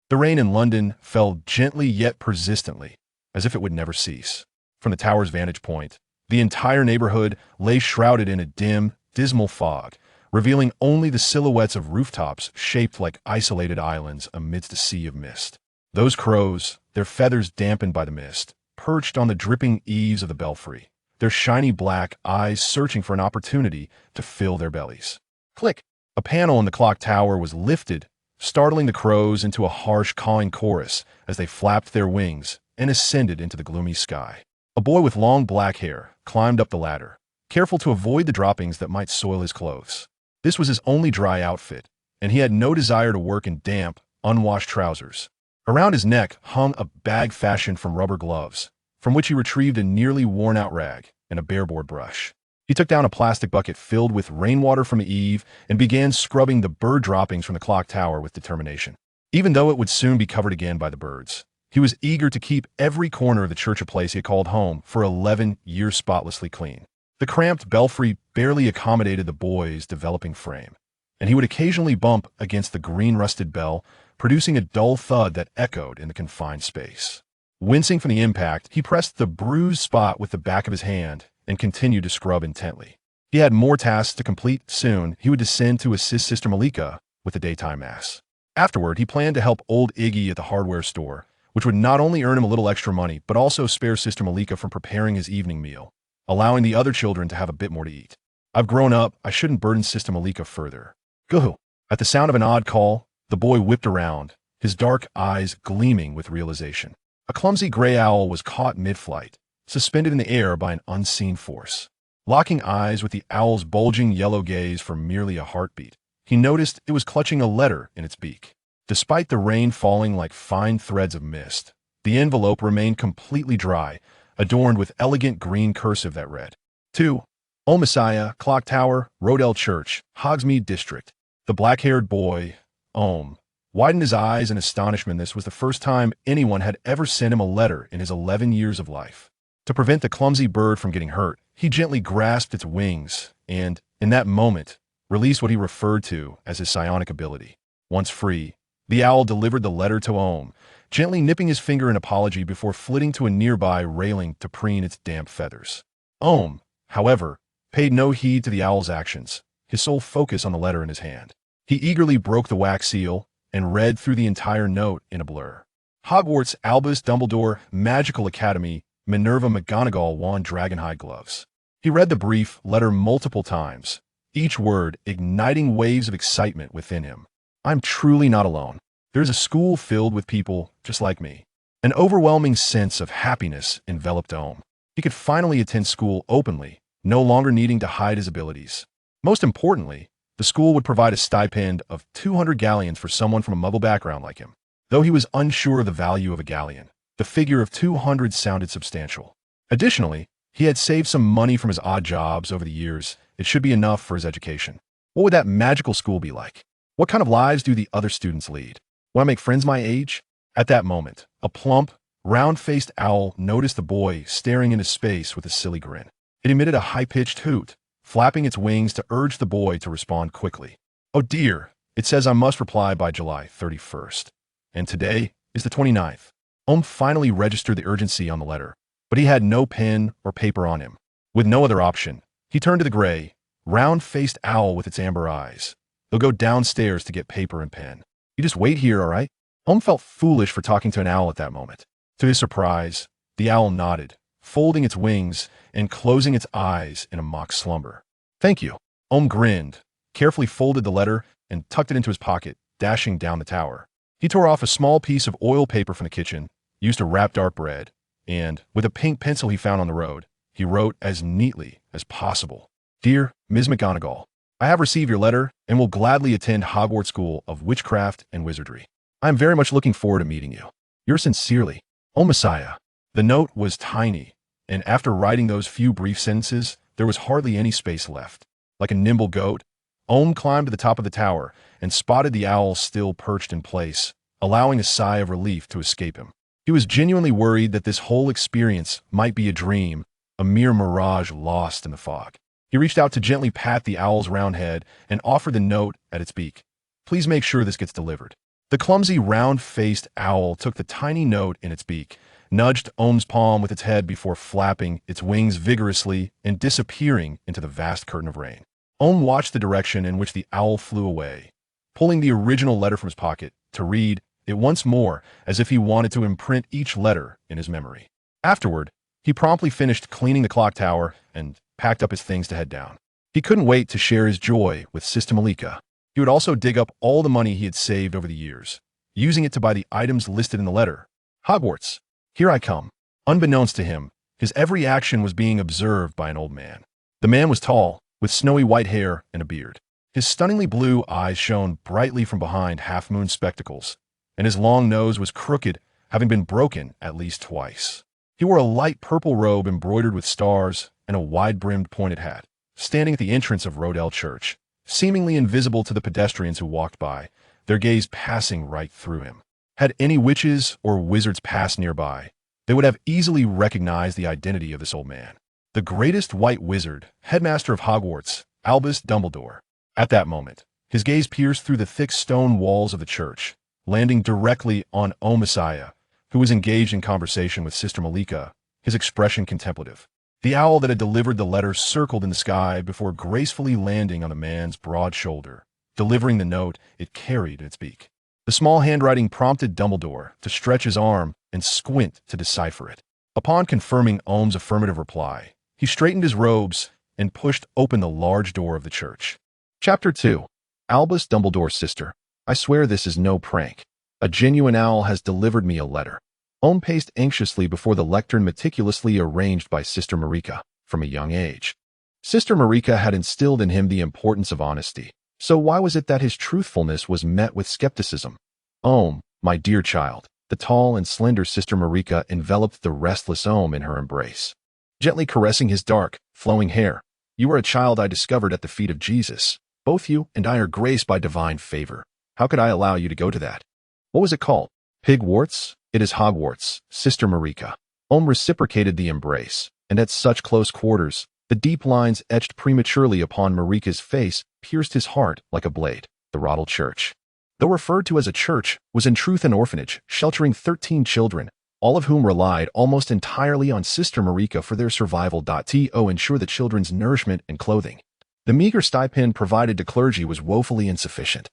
The rain in London fell gently yet persistently, as if it would never cease. From the tower's vantage point, the entire neighborhood lay shrouded in a dim, dismal fog, revealing only the silhouettes of rooftops shaped like isolated islands amidst a sea of mist. Those crows, their feathers dampened by the mist, perched on the dripping eaves of the belfry, their shiny black eyes searching for an opportunity to fill their bellies. Click! A panel in the clock tower was lifted, startling the crows into a harsh cawing chorus as they flapped their wings and ascended into the gloomy sky. A boy with long black hair climbed up the ladder, careful to avoid the droppings that might soil his clothes. This was his only dry outfit, and he had no desire to work in damp, unwashed trousers. Around his neck hung a bag fashioned from rubber gloves, from which he retrieved a nearly worn-out rag and a bare-board brush. He took down a plastic bucket filled with rainwater from the eave and began scrubbing the bird droppings from the clock tower with determination. Even though it would soon be covered again by the birds, he was eager to keep every corner of the church a place he had called home for 11 years spotlessly clean. The cramped belfry barely accommodated the boy's developing frame, and he would occasionally bump against the green-rusted bell, producing a dull thud that echoed in the confined space. Wincing from the impact, he pressed the bruised spot with the back of his hand and continued to scrub intently. He had more tasks to complete. Soon, he would descend to assist Sister Malika with the daytime mass. Afterward, he planned to help old Iggy at the hardware store, which would not only earn him a little extra money, but also spare Sister Malika from preparing his evening meal, allowing the other children to have a bit more to eat. I've grown up. I shouldn't burden Sister Malika further. Go. At the sound of an odd call, the boy whipped around, his dark eyes gleaming with realization. A clumsy gray owl was caught mid-flight, suspended in the air by an unseen force. Locking eyes with the owl's bulging yellow gaze for merely a heartbeat, he noticed it was clutching a letter in its beak. Despite the rain falling like fine threads of mist, the envelope remained completely dry, adorned with elegant green cursive that read, To Omu Messiah, Clock Tower, Rodell Church, Hogsmeade District. The black-haired boy, Ohm, widened his eyes in astonishment. This was the first time anyone had ever sent him a letter in his 11 years of life. To prevent the clumsy bird from getting hurt, he gently grasped its wings and, in that moment, released what he referred to as his psionic ability. Once free, the owl delivered the letter to Ohm, gently nipping his finger in apology before flitting to a nearby railing to preen its damp feathers. Ohm, however, paid no heed to the owl's actions, his sole focus on the letter in his hand. He eagerly broke the wax seal and read through the entire note in a blur. Hogwarts, Albus Dumbledore, Magical Academy, Minerva McGonagall won Dragonhide gloves. He read the brief letter multiple times, each word igniting waves of excitement within him. I'm truly not alone. There's a school filled with people just like me. An overwhelming sense of happiness enveloped Ohm. He could finally attend school openly, no longer needing to hide his abilities. Most importantly, the school would provide a stipend of 200 galleons for someone from a muggle background like him. Though he was unsure of the value of a galleon, the figure of 200 sounded substantial. Additionally, he had saved some money from his odd jobs over the years. It should be enough for his education. What would that magical school be like? What kind of lives do the other students lead? Want to make friends my age? At that moment, a plump, round-faced owl noticed the boy staring into space with a silly grin. It emitted a high-pitched hoot, flapping its wings to urge the boy to respond quickly. Oh dear, it says I must reply by July 31st. And today is the 29th. Ohm finally registered the urgency on the letter, but he had no pen or paper on him. With no other option, he turned to the gray, round-faced owl with its amber eyes. They'll go downstairs to get paper and pen. You just wait here, all right? Ohm felt foolish for talking to an owl at that moment. To his surprise, the owl nodded, folding its wings and closing its eyes in a mock slumber. Thank you. Ohm grinned, carefully folded the letter, and tucked it into his pocket, dashing down the tower. He tore off a small piece of oil paper from the kitchen, used to wrap dark bread, and, with a pink pencil he found on the road, he wrote as neatly as possible. Dear Ms. McGonagall, I have received your letter and will gladly attend Hogwarts School of Witchcraft and Wizardry. I am very much looking forward to meeting you. Yours sincerely, Omu Messiah. The note was tiny, and after writing those few brief sentences, there was hardly any space left. Like a nimble goat, Ohm climbed to the top of the tower and spotted the owl still perched in place, allowing a sigh of relief to escape him. He was genuinely worried that this whole experience might be a dream, a mere mirage lost in the fog. He reached out to gently pat the owl's round head and offered the note at its beak. Please make sure this gets delivered. The clumsy, round-faced owl took the tiny note in its beak, nudged Ohm's palm with its head before flapping its wings vigorously and disappearing into the vast curtain of rain. Ohm watched the direction in which the owl flew away, pulling the original letter from his pocket to read it once more as if he wanted to imprint each letter in his memory. Afterward, he promptly finished cleaning the clock tower and packed up his things to head down. He couldn't wait to share his joy with Sister Malika. He would also dig up all the money he had saved over the years, using it to buy the items listed in the letter. Hogwarts, here I come. Unbeknownst to him, his every action was being observed by an old man. The man was tall, with snowy white hair and a beard. His stunningly blue eyes shone brightly from behind half-moon spectacles, and his long nose was crooked, having been broken at least twice. He wore a light purple robe embroidered with stars and a wide-brimmed pointed hat, standing at the entrance of Rodell Church, seemingly invisible to the pedestrians who walked by, their gaze passing right through him. Had any witches or wizards passed nearby, they would have easily recognized the identity of this old man. The greatest white wizard, headmaster of Hogwarts, Albus Dumbledore. At that moment, his gaze pierced through the thick stone walls of the church, landing directly on Omu Messiah, who was engaged in conversation with Sister Malika, his expression contemplative. The owl that had delivered the letter circled in the sky before gracefully landing on the man's broad shoulder, delivering the note it carried in its beak. The small handwriting prompted Dumbledore to stretch his arm and squint to decipher it. Upon confirming Ohm's affirmative reply, he straightened his robes and pushed open the large door of the church. Chapter 2. Albus Dumbledore's sister. I swear this is no prank. A genuine owl has delivered me a letter. Ohm paced anxiously before the lectern meticulously arranged by Sister Marika from a young age. Sister Marika had instilled in him the importance of honesty. So why was it that his truthfulness was met with skepticism? Ohm, my dear child. The tall and slender Sister Marika enveloped the restless Ohm in her embrace, gently caressing his dark, flowing hair. You are a child I discovered at the feet of Jesus. Both you and I are graced by divine favor. How could I allow you to go to that? What was it called? Pigwarts? It is Hogwarts, Sister Marika. Ohm reciprocated the embrace, and at such close quarters, the deep lines etched prematurely upon Marika's face pierced his heart like a blade. The Rodell Church, though referred to as a church, was in truth an orphanage, sheltering 13 children, all of whom relied almost entirely on Sister Marika for their survival. To ensure the children's nourishment and clothing. The meager stipend provided to clergy was woefully insufficient.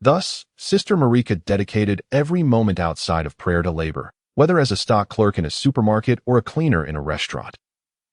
Thus, Sister Marika dedicated every moment outside of prayer to labor, whether as a stock clerk in a supermarket or a cleaner in a restaurant.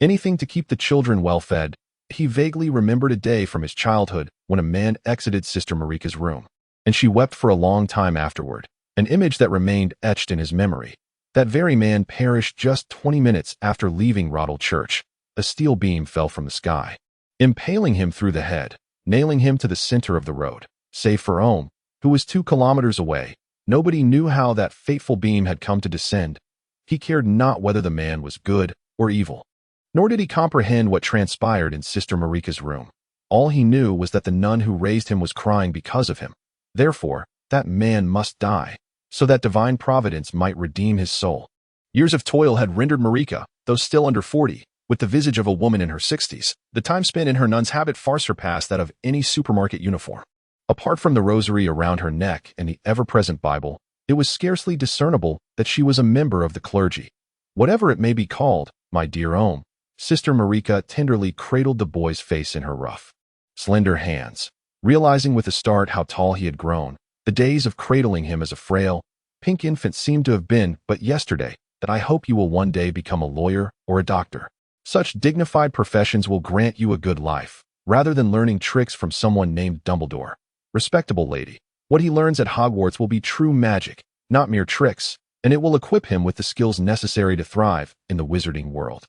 Anything to keep the children well fed. He vaguely remembered a day from his childhood when a man exited Sister Marika's room, and she wept for a long time afterward, an image that remained etched in his memory. That very man perished just 20 minutes after leaving Rodell Church. A steel beam fell from the sky, impaling him through the head, nailing him to the center of the road. Save for Ohm, who was 2 kilometers away, nobody knew how that fateful beam had come to descend. He cared not whether the man was good or evil, nor did he comprehend what transpired in Sister Marika's room. All he knew was that the nun who raised him was crying because of him. Therefore, that man must die, so that divine providence might redeem his soul. Years of toil had rendered Marika, though still under 40, with the visage of a woman in her 60s. The time spent in her nun's habit far surpassed that of any supermarket uniform. Apart from the rosary around her neck and the ever-present Bible, it was scarcely discernible that she was a member of the clergy. Whatever it may be called, my dear Ohm, Sister Marika tenderly cradled the boy's face in her rough, slender hands, realizing with a start how tall he had grown. The days of cradling him as a frail, pink infant seemed to have been but yesterday. That I hope you will one day become a lawyer or a doctor. Such dignified professions will grant you a good life, rather than learning tricks from someone named Dumbledore. Respectable lady, what he learns at Hogwarts will be true magic, not mere tricks, and it will equip him with the skills necessary to thrive in the wizarding world.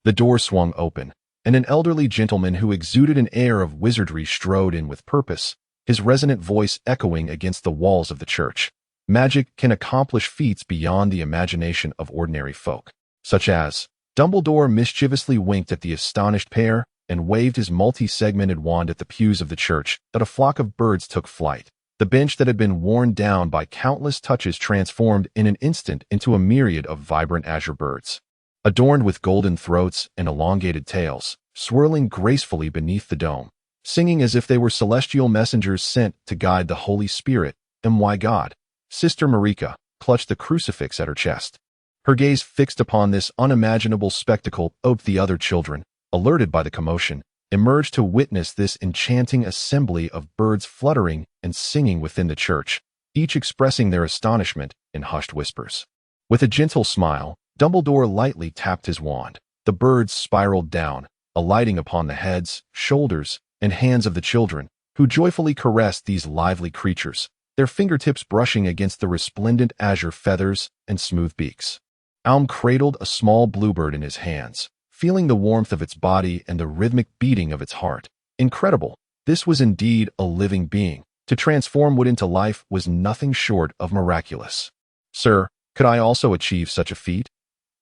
The door swung open, and an elderly gentleman who exuded an air of wizardry strode in with purpose, his resonant voice echoing against the walls of the church. Magic can accomplish feats beyond the imagination of ordinary folk, such as Dumbledore mischievously winked at the astonished pair and waved his multi-segmented wand at the pews of the church that a flock of birds took flight. The bench that had been worn down by countless touches transformed in an instant into a myriad of vibrant azure birds, adorned with golden throats and elongated tails, swirling gracefully beneath the dome, singing as if they were celestial messengers sent to guide the Holy Spirit. And why God? Sister Marika clutched the crucifix at her chest. Her gaze fixed upon this unimaginable spectacle. The other children, alerted by the commotion, emerged to witness this enchanting assembly of birds fluttering and singing within the church, each expressing their astonishment in hushed whispers. With a gentle smile, Dumbledore lightly tapped his wand. The birds spiraled down, alighting upon the heads, shoulders, and hands of the children, who joyfully caressed these lively creatures, their fingertips brushing against the resplendent azure feathers and smooth beaks. Omu cradled a small bluebird in his hands, feeling the warmth of its body and the rhythmic beating of its heart. Incredible! This was indeed a living being. To transform wood into life was nothing short of miraculous. Sir, could I also achieve such a feat?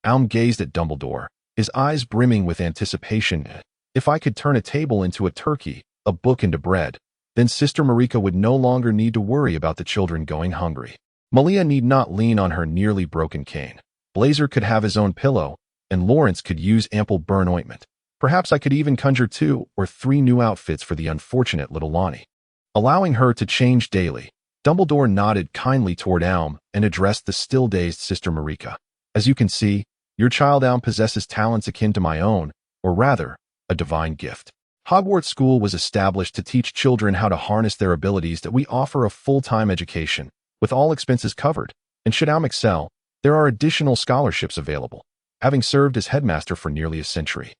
Omu gazed at Dumbledore, his eyes brimming with anticipation. If I could turn a table into a turkey, a book into bread, then Sister Marika would no longer need to worry about the children going hungry. Malia need not lean on her nearly broken cane. Blazer could have his own pillow, and Lawrence could use ample burn ointment. Perhaps I could even conjure 2 or 3 new outfits for the unfortunate little Lonnie. Allowing her to change daily, Dumbledore nodded kindly toward Omu and addressed the still-dazed Sister Marika. As you can see, your child Omu possesses talents akin to my own, or rather, a divine gift. Hogwarts School was established to teach children how to harness their abilities. That we offer a full-time education, with all expenses covered, and should Omu excel, there are additional scholarships available, having served as headmaster for nearly a century.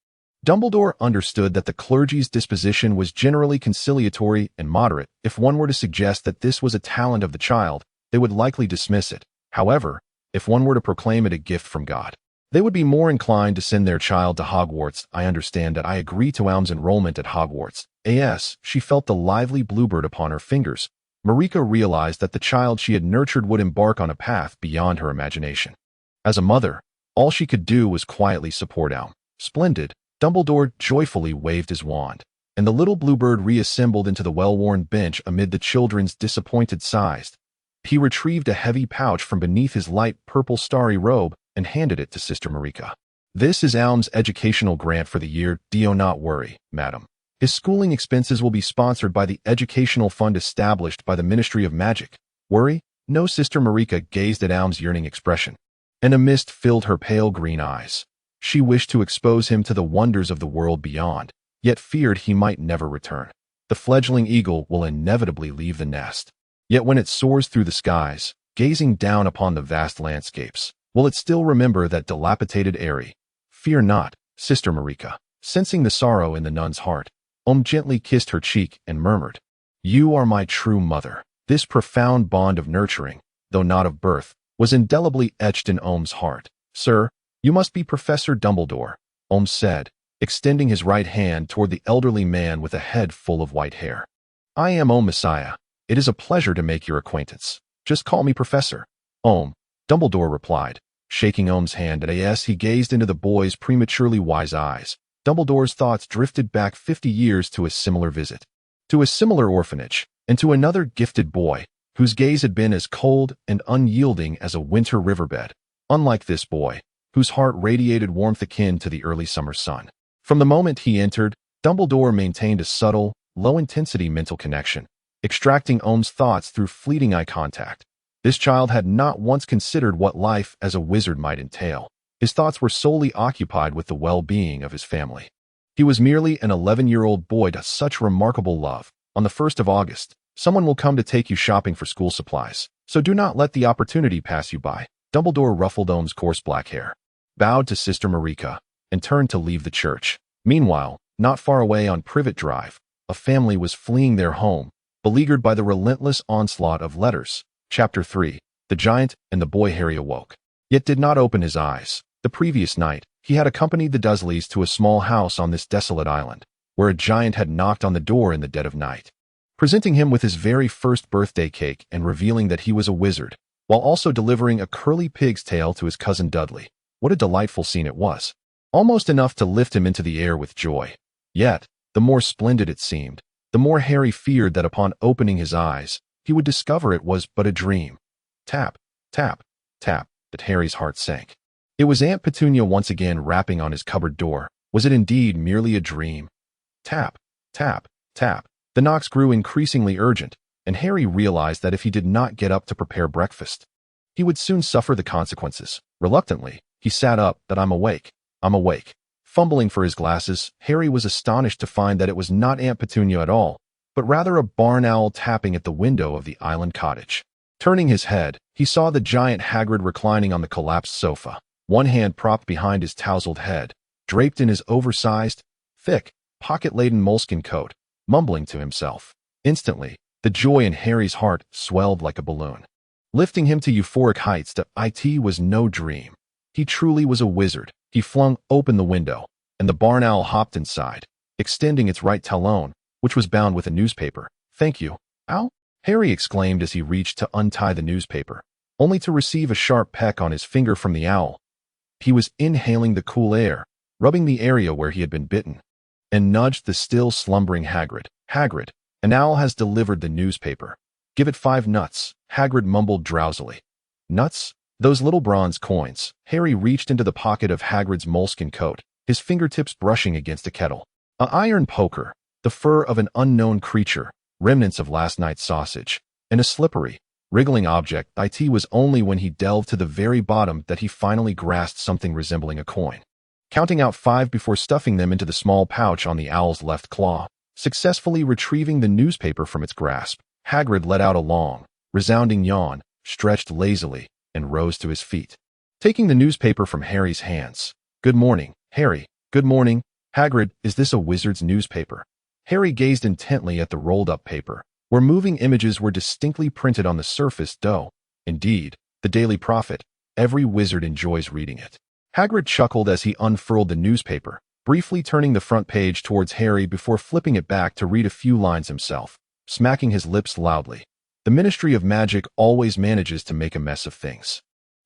Dumbledore understood that the clergy's disposition was generally conciliatory and moderate. If one were to suggest that this was a talent of the child, they would likely dismiss it. However, if one were to proclaim it a gift from God, they would be more inclined to send their child to Hogwarts. I understand that I agree to Oumu's enrollment at Hogwarts. As she felt the lively bluebird upon her fingers, Marika realized that the child she had nurtured would embark on a path beyond her imagination. As a mother, all she could do was quietly support Omu. Splendid! Dumbledore joyfully waved his wand, and the little bluebird reassembled into the well-worn bench amid the children's disappointed sighs. He retrieved a heavy pouch from beneath his light purple starry robe and handed it to Sister Marika. This is Oumu's educational grant for the year. Do not worry, madam. His schooling expenses will be sponsored by the educational fund established by the Ministry of Magic. Worry? No. Sister Marika gazed at Oumu's yearning expression, and a mist filled her pale green eyes. She wished to expose him to the wonders of the world beyond, yet feared he might never return. The fledgling eagle will inevitably leave the nest. Yet when it soars through the skies, gazing down upon the vast landscapes, will it still remember that dilapidated eyrie? Fear not, Sister Marika. Sensing the sorrow in the nun's heart, Omu gently kissed her cheek and murmured, "You are my true mother." This profound bond of nurturing, though not of birth, was indelibly etched in Omu's heart. "Sir, you must be Professor Dumbledore," Omu said, extending his right hand toward the elderly man with a head full of white hair. "I am Omu Messiah. It is a pleasure to make your acquaintance. Just call me Professor." "Omu," Dumbledore replied, shaking Omu's hand. As he gazed into the boy's prematurely wise eyes, Dumbledore's thoughts drifted back 50 years to a similar visit, to a similar orphanage, and to another gifted boy, whose gaze had been as cold and unyielding as a winter riverbed. Unlike this boy, whose heart radiated warmth akin to the early summer sun. From the moment he entered, Dumbledore maintained a subtle, low-intensity mental connection, extracting Omu's thoughts through fleeting eye contact. This child had not once considered what life as a wizard might entail. His thoughts were solely occupied with the well-being of his family. He was merely an 11-year-old boy to such remarkable love. On the 1st of August, someone will come to take you shopping for school supplies, so do not let the opportunity pass you by. Dumbledore ruffled Omu's coarse black hair, bowed to Sister Marika, and turned to leave the church. Meanwhile, not far away on Privet Drive, a family was fleeing their home, beleaguered by the relentless onslaught of letters. Chapter 3. The Giant and the Boy. Harry awoke, yet did not open his eyes. The previous night, he had accompanied the Dursleys to a small house on this desolate island, where a giant had knocked on the door in the dead of night, presenting him with his very first birthday cake and revealing that he was a wizard, while also delivering a curly pig's tail to his cousin Dudley. What a delightful scene it was, almost enough to lift him into the air with joy. Yet, the more splendid it seemed, the more Harry feared that upon opening his eyes, he would discover it was but a dream. Tap, tap, tap, that Harry's heart sank. It was Aunt Petunia once again rapping on his cupboard door. Was it indeed merely a dream? Tap, tap, tap. The knocks grew increasingly urgent, and Harry realized that if he did not get up to prepare breakfast, he would soon suffer the consequences. Reluctantly, he sat up. "That I'm awake. I'm awake." Fumbling for his glasses, Harry was astonished to find that it was not Aunt Petunia at all, but rather a barn owl tapping at the window of the island cottage. Turning his head, he saw the giant Hagrid reclining on the collapsed sofa, one hand propped behind his tousled head, draped in his oversized, thick, pocket-laden moleskin coat, mumbling to himself. Instantly, the joy in Harry's heart swelled like a balloon, lifting him to euphoric heights that it was no dream. He truly was a wizard. He flung open the window, and the barn owl hopped inside, extending its right talon, which was bound with a newspaper. "Thank you, Owl," Harry exclaimed as he reached to untie the newspaper, only to receive a sharp peck on his finger from the owl. He was inhaling the cool air, rubbing the area where he had been bitten, and nudged the still slumbering Hagrid. "Hagrid, an owl has delivered the newspaper. Give it 5 nuts," Hagrid mumbled drowsily. "Nuts? Those little bronze coins." Harry reached into the pocket of Hagrid's moleskin coat, his fingertips brushing against a kettle. An iron poker, the fur of an unknown creature, remnants of last night's sausage, and a slippery, wriggling object. It was only when he delved to the very bottom that he finally grasped something resembling a coin. Counting out 5 before stuffing them into the small pouch on the owl's left claw, successfully retrieving the newspaper from its grasp, Hagrid let out a long, resounding yawn, stretched lazily, and rose to his feet, taking the newspaper from Harry's hands. "Good morning, Harry. Good morning, Hagrid. Is this a wizard's newspaper?" Harry gazed intently at the rolled-up paper, where moving images were distinctly printed on the surface. Indeed, the Daily Prophet. Every wizard enjoys reading it. Hagrid chuckled as he unfurled the newspaper, briefly turning the front page towards Harry before flipping it back to read a few lines himself, smacking his lips loudly. "The Ministry of Magic always manages to make a mess of things."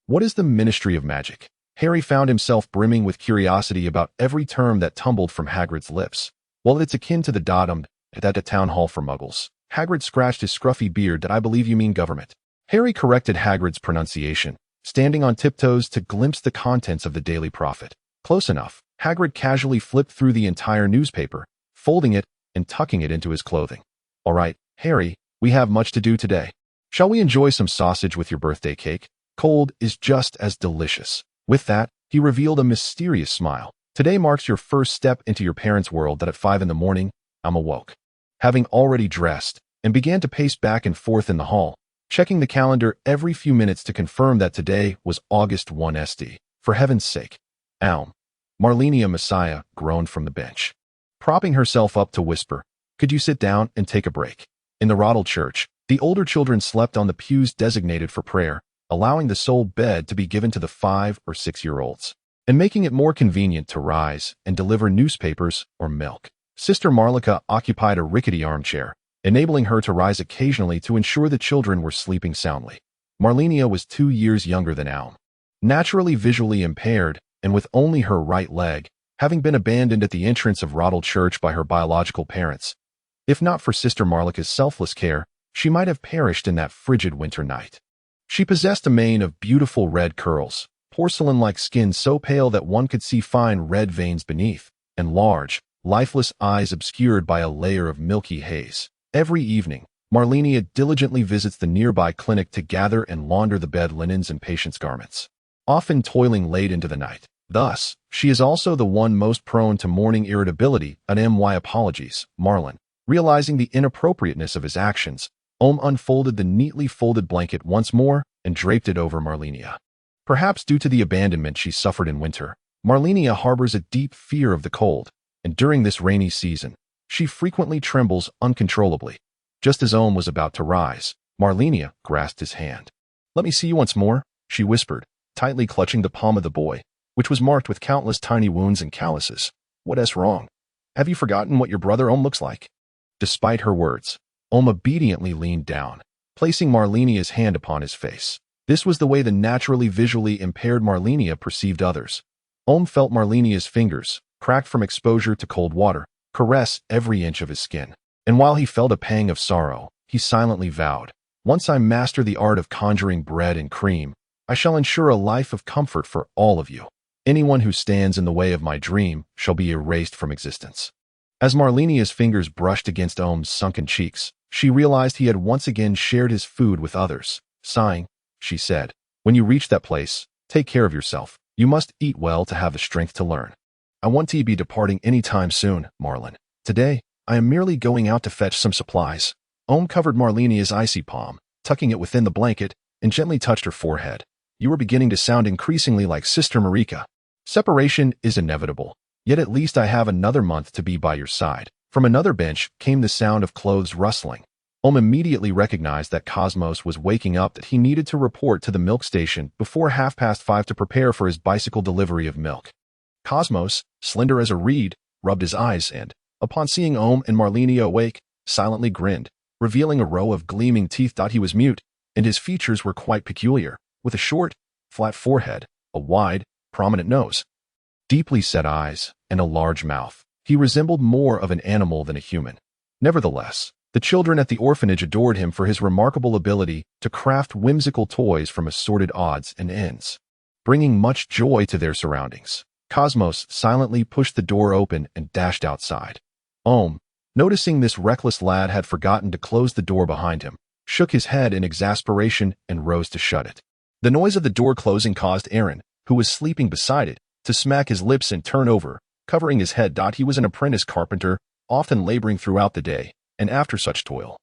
What is the Ministry of Magic? Harry found himself brimming with curiosity about every term that tumbled from Hagrid's lips. "Well, it's akin to the Dothamd at a town hall for muggles." Hagrid scratched his scruffy beard. "I believe you mean government." Harry corrected Hagrid's pronunciation, standing on tiptoes to glimpse the contents of the Daily Prophet. Close enough. Hagrid casually flipped through the entire newspaper, folding it and tucking it into his clothing. "All right, Harry, we have much to do today. Shall we enjoy some sausage with your birthday cake? Cold is just as delicious." With that, he revealed a mysterious smile. "Today marks your first step into your parents' world. That at 5 in the morning, I'm awoke." Having already dressed, and began to pace back and forth in the hall, checking the calendar every few minutes to confirm that today was August 1 st. "For heaven's sake, Omu Messiah," groaned from the bench, propping herself up to whisper, "Could you sit down and take a break?" In the Rottle Church, the older children slept on the pews designated for prayer, allowing the sole bed to be given to the 5 or 6-year-olds, and making it more convenient to rise and deliver newspapers or milk. Sister Marlica occupied a rickety armchair, enabling her to rise occasionally to ensure the children were sleeping soundly. Marlenia was 2 years younger than Omu, naturally visually impaired, and with only her right leg, having been abandoned at the entrance of Rottle Church by her biological parents. If not for Sister Marlica's selfless care, she might have perished in that frigid winter night. She possessed a mane of beautiful red curls, porcelain-like skin so pale that one could see fine red veins beneath, and large, lifeless eyes obscured by a layer of milky haze. Every evening, Marlenia diligently visits the nearby clinic to gather and launder the bed linens and patients' garments, often toiling late into the night. Thus, she is also the one most prone to morning irritability. Apologies, Marlin. Realizing the inappropriateness of his actions, Omu unfolded the neatly folded blanket once more and draped it over Marlenia. Perhaps due to the abandonment she suffered in winter, Marlenia harbors a deep fear of the cold, and during this rainy season, she frequently trembles uncontrollably. Just as Omu was about to rise, Marlenia grasped his hand. "Let me see you once more," she whispered, tightly clutching the palm of the boy, which was marked with countless tiny wounds and calluses. "What's wrong? Have you forgotten what your brother Omu looks like?" Despite her words, Omu obediently leaned down, placing Marlenia's hand upon his face. This was the way the naturally visually impaired Marlenia perceived others. Omu felt Marlenia's fingers, cracked from exposure to cold water, caress every inch of his skin. And while he felt a pang of sorrow, he silently vowed, "Once I master the art of conjuring bread and cream, I shall ensure a life of comfort for all of you. Anyone who stands in the way of my dream shall be erased from existence." As Marlenia's fingers brushed against Omu's sunken cheeks, She realized he had once again shared his food with others. Sighing, she said, "When you reach that place, take care of yourself. You must eat well to have the strength to learn. I want to be departing any time soon, Marlin. Today, I am merely going out to fetch some supplies." Ohm covered Marlenia's icy palm, tucking it within the blanket, and gently touched her forehead. "You are beginning to sound increasingly like Sister Marika. Separation is inevitable, yet at least I have another month to be by your side." From another bench came the sound of clothes rustling. Ohm immediately recognized that Cosmos was waking up, that he needed to report to the milk station before 5:30 to prepare for his bicycle delivery of milk. Cosmos, slender as a reed, rubbed his eyes and, upon seeing Ohm and Marlenia awake, silently grinned, revealing a row of gleaming teeth. He was mute, and his features were quite peculiar, with a short, flat forehead, a wide, prominent nose, deeply set eyes, and a large mouth. He resembled more of an animal than a human. Nevertheless, the children at the orphanage adored him for his remarkable ability to craft whimsical toys from assorted odds and ends, bringing much joy to their surroundings. Cosmos silently pushed the door open and dashed outside. Ohm, noticing this reckless lad had forgotten to close the door behind him, shook his head in exasperation and rose to shut it. The noise of the door closing caused Aaron, who was sleeping beside it, to smack his lips and turn over, covering his head. He was an apprentice carpenter, often laboring throughout the day, and after such toil,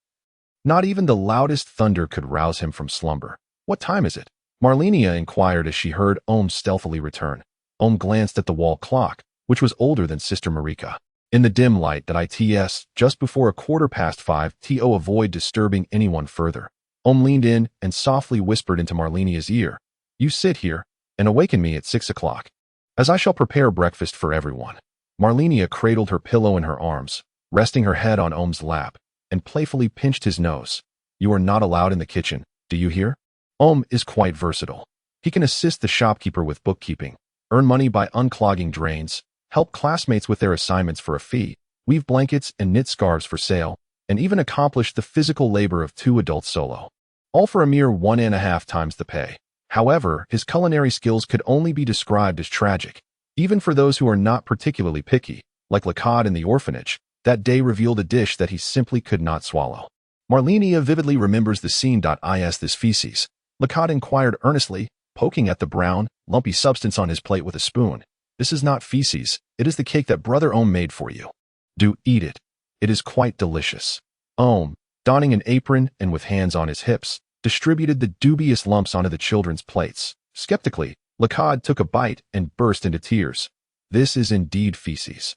not even the loudest thunder could rouse him from slumber. "What time is it?" Marlenia inquired as she heard Ohm stealthily return. Ohm glanced at the wall clock, which was older than Sister Marika. In the dim light that it's just before 5:15 to avoid disturbing anyone further. Ohm leaned in and softly whispered into Marlenia's ear, "You sit here and awaken me at 6 o'clock, as I shall prepare breakfast for everyone." Marlenia cradled her pillow in her arms, resting her head on Ohm's lap, and playfully pinched his nose. "You are not allowed in the kitchen, do you hear? Ohm is quite versatile. He can assist the shopkeeper with bookkeeping, earn money by unclogging drains, help classmates with their assignments for a fee, weave blankets and knit scarves for sale, and even accomplish the physical labor of 2 adults solo, all for a mere 1.5 times the pay." However, his culinary skills could only be described as tragic, even for those who are not particularly picky, like Lacan in the orphanage. That day revealed a dish that he simply could not swallow. Marlenia vividly remembers the scene. Is this feces? Lacan inquired earnestly, poking at the brown, lumpy substance on his plate with a spoon. "This is not feces, it is the cake that Brother Ohm made for you. Do eat it. It is quite delicious." Ohm, donning an apron and with hands on his hips, distributed the dubious lumps onto the children's plates. Skeptically, Lacan took a bite and burst into tears. "This is indeed feces."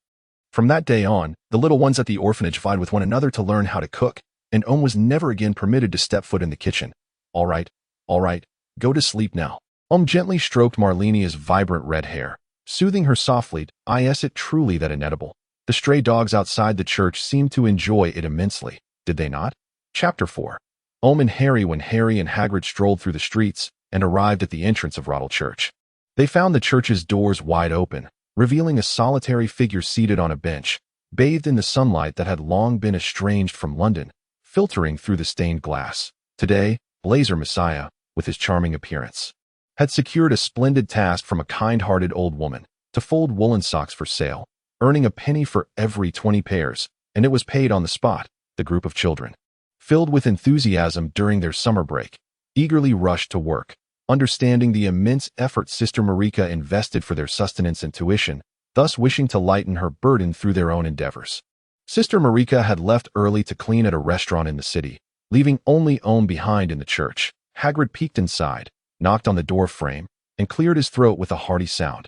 From that day on, the little ones at the orphanage vied with one another to learn how to cook, and Ohm was never again permitted to step foot in the kitchen. All right, go to sleep now." Ohm gently stroked Marlenia's vibrant red hair, soothing her softly. "Is it truly that inedible?" The stray dogs outside the church seemed to enjoy it immensely, did they not? Chapter 4. Ohm and Harry. When Harry and Hagrid strolled through the streets and arrived at the entrance of Rottle Church, they found the church's doors wide open, revealing a solitary figure seated on a bench, bathed in the sunlight that had long been estranged from London, filtering through the stained glass. Today, Omu Messiah, with his charming appearance, had secured a splendid task from a kind-hearted old woman to fold woolen socks for sale, earning a penny for every 20 pairs, and it was paid on the spot. The group of children, filled with enthusiasm during their summer break, eagerly rushed to work, understanding the immense effort Sister Marika invested for their sustenance and tuition, thus wishing to lighten her burden through their own endeavors. Sister Marika had left early to clean at a restaurant in the city, leaving only Ohm behind in the church. Hagrid peeked inside, knocked on the door frame, and cleared his throat with a hearty sound.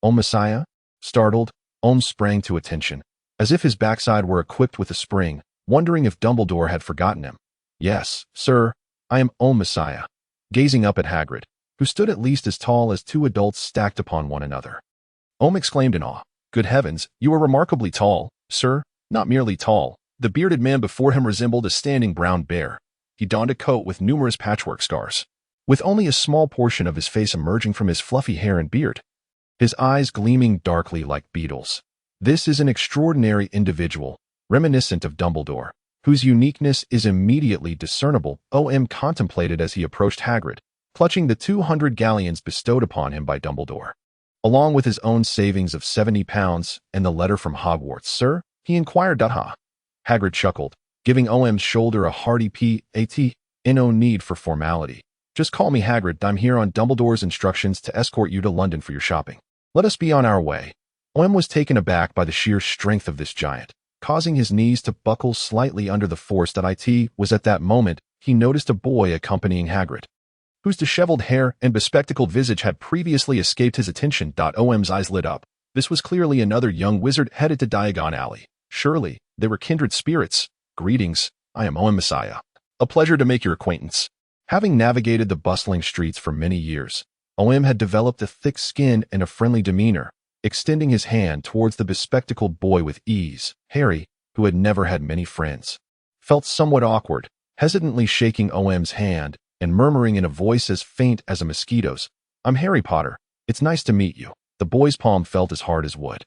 "Omu Messiah?" Startled, Ohm sprang to attention, as if his backside were equipped with a spring, wondering if Dumbledore had forgotten him. "Yes, sir, I am Omu Messiah," gazing up at Hagrid, who stood at least as tall as 2 adults stacked upon one another. Ohm exclaimed in awe, "Good heavens, you are remarkably tall, sir." Not merely tall, the bearded man before him resembled a standing brown bear. He donned a coat with numerous patchwork scars, with only a small portion of his face emerging from his fluffy hair and beard, his eyes gleaming darkly like beetles. This is an extraordinary individual, reminiscent of Dumbledore, whose uniqueness is immediately discernible. Ohm contemplated as he approached Hagrid, clutching the 200 galleons bestowed upon him by Dumbledore, along with his own savings of £70 and the letter from Hogwarts. "Sir?" he inquired. Hagrid chuckled, giving OM's shoulder a hearty pat. No need for formality. Just call me Hagrid. I'm here on Dumbledore's instructions to escort you to London for your shopping. Let us be on our way. OM was taken aback by the sheer strength of this giant, causing his knees to buckle slightly under the force that it was. At that moment, he noticed a boy accompanying Hagrid, whose disheveled hair and bespectacled visage had previously escaped his attention. OM's eyes lit up. This was clearly another young wizard headed to Diagon Alley. Surely, they were kindred spirits. Greetings, I am Omu Messiah. A pleasure to make your acquaintance. Having navigated the bustling streets for many years, OM had developed a thick skin and a friendly demeanor, extending his hand towards the bespectacled boy with ease. Harry, who had never had many friends, felt somewhat awkward, hesitantly shaking OM's hand and murmuring in a voice as faint as a mosquito's, "I'm Harry Potter. It's nice to meet you." The boy's palm felt as hard as wood.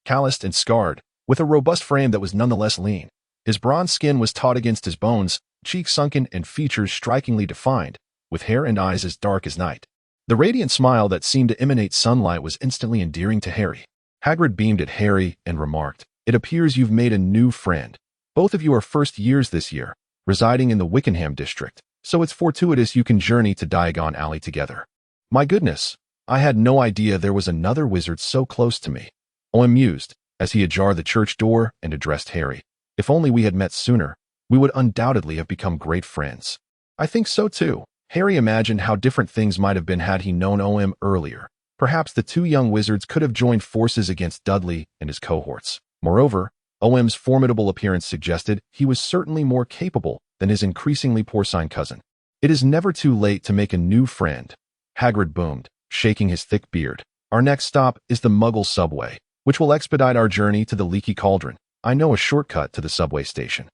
Calloused and scarred, with a robust frame that was nonetheless lean. His bronze skin was taut against his bones, cheeks sunken and features strikingly defined, with hair and eyes as dark as night. The radiant smile that seemed to emanate sunlight was instantly endearing to Harry. Hagrid beamed at Harry and remarked, "It appears you've made a new friend. Both of you are first years this year, residing in the Wickenham district, so it's fortuitous you can journey to Diagon Alley together." "My goodness, I had no idea there was another wizard so close to me," Owen mused, as he ajar the church door and addressed Harry. "If only we had met sooner, we would undoubtedly have become great friends." "I think so too." Harry imagined how different things might have been had he known OM earlier. Perhaps the two young wizards could have joined forces against Dudley and his cohorts. Moreover, OM's formidable appearance suggested he was certainly more capable than his increasingly porcine cousin. "It is never too late to make a new friend," Hagrid boomed, shaking his thick beard. "Our next stop is the Muggle subway, which will expedite our journey to the Leaky Cauldron. I know a shortcut to the subway station."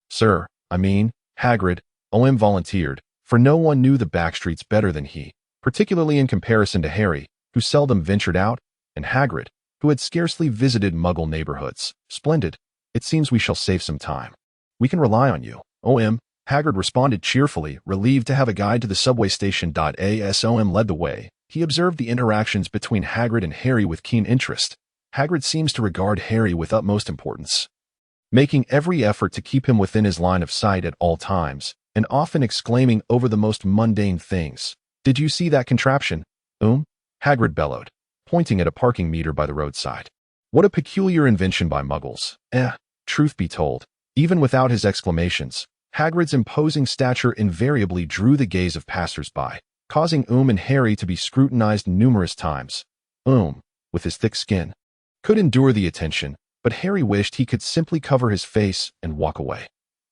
"Sir, Hagrid," OM volunteered, for no one knew the backstreets better than he, particularly in comparison to Harry, who seldom ventured out, and Hagrid, who had scarcely visited Muggle neighborhoods. "Splendid. It seems we shall save some time. We can rely on you, OM," Hagrid responded cheerfully, relieved to have a guide to the subway station. As OM led the way, he observed the interactions between Hagrid and Harry with keen interest. Hagrid seems to regard Harry with utmost importance, making every effort to keep him within his line of sight at all times, and often exclaiming over the most mundane things. "Did you see that contraption, Hagrid bellowed, pointing at a parking meter by the roadside. "What a peculiar invention by Muggles." Truth be told, even without his exclamations, Hagrid's imposing stature invariably drew the gaze of passers-by, causing and Harry to be scrutinized numerous times. With his thick skin, could endure the attention, but Harry wished he could simply cover his face and walk away.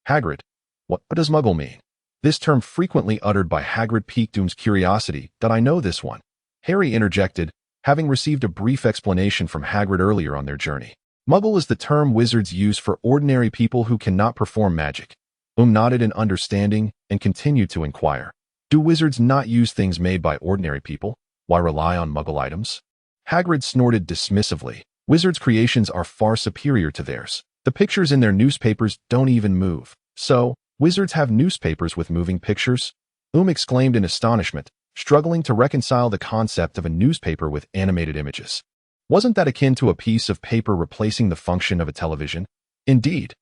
"Hagrid, what does Muggle mean?" This term frequently uttered by Hagrid piqued curiosity. "Did I know this one?" Harry interjected, having received a brief explanation from Hagrid earlier on their journey. "Muggle is the term wizards use for ordinary people who cannot perform magic." Nodded in understanding and continued to inquire, "Do wizards not use things made by ordinary people? Why rely on Muggle items?" Hagrid snorted dismissively. "Wizards' creations are far superior to theirs. The pictures in their newspapers don't even move. So, wizards have newspapers with moving pictures?" Exclaimed in astonishment, struggling to reconcile the concept of a newspaper with animated images. Wasn't that akin to a piece of paper replacing the function of a television? Indeed.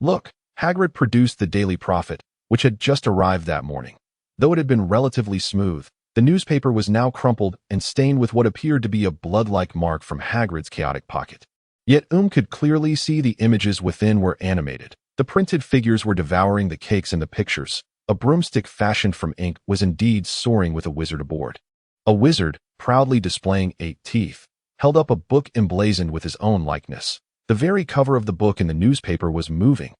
Look, Hagrid produced the Daily Prophet, which had just arrived that morning. Though it had been relatively smooth, the newspaper was now crumpled and stained with what appeared to be a blood-like mark from Hagrid's chaotic pocket. Yet could clearly see the images within were animated. The printed figures were devouring the cakes in the pictures. A broomstick fashioned from ink was indeed soaring with a wizard aboard. A wizard, proudly displaying 8 teeth, held up a book emblazoned with his own likeness. The very cover of the book in the newspaper was moving.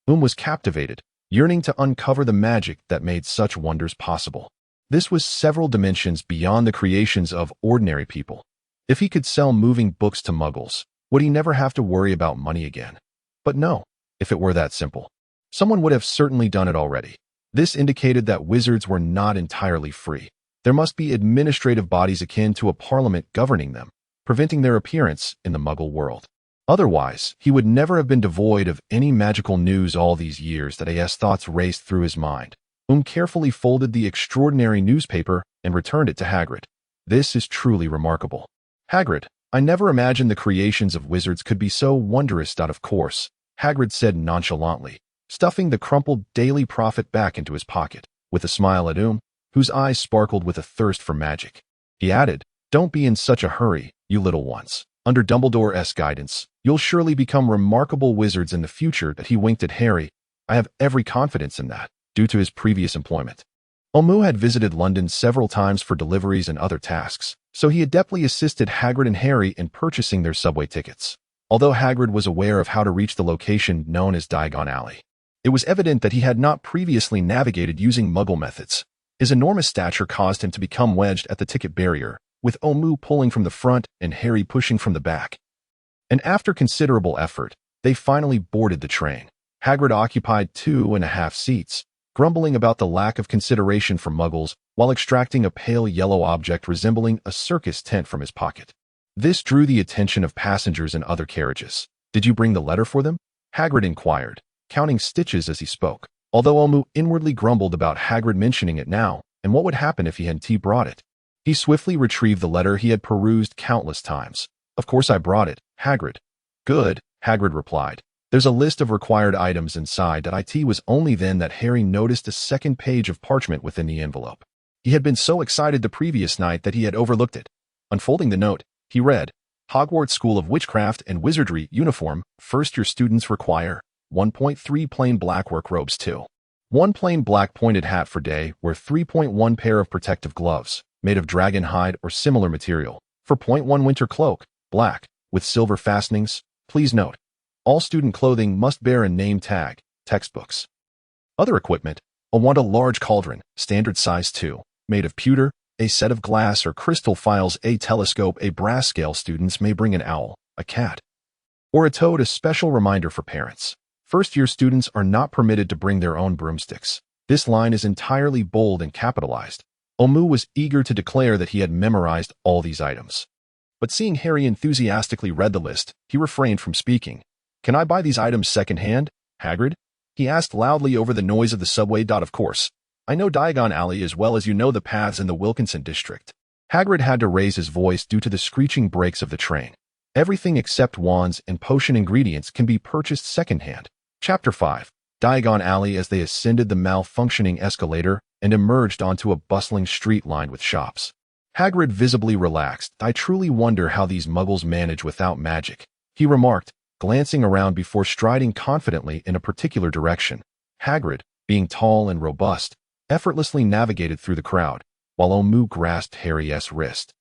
Was captivated, yearning to uncover the magic that made such wonders possible. This was several dimensions beyond the creations of ordinary people. If he could sell moving books to Muggles, would he never have to worry about money again? But no, if it were that simple, someone would have certainly done it already. This indicated that wizards were not entirely free. There must be administrative bodies akin to a parliament governing them, preventing their appearance in the Muggle world. Otherwise, he would never have been devoid of any magical news all these years. Thoughts raced through his mind. Carefully folded the extraordinary newspaper and returned it to Hagrid. "This is truly remarkable. Hagrid, I never imagined the creations of wizards could be so wondrous." "Of course," Hagrid said nonchalantly. stuffing the crumpled Daily Prophet back into his pocket, with a smile at whose eyes sparkled with a thirst for magic. He added, "Don't be in such a hurry, you little ones. Under Dumbledore's guidance, you'll surely become remarkable wizards in the future." That he winked at Harry. "I have every confidence in that, due to his previous employment." Omu had visited London several times for deliveries and other tasks, so he adeptly assisted Hagrid and Harry in purchasing their subway tickets. Although Hagrid was aware of how to reach the location known as Diagon Alley, it was evident that he had not previously navigated using Muggle methods. His enormous stature caused him to become wedged at the ticket barrier, with Omu pulling from the front and Harry pushing from the back. And after considerable effort, they finally boarded the train. Hagrid occupied 2.5 seats, grumbling about the lack of consideration for Muggles while extracting a pale yellow object resembling a circus tent from his pocket. This drew the attention of passengers in other carriages. "Did you bring the letter for them?" Hagrid inquired, counting stitches as he spoke, although Omu inwardly grumbled about Hagrid mentioning it now and what would happen if he hadn't brought it. He swiftly retrieved the letter he had perused countless times. "Of course I brought it, Hagrid." "Good," Hagrid replied. "There's a list of required items inside." It was only then that Harry noticed a second page of parchment within the envelope. He had been so excited the previous night that he had overlooked it. Unfolding the note, he read, "Hogwarts School of Witchcraft and Wizardry uniform. First-year students require 1.3 plain black work robes, 1 plain black pointed hat for day, wear 3.1 pair of protective gloves, made of dragon hide or similar material, for 0.1 winter cloak, black, with silver fastenings. Please note, all student clothing must bear a name tag, textbooks." Other equipment, a large cauldron, standard size 2, made of pewter, a set of glass or crystal files, a telescope, a brass scale. Students may bring an owl, a cat, or a toad. A special reminder for parents. First-year students are not permitted to bring their own broomsticks. This line is entirely bold and capitalized. Omu was eager to declare that he had memorized all these items. But seeing Harry enthusiastically read the list, he refrained from speaking. "Can I buy these items second-hand, Hagrid?" he asked loudly over the noise of the subway. "Of course. I know Diagon Alley as well as you know the paths in the Wilkinson district." Hagrid had to raise his voice due to the screeching brakes of the train. "Everything except wands and potion ingredients can be purchased second-hand." Chapter 5. Diagon Alley. As they ascended the malfunctioning escalator and emerged onto a bustling street lined with shops, Hagrid visibly relaxed. "I truly wonder how these Muggles manage without magic," he remarked, glancing around before striding confidently in a particular direction. Hagrid, being tall and robust, effortlessly navigated through the crowd, while Omu grasped Harry's wrist,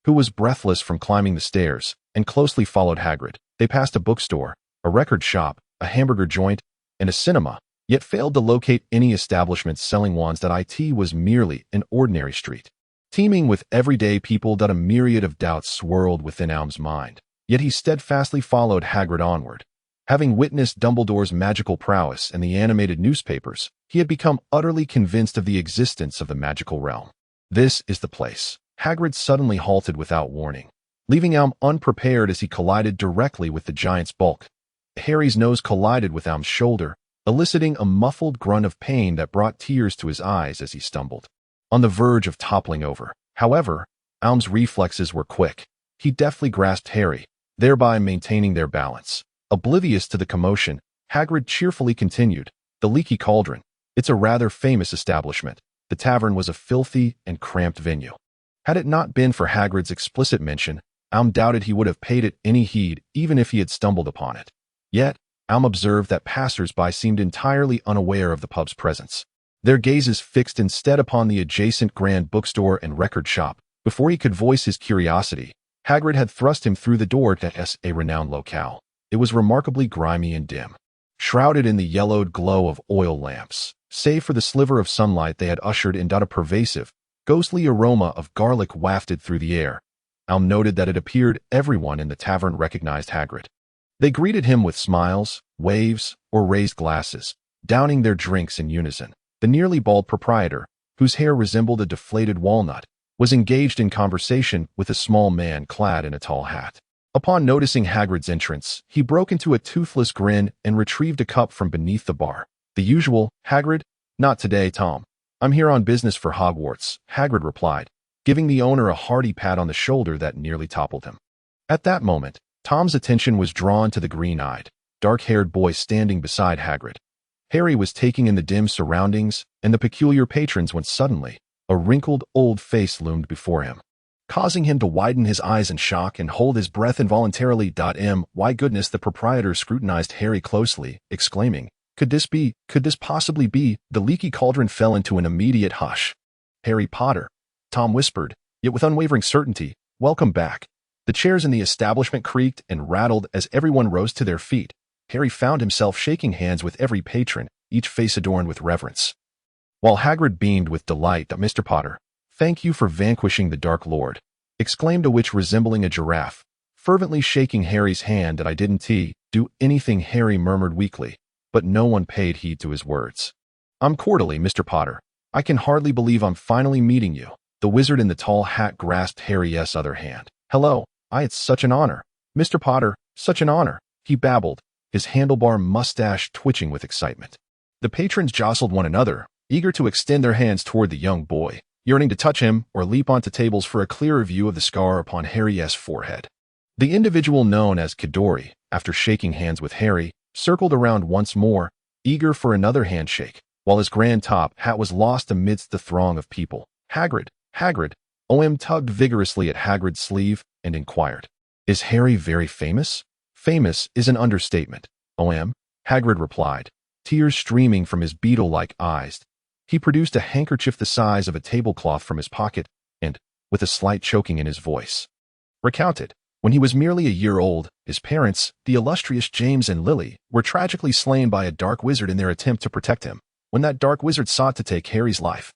who was breathless from climbing the stairs, and closely followed Hagrid. They passed a bookstore, a record shop, a hamburger joint, and a cinema, yet failed to locate any establishments selling wands. It was merely an ordinary street, teeming with everyday people. A myriad of doubts swirled within Omu's mind, yet he steadfastly followed Hagrid onward. Having witnessed Dumbledore's magical prowess in the animated newspapers, he had become utterly convinced of the existence of the magical realm. "This is the place." Hagrid suddenly halted without warning, leaving Omu unprepared as he collided directly with the giant's bulk. Harry's nose collided with Omu's shoulder, eliciting a muffled grunt of pain that brought tears to his eyes as he stumbled, on the verge of toppling over. However, Omu's reflexes were quick. He deftly grasped Harry, thereby maintaining their balance. Oblivious to the commotion, Hagrid cheerfully continued, "The Leaky Cauldron. It's a rather famous establishment." The tavern was a filthy and cramped venue. Had it not been for Hagrid's explicit mention, Omu doubted he would have paid it any heed even if he had stumbled upon it. Yet, Omu observed that passers-by seemed entirely unaware of the pub's presence, their gazes fixed instead upon the adjacent grand bookstore and record shop. Before he could voice his curiosity, Hagrid had thrust him through the door to a renowned locale. It was remarkably grimy and dim, shrouded in the yellowed glow of oil lamps. Save for the sliver of sunlight they had ushered in, a pervasive, ghostly aroma of garlic wafted through the air. Omu noted that it appeared everyone in the tavern recognized Hagrid. They greeted him with smiles, waves, or raised glasses, downing their drinks in unison. The nearly bald proprietor, whose hair resembled a deflated walnut, was engaged in conversation with a small man clad in a tall hat. Upon noticing Hagrid's entrance, he broke into a toothless grin and retrieved a cup from beneath the bar. "The usual, Hagrid?" "Not today, Tom. I'm here on business for Hogwarts," Hagrid replied, giving the owner a hearty pat on the shoulder that nearly toppled him. At that moment, Tom's attention was drawn to the green-eyed, dark-haired boy standing beside Hagrid. Harry was taking in the dim surroundings and the peculiar patrons when suddenly a wrinkled old face loomed before him, causing him to widen his eyes in shock and hold his breath involuntarily. My goodness, the proprietor scrutinized Harry closely, exclaiming, could this possibly be? The leaky cauldron fell into an immediate hush. Harry Potter, Tom whispered, yet with unwavering certainty, welcome back. The chairs in the establishment creaked and rattled as everyone rose to their feet. Harry found himself shaking hands with every patron, each face adorned with reverence. While Hagrid beamed with delight, Mr. Potter, thank you for vanquishing the Dark Lord, exclaimed a witch resembling a giraffe, fervently shaking Harry's hand. I didn't do anything, Harry murmured weakly, but no one paid heed to his words. I'm cordially, Mr. Potter. I can hardly believe I'm finally meeting you. The wizard in the tall hat grasped Harry's other hand. Hello, it's such an honor. Mr. Potter, such an honor, he babbled, his handlebar mustache twitching with excitement. The patrons jostled one another, eager to extend their hands toward the young boy, yearning to touch him or leap onto tables for a clearer view of the scar upon Harry's forehead. The individual known as Kidori, after shaking hands with Harry, circled around once more, eager for another handshake, while his grand top hat was lost amidst the throng of people. Hagrid, Omu tugged vigorously at Hagrid's sleeve and inquired, is Harry very famous? Famous is an understatement, Omu, Hagrid replied, tears streaming from his beetle-like eyes. He produced a handkerchief the size of a tablecloth from his pocket and, with a slight choking in his voice, recounted, when he was merely a year old, his parents, the illustrious James and Lily, were tragically slain by a dark wizard in their attempt to protect him. When that dark wizard sought to take Harry's life,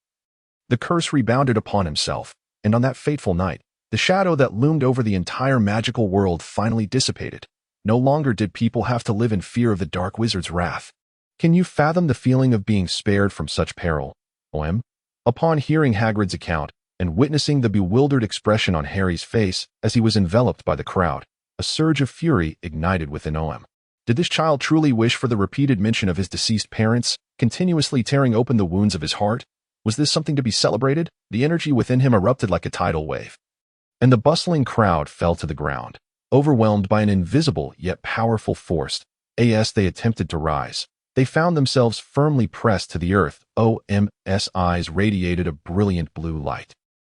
the curse rebounded upon himself, and on that fateful night, the shadow that loomed over the entire magical world finally dissipated. No longer did people have to live in fear of the dark wizard's wrath. Can you fathom the feeling of being spared from such peril, Omu? Upon hearing Hagrid's account and witnessing the bewildered expression on Harry's face as he was enveloped by the crowd, a surge of fury ignited within Omu. Did this child truly wish for the repeated mention of his deceased parents, continuously tearing open the wounds of his heart? Was this something to be celebrated? The energy within him erupted like a tidal wave, and the bustling crowd fell to the ground, overwhelmed by an invisible yet powerful force. As they attempted to rise, they found themselves firmly pressed to the earth. Omu's eyes radiated a brilliant blue light.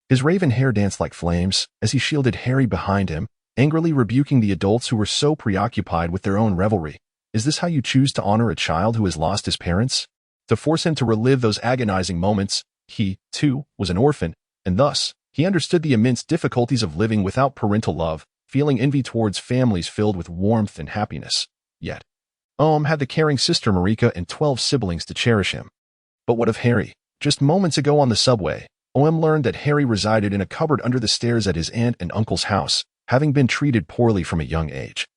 His raven hair danced like flames as he shielded Harry behind him, angrily rebuking the adults who were so preoccupied with their own revelry. Is this how you choose to honor a child who has lost his parents? To force him to relive those agonizing moments, he, too, was an orphan, and thus, he understood the immense difficulties of living without parental love, feeling envy towards families filled with warmth and happiness. Yet, Omu had the caring sister Marika and 12 siblings to cherish him. But what of Harry? Just moments ago on the subway, Omu learned that Harry resided in a cupboard under the stairs at his aunt and uncle's house, having been treated poorly from a young age.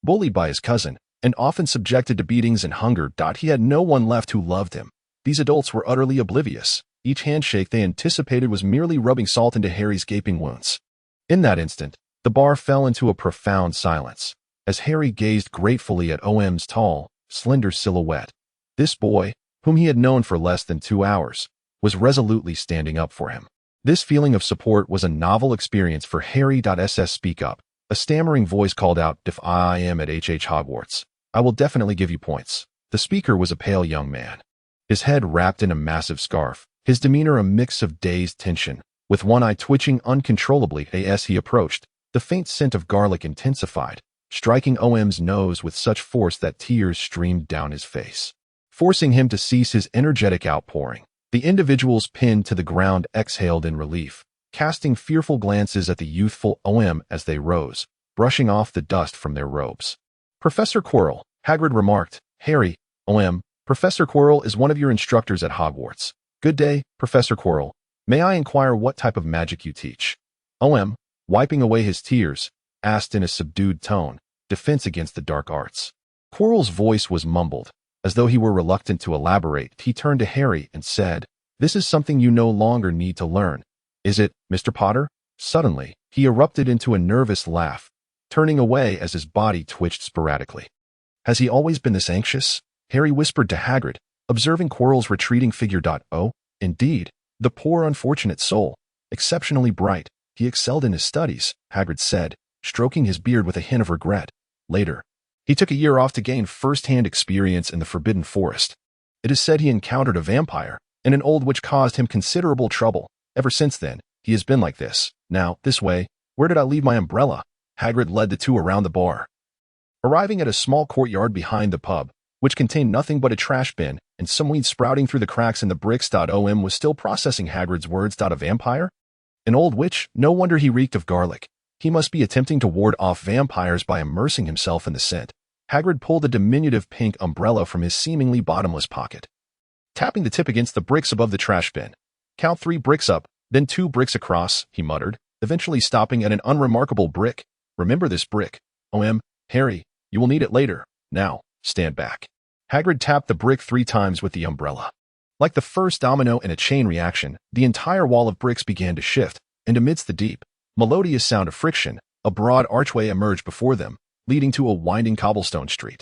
Bullied by his cousin, and often subjected to beatings and hunger. He had no one left who loved him. These adults were utterly oblivious. Each handshake they anticipated was merely rubbing salt into Harry's gaping wounds. In that instant, the bar fell into a profound silence, as Harry gazed gratefully at Omu's tall, slender silhouette. This boy, whom he had known for less than 2 hours, was resolutely standing up for him. This feeling of support was a novel experience for Harry. Speak up. A stammering voice called out, if I am at Hogwarts, I will definitely give you points. The speaker was a pale young man, his head wrapped in a massive scarf, his demeanor a mix of dazed tension, with one eye twitching uncontrollably as he approached. The faint scent of garlic intensified, striking Omu's nose with such force that tears streamed down his face, forcing him to cease his energetic outpouring. The individuals pinned to the ground exhaled in relief, casting fearful glances at the youthful Omu as they rose, brushing off the dust from their robes. Professor Quirrell, Hagrid remarked. Harry, Omu, Professor Quirrell is one of your instructors at Hogwarts. Good day, Professor Quirrell. May I inquire what type of magic you teach? Omu, wiping away his tears, asked in a subdued tone, defense against the dark arts. Quirrell's voice was mumbled, as though he were reluctant to elaborate. He turned to Harry and said, this is something you no longer need to learn. Is it, Mr. Potter? Suddenly, he erupted into a nervous laugh, turning away as his body twitched sporadically. Has he always been this anxious? Harry whispered to Hagrid, observing Quirrell's retreating figure. Oh, indeed, the poor unfortunate soul, exceptionally bright. He excelled in his studies, Hagrid said, stroking his beard with a hint of regret. Later, he took a year off to gain first-hand experience in the Forbidden Forest. It is said he encountered a vampire and an old witch caused him considerable trouble. Ever since then, he has been like this. Now, this way. Where did I leave my umbrella? Hagrid led the two around the bar. Arriving at a small courtyard behind the pub, which contained nothing but a trash bin and some weeds sprouting through the cracks in the bricks. Om was still processing Hagrid's words. A vampire? An old witch? No wonder he reeked of garlic. He must be attempting to ward off vampires by immersing himself in the scent. Hagrid pulled a diminutive pink umbrella from his seemingly bottomless pocket, tapping the tip against the bricks above the trash bin. Count 3 bricks up, then 2 bricks across, he muttered, eventually stopping at an unremarkable brick. Remember this brick. Harry, you will need it later. Now, stand back. Hagrid tapped the brick 3 times with the umbrella. Like the first domino in a chain reaction, the entire wall of bricks began to shift, and amidst the deep, melodious sound of friction, a broad archway emerged before them, leading to a winding cobblestone street.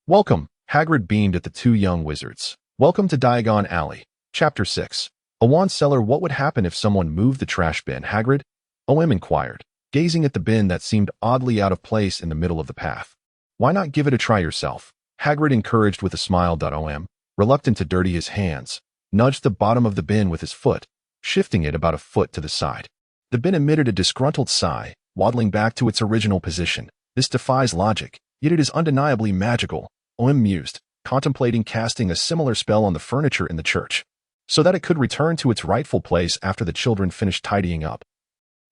Welcome, Hagrid beamed at the 2 young wizards. Welcome to Diagon Alley. Chapter 6. A wand seller. What would happen if someone moved the trash bin, Hagrid? Inquired, gazing at the bin that seemed oddly out of place in the middle of the path. Why not give it a try yourself? Hagrid encouraged with a smile. Reluctant to dirty his hands, nudged the bottom of the bin with his foot, shifting it about a foot to the side. The bin emitted a disgruntled sigh, waddling back to its original position. This defies logic, yet it is undeniably magical, mused, contemplating casting a similar spell on the furniture in the church, so that it could return to its rightful place after the children finished tidying up,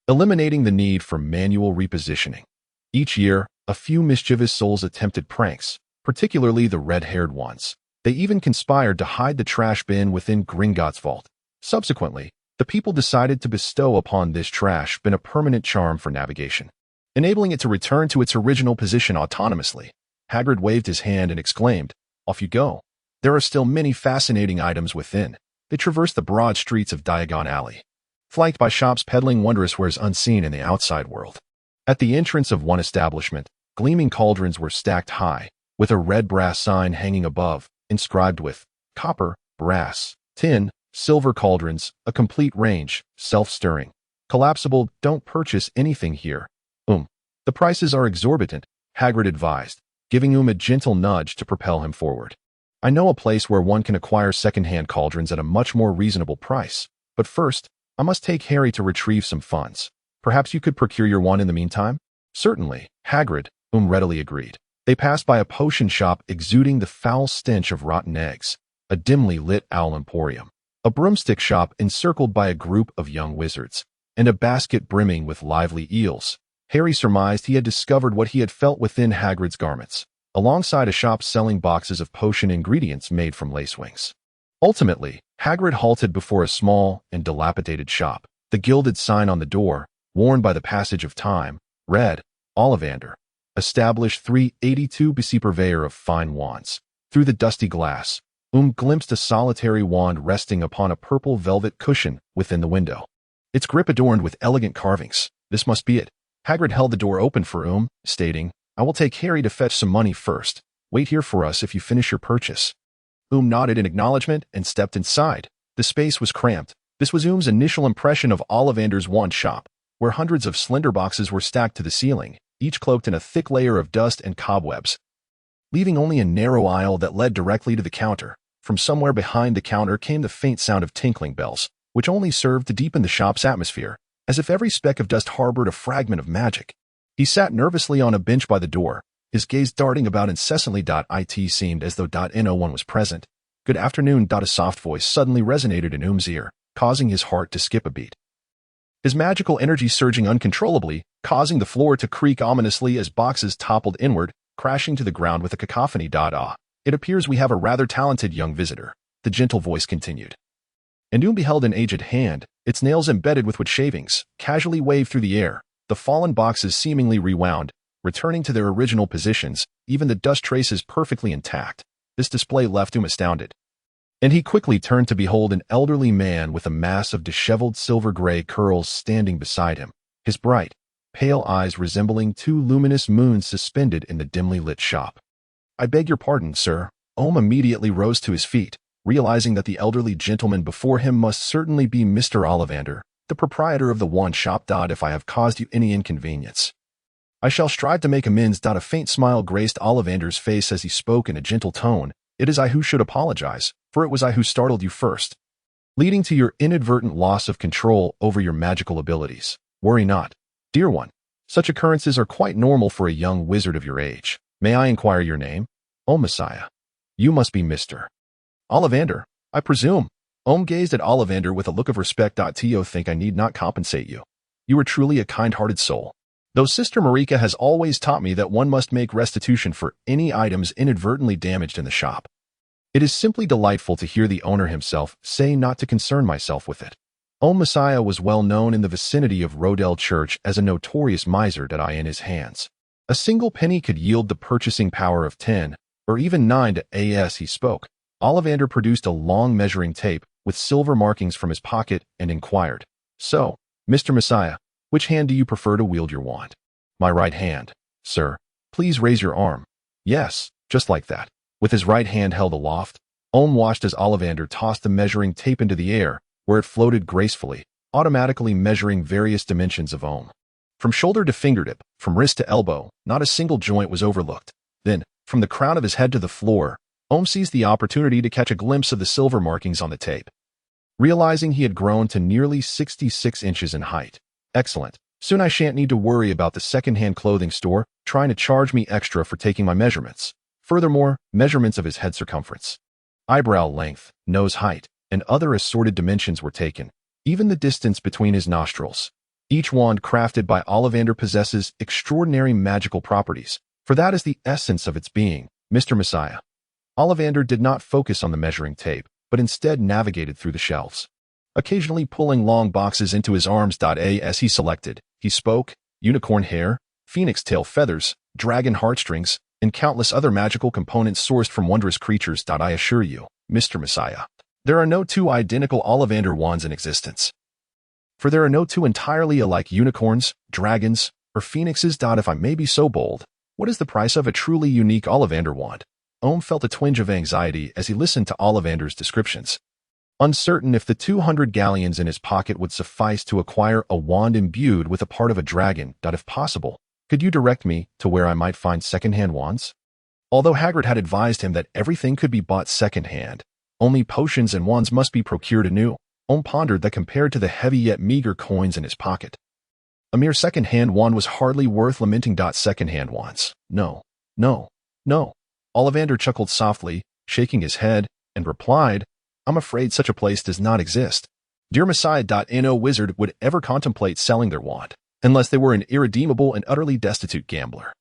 eliminating the need for manual repositioning. Each year, a few mischievous souls attempted pranks, particularly the red-haired ones. They even conspired to hide the trash bin within Gringotts' vault. Subsequently, the people decided to bestow upon this trash bin a permanent charm for navigation, enabling it to return to its original position autonomously. Hagrid waved his hand and exclaimed, "Off you go." There are still many fascinating items within. They traversed the broad streets of Diagon Alley, flanked by shops peddling wondrous wares unseen in the outside world. At the entrance of one establishment, gleaming cauldrons were stacked high, with a red brass sign hanging above, inscribed with copper, brass, tin, silver cauldrons, a complete range, self-stirring, collapsible. Don't purchase anything here. The prices are exorbitant, Hagrid advised, giving a gentle nudge to propel him forward. I know a place where one can acquire second-hand cauldrons at a much more reasonable price, but first, I must take Harry to retrieve some funds. Perhaps you could procure your one in the meantime? Certainly, Hagrid, readily agreed. They passed by a potion shop exuding the foul stench of rotten eggs, a dimly lit owl emporium, a broomstick shop encircled by a group of young wizards, and a basket brimming with lively eels. Harry surmised he had discovered what he had felt within Hagrid's garments, alongside a shop selling boxes of potion ingredients made from lacewings. Ultimately, Hagrid halted before a small and dilapidated shop. The gilded sign on the door, worn by the passage of time, read, Ollivander, established 382 BC, purveyor of fine wands. Through the dusty glass, glimpsed a solitary wand resting upon a purple velvet cushion within the window, its grip adorned with elegant carvings. This must be it. Hagrid held the door open for stating, I will take Harry to fetch some money first. Wait here for us if you finish your purchase. Nodded in acknowledgement and stepped inside. The space was cramped. This was initial impression of Ollivander's wand shop, where hundreds of slender boxes were stacked to the ceiling, each cloaked in a thick layer of dust and cobwebs, leaving only a narrow aisle that led directly to the counter. From somewhere behind the counter came the faint sound of tinkling bells, which only served to deepen the shop's atmosphere, as if every speck of dust harbored a fragment of magic. He sat nervously on a bench by the door, his gaze darting about incessantly. It seemed as though no one was present. Good afternoon. A soft voice suddenly resonated in ear, causing his heart to skip a beat. His magical energy surging uncontrollably, causing the floor to creak ominously as boxes toppled inward, crashing to the ground with a cacophony. It appears we have a rather talented young visitor, the gentle voice continued. And beheld an aged hand, its nails embedded with wood shavings, casually waved through the air, the fallen boxes seemingly rewound, returning to their original positions, even the dust traces perfectly intact. This display left astounded. And he quickly turned to behold an elderly man with a mass of disheveled silver-gray curls standing beside him, his bright, pale eyes resembling 2 luminous moons suspended in the dimly lit shop. I beg your pardon, sir. Immediately rose to his feet, realizing that the elderly gentleman before him must certainly be Mr. Ollivander, the proprietor of the wand shop. If I have caused you any inconvenience, I shall strive to make amends. A faint smile graced Ollivander's face as he spoke in a gentle tone. It is I who should apologize, for it was I who startled you first, leading to your inadvertent loss of control over your magical abilities. Worry not, dear one. Such occurrences are quite normal for a young wizard of your age. May I inquire your name? Omu Messiah. You must be Mr. Ollivander, I presume. Omu gazed at Ollivander with a look of respect. To think I need not compensate you. You are truly a kind-hearted soul. Though Sister Marika has always taught me that one must make restitution for any items inadvertently damaged in the shop. It is simply delightful to hear the owner himself say not to concern myself with it. Omu Messiah was well known in the vicinity of Rodell Church as a notorious miser. In his hands, a single penny could yield the purchasing power of 10, or even 9 to as he spoke. Ollivander produced a long measuring tape with silver markings from his pocket and inquired, "So, Mr. Messiah, which hand do you prefer to wield your wand?" "My right hand, sir." "Please raise your arm." "Yes, just like that." With his right hand held aloft, Omu watched as Ollivander tossed the measuring tape into the air, where it floated gracefully, automatically measuring various dimensions of Omu. From shoulder to fingertip, from wrist to elbow, not a single joint was overlooked. Then, from the crown of his head to the floor, Omu seized the opportunity to catch a glimpse of the silver markings on the tape. Realizing he had grown to nearly 66 inches in height. Excellent. Soon I shan't need to worry about the second-hand clothing store trying to charge me extra for taking my measurements. Furthermore, measurements of his head circumference, eyebrow length, nose height, and other assorted dimensions were taken, even the distance between his nostrils. Each wand crafted by Ollivander possesses extraordinary magical properties, for that is the essence of its being, Mr. Messiah. Ollivander did not focus on the measuring tape, but instead navigated through the shelves, occasionally pulling long boxes into his arms. As he selected, he spoke, unicorn hair, phoenix tail feathers, dragon heartstrings, and countless other magical components sourced from wondrous creatures. I assure you, Mr. Messiah, there are no two identical Ollivander wands in existence. For there are no two entirely alike unicorns, dragons, or phoenixes. If I may be so bold, what is the price of a truly unique Ollivander wand? Omu felt a twinge of anxiety as he listened to Ollivander's descriptions. Uncertain if the 200 galleons in his pocket would suffice to acquire a wand imbued with a part of a dragon. If possible, could you direct me to where I might find second-hand wands? Although Hagrid had advised him that everything could be bought second-hand, only potions and wands must be procured anew, Omu pondered that compared to the heavy yet meager coins in his pocket, a mere second-hand wand was hardly worth lamenting. Second-hand wands. No, no, no. Ollivander chuckled softly, shaking his head, and replied, "I'm afraid such a place does not exist. Dear Messiah, no wizard would ever contemplate selling their wand, unless they were an irredeemable and utterly destitute gambler.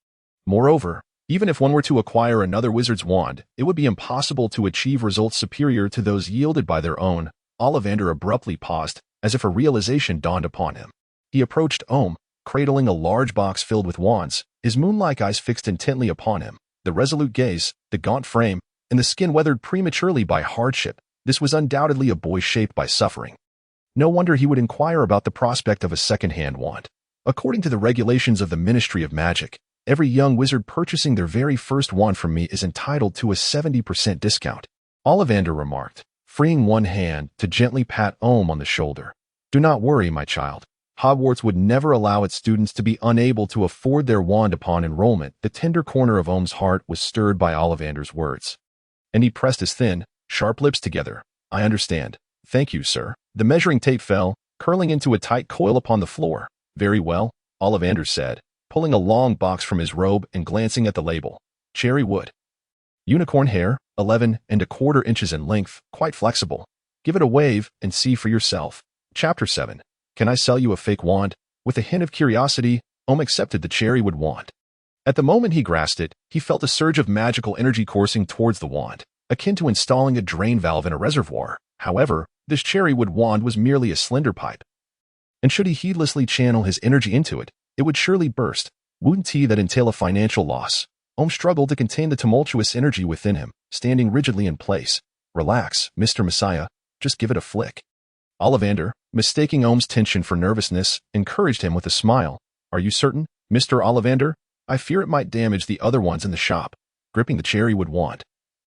Moreover, even if one were to acquire another wizard's wand, it would be impossible to achieve results superior to those yielded by their own." Ollivander abruptly paused, as if a realization dawned upon him. He approached Omu, cradling a large box filled with wands, his moon-like eyes fixed intently upon him, the resolute gaze, the gaunt frame, and the skin weathered prematurely by hardship. This was undoubtedly a boy shaped by suffering. No wonder he would inquire about the prospect of a second-hand wand. According to the regulations of the Ministry of Magic, every young wizard purchasing their very first wand from me is entitled to a 70% discount. Ollivander remarked, freeing one hand to gently pat Omu on the shoulder. "Do not worry, my child. Hogwarts would never allow its students to be unable to afford their wand upon enrollment." The tender corner of Omu's heart was stirred by Ollivander's words, and he pressed his thin, sharp lips together. "I understand. Thank you, sir." The measuring tape fell, curling into a tight coil upon the floor. "Very well," Ollivander said, pulling a long box from his robe and glancing at the label. "Cherry wood. Unicorn hair, 11¼ inches in length, quite flexible. Give it a wave and see for yourself." Chapter 7. Can I sell you a fake wand? With a hint of curiosity, Omu accepted the cherry wood wand. At the moment he grasped it, he felt a surge of magical energy coursing towards the wand, akin to installing a drain valve in a reservoir. However, this cherry wood wand was merely a slender pipe, and should he heedlessly channel his energy into it, it would surely burst. Wouldn't that entail a financial loss? Omu struggled to contain the tumultuous energy within him, standing rigidly in place. "Relax, Mr. Messiah. Just give it a flick." Ollivander, mistaking Omu's tension for nervousness, encouraged him with a smile. "Are you certain, Mr. Ollivander? I fear it might damage the other ones in the shop." Gripping the cherry wood wand,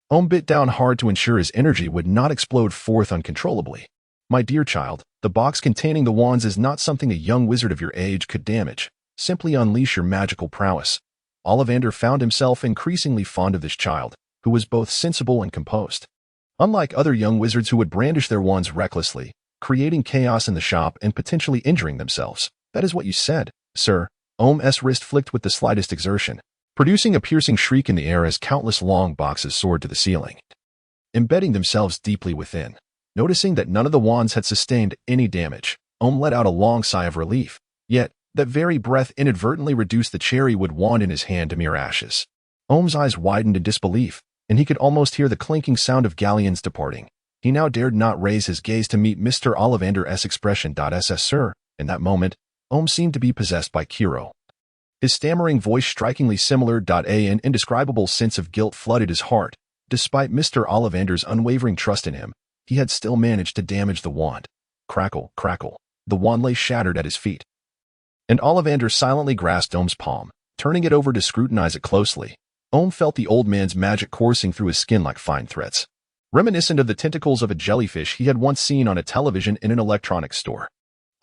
Omu bit down hard to ensure his energy would not explode forth uncontrollably. "My dear child, the box containing the wands is not something a young wizard of your age could damage. Simply unleash your magical prowess." Ollivander found himself increasingly fond of this child, who was both sensible and composed. Unlike other young wizards who would brandish their wands recklessly, creating chaos in the shop and potentially injuring themselves. That is what you said, sir. Omu's wrist flicked with the slightest exertion, producing a piercing shriek in the air as countless long boxes soared to the ceiling, embedding themselves deeply within. Noticing that none of the wands had sustained any damage, Omu let out a long sigh of relief. Yet, that very breath inadvertently reduced the cherry-wood wand in his hand to mere ashes. Omu's eyes widened in disbelief, and he could almost hear the clinking sound of galleons departing. He now dared not raise his gaze to meet Mr. Ollivander's expression. Sir, in that moment, Omu seemed to be possessed by Kiro. His stammering voice strikingly similar. An indescribable sense of guilt flooded his heart. Despite Mr. Ollivander's unwavering trust in him, he had still managed to damage the wand. Crackle, crackle. The wand lay shattered at his feet. And Ollivander silently grasped Omu's palm, turning it over to scrutinize it closely. Omu felt the old man's magic coursing through his skin like fine threads, reminiscent of the tentacles of a jellyfish he had once seen on a television in an electronics store.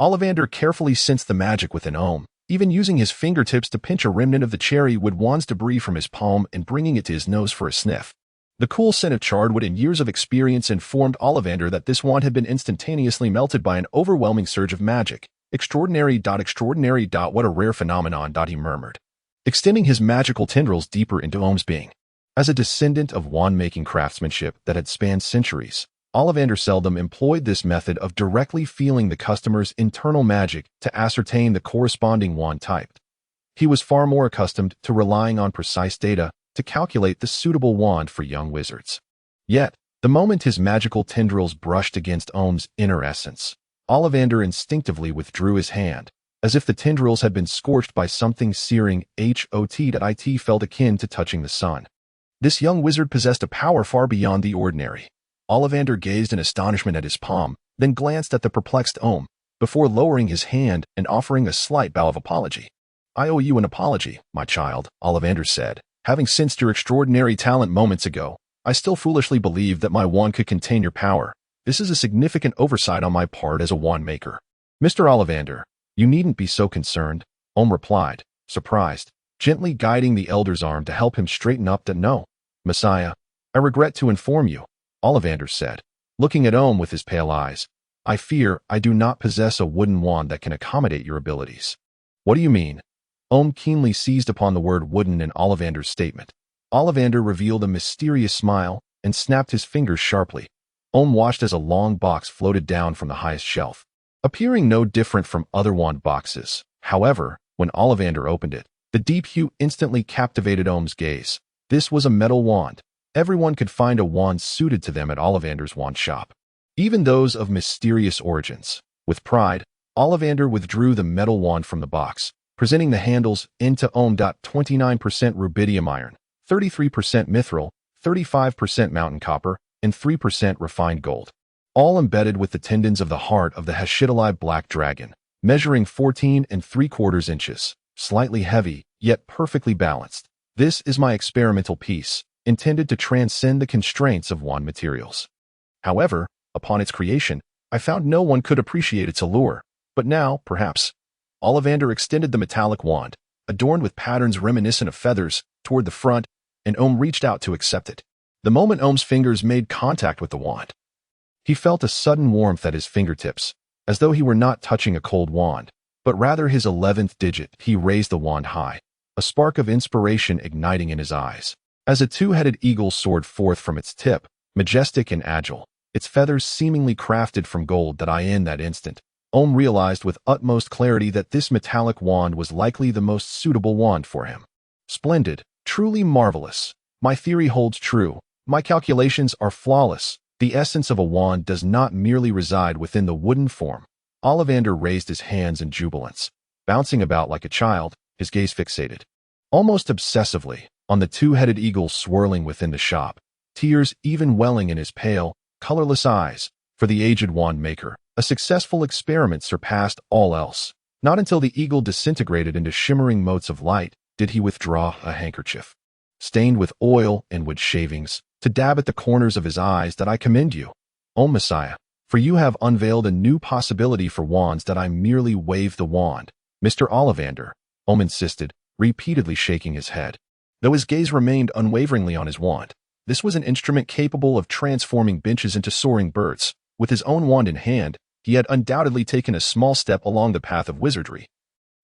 Ollivander carefully sensed the magic within Omu, even using his fingertips to pinch a remnant of the cherry-wood wand's debris from his palm and bringing it to his nose for a sniff. The cool scent of charred wood and years of experience informed Ollivander that this wand had been instantaneously melted by an overwhelming surge of magic. Extraordinary. What a rare phenomenon. He murmured, extending his magical tendrils deeper into Omu's being. As a descendant of wand-making craftsmanship that had spanned centuries, Ollivander seldom employed this method of directly feeling the customer's internal magic to ascertain the corresponding wand type. He was far more accustomed to relying on precise data to calculate the suitable wand for young wizards. Yet, the moment his magical tendrils brushed against Omu's inner essence, Ollivander instinctively withdrew his hand, as if the tendrils had been scorched by something searing. It felt akin to touching the sun. This young wizard possessed a power far beyond the ordinary. Ollivander gazed in astonishment at his palm, then glanced at the perplexed Omu, before lowering his hand and offering a slight bow of apology. I owe you an apology, my child, Ollivander said. Having sensed your extraordinary talent moments ago, I still foolishly believed that my wand could contain your power. This is a significant oversight on my part as a wand maker. Mr. Ollivander, you needn't be so concerned, Omu replied, surprised, gently guiding the elder's arm to help him straighten up. No, Messiah, I regret to inform you, Ollivander said, looking at Omu with his pale eyes. I fear I do not possess a wooden wand that can accommodate your abilities. What do you mean? Omu keenly seized upon the word wooden in Ollivander's statement. Ollivander revealed a mysterious smile and snapped his fingers sharply. Omu watched as a long box floated down from the highest shelf, appearing no different from other wand boxes. However, when Ollivander opened it, the deep hue instantly captivated Omu's gaze. This was a metal wand. Everyone could find a wand suited to them at Ollivander's wand shop, even those of mysterious origins. With pride, Ollivander withdrew the metal wand from the box, presenting the handles into Omu. 29% rubidium iron, 33% mithril, 35% mountain copper, and 3% refined gold, all embedded with the tendons of the heart of the Hashidali black dragon, measuring 14 3/4 inches, slightly heavy, yet perfectly balanced. This is my experimental piece, intended to transcend the constraints of wand materials. However, upon its creation, I found no one could appreciate its allure, but now, perhaps. Ollivander extended the metallic wand, adorned with patterns reminiscent of feathers, toward the front, and Omu reached out to accept it. The moment Omu's fingers made contact with the wand, he felt a sudden warmth at his fingertips, as though he were not touching a cold wand, but rather his 11th digit. He raised the wand high, a spark of inspiration igniting in his eyes. As a two-headed eagle soared forth from its tip, majestic and agile, its feathers seemingly crafted from gold. In that instant, Omu realized with utmost clarity that this metallic wand was likely the most suitable wand for him. Splendid, truly marvelous. My theory holds true. My calculations are flawless. The essence of a wand does not merely reside within the wooden form. Ollivander raised his hands in jubilance, bouncing about like a child, his gaze fixated, almost obsessively, on the two-headed eagle swirling within the shop, tears even welling in his pale, colorless eyes. For the aged wand maker, a successful experiment surpassed all else. Not until the eagle disintegrated into shimmering motes of light did he withdraw a handkerchief, stained with oil and wood shavings, to dab at the corners of his eyes. I commend you, Omu Messiah, for you have unveiled a new possibility for wands. I merely wave the wand, Mr. Ollivander, Omu insisted, repeatedly shaking his head, though his gaze remained unwaveringly on his wand. This was an instrument capable of transforming benches into soaring birds. With his own wand in hand, he had undoubtedly taken a small step along the path of wizardry.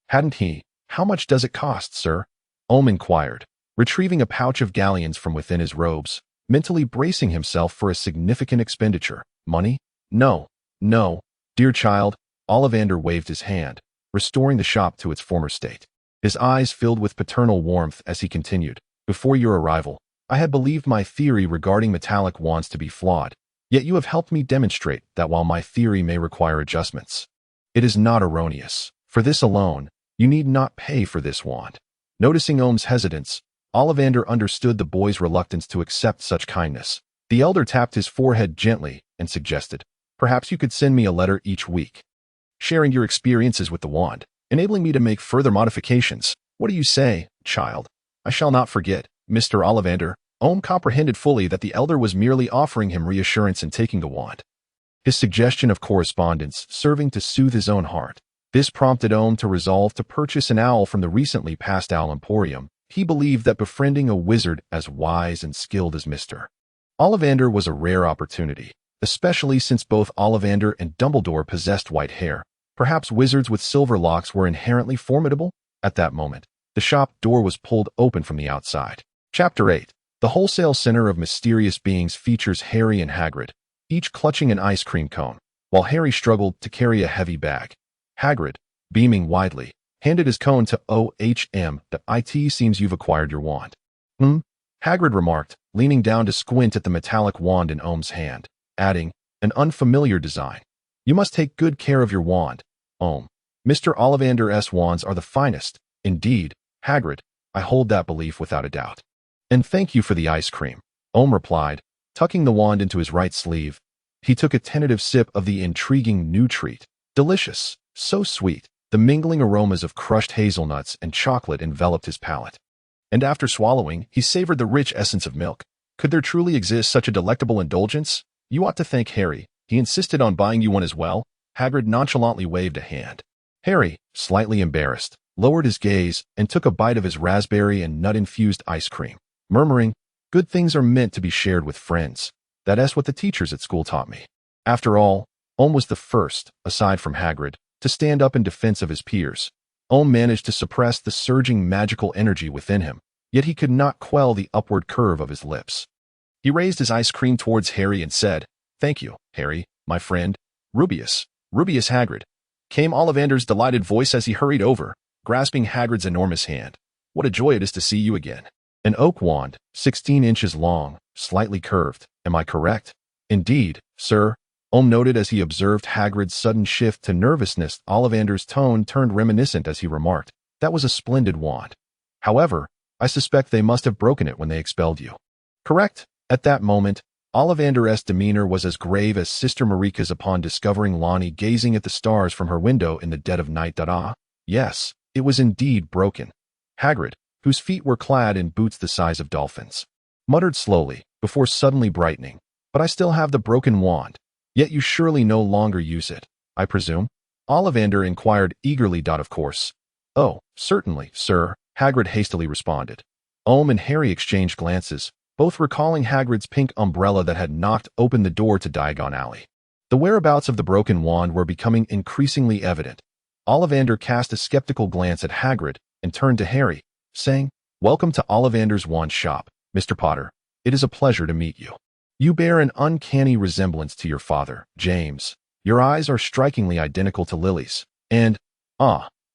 Hadn't he? How much does it cost, sir? Omu inquired, retrieving a pouch of galleons from within his robes, mentally bracing himself for a significant expenditure. Money? No, no, dear child. Ollivander waved his hand, restoring the shop to its former state. His eyes filled with paternal warmth as he continued. Before your arrival, I had believed my theory regarding metallic wands to be flawed, yet you have helped me demonstrate that while my theory may require adjustments, it is not erroneous. For this alone, you need not pay for this wand. Noticing Omu's hesitance, Ollivander understood the boy's reluctance to accept such kindness. The elder tapped his forehead gently and suggested, perhaps you could send me a letter each week, sharing your experiences with the wand, enabling me to make further modifications. What do you say, child? I shall not forget, Mr. Ollivander. Omu comprehended fully that the elder was merely offering him reassurance in taking the wand, his suggestion of correspondence serving to soothe his own heart. This prompted Omu to resolve to purchase an owl from the recently passed Owl Emporium. He believed that befriending a wizard as wise and skilled as Mr. Ollivander was a rare opportunity, especially since both Ollivander and Dumbledore possessed white hair. Perhaps wizards with silver locks were inherently formidable? At that moment, the shop door was pulled open from the outside. Chapter 8. The Wholesale Center of Mysterious Beings features Harry and Hagrid, each clutching an ice cream cone, while Harry struggled to carry a heavy bag. Hagrid, beaming widely, handed his cone to OHM. "It seems you've acquired your wand." Hagrid remarked, leaning down to squint at the metallic wand in Omu's hand, adding, "An unfamiliar design. You must take good care of your wand, Omu. Mr. Ollivander's wands are the finest." "Indeed, Hagrid, I hold that belief without a doubt." "And thank you for the ice cream," Omu replied, tucking the wand into his right sleeve. He took a tentative sip of the intriguing new treat. Delicious, so sweet. The mingling aromas of crushed hazelnuts and chocolate enveloped his palate. And after swallowing, he savored the rich essence of milk. Could there truly exist such a delectable indulgence? "You ought to thank Harry. He insisted on buying you one as well." Hagrid nonchalantly waved a hand. Harry, slightly embarrassed, lowered his gaze and took a bite of his raspberry and nut-infused ice cream, murmuring, "Good things are meant to be shared with friends. That's what the teachers at school taught me." After all, Omu was the first, aside from Hagrid, to stand up in defense of his peers. Omu managed to suppress the surging magical energy within him, yet he could not quell the upward curve of his lips. He raised his ice cream towards Harry and said, "Thank you, Harry, my friend." "Rubius, Rubius Hagrid," came Ollivander's delighted voice as he hurried over, grasping Hagrid's enormous hand. "What a joy it is to see you again." "An oak wand, 16 inches long, slightly curved, am I correct?" "Indeed, sir," Omu noted as he observed Hagrid's sudden shift to nervousness. Ollivander's tone turned reminiscent as he remarked, "That was a splendid wand. However, I suspect they must have broken it when they expelled you." "Correct." At that moment, Ollivander's demeanor was as grave as Sister Marika's upon discovering Lonnie gazing at the stars from her window in the dead of night. Yes, it was indeed broken. Hagrid, whose feet were clad in boots the size of dolphins, muttered slowly, before suddenly brightening, "But I still have the broken wand. Yet you surely no longer use it, I presume?" Ollivander inquired eagerly. "Of course." "Oh, certainly, sir," Hagrid hastily responded. Omu and Harry exchanged glances, both recalling Hagrid's pink umbrella that had knocked open the door to Diagon Alley. The whereabouts of the broken wand were becoming increasingly evident. Ollivander cast a skeptical glance at Hagrid and turned to Harry, saying, "Welcome to Ollivander's wand shop, Mr. Potter. It is a pleasure to meet you. You bear an uncanny resemblance to your father, James. Your eyes are strikingly identical to Lily's. And,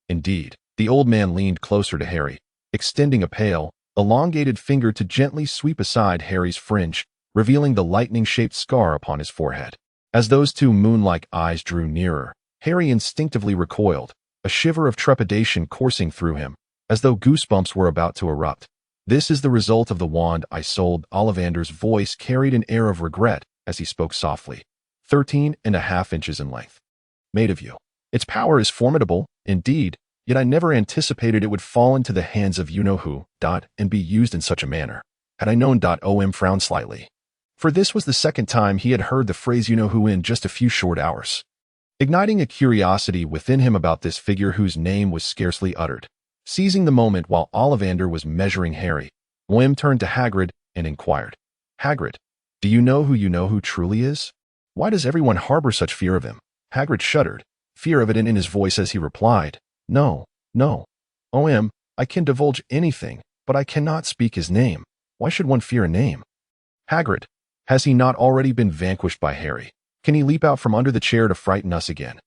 indeed." The old man leaned closer to Harry, extending a pale, elongated finger to gently sweep aside Harry's fringe, revealing the lightning-shaped scar upon his forehead. As those two moon-like eyes drew nearer, Harry instinctively recoiled, a shiver of trepidation coursing through him, as though goosebumps were about to erupt. "This is the result of the wand I sold." Ollivander's voice carried an air of regret as he spoke softly. 13.5 inches in length. "Made of you. Its power is formidable, indeed, yet I never anticipated it would fall into the hands of you-know-who, and be used in such a manner. Had I known. Omu frowned slightly, for this was the second time he had heard the phrase you-know-who in just a few short hours, igniting a curiosity within him about this figure whose name was scarcely uttered. Seizing the moment while Ollivander was measuring Harry, Omu turned to Hagrid and inquired, Hagrid, do you know who truly is? Why does everyone harbor such fear of him? Hagrid shuddered, fear evident in his voice as he replied, No, no. O.M., I can divulge anything, but I cannot speak his name. Why should one fear a name? Hagrid, has he not already been vanquished by Harry? Can he leap out from under the chair to frighten us again?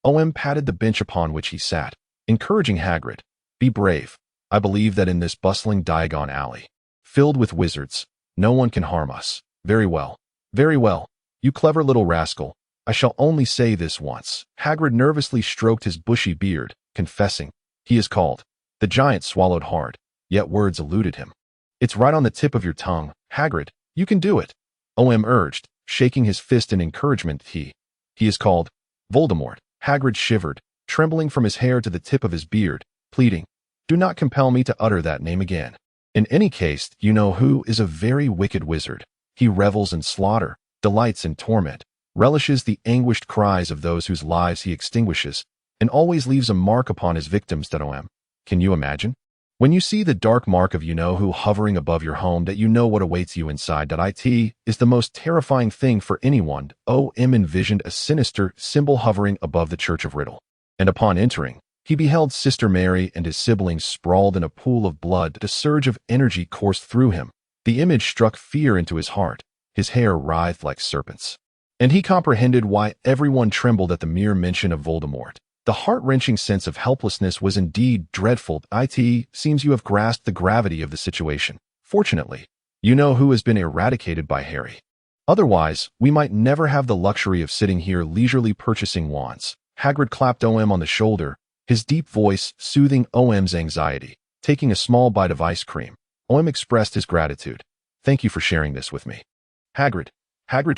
O.M. patted the bench upon which he sat, encouraging Hagrid, Be brave. I believe that in this bustling Diagon alley, filled with wizards, no one can harm us. Very well. Very well. You clever little rascal. I shall only say this once. Hagrid nervously stroked his bushy beard, confessing, He is called. The giant swallowed hard, yet words eluded him. It's right on the tip of your tongue. Hagrid, you can do it. O.M. urged, shaking his fist in encouragement. He is called Voldemort. Hagrid shivered, trembling from his hair to the tip of his beard, pleading, Do not compel me to utter that name again. In any case, you know who is a very wicked wizard. He revels in slaughter, delights in torment, relishes the anguished cries of those whose lives he extinguishes, and always leaves a mark upon his victims. O.M. Can you imagine? When you see the dark mark of you-know-who hovering above your home, that you know what awaits you inside. It is the most terrifying thing for anyone. O.M. envisioned a sinister symbol hovering above the Church of Riddle, and upon entering, he beheld Sister Mary and his siblings sprawled in a pool of blood. A surge of energy coursed through him. The image struck fear into his heart. His hair writhed like serpents, and he comprehended why everyone trembled at the mere mention of Voldemort. The heart-wrenching sense of helplessness was indeed dreadful. It seems you have grasped the gravity of the situation. Fortunately, you know who has been eradicated by Harry. Otherwise, we might never have the luxury of sitting here leisurely purchasing wands. Hagrid clapped O.M. on the shoulder, his deep voice soothing O.M.'s anxiety. Taking a small bite of ice cream, O.M. expressed his gratitude. Thank you for sharing this with me. Hagrid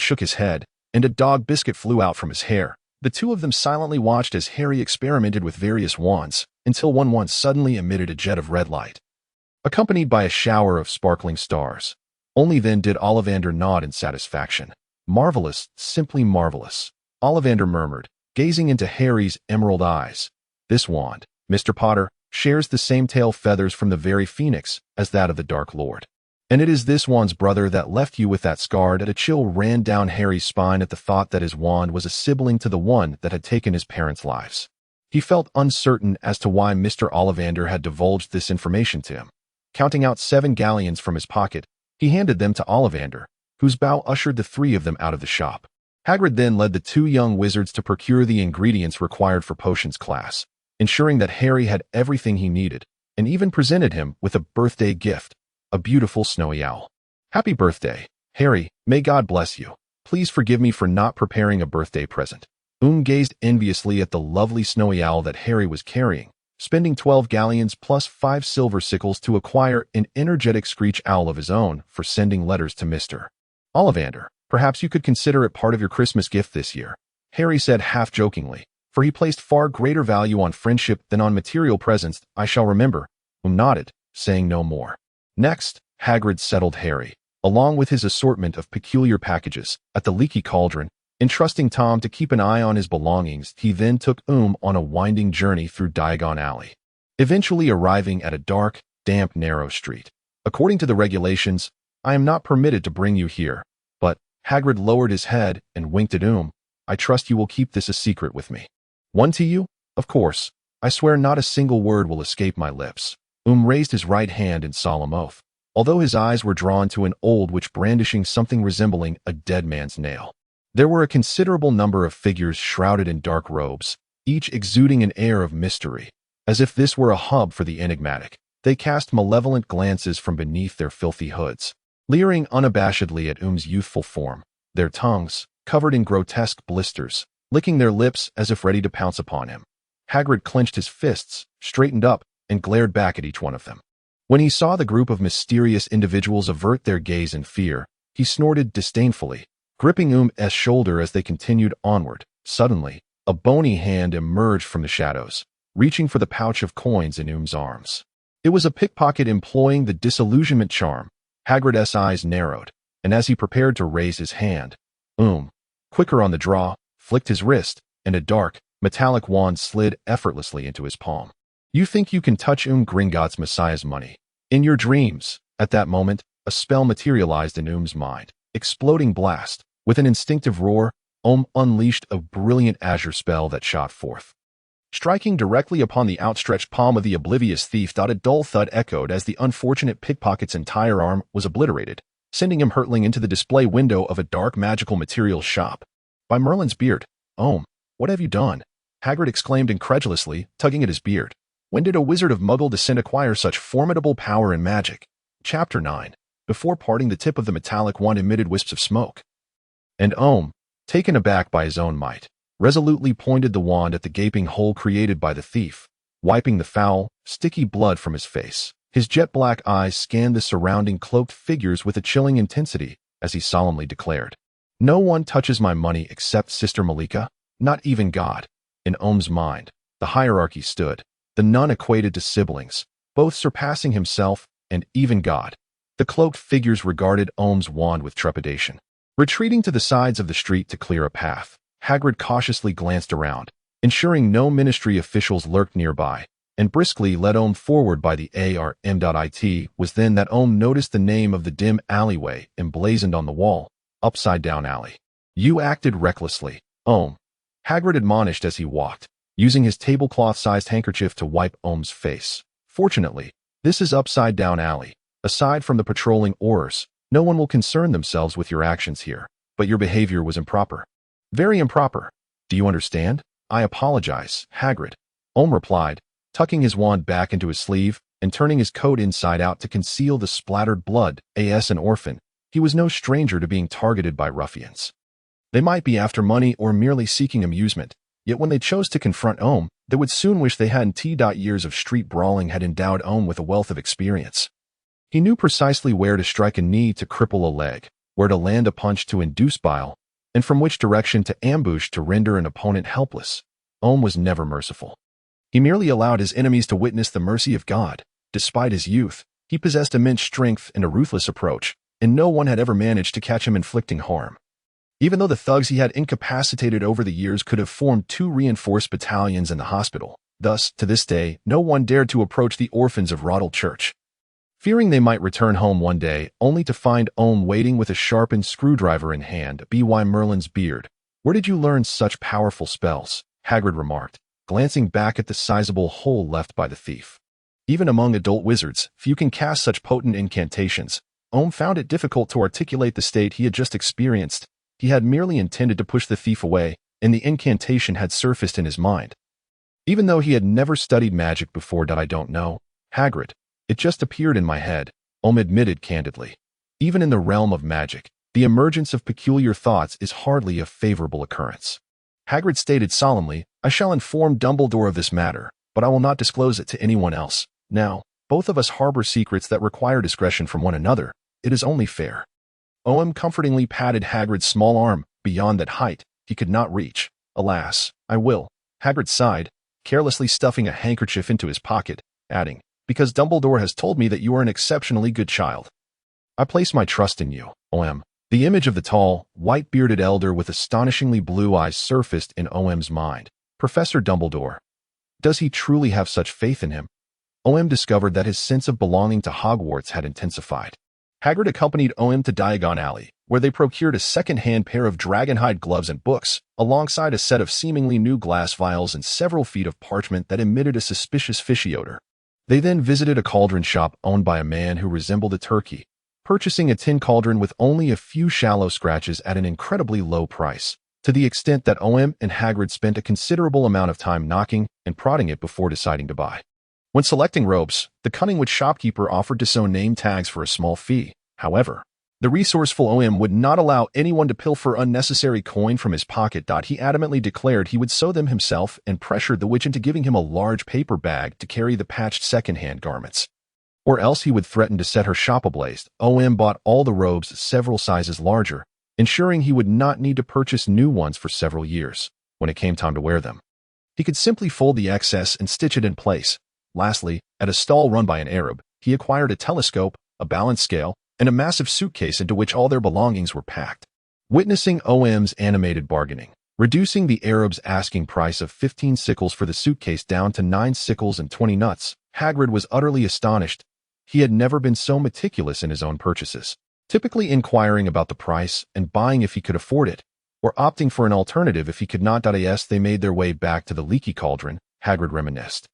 shook his head, and a dog biscuit flew out from his hair. The two of them silently watched as Harry experimented with various wands, until one wand suddenly emitted a jet of red light, accompanied by a shower of sparkling stars. Only then did Ollivander nod in satisfaction. Marvelous, simply marvelous, Ollivander murmured, gazing into Harry's emerald eyes. This wand, Mr. Potter, shares the same tail feathers from the very phoenix as that of the Dark Lord. And it is this wand's brother that left you with that scar. A chill ran down Harry's spine at the thought that his wand was a sibling to the one that had taken his parents' lives. He felt uncertain as to why Mr. Ollivander had divulged this information to him. Counting out 7 galleons from his pocket, he handed them to Ollivander, whose bow ushered the 3 of them out of the shop. Hagrid then led the 2 young wizards to procure the ingredients required for potions class, ensuring that Harry had everything he needed, and even presented him with a birthday gift, a beautiful snowy owl. Happy birthday, Harry. May God bless you. Please forgive me for not preparing a birthday present. Gazed enviously at the lovely snowy owl that Harry was carrying, spending 12 galleons plus 5 silver sickles to acquire an energetic screech owl of his own for sending letters to Mr. Ollivander. Perhaps you could consider it part of your Christmas gift this year, Harry said half-jokingly, for he placed far greater value on friendship than on material presents. I shall remember. Nodded, saying no more. Next, Hagrid settled Harry, along with his assortment of peculiar packages, at the leaky cauldron, entrusting Tom to keep an eye on his belongings. He then took on a winding journey through Diagon Alley, eventually arriving at a dark, damp, narrow street. According to the regulations, I am not permitted to bring you here, but Hagrid lowered his head and winked at I trust you will keep this a secret with me. One to you? Of course. I swear not a single word will escape my lips. Raised his right hand in solemn oath, although his eyes were drawn to an old witch brandishing something resembling a dead man's nail. There were a considerable number of figures shrouded in dark robes, each exuding an air of mystery, as if this were a hub for the enigmatic. They cast malevolent glances from beneath their filthy hoods, leering unabashedly at youthful form, their tongues, covered in grotesque blisters, licking their lips as if ready to pounce upon him. Hagrid clenched his fists, straightened up, and glared back at each one of them. When he saw the group of mysterious individuals avert their gaze in fear, he snorted disdainfully, gripping S shoulder as they continued onward. Suddenly, a bony hand emerged from the shadows, reaching for the pouch of coins in arms. It was a pickpocket employing the disillusionment charm. Hagrid's eyes narrowed, and as he prepared to raise his hand, quicker on the draw, flicked his wrist, and a dark, metallic wand slid effortlessly into his palm. You think you can touch Gringotts Messiah's money? In your dreams. At that moment, A spell materialized in Omu's mind. Exploding blast. With an instinctive roar, Omu unleashed a brilliant azure spell that shot forth. Striking directly upon the outstretched palm of the oblivious thief, a dull thud echoed as the unfortunate pickpocket's entire arm was obliterated, sending him hurtling into the display window of a dark magical materials shop. By Merlin's beard, Omu, what have you done? Hagrid exclaimed incredulously, tugging at his beard. When did a wizard of Muggle descent acquire such formidable power and magic? Chapter 9. Before parting, the tip of the metallic wand emitted wisps of smoke. And Omu, taken aback by his own might, resolutely pointed the wand at the gaping hole created by the thief, wiping the foul, sticky blood from his face. His jet-black eyes scanned the surrounding cloaked figures with a chilling intensity as he solemnly declared, "No one touches my money except Sister Malika, not even God." In Omu's mind, the hierarchy stood, the nun equated to siblings, both surpassing himself and even God. The cloaked figures regarded Omu's wand with trepidation. Retreating to the sides of the street to clear a path, Hagrid cautiously glanced around, ensuring no ministry officials lurked nearby, and briskly led Omu forward by the ARM.IT. Was then that Omu noticed the name of the dim alleyway emblazoned on the wall, Upside Down Alley. "You acted recklessly, Omu," Hagrid admonished as he walked, using his tablecloth-sized handkerchief to wipe Omu's face. "Fortunately, this is Upside Down Alley. Aside from the patrolling Aurors, no one will concern themselves with your actions here, but your behavior was improper. Very improper. Do you understand? I apologize, Hagrid," Omu replied, tucking his wand back into his sleeve and turning his coat inside out to conceal the splattered blood. As an orphan, he was no stranger to being targeted by ruffians. They might be after money or merely seeking amusement, yet when they chose to confront Omu, they would soon wish they hadn't. Years of street brawling had endowed Omu with a wealth of experience. He knew precisely where to strike a knee to cripple a leg, where to land a punch to induce bile, and from which direction to ambush to render an opponent helpless. Omu was never merciful. He merely allowed his enemies to witness the mercy of God. Despite his youth, he possessed immense strength and a ruthless approach, and no one had ever managed to catch him inflicting harm. Even though the thugs he had incapacitated over the years could have formed 2 reinforced battalions in the hospital, thus, to this day, no one dared to approach the orphans of Roddle Church, fearing they might return home one day only to find Omu waiting with a sharpened screwdriver in hand. By Merlin's beard, where did you learn such powerful spells? Hagrid remarked, glancing back at the sizable hole left by the thief. Even among adult wizards, few can cast such potent incantations. Omu found it difficult to articulate the state he had just experienced. He had merely intended to push the thief away, and the incantation had surfaced in his mind. Even though he had never studied magic before. I don't know, Hagrid. It just appeared in my head, Omu admitted candidly. Even in the realm of magic, the emergence of peculiar thoughts is hardly a favorable occurrence. Hagrid stated solemnly, "I shall inform Dumbledore of this matter, but I will not disclose it to anyone else. Now, both of us harbor secrets that require discretion from one another. It is only fair." Omu comfortingly patted Hagrid's small arm, beyond that height he could not reach. "Alas, I will," Hagrid sighed, carelessly stuffing a handkerchief into his pocket, adding, "because Dumbledore has told me that you are an exceptionally good child. I place my trust in you, Omu." The image of the tall, white-bearded elder with astonishingly blue eyes surfaced in Omu's mind. Professor Dumbledore. Does he truly have such faith in him? Omu discovered that his sense of belonging to Hogwarts had intensified. Hagrid accompanied Omu to Diagon Alley, where they procured a second-hand pair of dragonhide gloves and books, alongside a set of seemingly new glass vials and several feet of parchment that emitted a suspicious fishy odor. They then visited a cauldron shop owned by a man who resembled a turkey, purchasing a tin cauldron with only a few shallow scratches at an incredibly low price, to the extent that Omu and Hagrid spent a considerable amount of time knocking and prodding it before deciding to buy. When selecting robes, the cunning witch shopkeeper offered to sew name tags for a small fee. However, the resourceful Omu would not allow anyone to pilfer unnecessary coin from his pocket. He adamantly declared he would sew them himself and pressured the witch into giving him a large paper bag to carry the patched second-hand garments. Or else he would threaten to set her shop ablaze. Omu bought all the robes several sizes larger, ensuring he would not need to purchase new ones for several years. When it came time to wear them, he could simply fold the excess and stitch it in place. Lastly, at a stall run by an Arab, he acquired a telescope, a balance scale, and a massive suitcase into which all their belongings were packed. Witnessing Omu's animated bargaining, reducing the Arab's asking price of 15 sickles for the suitcase down to 9 sickles and 20 nuts, Hagrid was utterly astonished. He had never been so meticulous in his own purchases, typically inquiring about the price and buying if he could afford it, or opting for an alternative if he could not. As they made their way back to the leaky cauldron, Hagrid reminisced.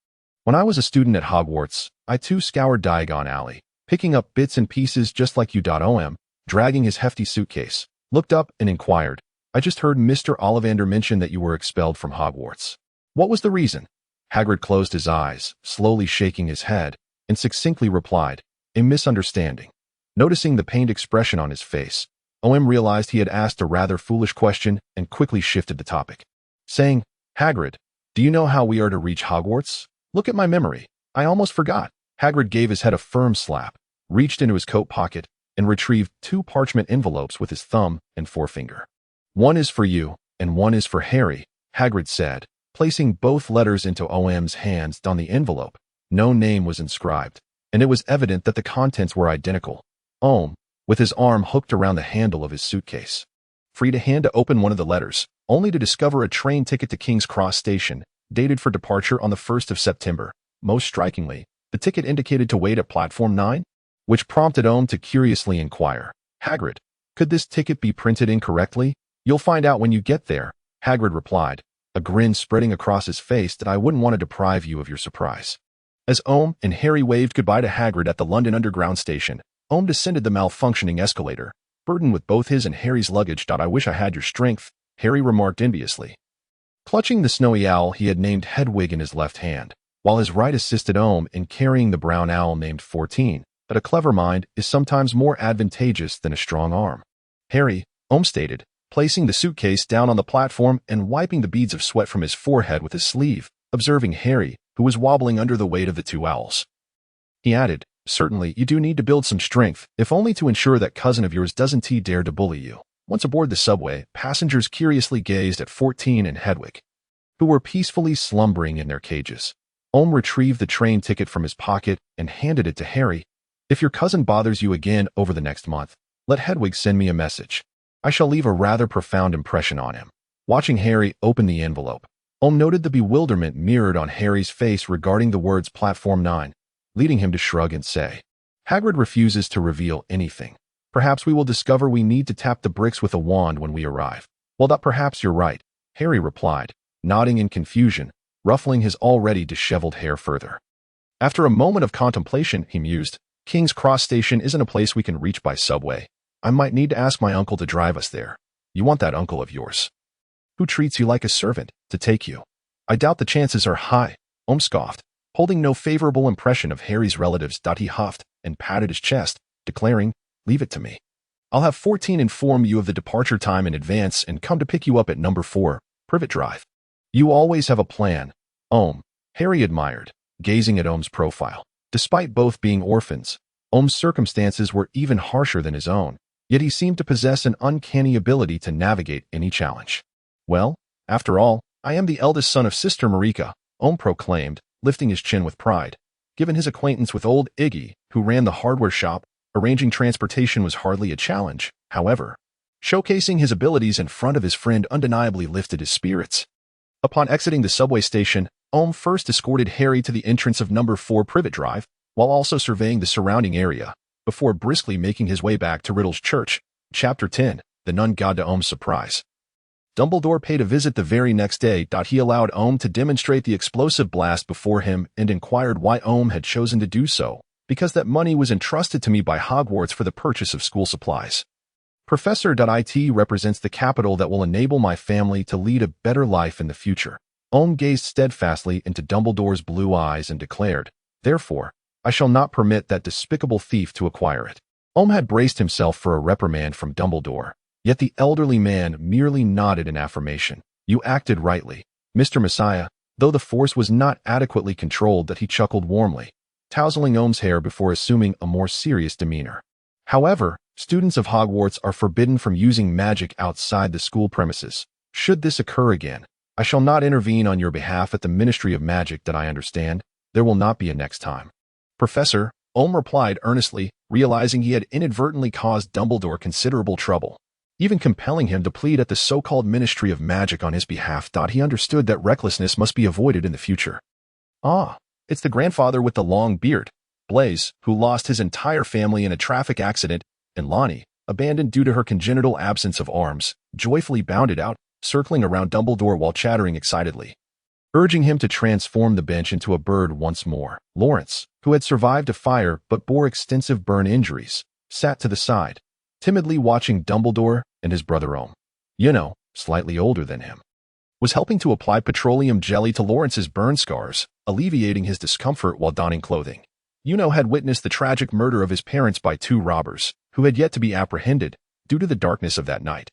When I was a student at Hogwarts, I too scoured Diagon Alley, picking up bits and pieces just like you. Om, dragging his hefty suitcase, looked up and inquired, I just heard Mr. Ollivander mention that you were expelled from Hogwarts. What was the reason? Hagrid closed his eyes, slowly shaking his head, and succinctly replied, a misunderstanding. Noticing the pained expression on his face, Om realized he had asked a rather foolish question and quickly shifted the topic, saying, Hagrid, do you know how we are to reach Hogwarts? Look at my memory. I almost forgot. Hagrid gave his head a firm slap, reached into his coat pocket, and retrieved 2 parchment envelopes with his thumb and forefinger. One is for you, and one is for Harry, Hagrid said, placing both letters into Om's hands. On the envelope, no name was inscribed, and it was evident that the contents were identical. Om, with his arm hooked around the handle of his suitcase, freed a hand to open one of the letters, only to discover a train ticket to King's Cross Station, dated for departure on the 1st of September. Most strikingly, the ticket indicated to wait at platform 9, which prompted Om to curiously inquire, Hagrid, could this ticket be printed incorrectly? You'll find out when you get there, Hagrid replied, a grin spreading across his face that I wouldn't want to deprive you of your surprise. As Om and Harry waved goodbye to Hagrid at the London Underground station, Om descended the malfunctioning escalator, burdened with both his and Harry's luggage. I wish I had your strength, Harry remarked enviously. Clutching the snowy owl he had named Hedwig in his left hand, while his right assisted Om in carrying the brown owl named 14, that a clever mind is sometimes more advantageous than a strong arm. Harry, Om stated, placing the suitcase down on the platform and wiping the beads of sweat from his forehead with his sleeve, observing Harry, who was wobbling under the weight of the 2 owls. He added, certainly you do need to build some strength, if only to ensure that cousin of yours doesn't dare to bully you. Once aboard the subway, passengers curiously gazed at 14 and Hedwig, who were peacefully slumbering in their cages. Om retrieved the train ticket from his pocket and handed it to Harry. If your cousin bothers you again over the next month, let Hedwig send me a message. I shall leave a rather profound impression on him. Watching Harry open the envelope, Om noted the bewilderment mirrored on Harry's face regarding the words Platform 9, leading him to shrug and say, Hagrid refuses to reveal anything. Perhaps we will discover we need to tap the bricks with a wand when we arrive. Well, perhaps you're right, Harry replied, nodding in confusion, ruffling his already disheveled hair further. After a moment of contemplation, he mused, King's Cross Station isn't a place we can reach by subway. I might need to ask my uncle to drive us there. You want that uncle of yours, who treats you like a servant, to take you? I doubt the chances are high, Om scoffed, holding no favorable impression of Harry's relatives. He huffed and patted his chest, declaring, leave it to me. I'll have 14 inform you of the departure time in advance and come to pick you up at number 4, Privet Drive. You always have a plan, Om, Harry admired, gazing at Om's profile. Despite both being orphans, Om's circumstances were even harsher than his own, yet he seemed to possess an uncanny ability to navigate any challenge. Well, after all, I am the eldest son of Sister Marika, Om proclaimed, lifting his chin with pride. Given his acquaintance with old Iggy, who ran the hardware shop, arranging transportation was hardly a challenge. However, showcasing his abilities in front of his friend undeniably lifted his spirits. Upon exiting the subway station, Om first escorted Harry to the entrance of number 4 Privet Drive, while also surveying the surrounding area, before briskly making his way back to Riddle's Church. Chapter 10, The Nun God to Om's Surprise. Dumbledore paid a visit the very next day. He allowed Om to demonstrate the explosive blast before him and inquired why Om had chosen to do so, because that money was entrusted to me by Hogwarts for the purchase of school supplies. Professor IT represents the capital that will enable my family to lead a better life in the future. Om gazed steadfastly into Dumbledore's blue eyes and declared, therefore, I shall not permit that despicable thief to acquire it. Om had braced himself for a reprimand from Dumbledore, yet the elderly man merely nodded in affirmation. You acted rightly, Mr. Messiah, though the force was not adequately controlled. That he chuckled warmly, tousling Om's hair before assuming a more serious demeanor. However, students of Hogwarts are forbidden from using magic outside the school premises. Should this occur again, I shall not intervene on your behalf at the Ministry of Magic. That I understand. There will not be a next time. Professor, Om replied earnestly, realizing he had inadvertently caused Dumbledore considerable trouble, even compelling him to plead at the so-called Ministry of Magic on his behalf. He understood that recklessness must be avoided in the future. Ah, it's the grandfather with the long beard, Blaise, who lost his entire family in a traffic accident, and Lonnie, abandoned due to her congenital absence of arms, joyfully bounded out, circling around Dumbledore while chattering excitedly, urging him to transform the bench into a bird once more. Lawrence, who had survived a fire but bore extensive burn injuries, sat to the side, timidly watching Dumbledore and his brother Omu, slightly older than him, was helping to apply petroleum jelly to Lawrence's burn scars, alleviating his discomfort while donning clothing. Had witnessed the tragic murder of his parents by two robbers, who had yet to be apprehended due to the darkness of that night.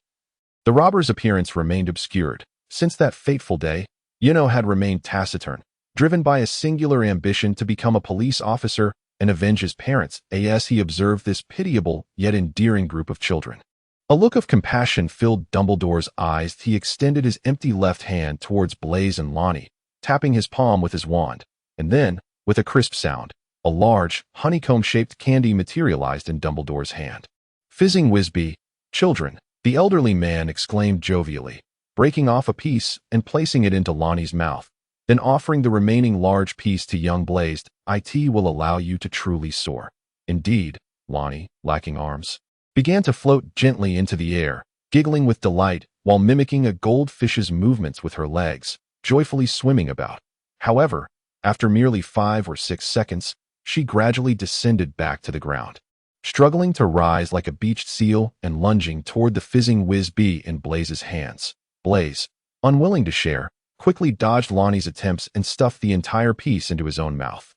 The robbers' appearance remained obscured. Since that fateful day, had remained taciturn, driven by a singular ambition to become a police officer and avenge his parents, as he observed this pitiable yet endearing group of children. A look of compassion filled Dumbledore's eyes. He extended his empty left hand towards Blaise and Lonnie, tapping his palm with his wand, and then, with a crisp sound, a large, honeycomb-shaped candy materialized in Dumbledore's hand. "Fizzing Whizbee, children," the elderly man exclaimed jovially, breaking off a piece and placing it into Lonnie's mouth, then offering the remaining large piece to young Blaise. "It will allow you to truly soar." Indeed, Lonnie, lacking arms, began to float gently into the air, giggling with delight while mimicking a goldfish's movements with her legs, joyfully swimming about. However, after merely 5 or 6 seconds, she gradually descended back to the ground, struggling to rise like a beached seal and lunging toward the fizzing Whizbee in Blaise's hands. Blaise, unwilling to share, quickly dodged Lonnie's attempts and stuffed the entire piece into his own mouth.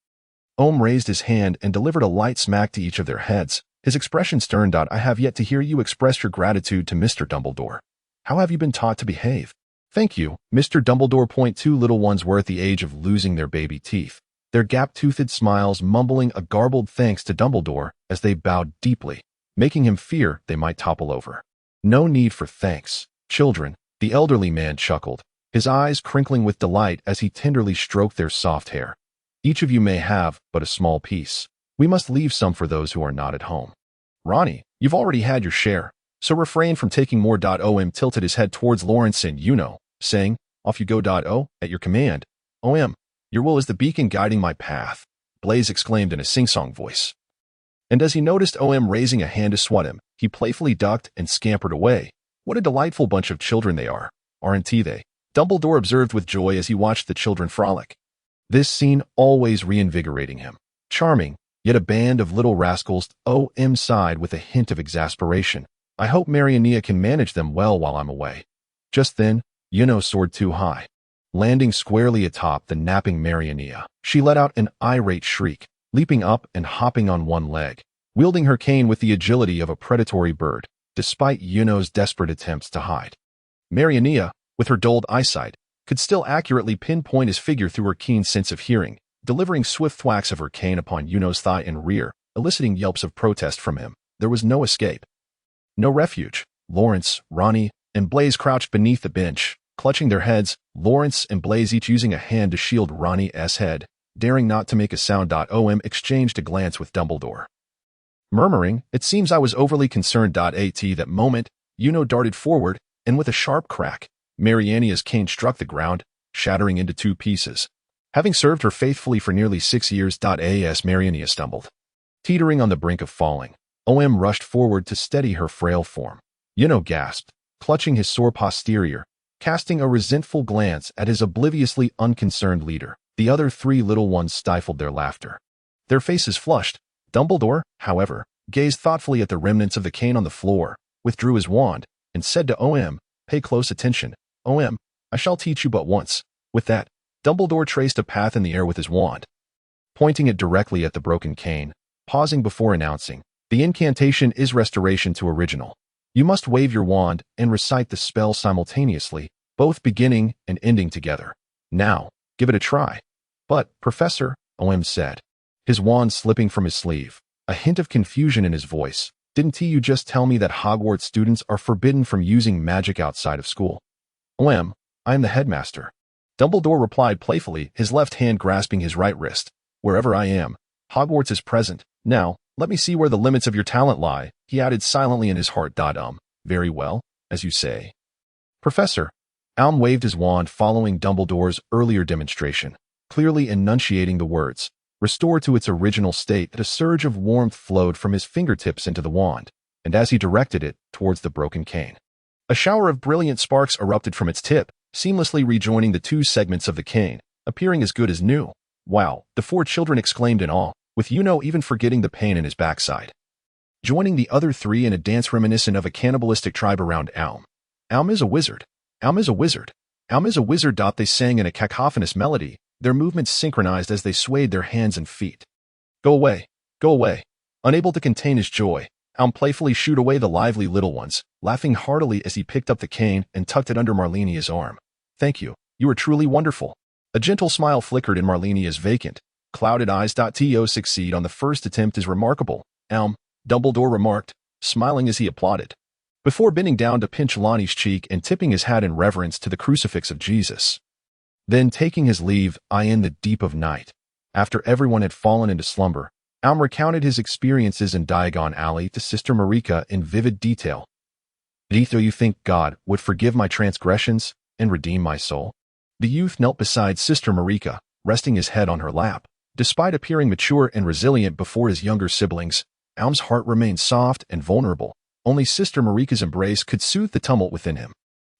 Omu raised his hand and delivered a light smack to each of their heads, his expression stern. "I have yet to hear you express your gratitude to Mr. Dumbledore. How have you been taught to behave?" "Thank you, Mr. Dumbledore." Two little ones were at the age of losing their baby teeth, their gap-toothed smiles mumbling a garbled thanks to Dumbledore as they bowed deeply, making him fear they might topple over. "No need for thanks, children," the elderly man chuckled, his eyes crinkling with delight as he tenderly stroked their soft hair. "Each of you may have but a small piece. We must leave some for those who are not at home. Ronnie, you've already had your share, so refrain from taking more." Om tilted his head towards Lawrence and saying, "Off you go. At your command, Om. Your will is the beacon guiding my path," Blaise exclaimed in a sing-song voice. And as he noticed Om raising a hand to swat him, he playfully ducked and scampered away. "What a delightful bunch of children they are, aren't they?" Dumbledore observed with joy as he watched the children frolic. This scene always reinvigorating him. Charming, yet a band of little rascals. Om sighed with a hint of exasperation. "I hope Mariania can manage them well while I'm away." Just then, soared too high. Landing squarely atop the napping Mariania, she let out an irate shriek, leaping up and hopping on one leg, wielding her cane with the agility of a predatory bird, despite Yuno's desperate attempts to hide. Mariania, with her dulled eyesight, could still accurately pinpoint his figure through her keen sense of hearing, delivering swift thwacks of her cane upon Yuno's thigh and rear, eliciting yelps of protest from him. There was no escape, no refuge. Lawrence, Ronnie, and Blaise crouched beneath the bench, clutching their heads, Lawrence and Blaise each using a hand to shield Ronnie's head, daring not to make a sound. Om exchanged a glance with Dumbledore, murmuring, "It seems I was overly concerned." At that moment, darted forward, and with a sharp crack, Mariania's cane struck the ground, shattering into 2 pieces. Having served her faithfully for nearly 6 years, as Mariania stumbled, teetering on the brink of falling, Om rushed forward to steady her frail form. Gasped, clutching his sore posterior, casting a resentful glance at his obliviously unconcerned leader. The other 3 little ones stifled their laughter, their faces flushed. Dumbledore, however, gazed thoughtfully at the remnants of the cane on the floor, withdrew his wand, and said to Om, "Pay close attention. Om, I shall teach you but once." With that, Dumbledore traced a path in the air with his wand, pointing it directly at the broken cane, pausing before announcing, "The incantation is restoration to original. You must wave your wand and recite the spell simultaneously, both beginning and ending together. Now, give it a try." "But, Professor," Om said, his wand slipping from his sleeve, a hint of confusion in his voice, "didn't you just tell me that Hogwarts students are forbidden from using magic outside of school?" "Om, I am the headmaster," Dumbledore replied playfully, his left hand grasping his right wrist. "Wherever I am, Hogwarts is present. Now, let me see where the limits of your talent lie," he added silently in his heart. "Very well, as you say." "Professor," Alm waved his wand following Dumbledore's earlier demonstration, clearly enunciating the words, restored to its original state, that a surge of warmth flowed from his fingertips into the wand, and as he directed it towards the broken cane, a shower of brilliant sparks erupted from its tip, seamlessly rejoining the two segments of the cane, appearing as good as new. Wow, the four children exclaimed in awe, with Yuno even forgetting the pain in his backside. Joining the other three in a dance reminiscent of a cannibalistic tribe around Alm. Alm is a wizard. Alm is a wizard. Alm is a wizard. They sang in a cacophonous melody, their movements synchronized as they swayed their hands and feet. Go away. Go away. Unable to contain his joy, Alm playfully shooed away the lively little ones, laughing heartily as he picked up the cane and tucked it under Marlenia's arm. Thank you. You are truly wonderful. A gentle smile flickered in Marlenia's vacant, clouded eyes. To succeed on the first attempt is remarkable, Alm, Dumbledore remarked, smiling as he applauded, before bending down to pinch Lonnie's cheek and tipping his hat in reverence to the crucifix of Jesus. Then, taking his leave, in the deep of night, after everyone had fallen into slumber, Alm recounted his experiences in Diagon Alley to Sister Marika in vivid detail. Do you think God would forgive my transgressions and redeem my soul? The youth knelt beside Sister Marika, resting his head on her lap. Despite appearing mature and resilient before his younger siblings, Alm's heart remained soft and vulnerable. Only Sister Marika's embrace could soothe the tumult within him.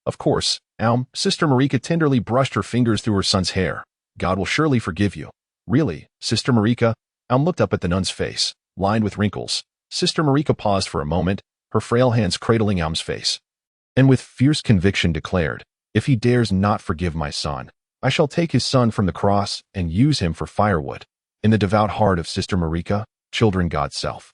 Of course, Alm, Sister Marika tenderly brushed her fingers through her son's hair. God will surely forgive you. Really, Sister Marika? Alm looked up at the nun's face, lined with wrinkles. Sister Marika paused for a moment, her frail hands cradling Alm's face, and with fierce conviction declared, if he dares not forgive my son, I shall take his son from the cross and use him for firewood. In the devout heart of Sister Marika, children God's self.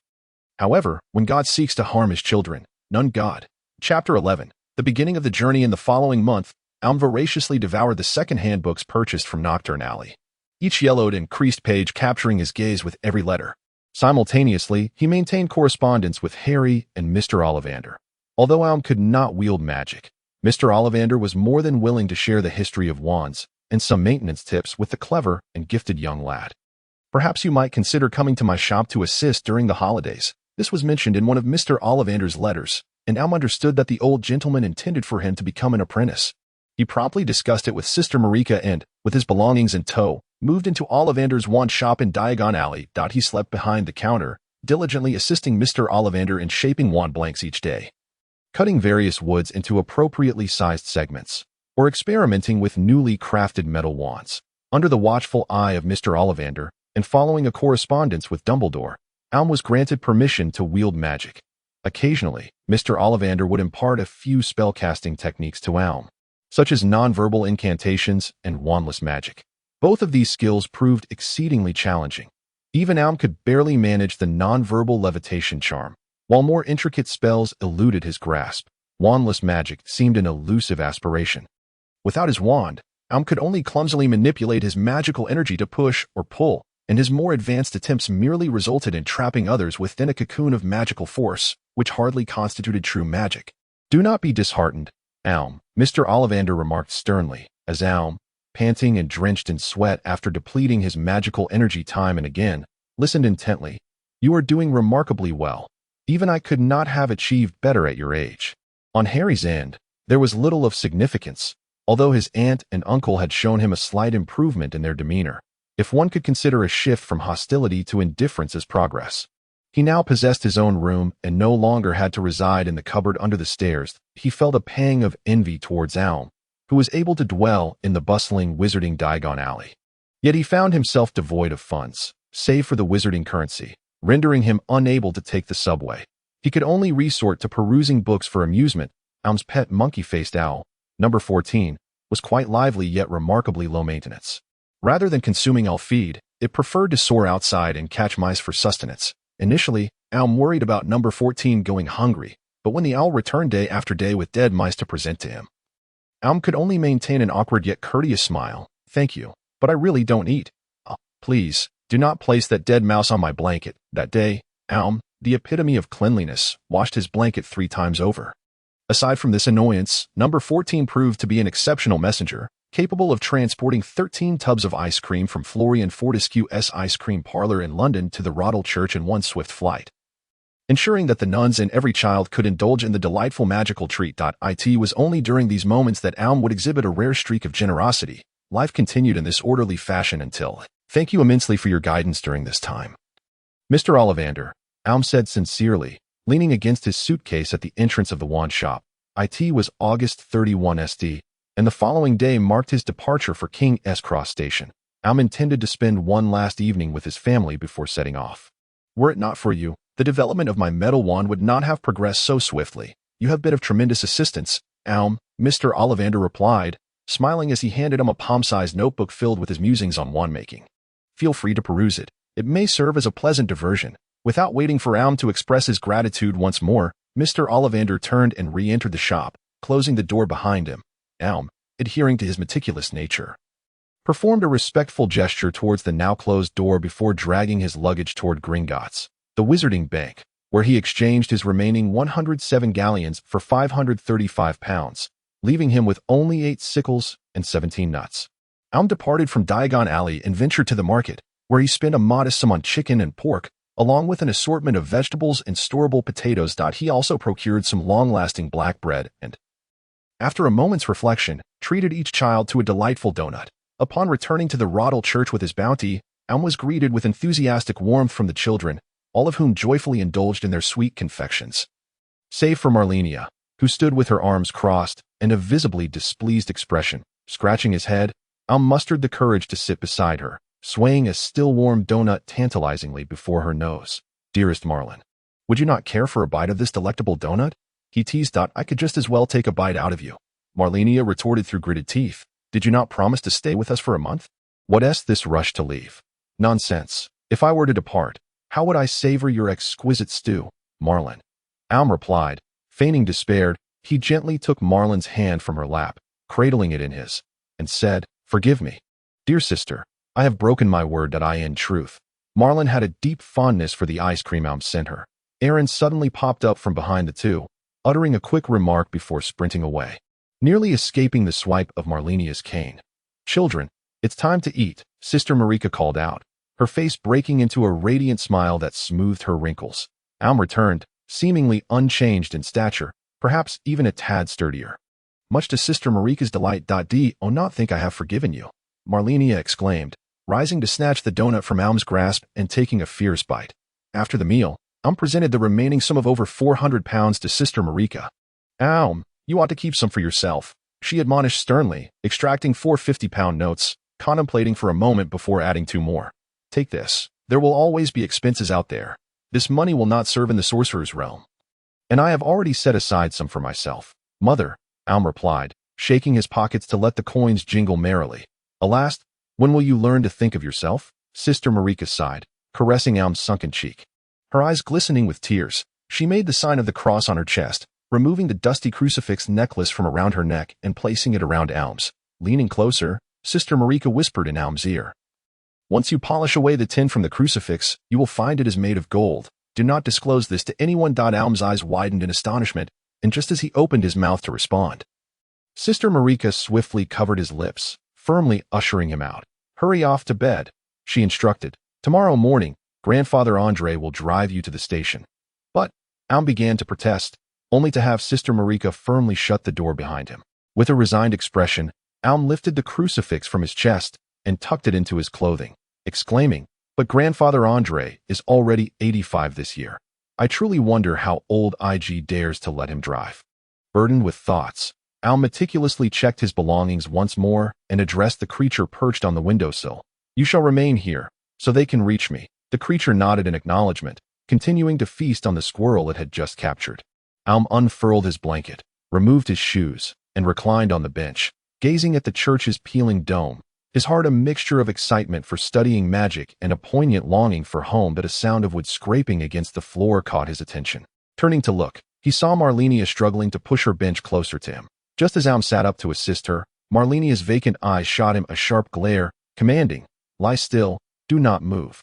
However, when God seeks to harm his children, none God. Chapter 11. The beginning of the journey. In the following month, Alm voraciously devoured the second-hand books purchased from Nocturne Alley, each yellowed and creased page capturing his gaze with every letter. Simultaneously, he maintained correspondence with Harry and Mr. Ollivander. Although Alm could not wield magic, Mr. Ollivander was more than willing to share the history of wands and some maintenance tips with the clever and gifted young lad. Perhaps you might consider coming to my shop to assist during the holidays. This was mentioned in one of Mr. Ollivander's letters, and Alm understood that the old gentleman intended for him to become an apprentice. He promptly discussed it with Sister Marika and, with his belongings in tow, moved into Ollivander's wand shop in Diagon Alley. He slept behind the counter, diligently assisting Mr. Ollivander in shaping wand blanks each day, cutting various woods into appropriately sized segments, or experimenting with newly crafted metal wands. Under the watchful eye of Mr. Ollivander, and following a correspondence with Dumbledore, Alm was granted permission to wield magic. Occasionally, Mr. Ollivander would impart a few spellcasting techniques to Alm, such as nonverbal incantations and wandless magic. Both of these skills proved exceedingly challenging. Even Alm could barely manage the nonverbal levitation charm, while more intricate spells eluded his grasp. Wandless magic seemed an elusive aspiration. Without his wand, Alm could only clumsily manipulate his magical energy to push or pull, and his more advanced attempts merely resulted in trapping others within a cocoon of magical force, which hardly constituted true magic. Do not be disheartened, Alm, Mr. Ollivander remarked sternly, as Alm, panting and drenched in sweat after depleting his magical energy time and again, listened intently. You are doing remarkably well. Even I could not have achieved better at your age. On Harry's end, there was little of significance, although his aunt and uncle had shown him a slight improvement in their demeanor, if one could consider a shift from hostility to indifference as progress. He now possessed his own room and no longer had to reside in the cupboard under the stairs. He felt a pang of envy towards Alm, who was able to dwell in the bustling wizarding Diagon Alley. Yet he found himself devoid of funds, save for the wizarding currency, rendering him unable to take the subway. He could only resort to perusing books for amusement. Alm's pet monkey-faced owl, number 14, was quite lively yet remarkably low maintenance. Rather than consuming owl feed, it preferred to soar outside and catch mice for sustenance. Initially, Alm worried about number 14 going hungry, but when the owl returned day after day with dead mice to present to him, Alm could only maintain an awkward yet courteous smile. Thank you, but I really don't eat. Oh, please, do not place that dead mouse on my blanket. That day, Alm, the epitome of cleanliness, washed his blanket 3 times over. Aside from this annoyance, number 14 proved to be an exceptional messenger, capable of transporting 13 tubs of ice cream from Florian Fortescue's ice cream parlor in London to the Roddle Church in one swift flight, ensuring that the nuns and every child could indulge in the delightful magical treat. It was only during these moments that Alm would exhibit a rare streak of generosity. Life continued in this orderly fashion until Thank you immensely for your guidance during this time. Mr. Ollivander, Alm said sincerely, leaning against his suitcase at the entrance of the wand shop. It was August 31 SD, and the following day marked his departure for King's Cross Station. Alm intended to spend one last evening with his family before setting off. Were it not for you, the development of my metal wand would not have progressed so swiftly. You have been of tremendous assistance, Alm, Mr. Ollivander replied, smiling as he handed him a palm-sized notebook filled with his musings on wand making. Feel free to peruse it. It may serve as a pleasant diversion. Without waiting for Alm to express his gratitude once more, Mr. Ollivander turned and re-entered the shop, closing the door behind him. Alm, adhering to his meticulous nature, performed a respectful gesture towards the now-closed door before dragging his luggage toward Gringotts, the Wizarding Bank, where he exchanged his remaining 107 galleons for 535 pounds, leaving him with only 8 sickles and 17 nuts. Alm departed from Diagon Alley and ventured to the market, where he spent a modest sum on chicken and pork, along with an assortment of vegetables and storable potatoes. He also procured some long-lasting black bread and, after a moment's reflection, treated each child to a delightful donut. Upon returning to the Roddle Church with his bounty, Alm was greeted with enthusiastic warmth from the children, all of whom joyfully indulged in their sweet confections. Save for Marlenia, who stood with her arms crossed and a visibly displeased expression, scratching his head, Alm mustered the courage to sit beside her, swaying a still-warm donut tantalizingly before her nose. Dearest Marlin, would you not care for a bite of this delectable donut? He teased. I could just as well take a bite out of you. Marlenia retorted through gritted teeth. Did you not promise to stay with us for a month? What's this rush to leave? Nonsense. If I were to depart, how would I savor your exquisite stew, Marlin? Alm replied, feigning despair. He gently took Marlin's hand from her lap, cradling it in his, and said, Forgive me. Dear sister, I have broken my word that I in truth. Marlin had a deep fondness for the ice cream Alm sent her. Aaron suddenly popped up from behind the two, uttering a quick remark before sprinting away, nearly escaping the swipe of Marlenia's cane. Children, it's time to eat, Sister Marika called out, her face breaking into a radiant smile that smoothed her wrinkles. Alm returned, seemingly unchanged in stature, perhaps even a tad sturdier. Much to Sister Marika's delight. Do not think I have forgiven you, Marlenia exclaimed, rising to snatch the donut from Alm's grasp and taking a fierce bite. After the meal, Alm presented the remaining sum of over 400 pounds to Sister Marika. Alm, you ought to keep some for yourself, she admonished sternly, extracting 4 50-pound notes, contemplating for a moment before adding 2 more. Take this. There will always be expenses out there. This money will not serve in the sorcerer's realm. And I have already set aside some for myself. Mother, Alm replied, shaking his pockets to let the coins jingle merrily. Alas, when will you learn to think of yourself? Sister Marika sighed, caressing Alm's sunken cheek. Her eyes glistening with tears, she made the sign of the cross on her chest, removing the dusty crucifix necklace from around her neck and placing it around Alm's. Leaning closer, Sister Marika whispered in Alm's ear. Once you polish away the tin from the crucifix, you will find it is made of gold. Do not disclose this to anyone. Alm's eyes widened in astonishment, and just as he opened his mouth to respond, Sister Marika swiftly covered his lips, firmly ushering him out. Hurry off to bed, she instructed. Tomorrow morning, Grandfather Andre will drive you to the station. But, Alm began to protest, only to have Sister Marika firmly shut the door behind him. With a resigned expression, Alm lifted the crucifix from his chest and tucked it into his clothing, exclaiming, But Grandfather Andre is already 85 this year. I truly wonder how old IG dares to let him drive. Burdened with thoughts, Alm meticulously checked his belongings once more and addressed the creature perched on the windowsill. You shall remain here, so they can reach me. The creature nodded in acknowledgement, continuing to feast on the squirrel it had just captured. Alm unfurled his blanket, removed his shoes, and reclined on the bench, gazing at the church's peeling dome, his heart a mixture of excitement for studying magic and a poignant longing for home. But a sound of wood scraping against the floor caught his attention. Turning to look, he saw Marlenia struggling to push her bench closer to him. Just as Alm sat up to assist her, Marlenia's vacant eyes shot him a sharp glare, commanding, Lie still, do not move.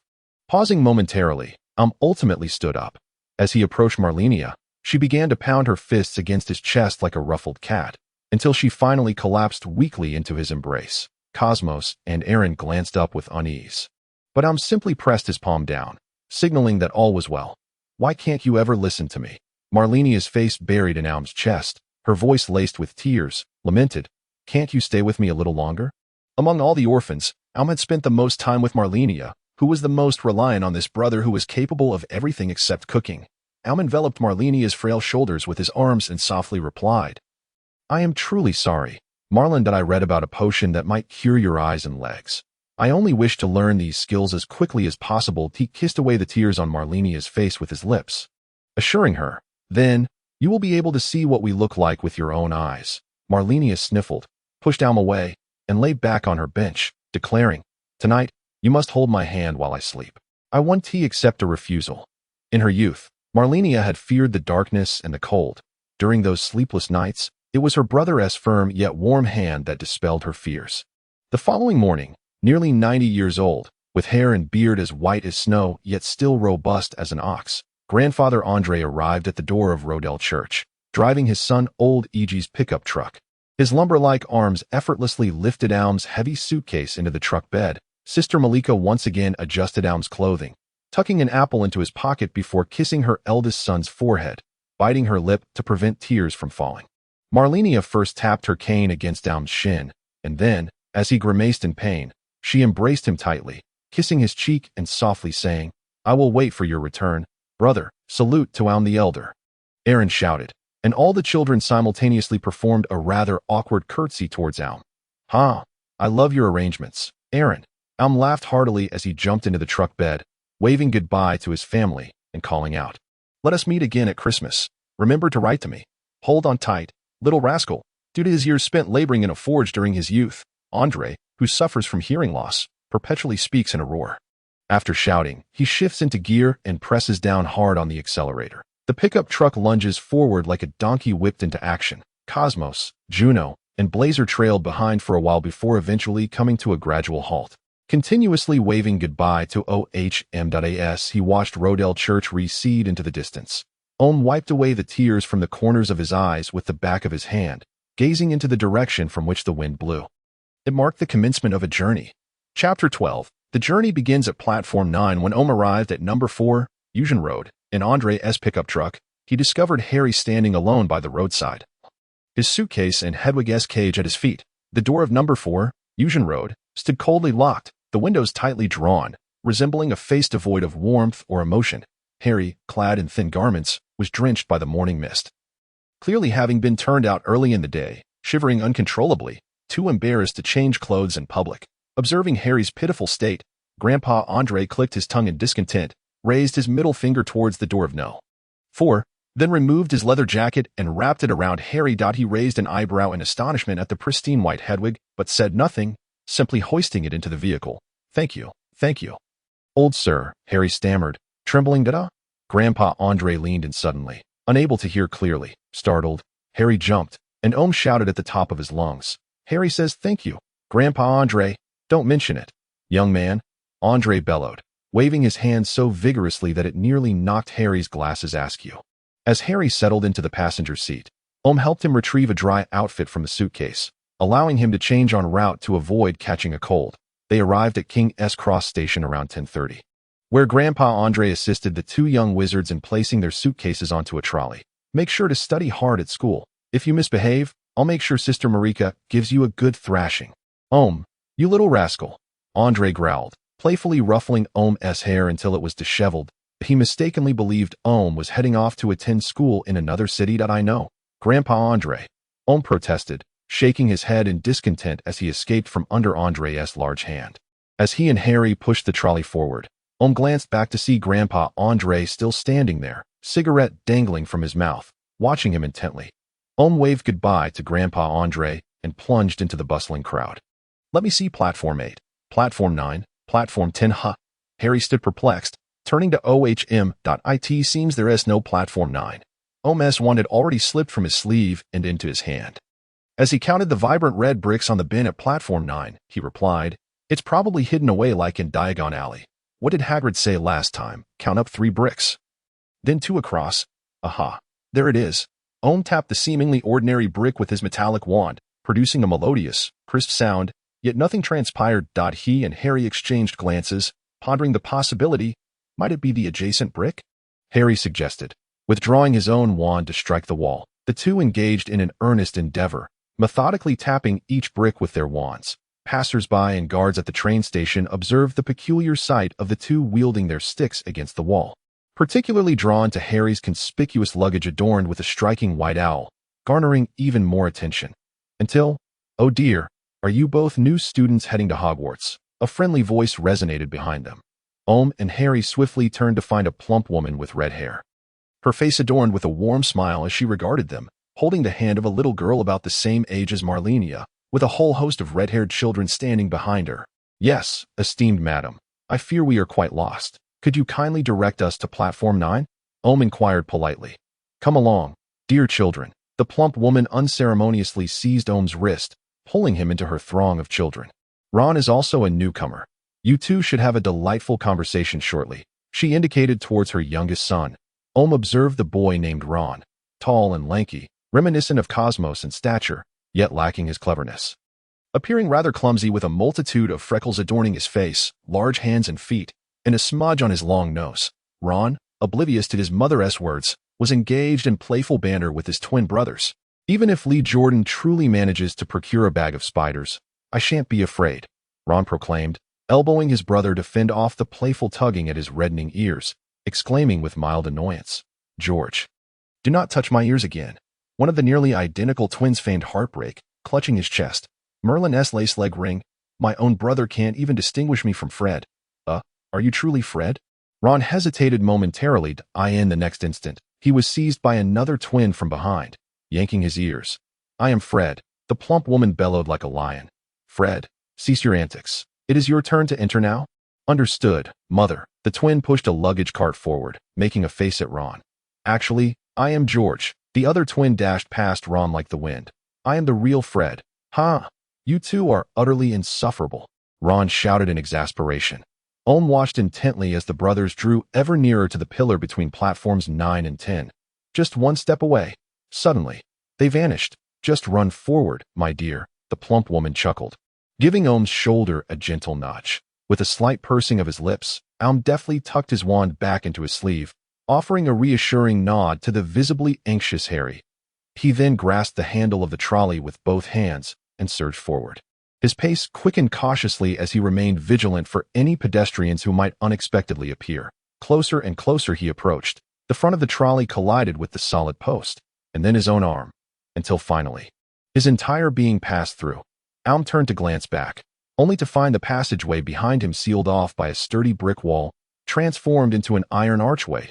Pausing momentarily, Alm ultimately stood up. As he approached Marlenia, she began to pound her fists against his chest like a ruffled cat, until she finally collapsed weakly into his embrace. Cosmos and Aaron glanced up with unease. But Alm simply pressed his palm down, signaling that all was well. Why can't you ever listen to me? Marlenia's face buried in Alm's chest, her voice laced with tears, lamented, Can't you stay with me a little longer? Among all the orphans, Alm had spent the most time with Marlenia, who was the most reliant on this brother who was capable of everything except cooking. Alm enveloped Marlenia's frail shoulders with his arms and softly replied, "I am truly sorry, Marlon, that I read about a potion that might cure your eyes and legs. I only wish to learn these skills as quickly as possible." He kissed away the tears on Marlenia's face with his lips, assuring her, "Then, you will be able to see what we look like with your own eyes." Marlenia sniffled, pushed Alm away, and lay back on her bench, declaring, "Tonight, you must hold my hand while I sleep. I won't accept a refusal." In her youth, Marlenia had feared the darkness and the cold. During those sleepless nights, it was her brother's firm yet warm hand that dispelled her fears. The following morning, nearly 90 years old, with hair and beard as white as snow yet still robust as an ox, Grandfather Andre arrived at the door of Rodel Church, driving his son Old Ege's pickup truck. His lumber-like arms effortlessly lifted Alm's heavy suitcase into the truck bed. Sister Malika once again adjusted Alm's clothing, tucking an apple into his pocket before kissing her eldest son's forehead, biting her lip to prevent tears from falling. Marlenia first tapped her cane against Alm's shin, and then, as he grimaced in pain, she embraced him tightly, kissing his cheek and softly saying, "I will wait for your return, brother." "Salute to Alm the Elder," Aaron shouted, and all the children simultaneously performed a rather awkward curtsy towards Alm. "Ha! I love your arrangements, Aaron." Alm laughed heartily as he jumped into the truck bed, waving goodbye to his family and calling out, "Let us meet again at Christmas. Remember to write to me. Hold on tight, little rascal." Due to his years spent laboring in a forge during his youth, Andre, who suffers from hearing loss, perpetually speaks in a roar. After shouting, he shifts into gear and presses down hard on the accelerator. The pickup truck lunges forward like a donkey whipped into action. Cosmos, Juno, and Blazer trailed behind for a while before eventually coming to a gradual halt. Continuously waving goodbye to OHM.AS, he watched Rodel Church recede into the distance. Ohm wiped away the tears from the corners of his eyes with the back of his hand, gazing into the direction from which the wind blew. It marked the commencement of a journey. Chapter 12. The journey begins at Platform 9 when Ohm arrived at number 4, Union Road. In Andre's pickup truck, he discovered Harry standing alone by the roadside, his suitcase and Hedwig's cage at his feet. The door of number 4, Union Road, stood coldly locked, the windows tightly drawn, resembling a face devoid of warmth or emotion. Harry, clad in thin garments, was drenched by the morning mist. Clearly having been turned out early in the day, shivering uncontrollably, too embarrassed to change clothes in public. Observing Harry's pitiful state, Grandpa Andre clicked his tongue in discontent, raised his middle finger towards the door of No. 4, then removed his leather jacket and wrapped it around Harry. He raised an eyebrow in astonishment at the pristine white Hedwig, but said nothing, simply hoisting it into the vehicle. Thank you. Old sir," Harry stammered, trembling. Grandpa Andre leaned in suddenly, unable to hear clearly. Startled, Harry jumped, and Ohm shouted at the top of his lungs, "Harry says thank you, Grandpa Andre. Don't mention it." "Young man," Andre bellowed, waving his hand so vigorously that it nearly knocked Harry's glasses askew. As Harry settled into the passenger seat, Ohm helped him retrieve a dry outfit from the suitcase, allowing him to change en route to avoid catching a cold. They arrived at King's Cross Station around 10:30, where Grandpa Andre assisted the two young wizards in placing their suitcases onto a trolley. "Make sure to study hard at school. If you misbehave, I'll make sure Sister Marika gives you a good thrashing." "Ohm, you little rascal," Andre growled, playfully ruffling Ohm's hair until it was disheveled. He mistakenly believed Ohm was heading off to attend school in another city. "I know, Grandpa Andre," Ohm protested, shaking his head in discontent as he escaped from under Andre's large hand. As he and Harry pushed the trolley forward, Ohm glanced back to see Grandpa Andre still standing there, cigarette dangling from his mouth, watching him intently. Ohm waved goodbye to Grandpa Andre and plunged into the bustling crowd. "Let me see Platform 8, Platform 9, Platform 10. Huh." Harry stood perplexed, turning to OHM.IT. "Seems there is no Platform 9. Ohm's one had already slipped from his sleeve and into his hand. As he counted the vibrant red bricks on the bin at Platform 9, he replied, "It's probably hidden away like in Diagon Alley. What did Hagrid say last time? Count up 3 bricks. Then 2 across. Aha, there it is." Ohm tapped the seemingly ordinary brick with his metallic wand, producing a melodious, crisp sound, yet nothing transpired. He and Harry exchanged glances, pondering the possibility. Might it be the adjacent brick? Harry suggested, withdrawing his own wand to strike the wall. The two engaged in an earnest endeavor, methodically tapping each brick with their wands. Passers-by and guards at the train station observed the peculiar sight of the two wielding their sticks against the wall, particularly drawn to Harry's conspicuous luggage adorned with a striking white owl, garnering even more attention. Until, "Oh dear, are you both new students heading to Hogwarts?" A friendly voice resonated behind them. Omu and Harry swiftly turned to find a plump woman with red hair, her face adorned with a warm smile as she regarded them, holding the hand of a little girl about the same age as Marlenia, with a whole host of red-haired children standing behind her. "Yes, esteemed madam, I fear we are quite lost. Could you kindly direct us to platform 9? Omu inquired politely. "Come along, dear children." The plump woman unceremoniously seized Omu's wrist, pulling him into her throng of children. "Ron is also a newcomer. You two should have a delightful conversation shortly." She indicated towards her youngest son. Omu observed the boy named Ron, tall and lanky, reminiscent of Cosmos in stature, yet lacking his cleverness. Appearing rather clumsy with a multitude of freckles adorning his face, large hands and feet, and a smudge on his long nose, Ron, oblivious to his mother's words, was engaged in playful banter with his twin brothers. "Even if Lee Jordan truly manages to procure a bag of spiders, I shan't be afraid," Ron proclaimed, elbowing his brother to fend off the playful tugging at his reddening ears, exclaiming with mild annoyance, "George, do not touch my ears again." One of the nearly identical twins feigned heartbreak, clutching his chest. "Merlin's lace leg ring. My own brother can't even distinguish me from Fred." Are you truly Fred?" Ron hesitated momentarily to eye in. The next instant, he was seized by another twin from behind, yanking his ears. "I am Fred," the plump woman bellowed like a lion. "Fred, cease your antics. It is your turn to enter now." "Understood, mother." The twin pushed a luggage cart forward, making a face at Ron. "Actually, I am George." The other twin dashed past Ron like the wind. "I am the real Fred." "Ha! You two are utterly insufferable," Ron shouted in exasperation. Omu watched intently as the brothers drew ever nearer to the pillar between platforms 9 and 10. Just one step away. Suddenly, they vanished. "Just run forward, my dear," the plump woman chuckled, giving Omu's shoulder a gentle nudge. With a slight pursing of his lips, Omu deftly tucked his wand back into his sleeve, offering a reassuring nod to the visibly anxious Harry. He then grasped the handle of the trolley with both hands and surged forward. His pace quickened cautiously as he remained vigilant for any pedestrians who might unexpectedly appear. Closer and closer he approached. The front of the trolley collided with the solid post, and then his own arm, until finally, his entire being passed through. Omu turned to glance back, only to find the passageway behind him sealed off by a sturdy brick wall, transformed into an iron archway.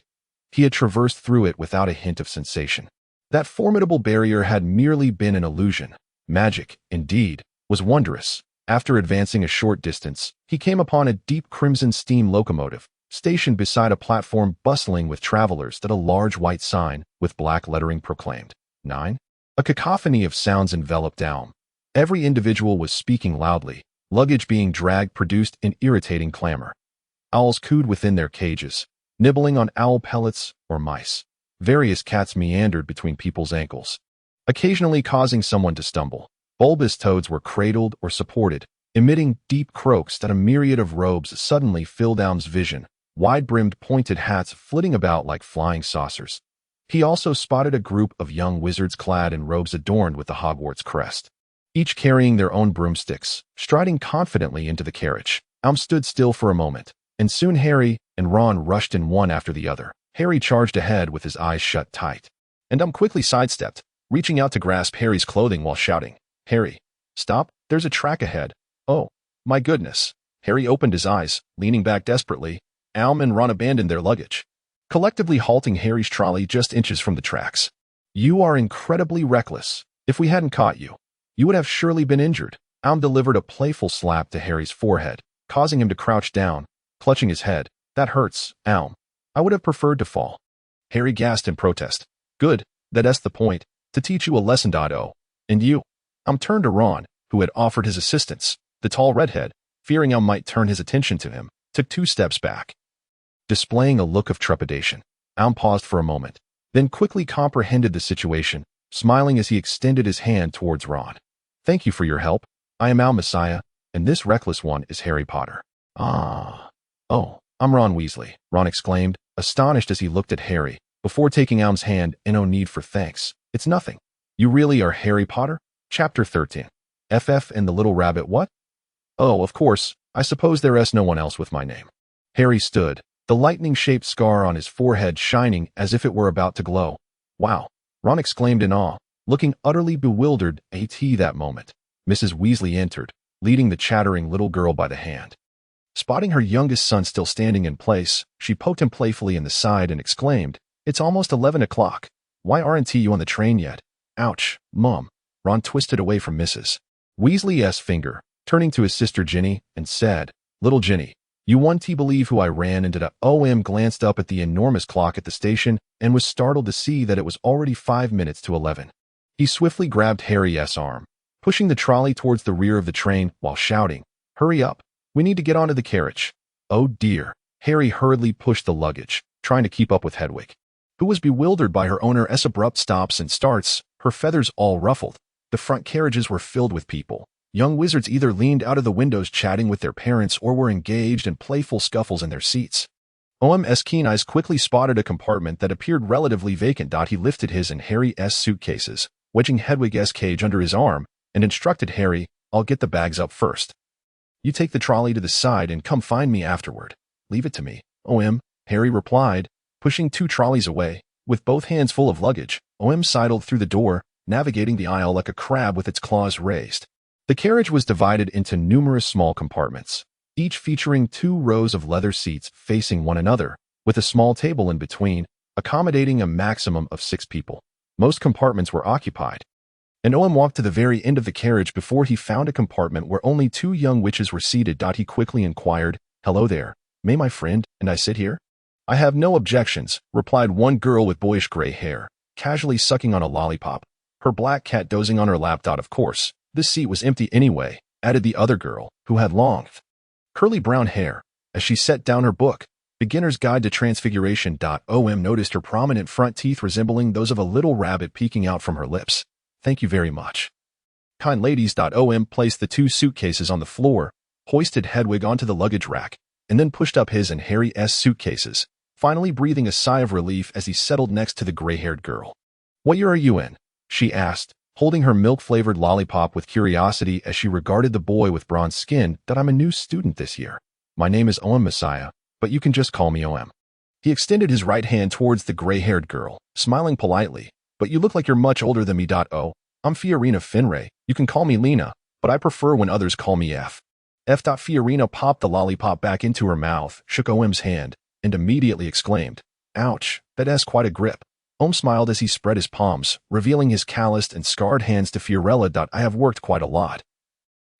He had traversed through it without a hint of sensation. That formidable barrier had merely been an illusion. Magic, indeed, was wondrous. After advancing a short distance, he came upon a deep crimson steam locomotive, stationed beside a platform bustling with travelers that a large white sign with black lettering proclaimed, 9. A cacophony of sounds enveloped Omu. Every individual was speaking loudly. Luggage being dragged produced an irritating clamor. Owls cooed within their cages, nibbling on owl pellets or mice. Various cats meandered between people's ankles, occasionally causing someone to stumble. Bulbous toads were cradled or supported, emitting deep croaks that a myriad of robes suddenly filled Omu's vision, wide-brimmed pointed hats flitting about like flying saucers. He also spotted a group of young wizards clad in robes adorned with the Hogwarts crest, each carrying their own broomsticks, striding confidently into the carriage. Omu stood still for a moment, and soon Harry and Ron rushed in one after the other. Harry charged ahead with his eyes shut tight, and Omu quickly sidestepped, reaching out to grasp Harry's clothing while shouting, "Harry, stop, there's a track ahead." "Oh, my goodness." Harry opened his eyes, leaning back desperately. Omu and Ron abandoned their luggage, collectively halting Harry's trolley just inches from the tracks. "You are incredibly reckless. If we hadn't caught you, you would have surely been injured." Omu delivered a playful slap to Harry's forehead, causing him to crouch down, clutching his head. "That hurts, Omu. I would have preferred to fall." Harry gasped in protest. "Good, that's the point, to teach you a lesson. And you?" Omu turned to Ron, who had offered his assistance. The tall redhead, fearing Omu might turn his attention to him, took 2 steps back, displaying a look of trepidation. Omu paused for a moment, then quickly comprehended the situation, smiling as he extended his hand towards Ron. "Thank you for your help. I am Omu Messiah, and this reckless one is Harry Potter." "Oh, I'm Ron Weasley," Ron exclaimed, astonished as he looked at Harry, before taking Omu's hand. "No need for thanks. It's nothing. You really are Harry Potter?" Chapter 13. FF and the Little Rabbit. What? Oh, of course, I suppose there's no one else with my name. Harry stood, the lightning-shaped scar on his forehead shining as if it were about to glow. Wow, Ron exclaimed in awe, looking utterly bewildered at that moment. Mrs. Weasley entered, leading the chattering little girl by the hand. Spotting her youngest son still standing in place, she poked him playfully in the side and exclaimed, "It's almost 11 o'clock. Why aren't you on the train yet?" "Ouch, Mom." Ron twisted away from Mrs. Weasley's finger, turning to his sister Ginny, and said, "Little Ginny, you won't believe who I ran into." Om glanced up at the enormous clock at the station and was startled to see that it was already 5 minutes to 11. He swiftly grabbed Harry's arm, pushing the trolley towards the rear of the train while shouting, "Hurry up. We need to get onto the carriage." Oh dear. Harry hurriedly pushed the luggage, trying to keep up with Hedwig, who was bewildered by her owner's abrupt stops and starts, her feathers all ruffled. The front carriages were filled with people. Young wizards either leaned out of the windows chatting with their parents or were engaged in playful scuffles in their seats. Om's keen eyes quickly spotted a compartment that appeared relatively vacant. He lifted his and Harry's suitcases, wedging Hedwig's cage under his arm, and instructed Harry, "I'll get the bags up first. You take the trolley to the side and come find me afterward." "Leave it to me, Om," Harry replied, pushing 2 trolleys away. With both hands full of luggage, Om sidled through the door, navigating the aisle like a crab with its claws raised. The carriage was divided into numerous small compartments, each featuring 2 rows of leather seats facing one another, with a small table in between, accommodating a maximum of 6 people. Most compartments were occupied, and Owen walked to the very end of the carriage before he found a compartment where only 2 young witches were seated. He quickly inquired, "Hello there, may my friend and I sit here?" "I have no objections," replied one girl with boyish gray hair, casually sucking on a lollipop, her black cat dozing on her lap. "Of course, this seat was empty anyway," added the other girl, who had long, curly brown hair, as she set down her book, Beginner's Guide to Transfiguration. Om noticed her prominent front teeth resembling those of a little rabbit peeking out from her lips. "Thank you very much, kind ladies." Om placed the 2 suitcases on the floor, hoisted Hedwig onto the luggage rack, and then pushed up his and Harry's suitcases, finally breathing a sigh of relief as he settled next to the gray-haired girl. "What year are you in?" she asked, holding her milk-flavored lollipop with curiosity as she regarded the boy with bronze skin. "I'm a new student this year. My name is Omu Messiah, but you can just call me Om." He extended his right hand towards the gray-haired girl, smiling politely. "But you look like you're much older than me. Oh, I'm Fiorina Finray. You can call me Lena, but I prefer when others call me F. Fiorina popped the lollipop back into her mouth, shook Om's hand, and immediately exclaimed, "Ouch, that's quite a grip." Om smiled as he spread his palms, revealing his calloused and scarred hands to Fiorella. "I have worked quite a lot,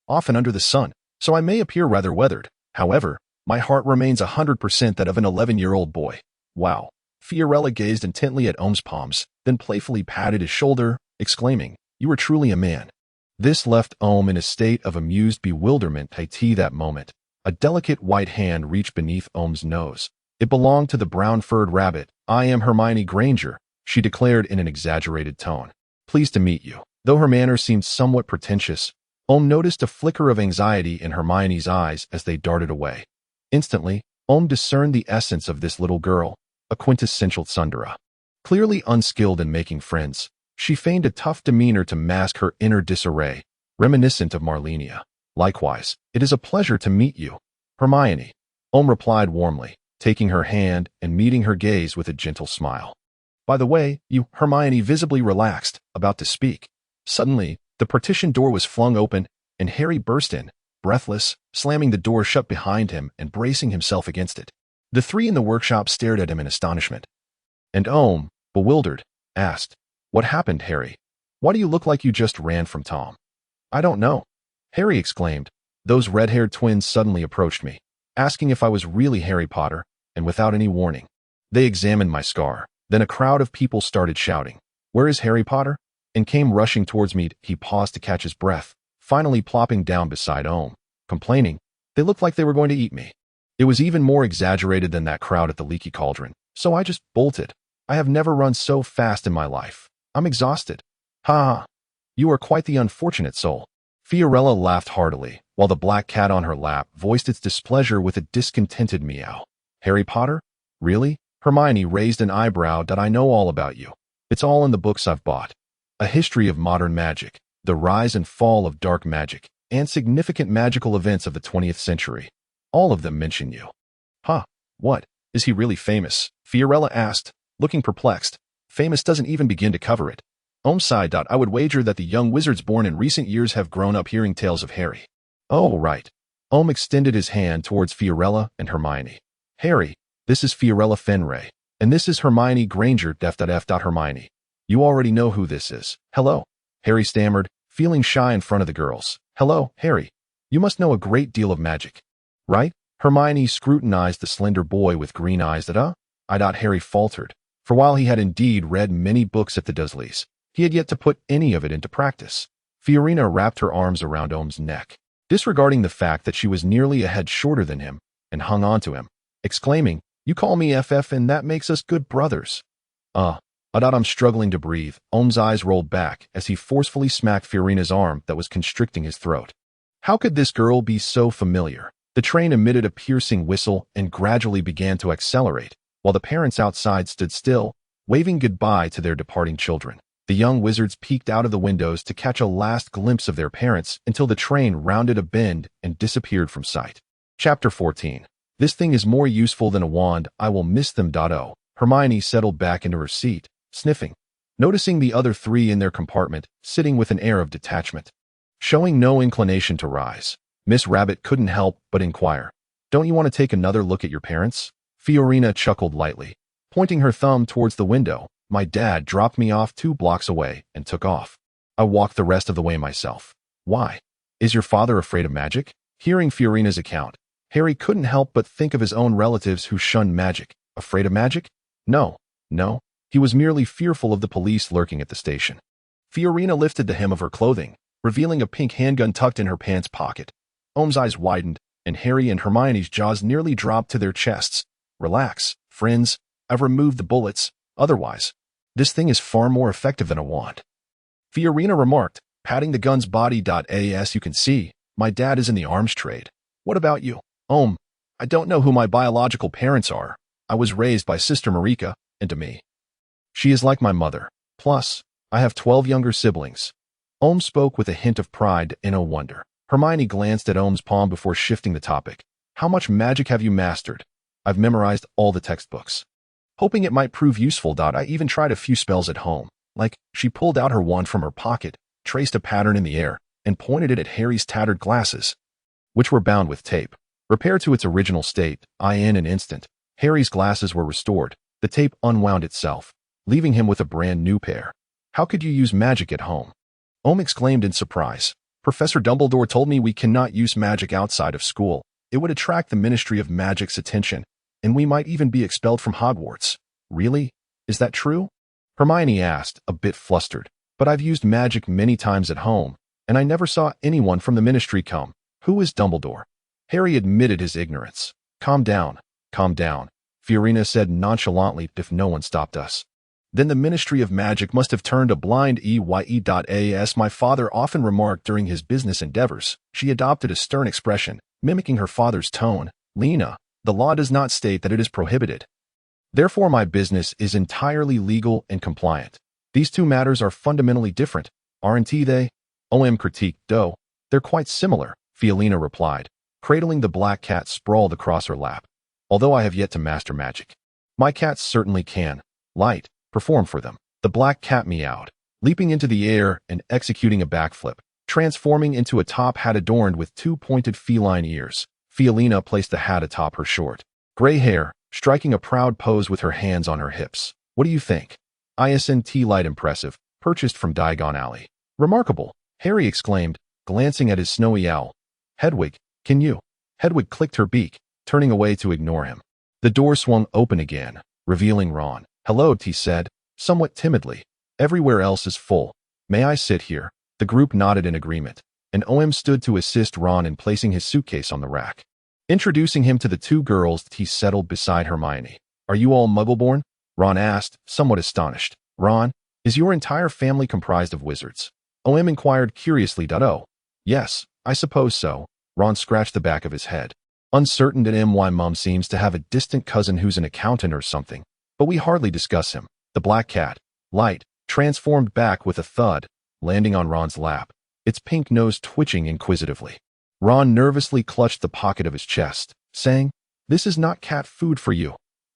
often under the sun, so I may appear rather weathered. However, my heart remains 100% that of an 11-year-old boy." "Wow." Fiorella gazed intently at Om's palms, then playfully patted his shoulder, exclaiming, "You are truly a man." This left Om in a state of amused bewilderment. At that moment, a delicate white hand reached beneath Om's nose. It belonged to the brown-furred rabbit. "I am Hermione Granger," she declared in an exaggerated tone. "Pleased to meet you." Though her manner seemed somewhat pretentious, Om noticed a flicker of anxiety in Hermione's eyes as they darted away. Instantly, Om discerned the essence of this little girl, a quintessential tsundere. Clearly unskilled in making friends, she feigned a tough demeanor to mask her inner disarray, reminiscent of Marlenia. "Likewise, it is a pleasure to meet you, Hermione," Om replied warmly, taking her hand and meeting her gaze with a gentle smile. "By the way, you," Hermione visibly relaxed, about to speak. Suddenly, the partition door was flung open, and Harry burst in, breathless, slamming the door shut behind him and bracing himself against it. The 3 in the workshop stared at him in astonishment. And Om, bewildered, asked, "What happened, Harry? Why do you look like you just ran from Tom?" "I don't know," Harry exclaimed. "Those red-haired twins suddenly approached me, asking if I was really Harry Potter, and without any warning. They examined my scar. Then a crowd of people started shouting, 'Where is Harry Potter?' and came rushing towards me." He paused to catch his breath, finally plopping down beside Om, complaining, "They looked like they were going to eat me." It was even more exaggerated than that crowd at the Leaky Cauldron, so I just bolted. I have never run so fast in my life. I'm exhausted. Ha ha. You are quite the unfortunate soul. Fiorella laughed heartily, while the black cat on her lap voiced its displeasure with a discontented meow. Harry Potter? Really? Hermione raised an eyebrow. I know all about you. It's all in the books I've bought. A History of Modern Magic, The Rise and Fall of Dark Magic, and significant magical events of the 20th century. All of them mention you. Huh, what? Is he really famous? Fiorella asked, looking perplexed. Famous doesn't even begin to cover it. Omu sighed. I would wager that the young wizards born in recent years have grown up hearing tales of Harry. Oh, right. Omu extended his hand towards Fiorella and Hermione. Harry, this is Fiorella Fenray, and this is Hermione Granger. Hermione. You already know who this is. Hello. Harry stammered, feeling shy in front of the girls. Hello, Harry. You must know a great deal of magic. Right? Hermione scrutinized the slender boy with green eyes. Harry faltered, for while he had indeed read many books at the Dursleys, he had yet to put any of it into practice. Fiorina wrapped her arms around Omu's neck, disregarding the fact that she was nearly a head shorter than him, and hung on to him, exclaiming, You call me FF and that makes us good brothers. I'm struggling to breathe. Omu's eyes rolled back as he forcefully smacked Fiorina's arm that was constricting his throat. How could this girl be so familiar? The train emitted a piercing whistle and gradually began to accelerate, while the parents outside stood still, waving goodbye to their departing children. The young wizards peeked out of the windows to catch a last glimpse of their parents until the train rounded a bend and disappeared from sight. Chapter 14. This thing is more useful than a wand. I will miss them. Hermione settled back into her seat, sniffing, noticing the other three in their compartment, sitting with an air of detachment. Showing no inclination to rise, Miss Rabbit couldn't help but inquire, Don't you want to take another look at your parents? Fiorina chuckled lightly, pointing her thumb towards the window. My dad dropped me off 2 blocks away and took off. I walked the rest of the way myself. Why? Is your father afraid of magic? Hearing Fiorina's account, Harry couldn't help but think of his own relatives who shunned magic. Afraid of magic? No. He was merely fearful of the police lurking at the station. Fiorina lifted the hem of her clothing, revealing a pink handgun tucked in her pants pocket. Omu's eyes widened, and Harry and Hermione's jaws nearly dropped to their chests. Relax, friends. I've removed the bullets. Otherwise, this thing is far more effective than a wand. Fiorina remarked, patting the gun's body. As you can see, my dad is in the arms trade. What about you? Omu, I don't know who my biological parents are. I was raised by Sister Marika, and to me, she is like my mother. Plus, I have 12 younger siblings. Omu spoke with a hint of pride and a wonder. Hermione glanced at Omu's palm before shifting the topic. How much magic have you mastered? I've memorized all the textbooks. Hoping it might prove useful. I even tried a few spells at home. Like, she pulled out her wand from her pocket, traced a pattern in the air, and pointed it at Harry's tattered glasses, which were bound with tape. Repaired to its original state, in an instant, Harry's glasses were restored. The tape unwound itself, leaving him with a brand new pair. How could you use magic at home? Omu exclaimed in surprise. Professor Dumbledore told me we cannot use magic outside of school. It would attract the Ministry of Magic's attention, and we might even be expelled from Hogwarts. Really? Is that true? Hermione asked, a bit flustered. But I've used magic many times at home, and I never saw anyone from the Ministry come. Who is Dumbledore? Harry admitted his ignorance. Calm down. Fiorina said nonchalantly. If no one stopped us, then the Ministry of Magic must have turned a blind eye. As my father often remarked during his business endeavors. She adopted a stern expression, mimicking her father's tone. Lena, the law does not state that it is prohibited. Therefore my business is entirely legal and compliant. These two matters are fundamentally different, aren't they? Omu critiqued. Though, they're quite similar, Fiorina replied, cradling the black cat sprawled across her lap. Although I have yet to master magic, my cats certainly can. Light, perform for them. The black cat meowed, leaping into the air and executing a backflip, transforming into a top hat adorned with 2 pointed feline ears. Fiorina placed the hat atop her short gray hair, striking a proud pose with her hands on her hips. What do you think? Isn't light impressive, purchased from Diagon Alley. Remarkable, Harry exclaimed, glancing at his snowy owl. Hedwig, can you? Hedwig clicked her beak, turning away to ignore him. The door swung open again, revealing Ron. Hello, he said, somewhat timidly. Everywhere else is full. May I sit here? The group nodded in agreement, and Omu stood to assist Ron in placing his suitcase on the rack. Introducing him to the 2 girls, he settled beside Hermione. Are you all Muggle-born? Ron asked, somewhat astonished. Ron, is your entire family comprised of wizards? Omu inquired curiously. Oh, yes, I suppose so. Ron scratched the back of his head, uncertain why Mum seems to have a distant cousin who's an accountant or something, but we hardly discuss him. The black cat, Light, transformed back with a thud, landing on Ron's lap. its pink nose twitching inquisitively. Ron nervously clutched the pocket of his chest, saying, "This is not cat food for you.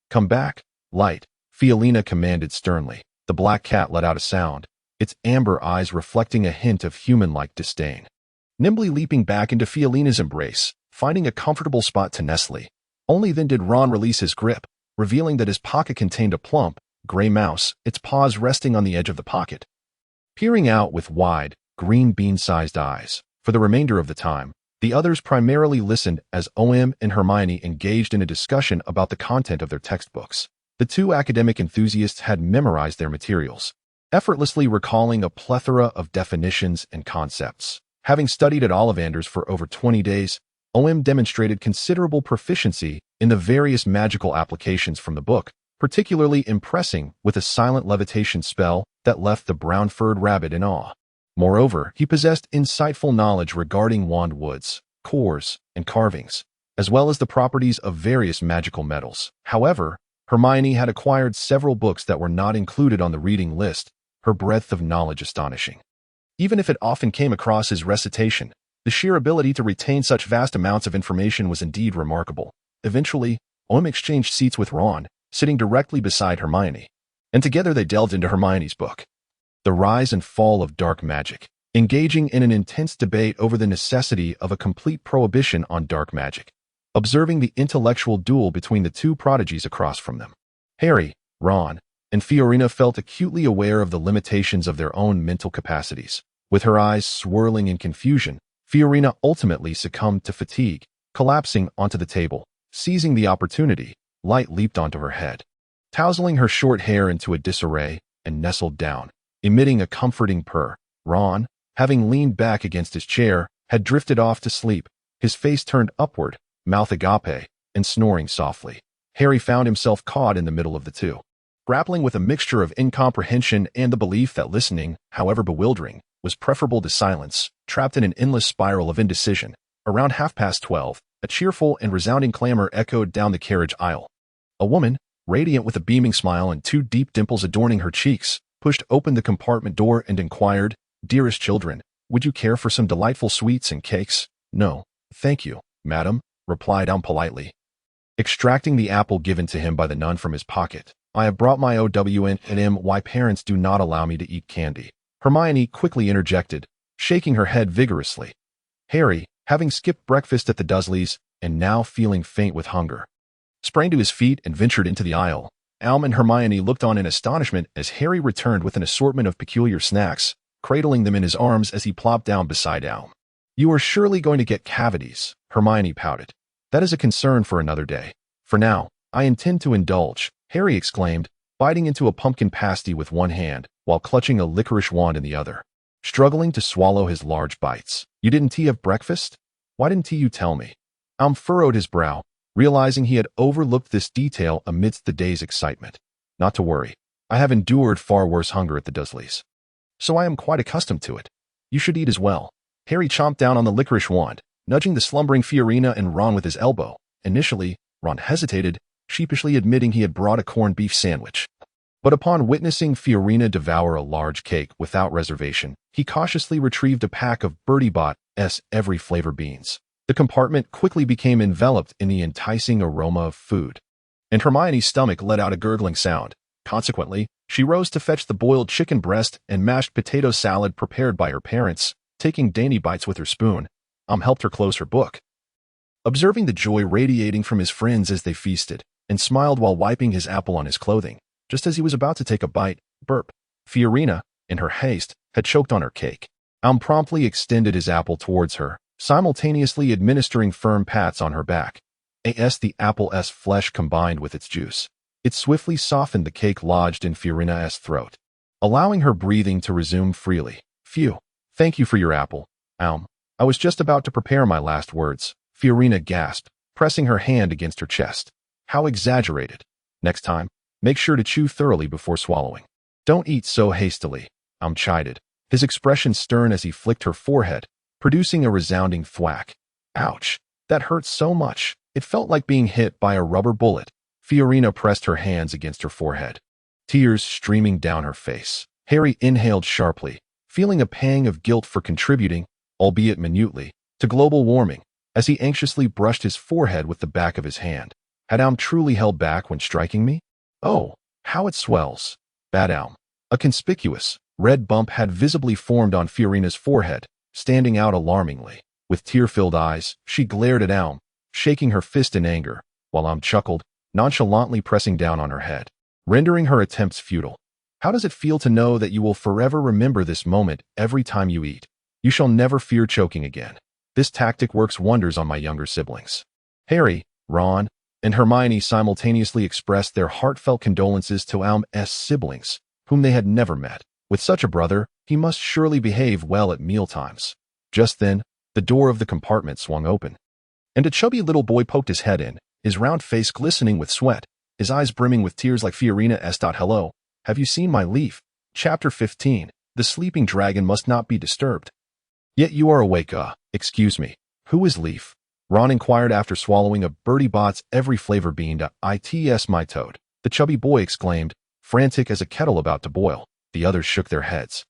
Come back, Light," Fiolina commanded sternly. The black cat let out a sound, its amber eyes reflecting a hint of human-like disdain. Nimbly leaping back into Fiolina's embrace, finding a comfortable spot to nestle. Only then did Ron release his grip, revealing that his pocket contained a plump, gray mouse, its paws resting on the edge of the pocket. Peering out with wide, green bean-sized eyes, for the remainder of the time, the others primarily listened as Omu and Hermione engaged in a discussion about the content of their textbooks. The two academic enthusiasts had memorized their materials, effortlessly recalling a plethora of definitions and concepts. Having studied at Ollivander's for over 20 days, Omu demonstrated considerable proficiency in the various magical applications from the book, particularly impressing with a silent levitation spell that left the brown-furred rabbit in awe. Moreover, he possessed insightful knowledge regarding wand woods, cores, and carvings, as well as the properties of various magical metals. However, Hermione had acquired several books that were not included on the reading list, her breadth of knowledge astonishing. Even if it often came across as recitation, the sheer ability to retain such vast amounts of information was indeed remarkable. Eventually, Omu exchanged seats with Ron, sitting directly beside Hermione, and together they delved into Hermione's book, The Rise and Fall of Dark Magic, engaging in an intense debate over the necessity of a complete prohibition on dark magic, observing the intellectual duel between the two prodigies across from them. Harry, Ron, and Fiorina felt acutely aware of the limitations of their own mental capacities. With her eyes swirling in confusion, Fiorina ultimately succumbed to fatigue, collapsing onto the table. Seizing the opportunity, Light leaped onto her head, tousling her short hair into a disarray, and nestled down, emitting a comforting purr. Ron, having leaned back against his chair, had drifted off to sleep, his face turned upward, mouth agape, and snoring softly. Harry found himself caught in the middle of the two, grappling with a mixture of incomprehension and the belief that listening, however bewildering, was preferable to silence, trapped in an endless spiral of indecision. Around 12:30, a cheerful and resounding clamor echoed down the carriage aisle. A woman, radiant with a beaming smile and two deep dimples adorning her cheeks, pushed open the compartment door and inquired, "Dearest children, would you care for some delightful sweets and cakes?" "No, thank you, madam," replied Omu politely, extracting the apple given to him by the nun from his pocket. "I have brought my OWN parents do not allow me to eat candy," Hermione quickly interjected, shaking her head vigorously. Harry, having skipped breakfast at the Dursleys and now feeling faint with hunger, sprang to his feet and ventured into the aisle. Omu and Hermione looked on in astonishment as Harry returned with an assortment of peculiar snacks, cradling them in his arms as he plopped down beside Omu. "You are surely going to get cavities," Hermione pouted. "That is a concern for another day. For now, I intend to indulge," Harry exclaimed, biting into a pumpkin pasty with one hand while clutching a licorice wand in the other, struggling to swallow his large bites. "You didn't have breakfast? Why didn't you tell me?" Omu furrowed his brow, realizing he had overlooked this detail amidst the day's excitement. "Not to worry. I have endured far worse hunger at the Dursleys, so I am quite accustomed to it. You should eat as well." Harry chomped down on the licorice wand, nudging the slumbering Fiorina and Ron with his elbow. Initially, Ron hesitated, sheepishly admitting he had brought a corned beef sandwich. But upon witnessing Fiorina devour a large cake without reservation, he cautiously retrieved a pack of Bertie Bott's every flavor beans. The compartment quickly became enveloped in the enticing aroma of food, and Hermione's stomach let out a gurgling sound. Consequently, she rose to fetch the boiled chicken breast and mashed potato salad prepared by her parents. Taking dainty bites with her spoon, helped her close her book, observing the joy radiating from his friends as they feasted, and smiled while wiping his apple on his clothing. Just as he was about to take a bite, burp, Fiorina, in her haste, had choked on her cake. Omu promptly extended his apple towards her, simultaneously administering firm pats on her back. The apple's flesh combined with its juice. It swiftly softened the cake lodged in Fiorina's throat, allowing her breathing to resume freely. "Phew. Thank you for your apple, Omu. I was just about to prepare my last words," Fiorina gasped, pressing her hand against her chest. "How exaggerated. Next time, make sure to chew thoroughly before swallowing. Don't eat so hastily," Omu chided, his expression stern as he flicked her forehead, producing a resounding thwack. "Ouch. That hurt so much. It felt like being hit by a rubber bullet." Fiorina pressed her hands against her forehead, tears streaming down her face. Harry inhaled sharply, feeling a pang of guilt for contributing, albeit minutely, to global warming, as he anxiously brushed his forehead with the back of his hand. Had Aum truly held back when striking me? Oh, how it swells. Bad Aum. A conspicuous, red bump had visibly formed on Fiorina's forehead, standing out alarmingly. With tear-filled eyes, she glared at Aum, shaking her fist in anger, while Aum chuckled, nonchalantly pressing down on her head, rendering her attempts futile. How does it feel to know that you will forever remember this moment every time you eat? You shall never fear choking again. This tactic works wonders on my younger siblings. Harry, Ron, and Hermione simultaneously expressed their heartfelt condolences to Aum's siblings, whom they had never met. With such a brother, he must surely behave well at mealtimes. Just then, the door of the compartment swung open, and a chubby little boy poked his head in, his round face glistening with sweat, his eyes brimming with tears like Fiorina S. Hello, have you seen my leaf? Chapter 15. The sleeping dragon must not be disturbed. Yet you are awake, excuse me. Who is Leaf? Ron inquired after swallowing a Bertie Bott's every flavor bean. It's my toad, the chubby boy exclaimed, frantic as a kettle about to boil. The others shook their heads,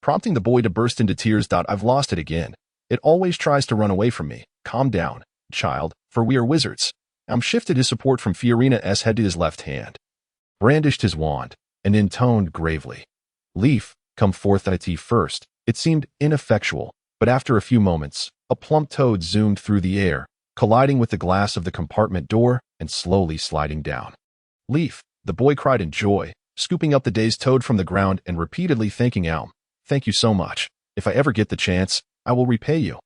prompting the boy to burst into tears. I've lost it again. It always tries to run away from me. Calm down, child, for we are wizards. Aum shifted his support from Fiorina's head to his left hand, brandished his wand, and intoned gravely. Leaf, come forth at first. It seemed ineffectual, but after a few moments, a plump toad zoomed through the air, colliding with the glass of the compartment door and slowly sliding down. Leaf, the boy cried in joy, scooping up the dazed toad from the ground and repeatedly thanking Aum. Thank you so much. If I ever get the chance, I will repay you.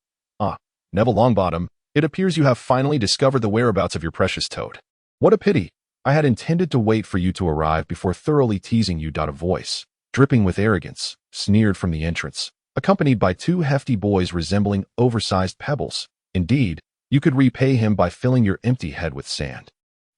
Neville Longbottom, it appears you have finally discovered the whereabouts of your precious toad. What a pity. I had intended to wait for you to arrive before thoroughly teasing you. A voice, dripping with arrogance, sneered from the entrance, accompanied by two hefty boys resembling oversized pebbles. Indeed, you could repay him by filling your empty head with sand.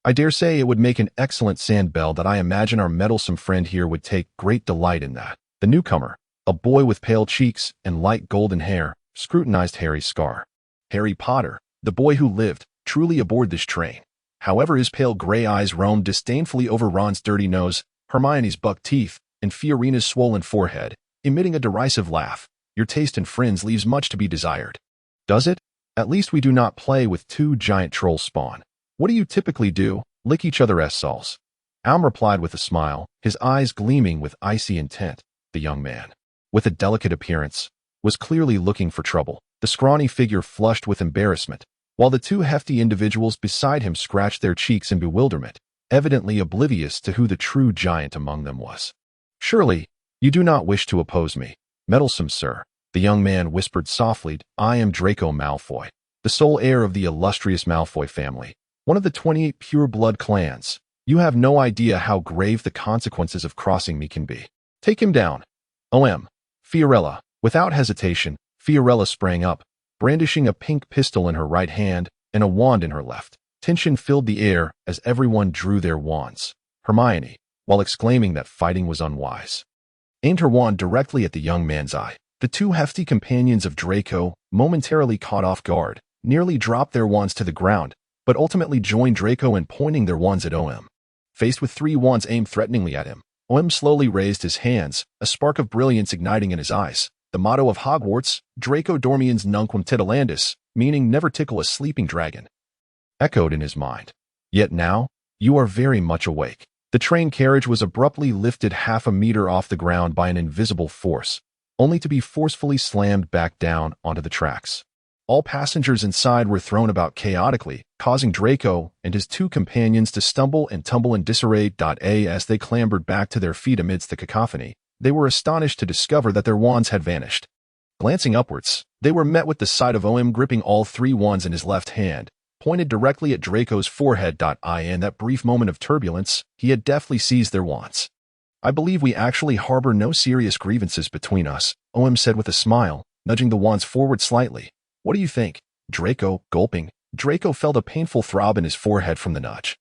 I dare say it would make an excellent sand bell. I imagine our meddlesome friend here would take great delight in that. The newcomer, a boy with pale cheeks and light golden hair, scrutinized Harry's scar. Harry Potter, the boy who lived, truly aboard this train. However, his pale gray eyes roamed disdainfully over Ron's dirty nose, Hermione's buck teeth, and Fiorina's swollen forehead, emitting a derisive laugh. Your taste in friends leaves much to be desired. Does it? At least we do not play with two giant troll spawn. What do you typically do? Lick each other's souls. Aum replied with a smile, his eyes gleaming with icy intent. The young man, with a delicate appearance, was clearly looking for trouble. The scrawny figure flushed with embarrassment, while the two hefty individuals beside him scratched their cheeks in bewilderment, evidently oblivious to who the true giant among them was. Surely, you do not wish to oppose me, meddlesome sir, the young man whispered softly. I am Draco Malfoy, the sole heir of the illustrious Malfoy family, one of the 28 pure-blood clans. You have no idea how grave the consequences of crossing me can be. Take him down. Fiorella. Without hesitation, Fiorella sprang up, brandishing a pink pistol in her right hand and a wand in her left. Tension filled the air as everyone drew their wands. Hermione, while exclaiming that fighting was unwise, aimed her wand directly at the young man's eye. The two hefty companions of Draco, momentarily caught off guard, nearly dropped their wands to the ground, but ultimately joined Draco in pointing their wands at Omu. Faced with three wands aimed threateningly at him, Omu slowly raised his hands, a spark of brilliance igniting in his eyes. The motto of Hogwarts, Draco Dormiens Nunquam Titilandus, meaning never tickle a sleeping dragon, echoed in his mind. Yet now, you are very much awake. The train carriage was abruptly lifted half a meter off the ground by an invisible force, only to be forcefully slammed back down onto the tracks. All passengers inside were thrown about chaotically, causing Draco and his two companions to stumble and tumble in disarray. As they clambered back to their feet amidst the cacophony, they were astonished to discover that their wands had vanished. Glancing upwards, they were met with the sight of Omu gripping all three wands in his left hand, pointed directly at Draco's forehead. In that brief moment of turbulence, he had deftly seized their wands. I believe we actually harbor no serious grievances between us, Omu said with a smile, nudging the wands forward slightly. What do you think? Draco, gulping. Draco felt a painful throb in his forehead from the nudge.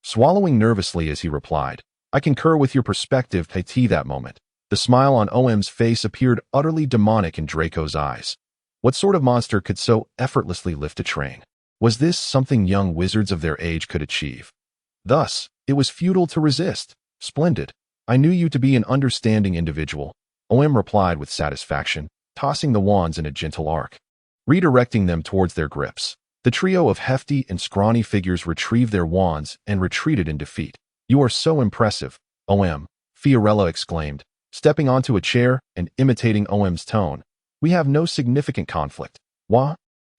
Swallowing nervously as he replied, I concur with your perspective. That moment, the smile on Omu's face appeared utterly demonic in Draco's eyes. What sort of monster could so effortlessly lift a train? Was this something young wizards of their age could achieve? Thus, it was futile to resist. Splendid. I knew you to be an understanding individual. Omu replied with satisfaction, tossing the wands in a gentle arc, redirecting them towards their grips. The trio of hefty and scrawny figures retrieved their wands and retreated in defeat. "You are so impressive, Omu," Fiorella exclaimed, stepping onto a chair and imitating Omu's tone. "We have no significant conflict. Wah?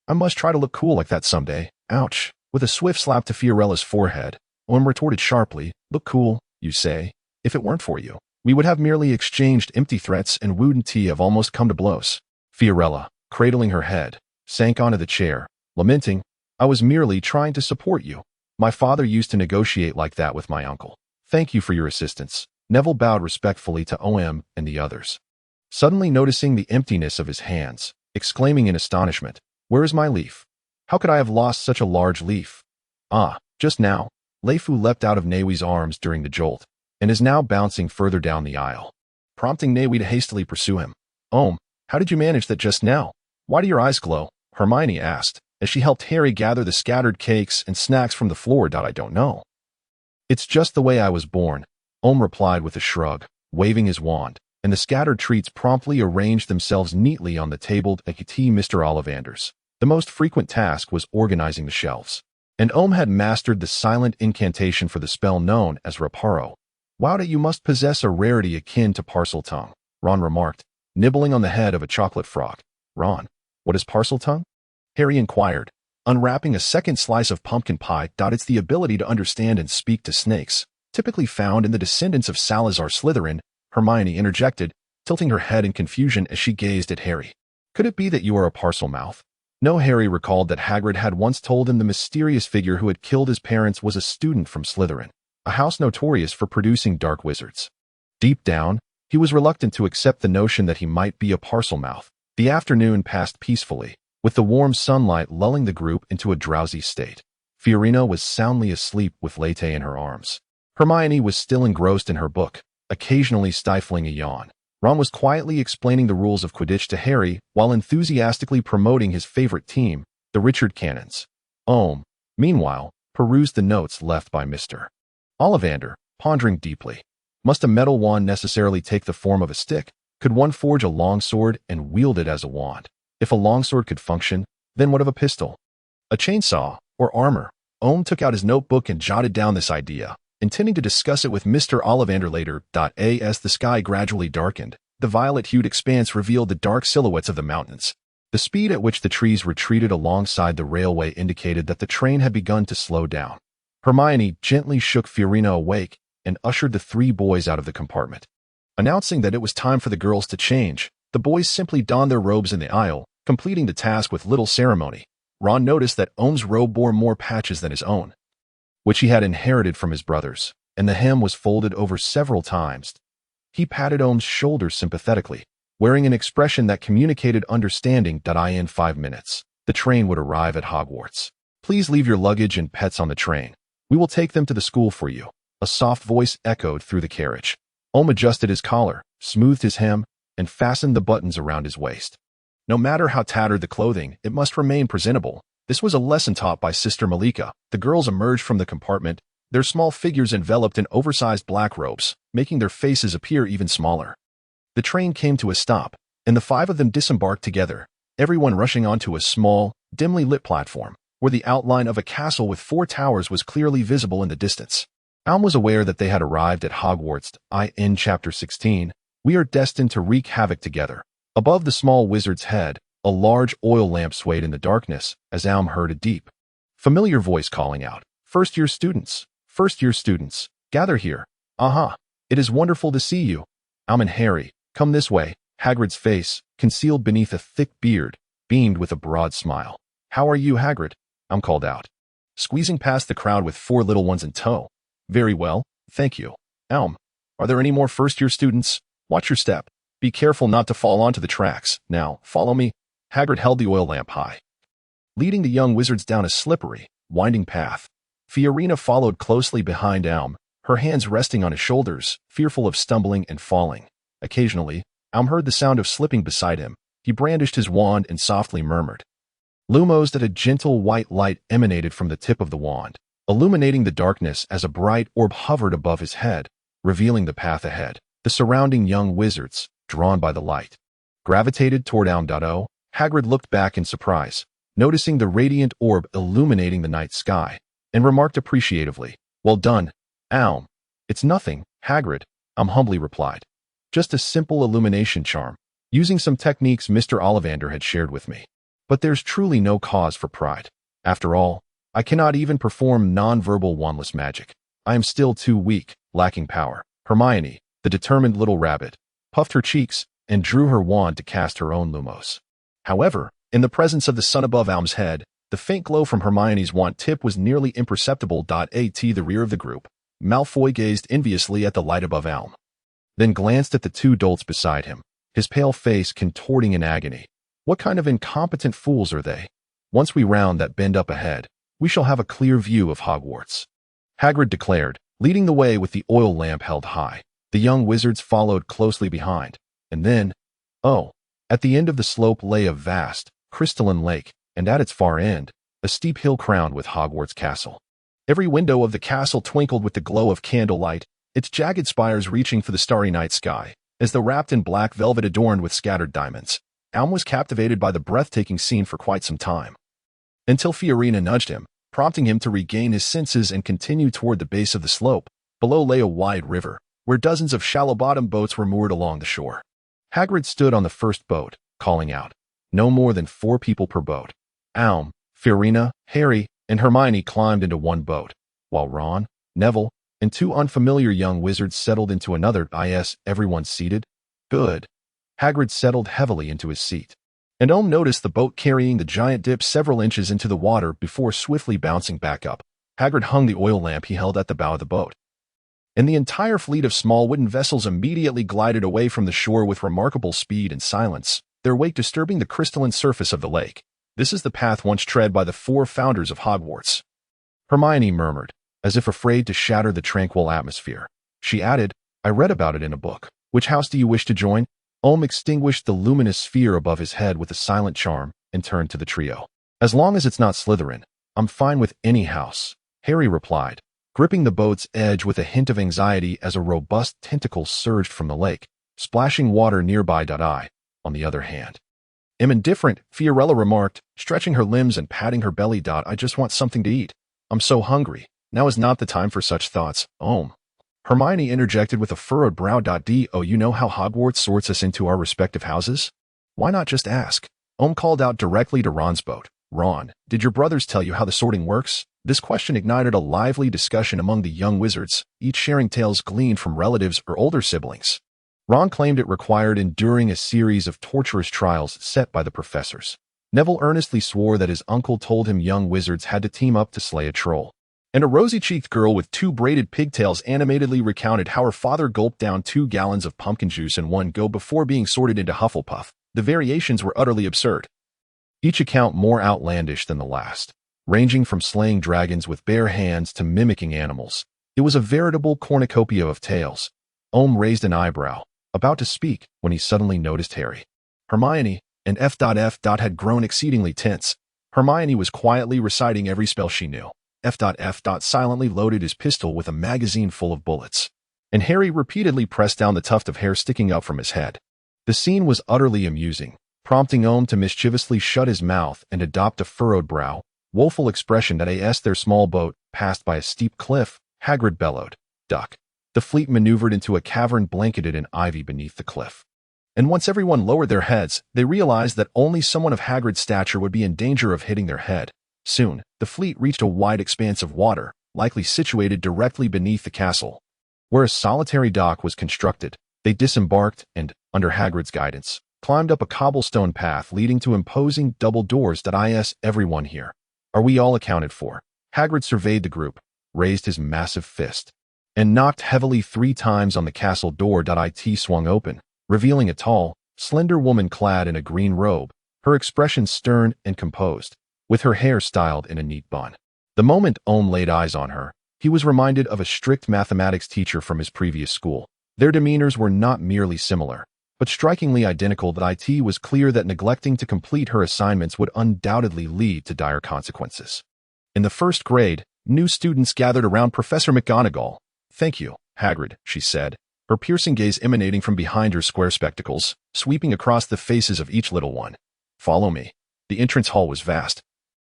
I must try to look cool like that someday. Ouch." With a swift slap to Fiorella's forehead, Omu retorted sharply, "Look cool, you say? If it weren't for you, we would have merely exchanged empty threats and wouldn't have almost come to blows." Fiorella, cradling her head, sank onto the chair, lamenting, "I was merely trying to support you. My father used to negotiate like that with my uncle. Thank you for your assistance." Neville bowed respectfully to Omu and the others, suddenly noticing the emptiness of his hands, exclaiming in astonishment, "Where is my leaf? How could I have lost such a large leaf?" "Ah, just now." Leifu leapt out of Newi's arms during the jolt, and is now bouncing further down the aisle, prompting Newi to hastily pursue him. "Omu, how did you manage that just now? Why do your eyes glow?" Hermione asked, as she helped Harry gather the scattered cakes and snacks from the floor. "I don't know. It's just the way I was born," Omu replied with a shrug, waving his wand, and the scattered treats promptly arranged themselves neatly on the table at Mr. Ollivander's. The most frequent task was organizing the shelves, and Omu had mastered the silent incantation for the spell known as Reparo. "Wow, that you must possess a rarity akin to parcel tongue," Ron remarked, nibbling on the head of a chocolate frog. "Ron, what is parcel tongue?" Harry inquired, unwrapping a second slice of pumpkin pie. "It's the ability to understand and speak to snakes, typically found in the descendants of Salazar Slytherin," Hermione interjected, tilting her head in confusion as she gazed at Harry. "Could it be that you are a parcel mouth?" No, Harry recalled that Hagrid had once told him the mysterious figure who had killed his parents was a student from Slytherin, a house notorious for producing dark wizards. Deep down, he was reluctant to accept the notion that he might be a parcel mouth. The afternoon passed peacefully, with the warm sunlight lulling the group into a drowsy state. Fiorina was soundly asleep with Lete in her arms. Hermione was still engrossed in her book, occasionally stifling a yawn. Ron was quietly explaining the rules of Quidditch to Harry while enthusiastically promoting his favorite team, the Richard Cannons. Omu, meanwhile, perused the notes left by Mr. Ollivander, pondering deeply. Must a metal wand necessarily take the form of a stick? Could one forge a longsword and wield it as a wand? If a longsword could function, then what of a pistol? A chainsaw, or armor? Omu took out his notebook and jotted down this idea, intending to discuss it with Mr. Ollivander later. As the sky gradually darkened, the violet-hued expanse revealed the dark silhouettes of the mountains. The speed at which the trees retreated alongside the railway indicated that the train had begun to slow down. Hermione gently shook Fiorina awake and ushered the three boys out of the compartment. Announcing that it was time for the girls to change, the boys simply donned their robes in the aisle, completing the task with little ceremony. Ron noticed that Omu's robe bore more patches than his own, which he had inherited from his brothers, and the hem was folded over several times. He patted Omu's shoulders sympathetically, wearing an expression that communicated understanding. In 5 minutes, the train would arrive at Hogwarts. "Please leave your luggage and pets on the train. We will take them to the school for you," a soft voice echoed through the carriage. Omu adjusted his collar, smoothed his hem, and fastened the buttons around his waist. No matter how tattered the clothing, it must remain presentable. This was a lesson taught by Sister Malika. The girls emerged from the compartment, their small figures enveloped in oversized black robes, making their faces appear even smaller. The train came to a stop, and the 5 of them disembarked together, everyone rushing onto a small, dimly lit platform, where the outline of a castle with 4 towers was clearly visible in the distance. Omu was aware that they had arrived at Hogwarts. In Chapter 16, we are destined to wreak havoc together. Above the small wizard's head, a large oil lamp swayed in the darkness as Omu heard a deep, familiar voice calling out, First-year students, gather here. Aha, it is wonderful to see you. Omu and Harry, come this way." Hagrid's face, concealed beneath a thick beard, beamed with a broad smile. "How are you, Hagrid?" Omu called out, squeezing past the crowd with 4 little ones in tow. "Very well, thank you." "Omu, are there any more first-year students? Watch your step. Be careful not to fall onto the tracks. Now, follow me." Hagrid held the oil lamp high, leading the young wizards down a slippery, winding path. Fiorina followed closely behind Omu, her hands resting on his shoulders, fearful of stumbling and falling. Occasionally, Omu heard the sound of slipping beside him. He brandished his wand and softly murmured. Lumos that a gentle white light emanated from the tip of the wand, illuminating the darkness as a bright orb hovered above his head, revealing the path ahead. The surrounding young wizards, drawn by the light. Gravitated toward Aum. Hagrid looked back in surprise, noticing the radiant orb illuminating the night sky, and remarked appreciatively, "Well done, Aum." "It's nothing, Hagrid," Aum humbly replied. "Just a simple illumination charm, using some techniques Mr. Ollivander had shared with me. But there's truly no cause for pride. After all, I cannot even perform non-verbal wandless magic. I am still too weak, lacking power." Hermione, the determined little rabbit, puffed her cheeks and drew her wand to cast her own lumos. However, in the presence of the sun above Aum's head, the faint glow from Hermione's wand tip was nearly imperceptible. At the rear of the group, Malfoy gazed enviously at the light above Aum, then glanced at the two dolts beside him, his pale face contorting in agony. What kind of incompetent fools are they? Once we round that bend up ahead, we shall have a clear view of Hogwarts, Hagrid declared, leading the way with the oil lamp held high. The young wizards followed closely behind, and then, at the end of the slope lay a vast, crystalline lake, and at its far end, a steep hill crowned with Hogwarts Castle. Every window of the castle twinkled with the glow of candlelight, its jagged spires reaching for the starry night sky, as though wrapped in black velvet adorned with scattered diamonds. Aum was captivated by the breathtaking scene for quite some time, until Fiorina nudged him, prompting him to regain his senses and continue toward the base of the slope. Below lay a wide river, where dozens of shallow-bottomed boats were moored along the shore. Hagrid stood on the first boat, calling out, "No more than 4 people per boat." Aum, Fiorina, Harry, and Hermione climbed into one boat, while Ron, Neville, and 2 unfamiliar young wizards settled into another. Everyone seated? Good. Hagrid settled heavily into his seat, and Ohm noticed the boat carrying the giant dip several inches into the water before swiftly bouncing back up. Hagrid hung the oil lamp he held at the bow of the boat, and the entire fleet of small wooden vessels immediately glided away from the shore with remarkable speed and silence, their wake disturbing the crystalline surface of the lake. "This is the path once tread by the 4 founders of Hogwarts," Hermione murmured, as if afraid to shatter the tranquil atmosphere. She added, "I read about it in a book. Which house do you wish to join?" Ohm extinguished the luminous sphere above his head with a silent charm and turned to the trio. "As long as it's not Slytherin, I'm fine with any house," Harry replied, gripping the boat's edge with a hint of anxiety as a robust tentacle surged from the lake, splashing water nearby. I, on the other hand, am indifferent, Fiorella remarked, stretching her limbs and patting her belly. "I just want something to eat. I'm so hungry. Now is not the time for such thoughts, Ohm." Hermione interjected with a furrowed brow. "Do you know how Hogwarts sorts us into our respective houses? Why not just ask?" Ohm called out directly to Ron's boat. "Ron, did your brothers tell you how the sorting works?" This question ignited a lively discussion among the young wizards, each sharing tales gleaned from relatives or older siblings. Ron claimed it required enduring a series of torturous trials set by the professors. Neville earnestly swore that his uncle told him young wizards had to team up to slay a troll. And a rosy-cheeked girl with 2 braided pigtails animatedly recounted how her father gulped down 2 gallons of pumpkin juice in one go before being sorted into Hufflepuff. The variations were utterly absurd, each account more outlandish than the last, ranging from slaying dragons with bare hands to mimicking animals. It was a veritable cornucopia of tales. Ohm raised an eyebrow, about to speak, when he suddenly noticed Harry. Hermione and F. had grown exceedingly tense. Hermione was quietly reciting every spell she knew. F. silently loaded his pistol with a magazine full of bullets, and Harry repeatedly pressed down the tuft of hair sticking up from his head. The scene was utterly amusing, prompting Ohm to mischievously shut his mouth and adopt a furrowed brow, woeful expression that as their small boat passed by a steep cliff, Hagrid bellowed, "Duck." The fleet maneuvered into a cavern blanketed in ivy beneath the cliff. And once everyone lowered their heads, they realized that only someone of Hagrid's stature would be in danger of hitting their head. Soon, the fleet reached a wide expanse of water, likely situated directly beneath the castle. Where a solitary dock was constructed, they disembarked and, under Hagrid's guidance, climbed up a cobblestone path leading to imposing double doors. Everyone here. Are we all accounted for? Hagrid surveyed the group, raised his massive fist, and knocked heavily 3 times on the castle door. It swung open, revealing a tall, slender woman clad in a green robe, her expression stern and composed, with her hair styled in a neat bun. The moment Ohm laid eyes on her, he was reminded of a strict mathematics teacher from his previous school. Their demeanors were not merely similar, but strikingly identical. It was clear that neglecting to complete her assignments would undoubtedly lead to dire consequences. In the 1st grade, new students gathered around Professor McGonagall. "Thank you, Hagrid," she said, her piercing gaze emanating from behind her square spectacles, sweeping across the faces of each little one. "Follow me." The entrance hall was vast,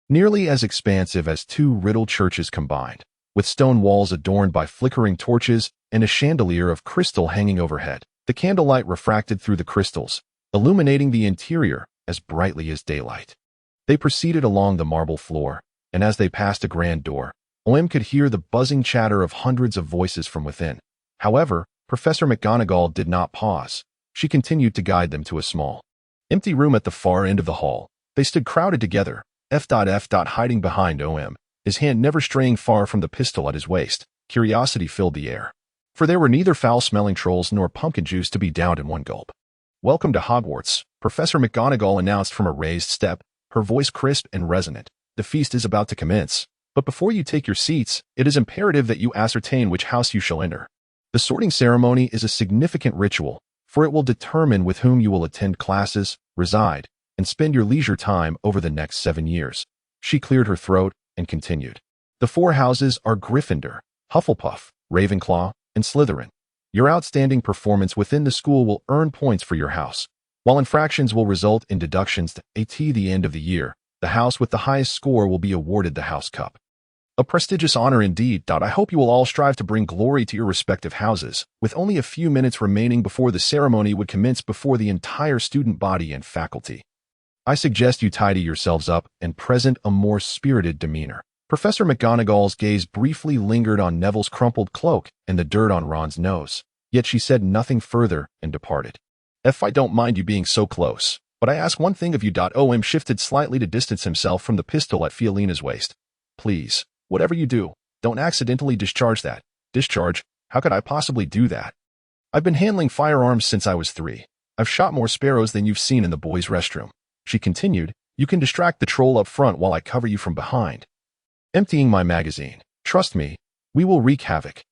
nearly as expansive as two riddled churches combined, with stone walls adorned by flickering torches and a chandelier of crystal hanging overhead. The candlelight refracted through the crystals, illuminating the interior as brightly as daylight. They proceeded along the marble floor, and as they passed a grand door, Omu could hear the buzzing chatter of hundreds of voices from within. However, Professor McGonagall did not pause. She continued to guide them to a small, empty room at the far end of the hall. They stood crowded together, hiding behind Omu, his hand never straying far from the pistol at his waist. Curiosity filled the air, for there were neither foul-smelling trolls nor pumpkin juice to be downed in one gulp. "Welcome to Hogwarts," Professor McGonagall announced from a raised step, her voice crisp and resonant. "The feast is about to commence, but before you take your seats, it is imperative that you ascertain which house you shall enter. The sorting ceremony is a significant ritual, for it will determine with whom you will attend classes, reside, and spend your leisure time over the next 7 years." She cleared her throat and continued. "The 4 houses are Gryffindor, Hufflepuff, Ravenclaw, and Slytherin. Your outstanding performance within the school will earn points for your house, while infractions will result in deductions at the end of the year. The house with the highest score will be awarded the House Cup. A prestigious honor indeed. I hope you will all strive to bring glory to your respective houses." With only a few minutes remaining before the ceremony would commence before the entire student body and faculty, "I suggest you tidy yourselves up and present a more spirited demeanor." Professor McGonagall's gaze briefly lingered on Neville's crumpled cloak and the dirt on Ron's nose, yet she said nothing further and departed. "If I don't mind you being so close, but I ask one thing of you." Omu shifted slightly to distance himself from the pistol at Fiolina's waist. "Please, whatever you do, don't accidentally discharge that." "Discharge? How could I possibly do that? I've been handling firearms since I was 3. I've shot more sparrows than you've seen in the boys' restroom." She continued. "You can distract the troll up front while I cover you from behind." "Emptying my magazine. Trust me, we will wreak havoc."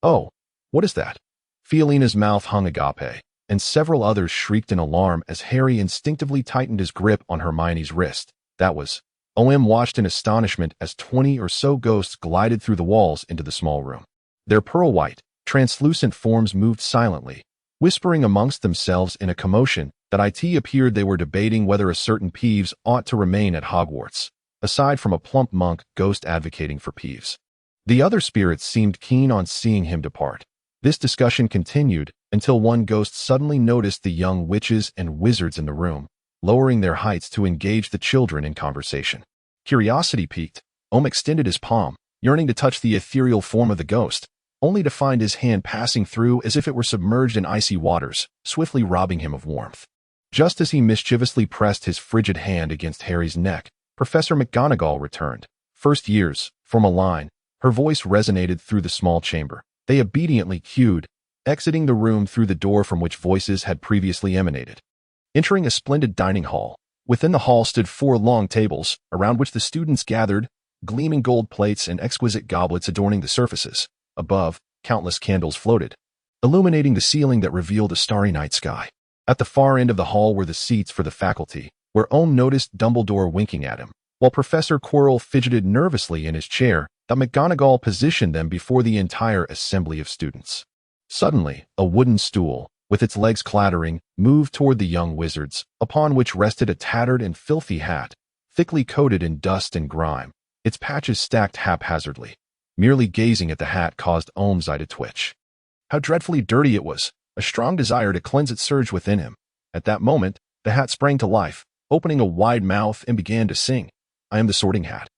"Oh, what is that?" Fiolina's mouth hung agape, and several others shrieked in alarm as Harry instinctively tightened his grip on Hermione's wrist. That was. Omu watched in astonishment as 20 or so ghosts glided through the walls into the small room. Their pearl-white, translucent forms moved silently, whispering amongst themselves in a commotion that it appeared they were debating whether a certain Peeves ought to remain at Hogwarts, aside from a plump monk ghost advocating for Peeves. The other spirits seemed keen on seeing him depart. This discussion continued until one ghost suddenly noticed the young witches and wizards in the room, lowering their heights to engage the children in conversation. Curiosity piqued, Omu extended his palm, yearning to touch the ethereal form of the ghost, only to find his hand passing through as if it were submerged in icy waters, swiftly robbing him of warmth. Just as he mischievously pressed his frigid hand against Harry's neck, Professor McGonagall returned. "First years," from a line, her voice resonated through the small chamber. They obediently queued, exiting the room through the door from which voices had previously emanated. Entering a splendid dining hall. Within the hall stood 4 long tables, around which the students gathered, gleaming gold plates and exquisite goblets adorning the surfaces. Above, countless candles floated, illuminating the ceiling that revealed a starry night sky. At the far end of the hall were the seats for the faculty, where Omu noticed Dumbledore winking at him, while Professor Quirrell fidgeted nervously in his chair. That McGonagall positioned them before the entire assembly of students. Suddenly, a wooden stool, with its legs clattering, moved toward the young wizards, upon which rested a tattered and filthy hat, thickly coated in dust and grime, its patches stacked haphazardly. Merely gazing at the hat caused Omu's eye to twitch. How dreadfully dirty it was! A strong desire to cleanse it surged within him. At that moment, the hat sprang to life, opening a wide mouth and began to sing. "I am the Sorting Hat.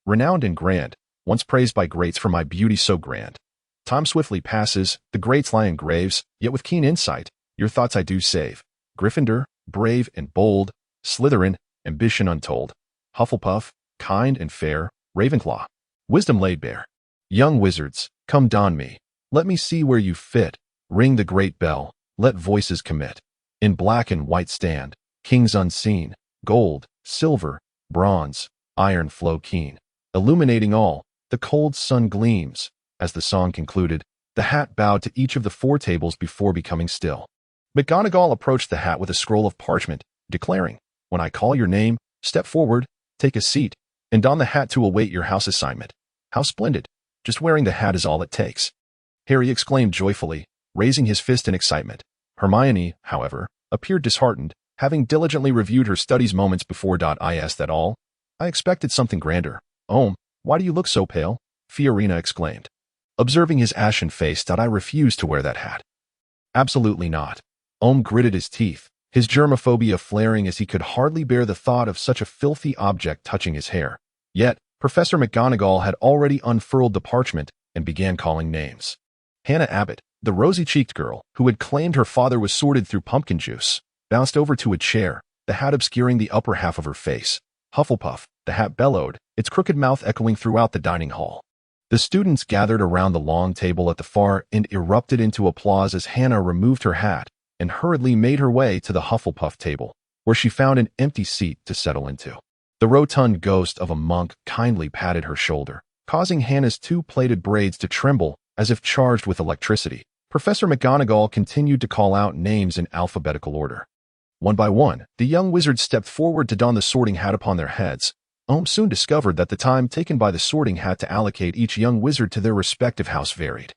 Renowned and grand, once praised by greats for my beauty so grand. Time swiftly passes, the greats lie in graves, yet with keen insight, your thoughts I do save. Gryffindor, brave and bold. Slytherin, ambition untold. Hufflepuff, kind and fair. Ravenclaw, wisdom laid bare. Young wizards, come don me. Let me see where you fit. Ring the great bell, let voices commit. In black and white stand, kings unseen. Gold, silver, bronze, iron flow keen. Illuminating all, the cold sun gleams." As the song concluded, the hat bowed to each of the 4 tables before becoming still. McGonagall approached the hat with a scroll of parchment, declaring, "When I call your name, step forward, take a seat, and don the hat to await your house assignment." "How splendid! Just wearing the hat is all it takes." Harry exclaimed joyfully, raising his fist in excitement. Hermione, however, appeared disheartened, having diligently reviewed her studies moments before. Is that all? I expected something grander. Why do you look so pale? Fiorina exclaimed. Observing his ashen face. I refuse to wear that hat. Absolutely not. Gritted his teeth, his germophobia flaring as he could hardly bear the thought of such a filthy object touching his hair. Yet, Professor McGonagall had already unfurled the parchment and began calling names. Hannah Abbott, the rosy-cheeked girl who had claimed her father was sorted through pumpkin juice, bounced over to a chair, the hat obscuring the upper half of her face. Hufflepuff, the hat bellowed, its crooked mouth echoing throughout the dining hall. The students gathered around the long table at the far end erupted into applause as Hannah removed her hat and hurriedly made her way to the Hufflepuff table, where she found an empty seat to settle into. The rotund ghost of a monk kindly patted her shoulder, causing Hannah's two plaited braids to tremble as if charged with electricity. Professor McGonagall continued to call out names in alphabetical order. One by one, the young wizards stepped forward to don the sorting hat upon their heads. Soon discovered that the time taken by the sorting hat to allocate each young wizard to their respective house varied.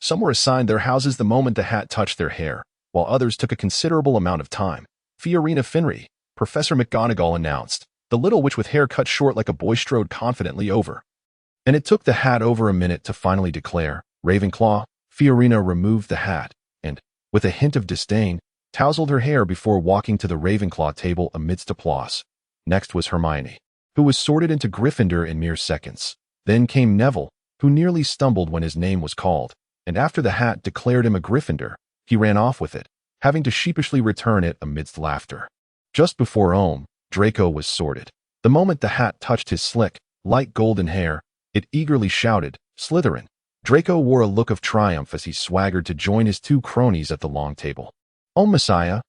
Some were assigned their houses the moment the hat touched their hair, while others took a considerable amount of time. Fiorina Finrey, Professor McGonagall announced, the little witch with hair cut short like a boy strode confidently over. And it took the hat over a minute to finally declare, Ravenclaw. Fiorina removed the hat, and, with a hint of disdain, tousled her hair before walking to the Ravenclaw table amidst applause. Next was Hermione, who was sorted into Gryffindor in mere seconds. Then came Neville, who nearly stumbled when his name was called, and after the hat declared him a Gryffindor, he ran off with it, having to sheepishly return it amidst laughter. Just before Draco was sorted. The moment the hat touched his slick, light golden hair, it eagerly shouted, Slytherin. Draco wore a look of triumph as he swaggered to join his two cronies at the long table. Omu Messiah.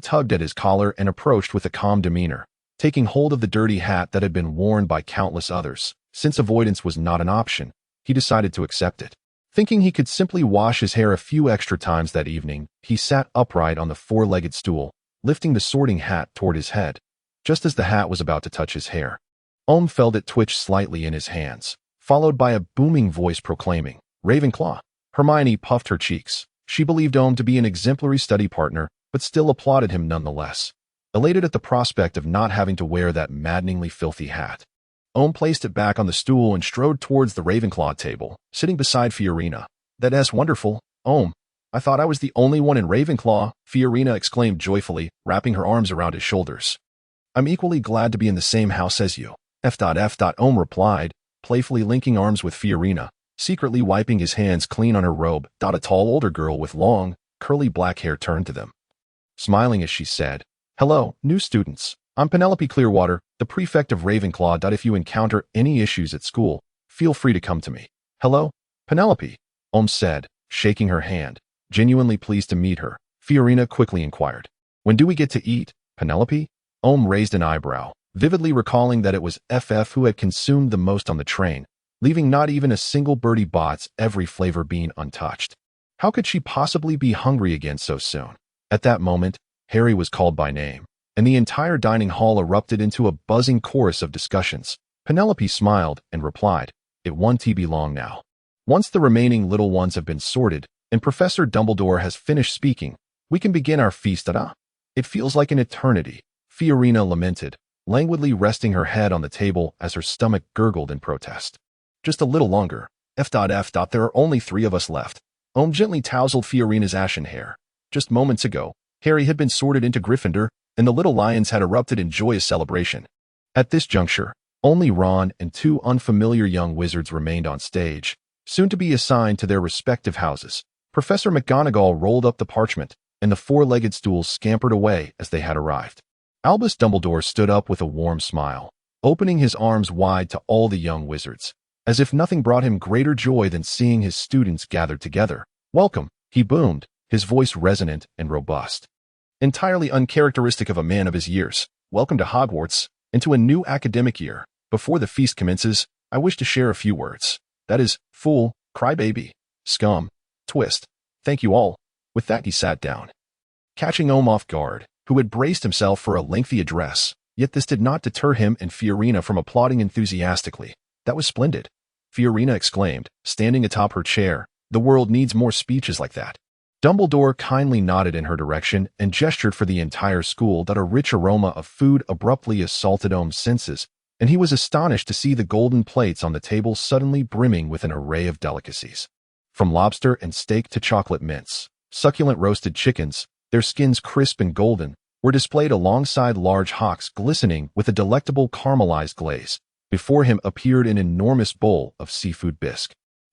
Tugged at his collar and approached with a calm demeanor, taking hold of the dirty hat that had been worn by countless others. Since avoidance was not an option, he decided to accept it. Thinking he could simply wash his hair a few extra times that evening, he sat upright on the four-legged stool, lifting the sorting hat toward his head. Just as the hat was about to touch his hair, felt it twitch slightly in his hands, followed by a booming voice proclaiming, Ravenclaw. Hermione puffed her cheeks. She believed to be an exemplary study partner, but still applauded him nonetheless, elated at the prospect of not having to wear that maddeningly filthy hat. Placed it back on the stool and strode towards the Ravenclaw table, sitting beside Fiorina. That's wonderful, I thought I was the only one in Ravenclaw, Fiorina exclaimed joyfully, wrapping her arms around his shoulders. I'm equally glad to be in the same house as you, replied, playfully linking arms with Fiorina, secretly wiping his hands clean on her robe. A tall older girl with long, curly black hair turned to them, smiling as she said, Hello, new students. I'm Penelope Clearwater, the prefect of Ravenclaw. If you encounter any issues at school, feel free to come to me. Hello, Penelope, said, shaking her hand, genuinely pleased to meet her. Fiorina quickly inquired, When do we get to eat, Penelope? Raised an eyebrow, vividly recalling that it was FF who had consumed the most on the train, leaving not even a single Bertie Bott's every flavor bean untouched. How could she possibly be hungry again so soon? At that moment, Harry was called by name, and the entire dining hall erupted into a buzzing chorus of discussions. Penelope smiled and replied, It won't be long now. Once the remaining little ones have been sorted, and Professor Dumbledore has finished speaking, we can begin our feast. It feels like an eternity, Fiorina lamented, languidly resting her head on the table as her stomach gurgled in protest. Just a little longer, there are only 3 of us left. Gently tousled Fiorina's ashen hair. Just moments ago, Harry had been sorted into Gryffindor, and the little lions had erupted in joyous celebration. At this juncture, only Ron and 2 unfamiliar young wizards remained on stage, soon to be assigned to their respective houses. Professor McGonagall rolled up the parchment, and the four-legged stools scampered away as they had arrived. Albus Dumbledore stood up with a warm smile, opening his arms wide to all the young wizards, as if nothing brought him greater joy than seeing his students gathered together. Welcome, he boomed, his voice resonant and robust. Entirely uncharacteristic of a man of his years. Welcome to Hogwarts, and to a new academic year. Before the feast commences, I wish to share a few words. That is, fool, crybaby, scum, twist. Thank you all. With that he sat down, catching off guard, who had braced himself for a lengthy address, yet this did not deter him and Fiorina from applauding enthusiastically. That was splendid, Fiorina exclaimed, standing atop her chair. The world needs more speeches like that. Dumbledore kindly nodded in her direction and gestured for the entire school that a rich aroma of food abruptly assaulted Omu's senses, and he was astonished to see the golden plates on the table suddenly brimming with an array of delicacies. From lobster and steak to chocolate mints, succulent roasted chickens, their skins crisp and golden, were displayed alongside large hocks glistening with a delectable caramelized glaze. Before him appeared an enormous bowl of seafood bisque,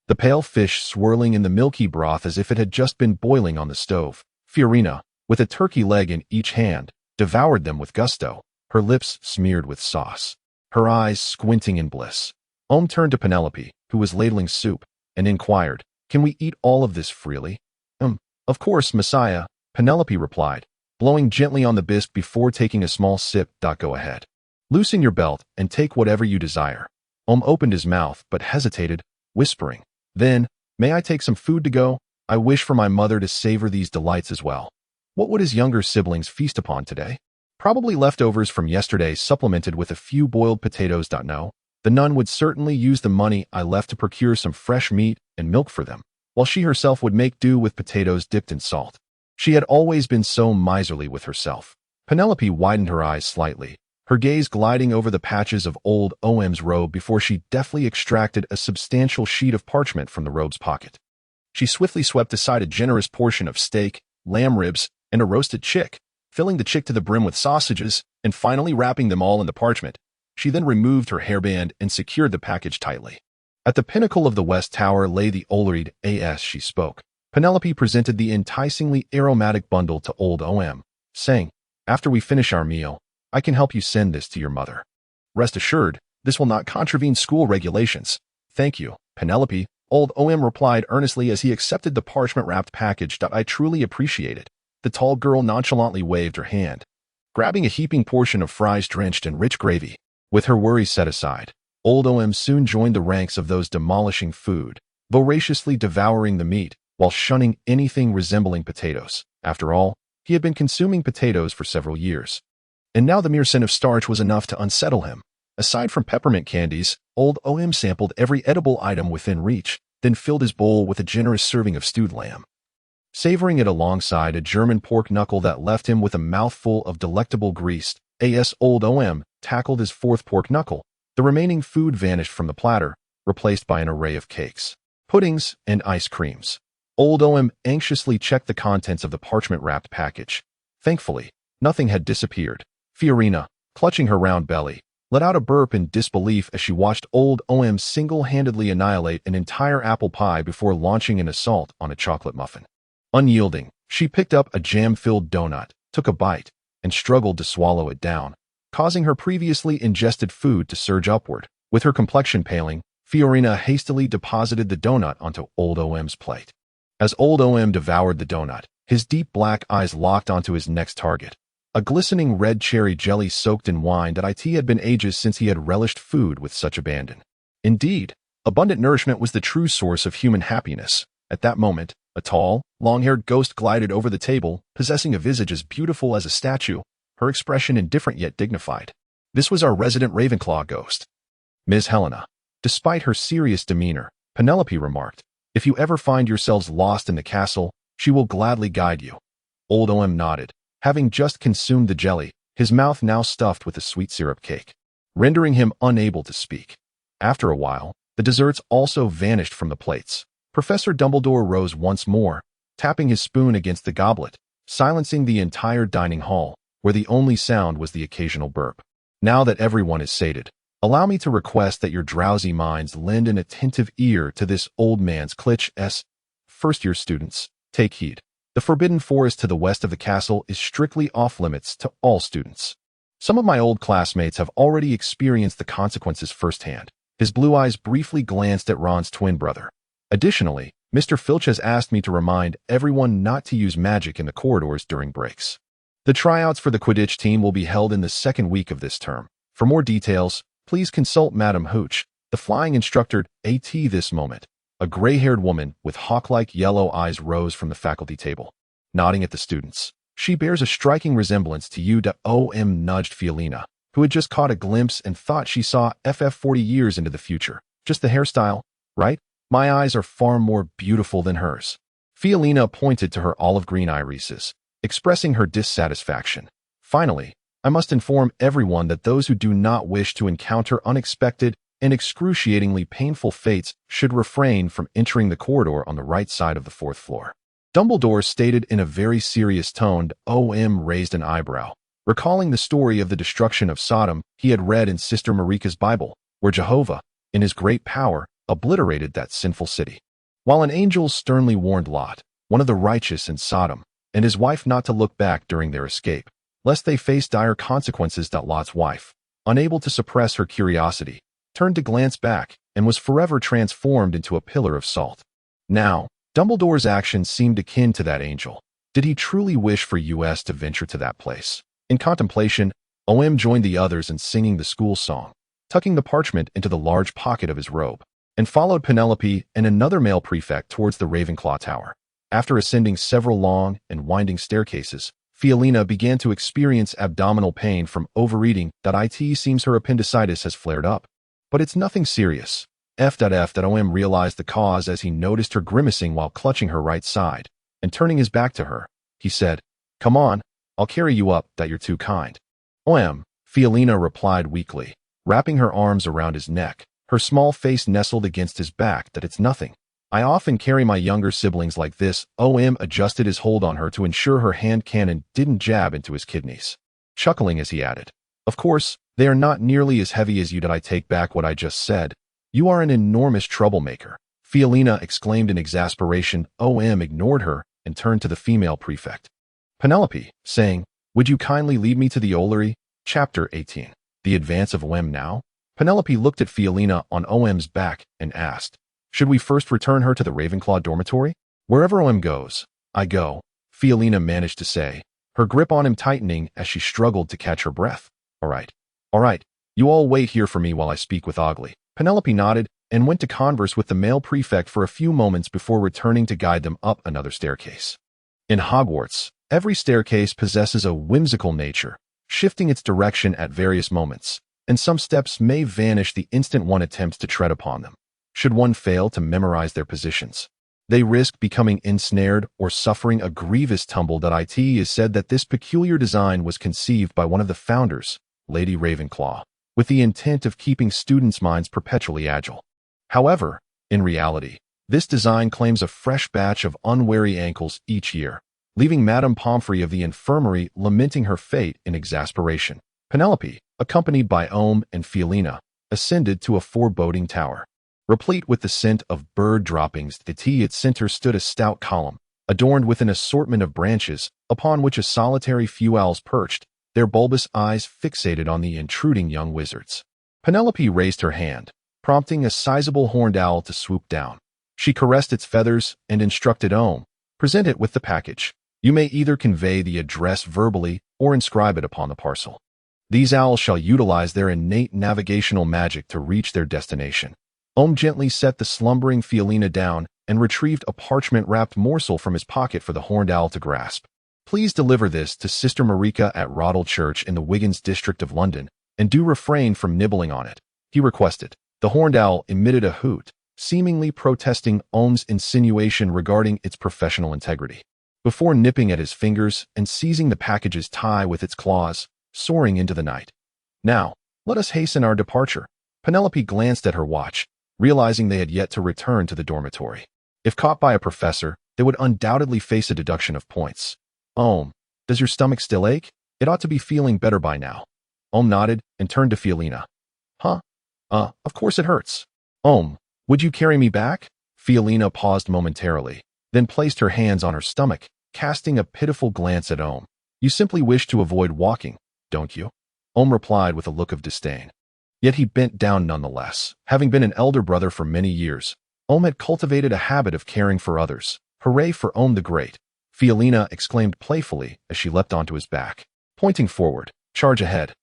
the pale fish swirling in the milky broth as if it had just been boiling on the stove. Fiorina, with a turkey leg in each hand, devoured them with gusto, her lips smeared with sauce, her eyes squinting in bliss. Omu turned to Penelope, who was ladling soup, and inquired, "Can we eat all of this freely?" Of course, Messiah," Penelope replied, blowing gently on the bisque before taking a small sip. "Go ahead. Loosen your belt and take whatever you desire." Omu opened his mouth but hesitated, whispering, "Then, may I take some food to go? I wish for my mother to savor these delights as well." What would his younger siblings feast upon today? Probably leftovers from yesterday supplemented with a few boiled potatoes. No, the nun would certainly use the money I left to procure some fresh meat and milk for them, while she herself would make do with potatoes dipped in salt. She had always been so miserly with herself. Penelope widened her eyes slightly, her gaze gliding over the patches of old Omu's robe before she deftly extracted a substantial sheet of parchment from the robe's pocket. She swiftly swept aside a generous portion of steak, lamb ribs, and a roasted chick, filling the chick to the brim with sausages, and finally wrapping them all in the parchment. She then removed her hairband and secured the package tightly. At the pinnacle of the West Tower lay the Ollered as she spoke. Penelope presented the enticingly aromatic bundle to old Omu, saying, "After we finish our meal, I can help you send this to your mother. Rest assured, this will not contravene school regulations." "Thank you, Penelope," old Omu replied earnestly as he accepted the parchment-wrapped package. "I truly appreciate it." The tall girl nonchalantly waved her hand, grabbing a heaping portion of fries drenched in rich gravy. With her worries set aside, old Omu soon joined the ranks of those demolishing food, voraciously devouring the meat, while shunning anything resembling potatoes. After all, he had been consuming potatoes for several years, and now the mere scent of starch was enough to unsettle him. Aside from peppermint candies, old Omu sampled every edible item within reach, then filled his bowl with a generous serving of stewed lamb, savoring it alongside a German pork knuckle that left him with a mouthful of delectable grease. As old Omu tackled his fourth pork knuckle, the remaining food vanished from the platter, replaced by an array of cakes, puddings, and ice creams. Old Omu anxiously checked the contents of the parchment-wrapped package. Thankfully, nothing had disappeared. Fiorina, clutching her round belly, let out a burp in disbelief as she watched old Omu single-handedly annihilate an entire apple pie before launching an assault on a chocolate muffin. Unyielding, she picked up a jam-filled donut, took a bite, and struggled to swallow it down, causing her previously ingested food to surge upward. With her complexion paling, Fiorina hastily deposited the donut onto old Omu's plate. As old Omu devoured the donut, his deep black eyes locked onto his next target, a glistening red cherry jelly soaked in wine that it had been ages since he had relished food with such abandon. Indeed, abundant nourishment was the true source of human happiness. At that moment, a tall, long-haired ghost glided over the table, possessing a visage as beautiful as a statue, her expression indifferent yet dignified. This was our resident Ravenclaw ghost, Ms. Helena. Despite her serious demeanor, Penelope remarked, "If you ever find yourselves lost in the castle, she will gladly guide you." Old Omu nodded, having just consumed the jelly, his mouth now stuffed with a sweet syrup cake, rendering him unable to speak. After a while, the desserts also vanished from the plates. Professor Dumbledore rose once more, tapping his spoon against the goblet, silencing the entire dining hall, where the only sound was the occasional burp. "Now that everyone is sated, allow me to request that your drowsy minds lend an attentive ear to this old man's clitch. First-year students, take heed. The forbidden forest to the west of the castle is strictly off-limits to all students. Some of my old classmates have already experienced the consequences firsthand." His blue eyes briefly glanced at Ron's twin brother. "Additionally, Mr. Filch has asked me to remind everyone not to use magic in the corridors during breaks. The tryouts for the Quidditch team will be held in the second week of this term. For more details, please consult Madam Hooch, the flying instructor." This moment, a gray-haired woman with hawk-like yellow eyes rose from the faculty table, nodding at the students. "She bears a striking resemblance to you." Omu nudged Fiolina, who had just caught a glimpse and thought she saw FF 40 years into the future. "Just the hairstyle, right? My eyes are far more beautiful than hers." Fiolina pointed to her olive green irises, expressing her dissatisfaction. Finally, I must inform everyone that those who do not wish to encounter unexpected and excruciatingly painful fates should refrain from entering the corridor on the right side of the 4th floor. Dumbledore stated in a very serious tone. OM raised an eyebrow, recalling the story of the destruction of Sodom he had read in Sister Marika's Bible, where Jehovah, in his great power, obliterated that sinful city. While an angel sternly warned Lot, one of the righteous in Sodom, and his wife not to look back during their escape, lest they face dire consequences. Lot's wife, unable to suppress her curiosity, turned to glance back and was forever transformed into a pillar of salt. Now, Dumbledore's actions seemed akin to that angel. Did he truly wish for us to venture to that place? In contemplation, OM joined the others in singing the school song, tucking the parchment into the large pocket of his robe, and followed Penelope and another male prefect towards the Ravenclaw Tower. After ascending several long and winding staircases, Fiolina began to experience abdominal pain from overeating. It seems her appendicitis has flared up. But it's nothing serious. OM realized the cause as he noticed her grimacing while clutching her right side, and turning his back to her, he said, "Come on, I'll carry you up. You're too kind." Fiolina replied weakly, wrapping her arms around his neck, her small face nestled against his back. "It's nothing. I often carry my younger siblings like this." OM adjusted his hold on her to ensure her hand cannon didn't jab into his kidneys, chuckling as he added, "Of course, they are not nearly as heavy as you." "I take back what I just said. You are an enormous troublemaker," Fiolina exclaimed in exasperation. OM ignored her and turned to the female prefect, Penelope, saying, "Would you kindly lead me to the Olary?" Chapter 18. The Advance of OM Now? Penelope looked at Fiolina on OM's back and asked, "Should we first return her to the Ravenclaw dormitory?" "Wherever OM goes, I go," Fiolina managed to say, her grip on him tightening as she struggled to catch her breath. All right, you all wait here for me while I speak with Ogly." Penelope nodded and went to converse with the male prefect for a few moments before returning to guide them up another staircase. In Hogwarts, every staircase possesses a whimsical nature, shifting its direction at various moments, and some steps may vanish the instant one attempts to tread upon them. Should one fail to memorize their positions, they risk becoming ensnared or suffering a grievous tumble. It is said that this peculiar design was conceived by one of the founders, Lady Ravenclaw, with the intent of keeping students' minds perpetually agile. However, in reality, this design claims a fresh batch of unwary ankles each year, leaving Madame Pomfrey of the infirmary lamenting her fate in exasperation. Penelope, accompanied by OM and Fiolina, ascended to a foreboding tower. Replete with the scent of bird droppings, at its center stood a stout column, adorned with an assortment of branches, upon which a solitary few owls perched, their bulbous eyes fixated on the intruding young wizards. Penelope raised her hand, prompting a sizable horned owl to swoop down. She caressed its feathers and instructed OM, "Present it with the package. You may either convey the address verbally or inscribe it upon the parcel. These owls shall utilize their innate navigational magic to reach their destination." OM gently set the slumbering Fiolina down and retrieved a parchment-wrapped morsel from his pocket for the horned owl to grasp. "Please deliver this to Sister Marika at Roddle Church in the Wiggins district of London, and do refrain from nibbling on it," he requested. The horned owl emitted a hoot, seemingly protesting OM's insinuation regarding its professional integrity, before nipping at his fingers and seizing the package's tie with its claws, soaring into the night. "Now, let us hasten our departure." Penelope glanced at her watch, realizing they had yet to return to the dormitory. If caught by a professor, they would undoubtedly face a deduction of points. Does your stomach still ache? It ought to be feeling better by now." OM nodded and turned to Fiolina. "Huh? Of course it hurts." Would you carry me back?" Fiolina paused momentarily, then placed her hands on her stomach, casting a pitiful glance at OM. "You simply wish to avoid walking, don't you?" OM replied with a look of disdain. Yet he bent down nonetheless. Having been an elder brother for many years, OM had cultivated a habit of caring for others. "Hooray for OM the Great!" Fiolina exclaimed playfully as she leapt onto his back. Pointing forward, "Charge ahead."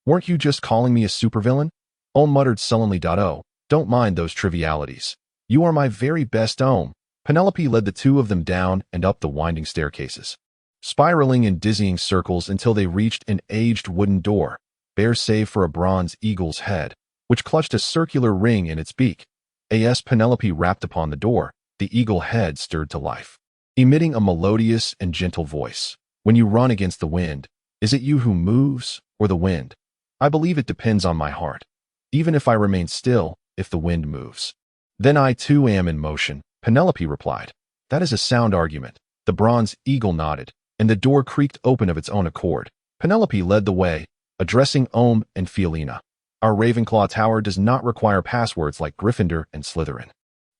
Weren't you just calling me a supervillain?" OM muttered sullenly. Don't mind those trivialities. You are my very best OM." Penelope led the two of them down and up the winding staircases, spiraling in dizzying circles until they reached an aged wooden door, bare save for a bronze eagle's head, which clutched a circular ring in its beak. As Penelope rapped upon the door, the eagle head stirred to life, emitting a melodious and gentle voice. When you run against the wind, is it you who moves, or the wind? I believe it depends on my heart. Even if I remain still, if the wind moves, then I too am in motion, Penelope replied. That is a sound argument. The bronze eagle nodded, and the door creaked open of its own accord. Penelope led the way, addressing Omu and Fiolina. Our Ravenclaw Tower does not require passwords like Gryffindor and Slytherin.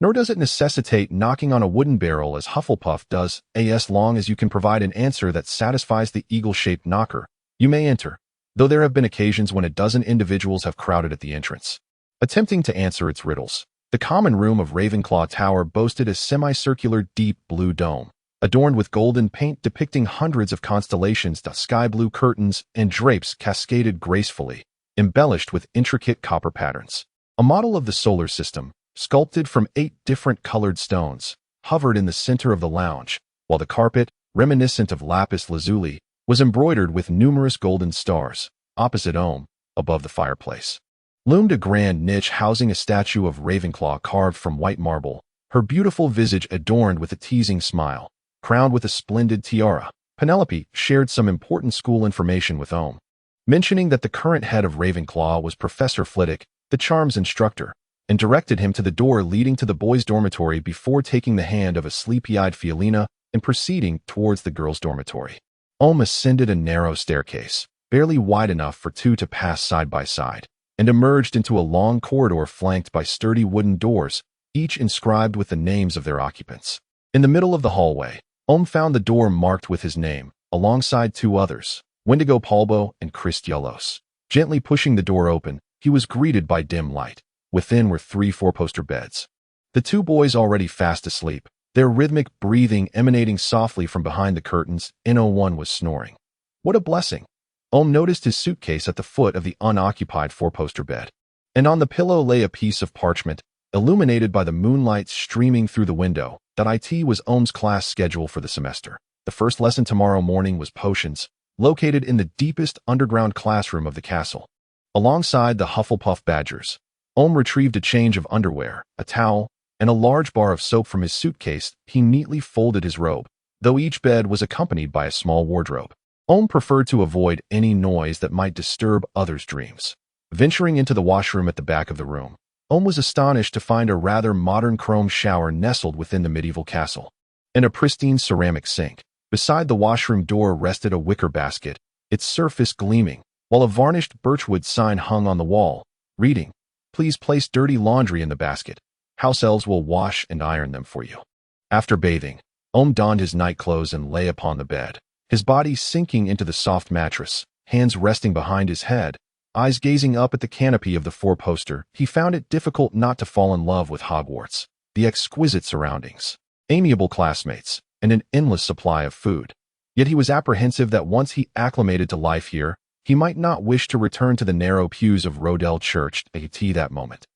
Nor does it necessitate knocking on a wooden barrel as Hufflepuff does, as long as you can provide an answer that satisfies the eagle-shaped knocker. You may enter, though there have been occasions when a dozen individuals have crowded at the entrance, attempting to answer its riddles. The common room of Ravenclaw Tower boasted a semicircular deep blue dome, adorned with golden paint depicting hundreds of constellations. The sky blue curtains and drapes cascaded gracefully, embellished with intricate copper patterns. A model of the solar system, sculpted from 8 different colored stones, hovered in the center of the lounge, while the carpet, reminiscent of lapis lazuli, was embroidered with numerous golden stars. Opposite Omu, above the fireplace, loomed a grand niche housing a statue of Ravenclaw carved from white marble, her beautiful visage adorned with a teasing smile, crowned with a splendid tiara. Penelope shared some important school information with Omu, mentioning that the current head of Ravenclaw was Professor Flitwick, the charms instructor, and directed him to the door leading to the boys' dormitory before taking the hand of a sleepy-eyed Fiolina and proceeding towards the girls' dormitory. Omu ascended a narrow staircase, barely wide enough for two to pass side by side, and emerged into a long corridor flanked by sturdy wooden doors, each inscribed with the names of their occupants. In the middle of the hallway, Omu found the door marked with his name, alongside 2 others, Wendigo Polbo and Christielos. Gently pushing the door open, he was greeted by dim light. Within were 3 4-poster beds. The 2 boys already fast asleep, their rhythmic breathing emanating softly from behind the curtains. One was snoring. What a blessing! Omu noticed his suitcase at the foot of the unoccupied 4-poster bed, and on the pillow lay a piece of parchment, illuminated by the moonlight streaming through the window. It was Omu's class schedule for the semester. The first lesson tomorrow morning was potions, located in the deepest underground classroom of the castle. Alongside the Hufflepuff badgers, Omu retrieved a change of underwear, a towel, and a large bar of soap from his suitcase. He neatly folded his robe, though each bed was accompanied by a small wardrobe. Omu preferred to avoid any noise that might disturb others' dreams. Venturing into the washroom at the back of the room, Omu was astonished to find a rather modern chrome shower nestled within the medieval castle, and a pristine ceramic sink. Beside the washroom door rested a wicker basket, its surface gleaming, while a varnished birchwood sign hung on the wall, reading, "Please place dirty laundry in the basket. House elves will wash and iron them for you." After bathing, Omu donned his nightclothes and lay upon the bed, his body sinking into the soft mattress, hands resting behind his head, eyes gazing up at the canopy of the 4-poster. He found it difficult not to fall in love with Hogwarts, the exquisite surroundings, amiable classmates, and an endless supply of food. Yet he was apprehensive that once he acclimated to life here, he might not wish to return to the narrow pews of Rodell Church at that moment.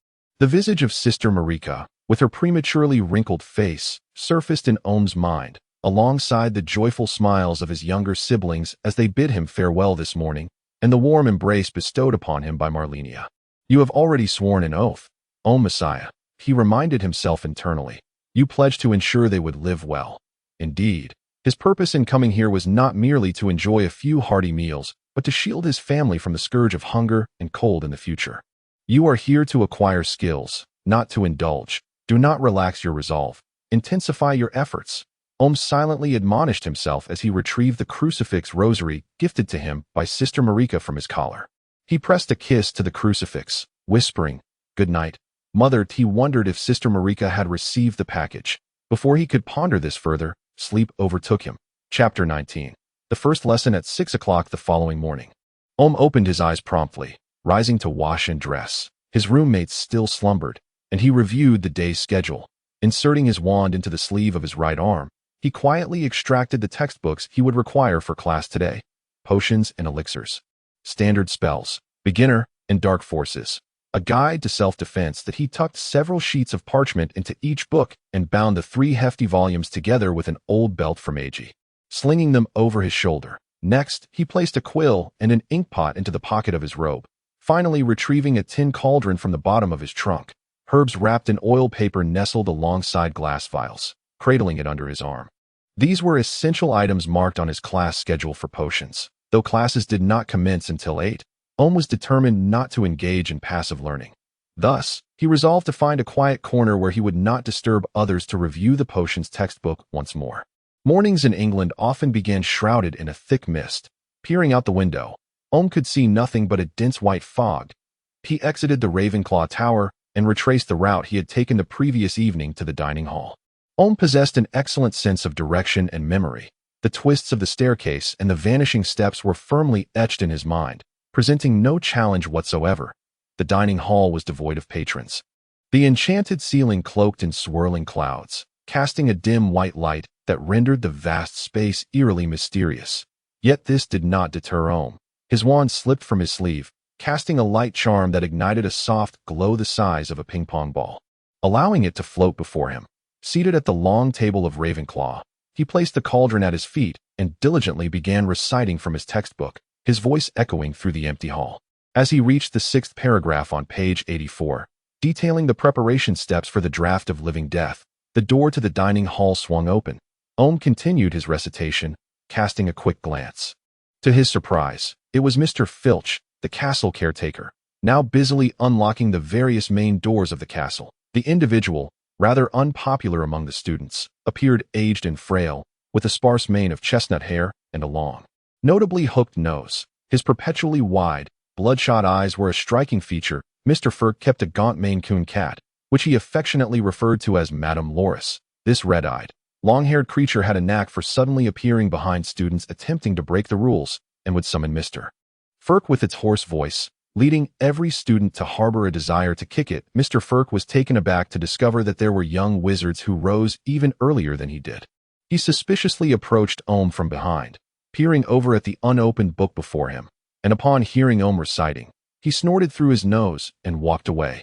The visage of Sister Marika, with her prematurely wrinkled face, surfaced in Omu's mind, alongside the joyful smiles of his younger siblings as they bid him farewell this morning, and the warm embrace bestowed upon him by Marlenia. "You have already sworn an oath, Omu Messiah," he reminded himself internally. "You pledged to ensure they would live well." Indeed, his purpose in coming here was not merely to enjoy a few hearty meals, but to shield his family from the scourge of hunger and cold in the future. "You are here to acquire skills, not to indulge. Do not relax your resolve. Intensify your efforts." Omu silently admonished himself as he retrieved the crucifix rosary gifted to him by Sister Marika from his collar. He pressed a kiss to the crucifix, whispering, "Good night, Mother." He wondered if Sister Marika had received the package. Before he could ponder this further, sleep overtook him. Chapter 19. The first lesson at 6 o'clock the following morning. Omu opened his eyes promptly, rising to wash and dress. His roommates still slumbered, and he reviewed the day's schedule. Inserting his wand into the sleeve of his right arm, he quietly extracted the textbooks he would require for class today: potions and elixirs, standard spells, beginner, and dark forces. A guide to self-defense. That he tucked several sheets of parchment into each book and bound the 3 hefty volumes together with an old belt from Ag, slinging them over his shoulder. Next, he placed a quill and an ink pot into the pocket of his robe, finally retrieving a tin cauldron from the bottom of his trunk. Herbs wrapped in oil paper nestled alongside glass vials, cradling it under his arm. These were essential items marked on his class schedule for potions. Though classes did not commence until 8, Ohm was determined not to engage in passive learning. Thus, he resolved to find a quiet corner where he would not disturb others to review the potions textbook once more. Mornings in England often began shrouded in a thick mist. Peering out the window, Ohm could see nothing but a dense white fog. He exited the Ravenclaw Tower and retraced the route he had taken the previous evening to the dining hall. Ohm possessed an excellent sense of direction and memory. The twists of the staircase and the vanishing steps were firmly etched in his mind, presenting no challenge whatsoever. The dining hall was devoid of patrons. The enchanted ceiling cloaked in swirling clouds, casting a dim white light that rendered the vast space eerily mysterious. Yet this did not deter Ohm. His wand slipped from his sleeve, casting a light charm that ignited a soft glow the size of a ping-pong ball, allowing it to float before him. Seated at the long table of Ravenclaw, he placed the cauldron at his feet and diligently began reciting from his textbook, his voice echoing through the empty hall. As he reached the 6th paragraph on page 84, detailing the preparation steps for the draft of living death, the door to the dining hall swung open. Ohm continued his recitation, casting a quick glance. To his surprise, it was Mr. Filch, the castle caretaker, now busily unlocking the various main doors of the castle. The individual, rather unpopular among the students, appeared aged and frail, with a sparse mane of chestnut hair and a long, notably hooked nose. His perpetually wide, bloodshot eyes were a striking feature. Mr. Firk kept a gaunt Maine Coon cat, which he affectionately referred to as Madame Loris. This red-eyed, long-haired creature had a knack for suddenly appearing behind students attempting to break the rules, and would summon Mr. Firk with its hoarse voice, leading every student to harbor a desire to kick it. Mr. Firk was taken aback to discover that there were young wizards who rose even earlier than he did. He suspiciously approached Ohm from behind, peering over at the unopened book before him, and upon hearing Ohm reciting, he snorted through his nose and walked away.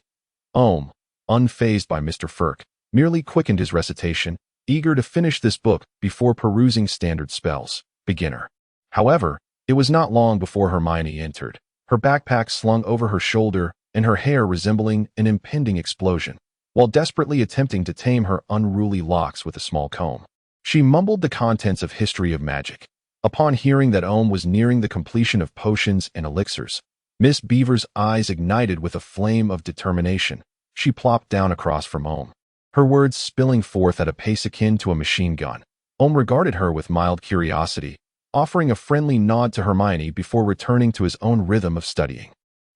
Ohm, unfazed by Mr. Firk, merely quickened his recitation, eager to finish this book before perusing standard spells. Beginner. However, it was not long before Hermione entered, her backpack slung over her shoulder and her hair resembling an impending explosion, while desperately attempting to tame her unruly locks with a small comb. She mumbled the contents of History of Magic. Upon hearing that Ohm was nearing the completion of potions and elixirs, Miss Beaver's eyes ignited with a flame of determination. She plopped down across from Ohm, her words spilling forth at a pace akin to a machine gun. Ohm regarded her with mild curiosity, offering a friendly nod to Hermione before returning to his own rhythm of studying.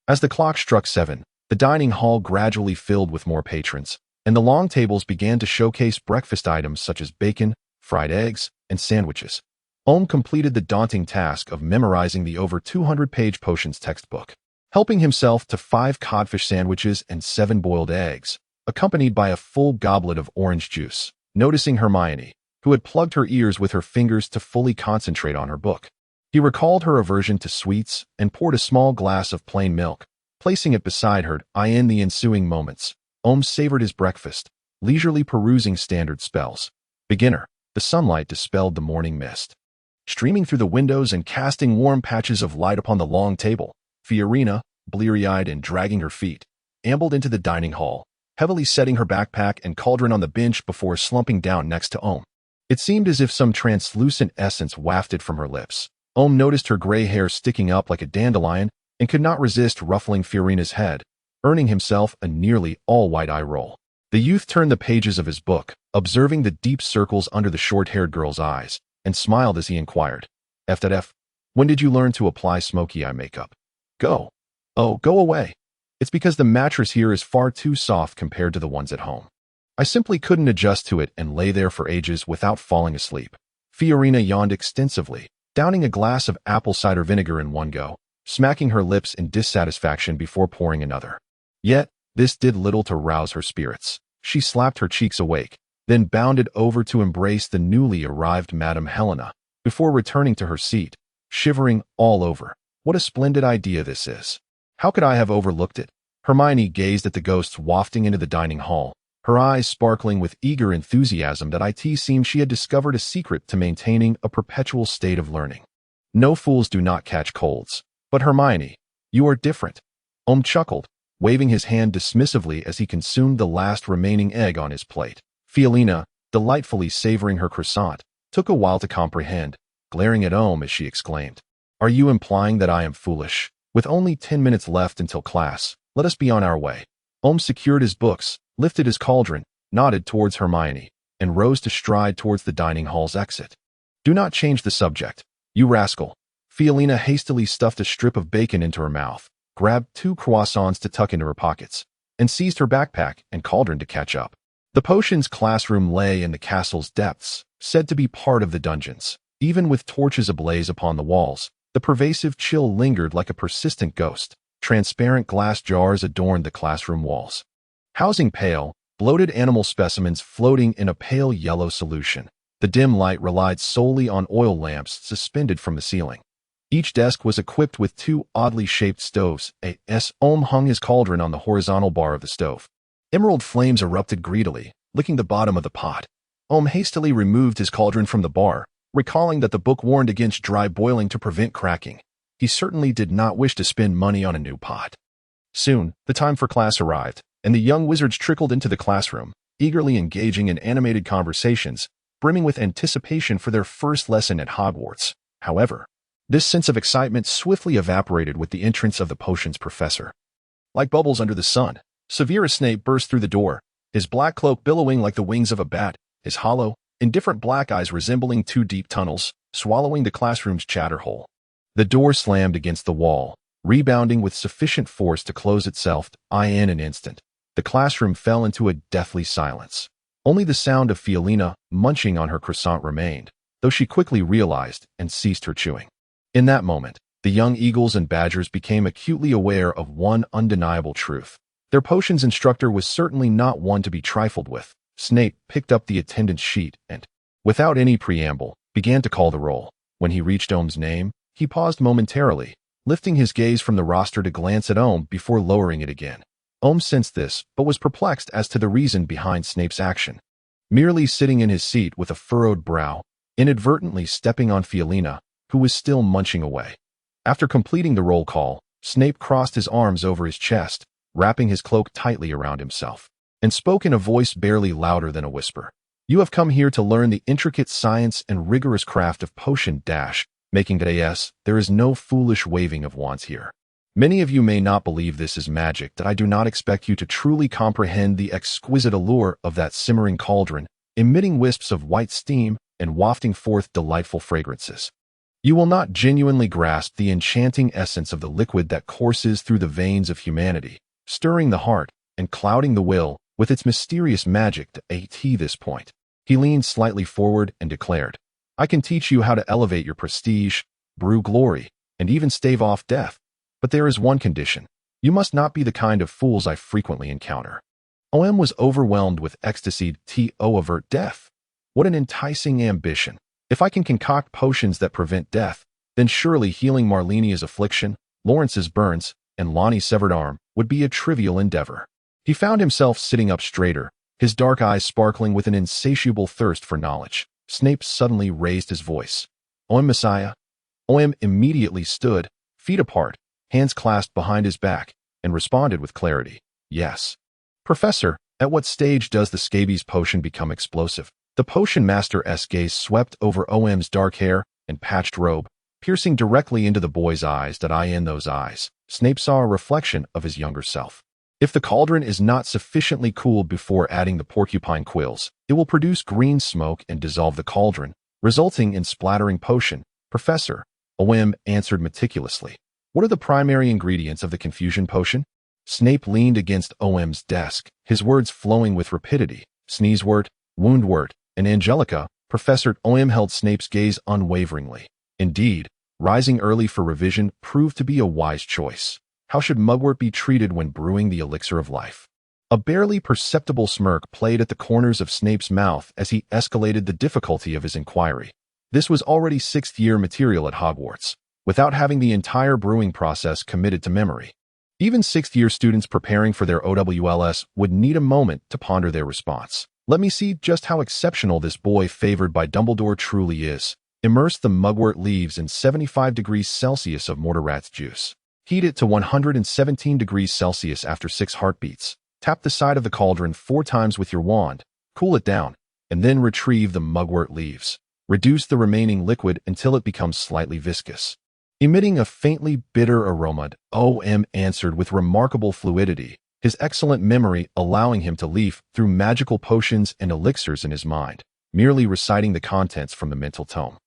As the clock struck 7, the dining hall gradually filled with more patrons, and the long tables began to showcase breakfast items such as bacon, fried eggs, and sandwiches. Ohm completed the daunting task of memorizing the over 200-page potions textbook, helping himself to 5 codfish sandwiches and 7 boiled eggs, accompanied by a full goblet of orange juice. Noticing Hermione, who had plugged her ears with her fingers to fully concentrate on her book, he recalled her aversion to sweets and poured a small glass of plain milk, placing it beside her. In the ensuing moments, Ohm savored his breakfast, leisurely perusing standard spells. Beginner. The sunlight dispelled the morning mist, streaming through the windows and casting warm patches of light upon the long table. Fiorina, bleary-eyed and dragging her feet, ambled into the dining hall, heavily setting her backpack and cauldron on the bench before slumping down next to Ohm. It seemed as if some translucent essence wafted from her lips. Ohm noticed her gray hair sticking up like a dandelion and could not resist ruffling Fiorina's head, earning himself a nearly all-white eye roll. The youth turned the pages of his book, observing the deep circles under the short-haired girl's eyes, and smiled as he inquired, F. When did you learn to apply smoky eye makeup? Go. Oh, go away. It's because the mattress here is far too soft compared to the ones at home. I simply couldn't adjust to it and lay there for ages without falling asleep. Fiorina yawned extensively, downing a glass of apple cider vinegar in one go, smacking her lips in dissatisfaction before pouring another. Yet, this did little to rouse her spirits. She slapped her cheeks awake, then bounded over to embrace the newly arrived Madame Helena, before returning to her seat, shivering all over. What a splendid idea this is. How could I have overlooked it? Hermione gazed at the ghosts wafting into the dining hall, her eyes sparkling with eager enthusiasm that it seemed she had discovered a secret to maintaining a perpetual state of learning. No fools do not catch colds. But Hermione, you are different. Ohm chuckled, waving his hand dismissively as he consumed the last remaining egg on his plate. Fiolina, delightfully savoring her croissant, took a while to comprehend, glaring at Omu as she exclaimed, "Are you implying that I am foolish? With only 10 minutes left until class, let us be on our way." Omu secured his books, lifted his cauldron, nodded towards Hermione, and rose to stride towards the dining hall's exit. "Do not change the subject, you rascal." Fiolina hastily stuffed a strip of bacon into her mouth, grabbed 2 croissants to tuck into her pockets, and seized her backpack and cauldron to catch up. The potions classroom lay in the castle's depths, said to be part of the dungeons. Even with torches ablaze upon the walls, the pervasive chill lingered like a persistent ghost. Transparent glass jars adorned the classroom walls, housing pale, bloated animal specimens floating in a pale yellow solution. The dim light relied solely on oil lamps suspended from the ceiling. Each desk was equipped with 2 oddly shaped stoves. Omu hung his cauldron on the horizontal bar of the stove. Emerald flames erupted greedily, licking the bottom of the pot. Omu hastily removed his cauldron from the bar, recalling that the book warned against dry boiling to prevent cracking. He certainly did not wish to spend money on a new pot. Soon, the time for class arrived, and the young wizards trickled into the classroom, eagerly engaging in animated conversations, brimming with anticipation for their first lesson at Hogwarts. However, this sense of excitement swiftly evaporated with the entrance of the potions professor. Like bubbles under the sun, Severus Snape burst through the door, his black cloak billowing like the wings of a bat, his hollow, indifferent black eyes resembling 2 deep tunnels, swallowing the classroom's chatter whole. The door slammed against the wall, rebounding with sufficient force to close itself in an instant. The classroom fell into a deathly silence. Only the sound of Fiolina munching on her croissant remained, though she quickly realized and ceased her chewing. In that moment, the young eagles and badgers became acutely aware of one undeniable truth. Their potions instructor was certainly not one to be trifled with. Snape picked up the attendance sheet and, without any preamble, began to call the roll. When he reached Omu's name, he paused momentarily, lifting his gaze from the roster to glance at Omu before lowering it again. Omu sensed this, but was perplexed as to the reason behind Snape's action. Merely sitting in his seat with a furrowed brow, inadvertently stepping on Fiolina, who was still munching away. After completing the roll call, Snape crossed his arms over his chest, wrapping his cloak tightly around himself, and spoke in a voice barely louder than a whisper. "You have come here to learn the intricate science and rigorous craft of potion making. There is no foolish waving of wands here. Many of you may not believe this is magic, that I do not expect you to truly comprehend the exquisite allure of that simmering cauldron, emitting wisps of white steam and wafting forth delightful fragrances. You will not genuinely grasp the enchanting essence of the liquid that courses through the veins of humanity, stirring the heart and clouding the will with its mysterious magic at this point." He leaned slightly forward and declared, "I can teach you how to elevate your prestige, brew glory, and even stave off death. But there is one condition. You must not be the kind of fools I frequently encounter." Omu was overwhelmed with ecstasy to avert death. What an enticing ambition. If I can concoct potions that prevent death, then surely healing Marlenia's affliction, Lawrence's burns, and Lonnie's severed arm would be a trivial endeavor. He found himself sitting up straighter, his dark eyes sparkling with an insatiable thirst for knowledge. Snape suddenly raised his voice. "Omu Messiah." Omu immediately stood, feet apart, hands clasped behind his back, and responded with clarity, "Yes." "Professor, at what stage does the scabies potion become explosive?" The potion master's gaze swept over Omu's dark hair and patched robe, piercing directly into the boy's eyes. In those eyes, Snape saw a reflection of his younger self. "If the cauldron is not sufficiently cooled before adding the porcupine quills, it will produce green smoke and dissolve the cauldron, resulting in splattering potion, Professor," Omu answered meticulously. "What are the primary ingredients of the confusion potion?" Snape leaned against Omu's desk, his words flowing with rapidity. "Sneezewort, woundwort, and Angelica." Professor Omu held Snape's gaze unwaveringly. Indeed, rising early for revision proved to be a wise choice. How should mugwort be treated when brewing the elixir of life? A barely perceptible smirk played at the corners of Snape's mouth as he escalated the difficulty of his inquiry. This was already sixth-year material at Hogwarts, without having the entire brewing process committed to memory. Even sixth-year students preparing for their OWLS would need a moment to ponder their response. Let me see just how exceptional this boy favored by Dumbledore truly is. Immerse the mugwort leaves in 75 degrees Celsius of mortar rat's juice. Heat it to 117 degrees Celsius after 6 heartbeats. Tap the side of the cauldron 4 times with your wand, cool it down, and then retrieve the mugwort leaves. Reduce the remaining liquid until it becomes slightly viscous. Emitting a faintly bitter aroma, OM answered with remarkable fluidity, his excellent memory allowing him to leaf through magical potions and elixirs in his mind, merely reciting the contents from the mental tome.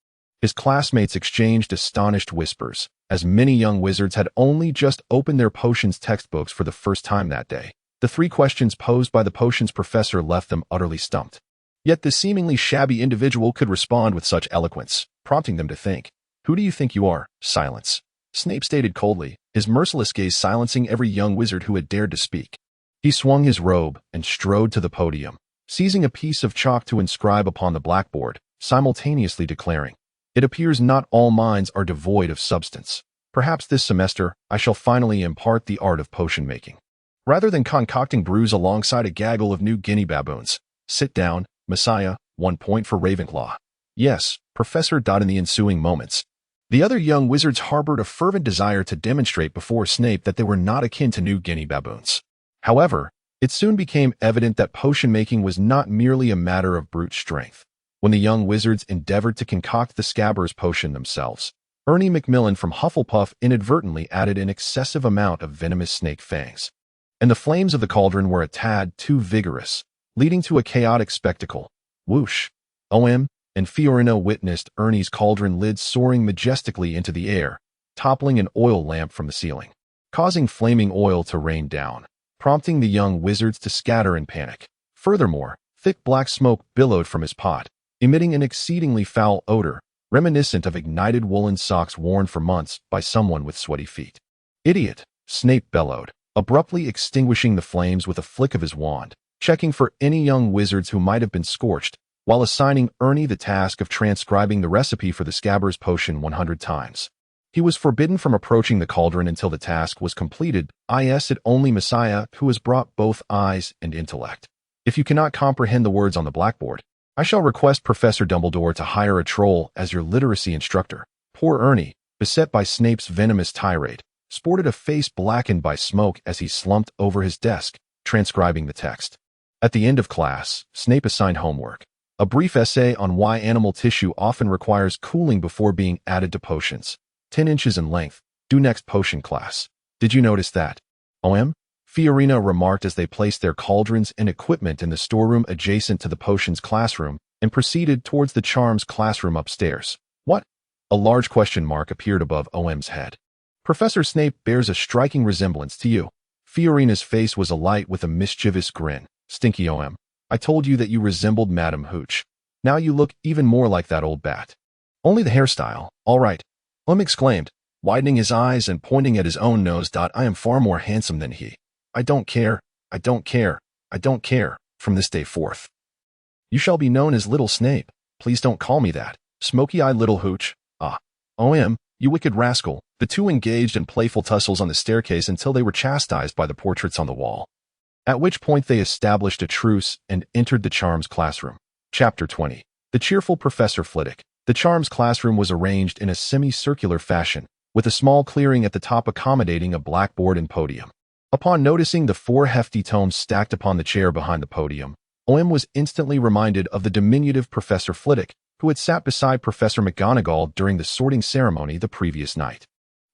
His classmates exchanged astonished whispers, as many young wizards had only just opened their potions textbooks for the first time that day. The 3 questions posed by the potions professor left them utterly stumped. Yet this seemingly shabby individual could respond with such eloquence, prompting them to think. Who do you think you are? Silence. Snape stated coldly, his merciless gaze silencing every young wizard who had dared to speak. He swung his robe and strode to the podium, seizing a piece of chalk to inscribe upon the blackboard, simultaneously declaring, "It appears not all minds are devoid of substance. Perhaps this semester I shall finally impart the art of potion making. Rather than concocting brews alongside a gaggle of new guinea baboons. Sit down, Messiah, 1 point for Ravenclaw." Yes, Professor. In the ensuing moments, the other young wizards harbored a fervent desire to demonstrate before Snape that they were not akin to new guinea baboons. However, it soon became evident that potion making was not merely a matter of brute strength. When the young wizards endeavored to concoct the Scabbers potion themselves, Ernie Macmillan from Hufflepuff inadvertently added an excessive amount of venomous snake fangs, and the flames of the cauldron were a tad too vigorous, leading to a chaotic spectacle. Whoosh! OM and Fiorina witnessed Ernie's cauldron lid soaring majestically into the air, toppling an oil lamp from the ceiling, causing flaming oil to rain down, prompting the young wizards to scatter in panic. Furthermore, thick black smoke billowed from his pot, emitting an exceedingly foul odor, reminiscent of ignited woolen socks worn for months by someone with sweaty feet. "Idiot!" Snape bellowed, abruptly extinguishing the flames with a flick of his wand, checking for any young wizards who might have been scorched, while assigning Ernie the task of transcribing the recipe for the Scabbers potion 100 times. He was forbidden from approaching the cauldron until the task was completed. It only Messiah who has brought both eyes and intellect. If you cannot comprehend the words on the blackboard, I shall request Professor Dumbledore to hire a troll as your literacy instructor. Poor Ernie, beset by Snape's venomous tirade, sported a face blackened by smoke as he slumped over his desk, transcribing the text. At the end of class, Snape assigned homework, a brief essay on why animal tissue often requires cooling before being added to potions. 10 inches in length. Due next potion class. Did you notice that? OM? Fiorina remarked as they placed their cauldrons and equipment in the storeroom adjacent to the potions classroom and proceeded towards the charms classroom upstairs. What? A large question mark appeared above OM's head. Professor Snape bears a striking resemblance to you. Fiorina's face was alight with a mischievous grin. Stinky OM. I told you that you resembled Madame Hooch. Now you look even more like that old bat. Only the hairstyle. All right. OM exclaimed, widening his eyes and pointing at his own nose. I am far more handsome than he. I don't care. I don't care. I don't care. From this day forth, you shall be known as Little Snape. Please don't call me that. Smoky-eyed Little Hooch. Ah. OM, you wicked rascal. The two engaged in playful tussles on the staircase until they were chastised by the portraits on the wall, at which point they established a truce and entered the charms classroom. Chapter 20. The cheerful Professor Flitwick. The charms classroom was arranged in a semicircular fashion, with a small clearing at the top accommodating a blackboard and podium. Upon noticing the 4 hefty tomes stacked upon the chair behind the podium, OM was instantly reminded of the diminutive Professor Flitwick, who had sat beside Professor McGonagall during the sorting ceremony the previous night.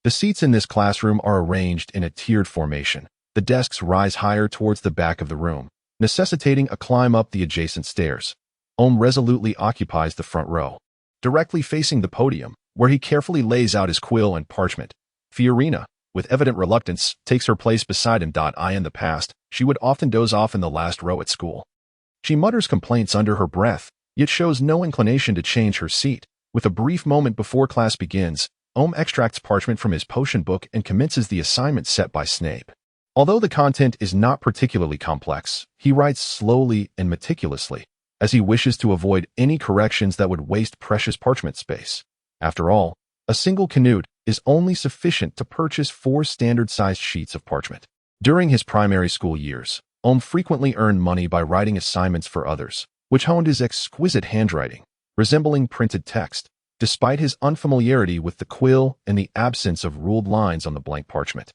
The seats in this classroom are arranged in a tiered formation. The desks rise higher towards the back of the room, necessitating a climb up the adjacent stairs. OM resolutely occupies the front row, directly facing the podium, where he carefully lays out his quill and parchment. Fiorina, with evident reluctance, takes her place beside him. In the past, she would often doze off in the last row at school. She mutters complaints under her breath, yet shows no inclination to change her seat. With a brief moment before class begins, OM extracts parchment from his potion book and commences the assignment set by Snape. Although the content is not particularly complex, he writes slowly and meticulously, as he wishes to avoid any corrections that would waste precious parchment space. After all, a single canute is only sufficient to purchase 4 standard-sized sheets of parchment. During his primary school years, OM frequently earned money by writing assignments for others, which honed his exquisite handwriting, resembling printed text. despite his unfamiliarity with the quill and the absence of ruled lines on the blank parchment.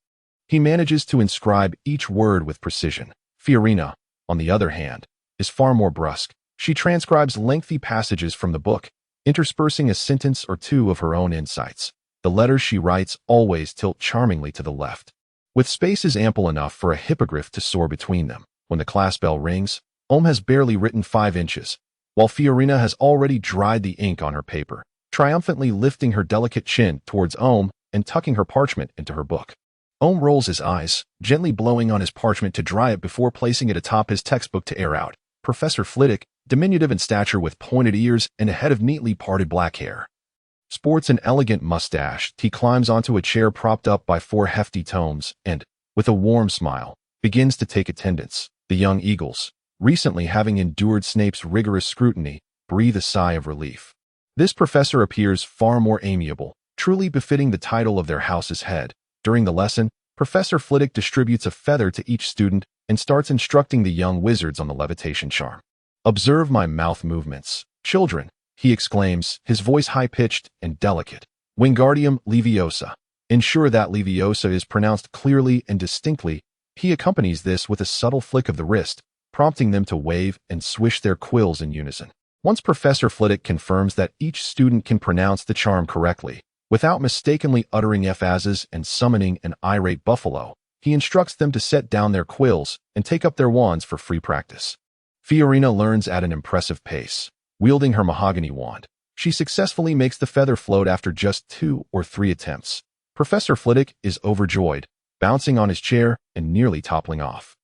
He manages to inscribe each word with precision. Fiorina, on the other hand, is far more brusque. She transcribes lengthy passages from the book, interspersing a sentence or two of her own insights. The letters she writes always tilt charmingly to the left, with spaces ample enough for a hippogriff to soar between them. When the class bell rings, Omu has barely written 5 inches, while Fiorina has already dried the ink on her paper, triumphantly lifting her delicate chin towards Omu and tucking her parchment into her book. Omu rolls his eyes, gently blowing on his parchment to dry it before placing it atop his textbook to air out. Professor Flitwick, diminutive in stature with pointed ears and a head of neatly parted black hair, sports an elegant mustache. He climbs onto a chair propped up by 4 hefty tomes and, with a warm smile, begins to take attendance. The young eagles, recently having endured Snape's rigorous scrutiny, breathe a sigh of relief. This professor appears far more amiable, truly befitting the title of their house's head. During the lesson, Professor Flitwick distributes a feather to each student and starts instructing the young wizards on the levitation charm. "Observe my mouth movements, children," he exclaims, his voice high-pitched and delicate. "Wingardium Leviosa." Ensure that Leviosa is pronounced clearly and distinctly. He accompanies this with a subtle flick of the wrist, prompting them to wave and swish their quills in unison. Once Professor Flitwick confirms that each student can pronounce the charm correctly, without mistakenly uttering F-azes and summoning an irate buffalo, he instructs them to set down their quills and take up their wands for free practice. Fiorina learns at an impressive pace. Wielding her mahogany wand, she successfully makes the feather float after just 2 or 3 attempts. Professor Flitwick is overjoyed, bouncing on his chair and nearly toppling off.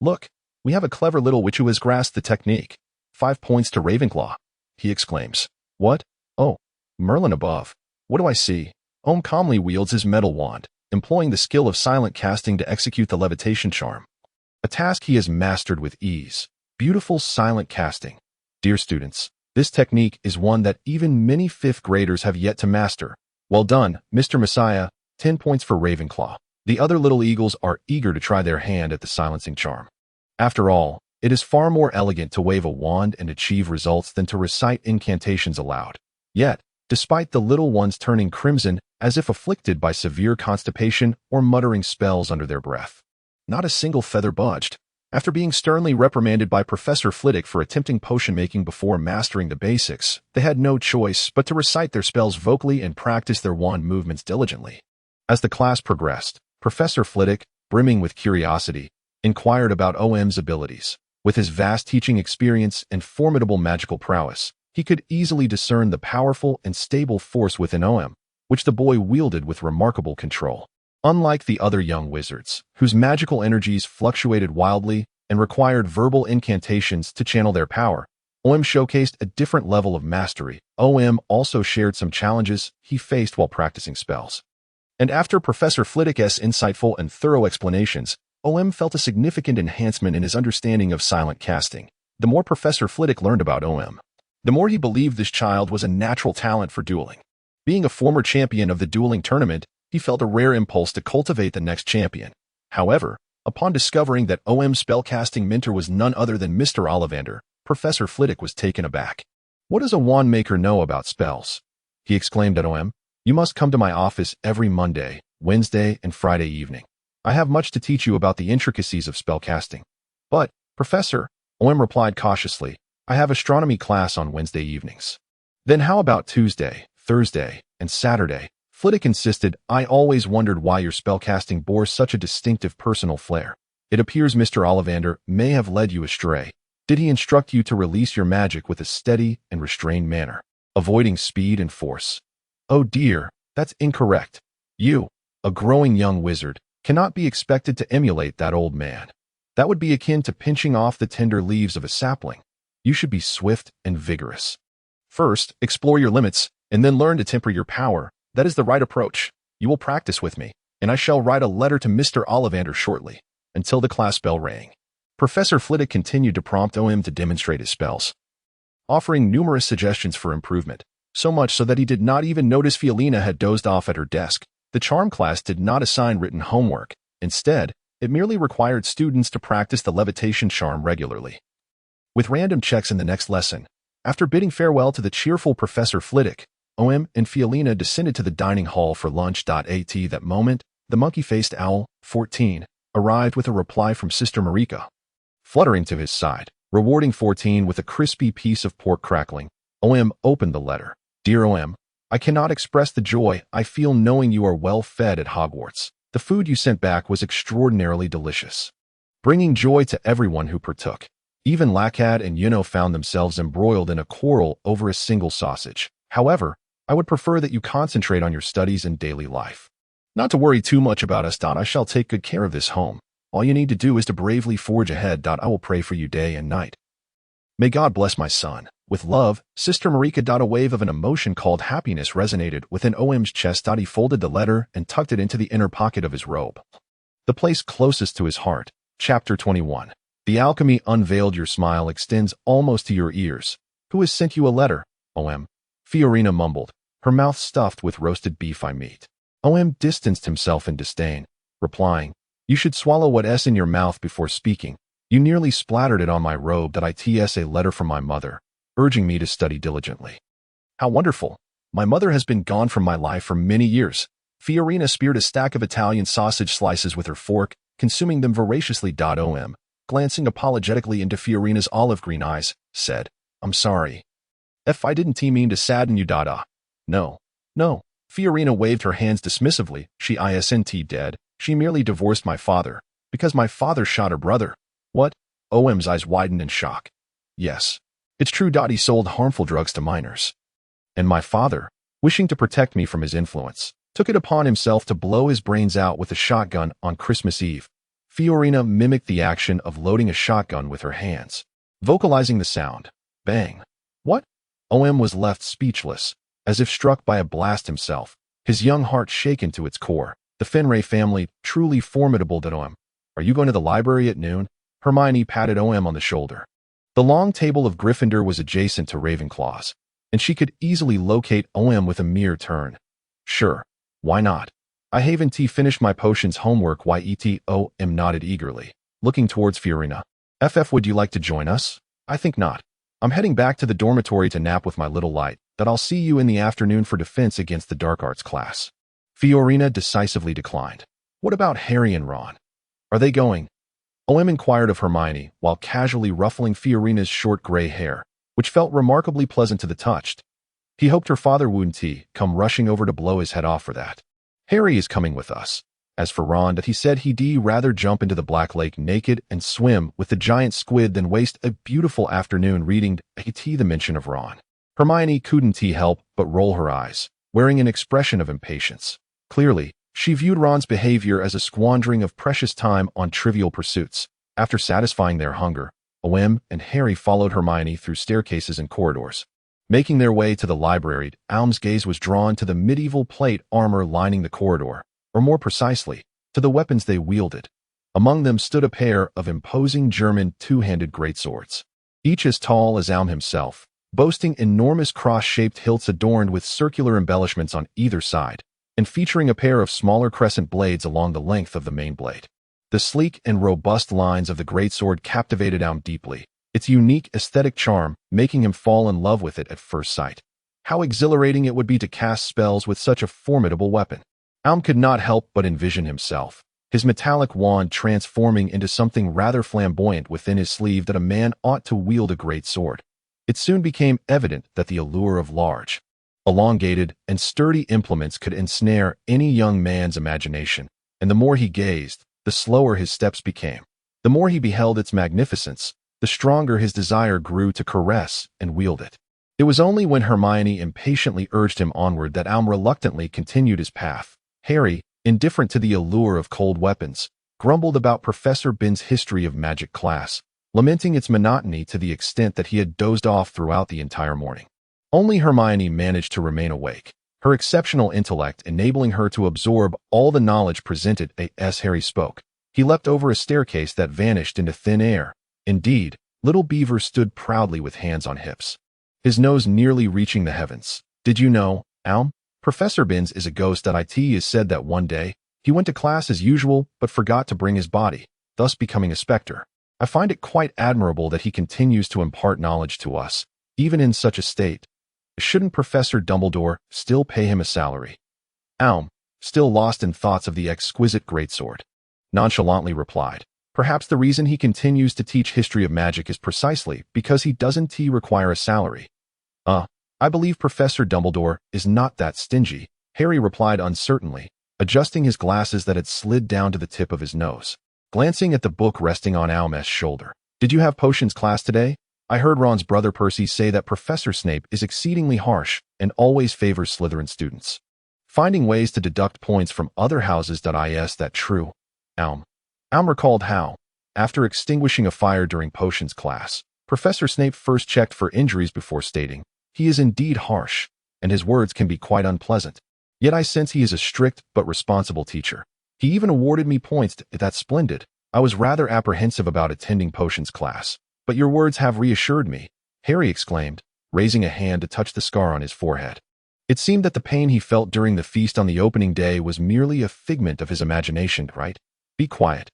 "Look, we have a clever little witch who has grasped the technique. 5 points to Ravenclaw," he exclaims. "What? Oh, Merlin above. What do I see?" Omu calmly wields his metal wand, employing the skill of silent casting to execute the levitation charm, a task he has mastered with ease. Beautiful silent casting. Dear students, this technique is one that even many 5th graders have yet to master. Well done, Mr. Messiah. 10 points for Ravenclaw. The other little eagles are eager to try their hand at the silencing charm. After all, it is far more elegant to wave a wand and achieve results than to recite incantations aloud. Yet, despite the little ones turning crimson as if afflicted by severe constipation or muttering spells under their breath, not a single feather budged. After being sternly reprimanded by Professor Flitwick for attempting potion-making before mastering the basics, they had no choice but to recite their spells vocally and practice their wand movements diligently. As the class progressed, Professor Flitwick, brimming with curiosity, inquired about Omu's abilities. With his vast teaching experience and formidable magical prowess, he could easily discern the powerful and stable force within Omu, which the boy wielded with remarkable control. Unlike the other young wizards, whose magical energies fluctuated wildly and required verbal incantations to channel their power, Omu showcased a different level of mastery. Omu also shared some challenges he faced while practicing spells. And after Professor Flitwick's insightful and thorough explanations, Omu felt a significant enhancement in his understanding of silent casting. The more Professor Flitwick learned about Omu, the more he believed this child was a natural talent for dueling. Being a former champion of the dueling tournament, he felt a rare impulse to cultivate the next champion. However, upon discovering that Omu's spellcasting mentor was none other than Mr. Ollivander, Professor Flitwick was taken aback. "What does a wand maker know about spells?" he exclaimed at Omu. "You must come to my office every Monday, Wednesday, and Friday evening. I have much to teach you about the intricacies of spellcasting." "But, Professor," Omu replied cautiously, "I have astronomy class on Wednesday evenings." "Then how about Tuesday, Thursday, and Saturday?" Flitwick insisted. "I always wondered why your spellcasting bore such a distinctive personal flair. It appears Mr. Ollivander may have led you astray. Did he instruct you to release your magic with a steady and restrained manner, avoiding speed and force?" "Oh dear, that's incorrect. You, a growing young wizard, cannot be expected to emulate that old man. That would be akin to pinching off the tender leaves of a sapling. You should be swift and vigorous. First, explore your limits, and then learn to temper your power. That is the right approach. You will practice with me, and I shall write a letter to Mr. Ollivander shortly." Until the class bell rang, Professor Flitwick continued to prompt Omu to demonstrate his spells, offering numerous suggestions for improvement, so much so that he did not even notice Fiorina had dozed off at her desk. The charm class did not assign written homework. Instead, it merely required students to practice the levitation charm regularly, with random checks in the next lesson. After bidding farewell to the cheerful Professor Flitwick, Omu and Fiolina descended to the dining hall for lunch. At that moment, the monkey-faced owl, 14, arrived with a reply from Sister Marika. Fluttering to his side, rewarding 14 with a crispy piece of pork crackling, Omu opened the letter. Dear Omu, I cannot express the joy I feel knowing you are well fed at Hogwarts. The food you sent back was extraordinarily delicious, bringing joy to everyone who partook. Even Lackad and Yuno found themselves embroiled in a quarrel over a single sausage. However, I would prefer that you concentrate on your studies and daily life. Not to worry too much about us. I shall take good care of this home. All you need to do is to bravely forge ahead. I will pray for you day and night. May God bless my son. With love, Sister Marika. A wave of an emotion called happiness resonated within Omu's chest. He folded the letter and tucked it into the inner pocket of his robe, the place closest to his heart. Chapter 21. The alchemy unveiled. Your smile extends almost to your ears. Who has sent you a letter, Omu? Fiorina mumbled, her mouth stuffed with roasted beef meat. Omu distanced himself in disdain, replying, You should swallow what's in your mouth before speaking. You nearly splattered it on my robe. It's a letter from my mother, urging me to study diligently. How wonderful! My mother has been gone from my life for many years. Fiorina speared a stack of Italian sausage slices with her fork, consuming them voraciously. Omu, glancing apologetically into Fiorina's olive green eyes, said, I'm sorry. If I didn't mean to sadden you. No. Fiorina waved her hands dismissively. She isn't dead. She merely divorced my father, because my father shot her brother. What? Omu's eyes widened in shock. Yes. It's true. He sold harmful drugs to minors. And my father, wishing to protect me from his influence, took it upon himself to blow his brains out with a shotgun on Christmas Eve. Fiorina mimicked the action of loading a shotgun with her hands, vocalizing the sound. Bang. What? Omu was left speechless, as if struck by a blast himself, his young heart shaken to its core. The Fenray family, truly formidable. Omu, are you going to the library at noon? Hermione patted Omu on the shoulder. The long table of Gryffindor was adjacent to Ravenclaw's, and she could easily locate Omu with a mere turn. Sure, why not? I haven't finished my potions homework. Omu nodded eagerly, looking towards Fiorina. Would you like to join us? I think not. I'm heading back to the dormitory to nap with my little light. I'll see you in the afternoon for defense against the dark arts class. Fiorina decisively declined. What about Harry and Ron? Are they going? Omu inquired of Hermione, while casually ruffling Fiorina's short gray hair, which felt remarkably pleasant to the touch. He hoped her father wouldn't come rushing over to blow his head off for that. Harry is coming with us. As for Ron, he said he'd rather jump into the Black Lake naked and swim with the giant squid than waste a beautiful afternoon reading the mention of Ron. Hermione couldn't help but roll her eyes, wearing an expression of impatience. Clearly, she viewed Ron's behavior as a squandering of precious time on trivial pursuits. After satisfying their hunger, Omu and Harry followed Hermione through staircases and corridors. Making their way to the library, Omu's gaze was drawn to the medieval plate armor lining the corridor, or more precisely, to the weapons they wielded. Among them stood a pair of imposing German two-handed greatswords, each as tall as Omu himself, boasting enormous cross-shaped hilts adorned with circular embellishments on either side, and featuring a pair of smaller crescent blades along the length of the main blade. The sleek and robust lines of the greatsword captivated Omu deeply, its unique aesthetic charm making him fall in love with it at first sight. How exhilarating it would be to cast spells with such a formidable weapon. Omu could not help but envision himself, his metallic wand transforming into something rather flamboyant within his sleeve. That a man ought to wield a great sword. It soon became evident that the allure of large, elongated, and sturdy implements could ensnare any young man's imagination, and the more he gazed, the slower his steps became. The more he beheld its magnificence, the stronger his desire grew to caress and wield it. It was only when Hermione impatiently urged him onward that Omu reluctantly continued his path. Harry, indifferent to the allure of cold weapons, grumbled about Professor Bin's history of magic class, lamenting its monotony to the extent that he had dozed off throughout the entire morning. Only Hermione managed to remain awake, her exceptional intellect enabling her to absorb all the knowledge presented. As Harry spoke, he leapt over a staircase that vanished into thin air. Indeed, little Beaver stood proudly with hands on hips, his nose nearly reaching the heavens. Did you know, Omu? Professor Binns is a ghost. It is said that one day, he went to class as usual but forgot to bring his body, thus becoming a specter. I find it quite admirable that he continues to impart knowledge to us, even in such a state. Shouldn't Professor Dumbledore still pay him a salary? Omu, still lost in thoughts of the exquisite greatsword, nonchalantly replied. Perhaps the reason he continues to teach history of magic is precisely because he doesn't require a salary. I believe Professor Dumbledore is not that stingy, Harry replied uncertainly, adjusting his glasses that had slid down to the tip of his nose. Glancing at the book resting on Omu's shoulder. Did you have potions class today? I heard Ron's brother Percy say that Professor Snape is exceedingly harsh and always favors Slytherin students. Finding ways to deduct points from other houses. Is that true? Omu recalled how, after extinguishing a fire during potions class, Professor Snape first checked for injuries before stating, "He is indeed harsh, and his words can be quite unpleasant. Yet I sense he is a strict but responsible teacher. He even awarded me points. That's splendid. I was rather apprehensive about attending potions class, but your words have reassured me," Harry exclaimed, raising a hand to touch the scar on his forehead. It seemed that the pain he felt during the feast on the opening day was merely a figment of his imagination, right? Be quiet.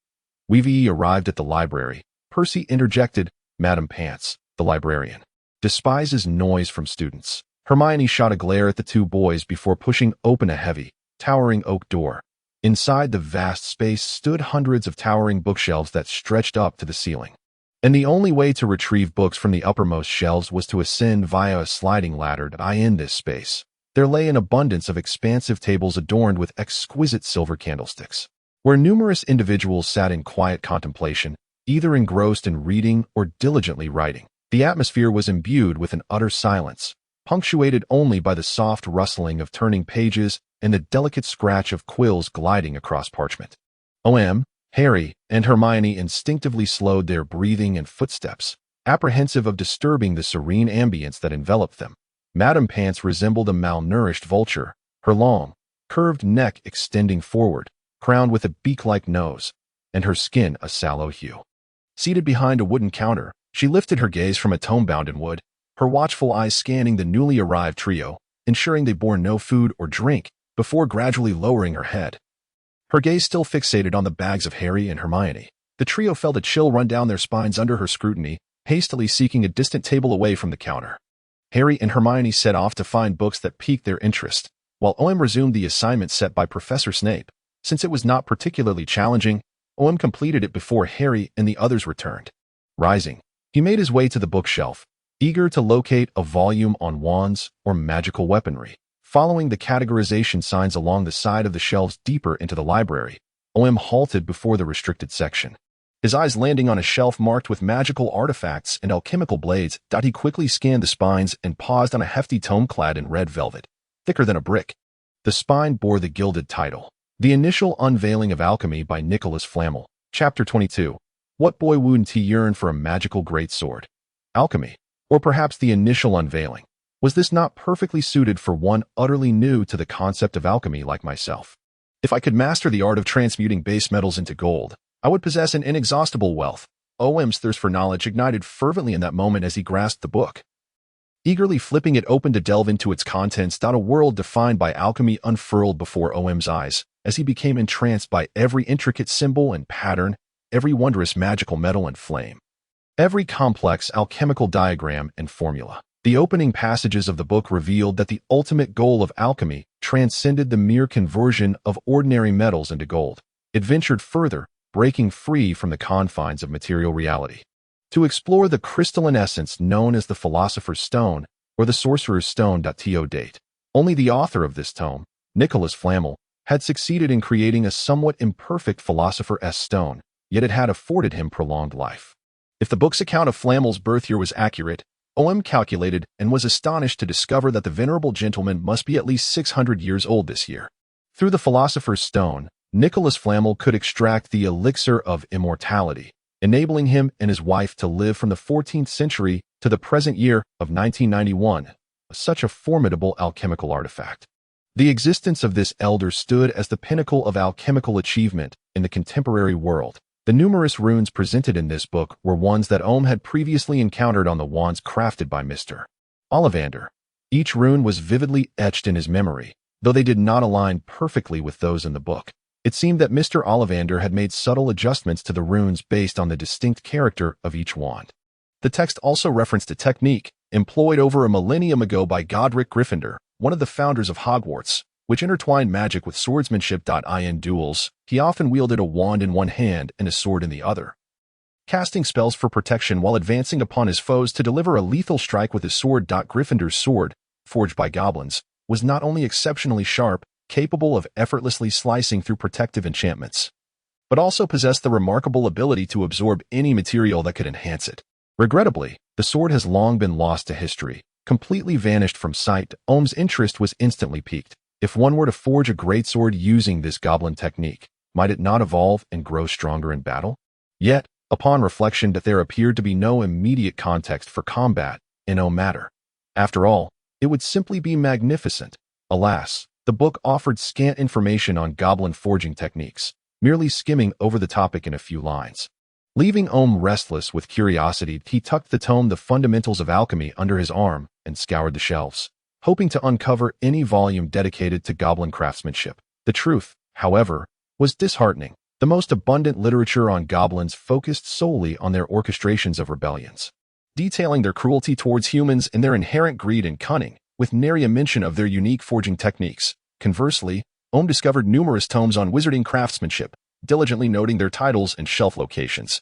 We've arrived at the library, Percy interjected. Madam Pants, the librarian, despises noise from students. Hermione shot a glare at the two boys before pushing open a heavy, towering oak door. Inside the vast space stood hundreds of towering bookshelves that stretched up to the ceiling. And the only way to retrieve books from the uppermost shelves was to ascend via a sliding ladder. In this space, there lay an abundance of expansive tables adorned with exquisite silver candlesticks, where numerous individuals sat in quiet contemplation, either engrossed in reading or diligently writing. The atmosphere was imbued with an utter silence, punctuated only by the soft rustling of turning pages and the delicate scratch of quills gliding across parchment. Omu, Harry, and Hermione instinctively slowed their breathing and footsteps, apprehensive of disturbing the serene ambience that enveloped them. Madam Pants resembled a malnourished vulture, her long, curved neck extending forward, crowned with a beak-like nose, and her skin a sallow hue. Seated behind a wooden counter, she lifted her gaze from a tome bound in wood, her watchful eyes scanning the newly arrived trio, ensuring they bore no food or drink, before gradually lowering her head. Her gaze still fixated on the bags of Harry and Hermione. The trio felt a chill run down their spines under her scrutiny, hastily seeking a distant table away from the counter. Harry and Hermione set off to find books that piqued their interest, while Omu resumed the assignment set by Professor Snape. Since it was not particularly challenging, Omu completed it before Harry and the others returned. Rising, he made his way to the bookshelf, eager to locate a volume on wands or magical weaponry. Following the categorization signs along the side of the shelves deeper into the library, Omu halted before the restricted section. His eyes landing on a shelf marked with magical artifacts and alchemical blades. He quickly scanned the spines and paused on a hefty tome clad in red velvet, thicker than a brick. The spine bore the gilded title, The Initial Unveiling of Alchemy by Nicholas Flamel. Chapter 22. What boy wouldn't yearn for a magical greatsword? Alchemy, or perhaps the initial unveiling. Was this not perfectly suited for one utterly new to the concept of alchemy like myself? If I could master the art of transmuting base metals into gold, I would possess an inexhaustible wealth. Omu's thirst for knowledge ignited fervently in that moment as he grasped the book. Eagerly flipping it open to delve into its contents, a world defined by alchemy unfurled before Omu's eyes, as he became entranced by every intricate symbol and pattern, every wondrous magical metal and flame, every complex alchemical diagram and formula. The opening passages of the book revealed that the ultimate goal of alchemy transcended the mere conversion of ordinary metals into gold. It ventured further, breaking free from the confines of material reality, to explore the crystalline essence known as the Philosopher's Stone or the Sorcerer's Stone. To date, only the author of this tome, Nicholas Flamel, had succeeded in creating a somewhat imperfect Philosopher's Stone, yet it had afforded him prolonged life. If the book's account of Flamel's birth year was accurate, Omu calculated and was astonished to discover that the venerable gentleman must be at least 600 years old this year. Through the Philosopher's Stone, Nicholas Flamel could extract the elixir of immortality, enabling him and his wife to live from the 14th century to the present year of 1991, such a formidable alchemical artifact. The existence of this elder stood as the pinnacle of alchemical achievement in the contemporary world. The numerous runes presented in this book were ones that Omu had previously encountered on the wands crafted by Mr. Ollivander. Each rune was vividly etched in his memory, though they did not align perfectly with those in the book. It seemed that Mr. Ollivander had made subtle adjustments to the runes based on the distinct character of each wand. The text also referenced a technique, employed over a millennium ago by Godric Gryffindor, one of the founders of Hogwarts, which intertwined magic with swordsmanship. In duels, he often wielded a wand in one hand and a sword in the other, casting spells for protection while advancing upon his foes to deliver a lethal strike with his sword. Gryffindor's sword, forged by goblins, was not only exceptionally sharp, capable of effortlessly slicing through protective enchantments, but also possessed the remarkable ability to absorb any material that could enhance it. Regrettably, the sword has long been lost to history, completely vanished from sight. Omu's interest was instantly piqued. If one were to forge a greatsword using this goblin technique, might it not evolve and grow stronger in battle? Yet, upon reflection, that there appeared to be no immediate context for combat in no matter. After all, it would simply be magnificent. Alas, the book offered scant information on goblin forging techniques, merely skimming over the topic in a few lines. Leaving Omu restless with curiosity, he tucked the tome The Fundamentals of Alchemy under his arm and scoured the shelves, hoping to uncover any volume dedicated to goblin craftsmanship. The truth, however, was disheartening. The most abundant literature on goblins focused solely on their orchestrations of rebellions, detailing their cruelty towards humans and their inherent greed and cunning, with nary a mention of their unique forging techniques. Conversely, Omu discovered numerous tomes on wizarding craftsmanship, diligently noting their titles and shelf locations.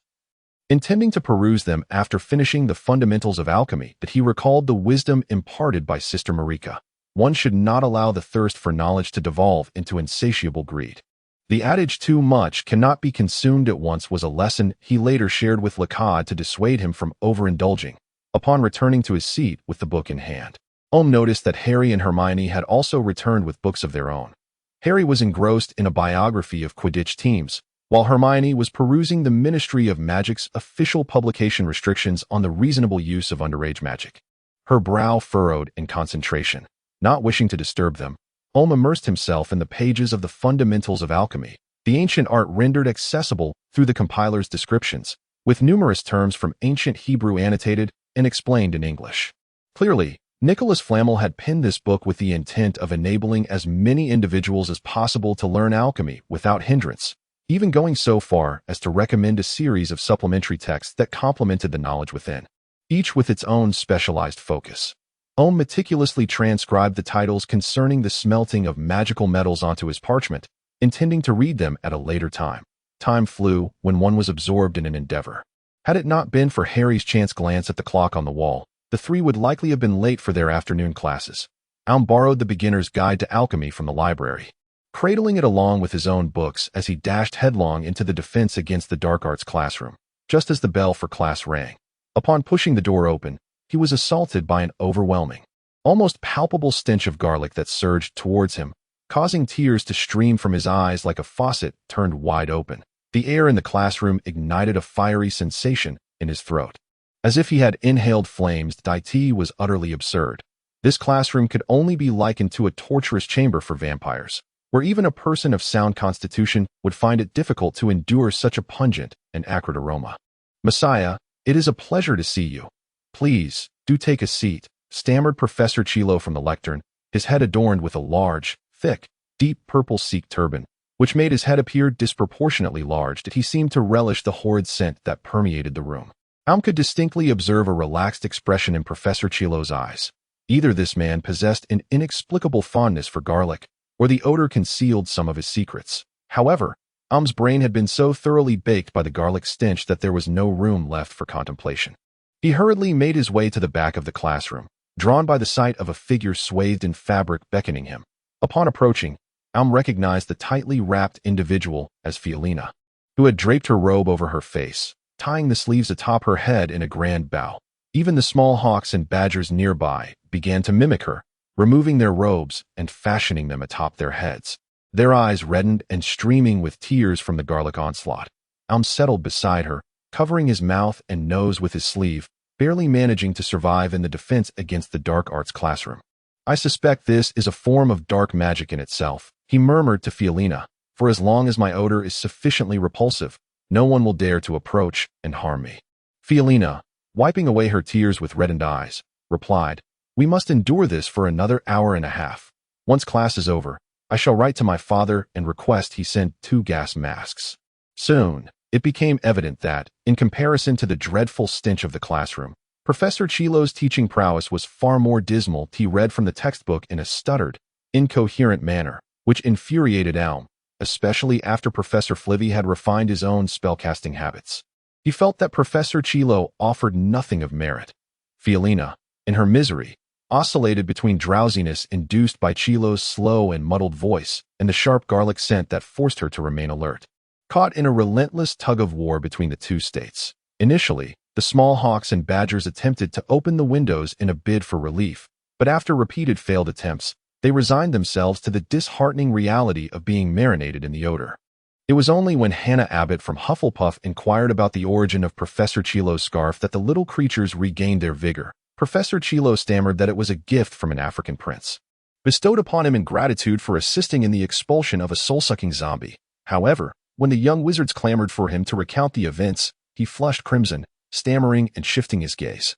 Intending to peruse them after finishing The Fundamentals of Alchemy, that he recalled the wisdom imparted by Sister Marika. One should not allow the thirst for knowledge to devolve into insatiable greed. The adage "too much cannot be consumed at once" was a lesson he later shared with Lacade to dissuade him from overindulging. Upon returning to his seat with the book in hand, Omu noticed that Harry and Hermione had also returned with books of their own. Harry was engrossed in a biography of Quidditch teams, while Hermione was perusing the Ministry of Magic's official publication restrictions on the reasonable use of underage magic. Her brow furrowed in concentration. Not wishing to disturb them, Omu immersed himself in the pages of The Fundamentals of Alchemy, the ancient art rendered accessible through the compiler's descriptions, with numerous terms from ancient Hebrew annotated and explained in English. Clearly, Nicholas Flamel had penned this book with the intent of enabling as many individuals as possible to learn alchemy without hindrance, even going so far as to recommend a series of supplementary texts that complemented the knowledge within, each with its own specialized focus. Omu meticulously transcribed the titles concerning the smelting of magical metals onto his parchment, intending to read them at a later time. Time flew when one was absorbed in an endeavor. Had it not been for Harry's chance glance at the clock on the wall, the three would likely have been late for their afternoon classes. Omu borrowed the Beginner's Guide to Alchemy from the library, cradling it along with his own books as he dashed headlong into the Defense Against the Dark Arts classroom, just as the bell for class rang. Upon pushing the door open, he was assaulted by an overwhelming, almost palpable stench of garlic that surged towards him, causing tears to stream from his eyes like a faucet turned wide open. The air in the classroom ignited a fiery sensation in his throat, as if he had inhaled flames. It was utterly absurd. This classroom could only be likened to a torturous chamber for vampires, where even a person of sound constitution would find it difficult to endure such a pungent and acrid aroma. "Messiah, it is a pleasure to see you. Please, do take a seat," stammered Professor Chilo from the lectern, his head adorned with a large, thick, deep purple Sikh turban, which made his head appear disproportionately large. He seemed to relish the horrid scent that permeated the room. Omu could distinctly observe a relaxed expression in Professor Chilo's eyes. Either this man possessed an inexplicable fondness for garlic, or the odor concealed some of his secrets. However, Omu's brain had been so thoroughly baked by the garlic stench that there was no room left for contemplation. He hurriedly made his way to the back of the classroom, drawn by the sight of a figure swathed in fabric beckoning him. Upon approaching, Omu recognized the tightly wrapped individual as Fiolina, who had draped her robe over her face, tying the sleeves atop her head in a grand bow. Even the small hawks and badgers nearby began to mimic her, removing their robes and fashioning them atop their heads. Their eyes reddened and streaming with tears from the garlic onslaught. Omu settled beside her, covering his mouth and nose with his sleeve, barely managing to survive in the Defense Against the Dark Arts classroom. "I suspect this is a form of dark magic in itself," he murmured to Fiolina. "For as long as my odor is sufficiently repulsive, no one will dare to approach and harm me." Fiolina, wiping away her tears with reddened eyes, replied, "We must endure this for another hour and a half. Once class is over, I shall write to my father and request he send 2 gas masks." Soon, it became evident that, in comparison to the dreadful stench of the classroom, Professor Chilo's teaching prowess was far more dismal. He read from the textbook in a stuttered, incoherent manner, which infuriated Elm, especially after Professor Flivy had refined his own spellcasting habits. He felt that Professor Chilo offered nothing of merit. Fiolina, in her misery, oscillated between drowsiness induced by Chilo's slow and muddled voice and the sharp garlic scent that forced her to remain alert. Caught in a relentless tug-of-war between the two states. Initially, the small hawks and badgers attempted to open the windows in a bid for relief, but after repeated failed attempts, they resigned themselves to the disheartening reality of being marinated in the odor. It was only when Hannah Abbott from Hufflepuff inquired about the origin of Professor Chilo's scarf that the little creatures regained their vigor. Professor Chilo stammered that it was a gift from an African prince, bestowed upon him in gratitude for assisting in the expulsion of a soul-sucking zombie. However, when the young wizards clamored for him to recount the events, he flushed crimson, stammering and shifting his gaze.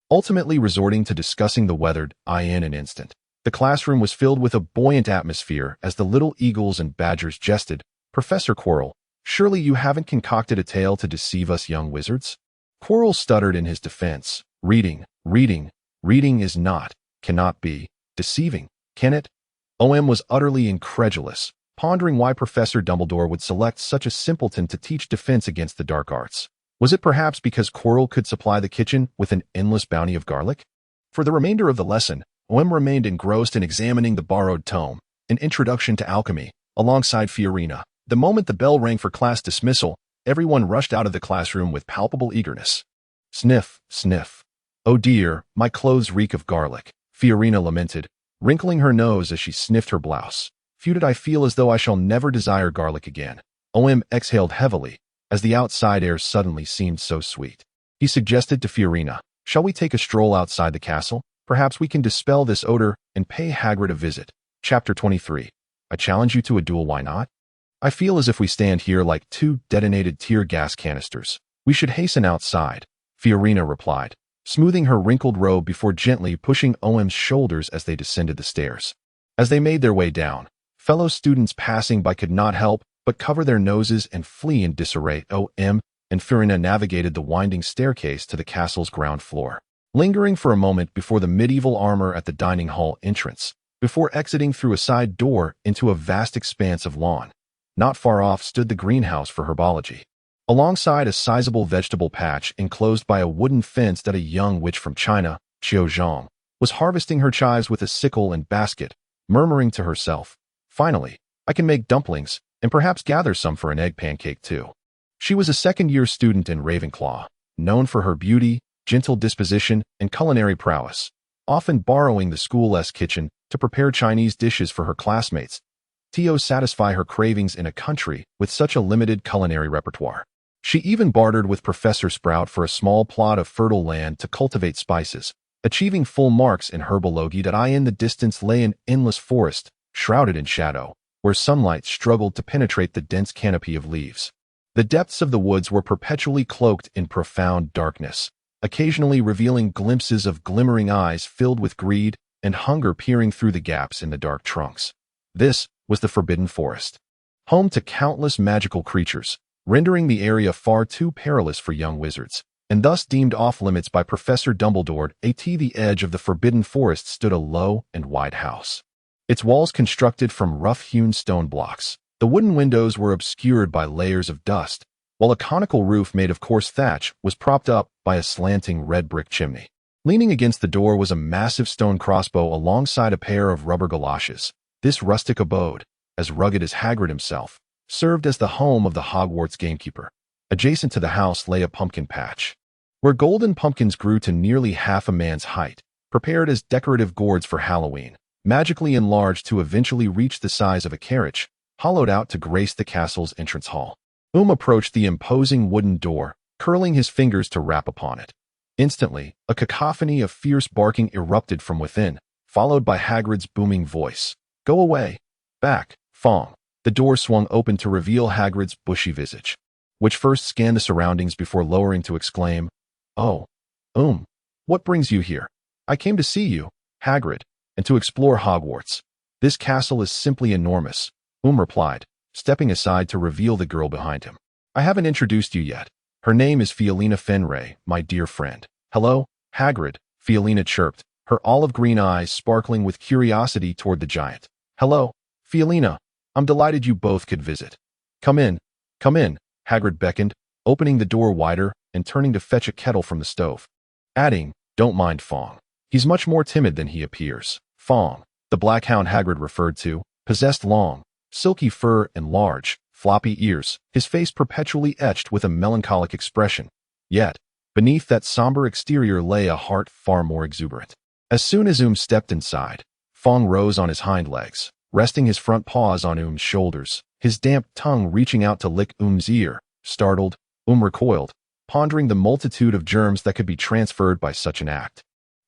Ultimately resorting to discussing the weather in an instant. The classroom was filled with a buoyant atmosphere as the little eagles and badgers jested. Professor Quirrell, surely you haven't concocted a tale to deceive us young wizards? Quirrell stuttered in his defense. Reading is not, cannot be, deceiving, can it? OM was utterly incredulous, pondering why Professor Dumbledore would select such a simpleton to teach defense against the dark arts. Was it perhaps because Quirrell could supply the kitchen with an endless bounty of garlic? For the remainder of the lesson, OM remained engrossed in examining the borrowed tome, An Introduction to Alchemy, alongside Fiorina. The moment the bell rang for class dismissal, everyone rushed out of the classroom with palpable eagerness. Sniff, sniff. Oh dear, my clothes reek of garlic, Fiorina lamented, wrinkling her nose as she sniffed her blouse. Phew, did I feel as though I shall never desire garlic again. OM exhaled heavily, as the outside air suddenly seemed so sweet. He suggested to Fiorina, shall we take a stroll outside the castle? Perhaps we can dispel this odor and pay Hagrid a visit. Chapter 23. I challenge you to a duel, why not? I feel as if we stand here like two detonated tear gas canisters. We should hasten outside, Fiorina replied, smoothing her wrinkled robe before gently pushing OM's shoulders as they descended the stairs. As they made their way down, fellow students passing by could not help but cover their noses and flee in disarray. OM and Fiorina navigated the winding staircase to the castle's ground floor, lingering for a moment before the medieval armor at the dining hall entrance, before exiting through a side door into a vast expanse of lawn. Not far off stood the greenhouse for herbology, alongside a sizable vegetable patch enclosed by a wooden fence that a young witch from China, Qiu Zhang, was harvesting her chives with a sickle and basket, murmuring to herself, finally, I can make dumplings, and perhaps gather some for an egg pancake too. She was a second-year student in Ravenclaw, known for her beauty, gentle disposition, and culinary prowess, often borrowing the school's kitchen to prepare Chinese dishes for her classmates, to satisfy her cravings in a country with such a limited culinary repertoire. She even bartered with Professor Sprout for a small plot of fertile land to cultivate spices, achieving full marks in herbology. That in the distance lay an endless forest, shrouded in shadow, where sunlight struggled to penetrate the dense canopy of leaves. The depths of the woods were perpetually cloaked in profound darkness, occasionally revealing glimpses of glimmering eyes filled with greed and hunger peering through the gaps in the dark trunks. This was the Forbidden Forest, home to countless magical creatures, rendering the area far too perilous for young wizards, and thus deemed off-limits by Professor Dumbledore. At the edge of the Forbidden Forest stood a low and wide house, its walls constructed from rough-hewn stone blocks. The wooden windows were obscured by layers of dust, while a conical roof made of coarse thatch was propped up by a slanting red brick chimney. Leaning against the door was a massive stone crossbow alongside a pair of rubber galoshes. This rustic abode, as rugged as Hagrid himself, served as the home of the Hogwarts gamekeeper. Adjacent to the house lay a pumpkin patch, where golden pumpkins grew to nearly half a man's height, prepared as decorative gourds for Halloween, magically enlarged to eventually reach the size of a carriage, hollowed out to grace the castle's entrance hall. Approached the imposing wooden door, curling his fingers to rap upon it. Instantly, a cacophony of fierce barking erupted from within, followed by Hagrid's booming voice. Go away. Back, Fong. The door swung open to reveal Hagrid's bushy visage, which first scanned the surroundings before lowering to exclaim, Oh, what brings you here? I came to see you, Hagrid, and to explore Hogwarts. This castle is simply enormous, replied, stepping aside to reveal the girl behind him. I haven't introduced you yet. Her name is Fiolina Fenray, my dear friend. Hello, Hagrid, Fiolina chirped, her olive-green eyes sparkling with curiosity toward the giant. Hello, Fiolina. I'm delighted you both could visit. Come in, Hagrid beckoned, opening the door wider and turning to fetch a kettle from the stove. Adding, don't mind Fong. He's much more timid than he appears. Fong, the black hound Hagrid referred to, possessed long, silky fur and large, floppy ears, his face perpetually etched with a melancholic expression. Yet, beneath that somber exterior lay a heart far more exuberant. As soon as stepped inside, Fong rose on his hind legs, resting his front paws on shoulders, his damp tongue reaching out to lick ear. Startled, recoiled, pondering the multitude of germs that could be transferred by such an act.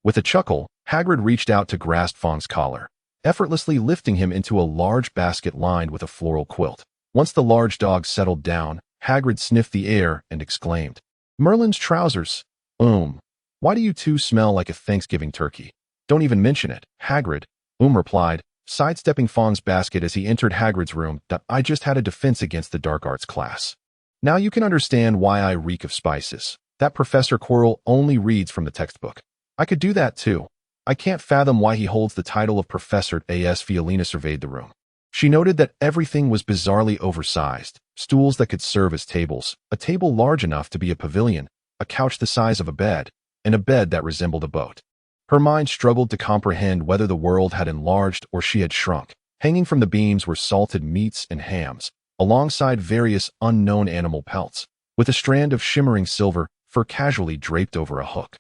With a chuckle, Hagrid reached out to grasp Fong's collar, effortlessly lifting him into a large basket lined with a floral quilt. Once the large dog settled down, Hagrid sniffed the air and exclaimed, Merlin's trousers. Why do you two smell like a Thanksgiving turkey? Don't even mention it, Hagrid, replied, sidestepping Fong's basket as he entered Hagrid's room. I just had a defense against the dark arts class. Now you can understand why I reek of spices. That Professor Quirrell only reads from the textbook. I could do that too. I can't fathom why he holds the title of Professor. As Fiolina surveyed the room, she noted that everything was bizarrely oversized. Stools that could serve as tables, a table large enough to be a pavilion, a couch the size of a bed, and a bed that resembled a boat. Her mind struggled to comprehend whether the world had enlarged or she had shrunk. Hanging from the beams were salted meats and hams, alongside various unknown animal pelts, with a strand of shimmering silver fur casually draped over a hook.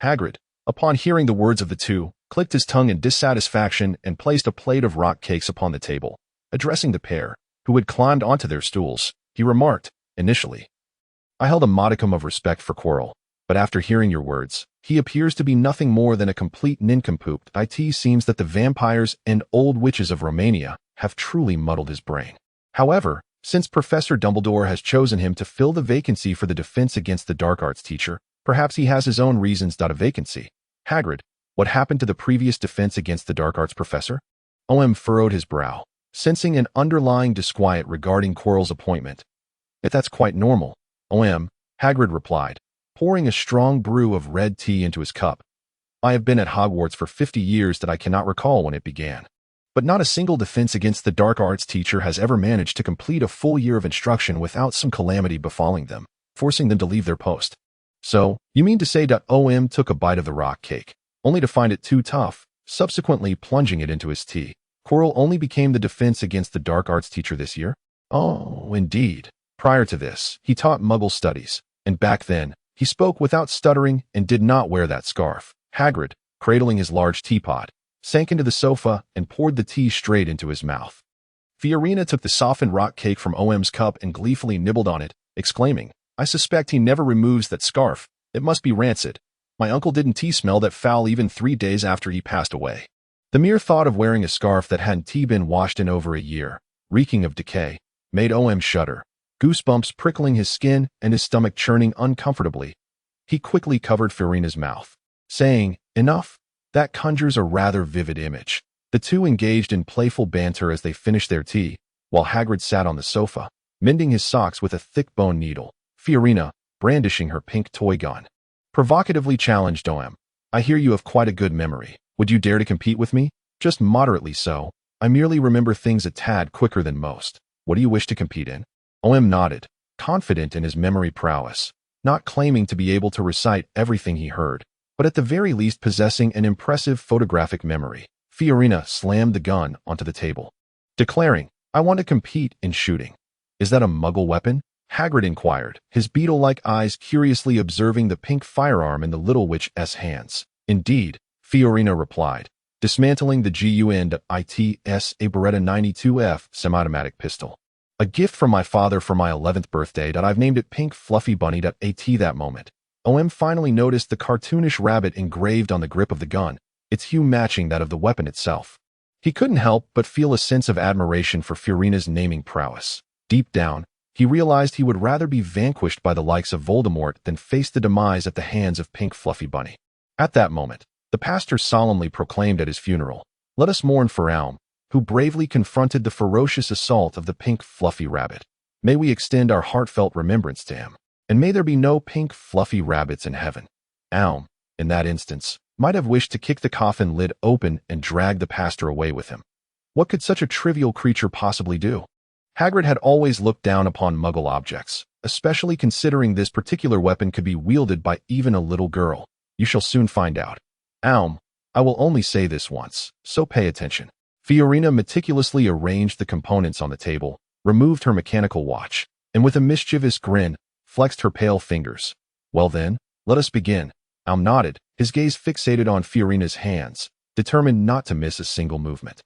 Hagrid, upon hearing the words of the two, clicked his tongue in dissatisfaction and placed a plate of rock cakes upon the table. Addressing the pair, who had climbed onto their stools, he remarked, initially, I held a modicum of respect for Quirrell, but after hearing your words, he appears to be nothing more than a complete nincompoop. It seems that the vampires and old witches of Romania have truly muddled his brain. However, since Professor Dumbledore has chosen him to fill the vacancy for the defense against the dark arts teacher, perhaps he has his own reasons. A vacancy. Hagrid, what happened to the previous defense against the dark arts professor? Furrowed his brow, sensing an underlying disquiet regarding Quirrell's appointment. That's quite normal, Hagrid replied, pouring a strong brew of red tea into his cup. I have been at Hogwarts for 50 years that I cannot recall when it began. But not a single defense against the dark arts teacher has ever managed to complete a full year of instruction without some calamity befalling them, forcing them to leave their post. So, you mean to say that OM took a bite of the rock cake, only to find it too tough, subsequently plunging it into his tea. Quirrell only became the defense against the dark arts teacher this year? Oh, indeed. Prior to this, he taught Muggle studies, and back then, he spoke without stuttering and did not wear that scarf. Hagrid, cradling his large teapot, sank into the sofa and poured the tea straight into his mouth. Fiorina took the softened rock cake from OM's cup and gleefully nibbled on it, exclaiming, I suspect he never removes that scarf. It must be rancid. My uncle didn't smell that foul even 3 days after he passed away. The mere thought of wearing a scarf that hadn't been washed in over a year, reeking of decay, made OM shudder, goosebumps prickling his skin and his stomach churning uncomfortably. He quickly covered Fiorina's mouth, saying, Enough. That conjures a rather vivid image. The two engaged in playful banter as they finished their tea, while Hagrid sat on the sofa, mending his socks with a thick bone needle, Fiorina brandishing her pink toy gun. Provocatively challenged OM. I hear you have quite a good memory. Would you dare to compete with me? Just moderately so. I merely remember things a tad quicker than most. What do you wish to compete in? OM nodded, confident in his memory prowess, not claiming to be able to recite everything he heard, but at the very least possessing an impressive photographic memory. Fiorina slammed the gun onto the table, declaring, I want to compete in shooting. Is that a Muggle weapon? Hagrid inquired, his beetle-like eyes curiously observing the pink firearm in the little witch's hands. Indeed, Fiorina replied, dismantling the gun its a Beretta 92F semi-automatic pistol. A gift from my father for my 11th birthday that I've named it Pink Fluffy Bunny. At that moment, OM finally noticed the cartoonish rabbit engraved on the grip of the gun, its hue matching that of the weapon itself. He couldn't help but feel a sense of admiration for Fiorina's naming prowess. Deep down, he realized he would rather be vanquished by the likes of Voldemort than face the demise at the hands of Pink Fluffy Bunny. At that moment, the pastor solemnly proclaimed at his funeral, Let us mourn for Alm, who bravely confronted the ferocious assault of the pink fluffy rabbit. May we extend our heartfelt remembrance to him, and may there be no pink fluffy rabbits in heaven. Alm, in that instance, might have wished to kick the coffin lid open and drag the pastor away with him. What could such a trivial creature possibly do? Hagrid had always looked down upon Muggle objects, especially considering this particular weapon could be wielded by even a little girl. You shall soon find out. Aum, I will only say this once, so pay attention. Fiorina meticulously arranged the components on the table, removed her mechanical watch, and with a mischievous grin, flexed her pale fingers. Well then, let us begin. Aum nodded, his gaze fixated on Fiorina's hands, determined not to miss a single movement.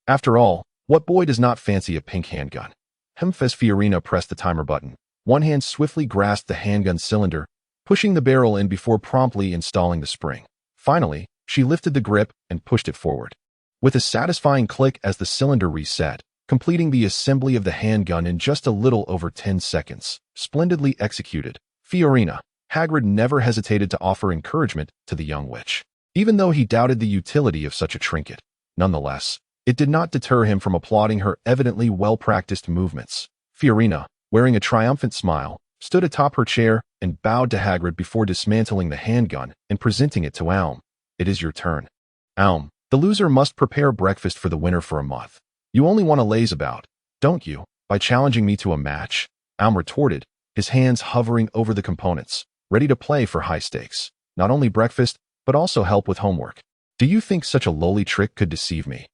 After all, what boy does not fancy a pink handgun? As Fiorina pressed the timer button, one hand swiftly grasped the handgun cylinder, pushing the barrel in before promptly installing the spring. Finally, she lifted the grip and pushed it forward. With a satisfying click as the cylinder reset, completing the assembly of the handgun in just a little over 10 seconds. Splendidly executed. Fiorina. Hagrid never hesitated to offer encouragement to the young witch, even though he doubted the utility of such a trinket. Nonetheless, it did not deter him from applauding her evidently well-practiced movements. Fiorina, wearing a triumphant smile, stood atop her chair and bowed to Hagrid before dismantling the handgun and presenting it to Aum. It is your turn. Aum, the loser must prepare breakfast for the winner for a month. You only want to laze about, don't you, by challenging me to a match? Aum retorted, his hands hovering over the components, ready to play for high stakes. Not only breakfast, but also help with homework. Do you think such a lowly trick could deceive me?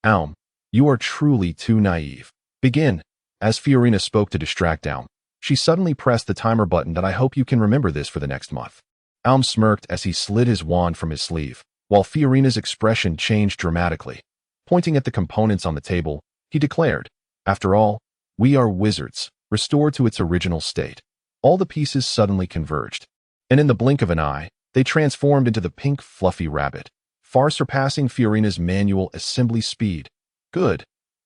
Aum, you are truly too naive. Begin. As Fiorina spoke to distract Aum, she suddenly pressed the timer button. That I hope you can remember this for the next month. Aum smirked as he slid his wand from his sleeve, while Fiorina's expression changed dramatically. Pointing at the components on the table, he declared, after all, we are wizards, restored to its original state. All the pieces suddenly converged, and in the blink of an eye, they transformed into the pink fluffy rabbit, far surpassing Fiorina's manual assembly speed. Good.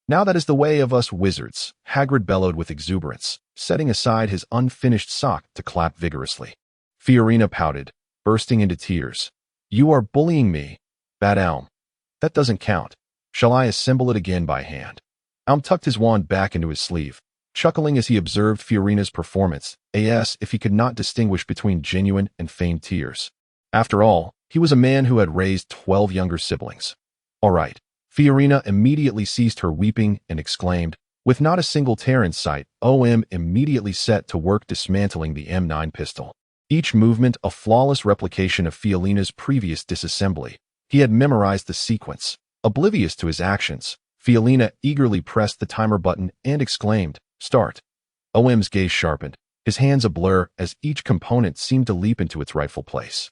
Now that is the way of us wizards, Hagrid bellowed with exuberance, setting aside his unfinished sock to clap vigorously. Fiorina pouted, bursting into tears. You are bullying me. Bad Aum. That doesn't count. Shall I assemble it again by hand? Aum tucked his wand back into his sleeve, chuckling as he observed Fiorina's performance, as if he could not distinguish between genuine and feigned tears. After all, he was a man who had raised 12 younger siblings. All right. Fiorina immediately ceased her weeping and exclaimed, with not a single tear in sight, Om immediately set to work dismantling the M9 pistol. Each movement a flawless replication of Fiorina's previous disassembly. He had memorized the sequence. Oblivious to his actions, Fiorina eagerly pressed the timer button and exclaimed, Start. Om's gaze sharpened, his hands a blur as each component seemed to leap into its rightful place.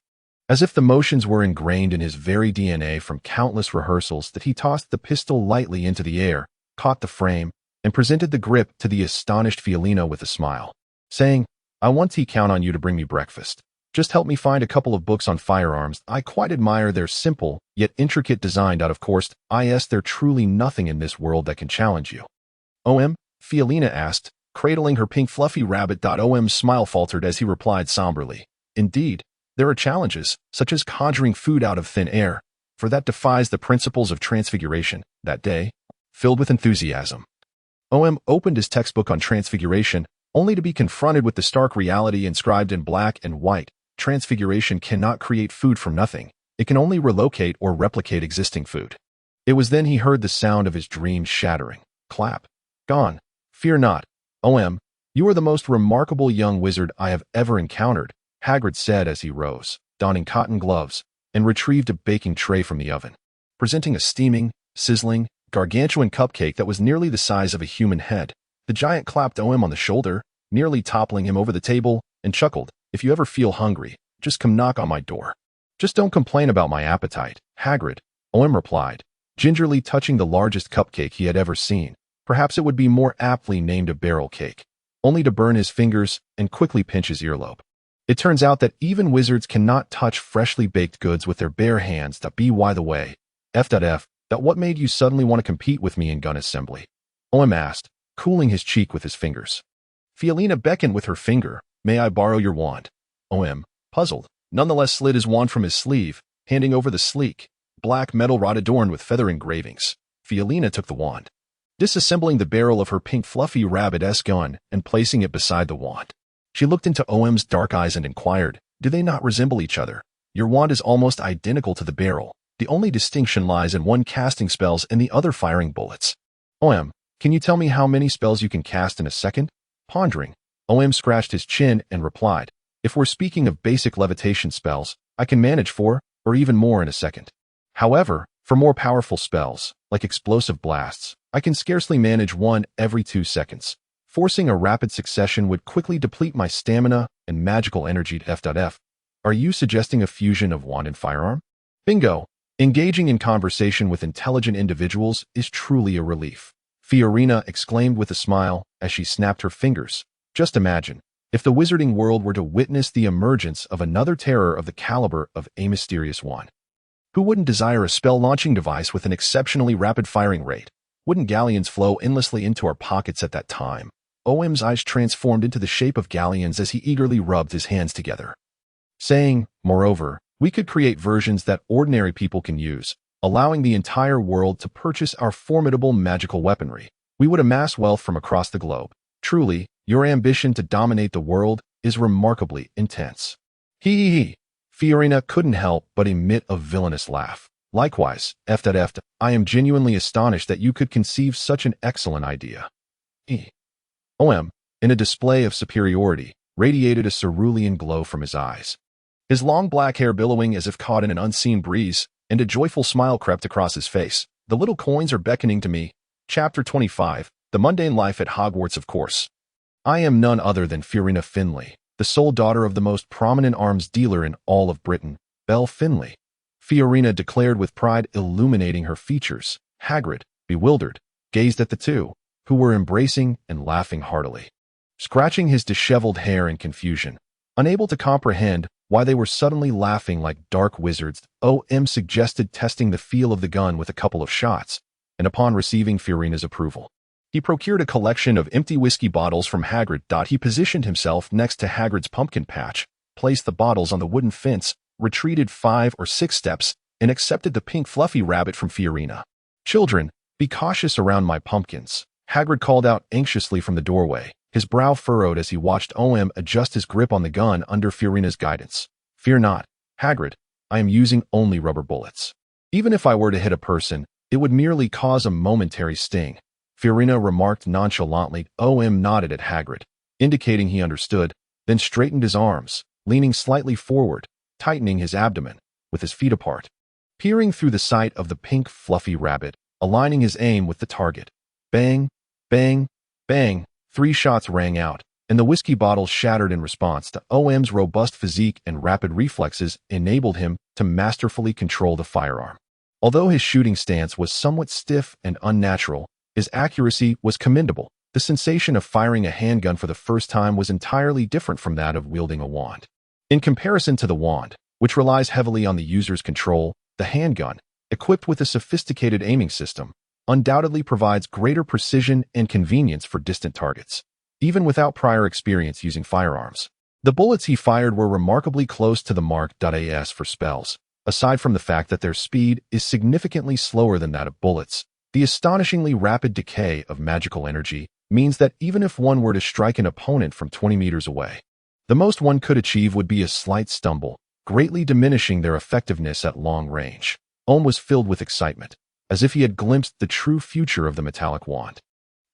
As if the motions were ingrained in his very DNA from countless rehearsals, that he tossed the pistol lightly into the air, caught the frame, and presented the grip to the astonished Fiorina with a smile, saying, I want to count on you to bring me breakfast. Just help me find a couple of books on firearms. I quite admire their simple, yet intricate design. Of course, there's truly nothing in this world that can challenge you. Om? Fiorina asked, cradling her pink fluffy rabbit. Om's smile faltered as he replied somberly. Indeed, there are challenges, such as conjuring food out of thin air, for that defies the principles of transfiguration. That day, filled with enthusiasm, Om opened his textbook on transfiguration, only to be confronted with the stark reality inscribed in black and white. Transfiguration cannot create food from nothing. It can only relocate or replicate existing food. It was then he heard the sound of his dreams shattering. Clap. Gone. Fear not. Om, you are the most remarkable young wizard I have ever encountered, Hagrid said as he rose, donning cotton gloves, and retrieved a baking tray from the oven, presenting a steaming, sizzling, gargantuan cupcake that was nearly the size of a human head. The giant clapped Om on the shoulder, nearly toppling him over the table, and chuckled, If you ever feel hungry, just come knock on my door. Just don't complain about my appetite, Hagrid, Om replied, gingerly touching the largest cupcake he had ever seen. Perhaps it would be more aptly named a barrel cake, only to burn his fingers and quickly pinch his earlobe. It turns out that even wizards cannot touch freshly baked goods with their bare hands. By the way, what made you suddenly want to compete with me in gun assembly? Om asked, cooling his cheek with his fingers. Fiorina beckoned with her finger. May I borrow your wand? Om, puzzled, nonetheless slid his wand from his sleeve, handing over the sleek, black metal rod adorned with feather engravings. Fiorina took the wand, disassembling the barrel of her pink fluffy rabbit-esque gun and placing it beside the wand. She looked into Om's dark eyes and inquired, Do they not resemble each other? Your wand is almost identical to the barrel. The only distinction lies in one casting spells and the other firing bullets. OM, can you tell me how many spells you can cast in a second? Pondering, OM scratched his chin and replied, if we're speaking of basic levitation spells, I can manage 4 or even more in a second. However, for more powerful spells, like explosive blasts, I can scarcely manage 1 every 2 seconds. Forcing a rapid succession would quickly deplete my stamina and magical energy to F.F. Are you suggesting a fusion of wand and firearm? Bingo! Engaging in conversation with intelligent individuals is truly a relief. Fiorina exclaimed with a smile as she snapped her fingers. Just imagine, if the wizarding world were to witness the emergence of another terror of the caliber of a mysterious wand. Who wouldn't desire a spell-launching device with an exceptionally rapid firing rate? Wouldn't galleons flow endlessly into our pockets at that time? OM's eyes transformed into the shape of galleons as he eagerly rubbed his hands together. Saying, moreover, we could create versions that ordinary people can use, allowing the entire world to purchase our formidable magical weaponry. We would amass wealth from across the globe. Truly, your ambition to dominate the world is remarkably intense. Hee. Fiorina couldn't help but emit a villainous laugh. Likewise, F. I am genuinely astonished that you could conceive such an excellent idea. OM, in a display of superiority, radiated a cerulean glow from his eyes. His long black hair billowing as if caught in an unseen breeze, and a joyful smile crept across his face. The little coins are beckoning to me. Chapter 25, The Mundane Life at Hogwarts, of course. I am none other than Fiorina Finley, the sole daughter of the most prominent arms dealer in all of Britain, Belle Finley. Fiorina declared with pride illuminating her features. Hagrid, bewildered, gazed at the two, who were embracing and laughing heartily. Scratching his disheveled hair in confusion, unable to comprehend why they were suddenly laughing like dark wizards, OM suggested testing the feel of the gun with a couple of shots, and upon receiving Fiorina's approval, he procured a collection of empty whiskey bottles from Hagrid. He positioned himself next to Hagrid's pumpkin patch, placed the bottles on the wooden fence, retreated 5 or 6 steps, and accepted the pink fluffy rabbit from Fiorina. Children, be cautious around my pumpkins, Hagrid called out anxiously from the doorway, his brow furrowed as he watched OM adjust his grip on the gun under Fiorina's guidance. Fear not, Hagrid, I am using only rubber bullets. Even if I were to hit a person, it would merely cause a momentary sting. Fiorina remarked nonchalantly. OM nodded at Hagrid, indicating he understood, then straightened his arms, leaning slightly forward, tightening his abdomen, with his feet apart. Peering through the sight of the pink fluffy rabbit, aligning his aim with the target. Bang, bang, bang, 3 shots rang out, and the whiskey bottles shattered in response to OM's robust physique and rapid reflexes enabled him to masterfully control the firearm. Although his shooting stance was somewhat stiff and unnatural, his accuracy was commendable. The sensation of firing a handgun for the first time was entirely different from that of wielding a wand. In comparison to the wand, which relies heavily on the user's control, the handgun, equipped with a sophisticated aiming system, undoubtedly provides greater precision and convenience for distant targets, even without prior experience using firearms. The bullets he fired were remarkably close to the mark. As for spells, aside from the fact that their speed is significantly slower than that of bullets, the astonishingly rapid decay of magical energy means that even if one were to strike an opponent from 20 meters away, the most one could achieve would be a slight stumble, greatly diminishing their effectiveness at long range. Ohm was filled with excitement, as if he had glimpsed the true future of the metallic wand.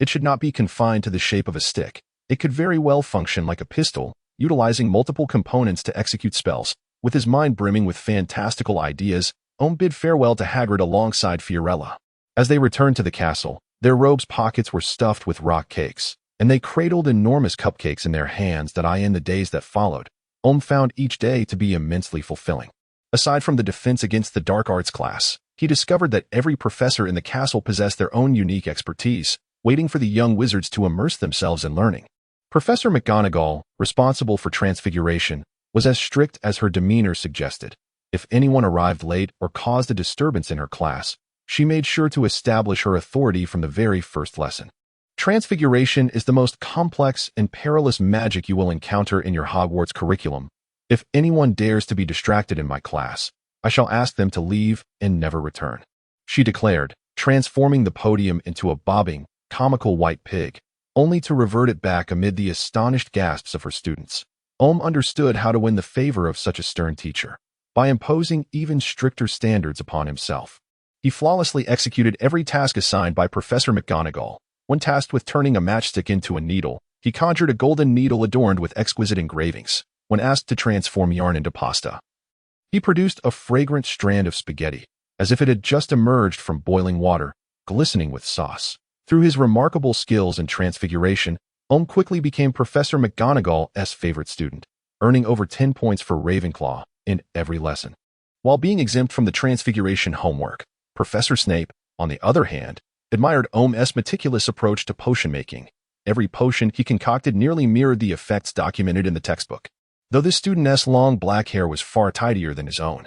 It should not be confined to the shape of a stick. It could very well function like a pistol, utilizing multiple components to execute spells. With his mind brimming with fantastical ideas, Ohm bid farewell to Hagrid alongside Fiorella. As they returned to the castle, their robes' pockets were stuffed with rock cakes, and they cradled enormous cupcakes in their hands. In the days that followed, Ohm found each day to be immensely fulfilling. Aside from the defense against the dark arts class, he discovered that every professor in the castle possessed their own unique expertise, waiting for the young wizards to immerse themselves in learning. Professor McGonagall, responsible for transfiguration, was as strict as her demeanor suggested. If anyone arrived late or caused a disturbance in her class, she made sure to establish her authority from the very first lesson. Transfiguration is the most complex and perilous magic you will encounter in your Hogwarts curriculum. If anyone dares to be distracted in my class, I shall ask them to leave and never return, she declared, transforming the podium into a bobbing, comical white pig, only to revert it back amid the astonished gasps of her students. Ohm understood how to win the favor of such a stern teacher. by imposing even stricter standards upon himself. He flawlessly executed every task assigned by Professor McGonagall. When tasked with turning a matchstick into a needle, he conjured a golden needle adorned with exquisite engravings. When asked to transform yarn into pasta, he produced a fragrant strand of spaghetti, as if it had just emerged from boiling water, glistening with sauce. Through his remarkable skills in transfiguration, Omu quickly became Professor McGonagall's favorite student, earning over 10 points for Ravenclaw in every lesson. While being exempt from the transfiguration homework, Professor Snape, on the other hand, admired Omu's meticulous approach to potion making. Every potion he concocted nearly mirrored the effects documented in the textbook. Though this student's long black hair was far tidier than his own,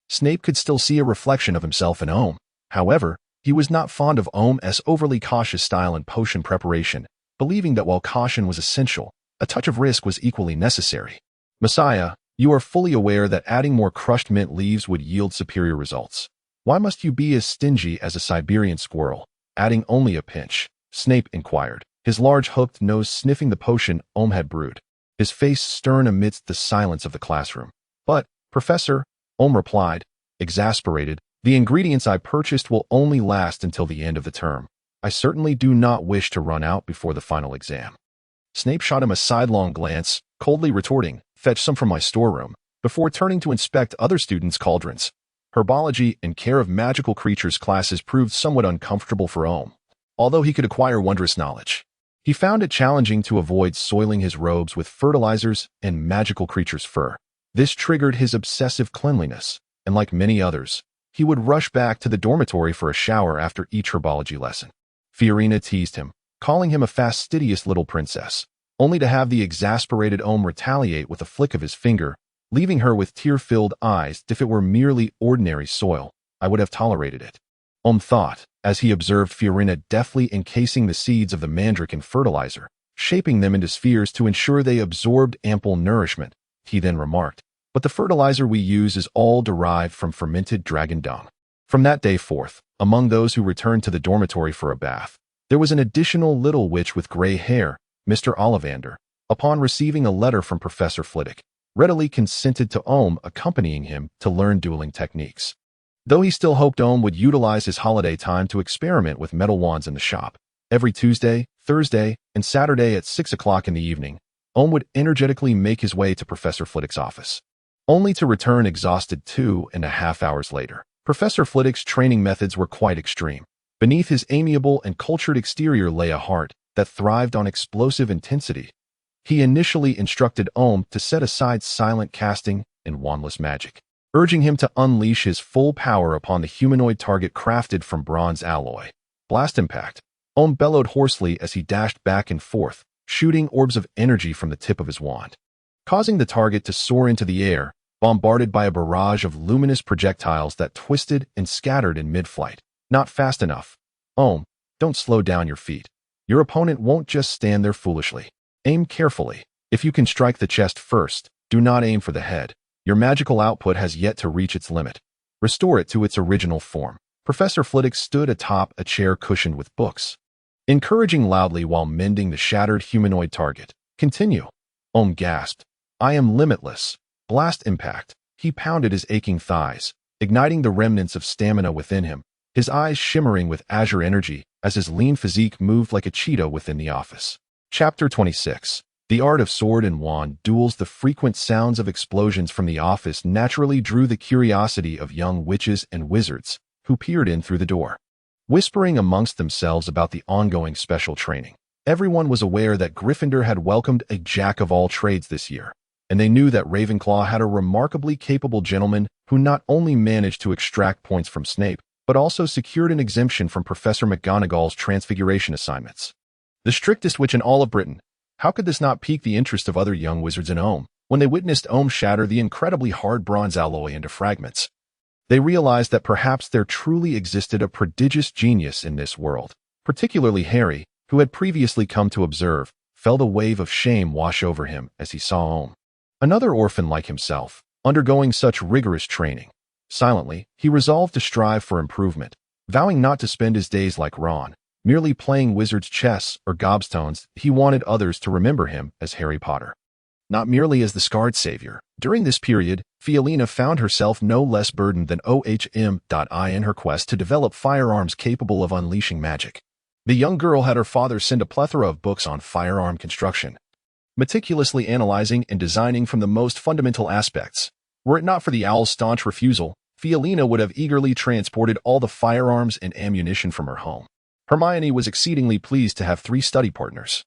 Snape could still see a reflection of himself in Omu. However, he was not fond of Omu's overly cautious style in potion preparation, believing that while caution was essential, a touch of risk was equally necessary. Messiah, you are fully aware that adding more crushed mint leaves would yield superior results. Why must you be as stingy as a Siberian squirrel, adding only a pinch? Snape inquired, his large hooked nose sniffing the potion Omu had brewed, his face stern amidst the silence of the classroom. But, Professor, Omu replied, exasperated, the ingredients I purchased will only last until the end of the term. I certainly do not wish to run out before the final exam. Snape shot him a sidelong glance, coldly retorting, fetch some from my storeroom, before turning to inspect other students' cauldrons. Herbology and care of magical creatures classes proved somewhat uncomfortable for Omu. Although he could acquire wondrous knowledge, he found it challenging to avoid soiling his robes with fertilizers and magical creatures' fur. This triggered his obsessive cleanliness, and like many others, he would rush back to the dormitory for a shower after each herbology lesson. Fiorina teased him, calling him a fastidious little princess, only to have the exasperated Omu retaliate with a flick of his finger, leaving her with tear-filled eyes. If it were merely ordinary soil, I would have tolerated it, Omu thought, as he observed Fiorina deftly encasing the seeds of the mandrake in fertilizer, shaping them into spheres to ensure they absorbed ample nourishment. He then remarked, but the fertilizer we use is all derived from fermented dragon dung. From that day forth, among those who returned to the dormitory for a bath, there was an additional little witch with gray hair. Mr. Ollivander, upon receiving a letter from Professor Flitwick, readily consented to Omu accompanying him to learn dueling techniques. Though he still hoped Omu would utilize his holiday time to experiment with metal wands in the shop, every Tuesday, Thursday, and Saturday at 6 o'clock in the evening, Omu would energetically make his way to Professor Flitwick's office, only to return exhausted 2.5 hours later. Professor Flitwick's training methods were quite extreme. Beneath his amiable and cultured exterior lay a heart that thrived on explosive intensity. He initially instructed Omu to set aside silent casting and wandless magic, urging him to unleash his full power upon the humanoid target crafted from bronze alloy. Blast impact! Omu bellowed hoarsely as he dashed back and forth, shooting orbs of energy from the tip of his wand, causing the target to soar into the air, bombarded by a barrage of luminous projectiles that twisted and scattered in mid-flight. Not fast enough. Omu, don't slow down your feet. Your opponent won't just stand there foolishly. Aim carefully. If you can strike the chest first, do not aim for the head. Your magical output has yet to reach its limit. Restore it to its original form. Professor Flitwick stood atop a chair cushioned with books, encouraging loudly while mending the shattered humanoid target. Continue. Omu gasped. I am limitless. Blast impact. He pounded his aching thighs, igniting the remnants of stamina within him, his eyes shimmering with azure energy as his lean physique moved like a cheetah within the office. Chapter 26. The art of sword and wand duels. The frequent sounds of explosions from the office naturally drew the curiosity of young witches and wizards who peered in through the door, whispering amongst themselves about the ongoing special training. Everyone was aware that Gryffindor had welcomed a jack-of-all-trades this year, and they knew that Ravenclaw had a remarkably capable gentleman who not only managed to extract points from Snape, but also secured an exemption from Professor McGonagall's transfiguration assignments. The strictest witch in all of Britain. How could this not pique the interest of other young wizards in Omu? When they witnessed Omu shatter the incredibly hard bronze alloy into fragments, they realized that perhaps there truly existed a prodigious genius in this world. Particularly Harry, who had previously come to observe, felt a wave of shame wash over him as he saw Omu, another orphan like himself, undergoing such rigorous training. Silently, he resolved to strive for improvement, vowing not to spend his days like Ron, merely playing wizard's chess or gobstones. He wanted others to remember him as Harry Potter. not merely as the scarred savior. During this period, Fiolina found herself no less burdened than OHM.I in her quest to develop firearms capable of unleashing magic. The young girl had her father send a plethora of books on firearm construction, meticulously analyzing and designing from the most fundamental aspects. Were it not for the owl's staunch refusal, Fiolina would have eagerly transported all the firearms and ammunition from her home. Hermione was exceedingly pleased to have 3 study partners.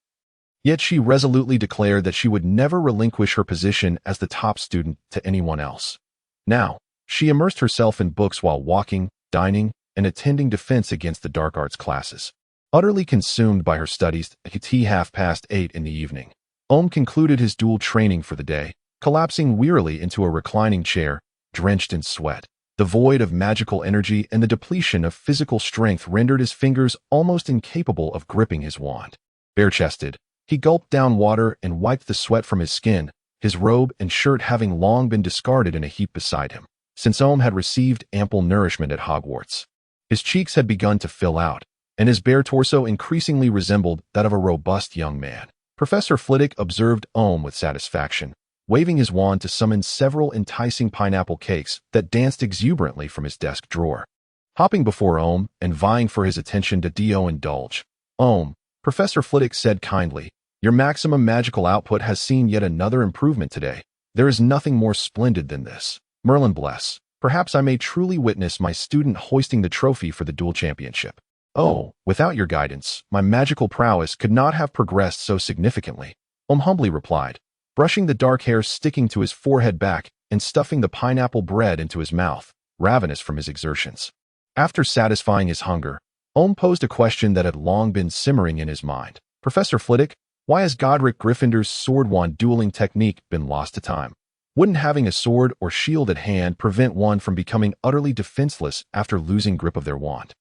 Yet she resolutely declared that she would never relinquish her position as the top student to anyone else. Now, she immersed herself in books while walking, dining, and attending defense against the dark arts classes. Utterly consumed by her studies at 8:30 in the evening, Omu concluded his duel training for the day, collapsing wearily into a reclining chair, drenched in sweat. The void of magical energy and the depletion of physical strength rendered his fingers almost incapable of gripping his wand. Bare-chested, he gulped down water and wiped the sweat from his skin, his robe and shirt having long been discarded in a heap beside him, since Omu had received ample nourishment at Hogwarts. His cheeks had begun to fill out, and his bare torso increasingly resembled that of a robust young man. Professor Flitwick observed Omu with satisfaction, waving his wand to summon several enticing pineapple cakes that danced exuberantly from his desk drawer. Hopping before Omu and vying for his attention to indulge. Omu, Professor Flitwick said kindly, your maximum magical output has seen yet another improvement today. There is nothing more splendid than this. Merlin bless. Perhaps I may truly witness my student hoisting the trophy for the duel championship. Oh, without your guidance, my magical prowess could not have progressed so significantly, Omu humbly replied, brushing the dark hair sticking to his forehead back and stuffing the pineapple bread into his mouth, ravenous from his exertions. After satisfying his hunger, Omu posed a question that had long been simmering in his mind. Professor Flitwick, why has Godric Gryffindor's sword wand dueling technique been lost to time? Wouldn't having a sword or shield at hand prevent one from becoming utterly defenseless after losing grip of their wand?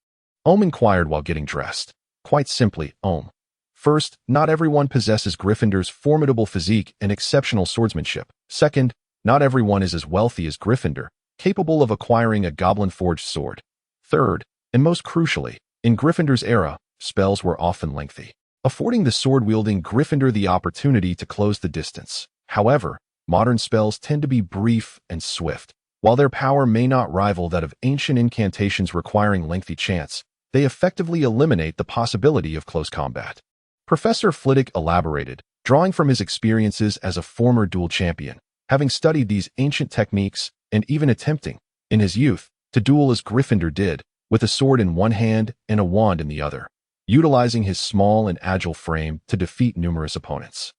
Omu inquired while getting dressed. Quite simply, Omu. First, not everyone possesses Gryffindor's formidable physique and exceptional swordsmanship. Second, not everyone is as wealthy as Gryffindor, capable of acquiring a goblin-forged sword. Third, and most crucially, in Gryffindor's era, spells were often lengthy, affording the sword-wielding Gryffindor the opportunity to close the distance. However, modern spells tend to be brief and swift. While their power may not rival that of ancient incantations requiring lengthy chants, they effectively eliminate the possibility of close combat. Professor Flitwick elaborated, drawing from his experiences as a former duel champion, having studied these ancient techniques and even attempting, in his youth, to duel as Gryffindor did, with a sword in one hand and a wand in the other, utilizing his small and agile frame to defeat numerous opponents.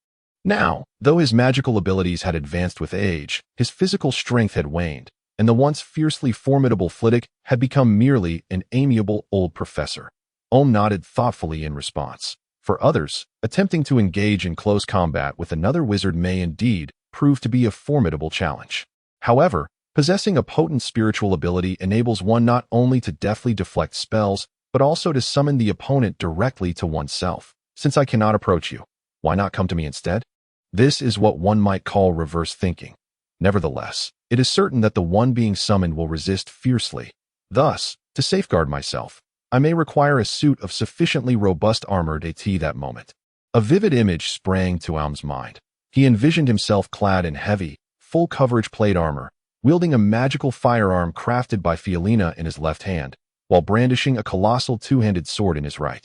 Now, though his magical abilities had advanced with age, his physical strength had waned, and the once fiercely formidable Flitwick had become merely an amiable old professor. Omu nodded thoughtfully in response. For others, attempting to engage in close combat with another wizard may indeed prove to be a formidable challenge. However, possessing a potent spiritual ability enables one not only to deftly deflect spells, but also to summon the opponent directly to oneself. Since I cannot approach you, why not come to me instead? This is what one might call reverse thinking. Nevertheless, it is certain that the one being summoned will resist fiercely. Thus, to safeguard myself, I may require a suit of sufficiently robust armor at that moment. A vivid image sprang to Omu's mind. He envisioned himself clad in heavy, full-coverage plate armor, wielding a magical firearm crafted by Fiolina in his left hand, while brandishing a colossal two-handed sword in his right.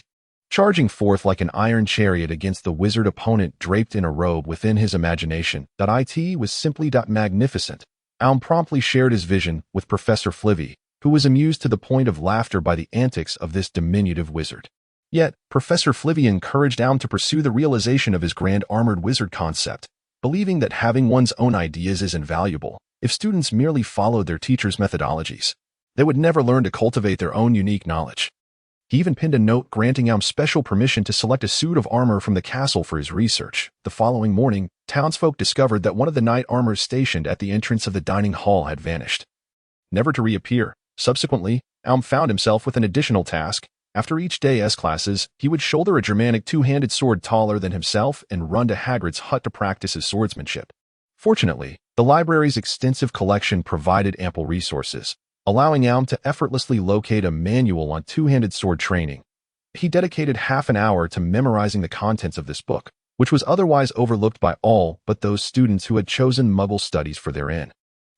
Charging forth like an iron chariot against the wizard opponent draped in a robe within his imagination, it was simply magnificent. Omu promptly shared his vision with Professor Flitwick, who was amused to the point of laughter by the antics of this diminutive wizard. Yet, Professor Flitwick encouraged Omu to pursue the realization of his grand armored wizard concept, believing that having one's own ideas is invaluable. If students merely followed their teachers' methodologies, they would never learn to cultivate their own unique knowledge. He even penned a note granting Omu special permission to select a suit of armor from the castle for his research. The following morning, townsfolk discovered that one of the knight armors stationed at the entrance of the dining hall had vanished, never to reappear. Subsequently, Omu found himself with an additional task. After each day's classes, he would shoulder a Germanic two-handed sword taller than himself and run to Hagrid's hut to practice his swordsmanship. Fortunately, the library's extensive collection provided ample resources, allowing Omu to effortlessly locate a manual on two-handed sword training. He dedicated half an hour to memorizing the contents of this book, which was otherwise overlooked by all but those students who had chosen Muggle studies for their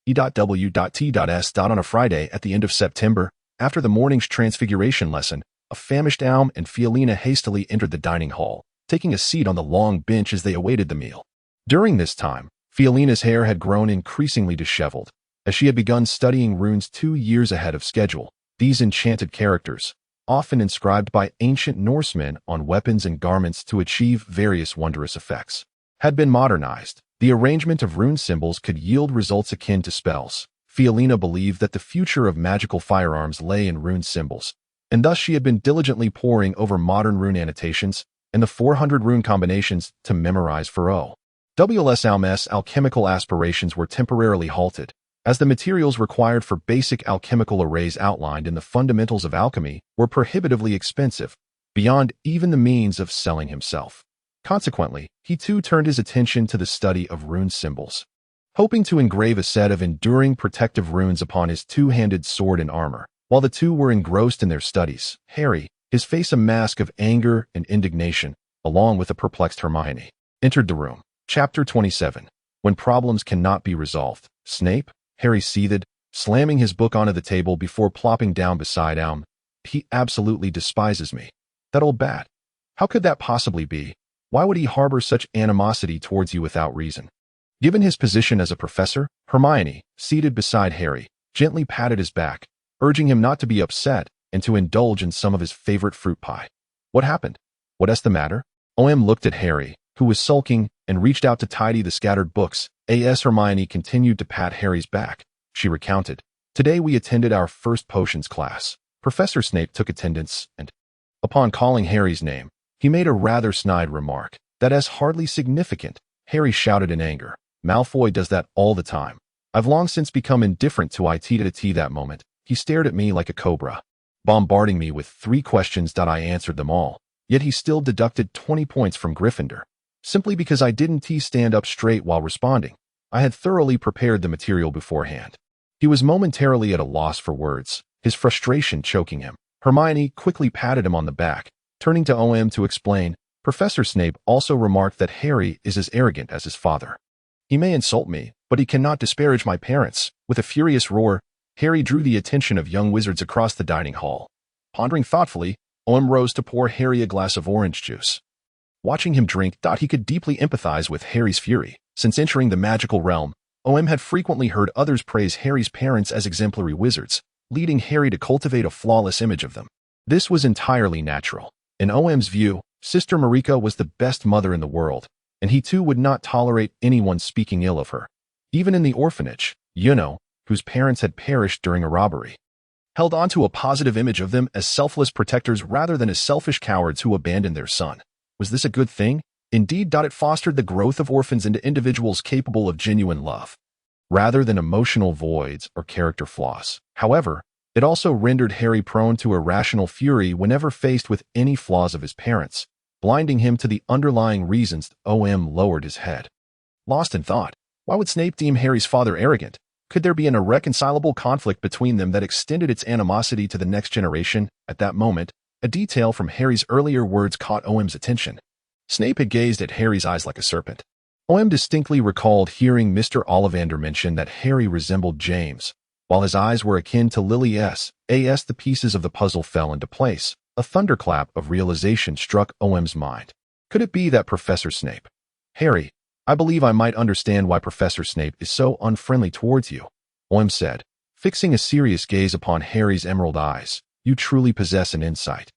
E.W.T.S. On a Friday at the end of September, after the morning's transfiguration lesson, a famished Omu and Fiolina hastily entered the dining hall, taking a seat on the long bench as they awaited the meal. During this time, Fiolina's hair had grown increasingly disheveled, as she had begun studying runes 2 years ahead of schedule. These enchanted characters, often inscribed by ancient Norsemen on weapons and garments to achieve various wondrous effects, had been modernized. The arrangement of rune symbols could yield results akin to spells. Fiolina believed that the future of magical firearms lay in rune symbols, and thus she had been diligently poring over modern rune annotations and the 400 rune combinations to memorize for Omu's alchemical aspirations were temporarily halted, as the materials required for basic alchemical arrays outlined in the fundamentals of alchemy were prohibitively expensive, beyond even the means of selling himself. Consequently, he too turned his attention to the study of rune symbols. Hoping to engrave a set of enduring protective runes upon his two-handed sword and armor, while the two were engrossed in their studies, Harry, his face a mask of anger and indignation, along with a perplexed Hermione, entered the room. Chapter 27. When problems cannot be resolved. Snape? Harry seethed, slamming his book onto the table before plopping down beside Omu. He absolutely despises me. That old bat. How could that possibly be? Why would he harbor such animosity towards you without reason? Given his position as a professor, Hermione, seated beside Harry, gently patted his back, urging him not to be upset and to indulge in some of his favorite fruit pie. What happened? What's the matter? Omu looked at Harry, who was sulking, and reached out to tidy the scattered books. As Hermione continued to pat Harry's back, she recounted, "Today we attended our first potions class. Professor Snape took attendance, and upon calling Harry's name, he made a rather snide remark. That's hardly significant." Harry shouted in anger. "Malfoy does that all the time. I've long since become indifferent to it that moment. He stared at me like a cobra, bombarding me with 3 questions. I answered them all, yet he still deducted 20 points from Gryffindor, simply because I didn't stand up straight while responding. I had thoroughly prepared the material beforehand." He was momentarily at a loss for words, his frustration choking him. Hermione quickly patted him on the back, turning to Omu to explain. "Professor Snape also remarked that Harry is as arrogant as his father. He may insult me, but he cannot disparage my parents." With a furious roar, Harry drew the attention of young wizards across the dining hall. Pondering thoughtfully, Omu rose to pour Harry a glass of orange juice. Watching him drink, he could deeply empathize with Harry's fury. Since entering the magical realm, Omu had frequently heard others praise Harry's parents as exemplary wizards, leading Harry to cultivate a flawless image of them. This was entirely natural. In Omu's view, Sister Marika was the best mother in the world, and he too would not tolerate anyone speaking ill of her. Even in the orphanage, whose parents had perished during a robbery, held on to a positive image of them as selfless protectors rather than as selfish cowards who abandoned their son. Was this a good thing? Indeed, it fostered the growth of orphans into individuals capable of genuine love, rather than emotional voids or character flaws. However, it also rendered Harry prone to irrational fury whenever faced with any flaws of his parents, blinding him to the underlying reasons. Omu lowered his head, lost in thought. Why would Snape deem Harry's father arrogant? Could there be an irreconcilable conflict between them that extended its animosity to the next generation? At that moment, a detail from Harry's earlier words caught Omu's attention. Snape had gazed at Harry's eyes like a serpent. Omu distinctly recalled hearing Mr. Ollivander mention that Harry resembled James, while his eyes were akin to Lily's. As the pieces of the puzzle fell into place, a thunderclap of realization struck Omu's mind. Could it be that Professor Snape? "Harry, I believe I might understand why Professor Snape is so unfriendly towards you," Omu said, fixing a serious gaze upon Harry's emerald eyes. "You truly possess an insight."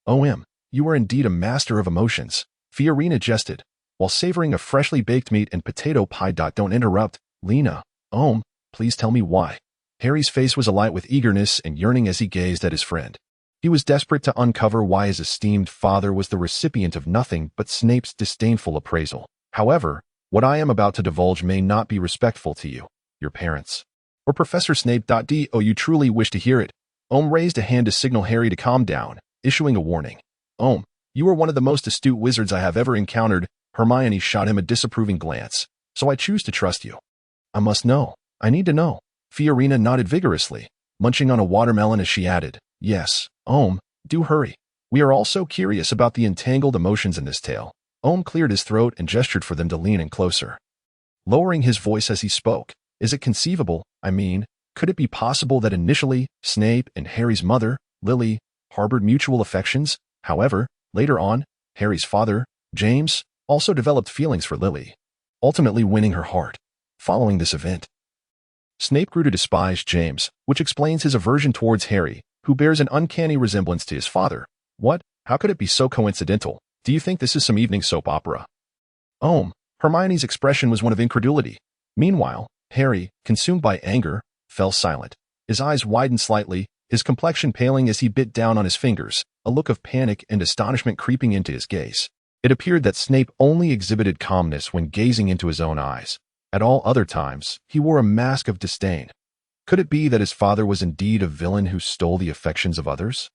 "Omu, you are indeed a master of emotions," Fiorina jested, while savoring a freshly baked meat and potato pie. "Don't interrupt, Lena. Omu, please tell me why." Harry's face was alight with eagerness and yearning as he gazed at his friend. He was desperate to uncover why his esteemed father was the recipient of nothing but Snape's disdainful appraisal. "However, what I am about to divulge may not be respectful to you, your parents, or Professor Snape. Do you truly wish to hear it?" Omu raised a hand to signal Harry to calm down, issuing a warning. "Omu, you are one of the most astute wizards I have ever encountered." Hermione shot him a disapproving glance. "So I choose to trust you." "I must know. I need to know." Fiorina nodded vigorously, munching on a watermelon as she added, "Yes, Omu, do hurry. We are all so curious about the entangled emotions in this tale." Ohm cleared his throat and gestured for them to lean in closer, lowering his voice as he spoke. Is it conceivable, could it be possible that initially, Snape and Harry's mother, Lily, harbored mutual affections? However, later on, Harry's father, James, also developed feelings for Lily, ultimately winning her heart. Following this event, Snape grew to despise James, which explains his aversion towards Harry, who bears an uncanny resemblance to his father. What? How could it be so coincidental? Do you think this is some evening soap opera? Hermione's expression was one of incredulity. Meanwhile, Harry, consumed by anger, fell silent. His eyes widened slightly, his complexion paling as he bit down on his fingers, a look of panic and astonishment creeping into his gaze. It appeared that Snape only exhibited calmness when gazing into his own eyes. At all other times, he wore a mask of disdain. Could it be that his father was indeed a villain who stole the affections of others?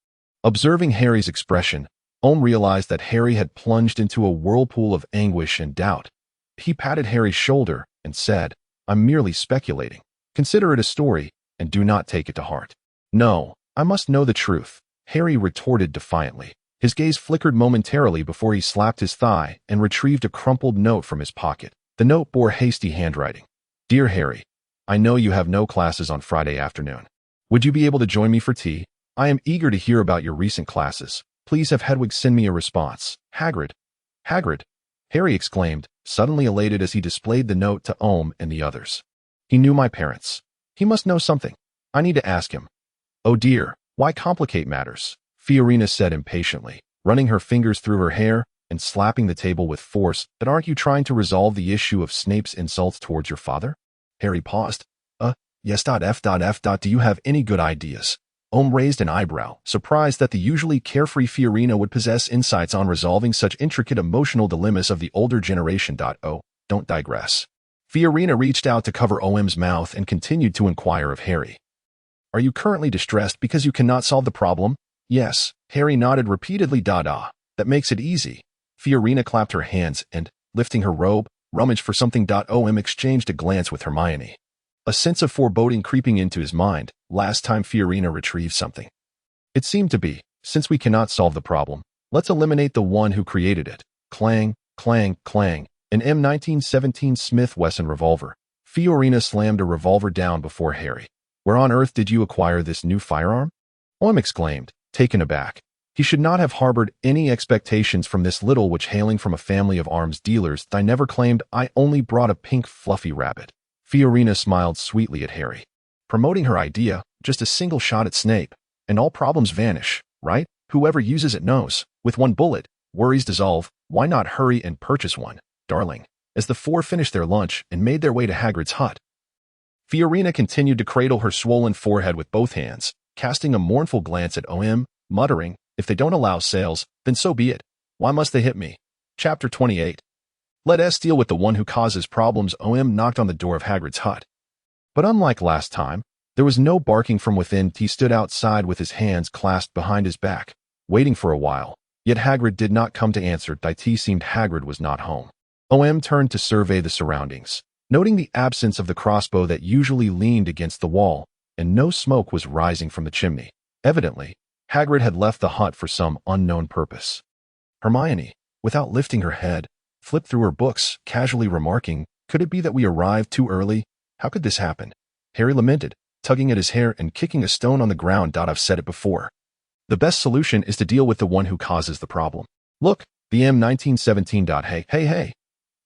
Observing Harry's expression, Ohm realized that Harry had plunged into a whirlpool of anguish and doubt. He patted Harry's shoulder and said, "I'm merely speculating. Consider it a story, and do not take it to heart." "No, I must know the truth," Harry retorted defiantly. His gaze flickered momentarily before he slapped his thigh and retrieved a crumpled note from his pocket. The note bore hasty handwriting. "Dear Harry, I know you have no classes on Friday afternoon. Would you be able to join me for tea? I am eager to hear about your recent classes. Please have Hedwig send me a response. Hagrid." "Hagrid!" Harry exclaimed, suddenly elated as he displayed the note to Ohm and the others. "He knew my parents. He must know something. I need to ask him." "Oh dear, why complicate matters?" Fiorina said impatiently, running her fingers through her hair and slapping the table with force. "But aren't you trying to resolve the issue of Snape's insults towards your father?" Harry paused. Yes. Do you have any good ideas?" Ohm raised an eyebrow, surprised that the usually carefree Fiorina would possess insights on resolving such intricate emotional dilemmas of the older generation. Don't digress. Fiorina reached out to cover Ohm's mouth and continued to inquire of Harry. "Are you currently distressed because you cannot solve the problem?" "Yes," Harry nodded repeatedly. That makes it easy." Fiorina clapped her hands and, lifting her robe, rummaged for something. Ohm exchanged a glance with Hermione, a sense of foreboding creeping into his mind. Last time Fiorina retrieved something, it seemed to be, "Since we cannot solve the problem, let's eliminate the one who created it." Clang, clang, clang. An M1917 Smith Wesson revolver. Fiorina slammed a revolver down before Harry. "Where on earth did you acquire this new firearm?" Ohm exclaimed, taken aback. He should not have harbored any expectations from this little witch hailing from a family of arms dealers. "I never claimed. I only brought a pink fluffy rabbit." Fiorina smiled sweetly at Harry. "Promoting her idea, just a single shot at Snape, and all problems vanish, right? Whoever uses it knows. With one bullet, worries dissolve. Why not hurry and purchase one, darling?" As the four finished their lunch and made their way to Hagrid's hut, Fiorina continued to cradle her swollen forehead with both hands, casting a mournful glance at Ohm, muttering, "If they don't allow sales, then so be it. Why must they hit me?" Chapter 28. Let us deal with the one who causes problems. Ohm knocked on the door of Hagrid's hut. But unlike last time, there was no barking from within. He stood outside with his hands clasped behind his back, waiting for a while. Yet Hagrid did not come to answer. It seemed Hagrid was not home. Ohm turned to survey the surroundings, noting the absence of the crossbow that usually leaned against the wall, and no smoke was rising from the chimney. Evidently, Hagrid had left the hut for some unknown purpose. Hermione, without lifting her head, flipped through her books, casually remarking, "Could it be that we arrived too early? How could this happen?" Harry lamented, tugging at his hair and kicking a stone on the ground. "I've said it before. The best solution is to deal with the one who causes the problem. Look, the M1917. Hey.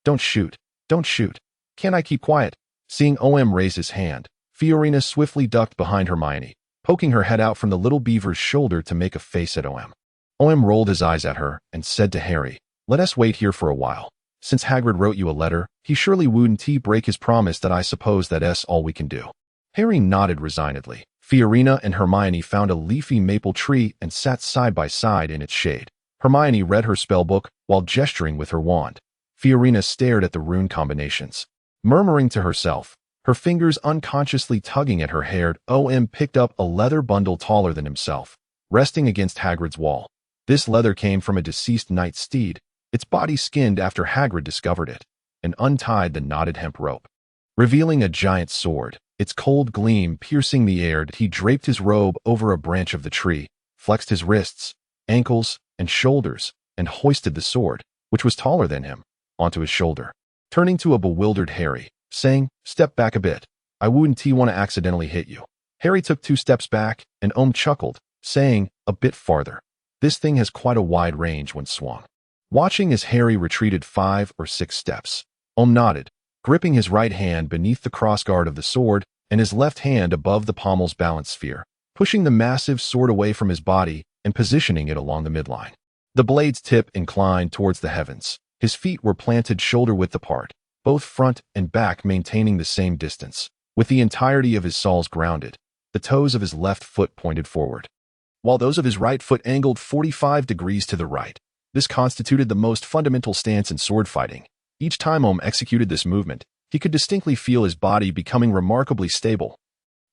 Don't shoot. Don't shoot. Can't I keep quiet?" Seeing Ohm raise his hand, Fiorina swiftly ducked behind Hermione, poking her head out from the little beaver's shoulder to make a face at Ohm. Ohm rolled his eyes at her and said to Harry, "Let us wait here for a while. Since Hagrid wrote you a letter, he surely wouldn't break his promise. I suppose that's all we can do." Harry nodded resignedly. Fiorina and Hermione found a leafy maple tree and sat side by side in its shade. Hermione read her spellbook while gesturing with her wand. Fiorina stared at the rune combinations, murmuring to herself, her fingers unconsciously tugging at her hair. Ohm picked up a leather bundle taller than himself, resting against Hagrid's wall. This leather came from a deceased knight's steed, its body skinned after Hagrid discovered it, and untied the knotted hemp rope, revealing a giant sword, its cold gleam piercing the air. He draped his robe over a branch of the tree, flexed his wrists, ankles, and shoulders, and hoisted the sword. which was taller than him, onto his shoulder. Turning to a bewildered Harry, saying, "Step back a bit. I wouldn't want to accidentally hit you." Harry took 2 steps back, and Omu chuckled, saying, "A bit farther. This thing has quite a wide range when swung." Watching as Harry retreated 5 or 6 steps, Omu nodded, gripping his right hand beneath the crossguard of the sword and his left hand above the pommel's balance sphere, pushing the massive sword away from his body and positioning it along the midline. The blade's tip inclined towards the heavens. His feet were planted shoulder-width apart, both front and back maintaining the same distance, with the entirety of his soles grounded. The toes of his left foot pointed forward, while those of his right foot angled 45 degrees to the right. This constituted the most fundamental stance in sword fighting. Each time Omu executed this movement, he could distinctly feel his body becoming remarkably stable,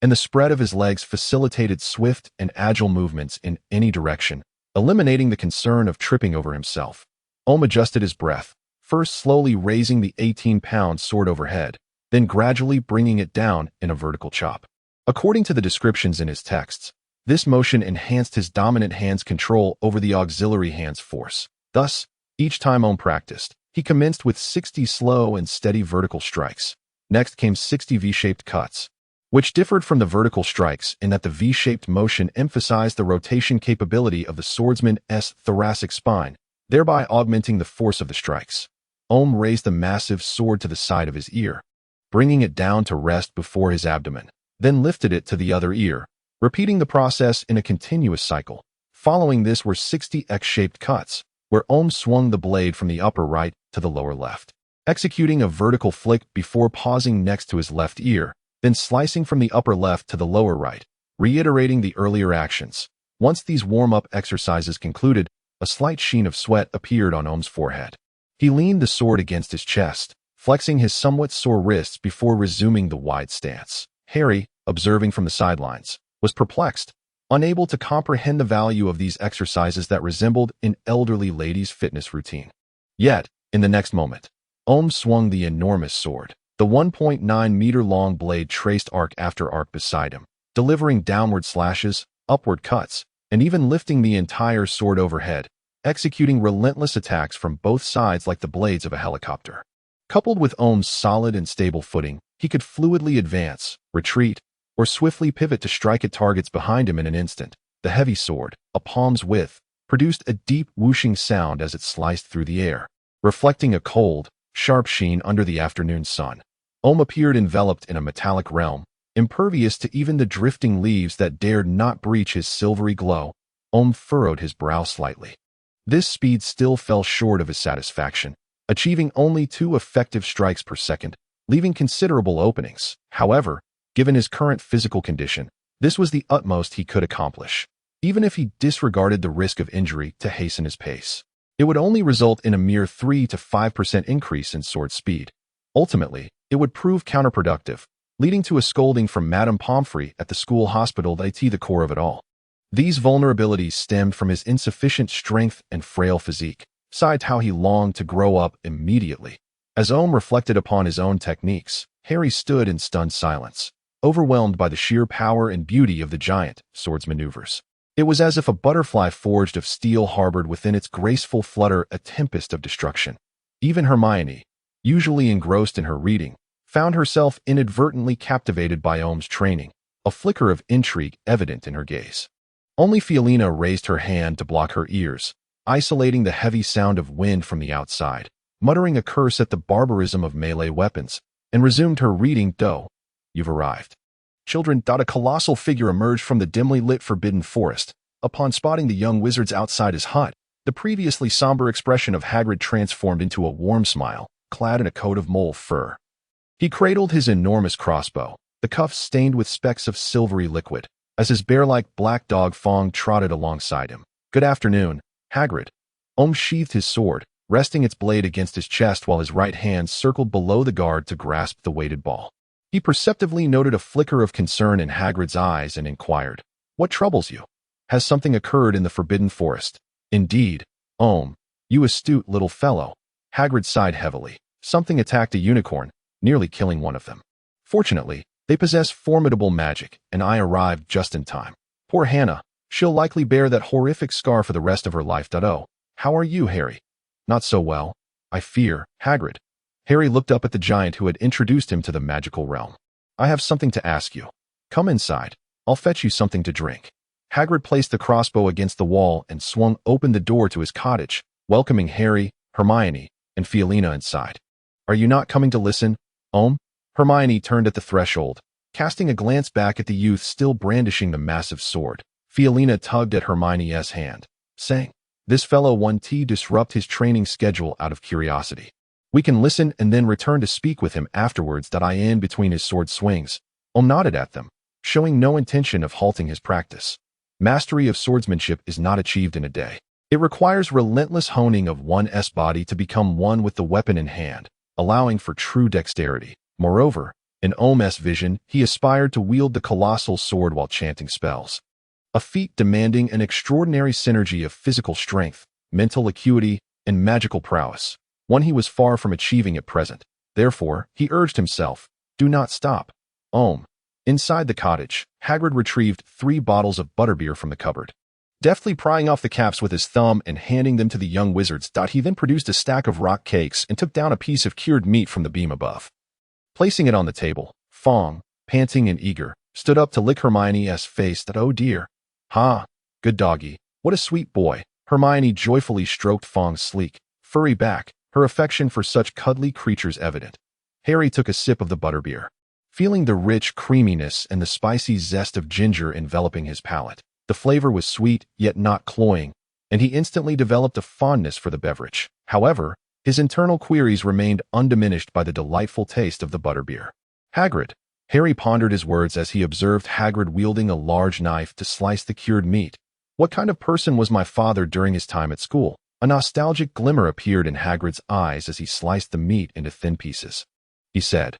and the spread of his legs facilitated swift and agile movements in any direction, eliminating the concern of tripping over himself. Omu adjusted his breath, first slowly raising the 18-pound sword overhead, then gradually bringing it down in a vertical chop. According to the descriptions in his texts, this motion enhanced his dominant hand's control over the auxiliary hand's force. Thus, each time Omu practiced, he commenced with 60 slow and steady vertical strikes. Next came 60 V-shaped cuts, which differed from the vertical strikes in that the V-shaped motion emphasized the rotation capability of the swordsman's thoracic spine, thereby augmenting the force of the strikes. Omu raised the massive sword to the side of his ear, bringing it down to rest before his abdomen, then lifted it to the other ear, repeating the process in a continuous cycle. Following this were 60 X-shaped cuts, where Omu swung the blade from the upper right to the lower left, executing a vertical flick before pausing next to his left ear, then slicing from the upper left to the lower right, reiterating the earlier actions. Once these warm-up exercises concluded, a slight sheen of sweat appeared on Omu's forehead. He leaned the sword against his chest, flexing his somewhat sore wrists before resuming the wide stance. Harry, observing from the sidelines, was perplexed, unable to comprehend the value of these exercises that resembled an elderly lady's fitness routine. Yet, in the next moment, Omu swung the enormous sword. The 1.9-meter-long blade traced arc after arc beside him, delivering downward slashes, upward cuts, and even lifting the entire sword overhead, executing relentless attacks from both sides like the blades of a helicopter. Coupled with Omu's solid and stable footing, he could fluidly advance, retreat, or swiftly pivot to strike at targets behind him in an instant. The heavy sword, a palm's width, produced a deep whooshing sound as it sliced through the air, reflecting a cold, sharp sheen under the afternoon sun. Omu appeared enveloped in a metallic realm, impervious to even the drifting leaves that dared not breach his silvery glow. Omu furrowed his brow slightly. This speed still fell short of his satisfaction, achieving only 2 effective strikes per second, leaving considerable openings. However, given his current physical condition, this was the utmost he could accomplish. Even if he disregarded the risk of injury to hasten his pace, it would only result in a mere 3 to 5% increase in sword speed. Ultimately, it would prove counterproductive, leading to a scolding from Madame Pomfrey at the school hospital. The core of it all. These vulnerabilities stemmed from his insufficient strength and frail physique. Besides how he longed to grow up immediately. As Omu reflected upon his own techniques, Harry stood in stunned silence, overwhelmed by the sheer power and beauty of the giant sword's maneuvers. It was as if a butterfly forged of steel harbored within its graceful flutter a tempest of destruction. Even Hermione, usually engrossed in her reading, found herself inadvertently captivated by Omu's training, a flicker of intrigue evident in her gaze. Only Fiolina raised her hand to block her ears, isolating the heavy sound of wind from the outside, muttering a curse at the barbarism of melee weapons, and resumed her reading. You've arrived. Children. A colossal figure emerged from the dimly lit forbidden forest. Upon spotting the young wizards outside his hut, the previously somber expression of Hagrid transformed into a warm smile, clad in a coat of mole fur. He cradled his enormous crossbow, the cuffs stained with specks of silvery liquid, as his bear-like black dog Fong trotted alongside him. Good afternoon, Hagrid. Omu sheathed his sword, resting its blade against his chest while his right hand circled below the guard to grasp the weighted ball. He perceptibly noted a flicker of concern in Hagrid's eyes and inquired, "What troubles you? Has something occurred in the Forbidden Forest?" "Indeed, Omu, you astute little fellow." Hagrid sighed heavily. "Something attacked a unicorn, nearly killing one of them. Fortunately, they possess formidable magic, and I arrived just in time. Poor Hannah, she'll likely bear that horrific scar for the rest of her life. How are you, Harry?" Not so well, I fear, Hagrid. Harry looked up at the giant who had introduced him to the magical realm. I have something to ask you. Come inside. I'll fetch you something to drink. Hagrid placed the crossbow against the wall and swung open the door to his cottage, welcoming Harry, Hermione, and Fiolina inside. Are you not coming to listen, Omu? Hermione turned at the threshold, casting a glance back at the youth still brandishing the massive sword. Fiolina tugged at Hermione's hand, saying, This fellow wants to disrupt his training schedule out of curiosity. We can listen and then return to speak with him afterwards. In between his sword swings, Omu nodded at them, showing no intention of halting his practice. Mastery of swordsmanship is not achieved in a day. It requires relentless honing of one's body to become one with the weapon in hand, allowing for true dexterity. Moreover, in Omu's vision, he aspired to wield the colossal sword while chanting spells. A feat demanding an extraordinary synergy of physical strength, mental acuity, and magical prowess, one he was far from achieving at present. Therefore, he urged himself, Do not stop, Omu. Inside the cottage, Hagrid retrieved 3 bottles of butterbeer from the cupboard. Deftly prying off the caps with his thumb and handing them to the young wizards, he then produced a stack of rock cakes and took down a piece of cured meat from the beam above. Placing it on the table, Fong, panting and eager, stood up to lick Hermione's face. Oh dear. Ha, good doggy, what a sweet boy. Hermione joyfully stroked Fong's sleek, furry back, her affection for such cuddly creatures evident. Harry took a sip of the butterbeer, feeling the rich creaminess and the spicy zest of ginger enveloping his palate. The flavor was sweet, yet not cloying, and he instantly developed a fondness for the beverage. However, his internal queries remained undiminished by the delightful taste of the butterbeer. Hagrid. Harry pondered his words as he observed Hagrid wielding a large knife to slice the cured meat. What kind of person was my father during his time at school? A nostalgic glimmer appeared in Hagrid's eyes as he sliced the meat into thin pieces. He said,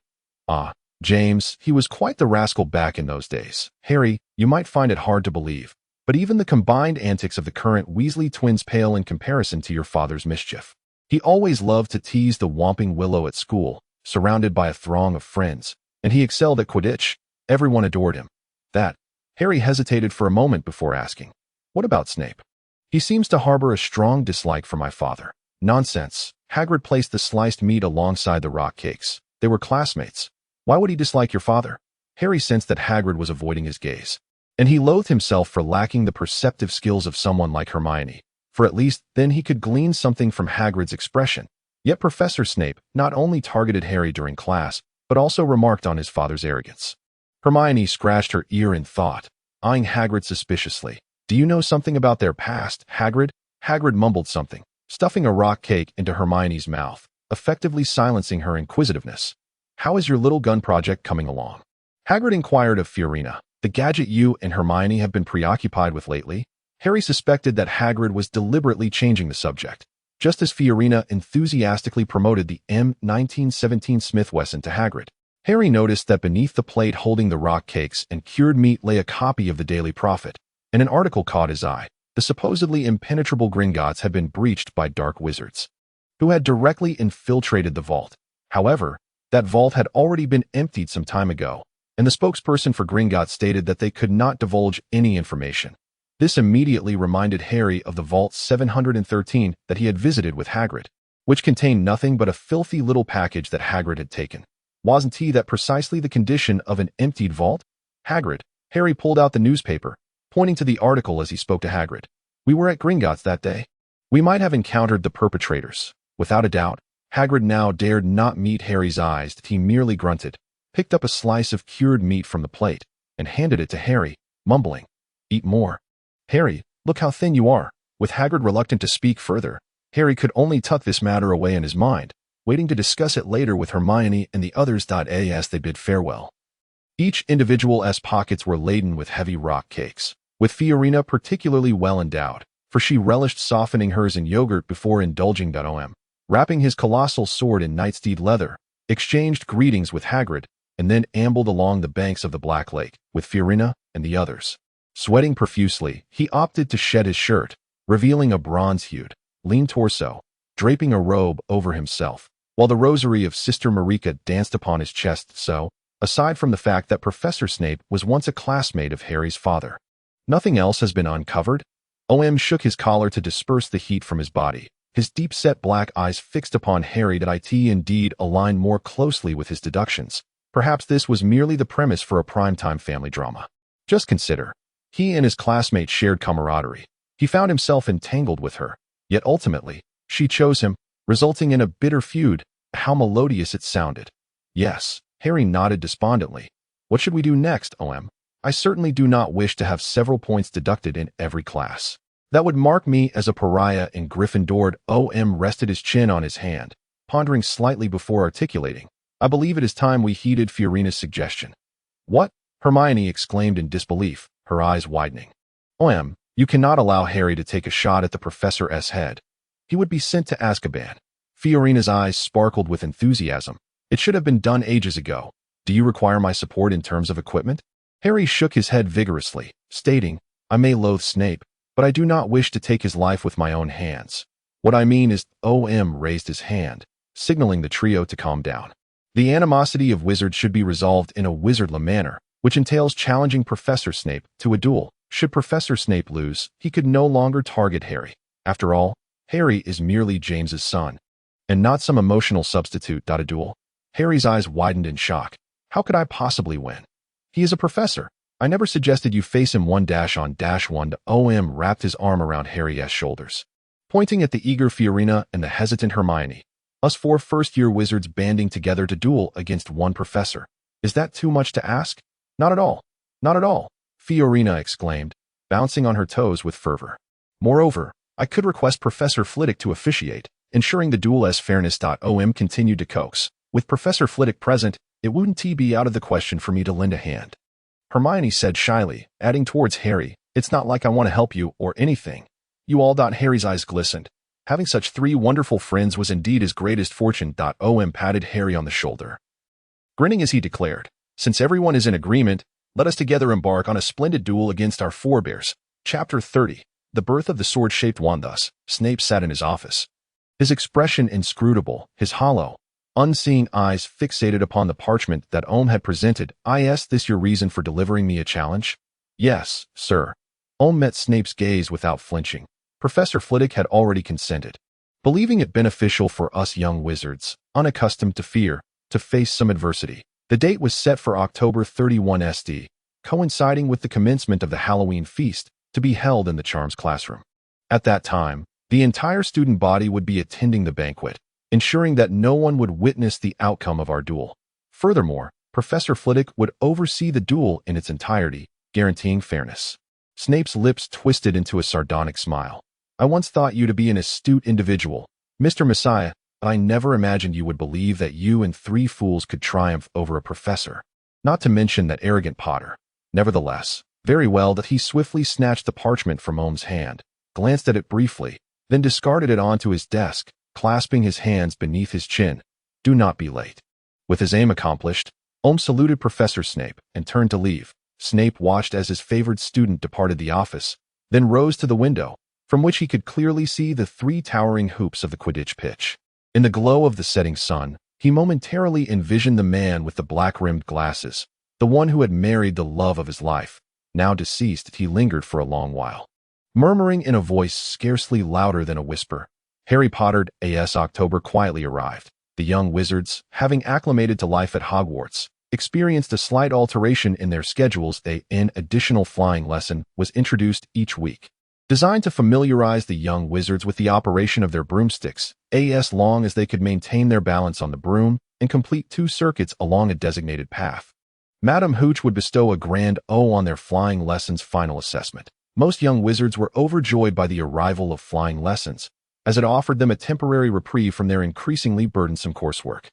Ah, James, he was quite the rascal back in those days. Harry, you might find it hard to believe, but even the combined antics of the current Weasley twins pale in comparison to your father's mischief. He always loved to tease the Whomping Willow at school, surrounded by a throng of friends, and he excelled at Quidditch. Everyone adored him. Harry hesitated for a moment before asking, What about Snape? He seems to harbor a strong dislike for my father. Nonsense. Hagrid placed the sliced meat alongside the rock cakes. They were classmates. Why would he dislike your father? Harry sensed that Hagrid was avoiding his gaze, and he loathed himself for lacking the perceptive skills of someone like Hermione, for at least then he could glean something from Hagrid's expression. Yet Professor Snape not only targeted Harry during class, but also remarked on his father's arrogance. Hermione scratched her ear in thought, eyeing Hagrid suspiciously. Do you know something about their past, Hagrid? Hagrid mumbled something, stuffing a rock cake into Hermione's mouth, effectively silencing her inquisitiveness. How is your little gun project coming along? Hagrid inquired of Fiorina, the gadget you and Hermione have been preoccupied with lately. Harry suspected that Hagrid was deliberately changing the subject, just as Fiorina enthusiastically promoted the M1917 Smith Wesson to Hagrid. Harry noticed that beneath the plate holding the rock cakes and cured meat lay a copy of the Daily Prophet, and an article caught his eye. The supposedly impenetrable Gringotts had been breached by dark wizards, who had directly infiltrated the vault. However, that vault had already been emptied some time ago, and the spokesperson for Gringotts stated that they could not divulge any information. This immediately reminded Harry of the Vault 713 that he had visited with Hagrid, which contained nothing but a filthy little package that Hagrid had taken. Wasn't that precisely the condition of an emptied vault? Hagrid. Harry pulled out the newspaper, pointing to the article as he spoke to Hagrid. We were at Gringotts that day. We might have encountered the perpetrators. Without a doubt, Hagrid now dared not meet Harry's eyes. He merely grunted, picked up a slice of cured meat from the plate, and handed it to Harry, mumbling, Eat more. Harry, look how thin you are. With Hagrid reluctant to speak further, Harry could only tuck this matter away in his mind, waiting to discuss it later with Hermione and the others. As they bid farewell, each individual's pockets were laden with heavy rock cakes, with Fiorina particularly well endowed, for she relished softening hers in yogurt before indulging. Omu, wrapping his colossal sword in knightsteed leather, exchanged greetings with Hagrid, and then ambled along the banks of the Black Lake with Fiorina and the others. Sweating profusely, he opted to shed his shirt, revealing a bronze-hued, lean torso, draping a robe over himself, while the rosary of Sister Marika danced upon his chest. So, aside from the fact that Professor Snape was once a classmate of Harry's father, nothing else has been uncovered? Omu shook his collar to disperse the heat from his body, his deep-set black eyes fixed upon Harry. That it indeed aligned more closely with his deductions. Perhaps this was merely the premise for a primetime family drama. Just consider. He and his classmate shared camaraderie. He found himself entangled with her, yet ultimately, she chose him, resulting in a bitter feud. How melodious it sounded. Yes, Harry nodded despondently. What should we do next, OM? I certainly do not wish to have several points deducted in every class. That would mark me as a pariah in Gryffindor. OM rested his chin on his hand, pondering slightly before articulating. I believe it is time we heeded Fiorina's suggestion. What? Hermione exclaimed in disbelief, her eyes widening. OM, you cannot allow Harry to take a shot at the professor's head. He would be sent to Azkaban. Fiorina's eyes sparkled with enthusiasm. It should have been done ages ago. Do you require my support in terms of equipment? Harry shook his head vigorously, stating, I may loathe Snape, but I do not wish to take his life with my own hands. What I mean is, OM raised his hand, signaling the trio to calm down. The animosity of wizards should be resolved in a wizardly manner, which entails challenging Professor Snape to a duel. Should Professor Snape lose, he could no longer target Harry. After all, Harry is merely James's son, and not some emotional substitute. A duel? Harry's eyes widened in shock. How could I possibly win? He is a professor. I never suggested you face him 1-on-1. OM wrapped his arm around Harry's shoulders, pointing at the eager Fiorina and the hesitant Hermione. Us 4 first-year wizards banding together to duel against one professor. Is that too much to ask? Not at all. Not at all, Fiorina exclaimed, bouncing on her toes with fervor. Moreover, I could request Professor Flitwick to officiate, ensuring the duel as fairness. OM continued to coax. With Professor Flitwick present, it wouldn't be out of the question for me to lend a hand. Hermione said shyly, adding towards Harry, it's not like I want to help you or anything. You all. Harry's eyes glistened. Having such 3 wonderful friends was indeed his greatest fortune. OM patted Harry on the shoulder, grinning as he declared, since everyone is in agreement, let us together embark on a splendid duel against our forebears. Chapter 30. The Birth of the Sword-Shaped Wand. Thus, Snape sat in his office, his expression inscrutable, his hollow, unseeing eyes fixated upon the parchment that Ohm had presented. Is this your reason for delivering me a challenge? Yes, sir. Ohm met Snape's gaze without flinching. Professor Flitwick had already consented, believing it beneficial for us young wizards, unaccustomed to fear, to face some adversity. The date was set for October 31 SD, coinciding with the commencement of the Halloween feast, to be held in the Charms classroom. At that time, the entire student body would be attending the banquet, ensuring that no one would witness the outcome of our duel. Furthermore, Professor Flitwick would oversee the duel in its entirety, guaranteeing fairness. Snape's lips twisted into a sardonic smile. I once thought you to be an astute individual, Mr. Messiah, but I never imagined you would believe that you and 3 fools could triumph over a professor. Not to mention that arrogant Potter. Nevertheless, very well. That he swiftly snatched the parchment from Ohm's hand, glanced at it briefly, then discarded it onto his desk, clasping his hands beneath his chin. Do not be late. With his aim accomplished, Ohm saluted Professor Snape and turned to leave. Snape watched as his favored student departed the office, then rose to the window, from which he could clearly see the 3 towering hoops of the Quidditch pitch. In the glow of the setting sun, he momentarily envisioned the man with the black-rimmed glasses, the one who had married the love of his life. Now deceased, he lingered for a long while, murmuring in a voice scarcely louder than a whisper, Harry Potter. As October quietly arrived, the young wizards, having acclimated to life at Hogwarts, experienced a slight alteration in their schedules. An additional flying lesson was introduced each week, designed to familiarize the young wizards with the operation of their broomsticks, as long as they could maintain their balance on the broom and complete 2 circuits along a designated path. Madame Hooch would bestow a grand O on their flying lessons final assessment. Most young wizards were overjoyed by the arrival of flying lessons, as it offered them a temporary reprieve from their increasingly burdensome coursework.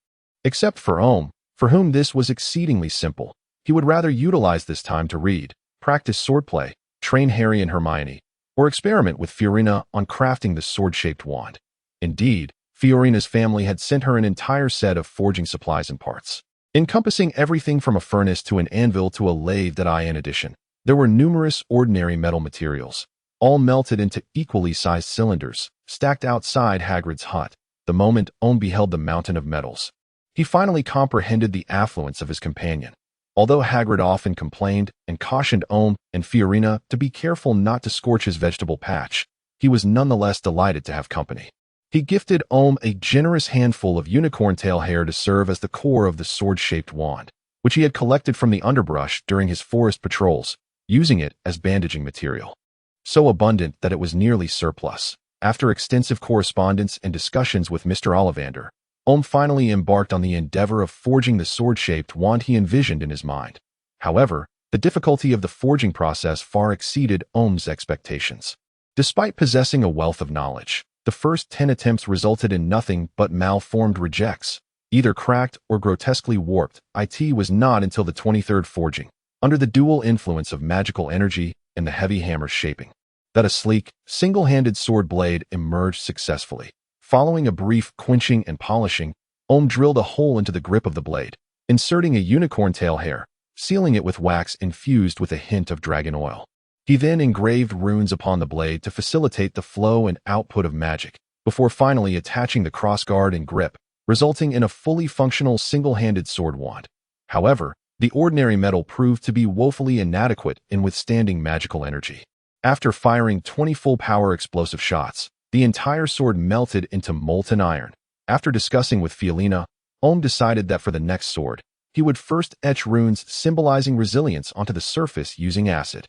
Except for Ohm, for whom this was exceedingly simple. He would rather utilize this time to read, practice swordplay, train Harry and Hermione, or experiment with Fiorina on crafting the sword-shaped wand. Indeed, Fiorina's family had sent her an entire set of forging supplies and parts, encompassing everything from a furnace to an anvil to a lathe. In addition, there were numerous ordinary metal materials, all melted into equally sized cylinders, stacked outside Hagrid's hut. The moment Ohm beheld the mountain of metals, he finally comprehended the affluence of his companion. Although Hagrid often complained and cautioned Ohm and Fiorina to be careful not to scorch his vegetable patch, he was nonetheless delighted to have company. He gifted Omu a generous handful of unicorn tail hair to serve as the core of the sword-shaped wand, which he had collected from the underbrush during his forest patrols, using it as bandaging material. So abundant that it was nearly surplus. After extensive correspondence and discussions with Mr. Ollivander, Omu finally embarked on the endeavor of forging the sword-shaped wand he envisioned in his mind. However, the difficulty of the forging process far exceeded Omu's expectations. Despite possessing a wealth of knowledge, the first 10 attempts resulted in nothing but malformed rejects, either cracked or grotesquely warped. It was not until the 23rd forging, under the dual influence of magical energy and the heavy hammer's shaping, that a sleek, single-handed sword blade emerged successfully. Following a brief quenching and polishing, Omu drilled a hole into the grip of the blade, inserting a unicorn tail hair, sealing it with wax infused with a hint of dragon oil. He then engraved runes upon the blade to facilitate the flow and output of magic, before finally attaching the crossguard and grip, resulting in a fully functional single-handed sword wand. However, the ordinary metal proved to be woefully inadequate in withstanding magical energy. After firing 20 full-power explosive shots, the entire sword melted into molten iron. After discussing with Fiolina, Omu decided that for the next sword, he would first etch runes symbolizing resilience onto the surface using acid,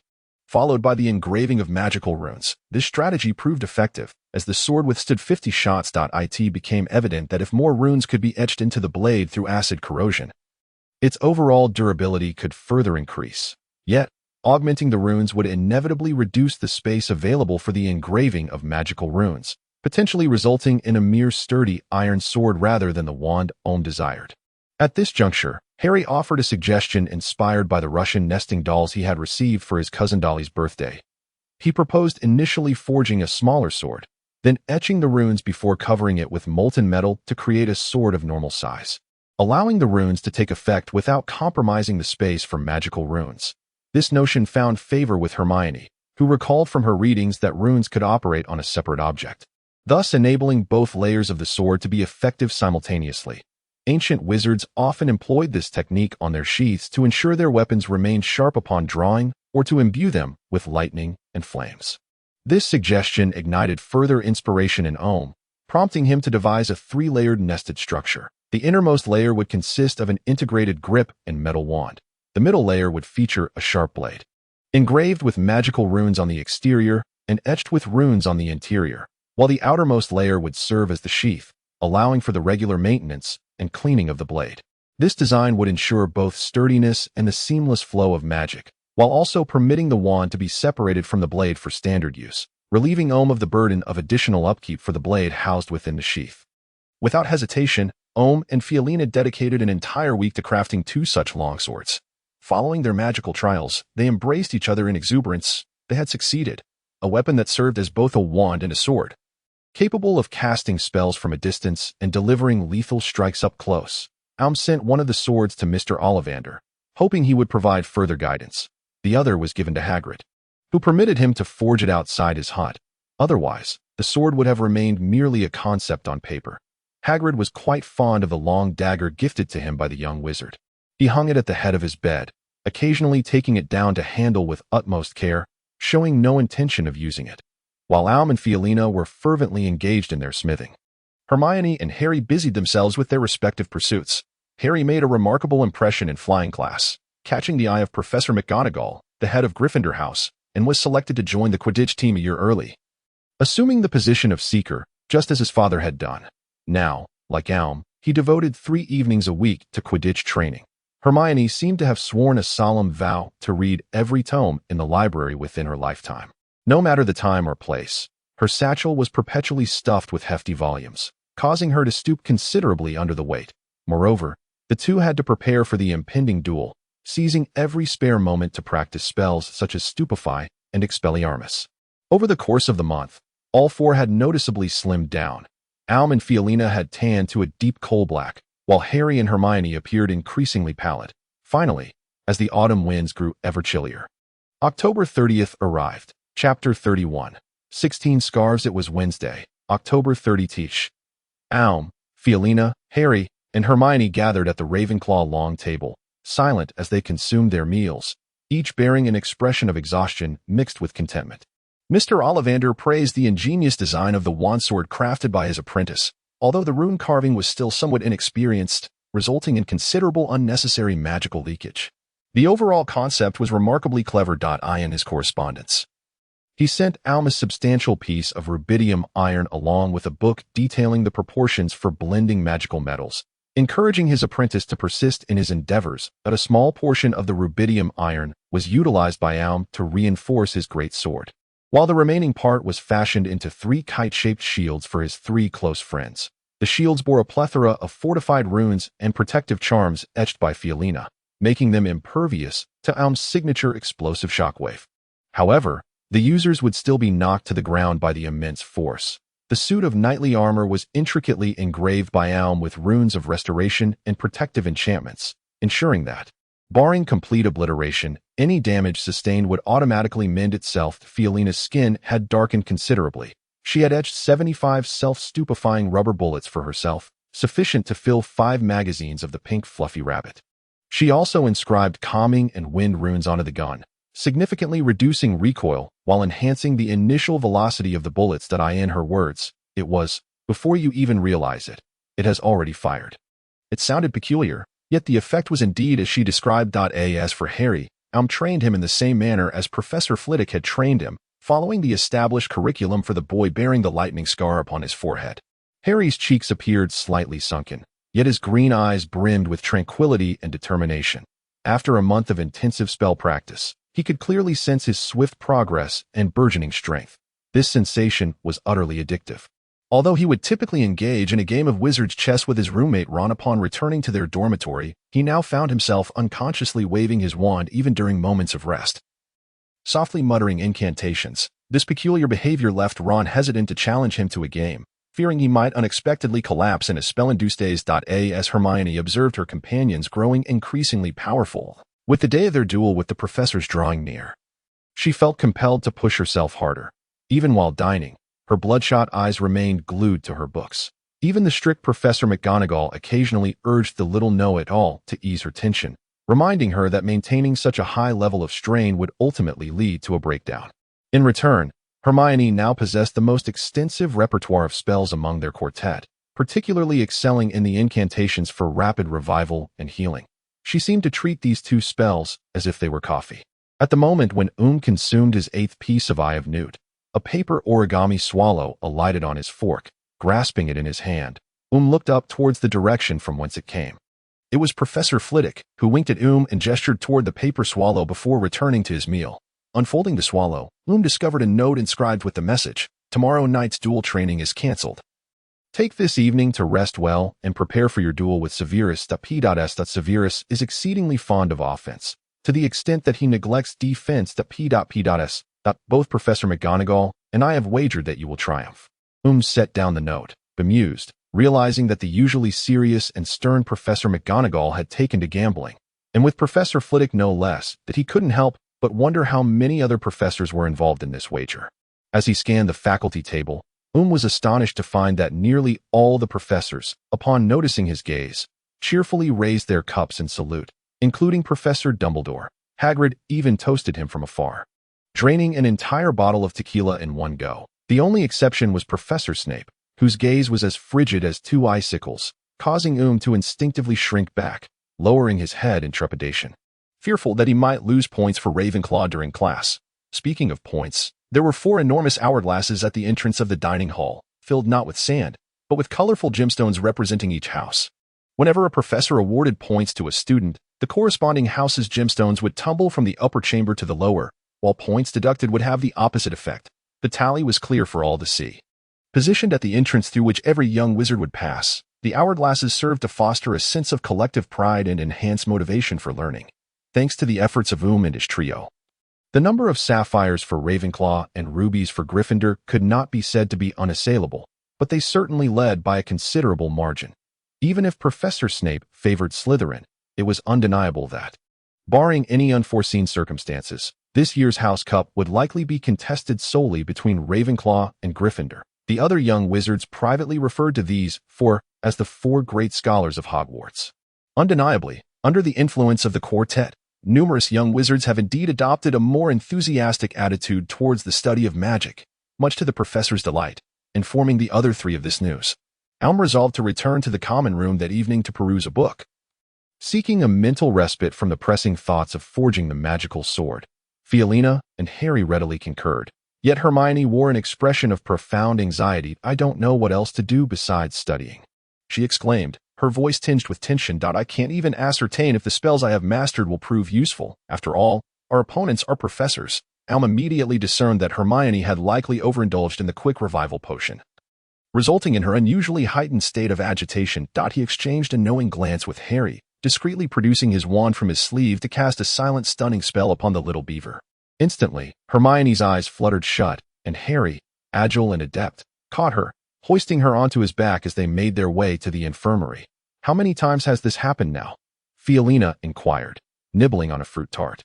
followed by the engraving of magical runes. This strategy proved effective, as the sword withstood 50 shots. It became evident that if more runes could be etched into the blade through acid corrosion, its overall durability could further increase. Yet, augmenting the runes would inevitably reduce the space available for the engraving of magical runes, potentially resulting in a mere sturdy iron sword rather than the wand Omu desired. At this juncture, Harry offered a suggestion inspired by the Russian nesting dolls he had received for his cousin Dolly's birthday. He proposed initially forging a smaller sword, then etching the runes before covering it with molten metal to create a sword of normal size, allowing the runes to take effect without compromising the space for magical runes. This notion found favor with Hermione, who recalled from her readings that runes could operate on a separate object, thus enabling both layers of the sword to be effective simultaneously. Ancient wizards often employed this technique on their sheaths to ensure their weapons remained sharp upon drawing or to imbue them with lightning and flames. This suggestion ignited further inspiration in Omu, prompting him to devise a 3-layered nested structure. The innermost layer would consist of an integrated grip and metal wand. The middle layer would feature a sharp blade, engraved with magical runes on the exterior and etched with runes on the interior, while the outermost layer would serve as the sheath, allowing for the regular maintenance and cleaning of the blade. This design would ensure both sturdiness and the seamless flow of magic, while also permitting the wand to be separated from the blade for standard use, relieving Omu of the burden of additional upkeep for the blade housed within the sheath. Without hesitation, Omu and Fiolina dedicated an entire week to crafting 2 such longswords. Following their magical trials, they embraced each other in exuberance. They had succeeded, a weapon that served as both a wand and a sword, capable of casting spells from a distance and delivering lethal strikes up close. Omu sent one of the swords to Mr. Ollivander, hoping he would provide further guidance. The other was given to Hagrid, who permitted him to forge it outside his hut. Otherwise, the sword would have remained merely a concept on paper. Hagrid was quite fond of the long dagger gifted to him by the young wizard. He hung it at the head of his bed, occasionally taking it down to handle with utmost care, showing no intention of using it, while Omu and Fiolina were fervently engaged in their smithing. Hermione and Harry busied themselves with their respective pursuits. Harry made a remarkable impression in flying class, catching the eye of Professor McGonagall, the head of Gryffindor House, and was selected to join the Quidditch team a year early, assuming the position of seeker, just as his father had done. Now, like Omu, he devoted 3 evenings a week to Quidditch training. Hermione seemed to have sworn a solemn vow to read every tome in the library within her lifetime. No matter the time or place, her satchel was perpetually stuffed with hefty volumes, causing her to stoop considerably under the weight. Moreover, the two had to prepare for the impending duel, seizing every spare moment to practice spells such as Stupefy and Expelliarmus. Over the course of the month, all 4 had noticeably slimmed down. Omu and Fiolina had tanned to a deep coal black, while Harry and Hermione appeared increasingly pallid. Finally, as the autumn winds grew ever chillier, October 30th arrived. Chapter 31. 16 Scarves. It was Wednesday, October 30th. Omu, Fiolina, Harry, and Hermione gathered at the Ravenclaw long table, silent as they consumed their meals, each bearing an expression of exhaustion mixed with contentment. Mr. Ollivander praised the ingenious design of the wand sword crafted by his apprentice, although the rune carving was still somewhat inexperienced, resulting in considerable unnecessary magical leakage. The overall concept was remarkably clever. In his correspondence, he sent Alm a substantial piece of rubidium iron along with a book detailing the proportions for blending magical metals, encouraging his apprentice to persist in his endeavors. But a small portion of the rubidium iron was utilized by Alm to reinforce his great sword, while the remaining part was fashioned into 3 kite-shaped shields for his 3 close friends. The shields bore a plethora of fortified runes and protective charms etched by Fiolina, making them impervious to Alm's signature explosive shockwave. However, the users would still be knocked to the ground by the immense force. The suit of knightly armor was intricately engraved by Alm with runes of restoration and protective enchantments, ensuring that, barring complete obliteration, any damage sustained would automatically mend itself. Fiolina's skin had darkened considerably. She had etched 75 self-stupefying rubber bullets for herself, sufficient to fill 5 magazines of the pink fluffy rabbit. She also inscribed calming and wind runes onto the gun, significantly reducing recoil while enhancing the initial velocity of the bullets. In her words, it was, before you even realize it, it has already fired. It sounded peculiar, yet the effect was indeed as she described. As for Harry, Alm trained him in the same manner as Professor Flitwick had trained him, following the established curriculum for the boy bearing the lightning scar upon his forehead. Harry's cheeks appeared slightly sunken, yet his green eyes brimmed with tranquility and determination. After a month of intensive spell practice, he could clearly sense his swift progress and burgeoning strength. This sensation was utterly addictive. Although he would typically engage in a game of wizard's chess with his roommate Ron upon returning to their dormitory, he now found himself unconsciously waving his wand even during moments of rest, softly muttering incantations. This peculiar behavior left Ron hesitant to challenge him to a game, fearing he might unexpectedly collapse in a spell-induced daze. As Hermione observed her companions growing increasingly powerful, with the day of their duel with the professors drawing near, she felt compelled to push herself harder. Even while dining, her bloodshot eyes remained glued to her books. Even the strict Professor McGonagall occasionally urged the little know-it-all to ease her tension, reminding her that maintaining such a high level of strain would ultimately lead to a breakdown. In return, Hermione now possessed the most extensive repertoire of spells among their quartet, particularly excelling in the incantations for rapid revival and healing. She seemed to treat these 2 spells as if they were coffee. At the moment when consumed his 8th piece of Eye of Newt, a paper origami swallow alighted on his fork. Grasping it in his hand, looked up towards the direction from whence it came. It was Professor Flitwick, who winked at and gestured toward the paper swallow before returning to his meal. Unfolding the swallow, discovered a note inscribed with the message, "Tomorrow night's duel training is cancelled. Take this evening to rest well and prepare for your duel with Severus. P.S. Severus is exceedingly fond of offense, to the extent that he neglects defense. P.S. Both Professor McGonagall and I have wagered that you will triumph." Set down the note, bemused, realizing that the usually serious and stern Professor McGonagall had taken to gambling, and with Professor Flitwick no less, that he couldn't help but wonder how many other professors were involved in this wager. As he scanned the faculty table, was astonished to find that nearly all the professors, upon noticing his gaze, cheerfully raised their cups in salute, including Professor Dumbledore. Hagrid even toasted him from afar, draining an entire bottle of tequila in one go. The only exception was Professor Snape, whose gaze was as frigid as 2 icicles, causing to instinctively shrink back, lowering his head in trepidation, fearful that he might lose points for Ravenclaw during class. Speaking of points, there were 4 enormous hourglasses at the entrance of the dining hall, filled not with sand, but with colorful gemstones representing each house. Whenever a professor awarded points to a student, the corresponding house's gemstones would tumble from the upper chamber to the lower, while points deducted would have the opposite effect. The tally was clear for all to see. Positioned at the entrance through which every young wizard would pass, the hourglasses served to foster a sense of collective pride and enhance motivation for learning, thanks to the efforts of and his trio. The number of sapphires for Ravenclaw and rubies for Gryffindor could not be said to be unassailable, but they certainly led by a considerable margin. Even if Professor Snape favored Slytherin, it was undeniable that, barring any unforeseen circumstances, this year's House Cup would likely be contested solely between Ravenclaw and Gryffindor. The other young wizards privately referred to these 4 as the 4 great scholars of Hogwarts. Undeniably, under the influence of the quartet, Numerous young wizards have indeed adopted a more enthusiastic attitude towards the study of magic, much to the professor's delight. Informing the other three of this news, Elm resolved to return to the common room that evening to peruse a book. Seeking a mental respite from the pressing thoughts of forging the magical sword, Fiolina and Harry readily concurred. Yet Hermione wore an expression of profound anxiety. "I don't know what else to do besides studying," she exclaimed, her voice tinged with tension. "I can't even ascertain if the spells I have mastered will prove useful. After all, our opponents are professors." Elm immediately discerned that Hermione had likely overindulged in the quick revival potion, resulting in her unusually heightened state of agitation. He exchanged a knowing glance with Harry, discreetly producing his wand from his sleeve to cast a silent stunning spell upon the little beaver. Instantly, Hermione's eyes fluttered shut, and Harry, agile and adept, caught her, hoisting her onto his back as they made their way to the infirmary. "How many times has this happened now?" Fiolina inquired, nibbling on a fruit tart.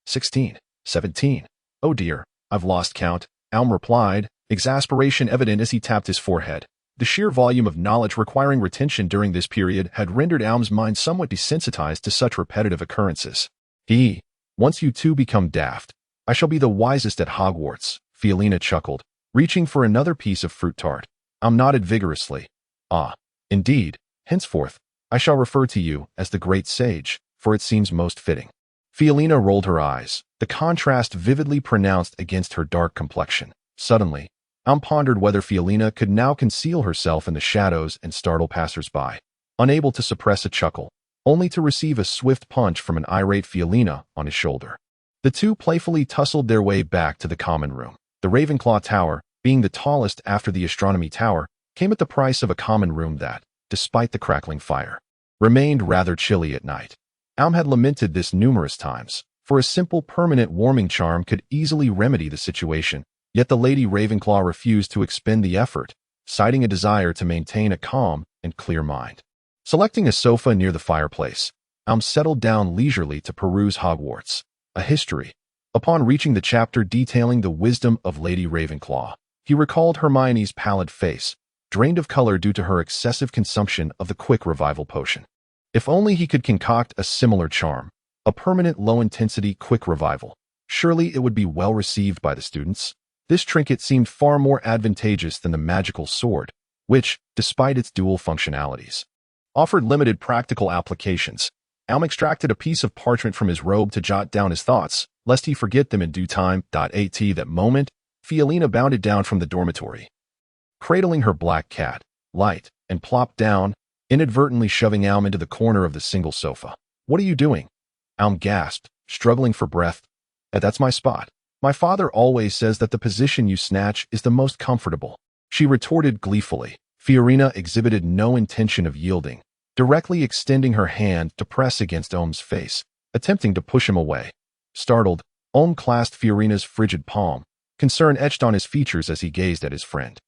16, 17. "Oh dear, I've lost count," Elm replied, exasperation evident as he tapped his forehead. The sheer volume of knowledge requiring retention during this period had rendered Elm's mind somewhat desensitized to such repetitive occurrences. "Once you two become daft, I shall be the wisest at Hogwarts," Fiolina chuckled, reaching for another piece of fruit tart. Elm nodded vigorously. "Ah, indeed. Henceforth, I shall refer to you as the great sage, for it seems most fitting." Fiolina rolled her eyes, the contrast vividly pronounced against her dark complexion. Suddenly, Elm pondered whether Fiolina could now conceal herself in the shadows and startle passers-by. Unable to suppress a chuckle, only to receive a swift punch from an irate Fiolina on his shoulder, the two playfully tussled their way back to the common room. The Ravenclaw Tower, being the tallest after the Astronomy Tower, came at the price of a common room that, despite the crackling fire, remained rather chilly at night. Elm had lamented this numerous times, for a simple permanent warming charm could easily remedy the situation, yet the Lady Ravenclaw refused to expend the effort, citing a desire to maintain a calm and clear mind. Selecting a sofa near the fireplace, Elm settled down leisurely to peruse Hogwarts, a history. Upon reaching the chapter detailing the wisdom of Lady Ravenclaw, he recalled Hermione's pallid face, drained of color due to her excessive consumption of the quick revival potion. If only he could concoct a similar charm, a permanent low-intensity quick revival. Surely it would be well received by the students. This trinket seemed far more advantageous than the magical sword, which, despite its dual functionalities, offered limited practical applications. Elm extracted a piece of parchment from his robe to jot down his thoughts, lest he forget them in due time. At that moment, Fiolina bounded down from the dormitory, cradling her black cat, Light, and plopped down, inadvertently shoving Elm into the corner of the single sofa. "What are you doing?" Elm gasped, struggling for breath. "That's my spot. My father always says that the position you snatch is the most comfortable," she retorted gleefully. Fiorina exhibited no intention of yielding, directly extending her hand to press against Ohm's face, attempting to push him away. Startled, Ohm clasped Fiorina's frigid palm, concern etched on his features as he gazed at his friend.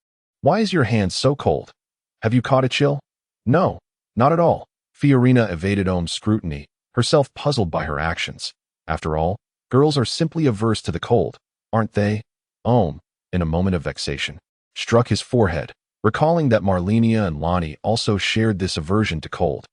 "Why is your hand so cold? Have you caught a chill?" "No, not at all." Fiorina evaded Ohm's scrutiny, herself puzzled by her actions. After all, girls are simply averse to the cold, aren't they? Ohm, in a moment of vexation, struck his forehead, recalling that Marlenia and Lonnie also shared this aversion to cold.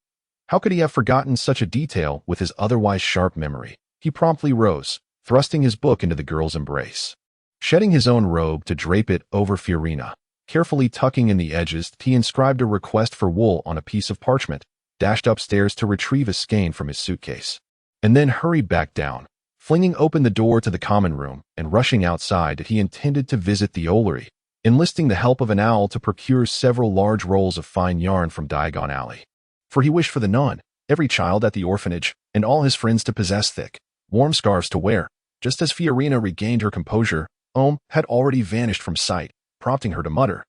How could he have forgotten such a detail with his otherwise sharp memory? He promptly rose, thrusting his book into the girl's embrace. Shedding his own robe to drape it over Fiorina, carefully tucking in the edges, he inscribed a request for wool on a piece of parchment, dashed upstairs to retrieve a skein from his suitcase, and then hurried back down, flinging open the door to the common room and rushing outside that he intended to visit the Ollery, enlisting the help of an owl to procure several large rolls of fine yarn from Diagon Alley. For he wished for the nun, every child at the orphanage, and all his friends to possess thick, warm scarves to wear. Just as Fiorina regained her composure, Ohm had already vanished from sight, prompting her to mutter,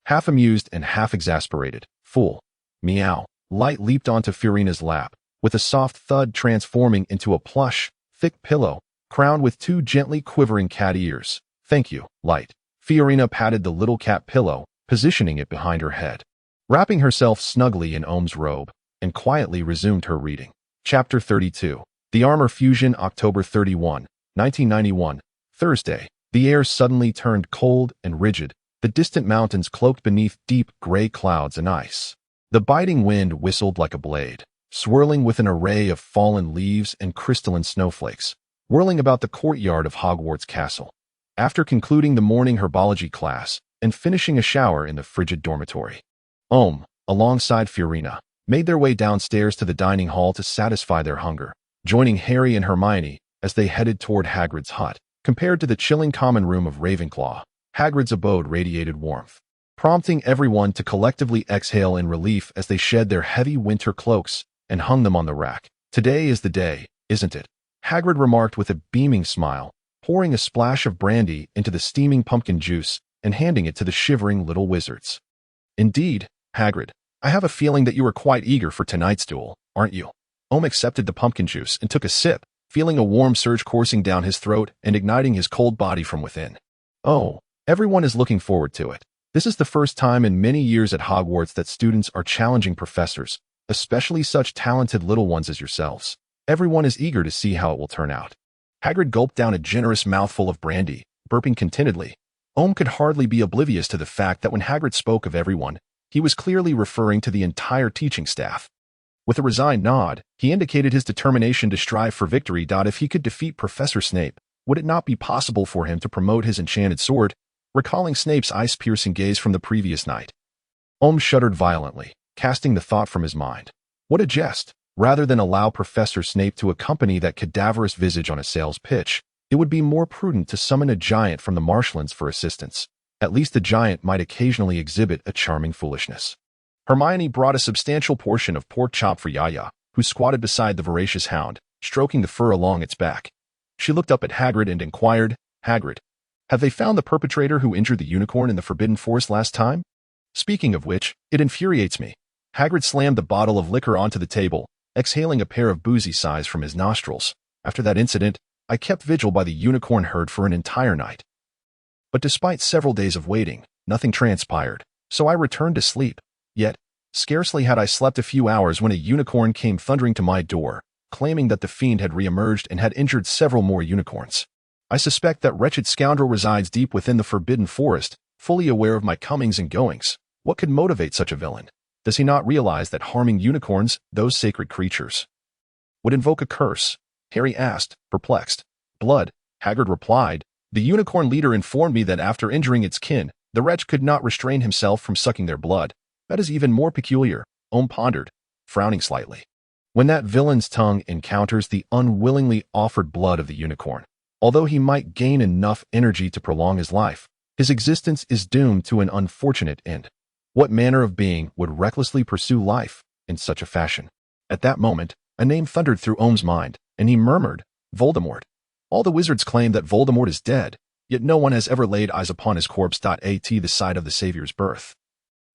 half amused and half exasperated, "Fool." Meow. Light leaped onto Fiorina's lap, with a soft thud transforming into a plush, thick pillow, crowned with two gently quivering cat ears. "Thank you, Light." Fiorina patted the little cat pillow, positioning it behind her head, wrapping herself snugly in Ohm's robe, and quietly resumed her reading. Chapter 32. The Armor Fusion, October 31, 1991, Thursday. The air suddenly turned cold and rigid, the distant mountains cloaked beneath deep gray clouds and ice. The biting wind whistled like a blade, swirling with an array of fallen leaves and crystalline snowflakes, whirling about the courtyard of Hogwarts Castle. After concluding the morning herbology class and finishing a shower in the frigid dormitory, Omu, alongside Fiorina, made their way downstairs to the dining hall to satisfy their hunger, joining Harry and Hermione as they headed toward Hagrid's hut. Compared to the chilling common room of Ravenclaw, Hagrid's abode radiated warmth, prompting everyone to collectively exhale in relief as they shed their heavy winter cloaks and hung them on the rack. "Today is the day, isn't it?" Hagrid remarked with a beaming smile, pouring a splash of brandy into the steaming pumpkin juice and handing it to the shivering little wizards. "Indeed, Hagrid, I have a feeling that you are quite eager for tonight's duel, aren't you?" Omu accepted the pumpkin juice and took a sip, feeling a warm surge coursing down his throat and igniting his cold body from within. "Oh, everyone is looking forward to it. This is the first time in many years at Hogwarts that students are challenging professors, especially such talented little ones as yourselves. Everyone is eager to see how it will turn out." Hagrid gulped down a generous mouthful of brandy, burping contentedly. Omu could hardly be oblivious to the fact that when Hagrid spoke of everyone, he was clearly referring to the entire teaching staff. With a resigned nod, he indicated his determination to strive for victory. If he could defeat Professor Snape, would it not be possible for him to promote his enchanted sword, recalling Snape's ice-piercing gaze from the previous night? Omu shuddered violently, casting the thought from his mind. What a jest! Rather than allow Professor Snape to accompany that cadaverous visage on a sales pitch, it would be more prudent to summon a giant from the marshlands for assistance. At least the giant might occasionally exhibit a charming foolishness. Hermione brought a substantial portion of pork chop for Yaya, who squatted beside the voracious hound, stroking the fur along its back. She looked up at Hagrid and inquired, "Hagrid, have they found the perpetrator who injured the unicorn in the Forbidden Forest last time? Speaking of which, it infuriates me." Hagrid slammed the bottle of liquor onto the table, exhaling a pair of boozy sighs from his nostrils. "After that incident, I kept vigil by the unicorn herd for an entire night. But despite several days of waiting, nothing transpired, so I returned to sleep. Yet, scarcely had I slept a few hours when a unicorn came thundering to my door, claiming that the fiend had re-emerged and had injured several more unicorns. I suspect that wretched scoundrel resides deep within the Forbidden Forest, fully aware of my comings and goings. What could motivate such a villain? Does he not realize that harming unicorns, those sacred creatures, would invoke a curse?" Harry asked, perplexed. "Blood," Hagrid replied. "The unicorn leader informed me that after injuring its kin, the wretch could not restrain himself from sucking their blood. That is even more peculiar," Omu pondered, frowning slightly. "When that villain's tongue encounters the unwillingly offered blood of the unicorn, although he might gain enough energy to prolong his life, his existence is doomed to an unfortunate end. What manner of being would recklessly pursue life in such a fashion?" At that moment, a name thundered through Omu's mind, and he murmured, "Voldemort. All the wizards claim that Voldemort is dead, yet no one has ever laid eyes upon his corpse. At the site of the Savior's birth,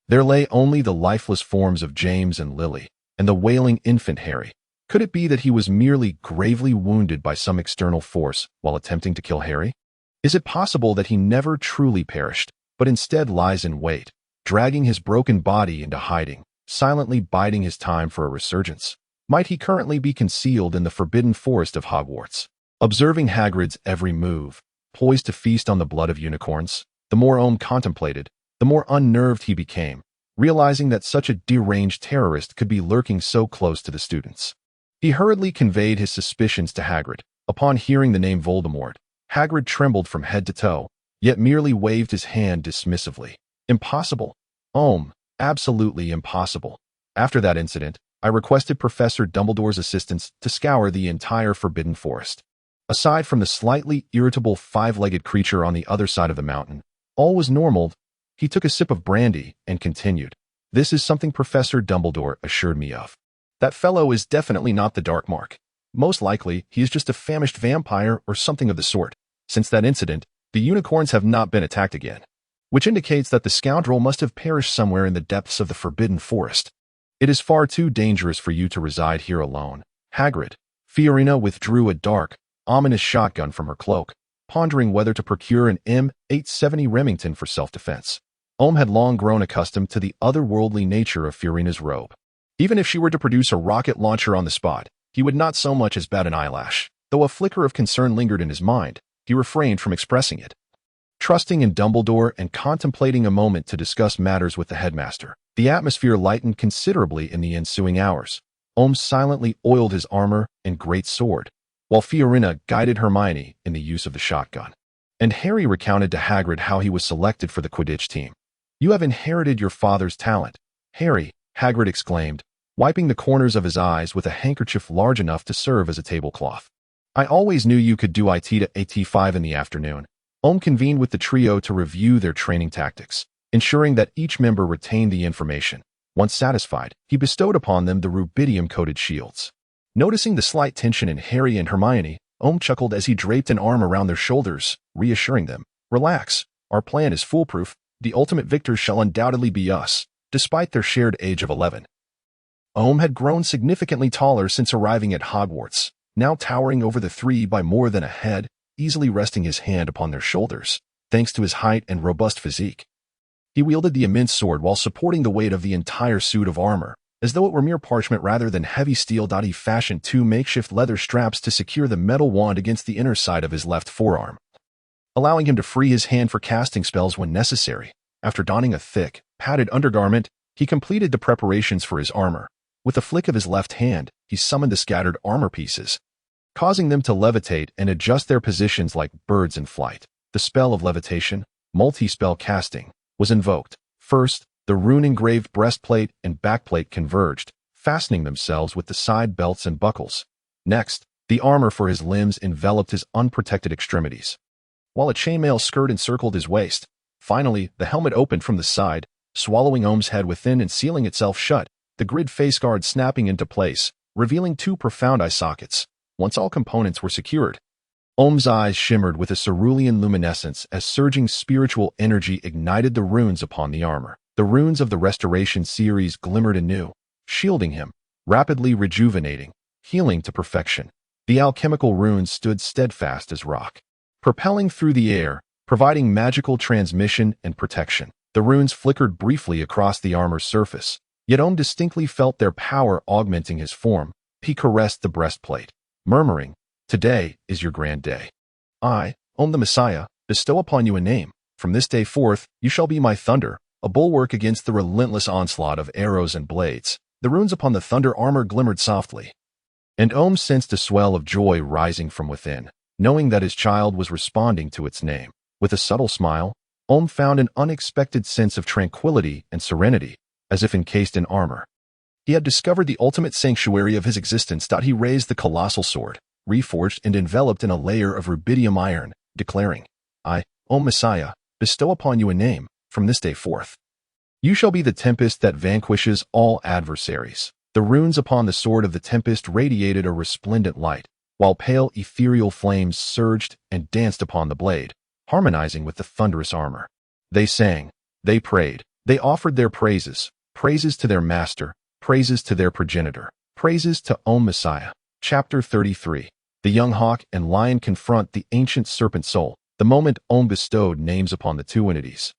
there lay only the lifeless forms of James and Lily, and the wailing infant Harry. Could it be that he was merely gravely wounded by some external force while attempting to kill Harry? Is it possible that he never truly perished, but instead lies in wait, dragging his broken body into hiding, silently biding his time for a resurgence? Might he currently be concealed in the Forbidden Forest of Hogwarts, observing Hagrid's every move, poised to feast on the blood of unicorns? The more Omu contemplated, the more unnerved he became, realizing that such a deranged terrorist could be lurking so close to the students. He hurriedly conveyed his suspicions to Hagrid. Upon hearing the name Voldemort, Hagrid trembled from head to toe, yet merely waved his hand dismissively. "Impossible. Omu, absolutely impossible. After that incident, I requested Professor Dumbledore's assistance to scour the entire Forbidden Forest. Aside from the slightly irritable five-legged creature on the other side of the mountain, all was normal." He took a sip of brandy and continued, "This is something Professor Dumbledore assured me of. That fellow is definitely not the Dark Mark. Most likely, he is just a famished vampire or something of the sort. Since that incident, the unicorns have not been attacked again, which indicates that the scoundrel must have perished somewhere in the depths of the Forbidden Forest. It is far too dangerous for you to reside here alone, Hagrid." Fiorina withdrew a dark, ominous shotgun from her cloak, pondering whether to procure an M870 Remington for self-defense. Omu had long grown accustomed to the otherworldly nature of Fiorina's robe. Even if she were to produce a rocket launcher on the spot, he would not so much as bat an eyelash. Though a flicker of concern lingered in his mind, he refrained from expressing it. Trusting in Dumbledore and contemplating a moment to discuss matters with the headmaster, the atmosphere lightened considerably in the ensuing hours. Ohm silently oiled his armor and great sword, while Fiorina guided Hermione in the use of the shotgun. And Harry recounted to Hagrid how he was selected for the Quidditch team. "You have inherited your father's talent, Harry," Hagrid exclaimed, wiping the corners of his eyes with a handkerchief large enough to serve as a tablecloth. "I always knew you could do IT to AT5 in the afternoon." Ohm convened with the trio to review their training tactics, ensuring that each member retained the information. Once satisfied, he bestowed upon them the rubidium-coated shields. Noticing the slight tension in Harry and Hermione, Ohm chuckled as he draped an arm around their shoulders, reassuring them, "Relax, our plan is foolproof. The ultimate victors shall undoubtedly be us," despite their shared age of 11. Ohm had grown significantly taller since arriving at Hogwarts, now towering over the three by more than a head, easily resting his hand upon their shoulders, thanks to his height and robust physique. He wielded the immense sword while supporting the weight of the entire suit of armor, as though it were mere parchment rather than heavy steel. He fashioned two makeshift leather straps to secure the metal wand against the inner side of his left forearm, allowing him to free his hand for casting spells when necessary. After donning a thick, padded undergarment, he completed the preparations for his armor. With a flick of his left hand, he summoned the scattered armor pieces, causing them to levitate and adjust their positions like birds in flight. The spell of levitation, multi-spell casting, was invoked. First, the rune-engraved breastplate and backplate converged, fastening themselves with the side belts and buckles. Next, the armor for his limbs enveloped his unprotected extremities, while a chainmail skirt encircled his waist. Finally, the helmet opened from the side, swallowing Ohm's head within and sealing itself shut, the grid face guard snapping into place, revealing two profound eye sockets. Once all components were secured, Ohm's eyes shimmered with a cerulean luminescence as surging spiritual energy ignited the runes upon the armor. The runes of the Restoration series glimmered anew, shielding him, rapidly rejuvenating, healing to perfection. The alchemical runes stood steadfast as rock, propelling through the air, providing magical transmission and protection. The runes flickered briefly across the armor's surface, yet Ohm distinctly felt their power augmenting his form. He caressed the breastplate, murmuring, "Today is your grand day. I, Omu Messiah, bestow upon you a name. From this day forth, you shall be my thunder, a bulwark against the relentless onslaught of arrows and blades." The runes upon the thunder armor glimmered softly, and Ohm sensed a swell of joy rising from within, knowing that his child was responding to its name. With a subtle smile, Ohm found an unexpected sense of tranquility and serenity, as if encased in armor. He had discovered the ultimate sanctuary of his existence. He raised the colossal sword, reforged and enveloped in a layer of rubidium iron, declaring, "I, Omu Messiah, bestow upon you a name. From this day forth, you shall be the tempest that vanquishes all adversaries." The runes upon the sword of the tempest radiated a resplendent light, while pale ethereal flames surged and danced upon the blade, harmonizing with the thunderous armor. They sang, they prayed, they offered their praises, praises to their master, praises to their progenitor, praises to Omu Messiah. Chapter 33. The young hawk and lion confront the ancient serpent soul. The moment Ohm bestowed names upon the two entities,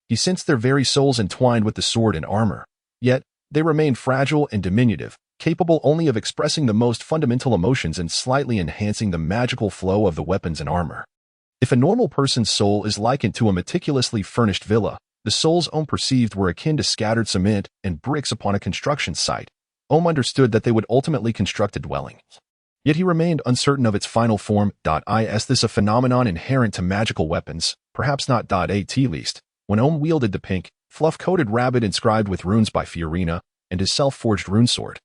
he sensed their very souls entwined with the sword and armor. Yet, they remained fragile and diminutive, capable only of expressing the most fundamental emotions and slightly enhancing the magical flow of the weapons and armor. If a normal person's soul is likened to a meticulously furnished villa, the souls Ohm perceived were akin to scattered cement and bricks upon a construction site. Ohm understood that they would ultimately construct a dwelling. Yet he remained uncertain of its final form. Is this a phenomenon inherent to magical weapons? Perhaps not. At least, when Ohm wielded the pink, fluff-coated rabbit inscribed with runes by Fiorina and his self-forged rune sword,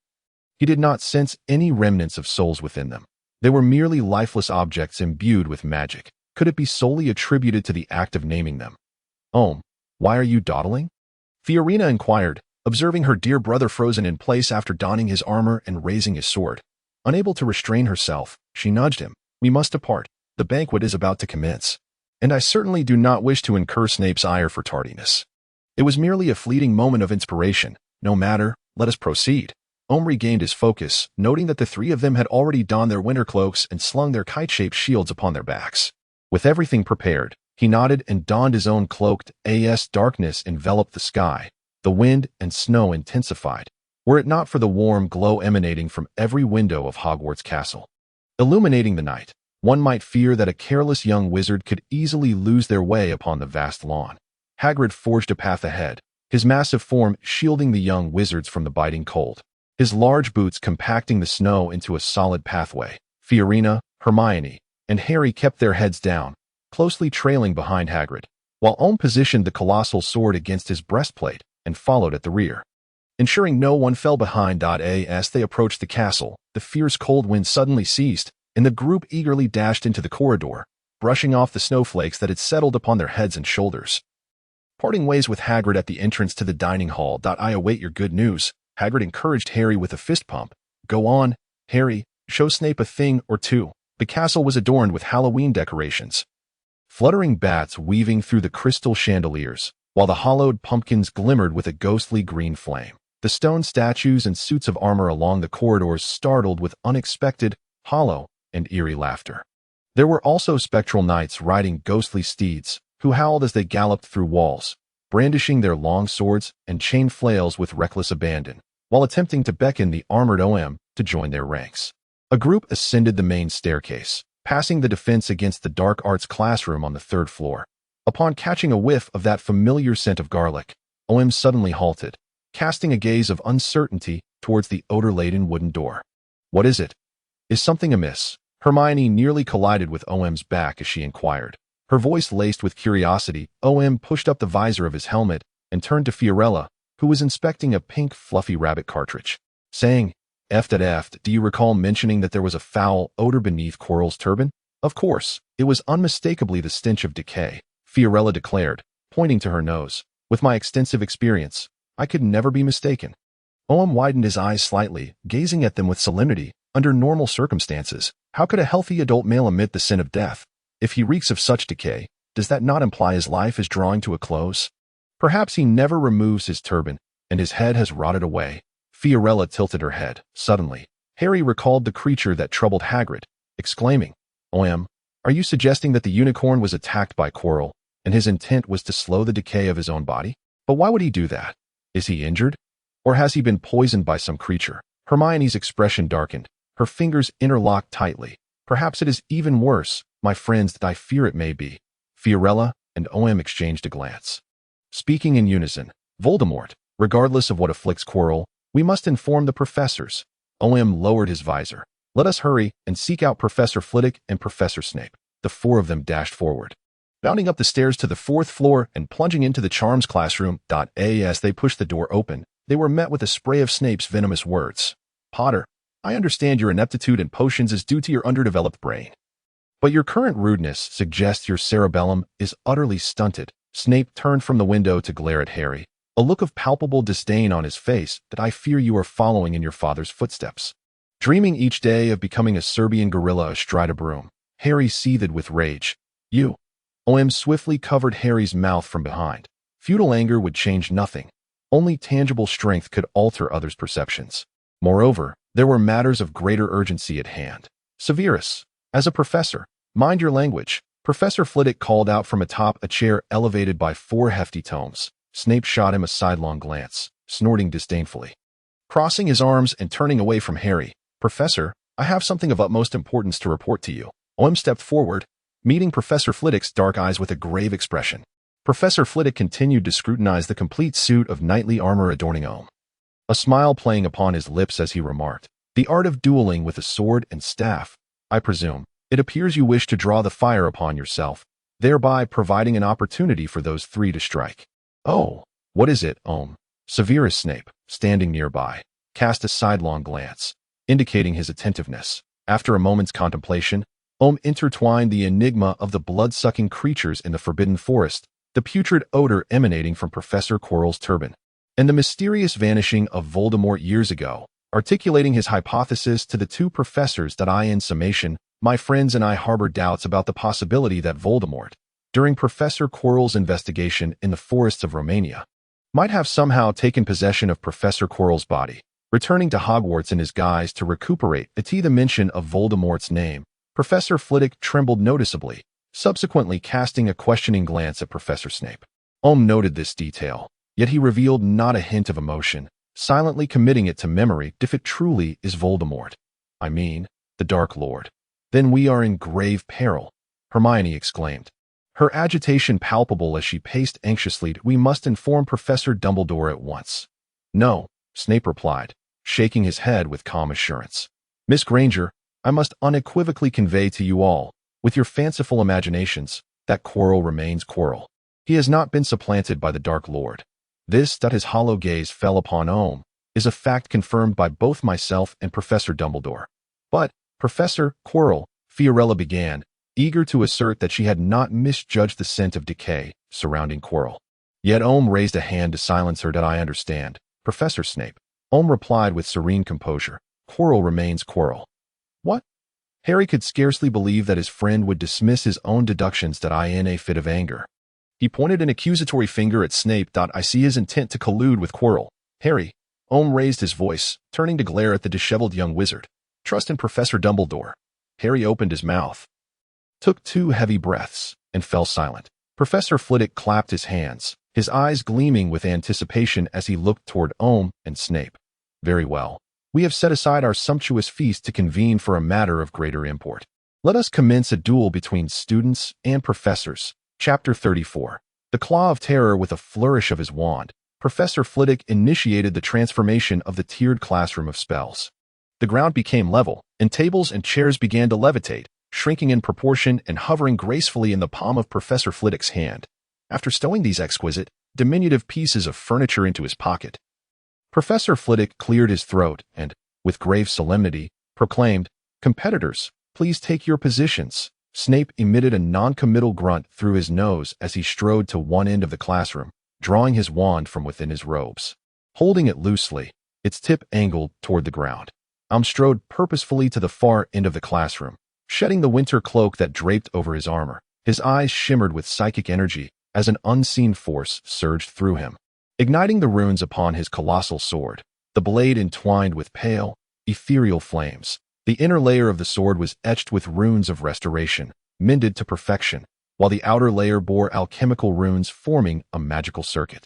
he did not sense any remnants of souls within them. They were merely lifeless objects imbued with magic. Could it be solely attributed to the act of naming them? "Ohm, why are you dawdling?" Fiorina inquired, observing her dear brother frozen in place after donning his armor and raising his sword. Unable to restrain herself, she nudged him. "We must depart. The banquet is about to commence. And I certainly do not wish to incur Snape's ire for tardiness." It was merely a fleeting moment of inspiration. "No matter, let us proceed." Ohm regained his focus, noting that the three of them had already donned their winter cloaks and slung their kite-shaped shields upon their backs. With everything prepared, he nodded and donned his own cloak. As darkness enveloped the sky, the wind and snow intensified, were it not for the warm glow emanating from every window of Hogwarts Castle, illuminating the night. One might fear that a careless young wizard could easily lose their way upon the vast lawn. Hagrid forged a path ahead, his massive form shielding the young wizards from the biting cold. his large boots compacting the snow into a solid pathway. Fiorina, Hermione, and Harry kept their heads down, closely trailing behind Hagrid, while Omu positioned the colossal sword against his breastplate and followed at the rear. Ensuring no one fell behind. As they approached the castle, the fierce cold wind suddenly ceased, and the group eagerly dashed into the corridor, brushing off the snowflakes that had settled upon their heads and shoulders. Parting ways with Hagrid at the entrance to the dining hall. I await your good news, Hagrid encouraged Harry with a fist pump. Go on, Harry, show Snape a thing or two. The castle was adorned with Halloween decorations. Fluttering bats weaving through the crystal chandeliers, while the hollowed pumpkins glimmered with a ghostly green flame. The stone statues and suits of armor along the corridors startled with unexpected, hollow, and eerie laughter. There were also spectral knights riding ghostly steeds, who howled as they galloped through walls, brandishing their long swords and chain flails with reckless abandon, while attempting to beckon the armored Omu to join their ranks. A group ascended the main staircase, passing the defense against the dark arts classroom on the third floor. Upon catching a whiff of that familiar scent of garlic, Omu suddenly halted, casting a gaze of uncertainty towards the odor-laden wooden door. What is it? Is something amiss? Hermione nearly collided with Omu's back as she inquired. Her voice laced with curiosity. Omu pushed up the visor of his helmet and turned to Fiorella, who was inspecting a pink fluffy rabbit cartridge, saying, "Eft, do you recall mentioning that there was a foul odor beneath Quirrell's turban?" Of course, it was unmistakably the stench of decay, Fiorella declared, pointing to her nose. With my extensive experience, I could never be mistaken. Omu widened his eyes slightly, gazing at them with solemnity. Under normal circumstances, how could a healthy adult male emit the scent of death? If he reeks of such decay, does that not imply his life is drawing to a close? Perhaps he never removes his turban, and his head has rotted away. Fiorella tilted her head. Suddenly, Harry recalled the creature that troubled Hagrid, exclaiming, "Omu, are you suggesting that the unicorn was attacked by Quirrell, and his intent was to slow the decay of his own body? But why would he do that? Is he injured? Or has he been poisoned by some creature?" Hermione's expression darkened, her fingers interlocked tightly. "Perhaps it is even worse, my friends, that I fear it may be." Fiorella and Omu exchanged a glance. Speaking in unison, "Voldemort, regardless of what afflicts Quirrell, we must inform the professors." Omu lowered his visor. "Let us hurry and seek out Professor Flitwick and Professor Snape." The four of them dashed forward, bounding up the stairs to the fourth floor and plunging into the charms classroom. As they pushed the door open, they were met with a spray of Snape's venomous words. "Potter, I understand your ineptitude in potions is due to your underdeveloped brain. But your current rudeness suggests your cerebellum is utterly stunted." Snape turned from the window to glare at Harry, a look of palpable disdain on his face. "That I fear you are following in your father's footsteps, dreaming each day of becoming a Serbian gorilla astride a broom." Harry seethed with rage. "You." Omu swiftly covered Harry's mouth from behind. Futile anger would change nothing. Only tangible strength could alter others' perceptions. Moreover, there were matters of greater urgency at hand. "Severus, as a professor, mind your language." Professor Flitwick called out from atop a chair elevated by 4 hefty tomes. Snape shot him a sidelong glance, snorting disdainfully. Crossing his arms and turning away from Harry, "Professor, I have something of utmost importance to report to you." Omu stepped forward, meeting Professor Flitwick's dark eyes with a grave expression. Professor Flitwick continued to scrutinize the complete suit of knightly armor adorning Omu, a smile playing upon his lips as he remarked, "The art of dueling with a sword and staff. I presume, it appears you wish to draw the fire upon yourself, thereby providing an opportunity for those 3 to strike." "Oh, what is it, Omu?" Severus Snape, standing nearby, cast a sidelong glance, indicating his attentiveness. After a moment's contemplation, Omu intertwined the enigma of the blood-sucking creatures in the Forbidden Forest, the putrid odor emanating from Professor Quirrell's turban, and the mysterious vanishing of Voldemort years ago, articulating his hypothesis to the 2 professors. In summation, my friends and I harbor doubts about the possibility that Voldemort, during Professor Quirrell's investigation in the forests of Romania, might have somehow taken possession of Professor Quirrell's body, returning to Hogwarts in his guise to recuperate. At the mention of Voldemort's name, Professor Flitwick trembled noticeably, subsequently casting a questioning glance at Professor Snape. Omu noted this detail, yet he revealed not a hint of emotion, silently committing it to memory. "If it truly is Voldemort, I mean, the Dark Lord, then we are in grave peril," Hermione exclaimed, her agitation palpable as she paced anxiously. "We must inform Professor Dumbledore at once." "No," Snape replied, shaking his head with calm assurance. "Miss Granger, I must unequivocally convey to you all, with your fanciful imaginations, that Quirrell remains Quirrell. He has not been supplanted by the Dark Lord. This," his hollow gaze fell upon Ohm, "is a fact confirmed by both myself and Professor Dumbledore." "But, Professor Quirrell," Fiorella began, eager to assert that she had not misjudged the scent of decay surrounding Quirrell. Yet Ohm raised a hand to silence her. "I understand, Professor Snape," Ohm replied with serene composure. "Quirrell remains Quirrell." "What?" Harry could scarcely believe that his friend would dismiss his own deductions in a fit of anger. He pointed an accusatory finger at Snape. "I see his intent to collude with Quirrell. Harry," Ohm raised his voice, turning to glare at the disheveled young wizard. "Trust in Professor Dumbledore." Harry opened his mouth, took 2 heavy breaths, and fell silent. Professor Flitwick clapped his hands, his eyes gleaming with anticipation as he looked toward Ohm and Snape. "Very well. We have set aside our sumptuous feast to convene for a matter of greater import. Let us commence a duel between students and professors." Chapter 34. The Claw of Terror. With a flourish of his wand, Professor Flitwick initiated the transformation of the tiered classroom of spells. The ground became level, and tables and chairs began to levitate, shrinking in proportion and hovering gracefully in the palm of Professor Flitwick's hand. After stowing these exquisite, diminutive pieces of furniture into his pocket, Professor Flitwick cleared his throat and, with grave solemnity, proclaimed, "Competitors, please take your positions." Snape emitted a non-committal grunt through his nose as he strode to one end of the classroom, drawing his wand from within his robes. Holding it loosely, its tip angled toward the ground, Ohm strode purposefully to the far end of the classroom, shedding the winter cloak that draped over his armor. His eyes shimmered with psychic energy as an unseen force surged through him, igniting the runes upon his colossal sword. The blade entwined with pale, ethereal flames. The inner layer of the sword was etched with runes of restoration, mended to perfection, while the outer layer bore alchemical runes forming a magical circuit,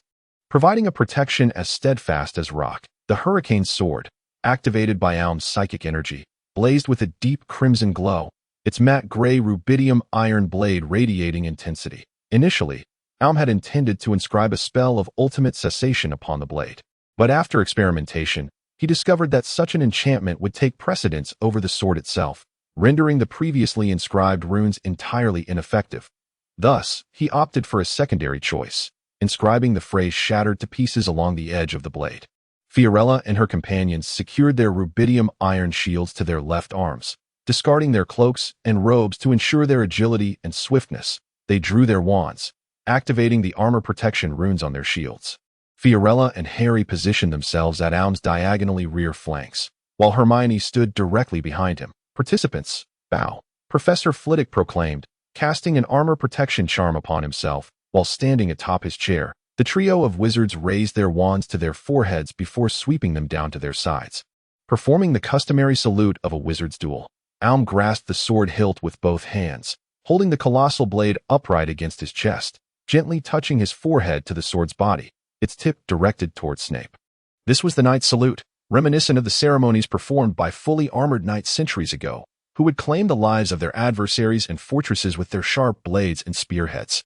providing a protection as steadfast as rock. The hurricane sword, activated by Ohm's psychic energy, blazed with a deep crimson glow, its matte gray rubidium iron blade radiating intensity. Initially, Ohm had intended to inscribe a spell of ultimate cessation upon the blade, but after experimentation, he discovered that such an enchantment would take precedence over the sword itself, rendering the previously inscribed runes entirely ineffective. Thus, he opted for a secondary choice, inscribing the phrase "shattered to pieces" along the edge of the blade. Fiorella and her companions secured their rubidium iron shields to their left arms, discarding their cloaks and robes to ensure their agility and swiftness. They drew their wands, activating the armor protection runes on their shields. Fiorella and Harry positioned themselves at Ohm's diagonally rear flanks, while Hermione stood directly behind him. "Participants, bow," Professor Flitwick proclaimed, casting an armor protection charm upon himself while standing atop his chair. The trio of wizards raised their wands to their foreheads before sweeping them down to their sides. Performing the customary salute of a wizard's duel, Ohm grasped the sword hilt with both hands, holding the colossal blade upright against his chest, gently touching his forehead to the sword's body, its tip directed toward Snape. This was the knight's salute, reminiscent of the ceremonies performed by fully armored knights centuries ago, who would claim the lives of their adversaries and fortresses with their sharp blades and spearheads.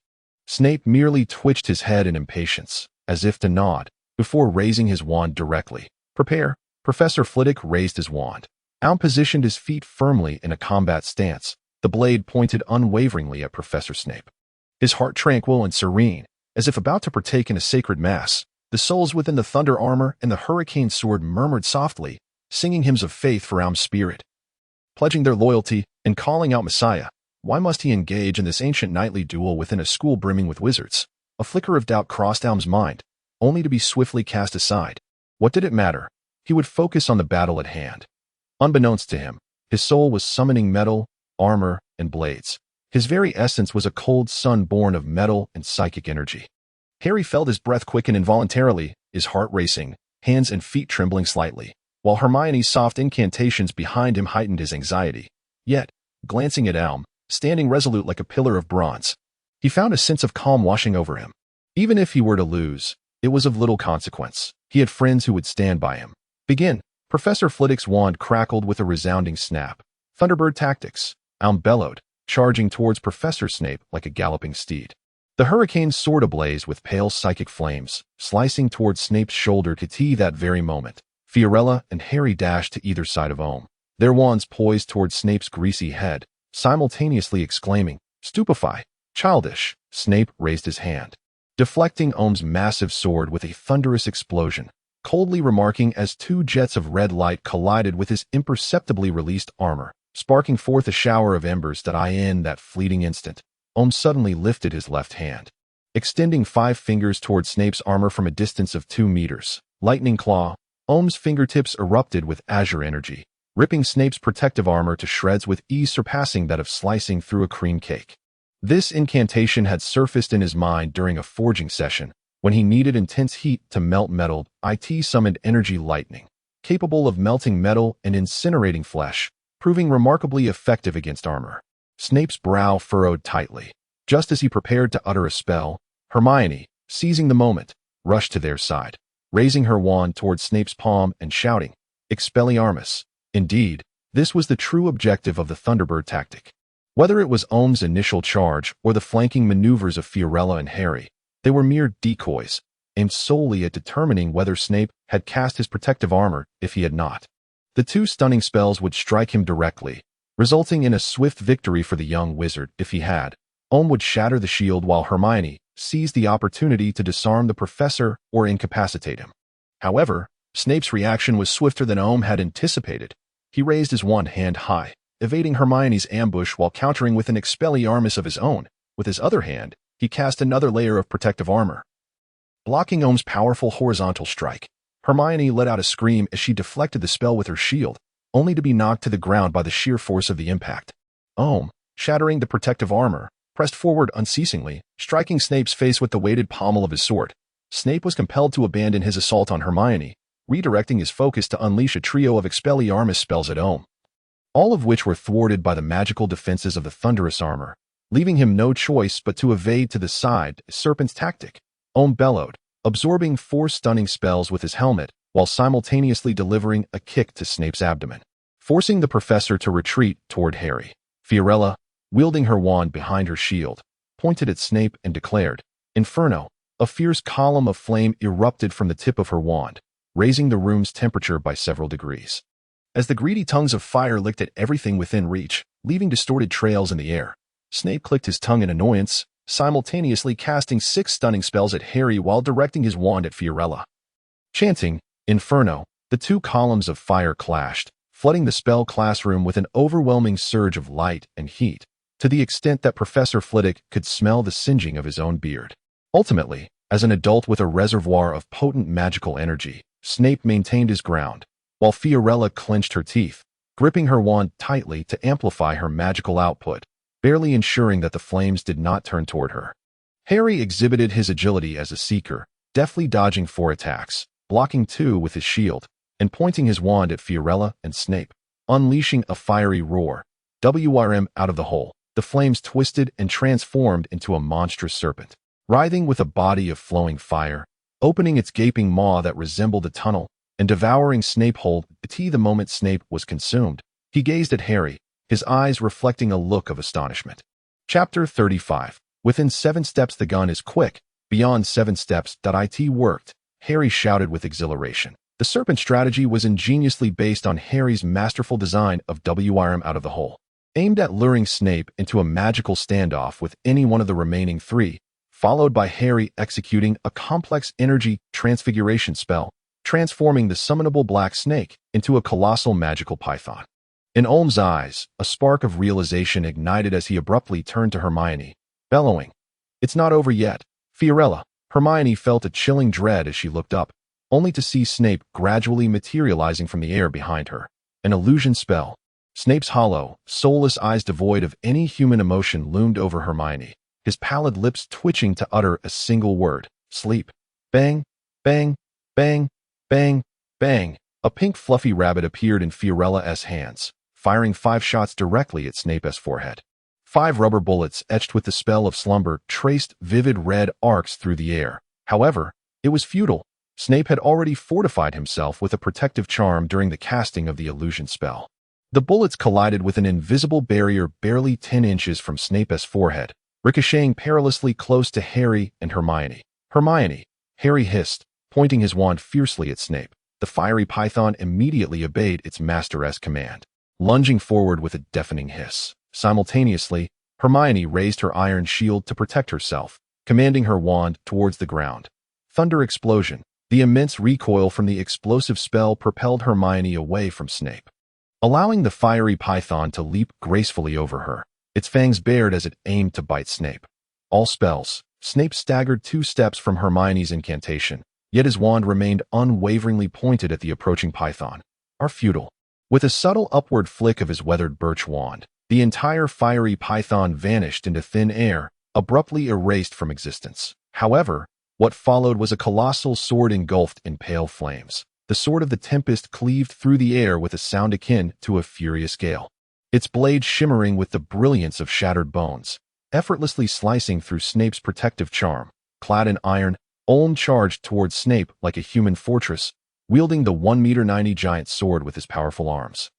Snape merely twitched his head in impatience, as if to nod, before raising his wand directly. "Prepare." Professor Flitwick raised his wand. Ohm positioned his feet firmly in a combat stance, the blade pointed unwaveringly at Professor Snape. His heart tranquil and serene, as if about to partake in a sacred mass, the souls within the thunder armor and the hurricane sword murmured softly, singing hymns of faith for Ohm's spirit, pledging their loyalty and calling out Messiah. Why must he engage in this ancient knightly duel within a school brimming with wizards? A flicker of doubt crossed Ohm's mind, only to be swiftly cast aside. What did it matter? He would focus on the battle at hand. Unbeknownst to him, his soul was summoning metal, armor, and blades. His very essence was a cold sun born of metal and psychic energy. Harry felt his breath quicken involuntarily, his heart racing, hands and feet trembling slightly, while Hermione's soft incantations behind him heightened his anxiety. Yet, glancing at Ohm, standing resolute like a pillar of bronze, he found a sense of calm washing over him. Even if he were to lose, it was of little consequence. He had friends who would stand by him. "Begin." Professor Flitwick's wand crackled with a resounding snap. "Thunderbird tactics," Ohm bellowed, charging towards Professor Snape like a galloping steed. The hurricane soared ablaze with pale psychic flames, slicing towards Snape's shoulder to that very moment. Fiorella and Harry dashed to either side of Omu, their wands poised toward Snape's greasy head, simultaneously exclaiming, "Stupefy! Childish!" Snape raised his hand, deflecting Omu's massive sword with a thunderous explosion, coldly remarking as two jets of red light collided with his imperceptibly released armor, sparking forth a shower of embers that in that fleeting instant, Omu suddenly lifted his left hand, extending 5 fingers toward Snape's armor from a distance of 2 meters. Lightning claw, Omu's fingertips erupted with azure energy, ripping Snape's protective armor to shreds with ease surpassing that of slicing through a cream cake. This incantation had surfaced in his mind during a forging session, when he needed intense heat to melt metal. It summoned energy lightning, capable of melting metal and incinerating flesh, proving remarkably effective against armor. Snape's brow furrowed tightly. Just as he prepared to utter a spell, Hermione, seizing the moment, rushed to their side, raising her wand toward Snape's palm and shouting, "Expelliarmus!" Indeed, this was the true objective of the Thunderbird tactic. Whether it was Omu's initial charge or the flanking maneuvers of Fiorella and Harry, they were mere decoys, aimed solely at determining whether Snape had cast his protective armor. If he had not, the 2 stunning spells would strike him directly, resulting in a swift victory for the young wizard. If he had, Omu would shatter the shield while Hermione seized the opportunity to disarm the professor or incapacitate him. However, Snape's reaction was swifter than Omu had anticipated. He raised his wand hand high, evading Hermione's ambush while countering with an Expelliarmus of his own. With his other hand, he cast another layer of protective armor, blocking Omu's powerful horizontal strike. Hermione let out a scream as she deflected the spell with her shield, only to be knocked to the ground by the sheer force of the impact. Omu, shattering the protective armor, pressed forward unceasingly, striking Snape's face with the weighted pommel of his sword. Snape was compelled to abandon his assault on Hermione, redirecting his focus to unleash a trio of Expelliarmus spells at Omu, all of which were thwarted by the magical defenses of the thunderous armor, leaving him no choice but to evade to the side. Serpent's tactic. Omu bellowed, absorbing 4 stunning spells with his helmet, while simultaneously delivering a kick to Snape's abdomen, forcing the professor to retreat toward Harry. Fiorella, wielding her wand behind her shield, pointed at Snape and declared, "Inferno!" A fierce column of flame erupted from the tip of her wand, raising the room's temperature by several degrees. As the greedy tongues of fire licked at everything within reach, leaving distorted trails in the air, Snape clicked his tongue in annoyance, simultaneously casting 6 stunning spells at Harry while directing his wand at Fiorella. Chanting, "Inferno," the 2 columns of fire clashed, flooding the spell classroom with an overwhelming surge of light and heat, to the extent that Professor Flitwick could smell the singeing of his own beard. Ultimately, as an adult with a reservoir of potent magical energy, Snape maintained his ground, while Fiorella clenched her teeth, gripping her wand tightly to amplify her magical output, barely ensuring that the flames did not turn toward her. Harry exhibited his agility as a seeker, deftly dodging 4 attacks, blocking 2 with his shield, and pointing his wand at Fiorella and Snape, unleashing a fiery roar. WRM out of the hole. The flames twisted and transformed into a monstrous serpent, writhing with a body of flowing fire, opening its gaping maw that resembled a tunnel, and devouring Snape whole. The moment Snape was consumed, he gazed at Harry, his eyes reflecting a look of astonishment. Chapter 35. Within 7 steps the gun is quick, beyond 7 steps. It worked, Harry shouted with exhilaration. The serpent strategy was ingeniously based on Harry's masterful design of WRM out of the hole, aimed at luring Snape into a magical standoff with any one of the remaining 3, followed by Harry executing a complex energy transfiguration spell, transforming the summonable black snake into a colossal magical python. In Omu's eyes, a spark of realization ignited as he abruptly turned to Hermione, bellowing, "It's not over yet, Fiorella." Hermione felt a chilling dread as she looked up, only to see Snape gradually materializing from the air behind her. An illusion spell. Snape's hollow, soulless eyes devoid of any human emotion loomed over Hermione, his pallid lips twitching to utter a single word, "Sleep." Bang, bang, bang, bang, bang. A pink fluffy rabbit appeared in Fiorella's hands, firing 5 shots directly at Snape's forehead. 5 rubber bullets etched with the spell of slumber traced vivid red arcs through the air. However, it was futile. Snape had already fortified himself with a protective charm during the casting of the illusion spell. The bullets collided with an invisible barrier barely 10 inches from Snape's forehead, ricocheting perilously close to Harry and Hermione. "Hermione," Harry hissed, pointing his wand fiercely at Snape. the fiery python immediately obeyed its master's command, lunging forward with a deafening hiss. Simultaneously, Hermione raised her iron shield to protect herself, commanding her wand towards the ground. Thunder explosion. The immense recoil from the explosive spell propelled Hermione away from Snape, allowing the fiery python to leap gracefully over her, its fangs bared as it aimed to bite Snape. All spells. Snape staggered 2 steps from Hermione's incantation, yet his wand remained unwaveringly pointed at the approaching python. Are futile. With a subtle upward flick of his weathered birch wand, the entire fiery python vanished into thin air, abruptly erased from existence. However, what followed was a colossal sword engulfed in pale flames. The sword of the Tempest cleaved through the air with a sound akin to a furious gale, its blade shimmering with the brilliance of shattered bones, effortlessly slicing through Snape's protective charm. Clad in iron, Omu charged towards Snape like a human fortress, wielding the 1-meter-90 giant sword with his powerful arms,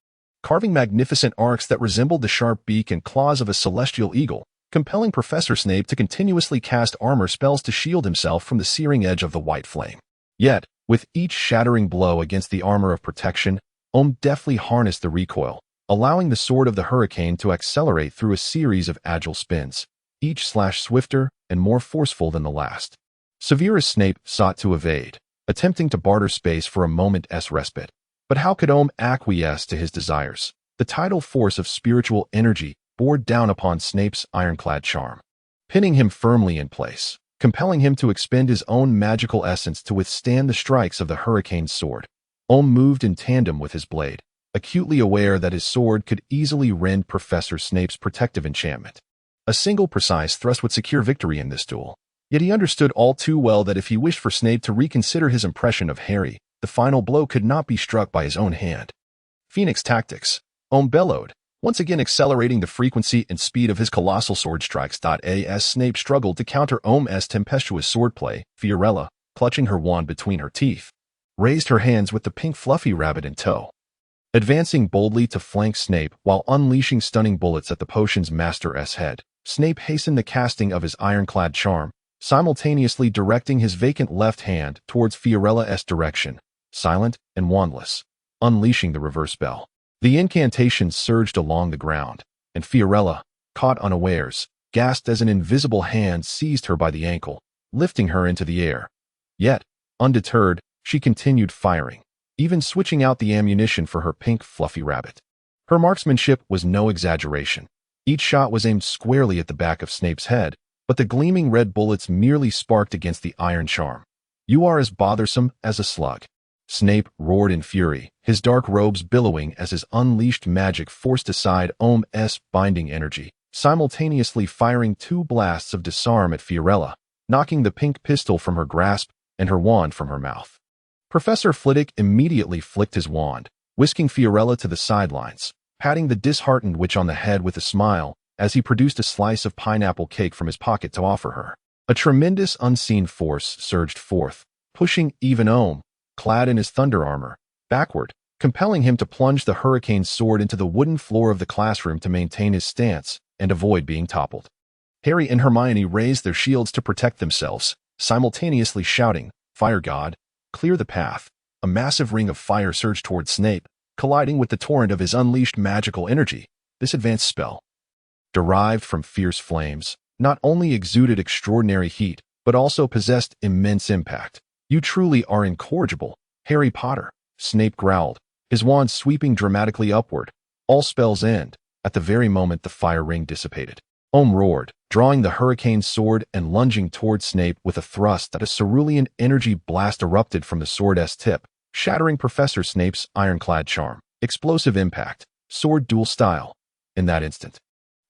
carving magnificent arcs that resembled the sharp beak and claws of a celestial eagle, compelling Professor Snape to continuously cast armor spells to shield himself from the searing edge of the white flame. Yet, with each shattering blow against the armor of protection, Omu deftly harnessed the recoil, allowing the sword of the hurricane to accelerate through a series of agile spins, each slash swifter and more forceful than the last. Severus Snape sought to evade, attempting to barter space for a moment's respite. But how could Omu acquiesce to his desires? The tidal force of spiritual energy bore down upon Snape's ironclad charm, pinning him firmly in place, compelling him to expend his own magical essence to withstand the strikes of the hurricane's sword. Omu moved in tandem with his blade, acutely aware that his sword could easily rend Professor Snape's protective enchantment. A single precise thrust would secure victory in this duel. Yet he understood all too well that if he wished for Snape to reconsider his impression of Harry, the final blow could not be struck by his own hand. Phoenix tactics. Omu bellowed, once again accelerating the frequency and speed of his colossal sword strikes. As Snape struggled to counter Omu's tempestuous swordplay, Fiorella, clutching her wand between her teeth, raised her hands with the pink fluffy rabbit in tow, advancing boldly to flank Snape while unleashing stunning bullets at the potion's master's head. Snape hastened the casting of his ironclad charm, simultaneously directing his vacant left hand towards Fiorella's direction, silent and wandless, unleashing the reverse spell. The incantation surged along the ground, and Fiorella, caught unawares, gasped as an invisible hand seized her by the ankle, lifting her into the air. Yet, undeterred, she continued firing, even switching out the ammunition for her pink fluffy rabbit. Her marksmanship was no exaggeration. Each shot was aimed squarely at the back of Snape's head, but the gleaming red bullets merely sparked against the iron charm. "You are as bothersome as a slug." Snape roared in fury, his dark robes billowing as his unleashed magic forced aside Omu's binding energy, simultaneously firing 2 blasts of disarm at Fiorella, knocking the pink pistol from her grasp and her wand from her mouth. Professor Flitwick immediately flicked his wand, whisking Fiorella to the sidelines, patting the disheartened witch on the head with a smile as he produced a slice of pineapple cake from his pocket to offer her. A tremendous unseen force surged forth, pushing even Omu, clad in his thunder armor, backward, compelling him to plunge the hurricane's sword into the wooden floor of the classroom to maintain his stance and avoid being toppled. Harry and Hermione raised their shields to protect themselves, simultaneously shouting, "Fire God, clear the path." A massive ring of fire surged towards Snape, colliding with the torrent of his unleashed magical energy. This advanced spell, derived from fierce flames, not only exuded extraordinary heat, but also possessed immense impact. "You truly are incorrigible, Harry Potter," Snape growled, his wand sweeping dramatically upward. All spells end, at the very moment the fire ring dissipated. Omu roared, drawing the hurricane's sword and lunging towards Snape with a thrust that a cerulean energy blast erupted from the sword's tip, shattering Professor Snape's ironclad charm. Explosive impact, sword duel style. In that instant,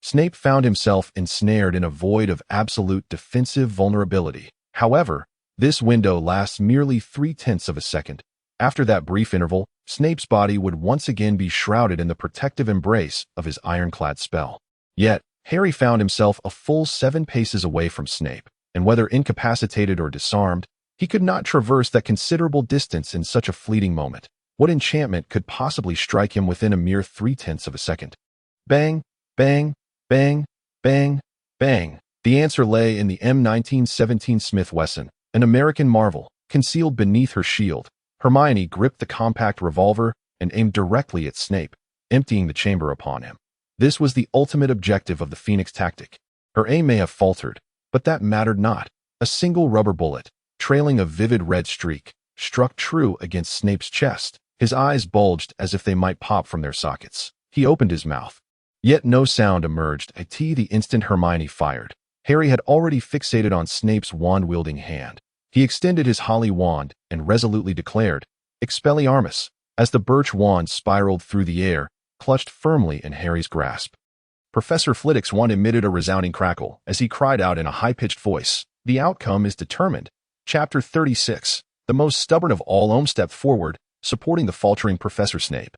Snape found himself ensnared in a void of absolute defensive vulnerability. However, this window lasts merely 3/10 of a second. After that brief interval, Snape's body would once again be shrouded in the protective embrace of his ironclad spell. Yet, Harry found himself a full 7 paces away from Snape, and whether incapacitated or disarmed, he could not traverse that considerable distance in such a fleeting moment. What enchantment could possibly strike him within a mere 3/10 of a second? Bang, bang, bang, bang, bang. The answer lay in the M1917 Smith Wesson, an American marvel, concealed beneath her shield. Hermione gripped the compact revolver and aimed directly at Snape, emptying the chamber upon him. This was the ultimate objective of the Phoenix tactic. Her aim may have faltered, but that mattered not. A single rubber bullet, trailing a vivid red streak, struck true against Snape's chest. His eyes bulged as if they might pop from their sockets. He opened his mouth. Yet no sound emerged the instant Hermione fired. Harry had already fixated on Snape's wand-wielding hand. He extended his holly wand and resolutely declared, Expelliarmus, as the birch wand spiraled through the air, clutched firmly in Harry's grasp. Professor Flitwick's wand emitted a resounding crackle as he cried out in a high-pitched voice, The outcome is determined. Chapter 36. The most stubborn of all Omu stepped forward, supporting the faltering Professor Snape.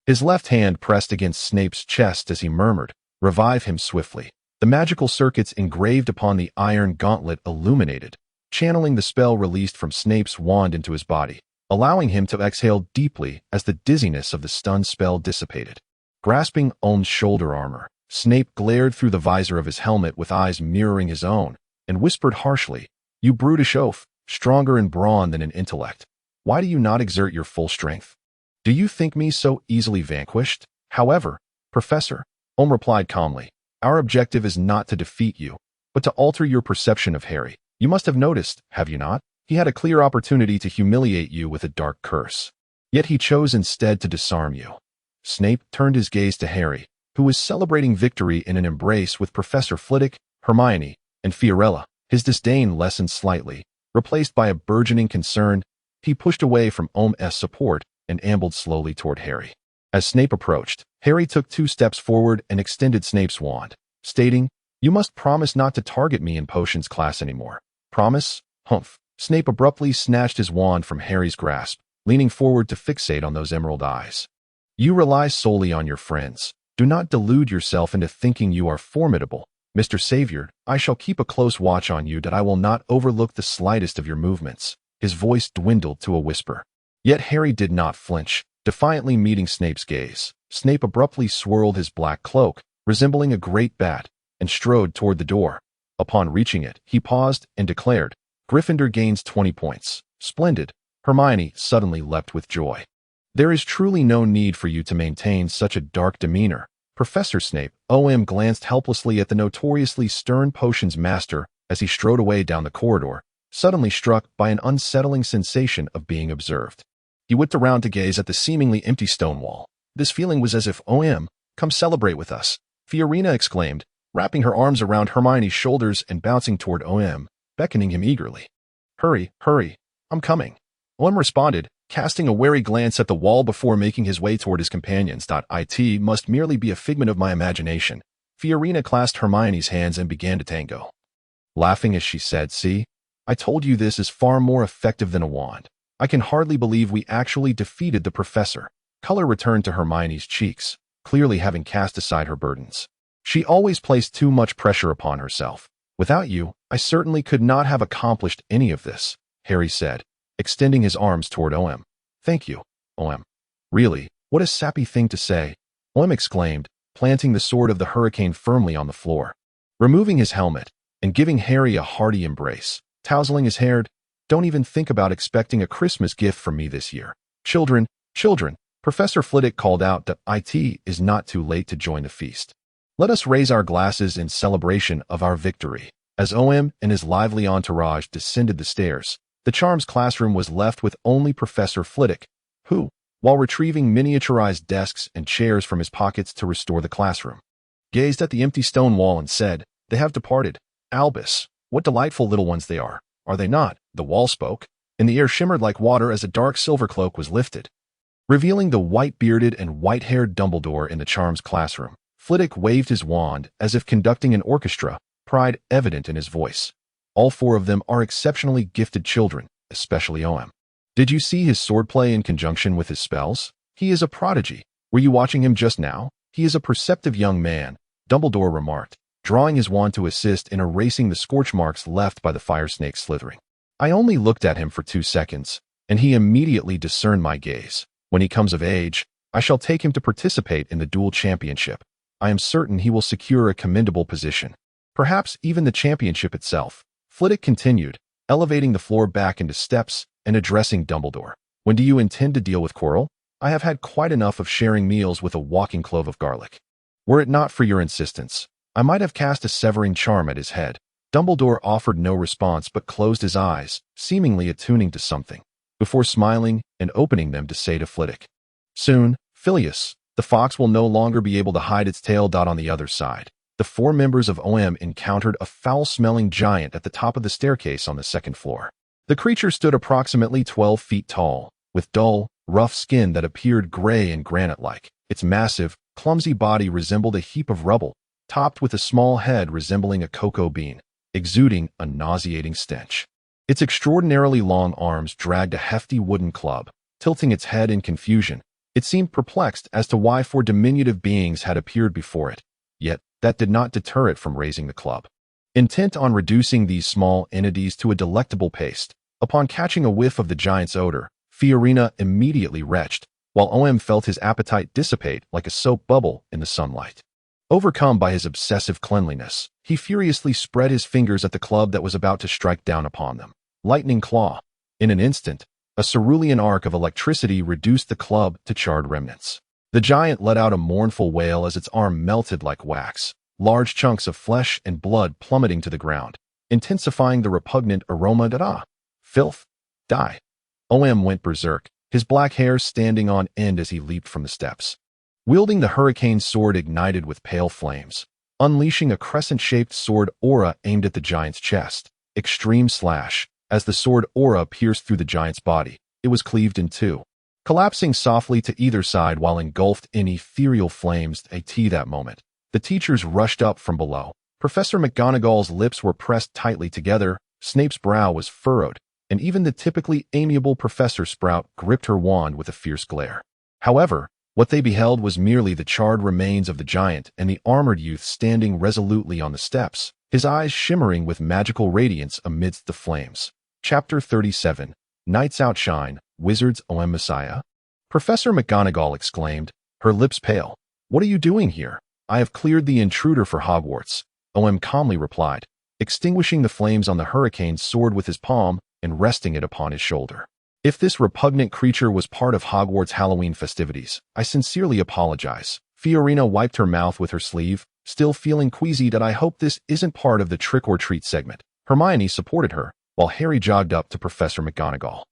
His left hand pressed against Snape's chest as he murmured, Revive him swiftly. The magical circuits engraved upon the iron gauntlet illuminated, channeling the spell released from Snape's wand into his body, allowing him to exhale deeply as the dizziness of the stun spell dissipated. Grasping Omu's shoulder armor, Snape glared through the visor of his helmet with eyes mirroring his own, and whispered harshly, You brutish oaf, stronger in brawn than in intellect. Why do you not exert your full strength? Do you think me so easily vanquished? However, Professor, Omu replied calmly, our objective is not to defeat you, but to alter your perception of Harry. You must have noticed, have you not? He had a clear opportunity to humiliate you with a dark curse. Yet he chose instead to disarm you. Snape turned his gaze to Harry, who was celebrating victory in an embrace with Professor Flitwick, Hermione, and Fiorella. His disdain lessened slightly, replaced by a burgeoning concern. He pushed away from Omu's support and ambled slowly toward Harry. As Snape approached, Harry took 2 steps forward and extended Snape's wand, stating, You must promise not to target me in potions class anymore. Promise? Humph. Snape abruptly snatched his wand from Harry's grasp, leaning forward to fixate on those emerald eyes. You rely solely on your friends. Do not delude yourself into thinking you are formidable. Mr. Savior, I shall keep a close watch on you that I will not overlook the slightest of your movements. His voice dwindled to a whisper. Yet Harry did not flinch, defiantly meeting Snape's gaze. Snape abruptly swirled his black cloak, resembling a great bat, and strode toward the door. Upon reaching it, he paused and declared, Gryffindor gains 20 points. Splendid. Hermione suddenly leapt with joy. There is truly no need for you to maintain such a dark demeanor. Professor Snape, Omu glanced helplessly at the notoriously stern potions master as he strode away down the corridor, suddenly struck by an unsettling sensation of being observed. He whipped around to gaze at the seemingly empty stone wall. This feeling was as if Omu, come celebrate with us, Fiorina exclaimed, wrapping her arms around Hermione's shoulders and bouncing toward Omu, beckoning him eagerly. Hurry, hurry, I'm coming. Omu responded, casting a wary glance at the wall before making his way toward his companions. It must merely be a figment of my imagination. Fiorina clasped Hermione's hands and began to tango. Laughing as she said, See, I told you this is far more effective than a wand. I can hardly believe we actually defeated the professor. Color returned to Hermione's cheeks, clearly having cast aside her burdens. She always placed too much pressure upon herself. Without you, I certainly could not have accomplished any of this, Harry said, extending his arms toward Omu. Thank you, Omu. Really, what a sappy thing to say, Omu exclaimed, planting the sword of the hurricane firmly on the floor. Removing his helmet and giving Harry a hearty embrace, tousling his hair, Don't even think about expecting a Christmas gift from me this year. Children, Professor Flitwick called out that it is not too late to join the feast. Let us raise our glasses in celebration of our victory. As Omu and his lively entourage descended the stairs, the charms classroom was left with only Professor Flitwick, who, while retrieving miniaturized desks and chairs from his pockets to restore the classroom, gazed at the empty stone wall and said, They have departed. Albus, what delightful little ones they are they not? The wall spoke, and the air shimmered like water as a dark silver cloak was lifted, revealing the white-bearded and white-haired Dumbledore in the charms classroom. Flitwick waved his wand as if conducting an orchestra, pride evident in his voice. All 4 of them are exceptionally gifted children, especially Omu. Did you see his swordplay in conjunction with his spells? He is a prodigy. Were you watching him just now? He is a perceptive young man, Dumbledore remarked, drawing his wand to assist in erasing the scorch marks left by the fire snake slithering. I only looked at him for 2 seconds, and he immediately discerned my gaze. When he comes of age, I shall take him to participate in the duel championship. I am certain he will secure a commendable position. Perhaps even the championship itself. Flitwick continued, elevating the floor back into steps and addressing Dumbledore. When do you intend to deal with Quirrell? I have had quite enough of sharing meals with a walking clove of garlic. Were it not for your insistence, I might have cast a severing charm at his head. Dumbledore offered no response but closed his eyes, seemingly attuning to something, before smiling and opening them to say to Flitwick, "Soon, Phileas, the fox will no longer be able to hide its tail." On the other side, the four members of OM encountered a foul-smelling giant at the top of the staircase on the second floor. The creature stood approximately 12 feet tall, with dull, rough skin that appeared gray and granite-like. Its massive, clumsy body resembled a heap of rubble, topped with a small head resembling a cocoa bean, exuding a nauseating stench. Its extraordinarily long arms dragged a hefty wooden club, tilting its head in confusion. It seemed perplexed as to why four diminutive beings had appeared before it, yet that did not deter it from raising the club. Intent on reducing these small entities to a delectable paste, upon catching a whiff of the giant's odor, Fiorina immediately retched, while OM felt his appetite dissipate like a soap bubble in the sunlight. Overcome by his obsessive cleanliness, he furiously spread his fingers at the club that was about to strike down upon them. Lightning claw. In an instant, a cerulean arc of electricity reduced the club to charred remnants. The giant let out a mournful wail as its arm melted like wax, large chunks of flesh and blood plummeting to the ground, intensifying the repugnant aroma. Filth. Die. OM went berserk, his black hair standing on end as he leaped from the steps. Wielding the hurricane sword ignited with pale flames, unleashing a crescent-shaped sword aura aimed at the giant's chest. Extreme slash. As the sword aura pierced through the giant's body, it was cleaved in two, collapsing softly to either side while engulfed in ethereal flames. That moment, the teachers rushed up from below. Professor McGonagall's lips were pressed tightly together, Snape's brow was furrowed, and even the typically amiable Professor Sprout gripped her wand with a fierce glare. However, what they beheld was merely the charred remains of the giant and the armored youth standing resolutely on the steps, his eyes shimmering with magical radiance amidst the flames. Chapter 37. Knights Outshine, Wizards. Omu Messiah? Professor McGonagall exclaimed, her lips pale. What are you doing here? I have cleared the intruder for Hogwarts, OM calmly replied, extinguishing the flames on the hurricane's sword with his palm and resting it upon his shoulder. If this repugnant creature was part of Hogwarts' Halloween festivities, I sincerely apologize. Fiorina wiped her mouth with her sleeve, still feeling queasy. I hope this isn't part of the trick-or-treat segment. Hermione supported her, while Harry jogged up to Professor McGonagall.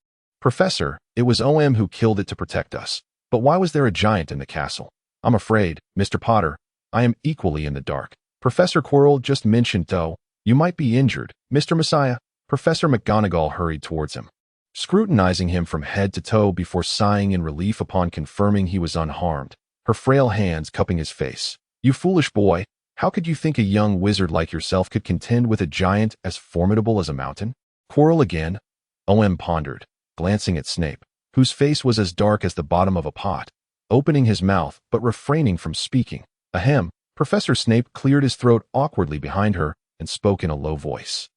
Professor, it was OM who killed it to protect us. But why was there a giant in the castle? I'm afraid, Mr. Potter, I am equally in the dark. Professor Quirrell just mentioned, though, you might be injured. Mr. Messiah. Professor McGonagall hurried towards him, scrutinizing him from head to toe before sighing in relief upon confirming he was unharmed, her frail hands cupping his face. You foolish boy, how could you think a young wizard like yourself could contend with a giant as formidable as a mountain? Quirrell again? OM pondered, glancing at Snape, whose face was as dark as the bottom of a pot, opening his mouth but refraining from speaking. Ahem. Professor Snape cleared his throat awkwardly behind her and spoke in a low voice.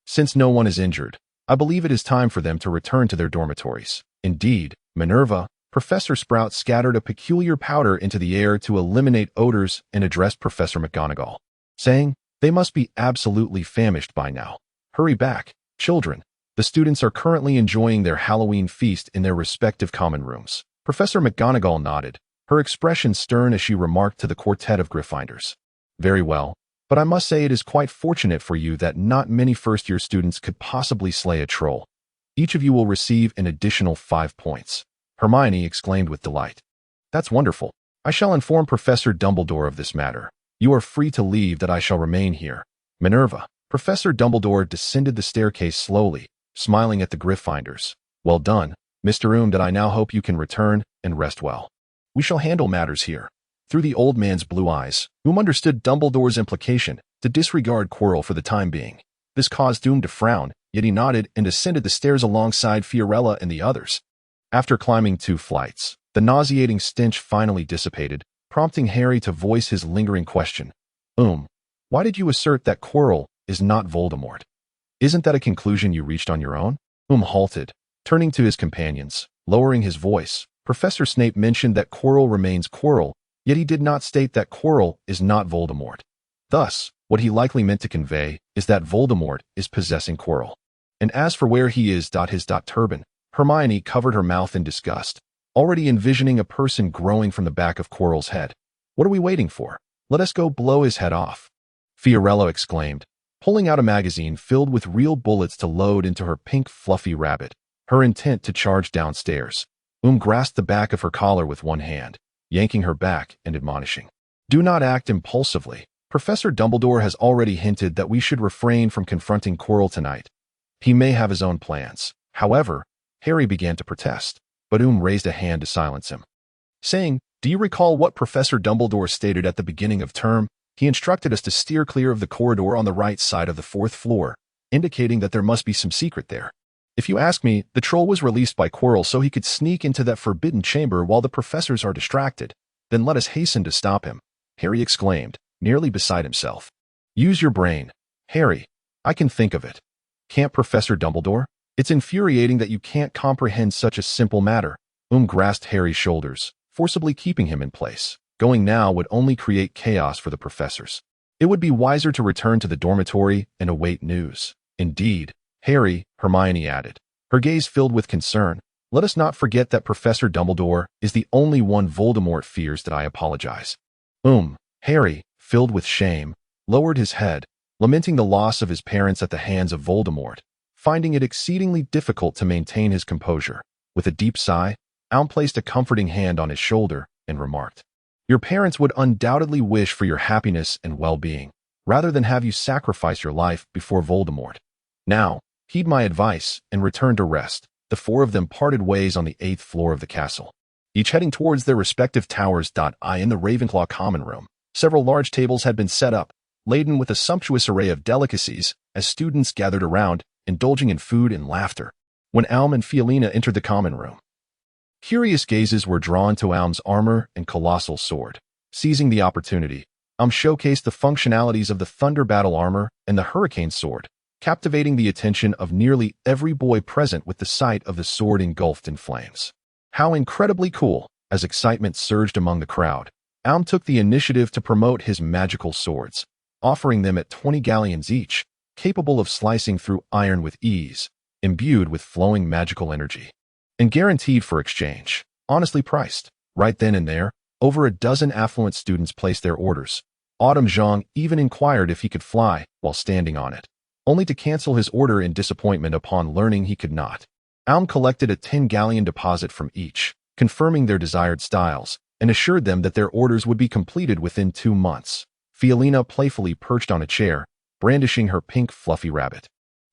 Since no one is injured, I believe it is time for them to return to their dormitories. Indeed, Minerva. Professor Sprout scattered a peculiar powder into the air to eliminate odors and addressed Professor McGonagall, saying, they must be absolutely famished by now. Hurry back, children. The students are currently enjoying their Halloween feast in their respective common rooms. Professor McGonagall nodded, her expression stern as she remarked to the quartet of Gryffindors. Very well, but I must say it is quite fortunate for you that not many first-year students could possibly slay a troll. Each of you will receive an additional 5 points. Hermione exclaimed with delight. That's wonderful. I shall inform Professor Dumbledore of this matter. You are free to leave. That I shall remain here. Minerva. Professor Dumbledore descended the staircase slowly, smiling at the Gryffindors. Well done, Mr. That I now hope you can return and rest well. We shall handle matters here. Through the old man's blue eyes, understood Dumbledore's implication to disregard Quirrell for the time being. This caused Doom to frown, yet he nodded and ascended the stairs alongside Fiorella and the others. After climbing 2 flights, the nauseating stench finally dissipated, prompting Harry to voice his lingering question. Why did you assert that Quirrell is not Voldemort? Isn't that a conclusion you reached on your own? Halted, turning to his companions, lowering his voice. Professor Snape mentioned that Quirrell remains Quirrell, yet he did not state that Quirrell is not Voldemort. Thus, what he likely meant to convey is that Voldemort is possessing Quirrell. And as for where he is, his turban, Hermione covered her mouth in disgust, already envisioning a person growing from the back of Quirrell's head. What are we waiting for? Let us go blow his head off. Fiorello exclaimed, pulling out a magazine filled with real bullets to load into her pink fluffy rabbit, her intent to charge downstairs. Grasped the back of her collar with one hand, yanking her back and admonishing. Do not act impulsively. Professor Dumbledore has already hinted that we should refrain from confronting Quirrell tonight. He may have his own plans. However, Harry began to protest, but raised a hand to silence him, saying, Do you recall what Professor Dumbledore stated at the beginning of term? He instructed us to steer clear of the corridor on the right side of the 4th floor, indicating that there must be some secret there. If you ask me, the troll was released by Quirrell so he could sneak into that forbidden chamber while the professors are distracted. Then let us hasten to stop him, Harry exclaimed, nearly beside himself. Use your brain, Harry. I can think of it. Can't Professor Dumbledore? It's infuriating that you can't comprehend such a simple matter. Grasped Harry's shoulders, forcibly keeping him in place. Going now would only create chaos for the professors. It would be wiser to return to the dormitory and await news. Indeed, Harry, Hermione added, her gaze filled with concern. Let us not forget that Professor Dumbledore is the only one Voldemort fears. That I apologize. Harry, filled with shame, lowered his head, lamenting the loss of his parents at the hands of Voldemort, finding it exceedingly difficult to maintain his composure. With a deep sigh, placed a comforting hand on his shoulder and remarked, Your parents would undoubtedly wish for your happiness and well-being, rather than have you sacrifice your life before Voldemort. Now, heed my advice and return to rest. The 4 of them parted ways on the 8th floor of the castle, each heading towards their respective towers. In the Ravenclaw common room, several large tables had been set up, laden with a sumptuous array of delicacies, as students gathered around, indulging in food and laughter. When Alm and Fiolina entered the common room, curious gazes were drawn to Alm's armor and colossal sword. Seizing the opportunity, Alm showcased the functionalities of the Thunder Battle armor and the Hurricane sword, captivating the attention of nearly every boy present with the sight of the sword engulfed in flames. How incredibly cool! As excitement surged among the crowd, Alm took the initiative to promote his magical swords, offering them at 20 galleons each, capable of slicing through iron with ease, imbued with flowing magical energy, and guaranteed for exchange. Honestly priced. Right then and there, over a dozen affluent students placed their orders. Autumn Zhang even inquired if he could fly while standing on it, only to cancel his order in disappointment upon learning he could not. Alm collected a 10-galleon deposit from each, confirming their desired styles, and assured them that their orders would be completed within 2 months. Fiolina playfully perched on a chair, brandishing her pink fluffy rabbit,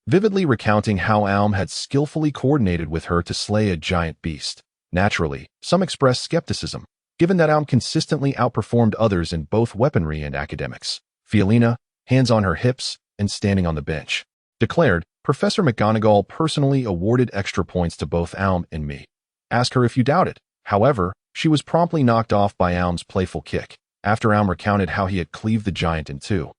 vividly recounting how Alm had skillfully coordinated with her to slay a giant beast. Naturally, some expressed skepticism, given that Alm consistently outperformed others in both weaponry and academics. Fiolina, hands on her hips and standing on the bench, declared, Professor McGonagall personally awarded extra points to both Alm and me. Ask her if you doubt it. However, she was promptly knocked off by Alm's playful kick, after Alm recounted how he had cleaved the giant in 2.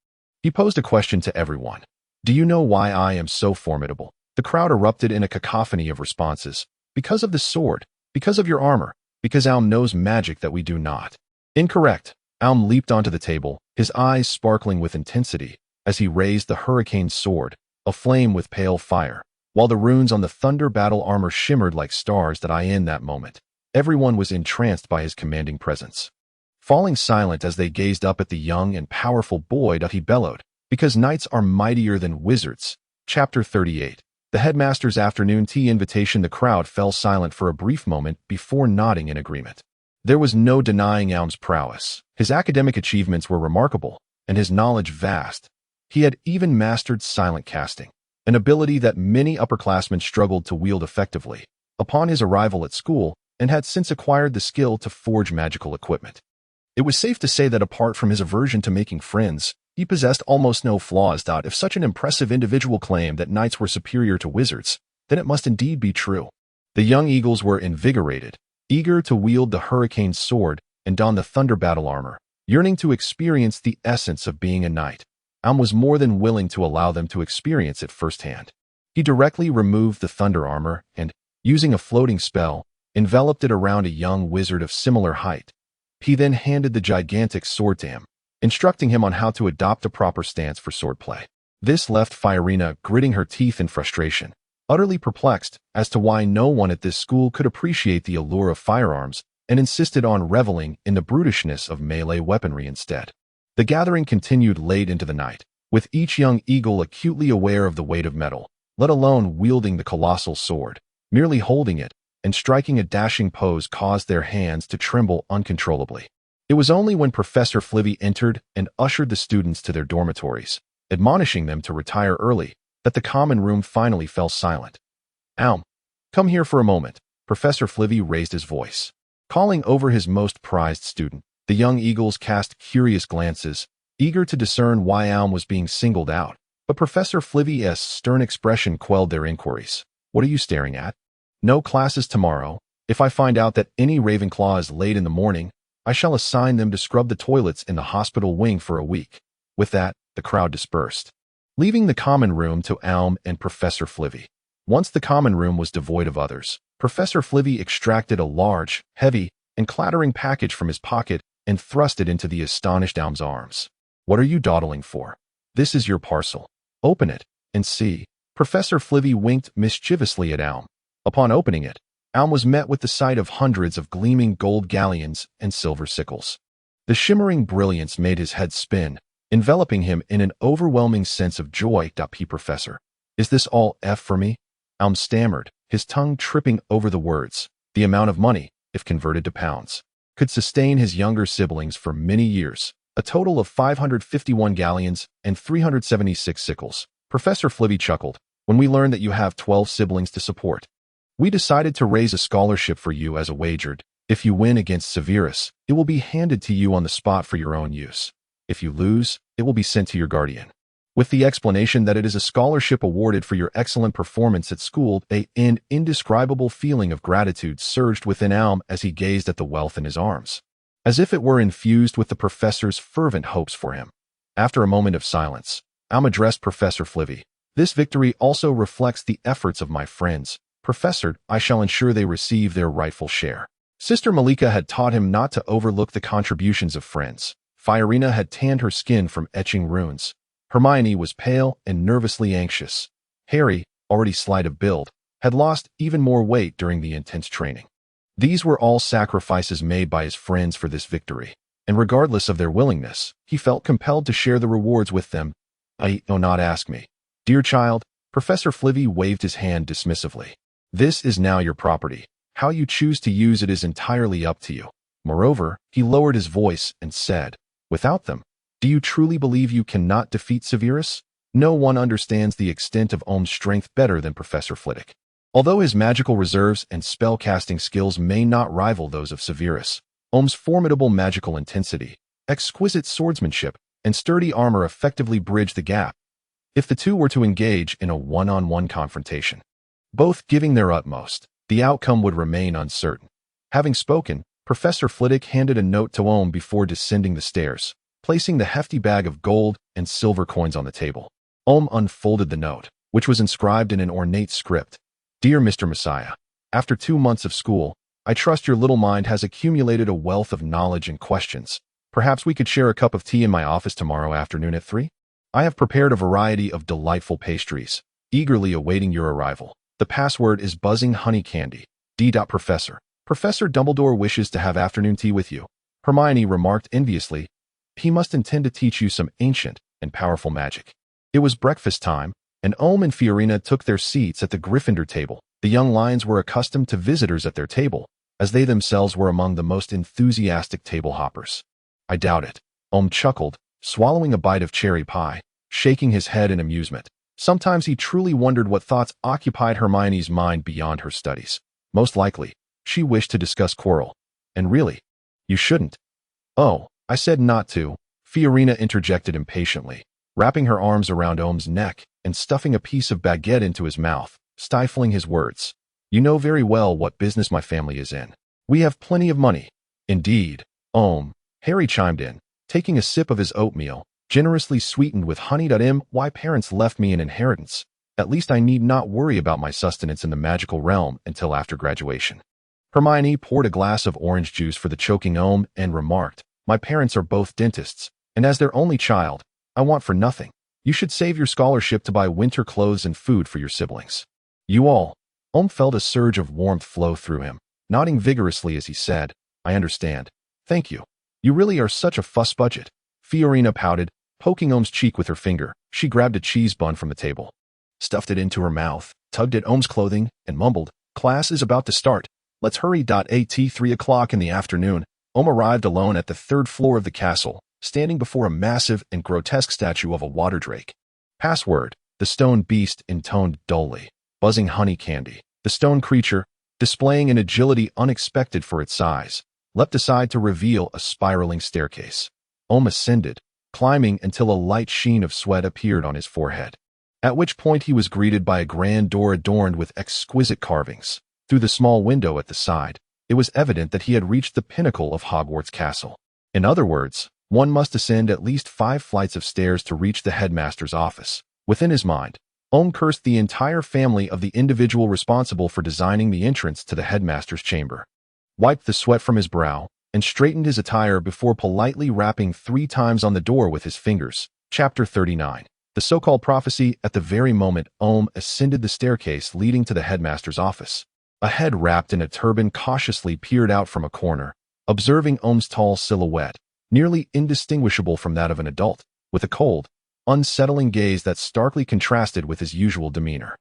He posed a question to everyone. Do you know why I am so formidable? The crowd erupted in a cacophony of responses. Because of the sword. Because of your armor. Because Alm knows magic that we do not. Incorrect. Alm leaped onto the table, his eyes sparkling with intensity, as he raised the Hurricane sword, aflame with pale fire, while the runes on the Thunder Battle armor shimmered like stars. In that moment, everyone was entranced by his commanding presence. Falling silent as they gazed up at the young and powerful boy, he bellowed, Because knights are mightier than wizards. Chapter 38. The headmaster's afternoon tea invitation. The crowd fell silent for a brief moment before nodding in agreement. There was no denying Alm's prowess. His academic achievements were remarkable, and his knowledge vast. He had even mastered silent casting, an ability that many upperclassmen struggled to wield effectively, upon his arrival at school, and had since acquired the skill to forge magical equipment. It was safe to say that apart from his aversion to making friends, he possessed almost no flaws. If such an impressive individual claimed that knights were superior to wizards, then it must indeed be true. The young eagles were invigorated, eager to wield the Hurricane sword and don the Thunder Battle armor, yearning to experience the essence of being a knight. Alm was more than willing to allow them to experience it firsthand. He directly removed the thunder armor and, using a floating spell, enveloped it around a young wizard of similar height. He then handed the gigantic sword to him, instructing him on how to adopt a proper stance for swordplay. This left Fiorina gritting her teeth in frustration, utterly perplexed as to why no one at this school could appreciate the allure of firearms and insisted on reveling in the brutishness of melee weaponry instead. The gathering continued late into the night, with each young eagle acutely aware of the weight of metal, let alone wielding the colossal sword. Merely holding it and striking a dashing pose caused their hands to tremble uncontrollably. It was only when Professor Flivy entered and ushered the students to their dormitories, admonishing them to retire early, that the common room finally fell silent. Come here for a moment." Professor Flivy raised his voice. Calling over his most prized student, the young eagles cast curious glances, eager to discern why Alm was being singled out, but Professor Flivy's stern expression quelled their inquiries. "What are you staring at? No classes tomorrow. If I find out that any Ravenclaw is late in the morning, I shall assign them to scrub the toilets in the hospital wing for a week." With that, the crowd dispersed, leaving the common room to Alm and Professor Flivy. Once the common room was devoid of others, Professor Flivy extracted a large, heavy, and clattering package from his pocket and thrust it into the astonished Alm's arms. "What are you dawdling for? This is your parcel. Open it and see." Professor Flivy winked mischievously at Alm. Upon opening it, Alm was met with the sight of hundreds of gleaming gold galleons and silver sickles. The shimmering brilliance made his head spin, enveloping him in an overwhelming sense of joy. Professor, is this all F for me?" Alm stammered, his tongue tripping over the words. The amount of money, if converted to pounds, could sustain his younger siblings for many years, a total of 551 galleons and 376 sickles. Professor Flivy chuckled. "When we learned that you have 12 siblings to support, we decided to raise a scholarship for you as a wager. If you win against Severus, it will be handed to you on the spot for your own use. If you lose, it will be sent to your guardian." With the explanation that it is a scholarship awarded for your excellent performance at school, an indescribable feeling of gratitude surged within Alm as he gazed at the wealth in his arms, as if it were infused with the professor's fervent hopes for him. After a moment of silence, Alm addressed Professor Flivy. "This victory also reflects the efforts of my friends. Professor, I shall ensure they receive their rightful share." Sister Malika had taught him not to overlook the contributions of friends. Fiorina had tanned her skin from etching runes. Hermione was pale and nervously anxious. Harry, already slight of build, had lost even more weight during the intense training. These were all sacrifices made by his friends for this victory, and regardless of their willingness, he felt compelled to share the rewards with them. "Do not ask me. Dear child," Professor Flivy waved his hand dismissively. "This is now your property. How you choose to use it is entirely up to you." Moreover, he lowered his voice and said, "Without them, do you truly believe you cannot defeat Severus?" No one understands the extent of Ohm's strength better than Professor Flitwick. Although his magical reserves and spell-casting skills may not rival those of Severus, Ohm's formidable magical intensity, exquisite swordsmanship, and sturdy armor effectively bridge the gap if the two were to engage in a one-on-one confrontation. Both giving their utmost, the outcome would remain uncertain. Having spoken, Professor Flitwick handed a note to Ohm before descending the stairs, placing the hefty bag of gold and silver coins on the table. Ohm unfolded the note, which was inscribed in an ornate script. "Dear Mr. Messiah, after 2 months of school, I trust your little mind has accumulated a wealth of knowledge and questions. Perhaps we could share a cup of tea in my office tomorrow afternoon at 3? I have prepared a variety of delightful pastries, eagerly awaiting your arrival. The password is buzzing honey candy. D. Professor. Professor Dumbledore wishes to have afternoon tea with you." Hermione remarked enviously. "He must intend to teach you some ancient and powerful magic." It was breakfast time, and Ohm and Fiorina took their seats at the Gryffindor table. The young lions were accustomed to visitors at their table, as they themselves were among the most enthusiastic table hoppers. "I doubt it." Ohm chuckled, swallowing a bite of cherry pie, shaking his head in amusement. Sometimes he truly wondered what thoughts occupied Hermione's mind beyond her studies. Most likely, she wished to discuss Quirrell. And really, you shouldn't. "Oh, I said not to," Fiorina interjected impatiently, wrapping her arms around Ohm's neck and stuffing a piece of baguette into his mouth, stifling his words. "You know very well what business my family is in. We have plenty of money." "Indeed, Ohm," Harry chimed in, taking a sip of his oatmeal, generously sweetened with honey. "My parents left me an inheritance. At least I need not worry about my sustenance in the magical realm until after graduation." Hermione poured a glass of orange juice for the choking Ohm and remarked, "My parents are both dentists, and as their only child, I want for nothing. You should save your scholarship to buy winter clothes and food for your siblings." You all. Ohm felt a surge of warmth flow through him, nodding vigorously as he said, I understand. Thank you. You really are such a fuss budget. Fiorina pouted, poking Ohm's cheek with her finger. She grabbed a cheese bun from the table, stuffed it into her mouth, tugged at Ohm's clothing, and mumbled, Class is about to start. Let's hurry. At 3 o'clock in the afternoon, Ohm arrived alone at the third floor of the castle, standing before a massive and grotesque statue of a water drake. Password, the stone beast intoned dully, buzzing honey candy. The stone creature, displaying an agility unexpected for its size, leapt aside to reveal a spiraling staircase. Ohm ascended, climbing until a light sheen of sweat appeared on his forehead, at which point he was greeted by a grand door adorned with exquisite carvings. Through the small window at the side, it was evident that he had reached the pinnacle of Hogwarts Castle. In other words, one must ascend at least 5 flights of stairs to reach the headmaster's office. Within his mind, Ohm cursed the entire family of the individual responsible for designing the entrance to the headmaster's chamber, wiped the sweat from his brow, and straightened his attire before politely rapping 3 times on the door with his fingers. Chapter 39. The so-called prophecy. At the very moment Ohm ascended the staircase leading to the headmaster's office, a head wrapped in a turban cautiously peered out from a corner, observing Ohm's tall silhouette, nearly indistinguishable from that of an adult, with a cold, unsettling gaze that starkly contrasted with his usual demeanor.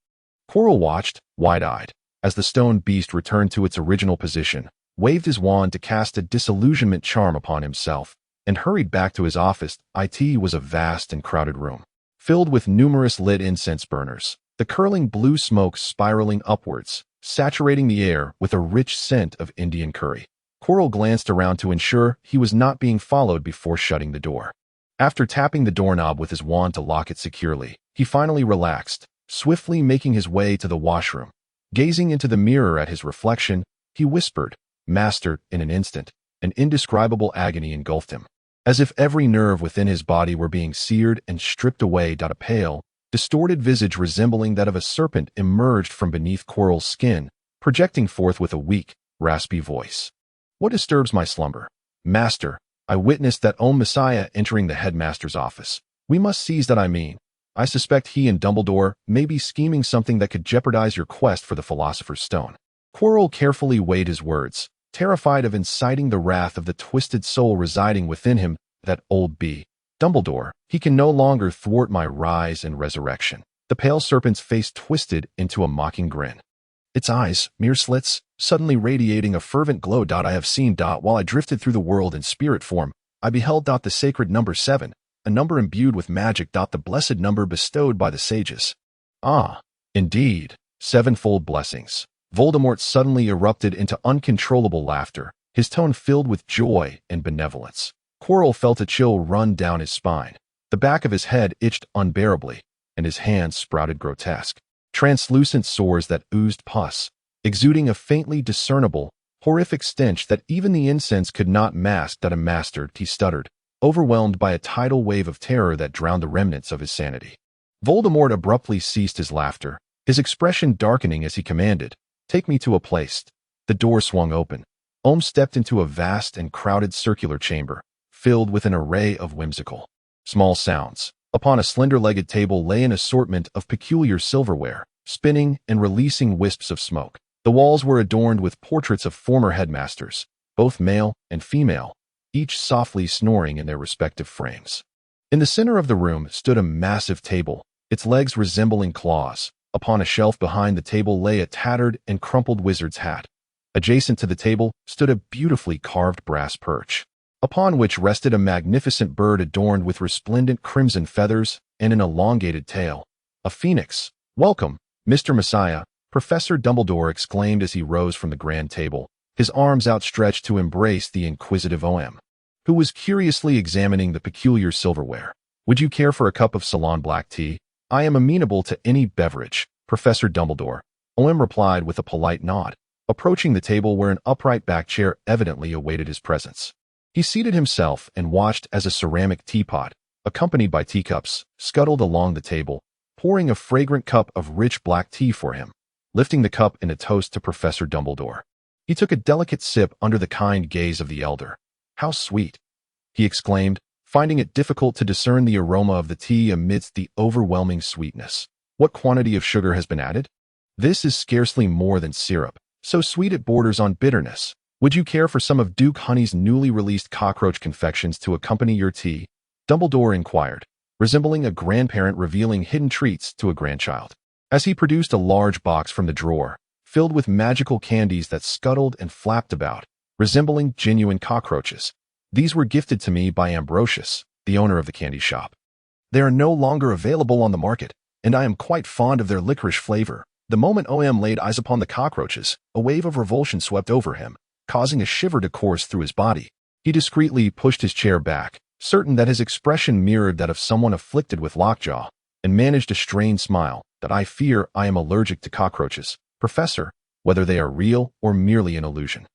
Quirrell watched, wide-eyed, as the stone beast returned to its original position, waved his wand to cast a disillusionment charm upon himself, and hurried back to his office. It was a vast and crowded room, filled with numerous lit incense burners, the curling blue smoke spiraling upwards, saturating the air with a rich scent of Indian curry. Quirrell glanced around to ensure he was not being followed before shutting the door. After tapping the doorknob with his wand to lock it securely, he finally relaxed, swiftly making his way to the washroom. Gazing into the mirror at his reflection, he whispered, Master. In an instant, an indescribable agony engulfed him, as if every nerve within his body were being seared and stripped away. A pale, distorted visage resembling that of a serpent emerged from beneath Quirrell's skin, projecting forth with a weak, raspy voice. What disturbs my slumber? Master, I witnessed that Omu Messiah entering the headmaster's office. We must seize that. I suspect he and Dumbledore may be scheming something that could jeopardize your quest for the Philosopher's Stone. Quirrell carefully weighed his words, terrified of inciting the wrath of the twisted soul residing within him. That old Dumbledore, he can no longer thwart my rise and resurrection. The pale serpent's face twisted into a mocking grin, its eyes, mere slits, suddenly radiating a fervent glow. I have seen. While I drifted through the world in spirit form, I beheld. The sacred number 7, a number imbued with magic. The blessed number bestowed by the sages. Ah, indeed, 7-fold blessings. Voldemort suddenly erupted into uncontrollable laughter, his tone filled with joy and benevolence. Quirrell felt a chill run down his spine. The back of his head itched unbearably, and his hands sprouted grotesque, translucent sores that oozed pus, exuding a faintly discernible, horrific stench that even the incense could not mask. A master, he stuttered, overwhelmed by a tidal wave of terror that drowned the remnants of his sanity. Voldemort abruptly ceased his laughter, his expression darkening as he commanded, Take me to a place. The door swung open. Ohm stepped into a vast and crowded circular chamber, filled with an array of whimsical, small sounds. Upon a slender-legged table lay an assortment of peculiar silverware, spinning and releasing wisps of smoke. The walls were adorned with portraits of former headmasters, both male and female, each softly snoring in their respective frames. In the center of the room stood a massive table, its legs resembling claws. Upon a shelf behind the table lay a tattered and crumpled wizard's hat. Adjacent to the table stood a beautifully carved brass perch, upon which rested a magnificent bird adorned with resplendent crimson feathers and an elongated tail. A phoenix. Welcome, Mr. Messiah, Professor Dumbledore exclaimed as he rose from the grand table, his arms outstretched to embrace the inquisitive Ohm, who was curiously examining the peculiar silverware. Would you care for a cup of Ceylon black tea? I am amenable to any beverage, Professor Dumbledore, Ohm replied with a polite nod, approaching the table where an upright back chair evidently awaited his presence. He seated himself and watched as a ceramic teapot, accompanied by teacups, scuttled along the table, pouring a fragrant cup of rich black tea for him. Lifting the cup in a toast to Professor Dumbledore, he took a delicate sip under the kind gaze of the elder. How sweet, he exclaimed, finding it difficult to discern the aroma of the tea amidst the overwhelming sweetness. What quantity of sugar has been added? This is scarcely more than syrup, so sweet it borders on bitterness. Would you care for some of Duke Honey's newly released cockroach confections to accompany your tea? Dumbledore inquired, resembling a grandparent revealing hidden treats to a grandchild. As he produced a large box from the drawer, filled with magical candies that scuttled and flapped about, resembling genuine cockroaches. These were gifted to me by Ambrosius, the owner of the candy shop. They are no longer available on the market, and I am quite fond of their licorice flavor. The moment OM laid eyes upon the cockroaches, a wave of revulsion swept over him, causing a shiver to course through his body. He discreetly pushed his chair back, certain that his expression mirrored that of someone afflicted with lockjaw, and managed a strained smile. That I fear I am allergic to cockroaches, Professor, whether they are real or merely an illusion.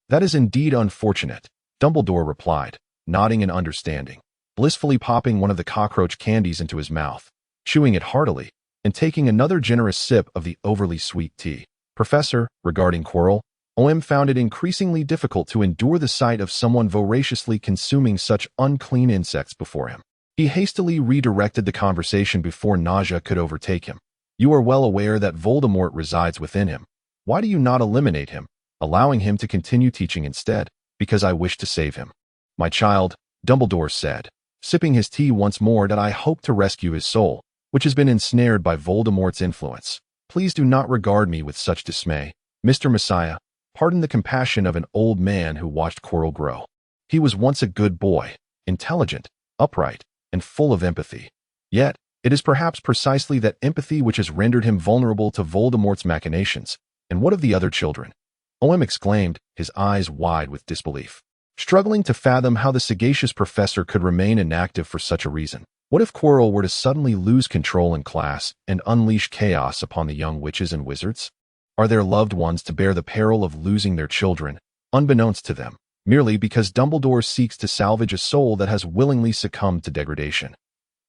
That is indeed unfortunate, Dumbledore replied, nodding in understanding, blissfully popping one of the cockroach candies into his mouth, chewing it heartily, and taking another generous sip of the overly sweet tea. Professor, regarding Quirrell, OM found it increasingly difficult to endure the sight of someone voraciously consuming such unclean insects before him. He hastily redirected the conversation before nausea could overtake him. You are well aware that Voldemort resides within him. Why do you not eliminate him, allowing him to continue teaching instead? Because I wish to save him. My child, Dumbledore said, sipping his tea once more, that I hope to rescue his soul, which has been ensnared by Voldemort's influence. Please do not regard me with such dismay, Mr. Messiah. Pardon the compassion of an old man who watched Quirrell grow. He was once a good boy, intelligent, upright, and full of empathy. Yet, it is perhaps precisely that empathy which has rendered him vulnerable to Voldemort's machinations. And what of the other children? OM exclaimed, his eyes wide with disbelief, struggling to fathom how the sagacious professor could remain inactive for such a reason. What if Quirrell were to suddenly lose control in class and unleash chaos upon the young witches and wizards? Are their loved ones to bear the peril of losing their children, unbeknownst to them, merely because Dumbledore seeks to salvage a soul that has willingly succumbed to degradation?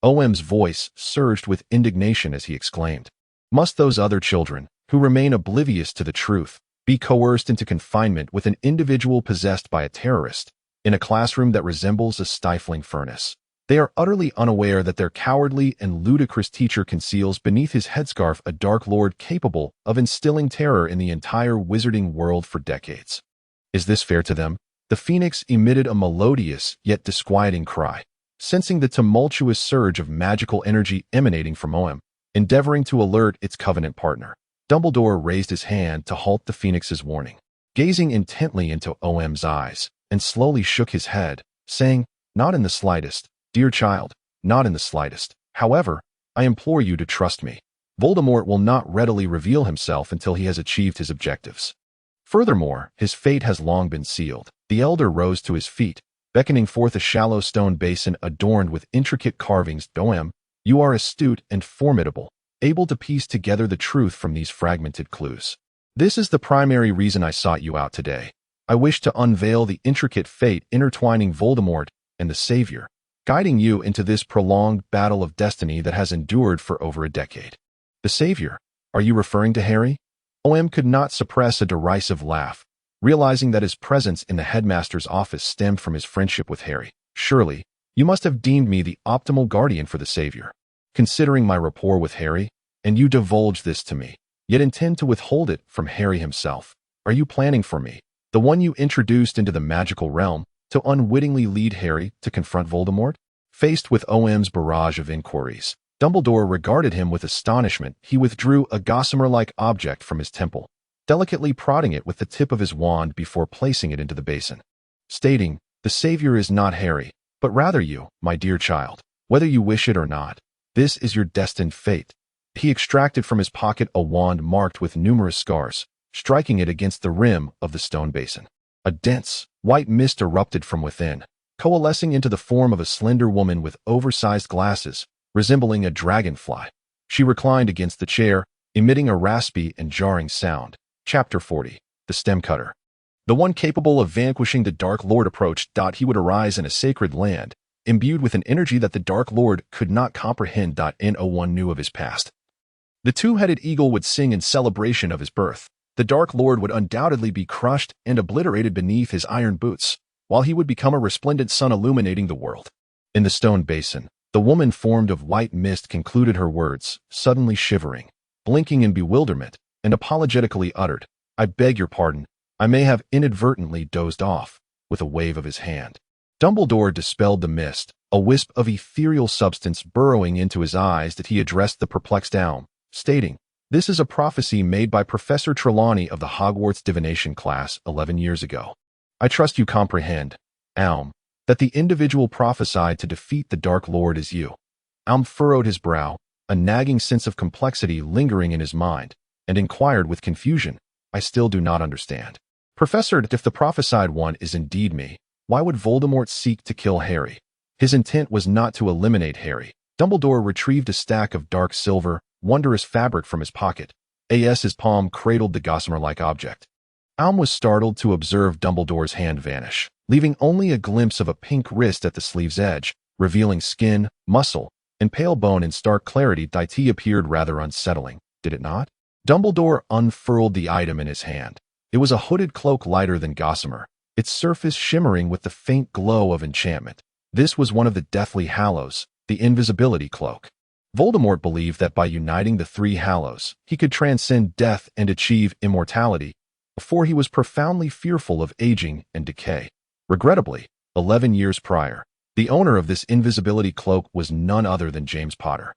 OM's voice surged with indignation as he exclaimed, must those other children, who remain oblivious to the truth, be coerced into confinement with an individual possessed by a terrorist, in a classroom that resembles a stifling furnace? They are utterly unaware that their cowardly and ludicrous teacher conceals beneath his headscarf a Dark Lord capable of instilling terror in the entire wizarding world for decades. Is this fair to them? The Phoenix emitted a melodious yet disquieting cry, sensing the tumultuous surge of magical energy emanating from OM, endeavoring to alert its covenant partner. Dumbledore raised his hand to halt the Phoenix's warning, gazing intently into OM's eyes, and slowly shook his head, saying, not in the slightest, dear child, not in the slightest. However, I implore you to trust me. Voldemort will not readily reveal himself until he has achieved his objectives. Furthermore, his fate has long been sealed. The elder rose to his feet, beckoning forth a shallow stone basin adorned with intricate carvings. OM, you are astute and formidable, able to piece together the truth from these fragmented clues. This is the primary reason I sought you out today. I wish to unveil the intricate fate intertwining Voldemort and the Savior, guiding you into this prolonged battle of destiny that has endured for over a decade. The Savior? Are you referring to Harry? OM could not suppress a derisive laugh, realizing that his presence in the headmaster's office stemmed from his friendship with Harry. Surely, you must have deemed me the optimal guardian for the Savior, considering my rapport with Harry, and you divulge this to me, yet intend to withhold it from Harry himself. Are you planning for me, the one you introduced into the magical realm, to unwittingly lead Harry to confront Voldemort? Faced with OM's barrage of inquiries, Dumbledore regarded him with astonishment. He withdrew a gossamer-like object from his temple, delicately prodding it with the tip of his wand before placing it into the basin, stating, the Savior is not Harry, but rather you, my dear child. Whether you wish it or not, this is your destined fate. He extracted from his pocket a wand marked with numerous scars, striking it against the rim of the stone basin. A dense, white mist erupted from within, coalescing into the form of a slender woman with oversized glasses, resembling a dragonfly. She reclined against the chair, emitting a raspy and jarring sound. Chapter 40. The Stem Cutter. The one capable of vanquishing the Dark Lord approached. He would arise in a sacred land, imbued with an energy that the Dark Lord could not comprehend. No one knew of his past. The two-headed eagle would sing in celebration of his birth. The Dark Lord would undoubtedly be crushed and obliterated beneath his iron boots, while he would become a resplendent sun illuminating the world. In the stone basin, the woman formed of white mist concluded her words, suddenly shivering, blinking in bewilderment, and apologetically uttered, "I beg your pardon. I may have inadvertently dozed off," with a wave of his hand. Dumbledore dispelled the mist, a wisp of ethereal substance burrowing into his eyes that he addressed the perplexed Elm, stating, "This is a prophecy made by Professor Trelawney of the Hogwarts divination class 11 years ago. I trust you comprehend, Elm, that the individual prophesied to defeat the Dark Lord is you." Elm furrowed his brow, a nagging sense of complexity lingering in his mind, and inquired with confusion, "I still do not understand. Professor, if the prophesied one is indeed me, why would Voldemort seek to kill Harry?" His intent was not to eliminate Harry. Dumbledore retrieved a stack of dark silver, wondrous fabric from his pocket. His palm cradled the gossamer-like object. Elm was startled to observe Dumbledore's hand vanish, leaving only a glimpse of a pink wrist at the sleeve's edge, revealing skin, muscle, and pale bone in stark clarity. It appeared rather unsettling, did it not? Dumbledore unfurled the item in his hand. It was a hooded cloak lighter than gossamer, its surface shimmering with the faint glow of enchantment. This was one of the deathly hallows, the invisibility cloak. Voldemort believed that by uniting the three hallows, he could transcend death and achieve immortality, before he was profoundly fearful of aging and decay. Regrettably, 11 years prior, the owner of this invisibility cloak was none other than James Potter.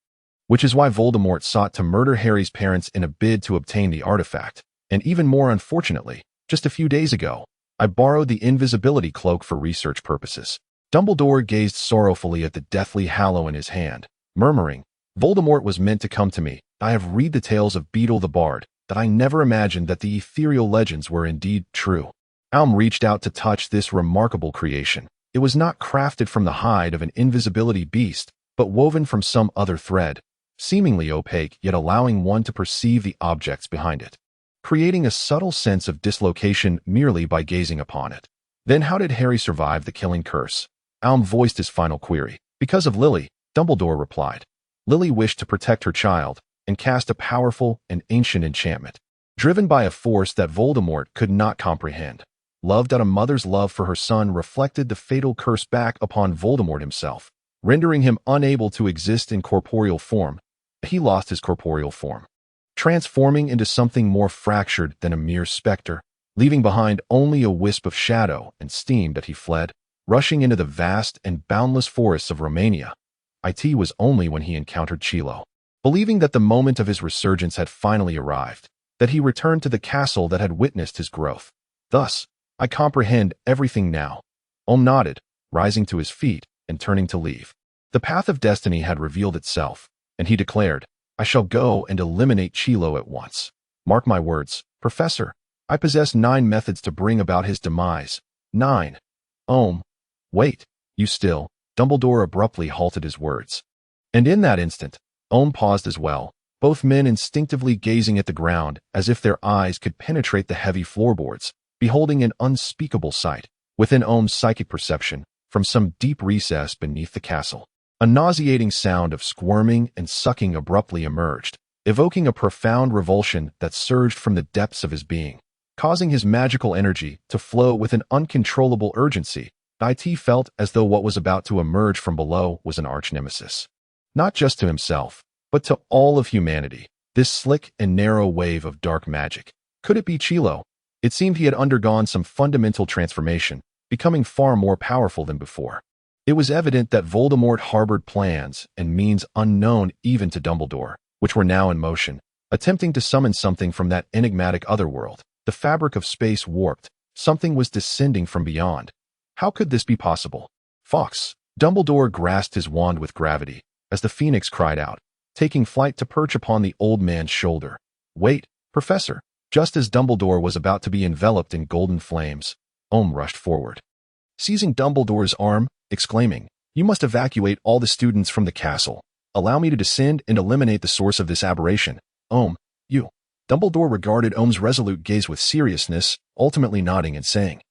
Which is why Voldemort sought to murder Harry's parents in a bid to obtain the artifact. And even more unfortunately, just a few days ago, I borrowed the invisibility cloak for research purposes. Dumbledore gazed sorrowfully at the deathly hallow in his hand, murmuring, "Voldemort was meant to come to me. I have read the tales of Beedle the Bard, that I never imagined that the ethereal legends were indeed true." Elm reached out to touch this remarkable creation. It was not crafted from the hide of an invisibility beast, but woven from some other thread, seemingly opaque yet allowing one to perceive the objects behind it, creating a subtle sense of dislocation merely by gazing upon it. Then how did Harry survive the killing curse? Elm voiced his final query. "Because of Lily," Dumbledore replied. "Lily wished to protect her child, and cast a powerful and ancient enchantment, driven by a force that Voldemort could not comprehend. Loved at a mother's love for her son reflected the fatal curse back upon Voldemort himself, rendering him unable to exist in corporeal form. He lost his corporeal form, transforming into something more fractured than a mere specter, leaving behind only a wisp of shadow and steam that he fled, rushing into the vast and boundless forests of Romania. It was only when he encountered Chilo, believing that the moment of his resurgence had finally arrived, that he returned to the castle that had witnessed his growth. Thus, I comprehend everything now." Omu nodded, rising to his feet and turning to leave. The path of destiny had revealed itself, and he declared, "I shall go and eliminate Chilo at once. Mark my words, Professor. I possess 9 methods to bring about his demise. 9. Omu, wait, you still." Dumbledore abruptly halted his words. And in that instant, Omu paused as well, both men instinctively gazing at the ground as if their eyes could penetrate the heavy floorboards, beholding an unspeakable sight. Within Omu's psychic perception, from some deep recess beneath the castle, a nauseating sound of squirming and sucking abruptly emerged, evoking a profound revulsion that surged from the depths of his being, causing his magical energy to flow with an uncontrollable urgency. It felt as though what was about to emerge from below was an arch-nemesis. Not just to himself, but to all of humanity. This slick and narrow wave of dark magic. Could it be Chilo? It seemed he had undergone some fundamental transformation, becoming far more powerful than before. It was evident that Voldemort harbored plans and means unknown even to Dumbledore, which were now in motion, attempting to summon something from that enigmatic otherworld. The fabric of space warped. Something was descending from beyond. How could this be possible? "Fox!" Dumbledore grasped his wand with gravity, as the phoenix cried out, taking flight to perch upon the old man's shoulder. "Wait, Professor!" Just as Dumbledore was about to be enveloped in golden flames, Omu rushed forward, seizing Dumbledore's arm, exclaiming, "You must evacuate all the students from the castle. Allow me to descend and eliminate the source of this aberration. Omu, you." Dumbledore regarded Omu's resolute gaze with seriousness, ultimately nodding and saying,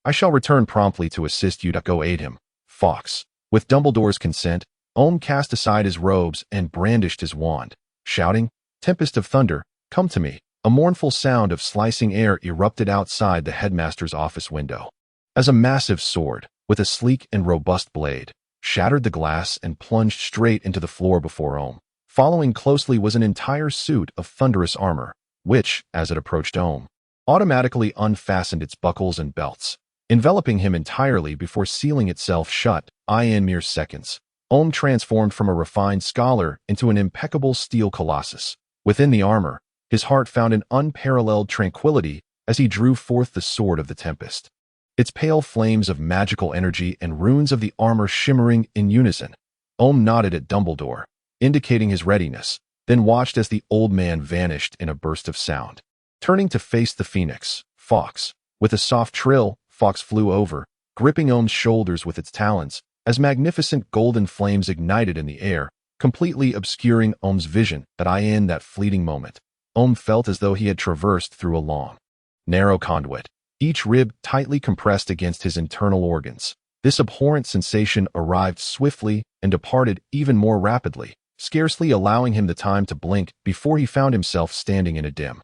"I shall return promptly to assist you to go aid him, Fox." With Dumbledore's consent, Omu cast aside his robes and brandished his wand, shouting, "Tempest of thunder, come to me." A mournful sound of slicing air erupted outside the headmaster's office window, as a massive sword, with a sleek and robust blade, shattered the glass and plunged straight into the floor before Omu. Following closely was an entire suit of thunderous armor, which, as it approached Omu, automatically unfastened its buckles and belts, enveloping him entirely before sealing itself shut. In mere seconds, Omu transformed from a refined scholar into an impeccable steel colossus. Within the armor, his heart found an unparalleled tranquility as he drew forth the sword of the Tempest, its pale flames of magical energy and runes of the armor shimmering in unison. Omu nodded at Dumbledore, indicating his readiness, then watched as the old man vanished in a burst of sound. Turning to face the phoenix, Fawkes, with a soft trill, Fawkes flew over, gripping Omu's shoulders with its talons, as magnificent golden flames ignited in the air, completely obscuring Omu's vision. In that fleeting moment, Omu felt as though he had traversed through a long, narrow conduit, each rib tightly compressed against his internal organs. This abhorrent sensation arrived swiftly and departed even more rapidly, scarcely allowing him the time to blink before he found himself standing in a dim,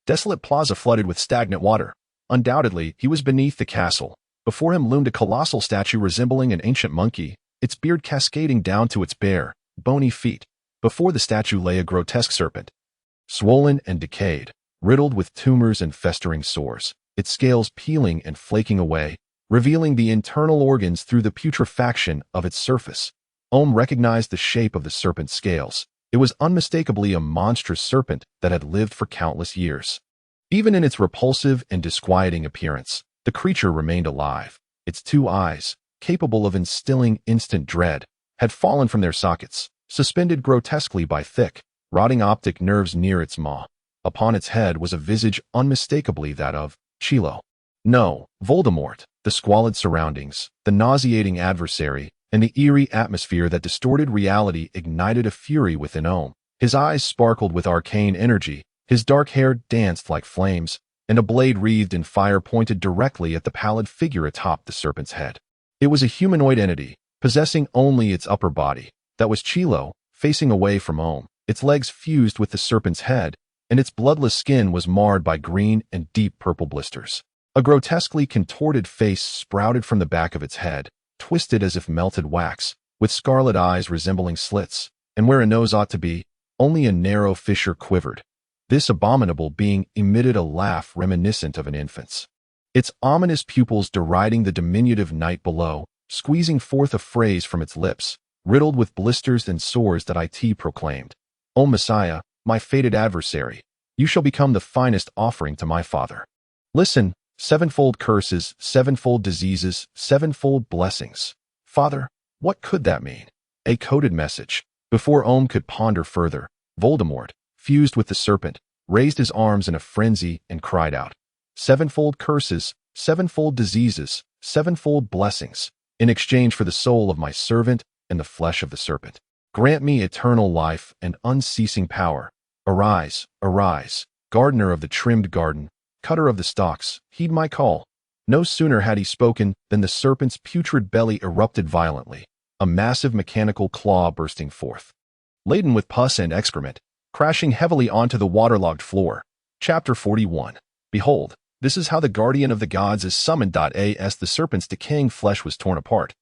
desolate plaza flooded with stagnant water. Undoubtedly, he was beneath the castle. Before him loomed a colossal statue resembling an ancient monkey, its beard cascading down to its bare, bony feet. Before the statue lay a grotesque serpent, swollen and decayed, riddled with tumors and festering sores, its scales peeling and flaking away, revealing the internal organs through the putrefaction of its surface. Omu recognized the shape of the serpent's scales. It was unmistakably a monstrous serpent that had lived for countless years. Even in its repulsive and disquieting appearance, the creature remained alive. Its two eyes, capable of instilling instant dread, had fallen from their sockets, suspended grotesquely by thick, rotting optic nerves near its maw. Upon its head was a visage unmistakably that of Chilo. No, Voldemort. The squalid surroundings, the nauseating adversary, and the eerie atmosphere that distorted reality ignited a fury within Omu. His eyes sparkled with arcane energy, his dark hair danced like flames, and a blade wreathed in fire pointed directly at the pallid figure atop the serpent's head. It was a humanoid entity, possessing only its upper body. That was Chilo, facing away from Omu, its legs fused with the serpent's head, and its bloodless skin was marred by green and deep purple blisters. A grotesquely contorted face sprouted from the back of its head, twisted as if melted wax, with scarlet eyes resembling slits, and where a nose ought to be, only a narrow fissure quivered. This abominable being emitted a laugh reminiscent of an infant's, its ominous pupils deriding the diminutive night below, squeezing forth a phrase from its lips, riddled with blisters and sores that it proclaimed. "Omu Messiah, my fated adversary, you shall become the finest offering to my father. Listen, sevenfold curses, sevenfold diseases, sevenfold blessings." Father, what could that mean? A coded message. Before Omu could ponder further, Voldemort, fused with the serpent, raised his arms in a frenzy and cried out, "Sevenfold curses, sevenfold diseases, sevenfold blessings, in exchange for the soul of my servant and the flesh of the serpent. Grant me eternal life and unceasing power. Arise, arise, gardener of the trimmed garden, cutter of the stalks, heed my call." No sooner had he spoken than the serpent's putrid belly erupted violently, a massive mechanical claw bursting forth, laden with pus and excrement, crashing heavily onto the waterlogged floor. Chapter 41. Behold, this is how the guardian of the gods is summoned. As the serpent's decaying flesh was torn apart,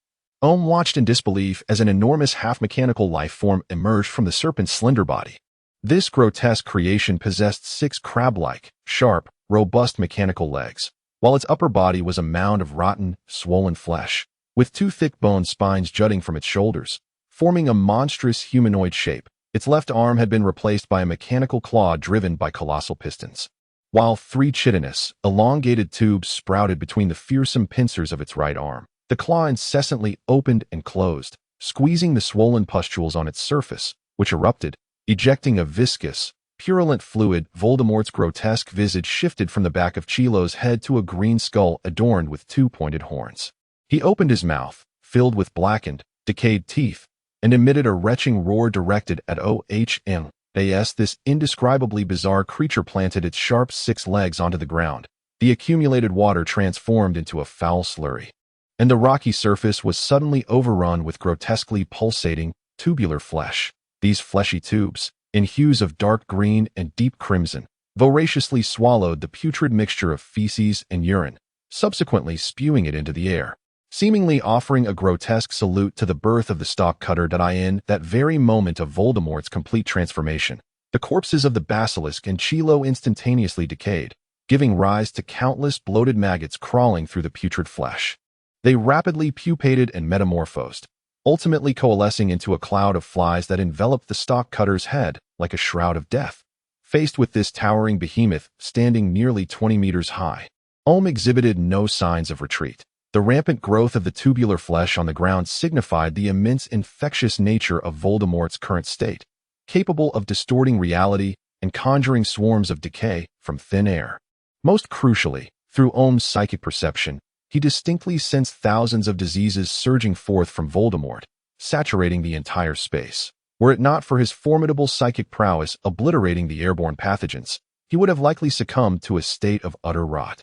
Omu watched in disbelief as an enormous half-mechanical life form emerged from the serpent's slender body. This grotesque creation possessed 6 crab-like, sharp, robust mechanical legs, while its upper body was a mound of rotten, swollen flesh, with 2 thick bone spines jutting from its shoulders, forming a monstrous humanoid shape. Its left arm had been replaced by a mechanical claw driven by colossal pistons, while 3 chitinous, elongated tubes sprouted between the fearsome pincers of its right arm. The claw incessantly opened and closed, squeezing the swollen pustules on its surface, which erupted, ejecting a viscous, purulent fluid. Voldemort's grotesque visage shifted from the back of Chilo's head to a green skull adorned with 2 pointed horns. He opened his mouth, filled with blackened, decayed teeth, and emitted a retching roar directed at Ohm. This indescribably bizarre creature planted its sharp 6 legs onto the ground. The accumulated water transformed into a foul slurry, and the rocky surface was suddenly overrun with grotesquely pulsating, tubular flesh. These fleshy tubes, in hues of dark green and deep crimson, voraciously swallowed the putrid mixture of feces and urine, subsequently spewing it into the air, seemingly offering a grotesque salute to the birth of the stalk cutter. In that very moment of Voldemort's complete transformation, The corpses of the basilisk and Chilo instantaneously decayed, giving rise to countless bloated maggots crawling through the putrid flesh. They rapidly pupated and metamorphosed, ultimately coalescing into a cloud of flies that enveloped the stock-cutter's head like a shroud of death. Faced with this towering behemoth standing nearly 20 meters high, Omu exhibited no signs of retreat. The rampant growth of the tubular flesh on the ground signified the immense infectious nature of Voldemort's current state, capable of distorting reality and conjuring swarms of decay from thin air. Most crucially, through Omu's psychic perception, he distinctly sensed thousands of diseases surging forth from Voldemort, saturating the entire space. Were it not for his formidable psychic prowess obliterating the airborne pathogens, he would have likely succumbed to a state of utter rot.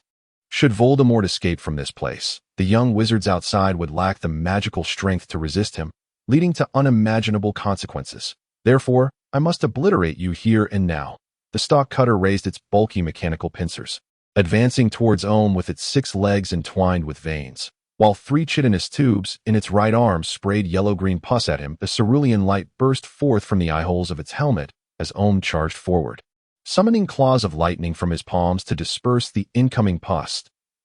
Should Voldemort escape from this place, the young wizards outside would lack the magical strength to resist him, leading to unimaginable consequences. Therefore, I must obliterate you here and now. The stock cutter raised its bulky mechanical pincers, advancing towards Omu with its 6 legs entwined with veins. While 3 chitinous tubes in its right arm sprayed yellow-green pus at him, the cerulean light burst forth from the eyeholes of its helmet as Omu charged forward. Summoning claws of lightning from his palms to disperse the incoming pus,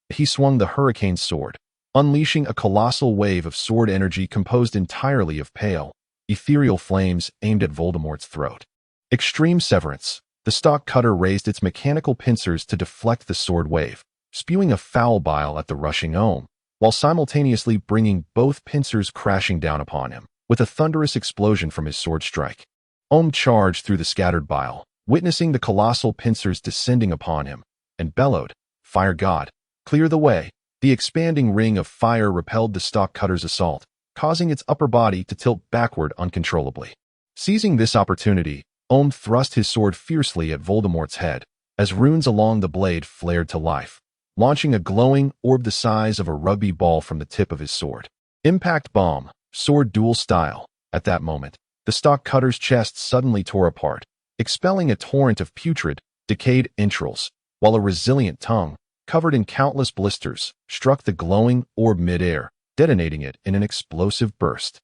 he swung the hurricane sword, unleashing a colossal wave of sword energy composed entirely of pale, ethereal flames aimed at Voldemort's throat. Extreme severance. The stock cutter raised its mechanical pincers to deflect the sword wave, spewing a foul bile at the rushing Omu, while simultaneously bringing both pincers crashing down upon him, with a thunderous explosion from his sword strike. Omu charged through the scattered bile, witnessing the colossal pincers descending upon him, and bellowed, "Fire God, clear the way." The expanding ring of fire repelled the stock cutter's assault, causing its upper body to tilt backward uncontrollably. Seizing this opportunity, Omu thrust his sword fiercely at Voldemort's head, as runes along the blade flared to life, launching a glowing orb the size of a rugby ball from the tip of his sword. Impact bomb, sword duel style. At that moment, the stock cutter's chest suddenly tore apart, expelling a torrent of putrid, decayed entrails, while a resilient tongue, covered in countless blisters, struck the glowing orb mid-air, detonating it in an explosive burst.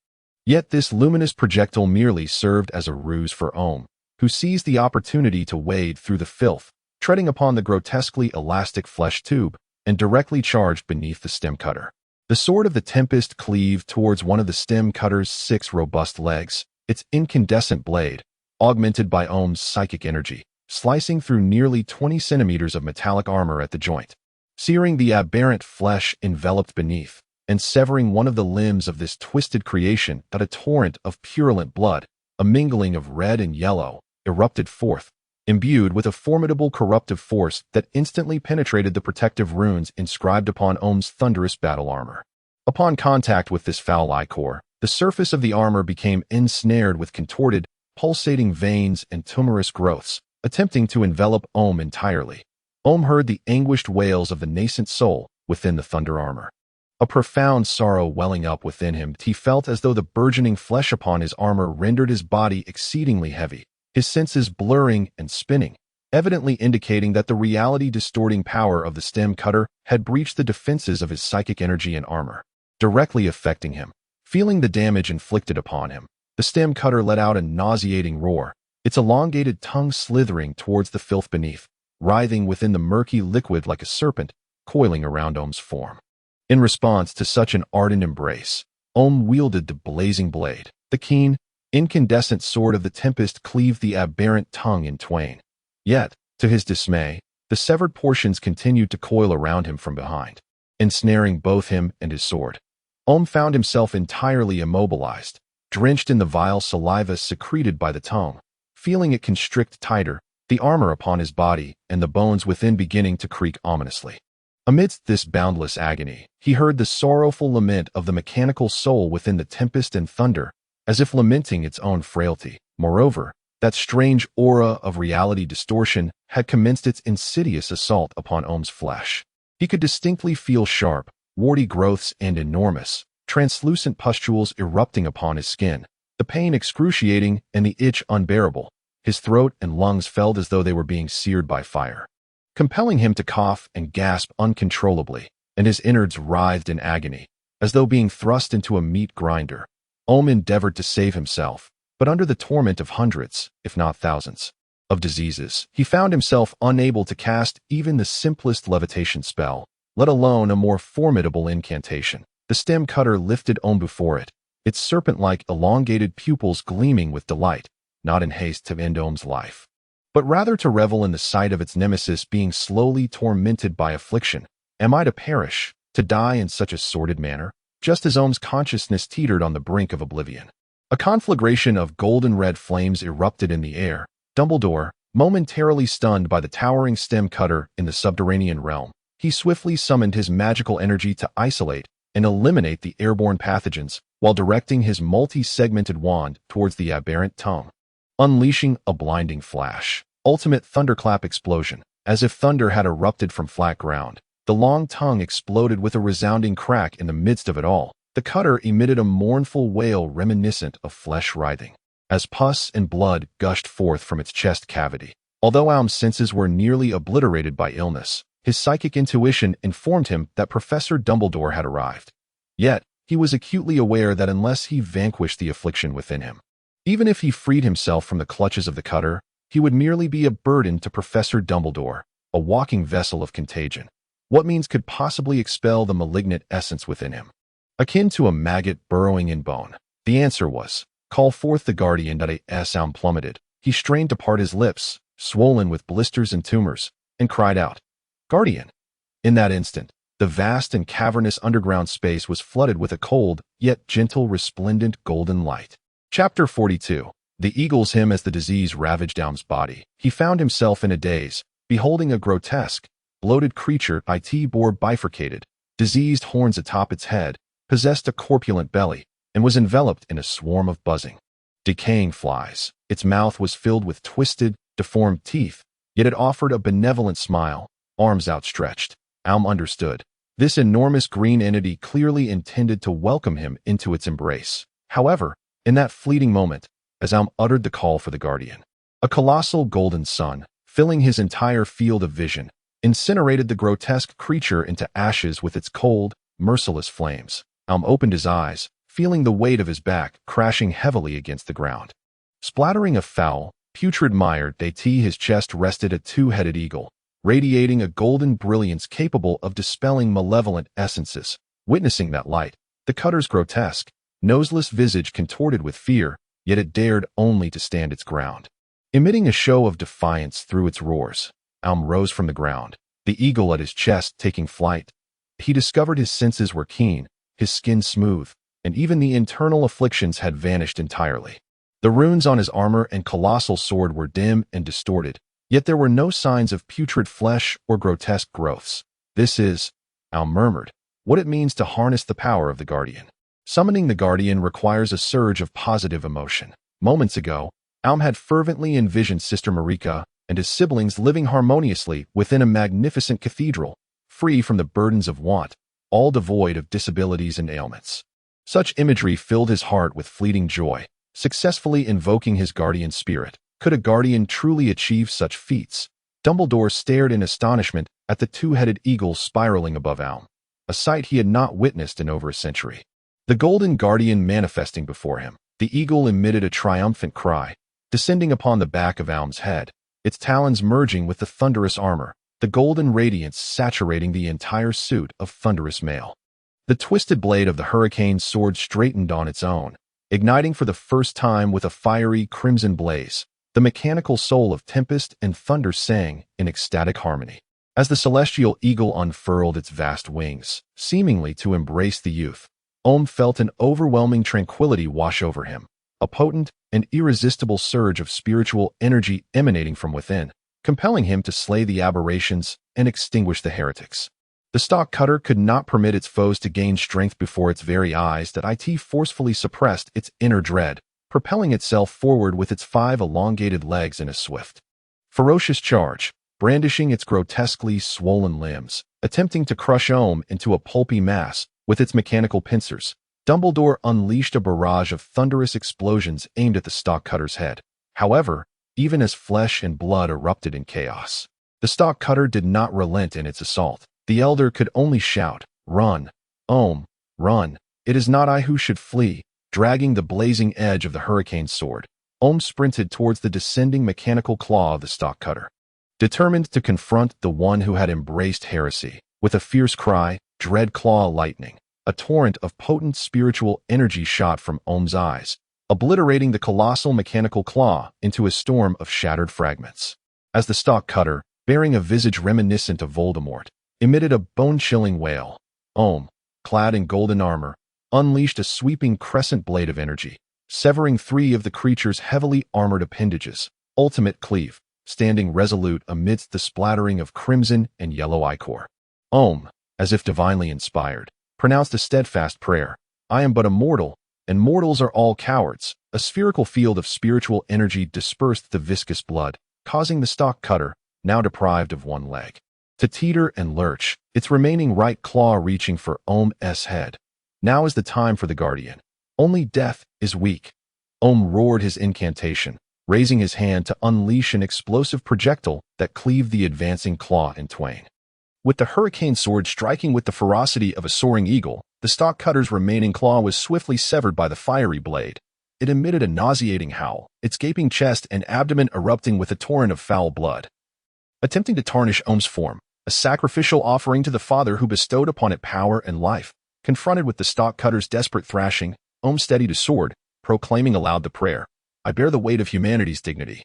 Yet this luminous projectile merely served as a ruse for Omu, who seized the opportunity to wade through the filth, treading upon the grotesquely elastic flesh tube, and directly charged beneath the stem cutter. The sword of the Tempest cleaved towards one of the stem cutter's 6 robust legs, its incandescent blade, augmented by Omu's psychic energy, slicing through nearly 20 centimeters of metallic armor at the joint, searing the aberrant flesh enveloped beneath, and severing one of the limbs of this twisted creation that a torrent of purulent blood, a mingling of red and yellow, erupted forth, imbued with a formidable corruptive force that instantly penetrated the protective runes inscribed upon Omu's thunderous battle armor. Upon contact with this foul ichor, the surface of the armor became ensnared with contorted, pulsating veins and tumorous growths, attempting to envelop Omu entirely. Omu heard the anguished wails of the nascent soul within the thunder armor. A profound sorrow welling up within him, he felt as though the burgeoning flesh upon his armor rendered his body exceedingly heavy, his senses blurring and spinning, evidently indicating that the reality-distorting power of the stem cutter had breached the defenses of his psychic energy and armor, directly affecting him. Feeling the damage inflicted upon him, the stem cutter let out a nauseating roar, its elongated tongue slithering towards the filth beneath, writhing within the murky liquid like a serpent coiling around Omu's form. In response to such an ardent embrace, Omu wielded the blazing blade. The keen, incandescent sword of the Tempest cleaved the aberrant tongue in twain. Yet, to his dismay, the severed portions continued to coil around him from behind, ensnaring both him and his sword. Omu found himself entirely immobilized, drenched in the vile saliva secreted by the tongue, feeling it constrict tighter, the armor upon his body and the bones within beginning to creak ominously. Amidst this boundless agony, he heard the sorrowful lament of the mechanical soul within the tempest and thunder, as if lamenting its own frailty. Moreover, that strange aura of reality distortion had commenced its insidious assault upon Omu's flesh. He could distinctly feel sharp, warty growths and enormous, translucent pustules erupting upon his skin, the pain excruciating and the itch unbearable. His throat and lungs felt as though they were being seared by fire, compelling him to cough and gasp uncontrollably, and his innards writhed in agony, as though being thrust into a meat grinder. Omu endeavored to save himself, but under the torment of hundreds, if not thousands, of diseases. He found himself unable to cast even the simplest levitation spell, let alone a more formidable incantation. The stem cutter lifted Omu before it, its serpent-like elongated pupils gleaming with delight, not in haste to end Omu's life, but rather to revel in the sight of its nemesis being slowly tormented by affliction. Am I to perish, to die in such a sordid manner? Just as Omu's consciousness teetered on the brink of oblivion, a conflagration of golden-red flames erupted in the air. Dumbledore, momentarily stunned by the towering stem cutter in the subterranean realm, he swiftly summoned his magical energy to isolate and eliminate the airborne pathogens while directing his multi-segmented wand towards the aberrant tongue, unleashing a blinding flash. Ultimate thunderclap explosion. As if thunder had erupted from flat ground, the long tongue exploded with a resounding crack in the midst of it all. The cutter emitted a mournful wail reminiscent of flesh writhing, as pus and blood gushed forth from its chest cavity. Although Omu's senses were nearly obliterated by illness, his psychic intuition informed him that Professor Dumbledore had arrived. Yet, he was acutely aware that unless he vanquished the affliction within him, even if he freed himself from the clutches of the cutter, he would merely be a burden to Professor Dumbledore, a walking vessel of contagion. What means could possibly expel the malignant essence within him? Akin to a maggot burrowing in bone. The answer was, call forth the guardian. Omu plummeted. He strained to part his lips, swollen with blisters and tumors, and cried out, "Guardian!" In that instant, the vast and cavernous underground space was flooded with a cold, yet gentle, resplendent golden light. Chapter 42. The eagle's hymn. As the disease ravaged Omu's body, he found himself in a daze, beholding a grotesque, bloated creature. It bore bifurcated, diseased horns atop its head, possessed a corpulent belly, and was enveloped in a swarm of buzzing, decaying flies. Its mouth was filled with twisted, deformed teeth, yet it offered a benevolent smile, arms outstretched. Omu understood. This enormous green entity clearly intended to welcome him into its embrace. However, in that fleeting moment, as Omu uttered the call for the guardian, a colossal golden sun, filling his entire field of vision, incinerated the grotesque creature into ashes with its cold, merciless flames. Omu opened his eyes, feeling the weight of his back crashing heavily against the ground. Splattering a foul, putrid mire, his chest rested a two-headed eagle, radiating a golden brilliance capable of dispelling malevolent essences. Witnessing that light, the cutter's grotesque, noseless visage contorted with fear, yet it dared only to stand its ground. Emitting a show of defiance through its roars, Omu rose from the ground, the eagle at his chest taking flight. He discovered his senses were keen, his skin smooth, and even the internal afflictions had vanished entirely. The runes on his armor and colossal sword were dim and distorted, yet there were no signs of putrid flesh or grotesque growths. This is, Omu murmured, what it means to harness the power of the guardian. Summoning the guardian requires a surge of positive emotion. Moments ago, Omu had fervently envisioned Sister Marika and his siblings living harmoniously within a magnificent cathedral, free from the burdens of want, all devoid of disabilities and ailments. Such imagery filled his heart with fleeting joy, successfully invoking his guardian spirit. Could a guardian truly achieve such feats? Dumbledore stared in astonishment at the two-headed eagle spiraling above Omu, a sight he had not witnessed in over a century. The golden guardian manifesting before him, the eagle emitted a triumphant cry, descending upon the back of Omu's head, its talons merging with the thunderous armor, the golden radiance saturating the entire suit of thunderous mail. The twisted blade of the hurricane's sword straightened on its own, igniting for the first time with a fiery crimson blaze. The mechanical soul of tempest and thunder sang in ecstatic harmony. As the celestial eagle unfurled its vast wings, seemingly to embrace the youth, Omu felt an overwhelming tranquility wash over him, a potent and irresistible surge of spiritual energy emanating from within, compelling him to slay the aberrations and extinguish the heretics. The stock cutter could not permit its foes to gain strength before its very eyes. That it forcefully suppressed its inner dread, propelling itself forward with its 5 elongated legs in a swift, ferocious charge, brandishing its grotesquely swollen limbs, attempting to crush Omu into a pulpy mass with its mechanical pincers. Dumbledore unleashed a barrage of thunderous explosions aimed at the stock cutter's head. However, even as flesh and blood erupted in chaos, the stock cutter did not relent in its assault. The elder could only shout, "Run, Omu, run! It is not I who should flee," dragging the blazing edge of the hurricane's sword. Ohm sprinted towards the descending mechanical claw of the stock cutter. Determined to confront the one who had embraced heresy, with a fierce cry, dread claw lightning, a torrent of potent spiritual energy shot from Ohm's eyes, obliterating the colossal mechanical claw into a storm of shattered fragments. As the stock cutter, bearing a visage reminiscent of Voldemort, emitted a bone-chilling wail, Ohm, clad in golden armor, unleashed a sweeping crescent blade of energy, severing 3 of the creature's heavily armored appendages, ultimate cleave, standing resolute amidst the splattering of crimson and yellow ichor. Ohm, as if divinely inspired, pronounced a steadfast prayer. I am but a mortal, and mortals are all cowards. A spherical field of spiritual energy dispersed the viscous blood, causing the stock cutter, now deprived of one leg, to teeter and lurch, its remaining right claw reaching for Ohm's head. Now is the time for the Guardian. Only death is weak. Ohm roared his incantation, raising his hand to unleash an explosive projectile that cleaved the advancing claw in twain. With the hurricane sword striking with the ferocity of a soaring eagle, the stock cutter's remaining claw was swiftly severed by the fiery blade. It emitted a nauseating howl, its gaping chest and abdomen erupting with a torrent of foul blood. Attempting to tarnish Ohm's form, a sacrificial offering to the Father who bestowed upon it power and life, confronted with the stock cutter's desperate thrashing, Ohm steadied his sword, proclaiming aloud the prayer, I bear the weight of humanity's dignity,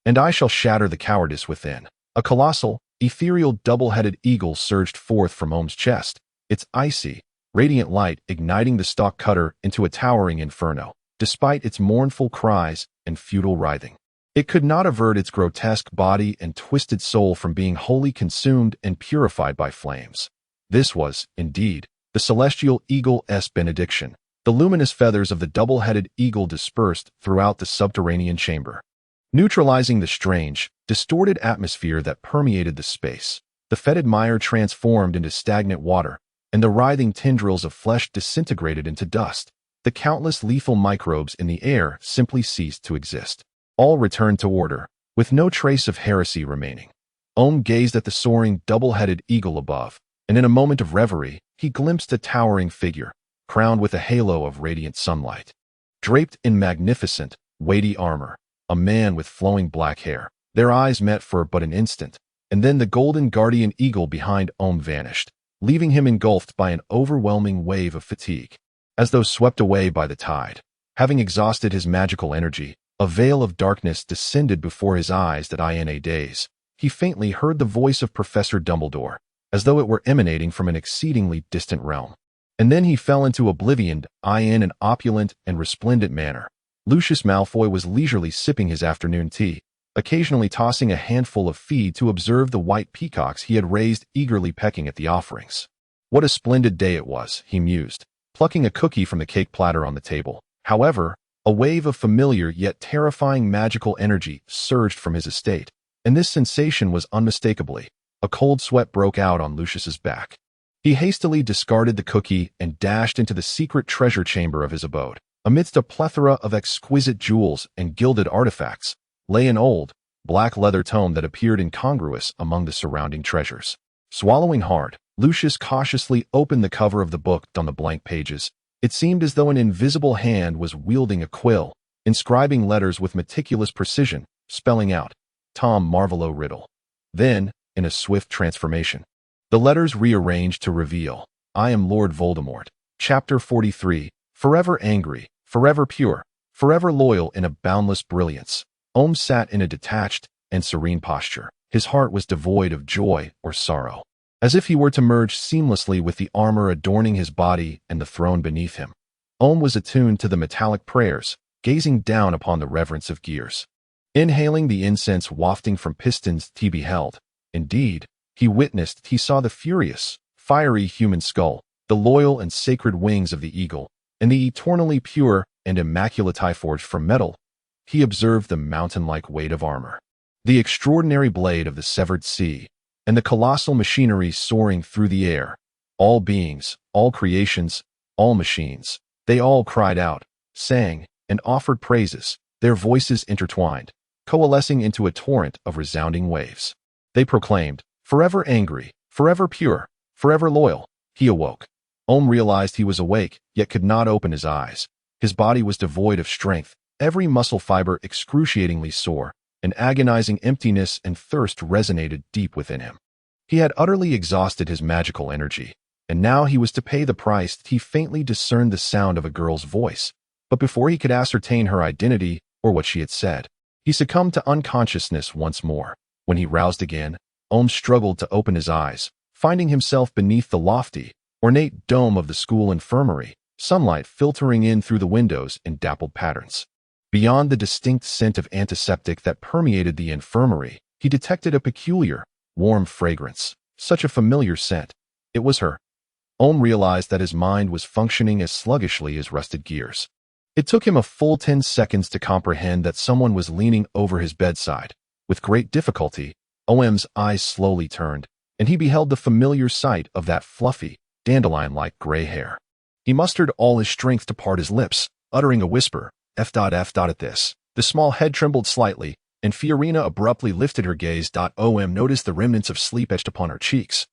and I shall shatter the cowardice within. A colossal, ethereal double-headed eagle surged forth from Ohm's chest, its icy, radiant light igniting the stock cutter into a towering inferno, despite its mournful cries and futile writhing. It could not avert its grotesque body and twisted soul from being wholly consumed and purified by flames. This was, indeed, the celestial eagle's benediction. The luminous feathers of the double-headed eagle dispersed throughout the subterranean chamber, neutralizing the strange, distorted atmosphere that permeated the space. The fetid mire transformed into stagnant water, and the writhing tendrils of flesh disintegrated into dust. The countless lethal microbes in the air simply ceased to exist. All returned to order, with no trace of heresy remaining. Ohm gazed at the soaring, double-headed eagle above, and in a moment of reverie, he glimpsed a towering figure, crowned with a halo of radiant sunlight. Draped in magnificent, weighty armor, a man with flowing black hair. Their eyes met for but an instant, and then the golden guardian eagle behind Ohm vanished, leaving him engulfed by an overwhelming wave of fatigue, as though swept away by the tide. Having exhausted his magical energy, a veil of darkness descended before his eyes that in a daze. He faintly heard the voice of Professor Dumbledore, as though it were emanating from an exceedingly distant realm. And then he fell into oblivion in an opulent and resplendent manner. Lucius Malfoy was leisurely sipping his afternoon tea, occasionally tossing a handful of feed to observe the white peacocks he had raised eagerly pecking at the offerings. What a splendid day it was, he mused, plucking a cookie from the cake platter on the table. However, a wave of familiar yet terrifying magical energy surged from his estate, and this sensation was unmistakably. A cold sweat broke out on Lucius's back. He hastily discarded the cookie and dashed into the secret treasure chamber of his abode. Amidst a plethora of exquisite jewels and gilded artifacts, lay an old, black leather tome that appeared incongruous among the surrounding treasures. Swallowing hard, Lucius cautiously opened the cover of the book. On the blank pages, it seemed as though an invisible hand was wielding a quill, inscribing letters with meticulous precision, spelling out, Tom Marvolo Riddle. Then, in a swift transformation, the letters rearranged to reveal, I am Lord Voldemort. Chapter 43, Forever Angry, Forever Pure, Forever Loyal in a Boundless Brilliance. Ohm sat in a detached and serene posture. His heart was devoid of joy or sorrow, as if he were to merge seamlessly with the armor adorning his body and the throne beneath him. Ohm was attuned to the metallic prayers, gazing down upon the reverence of gears. Inhaling the incense wafting from pistons he beheld. Indeed, he saw the furious, fiery human skull, the loyal and sacred wings of the eagle, and the eternally pure and immaculate forged from metal. He observed the mountain-like weight of armor, the extraordinary blade of the severed sea, and the colossal machinery soaring through the air. All beings, all creations, all machines, they all cried out, sang, and offered praises, their voices intertwined, coalescing into a torrent of resounding waves. They proclaimed, forever angry, forever pure, forever loyal. He awoke. Ohm realized he was awake, yet could not open his eyes. His body was devoid of strength, every muscle fiber excruciatingly sore. An agonizing emptiness and thirst resonated deep within him. He had utterly exhausted his magical energy, and now he was to pay the price. He faintly discerned the sound of a girl's voice, but before he could ascertain her identity or what she had said, he succumbed to unconsciousness once more. When he roused again, Omu struggled to open his eyes, finding himself beneath the lofty, ornate dome of the school infirmary, sunlight filtering in through the windows in dappled patterns. Beyond the distinct scent of antiseptic that permeated the infirmary, he detected a peculiar, warm fragrance, such a familiar scent. It was her. Omu realized that his mind was functioning as sluggishly as rusted gears. It took him a full 10 seconds to comprehend that someone was leaning over his bedside. With great difficulty, Omu's eyes slowly turned, and he beheld the familiar sight of that fluffy, dandelion-like gray hair. He mustered all his strength to part his lips, uttering a whisper, F.F. At this. The small head trembled slightly, and Fiorina abruptly lifted her gaze. Omu noticed the remnants of sleep etched upon her cheeks,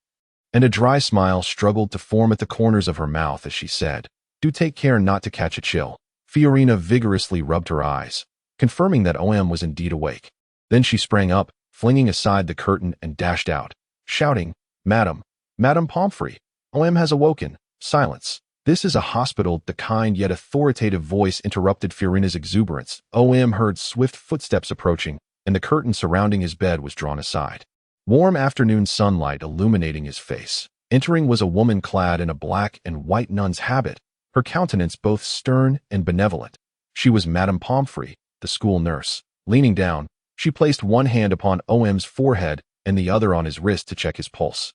and a dry smile struggled to form at the corners of her mouth as she said, Do take care not to catch a chill. Fiorina vigorously rubbed her eyes, confirming that Omu was indeed awake. Then she sprang up, flinging aside the curtain and dashed out, shouting, Madam Pomfrey, Omu has awoken. Silence. This is a hospital. The kind yet authoritative voice interrupted Fiorina's exuberance. Omu heard swift footsteps approaching, and the curtain surrounding his bed was drawn aside. Warm afternoon sunlight illuminating his face. Entering was a woman clad in a black and white nun's habit, her countenance both stern and benevolent. She was Madame Pomfrey, the school nurse. Leaning down, she placed one hand upon Omu's forehead and the other on his wrist to check his pulse.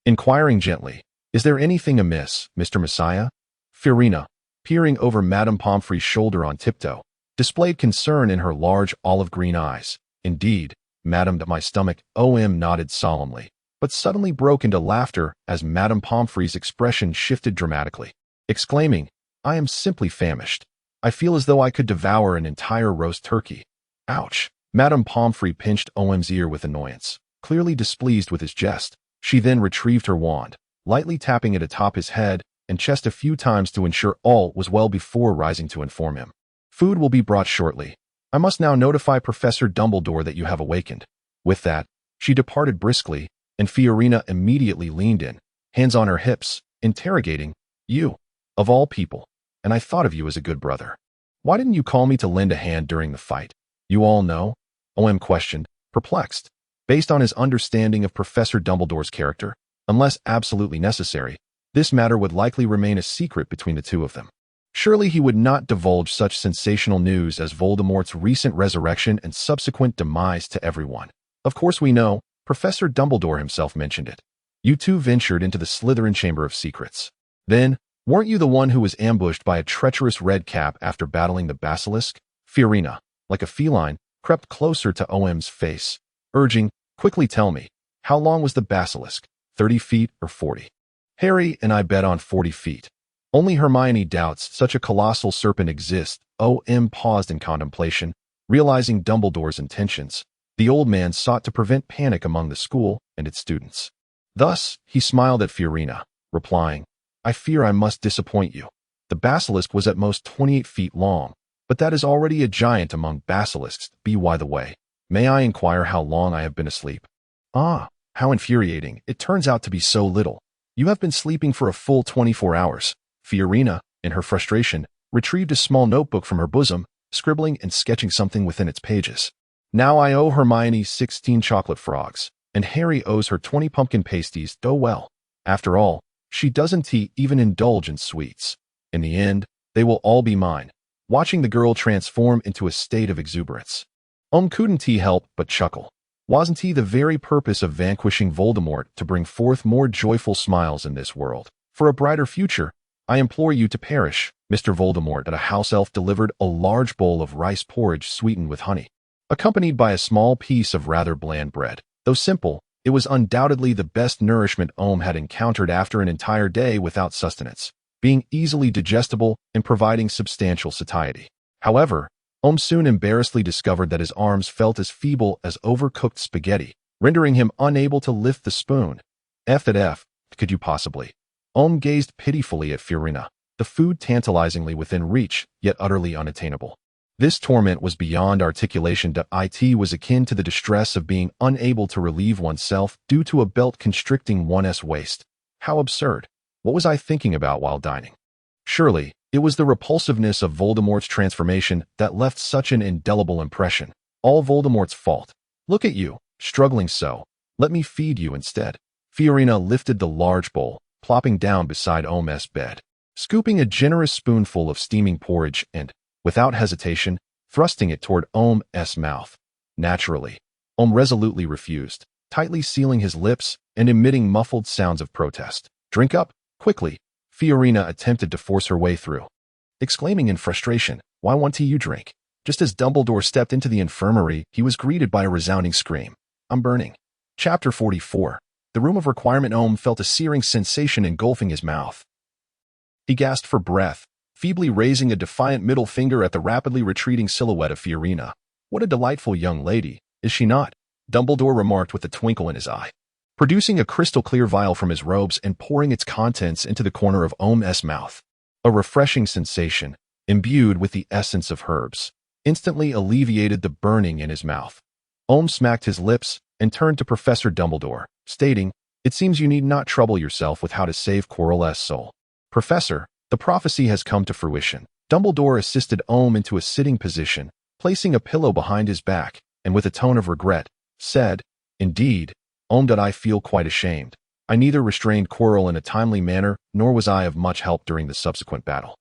Inquiring gently, Is there anything amiss, Mr. Messiah? Fiorina, peering over Madame Pomfrey's shoulder on tiptoe, displayed concern in her large olive-green eyes. Indeed, Madame, my stomach. Omu nodded solemnly, but suddenly broke into laughter as Madame Pomfrey's expression shifted dramatically, exclaiming, I am simply famished. I feel as though I could devour an entire roast turkey. Ouch! Madame Pomfrey pinched Omu's ear with annoyance, clearly displeased with his jest. She then retrieved her wand, lightly tapping it atop his head and chest a few times to ensure all was well before rising to inform him. Food will be brought shortly. I must now notify Professor Dumbledore that you have awakened. With that, she departed briskly, and Fiorina immediately leaned in, hands on her hips, interrogating, You, of all people, and I thought of you as a good brother. Why didn't you call me to lend a hand during the fight? You all know? Omu questioned, perplexed. Based on his understanding of Professor Dumbledore's character, unless absolutely necessary, this matter would likely remain a secret between the two of them. Surely he would not divulge such sensational news as Voldemort's recent resurrection and subsequent demise to everyone. Of course we know, Professor Dumbledore himself mentioned it. You two ventured into the Slytherin Chamber of Secrets. Then, weren't you the one who was ambushed by a treacherous red cap after battling the basilisk? Fiorina, like a feline, crept closer to Omu's face, urging, Quickly tell me, how long was the basilisk, 30 feet or 40? Harry and I bet on 40 feet. Only Hermione doubts such a colossal serpent exists. Omu paused in contemplation, realizing Dumbledore's intentions. The old man sought to prevent panic among the school and its students. Thus, he smiled at Fiorina, replying, I fear I must disappoint you. The basilisk was at most 28 feet long, but that is already a giant among basilisks. By the way, may I inquire how long I have been asleep? Ah, how infuriating. It turns out to be so little. You have been sleeping for a full 24 hours. Fiorina, in her frustration, retrieved a small notebook from her bosom, scribbling and sketching something within its pages. Now I owe Hermione 16 chocolate frogs, and Harry owes her 20 pumpkin pasties. Oh well. After all, she doesn't even indulge in sweets. In the end, they will all be mine. Watching the girl transform into a state of exuberance, couldn't help but chuckle. Wasn't he the very purpose of vanquishing Voldemort to bring forth more joyful smiles in this world? For a brighter future, I implore you to perish, Mr. Voldemort. A house elf delivered a large bowl of rice porridge sweetened with honey, accompanied by a small piece of rather bland bread. Though simple, it was undoubtedly the best nourishment Omu had encountered after an entire day without sustenance, being easily digestible and providing substantial satiety. However, Omu soon embarrassedly discovered that his arms felt as feeble as overcooked spaghetti, rendering him unable to lift the spoon. F, could you possibly? Omu gazed pitifully at Fiorina, the food tantalizingly within reach, yet utterly unattainable. This torment was beyond articulation. It was akin to the distress of being unable to relieve oneself due to a belt constricting one's waist. How absurd. What was I thinking about while dining? Surely, it was the repulsiveness of Voldemort's transformation that left such an indelible impression. All Voldemort's fault. Look at you, struggling so. Let me feed you instead. Fiorina lifted the large bowl, plopping down beside Omu's bed, scooping a generous spoonful of steaming porridge and, without hesitation, thrusting it toward Omu's mouth. Naturally, Omu resolutely refused, tightly sealing his lips and emitting muffled sounds of protest. Drink up, quickly. Fiorina attempted to force her way through, exclaiming in frustration, "Why won't you drink?" Just as Dumbledore stepped into the infirmary, he was greeted by a resounding scream. "I'm burning." Chapter 44. The Room of Requirement. Omu felt a searing sensation engulfing his mouth. He gasped for breath, feebly raising a defiant middle finger at the rapidly retreating silhouette of Fiorina. "What a delightful young lady, is she not?" Dumbledore remarked with a twinkle in his eye, producing a crystal-clear vial from his robes and pouring its contents into the corner of Omu's mouth. A refreshing sensation, imbued with the essence of herbs, instantly alleviated the burning in his mouth. Omu smacked his lips and turned to Professor Dumbledore, stating, "It seems you need not trouble yourself with how to save Quirrell's soul. Professor, the prophecy has come to fruition." Dumbledore assisted Omu into a sitting position, placing a pillow behind his back, and with a tone of regret, said, "Indeed, Omu, I feel quite ashamed. I neither restrained Quirrell in a timely manner, nor was I of much help during the subsequent battle."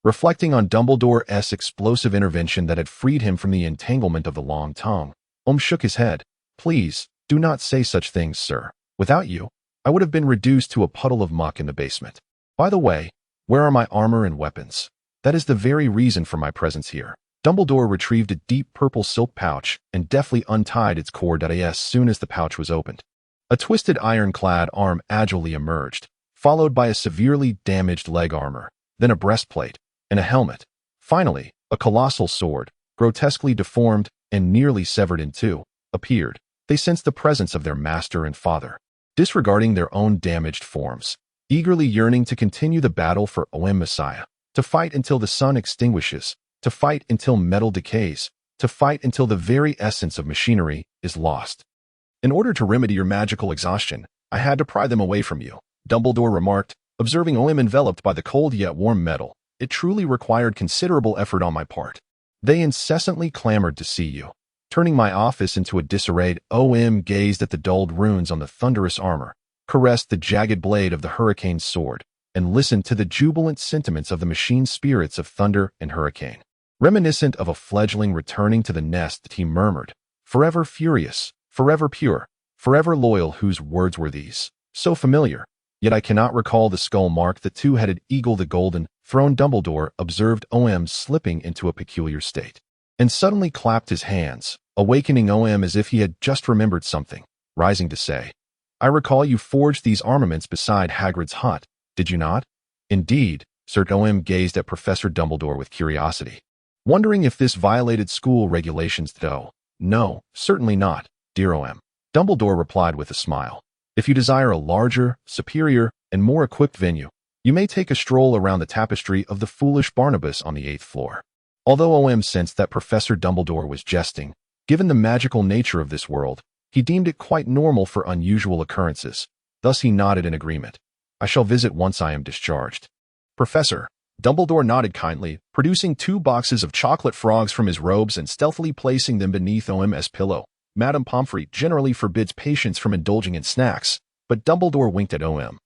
Reflecting on Dumbledore's explosive intervention that had freed him from the entanglement of the long tongue, Omu shook his head. "Please, do not say such things, sir. Without you, I would have been reduced to a puddle of muck in the basement. By the way, where are my armor and weapons? That is the very reason for my presence here." Dumbledore retrieved a deep purple silk pouch and deftly untied its cord as soon as the pouch was opened. A twisted iron-clad arm agilely emerged, followed by a severely damaged leg armor, then a breastplate, and a helmet. Finally, a colossal sword, grotesquely deformed and nearly severed in two, appeared. They sensed the presence of their master and father. Disregarding their own damaged forms, eagerly yearning to continue the battle for Omu Messiah, to fight until the sun extinguishes, to fight until metal decays, to fight until the very essence of machinery is lost. "In order to remedy your magical exhaustion, I had to pry them away from you," Dumbledore remarked, observing Omu enveloped by the cold yet warm metal. "It truly required considerable effort on my part. They incessantly clamored to see you." Turning my office into a disarray, Omu gazed at the dulled runes on the thunderous armor, caressed the jagged blade of the hurricane's sword, and listened to the jubilant sentiments of the machine spirits of thunder and hurricane. Reminiscent of a fledgling returning to the nest, he murmured, "Forever furious, forever pure, forever loyal." Whose words were these? So familiar. Yet I cannot recall the skull mark. The two-headed eagle, the golden throne. Dumbledore observed Omu slipping into a peculiar state, and suddenly clapped his hands, awakening Omu as if he had just remembered something, rising to say, "I recall you forged these armaments beside Hagrid's hut, did you not?" "Indeed." Sir Omu gazed at Professor Dumbledore with curiosity, wondering if this violated school regulations. "No, certainly not, dear Omu," Dumbledore replied with a smile. "If you desire a larger, superior, and more equipped venue, you may take a stroll around the tapestry of the foolish Barnabas on the 8th floor." Although Omu sensed that Professor Dumbledore was jesting, given the magical nature of this world, he deemed it quite normal for unusual occurrences. Thus he nodded in agreement. "I shall visit once I am discharged." "Professor," Dumbledore nodded kindly, producing 2 boxes of chocolate frogs from his robes and stealthily placing them beneath Omu's pillow. Madame Pomfrey generally forbids patients from indulging in snacks, but Dumbledore winked at Omu,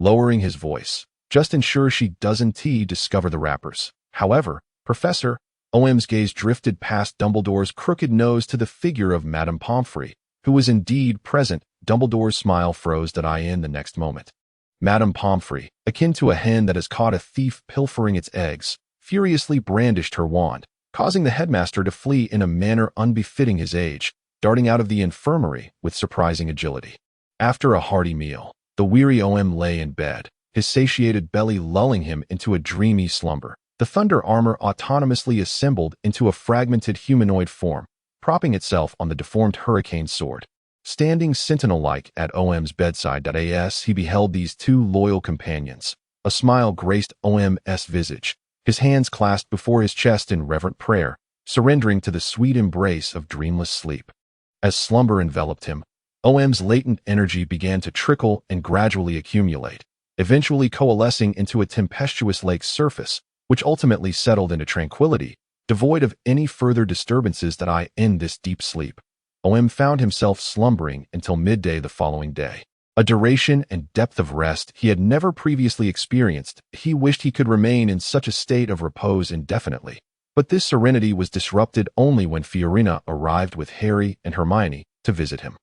lowering his voice. "Just ensure she doesn't discover the wrappers." "However, Professor," Omu's gaze drifted past Dumbledore's crooked nose to the figure of Madame Pomfrey, who was indeed present. Dumbledore's smile froze in the next moment. Madame Pomfrey, akin to a hen that has caught a thief pilfering its eggs, furiously brandished her wand, causing the headmaster to flee in a manner unbefitting his age, darting out of the infirmary with surprising agility. After a hearty meal, the weary Omu lay in bed, his satiated belly lulling him into a dreamy slumber. The thunder armor autonomously assembled into a fragmented humanoid form, propping itself on the deformed hurricane sword. Standing sentinel-like at Omu's bedside, he beheld these 2 loyal companions. A smile graced Omu's visage, his hands clasped before his chest in reverent prayer. surrendering to the sweet embrace of dreamless sleep. As slumber enveloped him, OM's latent energy began to trickle and gradually accumulate, eventually coalescing into a tempestuous lake's surface, which ultimately settled into tranquility, devoid of any further disturbances that I end this deep sleep. OM found himself slumbering until midday the following day. A duration and depth of rest he had never previously experienced. He wished he could remain in such a state of repose indefinitely. But this serenity was disrupted only when Fiorina arrived with Harry and Hermione to visit him.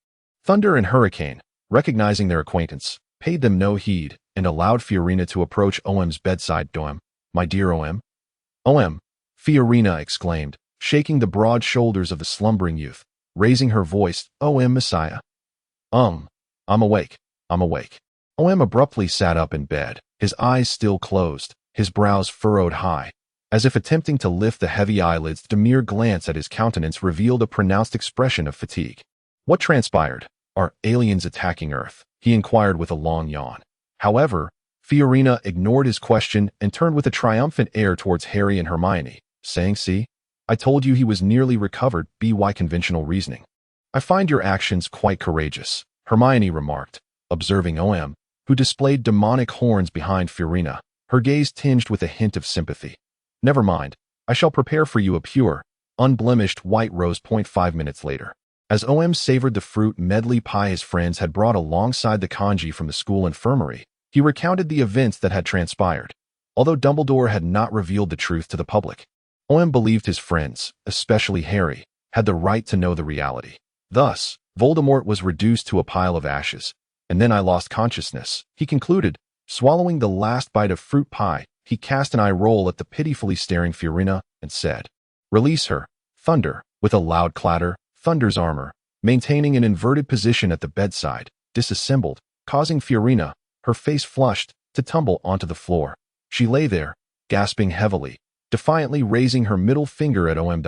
Thunder and Hurricane, recognizing their acquaintance, paid them no heed and allowed Fiorina to approach OM's bedside. "OM, my dear OM." "OM," Fiorina exclaimed, shaking the broad shoulders of the slumbering youth, raising her voice, "Omu Messiah." I'm awake. I'm awake." OM abruptly sat up in bed, his eyes still closed, his brows furrowed high. As if attempting to lift the heavy eyelids, the mere glance at his countenance revealed a pronounced expression of fatigue. "What transpired? Are aliens attacking Earth?" he inquired with a long yawn. However, Fiorina ignored his question and turned with a triumphant air towards Harry and Hermione, saying, "See, I told you he was nearly recovered. By conventional reasoning." "I find your actions quite courageous," Hermione remarked, observing OM, who displayed demonic horns behind Fiorina, her gaze tinged with a hint of sympathy. "Never mind, I shall prepare for you a pure, unblemished white rose. 5 minutes later. As OM savored the fruit medley pie his friends had brought alongside the congee from the school infirmary, he recounted the events that had transpired. Although Dumbledore had not revealed the truth to the public, OM believed his friends, especially Harry, had the right to know the reality. Thus, Voldemort was reduced to a pile of ashes, and then I lost consciousness, he concluded. Swallowing the last bite of fruit pie, he cast an eye roll at the pitifully staring Fiorina and said, "Release her." Thunder, with a loud clatter, Thunder's armor, maintaining an inverted position at the bedside, disassembled, causing Fiorina, her face flushed, to tumble onto the floor. She lay there, gasping heavily, defiantly raising her middle finger at OM.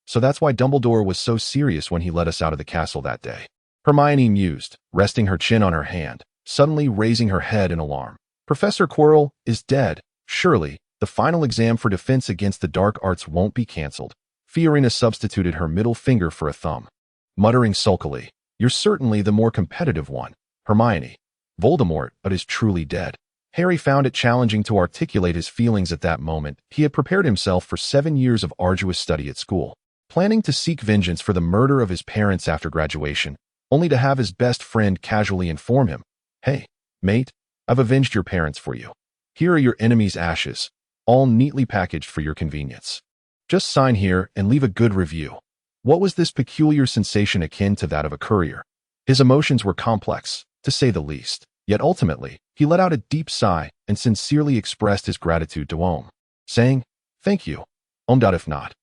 "So that's why Dumbledore was so serious when he let us out of the castle that day." Hermione mused, resting her chin on her hand, suddenly raising her head in alarm. "Professor Quirrell is dead. Surely, the final exam for defense against the dark arts won't be cancelled." Fiorina substituted her middle finger for a thumb, muttering sulkily, "You're certainly the more competitive one, Hermione. Voldemort is truly dead." Harry found it challenging to articulate his feelings at that moment. He had prepared himself for 7 years of arduous study at school, planning to seek vengeance for the murder of his parents after graduation, only to have his best friend casually inform him, "Hey, mate, I've avenged your parents for you. Here are your enemy's ashes, all neatly packaged for your convenience. Just sign here and leave a good review." What was this peculiar sensation akin to that of a courier? His emotions were complex, to say the least, yet ultimately, he let out a deep sigh and sincerely expressed his gratitude to OM, saying, "Thank you, OM. If not."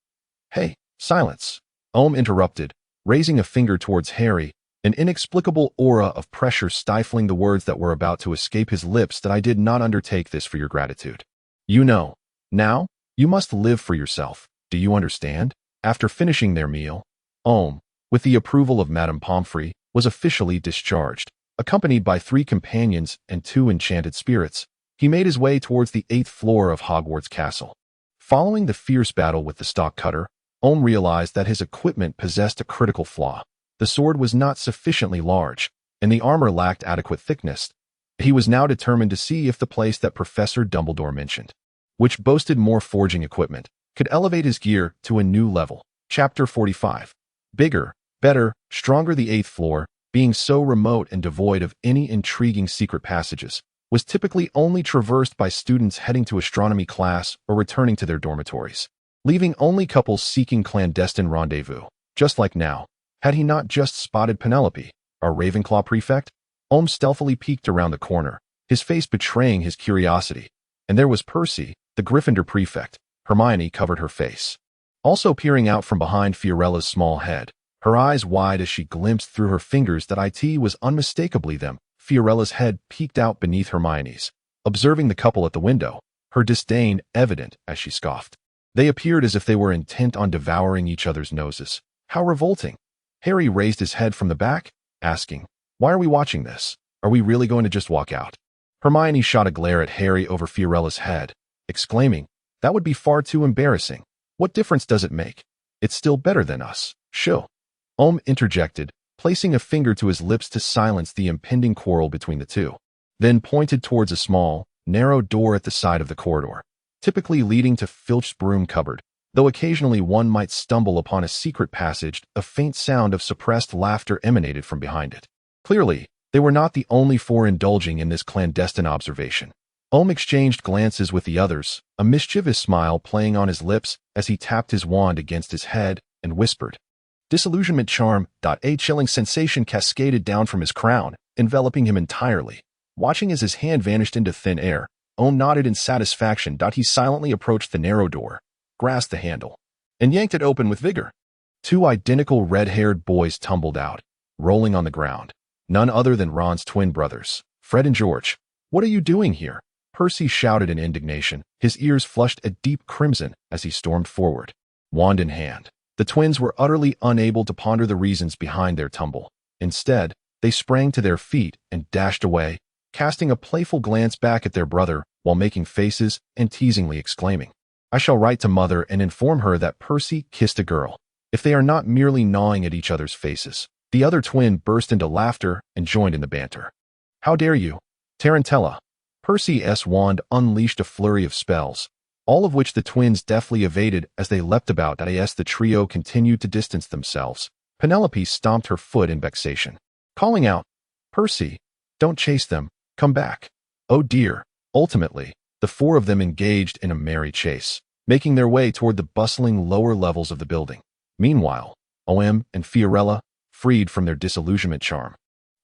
"Hey, silence," OM interrupted, raising a finger towards Harry, an inexplicable aura of pressure stifling the words that were about to escape his lips. "That I did not undertake this for your gratitude. You know, now, you must live for yourself. Do you understand?" After finishing their meal, OM, with the approval of Madame Pomfrey, was officially discharged. Accompanied by 3 companions and 2 enchanted spirits, he made his way towards the 8th floor of Hogwarts Castle. Following the fierce battle with the stock cutter, OM realized that his equipment possessed a critical flaw. The sword was not sufficiently large, and the armor lacked adequate thickness. He was now determined to see if the place that Professor Dumbledore mentioned, which boasted more forging equipment, could elevate his gear to a new level. Chapter 45. Bigger, better, stronger. The 8th floor, being so remote and devoid of any intriguing secret passages, was typically only traversed by students heading to astronomy class or returning to their dormitories, leaving only couples seeking clandestine rendezvous. Just like now, had he not just spotted Penelope, our Ravenclaw prefect? OM stealthily peeked around the corner, his face betraying his curiosity, and there was Percy, the Gryffindor prefect. Hermione covered her face, also peering out from behind Fiorella's small head, her eyes wide as she glimpsed through her fingers that it was unmistakably them. Fiorella's head peeked out beneath Hermione's, observing the couple at the window, her disdain evident as she scoffed. They appeared as if they were intent on devouring each other's noses. How revolting! Harry raised his head from the back, asking, "Why are we watching this? Are we really going to just walk out?" Hermione shot a glare at Harry over Fiorella's head, exclaiming, "That would be far too embarrassing. What difference does it make? It's still better than us. Shoo. Omu interjected, placing a finger to his lips to silence the impending quarrel between the two, then pointed towards a small, narrow door at the side of the corridor, typically leading to Filch's broom cupboard. Though occasionally one might stumble upon a secret passage, a faint sound of suppressed laughter emanated from behind it. Clearly, they were not the only four indulging in this clandestine observation. Omu exchanged glances with the others, a mischievous smile playing on his lips as he tapped his wand against his head and whispered, "Disillusionment charm." A chilling sensation cascaded down from his crown, enveloping him entirely. Watching as his hand vanished into thin air, Omu nodded in satisfaction. He silently approached the narrow door, grasped the handle, and yanked it open with vigor. Two identical red-haired boys tumbled out, rolling on the ground. None other than Ron's twin brothers, Fred and George. "What are you doing here?" Percy shouted in indignation, his ears flushed a deep crimson as he stormed forward, wand in hand. The twins were utterly unable to ponder the reasons behind their tumble. Instead, they sprang to their feet and dashed away, casting a playful glance back at their brother while making faces and teasingly exclaiming, "I shall write to Mother and inform her that Percy kissed a girl, if they are not merely gnawing at each other's faces." The other twin burst into laughter and joined in the banter. "How dare you, Tarantella!" Percy's wand unleashed a flurry of spells, all of which the twins deftly evaded as they leapt about. As the trio continued to distance themselves, Penelope stomped her foot in vexation, calling out, "Percy, don't chase them, come back." Oh dear. Ultimately, the four of them engaged in a merry chase, making their way toward the bustling lower levels of the building. Meanwhile, Omu and Fiorella, freed from their disillusionment charm,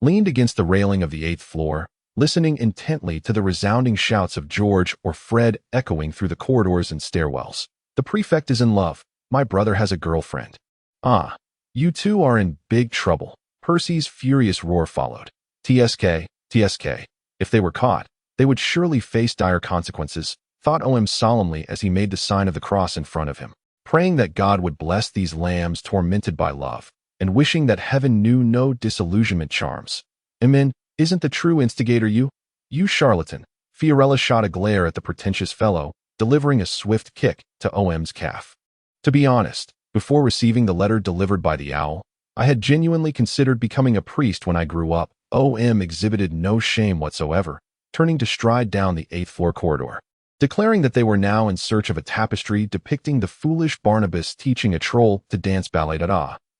leaned against the railing of the 8th floor, listening intently to the resounding shouts of George or Fred echoing through the corridors and stairwells. "The prefect is in love. My brother has a girlfriend. Ah, you two are in big trouble." Percy's furious roar followed. "TSK, TSK. If they were caught, they would surely face dire consequences," thought Omu solemnly as he made the sign of the cross in front of him, praying that God would bless these lambs tormented by love, and wishing that heaven knew no disillusionment charms. "Amen. Isn't the true instigator you? You charlatan." Fiorella shot a glare at the pretentious fellow, delivering a swift kick to Omu's calf. "To be honest, before receiving the letter delivered by the owl, I had genuinely considered becoming a priest when I grew up." Omu exhibited no shame whatsoever, turning to stride down the 8th floor corridor, declaring that they were now in search of a tapestry depicting the foolish Barnabas teaching a troll to dance ballet.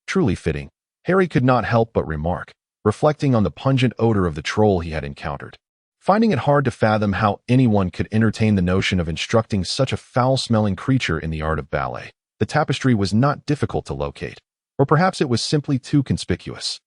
Truly fitting, Harry could not help but remark, reflecting on the pungent odor of the troll he had encountered. Finding it hard to fathom how anyone could entertain the notion of instructing such a foul-smelling creature in the art of ballet, the tapestry was not difficult to locate, or perhaps it was simply too conspicuous.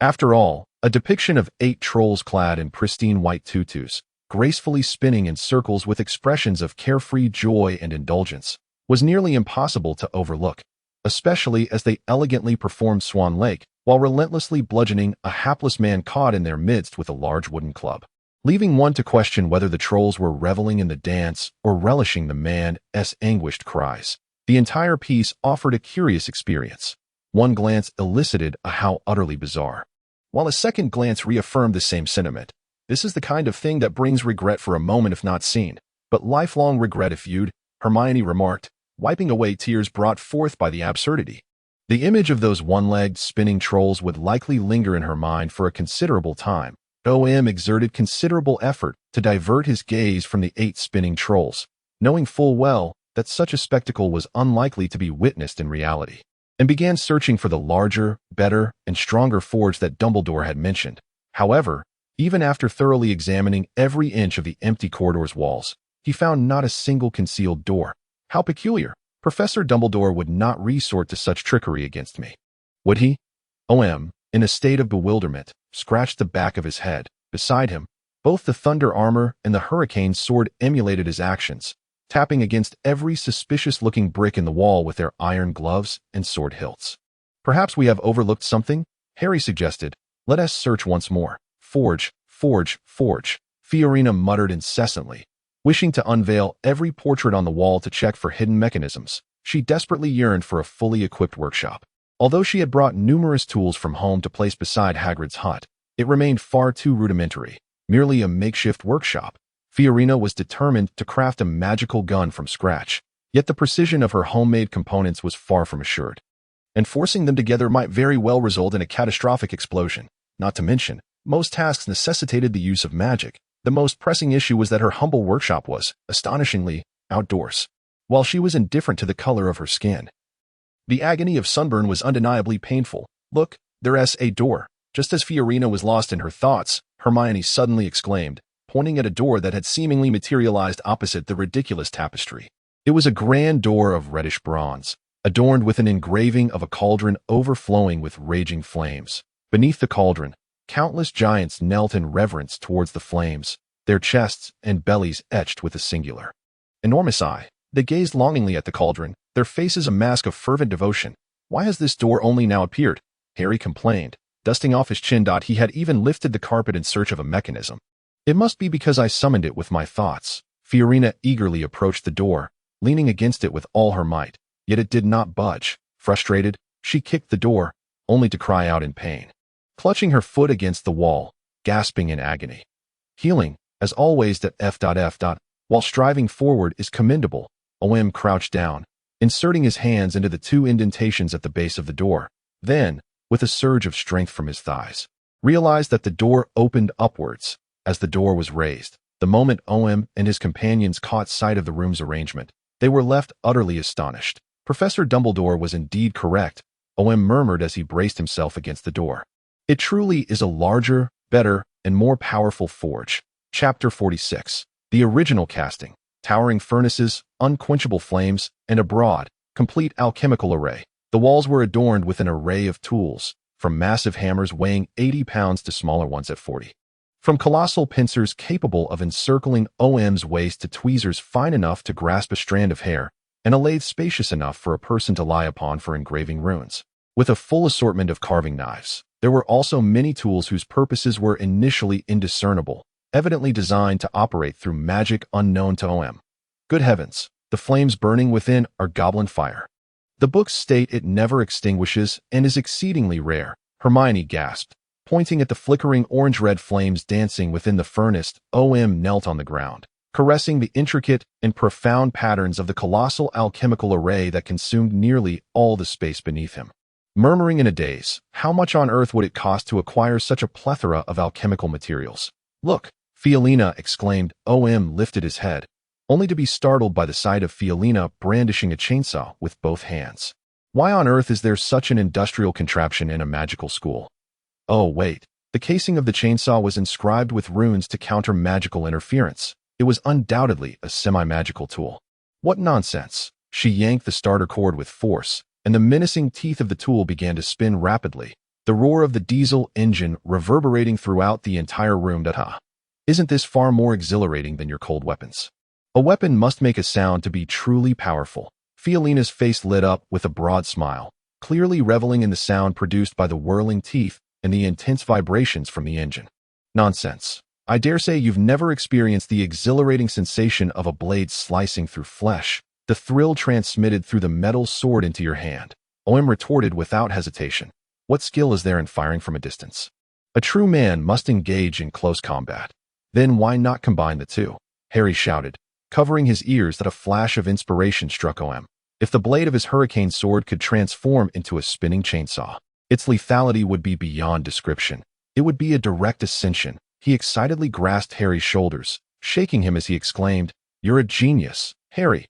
After all, a depiction of 8 trolls clad in pristine white tutus, gracefully spinning in circles with expressions of carefree joy and indulgence, was nearly impossible to overlook, especially as they elegantly performed Swan Lake while relentlessly bludgeoning a hapless man caught in their midst with a large wooden club, leaving one to question whether the trolls were reveling in the dance or relishing the man's anguished cries. The entire piece offered a curious experience. One glance elicited a how utterly bizarre, while a second glance reaffirmed the same sentiment. "This is the kind of thing that brings regret for a moment if not seen, but lifelong regret if viewed," Hermione remarked, wiping away tears brought forth by the absurdity. The image of those one-legged spinning trolls would likely linger in her mind for a considerable time. Omu exerted considerable effort to divert his gaze from the 8 spinning trolls, knowing full well that such a spectacle was unlikely to be witnessed in reality, and began searching for the larger, better, and stronger forge that Dumbledore had mentioned. However, even after thoroughly examining every inch of the empty corridor's walls, he found not a single concealed door. How peculiar! Professor Dumbledore would not resort to such trickery against me. Would he? Omu, in a state of bewilderment, scratched the back of his head. Beside him, both the thunder armor and the hurricane sword emulated his actions, tapping against every suspicious-looking brick in the wall with their iron gloves and sword hilts. "Perhaps we have overlooked something," Harry suggested. "Let us search once more." "Forge, forge, forge," Fiorina muttered incessantly, wishing to unveil every portrait on the wall to check for hidden mechanisms. She desperately yearned for a fully equipped workshop. Although she had brought numerous tools from home to place beside Hagrid's hut, it remained far too rudimentary, merely a makeshift workshop. Fiorina was determined to craft a magical gun from scratch, Yet the precision of her homemade components was far from assured, and forcing them together might very well result in a catastrophic explosion. Not to mention, most tasks necessitated the use of magic. The most pressing issue was that her humble workshop was, astonishingly, outdoors. While she was indifferent to the color of her skin, the agony of sunburn was undeniably painful. "Look, there's a door." Just as Fiorina was lost in her thoughts, Hermione suddenly exclaimed, pointing at a door that had seemingly materialized opposite the ridiculous tapestry. It was a grand door of reddish bronze, adorned with an engraving of a cauldron overflowing with raging flames. Beneath the cauldron, countless giants knelt in reverence towards the flames, their chests and bellies etched with a singular, enormous eye. They gazed longingly at the cauldron, their faces a mask of fervent devotion. "Why has this door only now appeared?" Harry complained, dusting off his chin. He had even lifted the carpet in search of a mechanism. "It must be because I summoned it with my thoughts." Fiorina eagerly approached the door, leaning against it with all her might, yet it did not budge. Frustrated, she kicked the door, only to cry out in pain, clutching her foot against the wall, gasping in agony. Healing, as always, while striving forward is commendable. Omu crouched down, inserting his hands into the two indentations at the base of the door. Then, with a surge of strength from his thighs, realized that the door opened upwards. As the door was raised, the moment Omu and his companions caught sight of the room's arrangement, they were left utterly astonished. Professor Dumbledore was indeed correct, Omu murmured as he braced himself against the door. It truly is a larger, better, and more powerful forge. Chapter 46. The original casting. Towering furnaces, unquenchable flames, and a broad, complete alchemical array. The walls were adorned with an array of tools, from massive hammers weighing 80 pounds to smaller ones at 40. From colossal pincers capable of encircling Om's waist to tweezers fine enough to grasp a strand of hair, and a lathe spacious enough for a person to lie upon for engraving runes. With a full assortment of carving knives, there were also many tools whose purposes were initially indiscernible, evidently designed to operate through magic unknown to Omu. Good heavens, the flames burning within are goblin fire. The books state it never extinguishes and is exceedingly rare, Hermione gasped, pointing at the flickering orange-red flames dancing within the furnace. Omu knelt on the ground, caressing the intricate and profound patterns of the colossal alchemical array that consumed nearly all the space beneath him. Murmuring in a daze, how much on earth would it cost to acquire such a plethora of alchemical materials? "Look!" Fiorina exclaimed. Omu lifted his head, only to be startled by the sight of Fiorina brandishing a chainsaw with both hands. Why on earth is there such an industrial contraption in a magical school? Oh, wait. The casing of the chainsaw was inscribed with runes to counter magical interference. It was undoubtedly a semi-magical tool. What nonsense! She yanked the starter cord with force, and the menacing teeth of the tool began to spin rapidly, the roar of the diesel engine reverberating throughout the entire room. Isn't this far more exhilarating than your cold weapons? A weapon must make a sound to be truly powerful. Fiorina's face lit up with a broad smile, clearly reveling in the sound produced by the whirling teeth and the intense vibrations from the engine. Nonsense. I dare say you've never experienced the exhilarating sensation of a blade slicing through flesh, the thrill transmitted through the metal sword into your hand. Omu retorted without hesitation. What skill is there in firing from a distance? A true man must engage in close combat. Then why not combine the two? Harry shouted, covering his ears. That a flash of inspiration struck Omu. If the blade of his hurricane sword could transform into a spinning chainsaw, its lethality would be beyond description. It would be a direct ascension. He excitedly grasped Harry's shoulders, shaking him as he exclaimed, "You're a genius, Harry.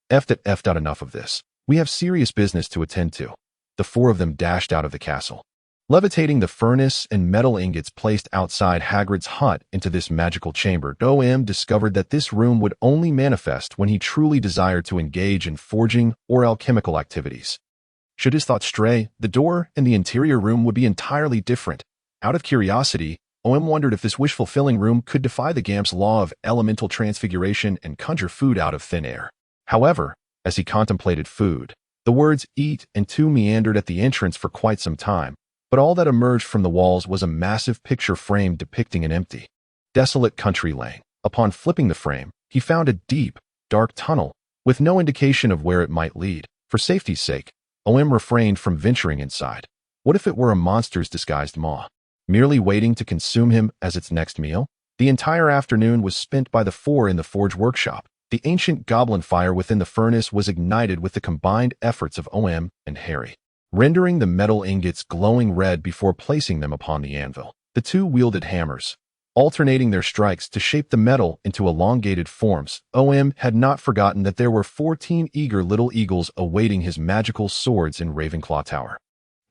Enough of this. We have serious business to attend to." The four of them dashed out of the castle, levitating the furnace and metal ingots placed outside Hagrid's hut into this magical chamber. Omu discovered that this room would only manifest when he truly desired to engage in forging or alchemical activities. Should his thoughts stray, the door and the interior room would be entirely different. Out of curiosity, Omu wondered if this wish-fulfilling room could defy the Gamp's law of elemental transfiguration and conjure food out of thin air. However, as he contemplated food, the words "eat" and "to" meandered at the entrance for quite some time, but all that emerged from the walls was a massive picture frame depicting an empty, desolate country lane. Upon flipping the frame, he found a deep, dark tunnel, with no indication of where it might lead. For safety's sake, Omu refrained from venturing inside. What if it were a monster's disguised maw, merely waiting to consume him as its next meal? The entire afternoon was spent by the four in the forge workshop, The ancient goblin fire within the furnace was ignited with the combined efforts of Omu and Harry, rendering the metal ingots glowing red before placing them upon the anvil. The two wielded hammers, alternating their strikes to shape the metal into elongated forms. Omu had not forgotten that there were 14 eager little eagles awaiting his magical swords in Ravenclaw Tower.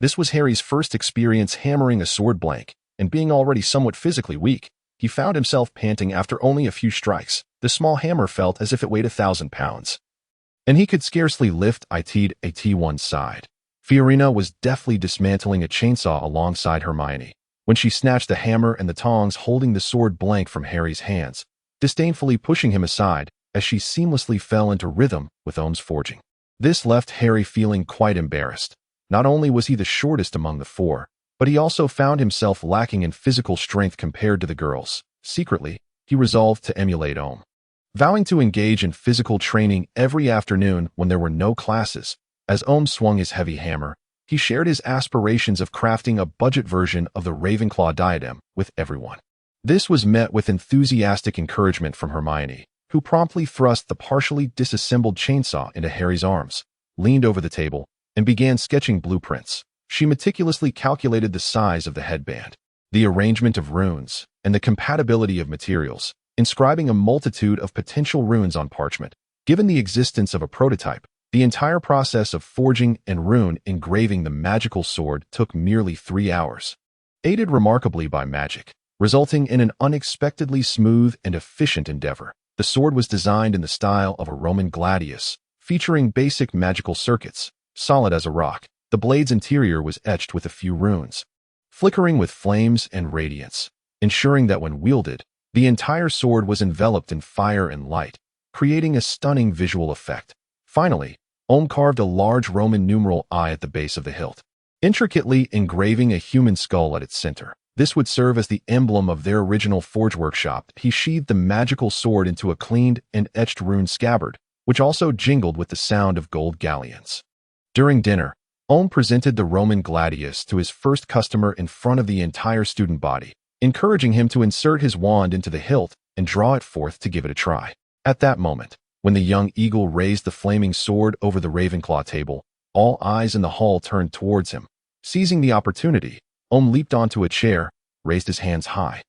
This was Harry's first experience hammering a sword blank, and being already somewhat physically weak, he found himself panting after only a few strikes. The small hammer felt as if it weighed 1,000 pounds, and he could scarcely lift it at one side. Fiorina was deftly dismantling a chainsaw alongside Hermione when she snatched the hammer and the tongs holding the sword blank from Harry's hands, disdainfully pushing him aside as she seamlessly fell into rhythm with Omu's forging. This left Harry feeling quite embarrassed. Not only was he the shortest among the four, but he also found himself lacking in physical strength compared to the girls. Secretly, he resolved to emulate Omu, vowing to engage in physical training every afternoon when there were no classes. As Omu swung his heavy hammer, he shared his aspirations of crafting a budget version of the Ravenclaw diadem with everyone. This was met with enthusiastic encouragement from Hermione, who promptly thrust the partially disassembled chainsaw into Harry's arms, leaned over the table, and began sketching blueprints. She meticulously calculated the size of the headband, the arrangement of runes, and the compatibility of materials, inscribing a multitude of potential runes on parchment. Given the existence of a prototype, the entire process of forging and rune engraving the magical sword took merely 3 hours, aided remarkably by magic, resulting in an unexpectedly smooth and efficient endeavor. The sword was designed in the style of a Roman gladius, featuring basic magical circuits, solid as a rock. The blade's interior was etched with a few runes, flickering with flames and radiance, ensuring that when wielded, the entire sword was enveloped in fire and light, creating a stunning visual effect. Finally, Omu carved a large Roman numeral I at the base of the hilt, intricately engraving a human skull at its center. This would serve as the emblem of their original forge workshop. He sheathed the magical sword into a cleaned and etched rune scabbard, which also jingled with the sound of gold galleons. During dinner, Omu presented the Roman gladius to his first customer in front of the entire student body, encouraging him to insert his wand into the hilt and draw it forth to give it a try. At that moment, when the young eagle raised the flaming sword over the Ravenclaw table, all eyes in the hall turned towards him. Seizing the opportunity, Omu leaped onto a chair, raised his hands high,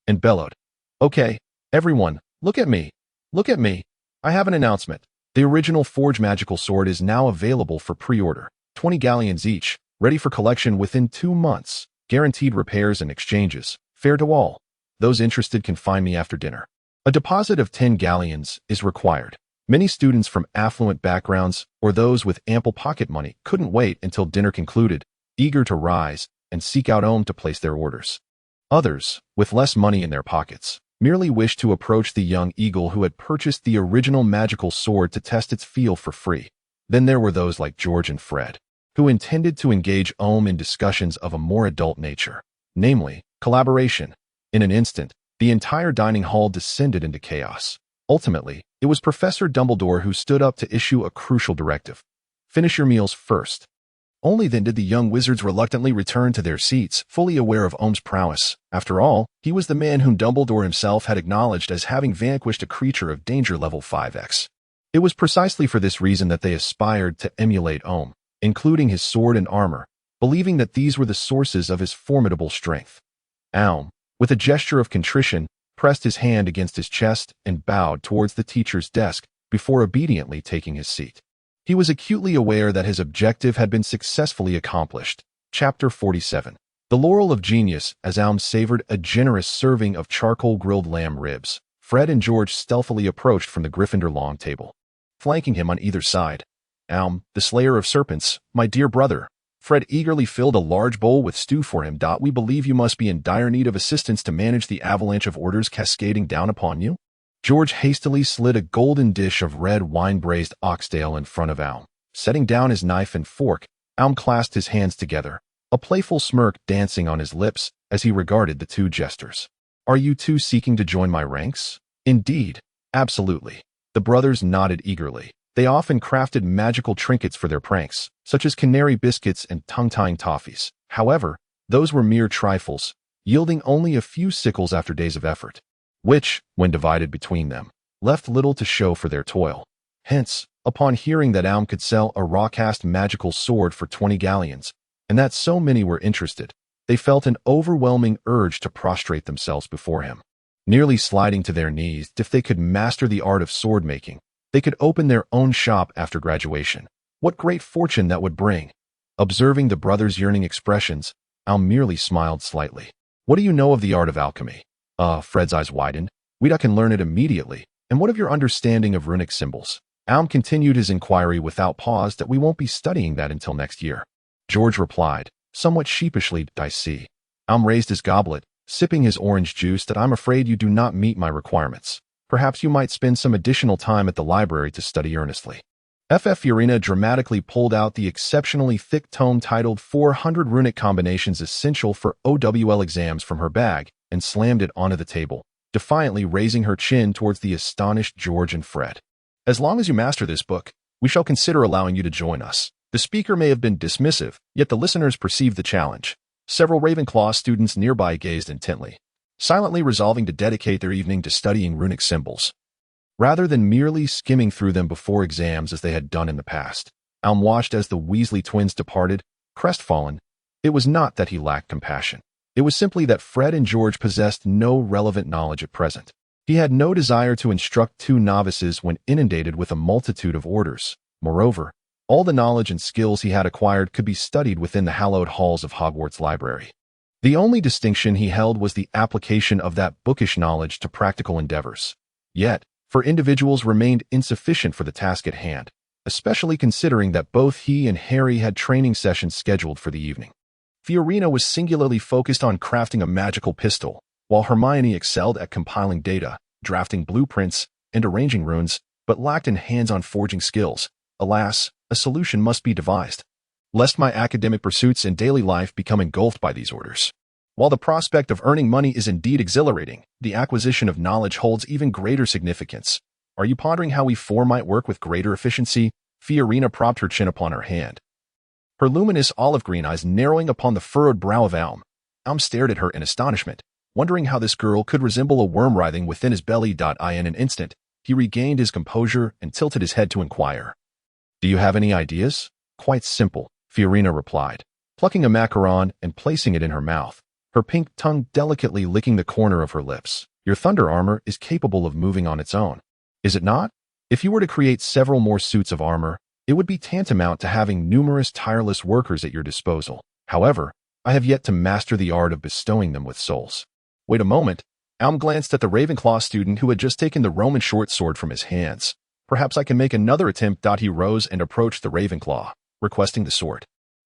and bellowed, "Okay, everyone, look at me. Look at me. I have an announcement. The original Forge magical sword is now available for pre-order. 20 galleons each, ready for collection within 2 months. Guaranteed repairs and exchanges. Fair to all. Those interested can find me after dinner." A deposit of 10 galleons is required. Many students from affluent backgrounds or those with ample pocket money couldn't wait until dinner concluded, eager to rise and seek out Omu to place their orders. Others, with less money in their pockets, merely wished to approach the young eagle who had purchased the original magical sword to test its feel for free. Then there were those like George and Fred, who intended to engage Omu in discussions of a more adult nature, namely, collaboration. In an instant, the entire dining hall descended into chaos. Ultimately, it was Professor Dumbledore who stood up to issue a crucial directive. Finish your meals first. Only then did the young wizards reluctantly return to their seats, fully aware of Omu's prowess. After all, he was the man whom Dumbledore himself had acknowledged as having vanquished a creature of danger level 5x. It was precisely for this reason that they aspired to emulate Omu, including his sword and armor, believing that these were the sources of his formidable strength. Omu, with a gesture of contrition, pressed his hand against his chest and bowed towards the teacher's desk before obediently taking his seat. He was acutely aware that his objective had been successfully accomplished. Chapter 47. The Laurel of Genius. As Omu savored a generous serving of charcoal-grilled lamb ribs, Fred and George stealthily approached from the Gryffindor long table, flanking him on either side. "Omu, the slayer of serpents, my dear brother." Fred eagerly filled a large bowl with stew for him. "We believe you must be in dire need of assistance to manage the avalanche of orders cascading down upon you." George hastily slid a golden dish of red wine-braised oxtail in front of Omu. Setting down his knife and fork, Omu clasped his hands together, a playful smirk dancing on his lips as he regarded the two jesters. "Are you two seeking to join my ranks?" "Indeed, absolutely." The brothers nodded eagerly. They often crafted magical trinkets for their pranks, such as canary biscuits and tongue-tying toffees. However, those were mere trifles, yielding only a few sickles after days of effort, which, when divided between them, left little to show for their toil. Hence, upon hearing that Alm could sell a raw-cast magical sword for 20 galleons, and that so many were interested, they felt an overwhelming urge to prostrate themselves before him, nearly sliding to their knees. If they could master the art of sword-making, they could open their own shop after graduation. What great fortune that would bring! Observing the brothers' yearning expressions, Alm merely smiled slightly. What do you know of the art of alchemy? Fred's eyes widened. We can learn it immediately. And what of your understanding of runic symbols? Alm continued his inquiry without pause. That we won't be studying that until next year. George replied, somewhat sheepishly. I see. Alm raised his goblet, sipping his orange juice. That I'm afraid you do not meet my requirements. Perhaps you might spend some additional time at the library to study earnestly. Fiorina dramatically pulled out the exceptionally thick tome titled 400 Runic Combinations Essential for OWL Exams from her bag and slammed it onto the table, defiantly raising her chin towards the astonished George and Fred. As long as you master this book, we shall consider allowing you to join us. The speaker may have been dismissive, yet the listeners perceived the challenge. Several Ravenclaw students nearby gazed intently, silently resolving to dedicate their evening to studying runic symbols, rather than merely skimming through them before exams as they had done in the past. Alm watched as the Weasley twins departed, crestfallen. It was not that he lacked compassion. It was simply that Fred and George possessed no relevant knowledge at present. He had no desire to instruct two novices when inundated with a multitude of orders. Moreover, all the knowledge and skills he had acquired could be studied within the hallowed halls of Hogwarts library. The only distinction he held was the application of that bookish knowledge to practical endeavors. Yet, for individuals remained insufficient for the task at hand, especially considering that both he and Harry had training sessions scheduled for the evening. Fiorina was singularly focused on crafting a magical pistol, while Hermione excelled at compiling data, drafting blueprints, and arranging runes, but lacked in hands-on forging skills. Alas, a solution must be devised, lest my academic pursuits and daily life become engulfed by these orders. While the prospect of earning money is indeed exhilarating, the acquisition of knowledge holds even greater significance. Are you pondering how we four might work with greater efficiency? Fiorina propped her chin upon her hand, her luminous olive-green eyes narrowing upon the furrowed brow of Alm. Alm stared at her in astonishment, wondering how this girl could resemble a worm writhing within his belly. In an instant, he regained his composure and tilted his head to inquire. Do you have any ideas? Quite simple, Fiorina replied, plucking a macaron and placing it in her mouth, her pink tongue delicately licking the corner of her lips. Your thunder armor is capable of moving on its own, is it not? If you were to create several more suits of armor, it would be tantamount to having numerous tireless workers at your disposal. However, I have yet to master the art of bestowing them with souls. Wait a moment. Alm glanced at the Ravenclaw student who had just taken the Roman short sword from his hands. Perhaps I can make another attempt. He rose and approached the Ravenclaw, requesting the sword.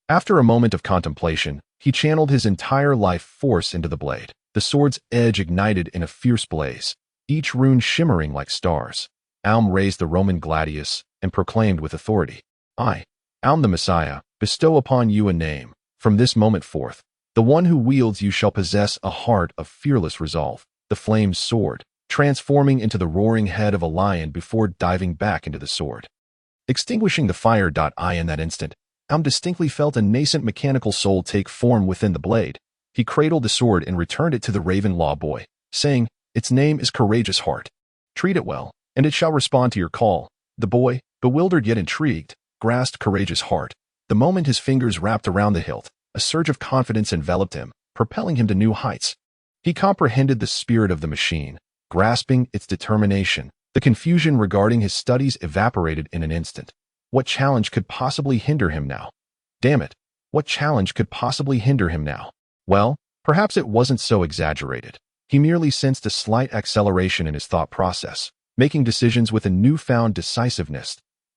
After a moment of contemplation, he channeled his entire life force into the blade. The sword's edge ignited in a fierce blaze, each rune shimmering like stars. Alm raised the Roman gladius and proclaimed with authority, I, Omu Messiah, bestow upon you a name. From this moment forth, the one who wields you shall possess a heart of fearless resolve. The flame's sword, transforming into the roaring head of a lion before diving back into the sword, extinguishing the fire. In that instant, Alm distinctly felt a nascent mechanical soul take form within the blade. He cradled the sword and returned it to the Ravenlaw boy, saying, its name is Courageous Heart. Treat it well, and it shall respond to your call. The boy, bewildered yet intrigued, grasped Courageous Heart. The moment his fingers wrapped around the hilt, a surge of confidence enveloped him, propelling him to new heights. He comprehended the spirit of the machine, grasping its determination. The confusion regarding his studies evaporated in an instant. What challenge could possibly hinder him now? Damn it, what challenge could possibly hinder him now? Well, perhaps it wasn't so exaggerated. He merely sensed a slight acceleration in his thought process, making decisions with a newfound decisiveness.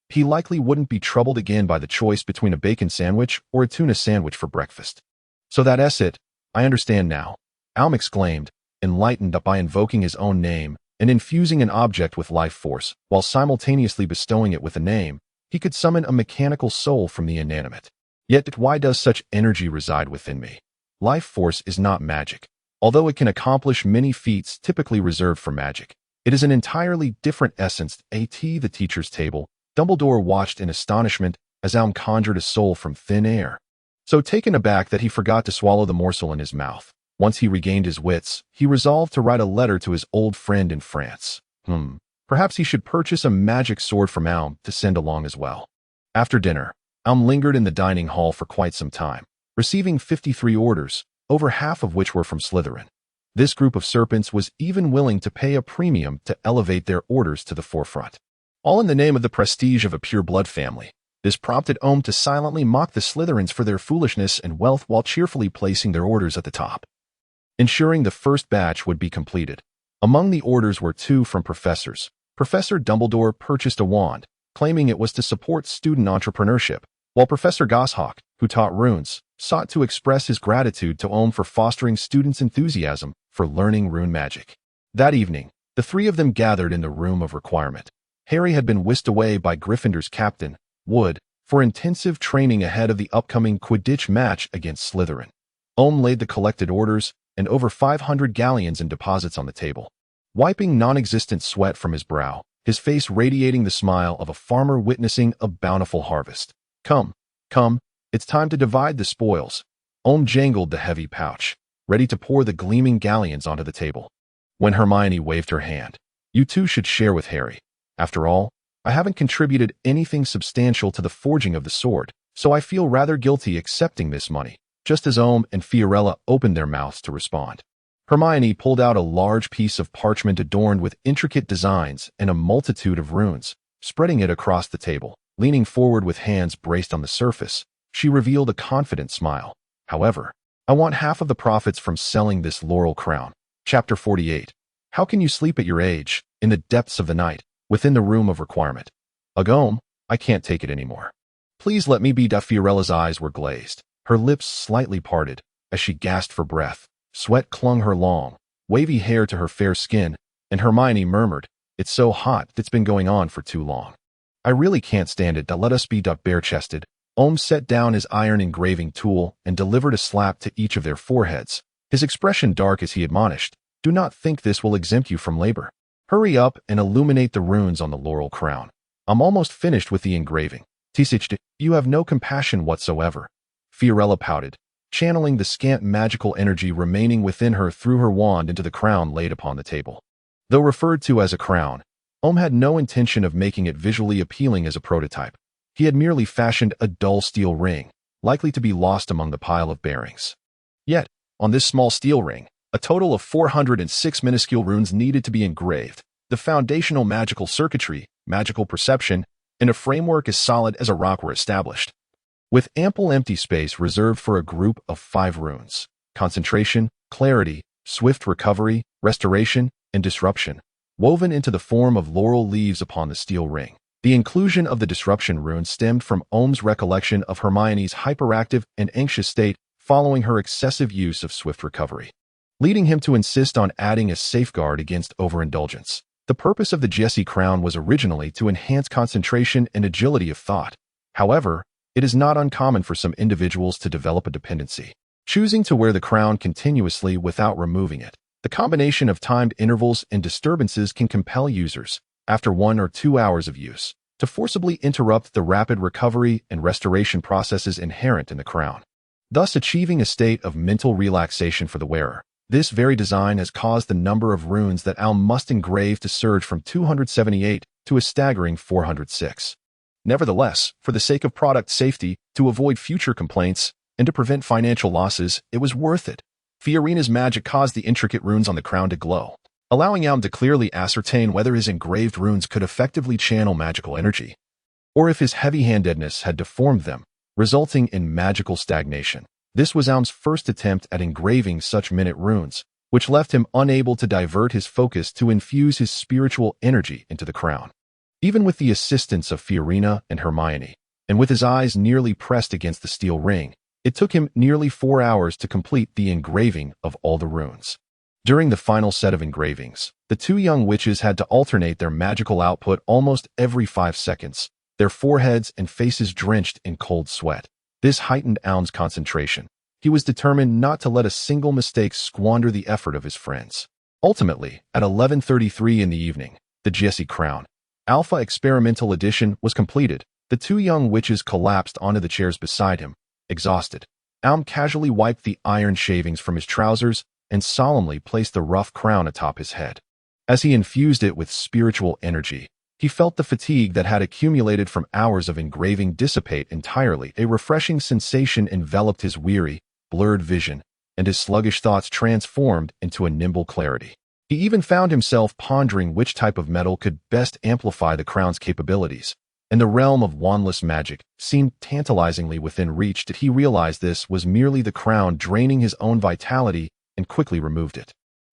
He likely wouldn't be troubled again by the choice between a bacon sandwich or a tuna sandwich for breakfast. So that's it. I understand now, Alm exclaimed, enlightened by invoking his own name and infusing an object with life force, while simultaneously bestowing it with a name. He could summon a mechanical soul from the inanimate. Yet why does such energy reside within me? Life force is not magic. Although it can accomplish many feats typically reserved for magic, it is an entirely different essence. At the teacher's table, Dumbledore watched in astonishment as Alm conjured a soul from thin air. So taken aback that he forgot to swallow the morsel in his mouth. Once he regained his wits, he resolved to write a letter to his old friend in France. Perhaps he should purchase a magic sword from Alm to send along as well. After dinner, Alm lingered in the dining hall for quite some time, receiving 53 orders, over half of which were from Slytherin. This group of serpents was even willing to pay a premium to elevate their orders to the forefront. All in the name of the prestige of a pure-blood family. This prompted Ohm to silently mock the Slytherins for their foolishness and wealth while cheerfully placing their orders at the top, ensuring the first batch would be completed. Among the orders were 2 from professors. Professor Dumbledore purchased a wand, claiming it was to support student entrepreneurship, while Professor Goshawk, who taught runes, sought to express his gratitude to Ohm for fostering students' enthusiasm for learning rune magic. That evening, the 3 of them gathered in the room of requirement. Harry had been whisked away by Gryffindor's captain, Wood, for intensive training ahead of the upcoming Quidditch match against Slytherin. Ohm laid the collected orders and over 500 galleons in deposits on the table, wiping non-existent sweat from his brow, his face radiating the smile of a farmer witnessing a bountiful harvest. Come, it's time to divide the spoils. Ohm jangled the heavy pouch, ready to pour the gleaming galleons onto the table. When Hermione waved her hand, "You two should share with Harry. After all, I haven't contributed anything substantial to the forging of the sword, so I feel rather guilty accepting this money," just as Ohm and Fiorella opened their mouths to respond. Hermione pulled out a large piece of parchment adorned with intricate designs and a multitude of runes, spreading it across the table. Leaning forward with hands braced on the surface, she revealed a confident smile. "However, I want half of the profits from selling this laurel crown." Chapter 48. How can you sleep at your age, in the depths of the night, within the room of requirement? Ohm, I can't take it anymore. Please let me be. Fiorella's eyes were glazed, her lips slightly parted, as she gasped for breath. Sweat clung her long, wavy hair to her fair skin, and Hermione murmured, "It's so hot, it's been going on for too long. I really can't stand it. Let us be. Bare-chested." Ohm set down his iron engraving tool and delivered a slap to each of their foreheads, his expression dark as he admonished, "Do not think this will exempt you from labor. Hurry up and illuminate the runes on the laurel crown. I'm almost finished with the engraving." "Tisiched, you have no compassion whatsoever." Fiorella pouted, channeling the scant magical energy remaining within her through her wand into the crown laid upon the table. Though referred to as a crown, Ohm had no intention of making it visually appealing as a prototype. He had merely fashioned a dull steel ring, likely to be lost among the pile of bearings. Yet, on this small steel ring, a total of 406 minuscule runes needed to be engraved, the foundational magical circuitry, magical perception, and a framework as solid as a rock were established. With ample empty space reserved for a group of 5 runes: concentration, clarity, swift recovery, restoration, and disruption, woven into the form of laurel leaves upon the steel ring. The inclusion of the disruption rune stemmed from Ohm's recollection of Hermione's hyperactive and anxious state following her excessive use of swift recovery, leading him to insist on adding a safeguard against overindulgence. The purpose of the Jessie crown was originally to enhance concentration and agility of thought. However, it is not uncommon for some individuals to develop a dependency, choosing to wear the crown continuously without removing it. The combination of timed intervals and disturbances can compel users, after 1 or 2 hours of use, to forcibly interrupt the rapid recovery and restoration processes inherent in the crown, thus achieving a state of mental relaxation for the wearer. This very design has caused the number of runes that Alm must engrave to surge from 278 to a staggering 406. Nevertheless, for the sake of product safety, to avoid future complaints, and to prevent financial losses, it was worth it. Fiorina's magic caused the intricate runes on the crown to glow, allowing Alm to clearly ascertain whether his engraved runes could effectively channel magical energy, or if his heavy-handedness had deformed them, resulting in magical stagnation. This was Alm's first attempt at engraving such minute runes, which left him unable to divert his focus to infuse his spiritual energy into the crown. Even with the assistance of Fiorina and Hermione, and with his eyes nearly pressed against the steel ring, it took him nearly 4 hours to complete the engraving of all the runes. During the final set of engravings, the 2 young witches had to alternate their magical output almost every 5 seconds, their foreheads and faces drenched in cold sweat. This heightened Alm's concentration. He was determined not to let a single mistake squander the effort of his friends. Ultimately, at 11:33 in the evening, the Jessie crown, Alpha Experimental Edition, was completed. The 2 young witches collapsed onto the chairs beside him, exhausted. Alm casually wiped the iron shavings from his trousers and solemnly placed the rough crown atop his head. As he infused it with spiritual energy, he felt the fatigue that had accumulated from hours of engraving dissipate entirely. A refreshing sensation enveloped his weary, blurred vision, and his sluggish thoughts transformed into a nimble clarity. He even found himself pondering which type of metal could best amplify the crown's capabilities, and the realm of wandless magic seemed tantalizingly within reach. Did he realize this was merely the crown draining his own vitality, and quickly removed it?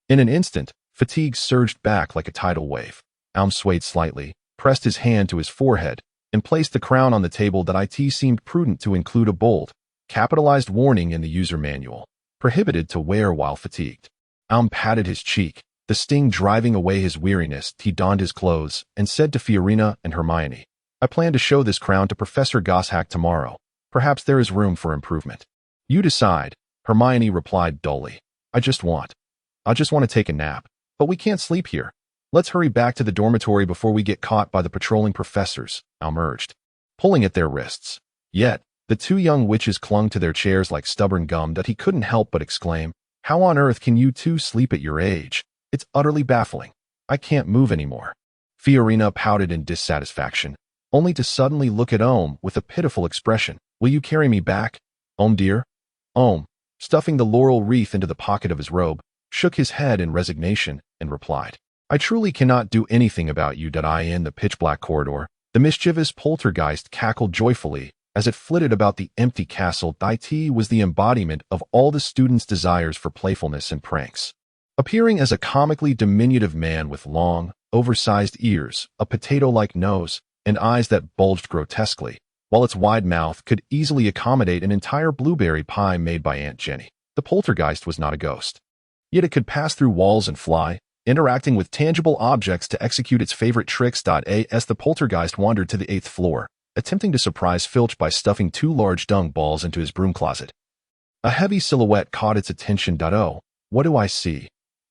In an instant, fatigue surged back like a tidal wave. Omu swayed slightly, pressed his hand to his forehead, and placed the crown on the table. That it seemed prudent to include a bold, capitalized warning in the user manual: prohibited to wear while fatigued. Omu patted his cheek, the sting driving away his weariness. He donned his clothes and said to Fiorina and Hermione, "I plan to show this crown to Professor Goshawk tomorrow. Perhaps there is room for improvement." "You decide," Hermione replied dully. I just want to take a nap. But we can't sleep here. Let's hurry back to the dormitory before we get caught by the patrolling professors," Omu urged, pulling at their wrists. Yet, the two young witches clung to their chairs like stubborn gum. That he couldn't help but exclaim, "How on earth can you two sleep at your age? It's utterly baffling. I can't move anymore." Fiorina pouted in dissatisfaction, only to suddenly look at Omu with a pitiful expression. "Will you carry me back, Omu dear?" Omu, stuffing the laurel wreath into the pocket of his robe, shook his head in resignation and replied, "I truly cannot do anything about you." In the pitch-black corridor, the mischievous poltergeist cackled joyfully as it flitted about the empty castle. It was the embodiment of all the students' desires for playfulness and pranks. Appearing as a comically diminutive man with long, oversized ears, a potato-like nose, and eyes that bulged grotesquely, while its wide mouth could easily accommodate an entire blueberry pie made by Aunt Jenny. The poltergeist was not a ghost. Yet it could pass through walls and fly, interacting with tangible objects to execute its favorite tricks. As the poltergeist wandered to the 8th floor, attempting to surprise Filch by stuffing 2 large dung balls into his broom closet. A heavy silhouette caught its attention. "Oh, what do I see?"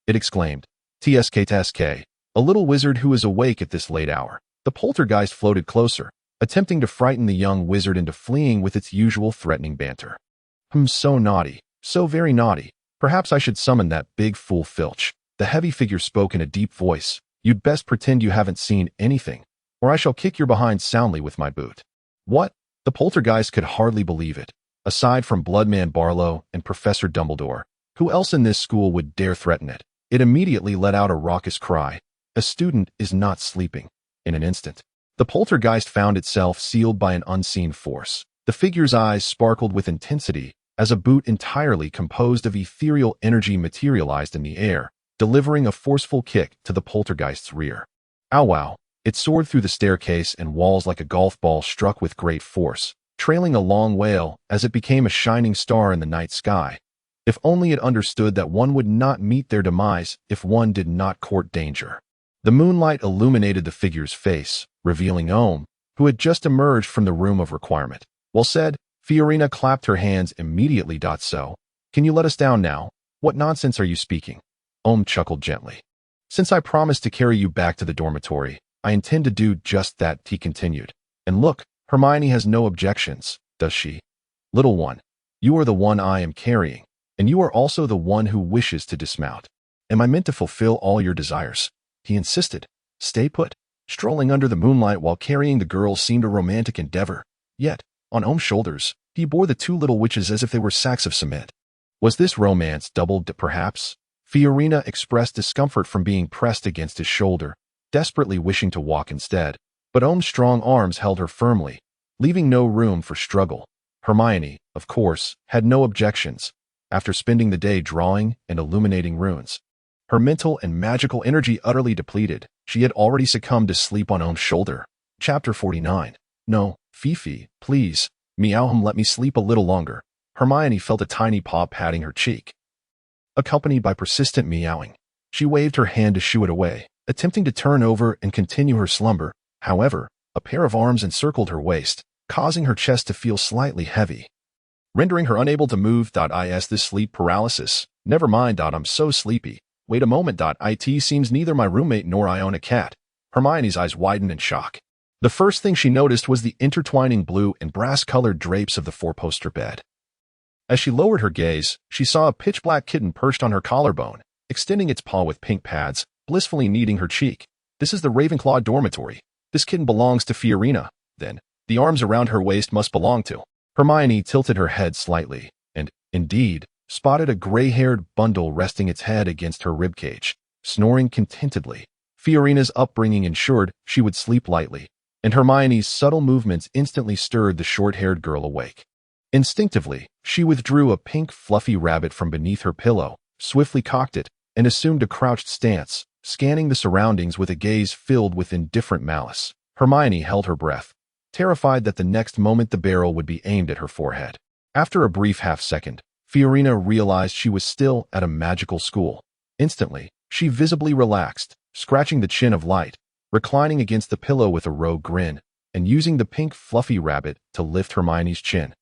it exclaimed. "Tsk, a little wizard who is awake at this late hour." The poltergeist floated closer, attempting to frighten the young wizard into fleeing with its usual threatening banter. So naughty, so very naughty. Perhaps I should summon that big fool Filch." The heavy figure spoke in a deep voice. "You'd best pretend you haven't seen anything, or I shall kick your behind soundly with my boot." What? The poltergeist could hardly believe it. Aside from Bloodman Barlow and Professor Dumbledore, who else in this school would dare threaten it? It immediately let out a raucous cry. A student is not sleeping. In an instant, the poltergeist found itself sealed by an unseen force. The figure's eyes sparkled with intensity as a boot entirely composed of ethereal energy materialized in the air, delivering a forceful kick to the poltergeist's rear. Ow wow! It soared through the staircase and walls like a golf ball struck with great force, trailing a long wail as it became a shining star in the night sky. If only it understood that one would not meet their demise if one did not court danger. The moonlight illuminated the figure's face, revealing Omu, who had just emerged from the room of requirement. "Well said." Fiorina clapped her hands immediately. "So, can you let us down now? What nonsense are you speaking?" Omu chuckled gently. "Since I promised to carry you back to the dormitory, I intend to do just that," he continued. "And look, Hermione has no objections, does she? Little one, you are the one I am carrying, and you are also the one who wishes to dismount. Am I meant to fulfill all your desires?" he insisted. Stay put. Strolling under the moonlight while carrying the girl seemed a romantic endeavor. Yet, on Omu's shoulders, he bore the 2 little witches as if they were sacks of cement. Was this romance doubled, perhaps? Fiorina expressed discomfort from being pressed against his shoulder, desperately wishing to walk instead. But Omu's strong arms held her firmly, leaving no room for struggle. Hermione, of course, had no objections. After spending the day drawing and illuminating runes, her mental and magical energy utterly depleted, she had already succumbed to sleep on Omu's shoulder. Chapter 49. "No, Fifi, please, meow, let me sleep a little longer." Hermione felt a tiny paw patting her cheek, accompanied by persistent meowing. She waved her hand to shoo it away, attempting to turn over and continue her slumber. However, a pair of arms encircled her waist, causing her chest to feel slightly heavy, rendering her unable to move. Is this sleep paralysis? Never mind. I'm so sleepy. Wait a moment. It seems neither my roommate nor I own a cat. Hermione's eyes widened in shock. The first thing she noticed was the intertwining blue and brass-colored drapes of the 4-poster bed. As she lowered her gaze, she saw a pitch-black kitten perched on her collarbone, extending its paw with pink pads. blissfully kneading her cheek. "This is the Ravenclaw dormitory. This kitten belongs to Fiorina, then. The arms around her waist must belong to." Hermione tilted her head slightly, and, indeed, spotted a gray-haired bundle resting its head against her ribcage, snoring contentedly. Fiorina's upbringing ensured she would sleep lightly, and Hermione's subtle movements instantly stirred the short-haired girl awake. Instinctively, she withdrew a pink, fluffy rabbit from beneath her pillow, swiftly cocked it, and assumed a crouched stance, scanning the surroundings with a gaze filled with indifferent malice. Hermione held her breath, terrified that the next moment the barrel would be aimed at her forehead. After a brief half-second, Fiorina realized she was still at a magical school. Instantly, she visibly relaxed, scratching the chin of Light, reclining against the pillow with a rogue grin, and using the pink fluffy rabbit to lift Hermione's chin.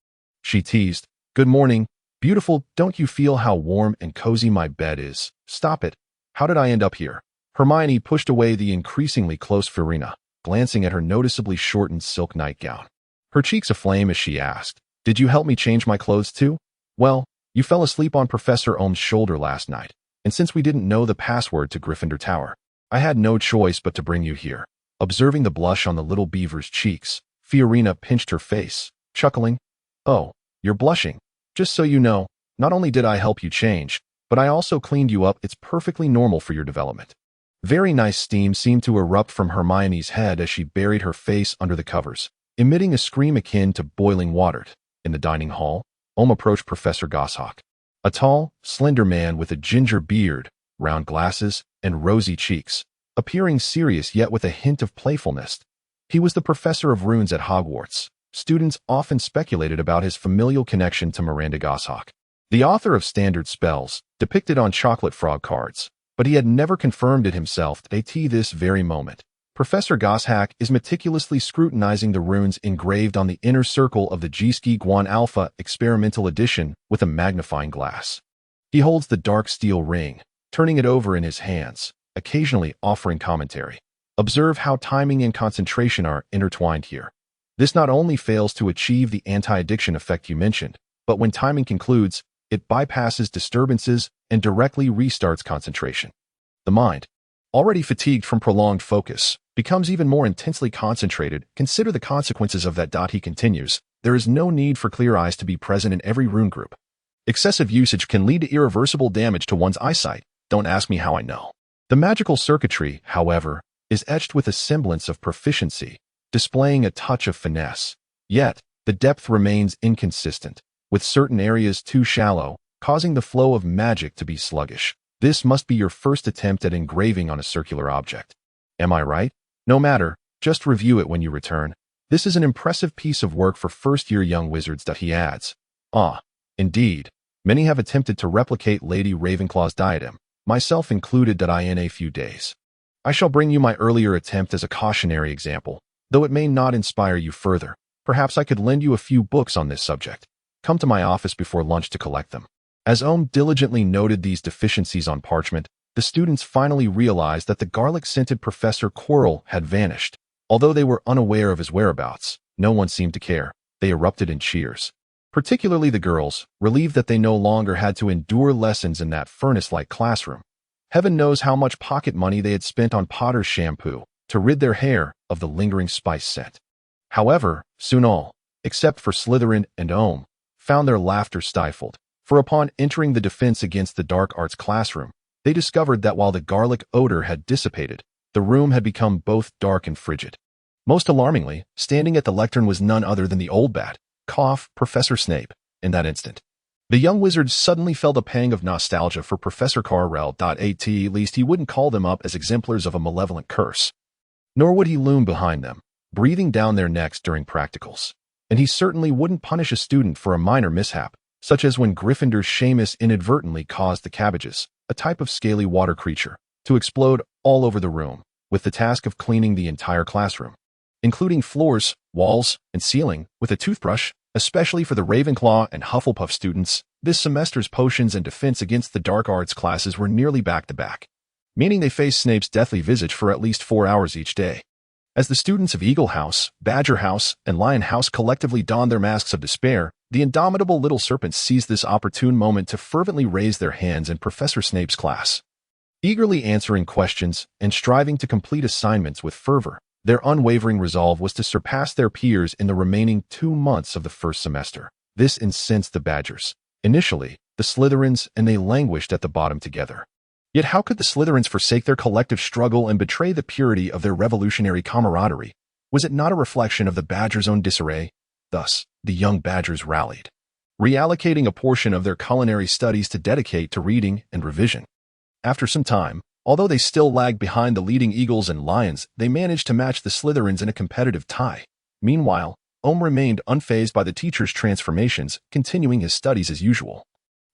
She teased, "Good morning, beautiful, don't you feel how warm and cozy my bed is? Stop it. How did I end up here?" Hermione pushed away the increasingly close Fiorina, glancing at her noticeably shortened silk nightgown. Her cheeks aflame as she asked, "Did you help me change my clothes too? Well, you fell asleep on Professor Ohm's shoulder last night, and since we didn't know the password to Gryffindor Tower, I had no choice but to bring you here." Observing the blush on the little beaver's cheeks, Fiorina pinched her face, chuckling, "Oh, you're blushing. Just so you know, not only did I help you change, but I also cleaned you up. It's perfectly normal for your development." Very nice steam seemed to erupt from Hermione's head as she buried her face under the covers, emitting a scream akin to boiling water. In the dining hall, Ohm approached Professor Goshawk, a tall, slender man with a ginger beard, round glasses, and rosy cheeks, appearing serious yet with a hint of playfulness. He was the professor of runes at Hogwarts. Students often speculated about his familial connection to Miranda Goshawk, the author of standard spells, depicted on chocolate frog cards, but he had never confirmed it himself at this very moment. Professor Goshawk is meticulously scrutinizing the runes engraved on the inner circle of the G-Ski Guan Alpha Experimental Edition with a magnifying glass. He holds the dark steel ring, turning it over in his hands, occasionally offering commentary. "Observe how timing and concentration are intertwined here. This not only fails to achieve the anti-addiction effect you mentioned, but when timing concludes, it bypasses disturbances and directly restarts concentration. The mind, already fatigued from prolonged focus, becomes even more intensely concentrated. Consider the consequences of that." He continues, "There is no need for clear eyes to be present in every rune group. Excessive usage can lead to irreversible damage to one's eyesight. Don't ask me how I know." The magical circuitry, however, is etched with a semblance of proficiency, displaying a touch of finesse. Yet, the depth remains inconsistent, with certain areas too shallow, causing the flow of magic to be sluggish. This must be your first attempt at engraving on a circular object. Am I right? No matter, just review it when you return. This is an impressive piece of work for first-year young wizards. He adds. "Ah, indeed. Many have attempted to replicate Lady Ravenclaw's diadem, myself included. In a few days. I shall bring you my earlier attempt as a cautionary example, though it may not inspire you further. Perhaps I could lend you a few books on this subject. Come to my office before lunch to collect them." As Ohm diligently noted these deficiencies on parchment, the students finally realized that the garlic-scented Professor Quirrell had vanished. Although they were unaware of his whereabouts, no one seemed to care. They erupted in cheers. Particularly the girls, relieved that they no longer had to endure lessons in that furnace-like classroom. Heaven knows how much pocket money they had spent on Potter's shampoo to rid their hair of the lingering spice scent. However, soon all, except for Slytherin and Ohm, found their laughter stifled, for upon entering the Defense Against the Dark Arts classroom, they discovered that while the garlic odor had dissipated, the room had become both dark and frigid. Most alarmingly, standing at the lectern was none other than the old bat, Professor Snape, in that instant. The young wizards suddenly felt a pang of nostalgia for Professor Quirrell. At least he wouldn't call them up as exemplars of a malevolent curse. Nor would he loom behind them, breathing down their necks during practicals. And he certainly wouldn't punish a student for a minor mishap, such as when Gryffindor's Seamus inadvertently caused the cabbages, a type of scaly water creature, to explode all over the room, with the task of cleaning the entire classroom, including floors, walls, and ceiling, with a toothbrush. Especially for the Ravenclaw and Hufflepuff students, this semester's potions and defense against the dark arts classes were nearly back-to-back, meaning they faced Snape's deathly visage for at least 4 hours each day. As the students of Eagle House, Badger House, and Lion House collectively donned their masks of despair, the indomitable little serpents seized this opportune moment to fervently raise their hands in Professor Snape's class. Eagerly answering questions and striving to complete assignments with fervor, their unwavering resolve was to surpass their peers in the remaining 2 months of the first semester. This incensed the Badgers. Initially, the Slytherins and they languished at the bottom together. Yet how could the Slytherins forsake their collective struggle and betray the purity of their revolutionary camaraderie? Was it not a reflection of the Badgers' own disarray? Thus, the young Badgers rallied, reallocating a portion of their culinary studies to dedicate to reading and revision. After some time, although they still lagged behind the leading Eagles and Lions, they managed to match the Slytherins in a competitive tie. Meanwhile, Omu remained unfazed by the teacher's transformations, continuing his studies as usual,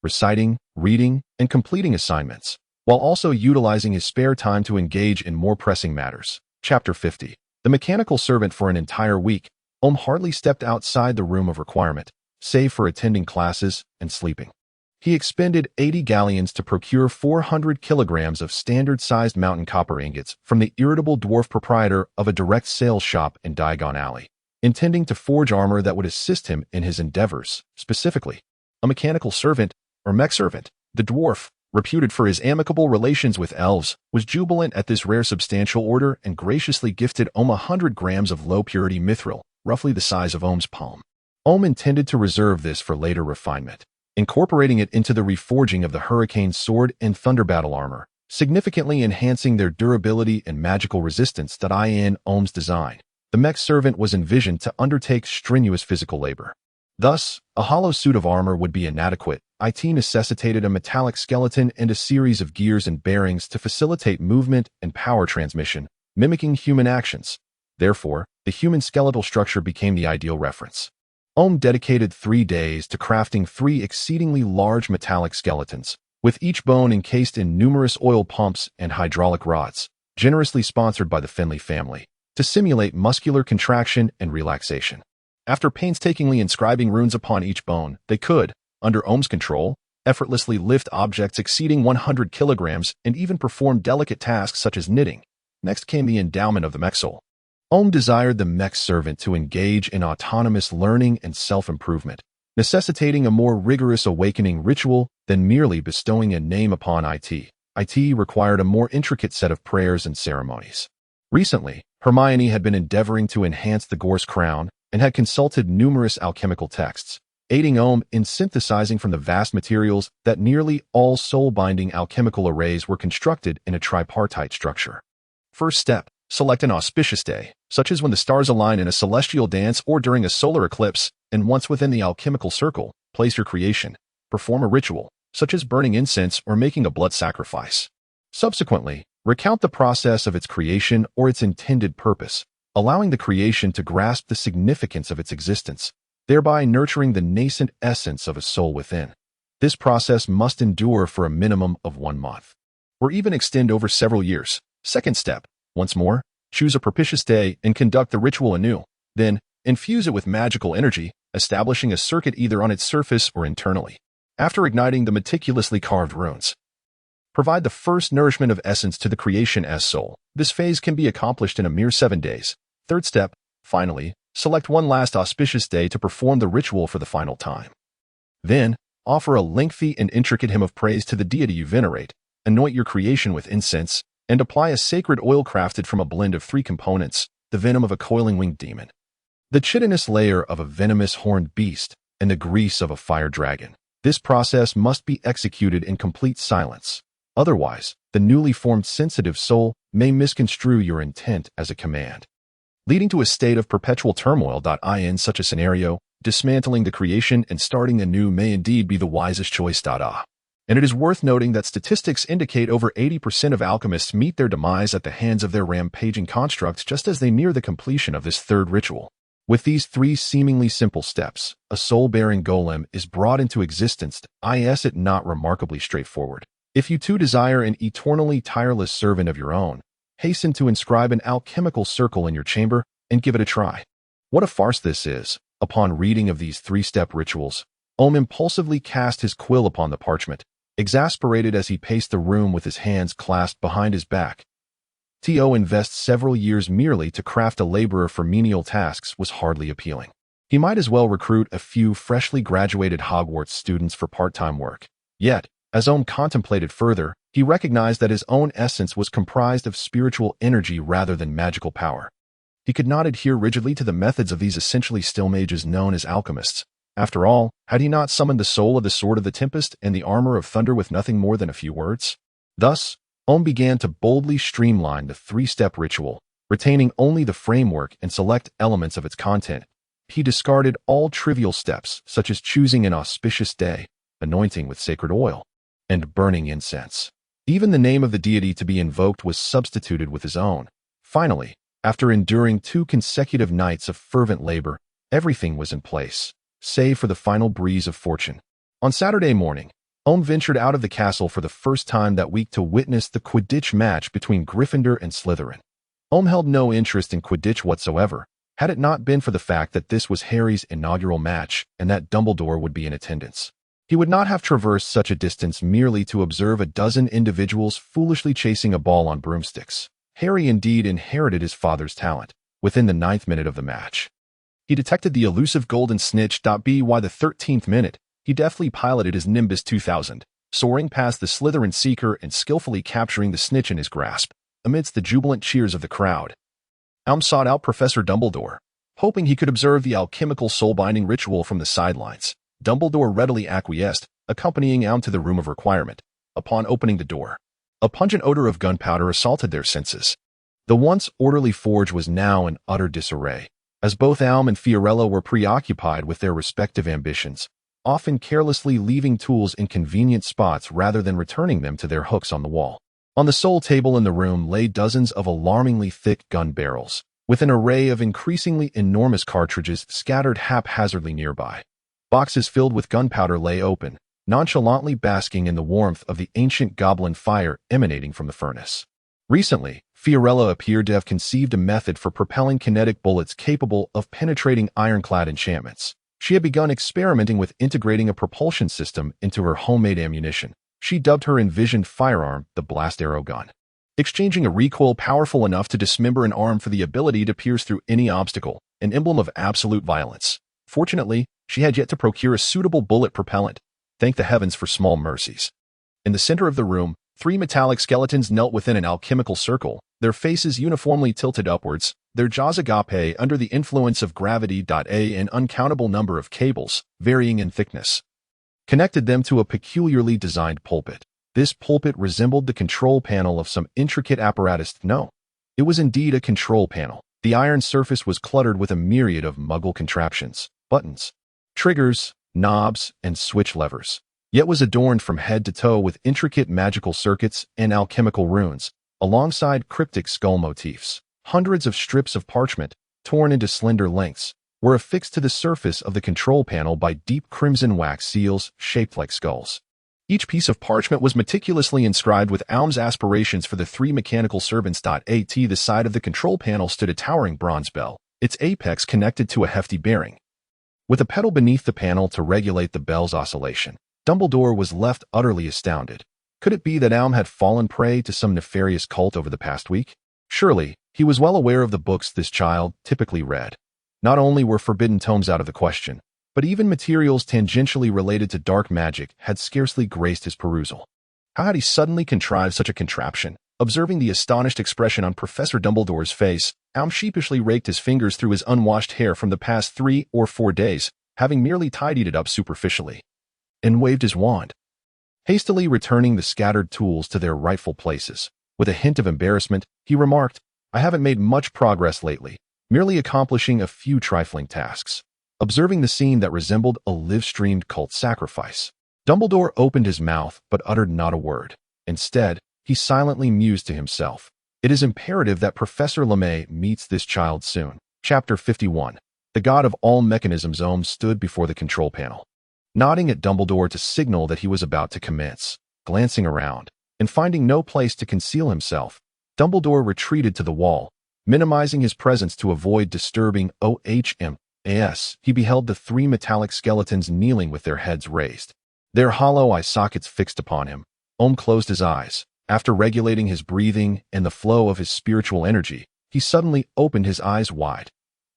reciting, reading, and completing assignments, while also utilizing his spare time to engage in more pressing matters. Chapter 50. The mechanical servant. For an entire week, Omu hardly stepped outside the room of requirement, save for attending classes and sleeping. He expended 80 galleons to procure 400 kilograms of standard-sized mountain copper ingots from the irritable dwarf proprietor of a direct sales shop in Diagon Alley, intending to forge armor that would assist him in his endeavors. Specifically, a mechanical servant, or mech servant. The dwarf, reputed for his amicable relations with elves, was jubilant at this rare substantial order and graciously gifted Omu 100 grams of low-purity mithril, roughly the size of Omu's palm. Omu intended to reserve this for later refinement, incorporating it into the reforging of the Hurricane Sword and Thunder Battle armor, significantly enhancing their durability and magical resistance. In Omu's design, the mech servant was envisioned to undertake strenuous physical labor. Thus, a hollow suit of armor would be inadequate. It necessitated a metallic skeleton and a series of gears and bearings to facilitate movement and power transmission, mimicking human actions. Therefore, the human skeletal structure became the ideal reference. Omu dedicated 3 days to crafting 3 exceedingly large metallic skeletons, with each bone encased in numerous oil pumps and hydraulic rods, generously sponsored by the Finley family, to simulate muscular contraction and relaxation. After painstakingly inscribing runes upon each bone, they could, under Omu's control, effortlessly lift objects exceeding 100 kilograms and even perform delicate tasks such as knitting. Next came the endowment of the mech soul. Omu desired the mech servant to engage in autonomous learning and self-improvement, necessitating a more rigorous awakening ritual than merely bestowing a name upon it. It required a more intricate set of prayers and ceremonies. Recently, Hermione had been endeavoring to enhance the Gorse crown and had consulted numerous alchemical texts, aiding Omu in synthesizing from the vast materials that nearly all soul-binding alchemical arrays were constructed in a tripartite structure. First step, select an auspicious day, such as when the stars align in a celestial dance or during a solar eclipse, and once within the alchemical circle, place your creation. Perform a ritual, such as burning incense or making a blood sacrifice. Subsequently, recount the process of its creation or its intended purpose, allowing the creation to grasp the significance of its existence, thereby nurturing the nascent essence of a soul within. This process must endure for a minimum of 1 month, or even extend over several years. Second step, once more, choose a propitious day and conduct the ritual anew. Then, infuse it with magical energy, establishing a circuit either on its surface or internally. After igniting the meticulously carved runes, provide the first nourishment of essence to the creation's soul. This phase can be accomplished in a mere 7 days. Third step, finally, select one last auspicious day to perform the ritual for the final time. Then, offer a lengthy and intricate hymn of praise to the deity you venerate, anoint your creation with incense, and apply a sacred oil crafted from a blend of 3 components, the venom of a coiling winged demon, the chitinous layer of a venomous horned beast, and the grease of a fire dragon. This process must be executed in complete silence. Otherwise, the newly formed sensitive soul may misconstrue your intent as a command, leading to a state of perpetual turmoil. In such a scenario, dismantling the creation and starting anew may indeed be the wisest choice. And it is worth noting that statistics indicate over 80% of alchemists meet their demise at the hands of their rampaging constructs just as they near the completion of this third ritual. With these 3 seemingly simple steps, a soul-bearing golem is brought into existence. Is it not remarkably straightforward? If you too desire an eternally tireless servant of your own, hasten to inscribe an alchemical circle in your chamber and give it a try. What a farce this is! Upon reading of these 3-step rituals, Omu impulsively cast his quill upon the parchment, exasperated as he paced the room with his hands clasped behind his back. To invest several years merely to craft a laborer for menial tasks was hardly appealing. He might as well recruit a few freshly graduated Hogwarts students for part-time work. Yet, as Omu contemplated further, He recognized that his own essence was comprised of spiritual energy rather than magical power. He could not adhere rigidly to the methods of these essentially still mages known as alchemists. After all, had he not summoned the soul of the Sword of the Tempest and the Armor of Thunder with nothing more than a few words? Thus, Omu began to boldly streamline the three-step ritual, retaining only the framework and select elements of its content. He discarded all trivial steps, such as choosing an auspicious day, anointing with sacred oil, and burning incense. Even the name of the deity to be invoked was substituted with his own. Finally, after enduring 2 consecutive nights of fervent labor, everything was in place, save for the final breeze of fortune. On Saturday morning, Omu ventured out of the castle for the first time that week to witness the Quidditch match between Gryffindor and Slytherin. Omu held no interest in Quidditch whatsoever, had it not been for the fact that this was Harry's inaugural match and that Dumbledore would be in attendance. He would not have traversed such a distance merely to observe a dozen individuals foolishly chasing a ball on broomsticks. Harry indeed inherited his father's talent. Within the 9th minute of the match, he detected the elusive golden snitch. By the 13th minute, he deftly piloted his Nimbus 2000, soaring past the Slytherin seeker and skillfully capturing the snitch in his grasp. Amidst the jubilant cheers of the crowd, Omu sought out Professor Dumbledore, hoping he could observe the alchemical soul-binding ritual from the sidelines. Dumbledore readily acquiesced, accompanying Omu to the room of requirement. Upon opening the door, a pungent odor of gunpowder assaulted their senses. The once orderly forge was now in utter disarray, as both Omu and Fiorello were preoccupied with their respective ambitions, often carelessly leaving tools in convenient spots rather than returning them to their hooks on the wall. On the sole table in the room lay dozens of alarmingly thick gun barrels, with an array of increasingly enormous cartridges scattered haphazardly nearby. Boxes filled with gunpowder lay open, nonchalantly basking in the warmth of the ancient goblin fire emanating from the furnace. Recently, Fiorello appeared to have conceived a method for propelling kinetic bullets capable of penetrating ironclad enchantments. She had begun experimenting with integrating a propulsion system into her homemade ammunition. She dubbed her envisioned firearm the blast arrow gun, exchanging a recoil powerful enough to dismember an arm for the ability to pierce through any obstacle, an emblem of absolute violence. Fortunately, she had yet to procure a suitable bullet propellant. Thank the heavens for small mercies. In the center of the room, 3 metallic skeletons knelt within an alchemical circle, their faces uniformly tilted upwards, their jaws agape under the influence of gravity. An uncountable number of cables, varying in thickness, connected them to a peculiarly designed pulpit. This pulpit resembled the control panel of some intricate apparatus. No, it was indeed a control panel. The iron surface was cluttered with a myriad of muggle contraptions, buttons, triggers, knobs, and switch levers, yet was adorned from head to toe with intricate magical circuits and alchemical runes, alongside cryptic skull motifs. Hundreds of strips of parchment, torn into slender lengths, were affixed to the surface of the control panel by deep crimson wax seals shaped like skulls. Each piece of parchment was meticulously inscribed with Omu's aspirations for the 3 mechanical servants. At the side of the control panel stood a towering bronze bell, its apex connected to a hefty bearing, with a pedal beneath the panel to regulate the bell's oscillation. Dumbledore was left utterly astounded. Could it be that Omu had fallen prey to some nefarious cult over the past week? Surely, he was well aware of the books this child typically read. Not only were forbidden tomes out of the question, but even materials tangentially related to dark magic had scarcely graced his perusal. How had he suddenly contrived such a contraption? Observing the astonished expression on Professor Dumbledore's face, Omu sheepishly raked his fingers through his unwashed hair from the past 3 or 4 days, having merely tidied it up superficially, and waved his wand, hastily returning the scattered tools to their rightful places. With a hint of embarrassment, he remarked, "I haven't made much progress lately, merely accomplishing a few trifling tasks." Observing the scene that resembled a live-streamed cult sacrifice, Dumbledore opened his mouth but uttered not a word. Instead, he silently mused to himself. It is imperative that Professor LeMay meets this child soon. Chapter 51. The god of all mechanisms. Omu stood before the control panel, nodding at Dumbledore to signal that he was about to commence. Glancing around, and finding no place to conceal himself, Dumbledore retreated to the wall, minimizing his presence to avoid disturbing OHM. He beheld the 3 metallic skeletons kneeling with their heads raised, their hollow eye sockets fixed upon him. Omu closed his eyes. After regulating his breathing and the flow of his spiritual energy, he suddenly opened his eyes wide.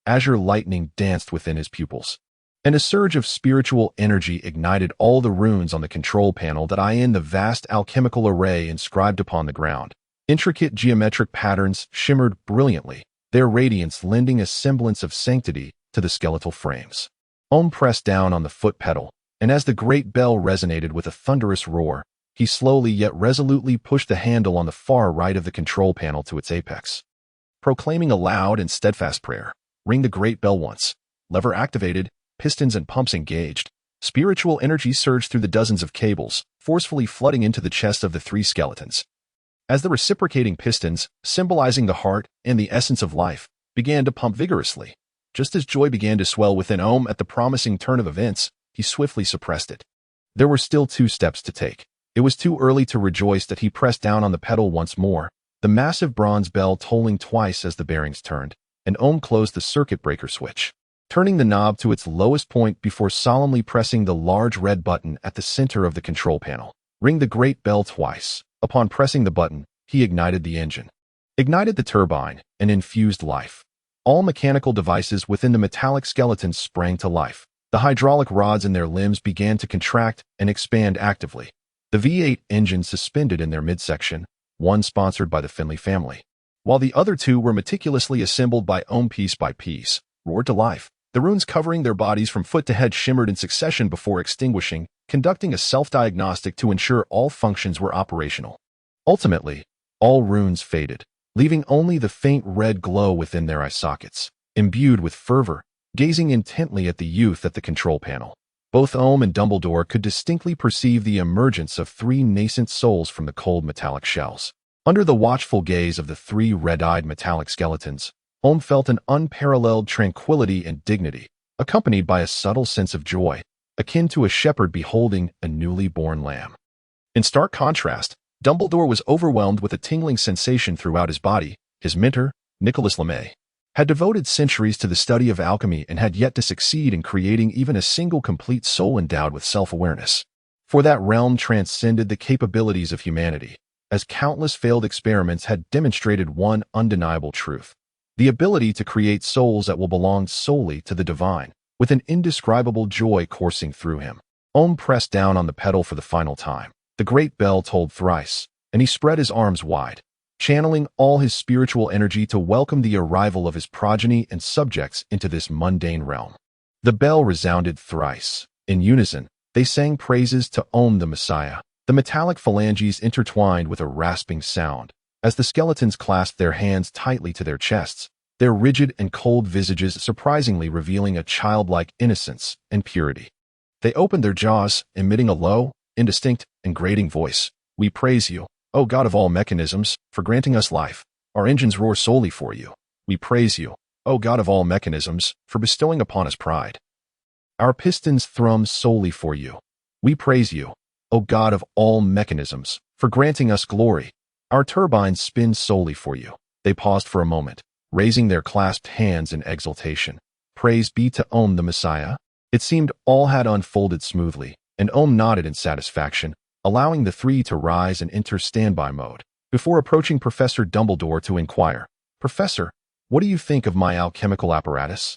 Azure lightning danced within his pupils. and a surge of spiritual energy ignited all the runes on the control panel that in the vast alchemical array inscribed upon the ground. Intricate geometric patterns shimmered brilliantly, their radiance lending a semblance of sanctity to the skeletal frames. Omu pressed down on the foot pedal, and as the great bell resonated with a thunderous roar, he slowly yet resolutely pushed the handle on the far right of the control panel to its apex. Proclaiming a loud and steadfast prayer, ring the great bell once. Lever activated, pistons and pumps engaged. Spiritual energy surged through the dozens of cables, forcefully flooding into the chest of the three skeletons. As the reciprocating pistons, symbolizing the heart and the essence of life, began to pump vigorously, just as joy began to swell within Omu at the promising turn of events, he swiftly suppressed it. There were still 2 steps to take. It was too early to rejoice that he pressed down on the pedal once more, the massive bronze bell tolling twice as the bearings turned, and Omu closed the circuit breaker switch, turning the knob to its lowest point before solemnly pressing the large red button at the center of the control panel. Ring the great bell twice. Upon pressing the button, he ignited the engine, ignited the turbine, and infused life. All mechanical devices within the metallic skeletons sprang to life. The hydraulic rods in their limbs began to contract and expand actively. The V8 engine suspended in their midsection, one sponsored by the Finley family, while the other 2 were meticulously assembled by Omu piece by piece, roared to life. The runes covering their bodies from foot to head shimmered in succession before extinguishing, conducting a self-diagnostic to ensure all functions were operational. Ultimately, all runes faded, leaving only the faint red glow within their eye sockets, imbued with fervor, gazing intently at the youth at the control panel. Both Omu and Dumbledore could distinctly perceive the emergence of 3 nascent souls from the cold metallic shells. Under the watchful gaze of the 3 red-eyed metallic skeletons, Omu felt an unparalleled tranquility and dignity, accompanied by a subtle sense of joy, akin to a shepherd beholding a newly born lamb. In stark contrast, Dumbledore was overwhelmed with a tingling sensation throughout his body. His mentor, Nicholas Flamel, had devoted centuries to the study of alchemy and had yet to succeed in creating even a single complete soul endowed with self-awareness. For that realm transcended the capabilities of humanity, as countless failed experiments had demonstrated one undeniable truth: the ability to create souls that will belong solely to the divine. With an indescribable joy coursing through him, Omu pressed down on the pedal for the final time. The great bell tolled thrice, and he spread his arms wide, channeling all his spiritual energy to welcome the arrival of his progeny and subjects into this mundane realm. The bell resounded thrice. In unison, they sang praises to Omu the Messiah. The metallic phalanges intertwined with a rasping sound, as the skeletons clasped their hands tightly to their chests, their rigid and cold visages surprisingly revealing a childlike innocence and purity. They opened their jaws, emitting a low, indistinct, and grating voice. We praise you, O God of all mechanisms, for granting us life. Our engines roar solely for you. We praise you, O God of all mechanisms, for bestowing upon us pride. Our pistons thrum solely for you. We praise you, O God of all mechanisms, for granting us glory. Our turbines spin solely for you. They paused for a moment, raising their clasped hands in exultation. Praise be to Omu the Messiah. It seemed all had unfolded smoothly, and Omu nodded in satisfaction, allowing the 3 to rise and enter standby mode, before approaching Professor Dumbledore to inquire, Professor, what do you think of my alchemical apparatus?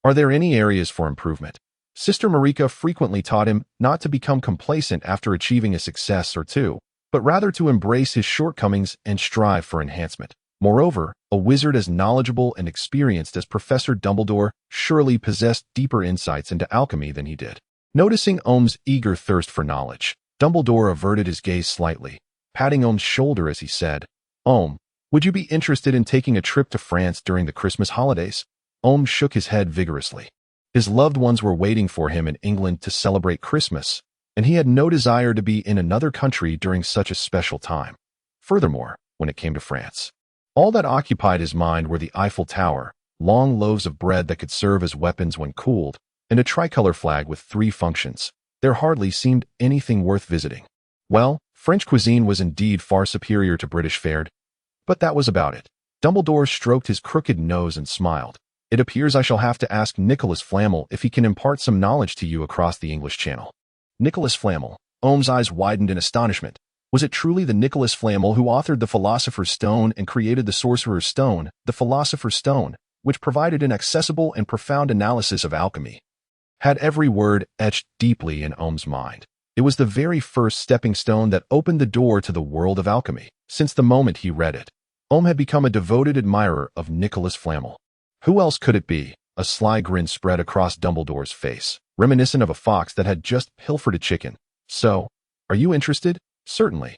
Are there any areas for improvement? Sister Marika frequently taught him not to become complacent after achieving a success or 2, but rather to embrace his shortcomings and strive for enhancement. Moreover, a wizard as knowledgeable and experienced as Professor Dumbledore surely possessed deeper insights into alchemy than he did. Noticing Omu's eager thirst for knowledge, Dumbledore averted his gaze slightly, patting Omu's shoulder as he said, Omu, would you be interested in taking a trip to France during the Christmas holidays? Omu shook his head vigorously. His loved ones were waiting for him in England to celebrate Christmas, and he had no desire to be in another country during such a special time. Furthermore, when it came to France, all that occupied his mind were the Eiffel Tower, long loaves of bread that could serve as weapons when cooled, and a tricolor flag with 3 functions. There hardly seemed anything worth visiting. Well, French cuisine was indeed far superior to British fare, but that was about it. Dumbledore stroked his crooked nose and smiled. It appears I shall have to ask Nicholas Flamel if he can impart some knowledge to you across the English Channel. Nicholas Flamel. Omu's eyes widened in astonishment. Was it truly the Nicholas Flamel who authored the Philosopher's Stone and created the Sorcerer's Stone, the Philosopher's Stone, which provided an accessible and profound analysis of alchemy? had every word etched deeply in Om's mind. It was the very first stepping stone that opened the door to the world of alchemy. Since the moment he read it, Om had become a devoted admirer of Nicholas Flamel. Who else could it be? A sly grin spread across Dumbledore's face, reminiscent of a fox that had just pilfered a chicken. So, are you interested? Certainly.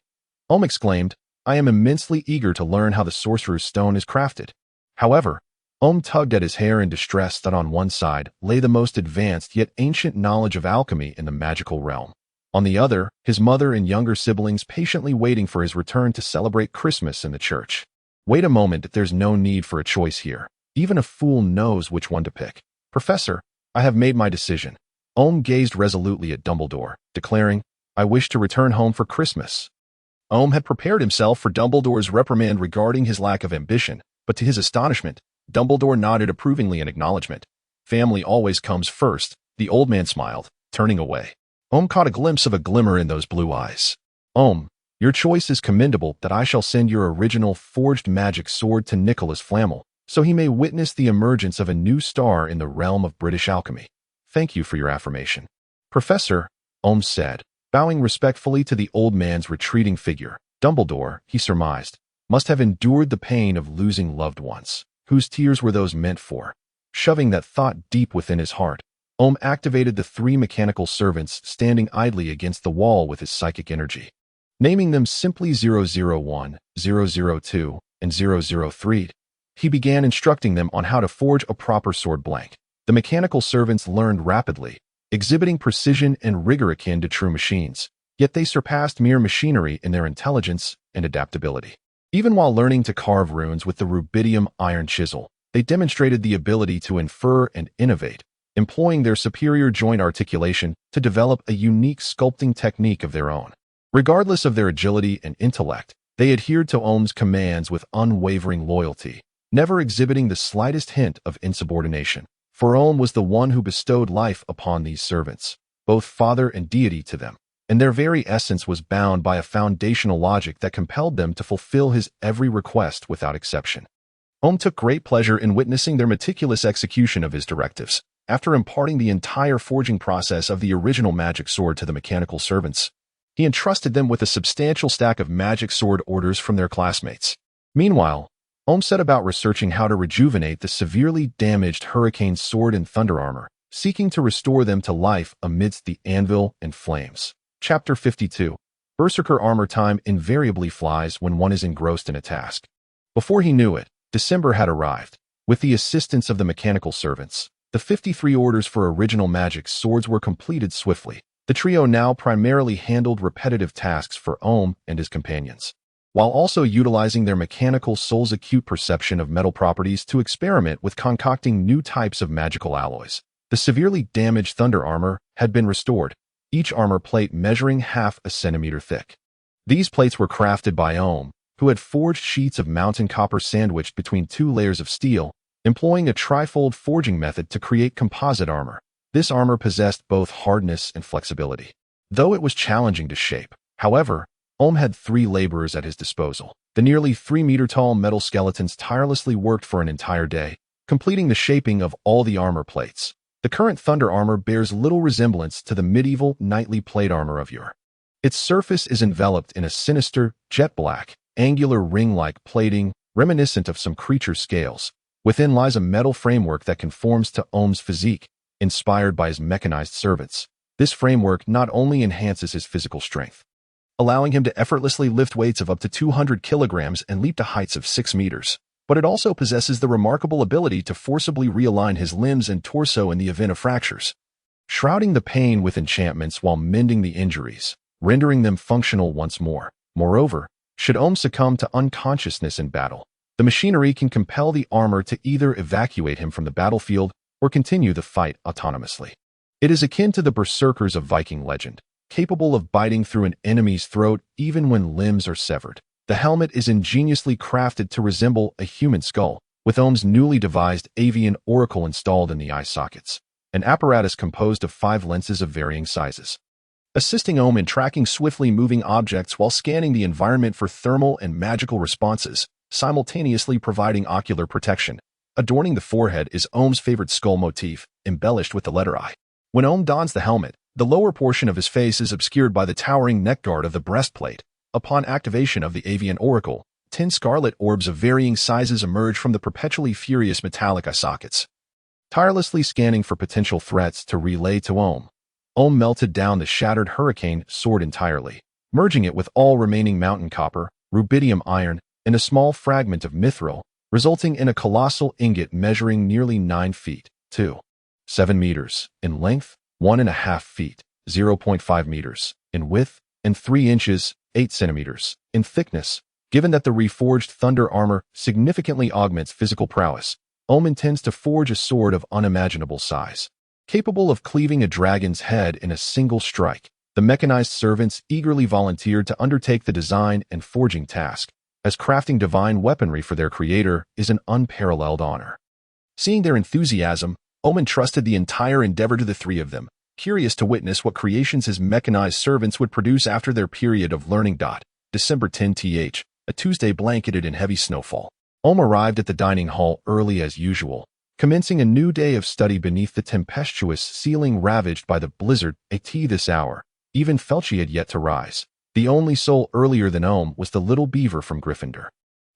Om exclaimed, I am immensely eager to learn how the Sorcerer's Stone is crafted. However, Om tugged at his hair in distress that on one side lay the most advanced yet ancient knowledge of alchemy in the magical realm. On the other, his mother and younger siblings patiently waiting for his return to celebrate Christmas in the church. Wait a moment, there's no need for a choice here. Even a fool knows which one to pick. Professor, I have made my decision. Om gazed resolutely at Dumbledore, declaring, I wish to return home for Christmas. Om had prepared himself for Dumbledore's reprimand regarding his lack of ambition, but to his astonishment, Dumbledore nodded approvingly in acknowledgement. Family always comes first, the old man smiled, turning away. Om caught a glimpse of a glimmer in those blue eyes. Om, your choice is commendable that I shall send your original forged magic sword to Nicholas Flamel, so he may witness the emergence of a new star in the realm of British alchemy. Thank you for your affirmation. Professor, Om said, bowing respectfully to the old man's retreating figure. Dumbledore, he surmised, must have endured the pain of losing loved ones. Whose tears were those meant for? Shoving that thought deep within his heart, Om activated the 3 mechanical servants standing idly against the wall with his psychic energy. Naming them simply 001, 002, and 003, he began instructing them on how to forge a proper sword blank. The mechanical servants learned rapidly, exhibiting precision and rigor akin to true machines, yet they surpassed mere machinery in their intelligence and adaptability. Even while learning to carve runes with the rubidium iron chisel, they demonstrated the ability to infer and innovate, employing their superior joint articulation to develop a unique sculpting technique of their own. Regardless of their agility and intellect, they adhered to Om's commands with unwavering loyalty, never exhibiting the slightest hint of insubordination. For Om was the one who bestowed life upon these servants, both father and deity to them, and their very essence was bound by a foundational logic that compelled them to fulfill his every request without exception. Om took great pleasure in witnessing their meticulous execution of his directives. After imparting the entire forging process of the original magic sword to the mechanical servants, he entrusted them with a substantial stack of magic sword orders from their classmates. Meanwhile, Om set about researching how to rejuvenate the severely damaged Hurricane sword and thunder armor, seeking to restore them to life amidst the anvil and flames. Chapter 52. Berserker armor time invariably flies when one is engrossed in a task. Before he knew it, December had arrived. With the assistance of the mechanical servants, the 53 orders for original magic swords were completed swiftly. The trio now primarily handled repetitive tasks for Om and his companions, while also utilizing their mechanical soul's acute perception of metal properties to experiment with concocting new types of magical alloys. The severely damaged thunder armor had been restored, each armor plate measuring half a centimeter thick. These plates were crafted by Om, who had forged sheets of mountain copper sandwiched between 2 layers of steel, employing a trifold forging method to create composite armor. This armor possessed both hardness and flexibility, though it was challenging to shape. However, Om had 3 laborers at his disposal. The nearly 3-meter-tall metal skeletons tirelessly worked for an entire day, completing the shaping of all the armor plates. The current thunder armor bears little resemblance to the medieval knightly plate armor of yore. Its surface is enveloped in a sinister, jet-black, angular ring-like plating reminiscent of some creature's scales. Within lies a metal framework that conforms to Om's physique, inspired by his mechanized servants. This framework not only enhances his physical strength, allowing him to effortlessly lift weights of up to 200 kilograms and leap to heights of 6 meters, but it also possesses the remarkable ability to forcibly realign his limbs and torso in the event of fractures, shrouding the pain with enchantments while mending the injuries, rendering them functional once more. Moreover, should Om succumb to unconsciousness in battle, the machinery can compel the armor to either evacuate him from the battlefield or continue the fight autonomously. It is akin to the berserkers of Viking legend, capable of biting through an enemy's throat even when limbs are severed. The helmet is ingeniously crafted to resemble a human skull, with Om's newly devised avian oracle installed in the eye sockets, an apparatus composed of 5 lenses of varying sizes, assisting Om in tracking swiftly moving objects while scanning the environment for thermal and magical responses, simultaneously providing ocular protection. Adorning the forehead is Om's favorite skull motif, embellished with the letter I. When Omu dons the helmet, the lower portion of his face is obscured by the towering neckguard of the breastplate. Upon activation of the Avian Oracle, 10 scarlet orbs of varying sizes emerge from the perpetually furious metallic eye sockets. Tirelessly scanning for potential threats to relay to Omu melted down the shattered hurricane sword entirely, merging it with all remaining mountain copper, rubidium iron, and a small fragment of mithril, resulting in a colossal ingot measuring nearly 9 feet, 7 meters, in length, 1.5 feet, 0.5 meters, in width, and 3 inches, 8 centimeters, in thickness. Given that the reforged thunder armor significantly augments physical prowess, Omu intends to forge a sword of unimaginable size, capable of cleaving a dragon's head in a single strike. The mechanized servants eagerly volunteered to undertake the design and forging task, as crafting divine weaponry for their creator is an unparalleled honor. Seeing their enthusiasm, Omu entrusted the entire endeavor to the 3 of them, curious to witness what creations his mechanized servants would produce after their period of learning. December 10th, a Tuesday blanketed in heavy snowfall. Omu arrived at the dining hall early as usual, commencing a new day of study beneath the tempestuous ceiling ravaged by the blizzard. At this hour, even Felci had yet to rise. The only soul earlier than Omu was the little beaver from Gryffindor.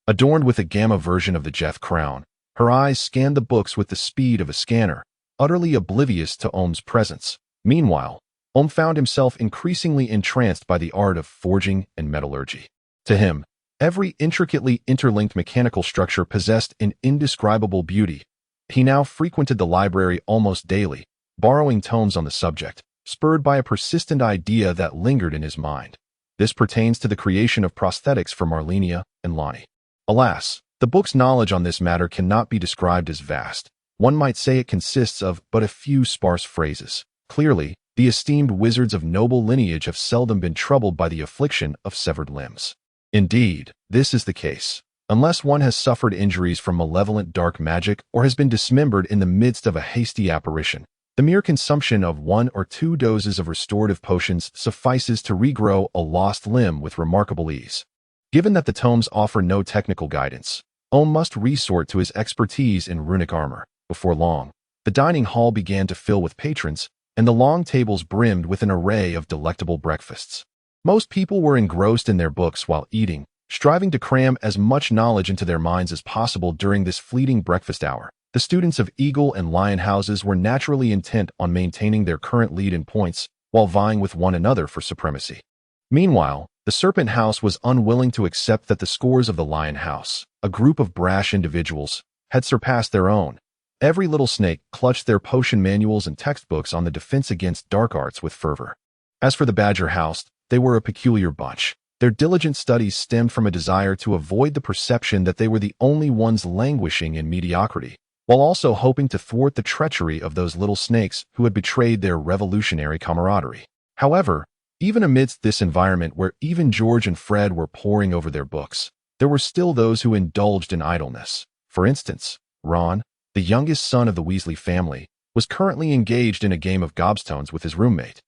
Adorned with a gamma version of the Jeff crown, her eyes scanned the books with the speed of a scanner, utterly oblivious to Omu's presence. Meanwhile, Omu found himself increasingly entranced by the art of forging and metallurgy. To him, every intricately interlinked mechanical structure possessed an indescribable beauty. He now frequented the library almost daily, borrowing tomes on the subject, spurred by a persistent idea that lingered in his mind. This pertains to the creation of prosthetics for Marlenia and Lonnie. Alas, the book's knowledge on this matter cannot be described as vast. One might say it consists of but a few sparse phrases. Clearly, the esteemed wizards of noble lineage have seldom been troubled by the affliction of severed limbs. Indeed, this is the case. Unless one has suffered injuries from malevolent dark magic or has been dismembered in the midst of a hasty apparition, the mere consumption of 1 or 2 doses of restorative potions suffices to regrow a lost limb with remarkable ease. Given that the tomes offer no technical guidance, Omu must resort to his expertise in runic armor. Before long, the dining hall began to fill with patrons, and the long tables brimmed with an array of delectable breakfasts. Most people were engrossed in their books while eating, striving to cram as much knowledge into their minds as possible during this fleeting breakfast hour. The students of Eagle and Lion houses were naturally intent on maintaining their current lead in points while vying with one another for supremacy. Meanwhile, the Serpent House was unwilling to accept that the scores of the Lion House, a group of brash individuals, had surpassed their own. Every little snake clutched their potion manuals and textbooks on the defense against dark arts with fervor. As for the Badger House, they were a peculiar bunch. Their diligent studies stemmed from a desire to avoid the perception that they were the only ones languishing in mediocrity, while also hoping to thwart the treachery of those little snakes who had betrayed their revolutionary camaraderie. However, even amidst this environment where even George and Fred were poring over their books, there were still those who indulged in idleness. For instance, Ron, the youngest son of the Weasley family, was currently engaged in a game of gobstones with his roommate.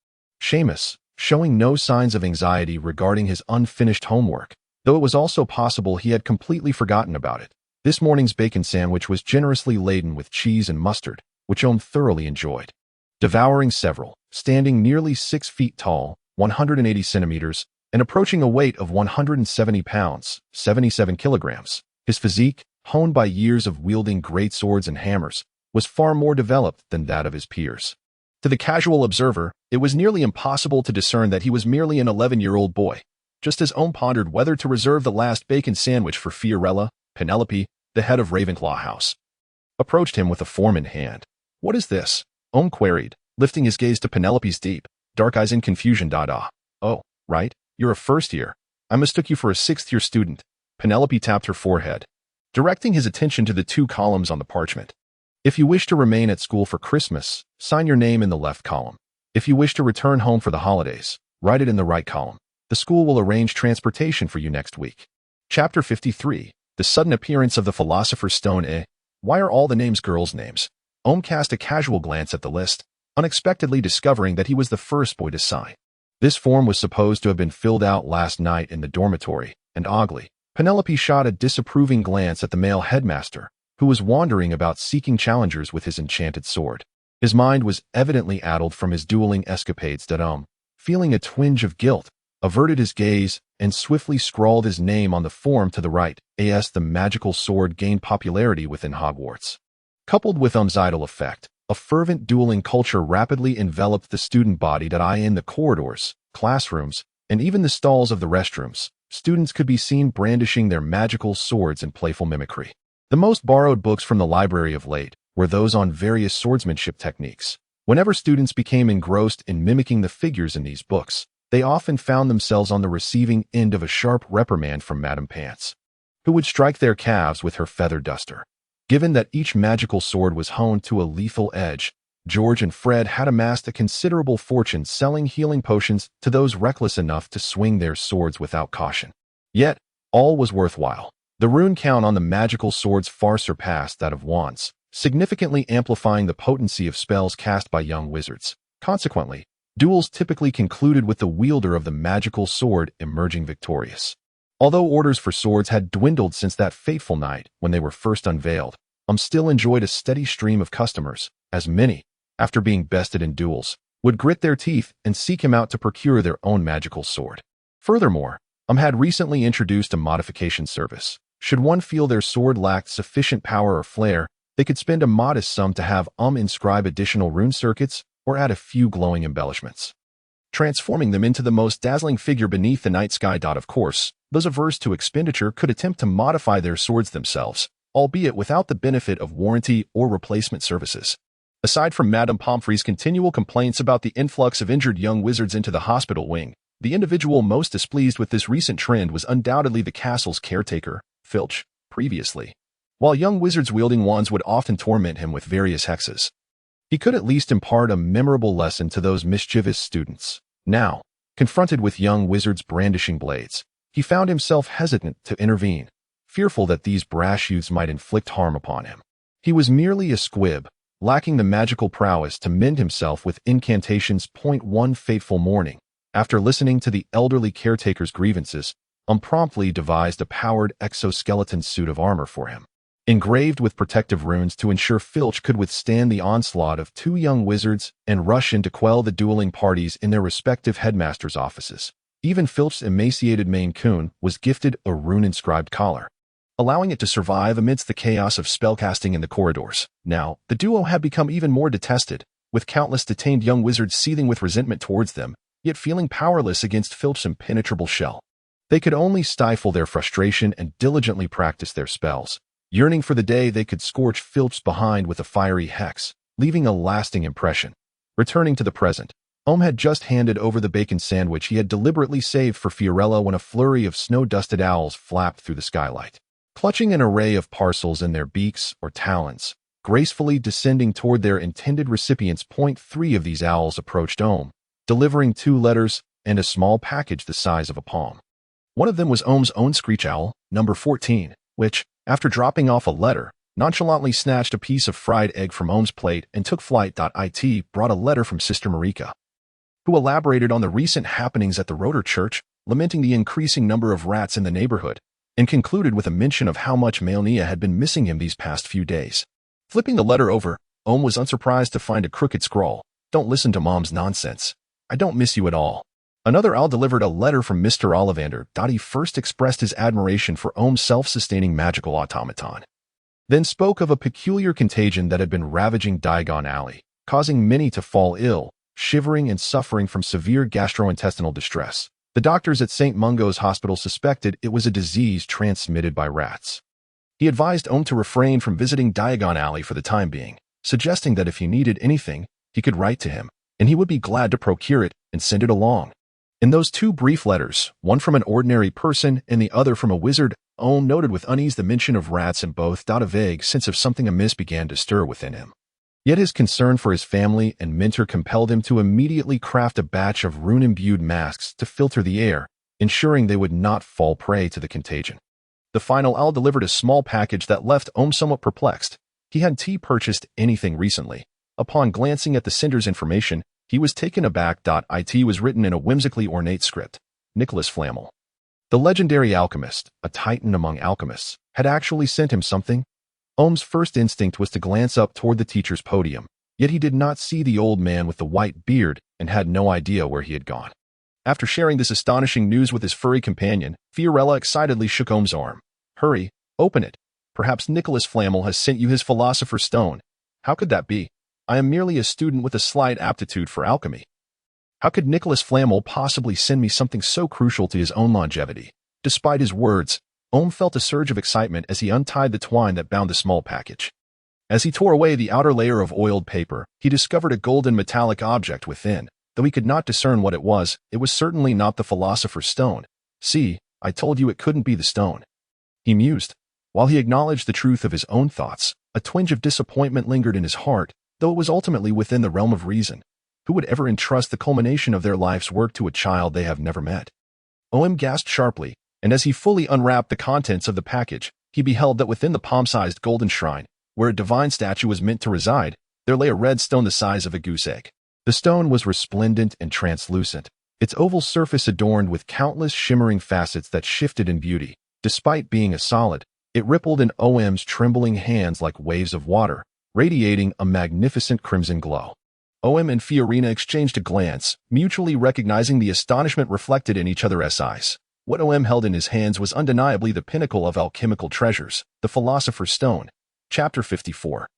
Seamus, showing no signs of anxiety regarding his unfinished homework, though it was also possible he had completely forgotten about it. This morning's bacon sandwich was generously laden with cheese and mustard, which Omu thoroughly enjoyed. Devouring several, standing nearly 6 feet tall, 180 centimeters, and approaching a weight of 170 pounds, 77 kilograms, his physique, honed by years of wielding great swords and hammers, was far more developed than that of his peers. To the casual observer, it was nearly impossible to discern that he was merely an 11-year-old boy, just as Omu pondered whether to reserve the last bacon sandwich for Fiorella. Penelope, the head of Ravenclaw House, approached him with a form in hand. "What is this?" Omu queried, lifting his gaze to Penelope's deep, dark eyes in confusion. "Oh, right, you're a first year. I mistook you for a 6th-year student." Penelope tapped her forehead, directing his attention to the 2 columns on the parchment. "If you wish to remain at school for Christmas, sign your name in the left column. If you wish to return home for the holidays, write it in the right column. The school will arrange transportation for you next week." Chapter 53. The sudden appearance of the Philosopher's Stone. Why are all the names girls' names? Omu cast a casual glance at the list, unexpectedly discovering that he was the first boy to sign. This form was supposed to have been filled out last night in the dormitory, and oddly, Penelope shot a disapproving glance at the male headmaster, who was wandering about seeking challengers with his enchanted sword. His mind was evidently addled from his dueling escapades. Feeling a twinge of guilt, averted his gaze and swiftly scrawled his name on the form to the right. The magical sword gained popularity within Hogwarts. Coupled with idle effect, a fervent dueling culture rapidly enveloped the student body. In the corridors, classrooms, and even the stalls of the restrooms, students could be seen brandishing their magical swords in playful mimicry. The most borrowed books from the library of late were those on various swordsmanship techniques. Whenever students became engrossed in mimicking the figures in these books, they often found themselves on the receiving end of a sharp reprimand from Madame Pants, who would strike their calves with her feather duster. Given that each magical sword was honed to a lethal edge, George and Fred had amassed a considerable fortune selling healing potions to those reckless enough to swing their swords without caution. Yet, all was worthwhile. The rune count on the magical swords far surpassed that of wands, significantly amplifying the potency of spells cast by young wizards. Consequently, duels typically concluded with the wielder of the magical sword emerging victorious. Although orders for swords had dwindled since that fateful night when they were first unveiled, still enjoyed a steady stream of customers, as many, after being bested in duels, would grit their teeth and seek him out to procure their own magical sword. Furthermore, had recently introduced a modification service. Should one feel their sword lacked sufficient power or flair, they could spend a modest sum to have inscribe additional rune circuits or add a few glowing embellishments, transforming them into the most dazzling figure beneath the night sky. Of course, those averse to expenditure could attempt to modify their swords themselves, albeit without the benefit of warranty or replacement services. Aside from Madame Pomfrey's continual complaints about the influx of injured young wizards into the hospital wing, the individual most displeased with this recent trend was undoubtedly the castle's caretaker, Filch. Previously, while young wizards wielding wands would often torment him with various hexes, he could at least impart a memorable lesson to those mischievous students. Now, confronted with young wizards brandishing blades, he found himself hesitant to intervene, fearful that these brash youths might inflict harm upon him. He was merely a squib, lacking the magical prowess to mend himself with incantations. One fateful morning, after listening to the elderly caretaker's grievances, promptly devised a powered exoskeleton suit of armor for him, engraved with protective runes to ensure Filch could withstand the onslaught of two young wizards and rush in to quell the dueling parties in their respective headmasters' offices. Even Filch's emaciated Maine Coon was gifted a rune-inscribed collar, allowing it to survive amidst the chaos of spellcasting in the corridors. Now, the duo had become even more detested, with countless detained young wizards seething with resentment towards them, yet feeling powerless against Filch's impenetrable shell. They could only stifle their frustration and diligently practice their spells, yearning for the day they could scorch Filch's behind with a fiery hex, leaving a lasting impression. Returning to the present, had just handed over the bacon sandwich he had deliberately saved for Fiorella when a flurry of snow-dusted owls flapped through the skylight, clutching an array of parcels in their beaks or talons, gracefully descending toward their intended recipients. 3 of these owls approached delivering 2 letters and a small package the size of a palm. One of them was Ohm's own screech owl, number 14, which, after dropping off a letter, nonchalantly snatched a piece of fried egg from Ohm's plate and took flight. It brought a letter from Sister Marika, who elaborated on the recent happenings at the Rotor Church, lamenting the increasing number of rats in the neighborhood, and concluded with a mention of how much Malnia had been missing him these past few days. Flipping the letter over, Ohm was unsurprised to find a crooked scrawl. "Don't listen to Mom's nonsense. I don't miss you at all." Another owl delivered a letter from Mr. Ollivander. He first expressed his admiration for Ohm's self-sustaining magical automaton, then spoke of a peculiar contagion that had been ravaging Diagon Alley, causing many to fall ill, shivering and suffering from severe gastrointestinal distress. The doctors at St. Mungo's Hospital suspected it was a disease transmitted by rats. He advised Ohm to refrain from visiting Diagon Alley for the time being, suggesting that if he needed anything, he could write to him, and he would be glad to procure it and send it along. In those 2 brief letters, one from an ordinary person and the other from a wizard, Ohm noted with unease the mention of rats in both. A vague sense of something amiss began to stir within him. Yet his concern for his family and mentor compelled him to immediately craft a batch of rune-imbued masks to filter the air, ensuring they would not fall prey to the contagion. The final owl delivered a small package that left Ohm somewhat perplexed. He hadn't purchased anything recently. Upon glancing at the sender's information, he was taken aback. It was written in a whimsically ornate script. Nicholas Flamel, the legendary alchemist, a titan among alchemists, had actually sent him something. Ohm's first instinct was to glance up toward the teacher's podium, Yet he did not see the old man with the white beard and had no idea where he had gone. After sharing this astonishing news with his furry companion, Fiorella excitedly shook Ohm's arm. "Hurry, open it. Perhaps Nicholas Flamel has sent you his philosopher's stone." "How could that be? I am merely a student with a slight aptitude for alchemy." "How could Nicholas Flamel possibly send me something so crucial to his own longevity?" Despite his words, Ohm felt a surge of excitement as he untied the twine that bound the small package. As he tore away the outer layer of oiled paper, he discovered a golden metallic object within. Though he could not discern what it was certainly not the philosopher's stone. "See, I told you it couldn't be the stone," he mused. While he acknowledged the truth of his own thoughts, a twinge of disappointment lingered in his heart, though it was ultimately within the realm of reason. Who would ever entrust the culmination of their life's work to a child they have never met? Ohm gasped sharply, and as he fully unwrapped the contents of the package, he beheld that within the palm-sized golden shrine, where a divine statue was meant to reside, there lay a red stone the size of a goose egg. The stone was resplendent and translucent, its oval surface adorned with countless shimmering facets that shifted in beauty. Despite being a solid, it rippled in Ohm's trembling hands like waves of water, radiating a magnificent crimson glow. Ohm and Fiorina exchanged a glance, mutually recognizing the astonishment reflected in each other's eyes. What Ohm held in his hands was undeniably the pinnacle of alchemical treasures, the Philosopher's Stone. Chapter 54.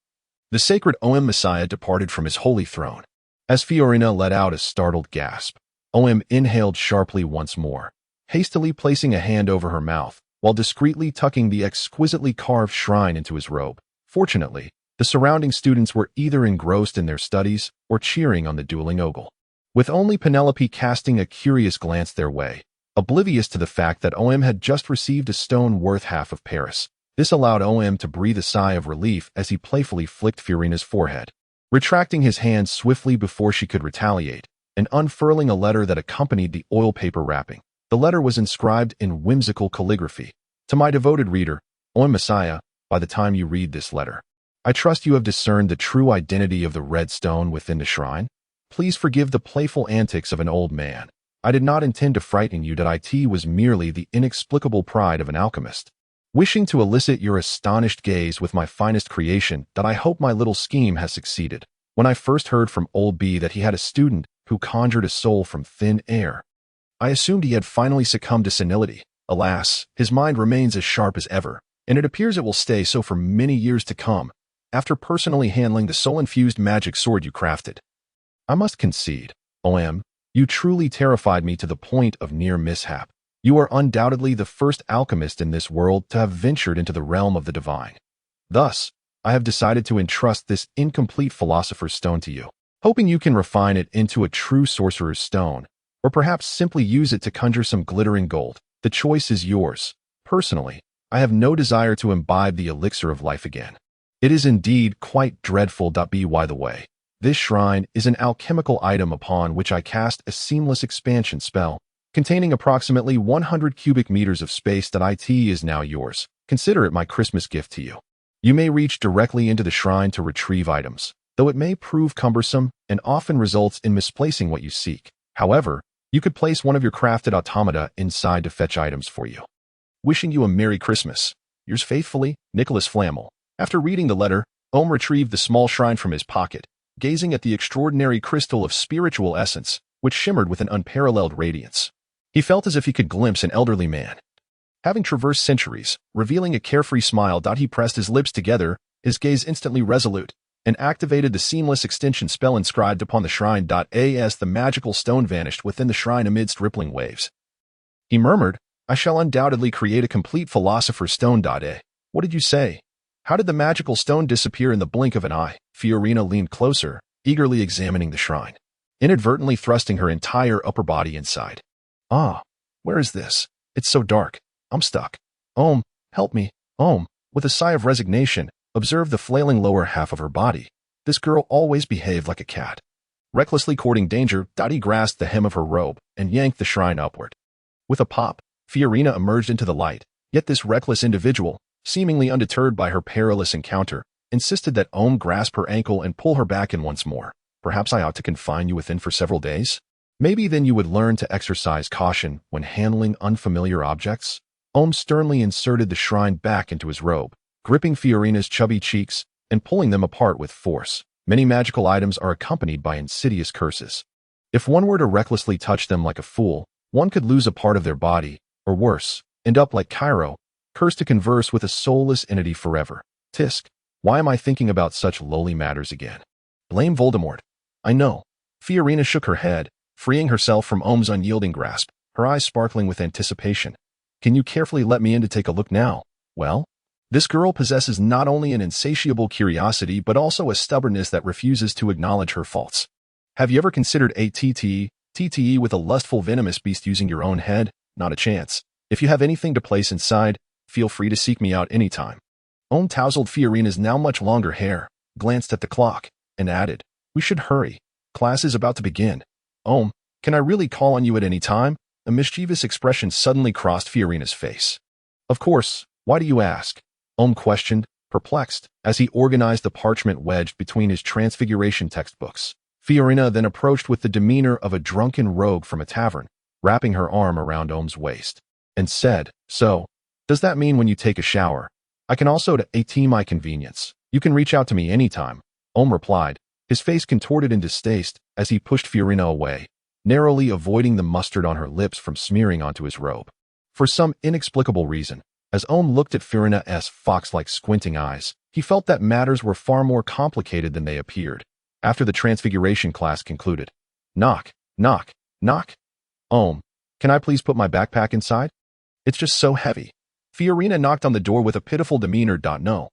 The sacred Omu Messiah departed from his holy throne. As Fiorina let out a startled gasp, Ohm inhaled sharply once more, hastily placing a hand over her mouth, while discreetly tucking the exquisitely carved shrine into his robe. Fortunately, the surrounding students were either engrossed in their studies or cheering on the dueling ogle, with only Penelope casting a curious glance their way, oblivious to the fact that Ohm had just received a stone worth half of Paris. This allowed Ohm to breathe a sigh of relief as he playfully flicked Fiorina's forehead, retracting his hand swiftly before she could retaliate, and unfurling a letter that accompanied the oil paper wrapping. The letter was inscribed in whimsical calligraphy. "To my devoted reader, Omu Messiah, by the time you read this letter, I trust you have discerned the true identity of the red stone within the shrine. Please forgive the playful antics of an old man. I did not intend to frighten you. It was merely the inexplicable pride of an alchemist, wishing to elicit your astonished gaze with my finest creation. I hope my little scheme has succeeded. When I first heard from old B that he had a student who conjured a soul from thin air, I assumed he had finally succumbed to senility. Alas, his mind remains as sharp as ever, and it appears it will stay so for many years to come, after personally handling the soul-infused magic sword you crafted. I must concede, Ohm, you truly terrified me to the point of near mishap. You are undoubtedly the first alchemist in this world to have ventured into the realm of the divine. Thus, I have decided to entrust this incomplete philosopher's stone to you, hoping you can refine it into a true sorcerer's stone, or perhaps simply use it to conjure some glittering gold. The choice is yours. Personally, I have no desire to imbibe the elixir of life again. It is indeed quite dreadful. By the way, this shrine is an alchemical item upon which I cast a seamless expansion spell, containing approximately 100 cubic meters of space. It is now yours. Consider it my Christmas gift to you. You may reach directly into the shrine to retrieve items, though it may prove cumbersome and often results in misplacing what you seek. However, you could place one of your crafted automata inside to fetch items for you. Wishing you a Merry Christmas. Yours faithfully, Nicholas Flamel. After reading the letter, Ohm retrieved the small shrine from his pocket, gazing at the extraordinary crystal of spiritual essence, which shimmered with an unparalleled radiance. He felt as if he could glimpse an elderly man, having traversed centuries, revealing a carefree smile. He pressed his lips together, his gaze instantly resolute, and activated the seamless extension spell inscribed upon the shrine. As the magical stone vanished within the shrine amidst rippling waves, he murmured, I shall undoubtedly create a complete philosopher's stone. What did you say? How did the magical stone disappear in the blink of an eye? Fiorina leaned closer, eagerly examining the shrine, inadvertently thrusting her entire upper body inside. Ah, where is this? It's so dark. I'm stuck. Ohm, help me. Ohm, with a sigh of resignation, observed the flailing lower half of her body. This girl always behaved like a cat. Recklessly courting danger, Dottie grasped the hem of her robe and yanked the shrine upward. With a pop, Fiorina emerged into the light, yet this reckless individual, seemingly undeterred by her perilous encounter, insisted that Ohm grasp her ankle and pull her back in once more. Perhaps I ought to confine you within for several days? Maybe then you would learn to exercise caution when handling unfamiliar objects? Ohm sternly inserted the shrine back into his robe, gripping Fiorina's chubby cheeks and pulling them apart with force. Many magical items are accompanied by insidious curses. If one were to recklessly touch them like a fool, one could lose a part of their body, or worse, end up like Cairo, cursed to converse with a soulless entity forever. Tisk, why am I thinking about such lowly matters again? Blame Voldemort. I know. Fiorina shook her head, freeing herself from Omu's unyielding grasp, her eyes sparkling with anticipation. Can you carefully let me in to take a look now? Well, this girl possesses not only an insatiable curiosity but also a stubbornness that refuses to acknowledge her faults. Have you ever considered a TTE with a lustful venomous beast using your own head? Not a chance. If you have anything to place inside, feel free to seek me out anytime. Omu tousled Fiorina's now much longer hair, glanced at the clock, and added, we should hurry. Class is about to begin. Omu, can I really call on you at any time? A mischievous expression suddenly crossed Fiorina's face. Of course, why do you ask? Omu questioned, perplexed, as he organized the parchment wedged between his transfiguration textbooks. Fiorina then approached with the demeanor of a drunken rogue from a tavern, wrapping her arm around Omu's waist, and said, so, does that mean when you take a shower? I can also to my convenience. You can reach out to me anytime. Omu replied, his face contorted in distaste as he pushed Fiorina away, narrowly avoiding the mustard on her lips from smearing onto his robe. For some inexplicable reason, as Omu looked at Fiorina's fox-like squinting eyes, he felt that matters were far more complicated than they appeared. After the transfiguration class concluded, knock, knock, knock. Omu, can I please put my backpack inside? It's just so heavy. Fiorina knocked on the door with a pitiful demeanor. No.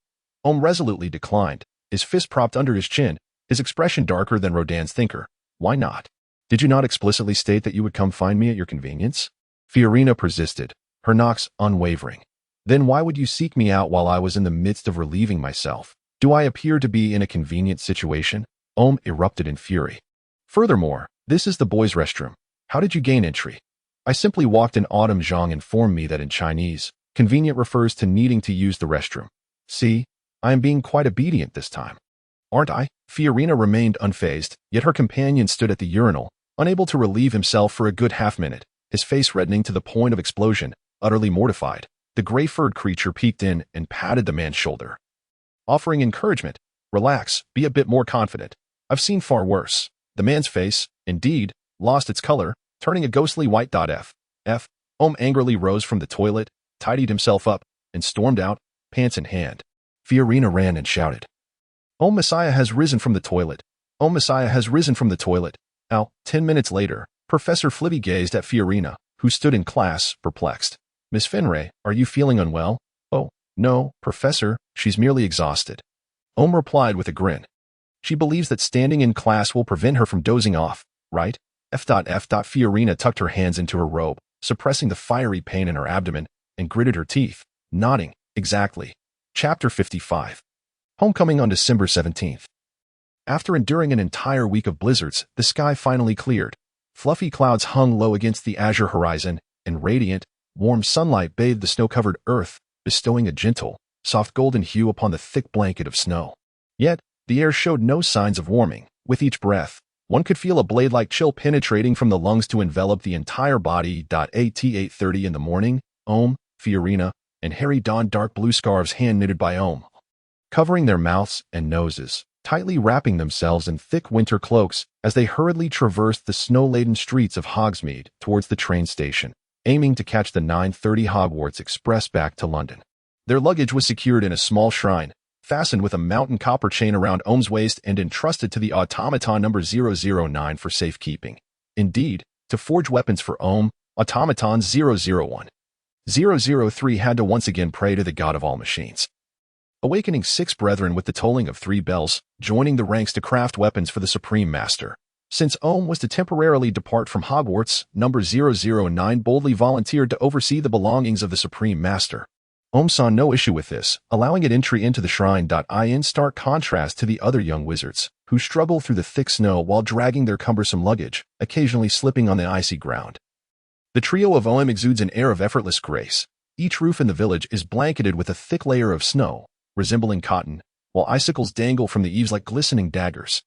Omu resolutely declined, his fist propped under his chin, his expression darker than Rodin's thinker. Why not? Did you not explicitly state that you would come find me at your convenience? Fiorina persisted, her knocks unwavering. Then why would you seek me out while I was in the midst of relieving myself? Do I appear to be in a convenient situation? Omu erupted in fury. Furthermore, this is the boys' restroom. How did you gain entry? I simply walked in. Autumn Zhang informed me that in Chinese, convenient refers to needing to use the restroom. See, I am being quite obedient this time. Aren't I? Fiorina remained unfazed, yet her companion stood at the urinal, unable to relieve himself for a good half-minute, his face reddening to the point of explosion, utterly mortified. The gray-furred creature peeked in and patted the man's shoulder, offering encouragement. Relax, be a bit more confident. I've seen far worse. The man's face, indeed, lost its color, turning a ghostly white. Omu angrily rose from the toilet, tidied himself up, and stormed out, pants in hand. Fiorina ran and shouted, Omu Messiah has risen from the toilet. Omu Messiah has risen from the toilet. 10 minutes later, Professor Flibby gazed at Fiorina, who stood in class, perplexed. Miss Fenray, are you feeling unwell? Oh, no, Professor, she's merely exhausted. Omu replied with a grin. She believes that standing in class will prevent her from dozing off, right? Fiorina tucked her hands into her robe, suppressing the fiery pain in her abdomen, and gritted her teeth, nodding. Exactly. Chapter 55. Homecoming on December 17th. After enduring an entire week of blizzards, the sky finally cleared. Fluffy clouds hung low against the azure horizon, and radiant, warm sunlight bathed the snow-covered earth, bestowing a gentle, soft golden hue upon the thick blanket of snow. Yet, the air showed no signs of warming. With each breath, one could feel a blade-like chill penetrating from the lungs to envelop the entire body. At 8:30 in the morning, Omu, Fiorina, and Harry donned dark blue scarves hand-knitted by Omu, covering their mouths and noses, tightly wrapping themselves in thick winter cloaks as they hurriedly traversed the snow-laden streets of Hogsmeade towards the train station, aiming to catch the 9:30 Hogwarts express back to London. Their luggage was secured in a small shrine, fastened with a mountain copper chain around Omu's waist and entrusted to the automaton number 009 for safekeeping. Indeed, to forge weapons for Omu, automaton 001. 003 had to once again pray to the god of all machines, awakening 6 brethren with the tolling of 3 bells, joining the ranks to craft weapons for the Supreme Master. Since Omu was to temporarily depart from Hogwarts, number 009 boldly volunteered to oversee the belongings of the Supreme Master. Omu saw no issue with this, allowing it entry into the shrine. In stark contrast to the other young wizards, who struggle through the thick snow while dragging their cumbersome luggage, occasionally slipping on the icy ground. The trio of Omu exudes an air of effortless grace. Each roof in the village is blanketed with a thick layer of snow, resembling cotton, while icicles dangle from the eaves like glistening daggers.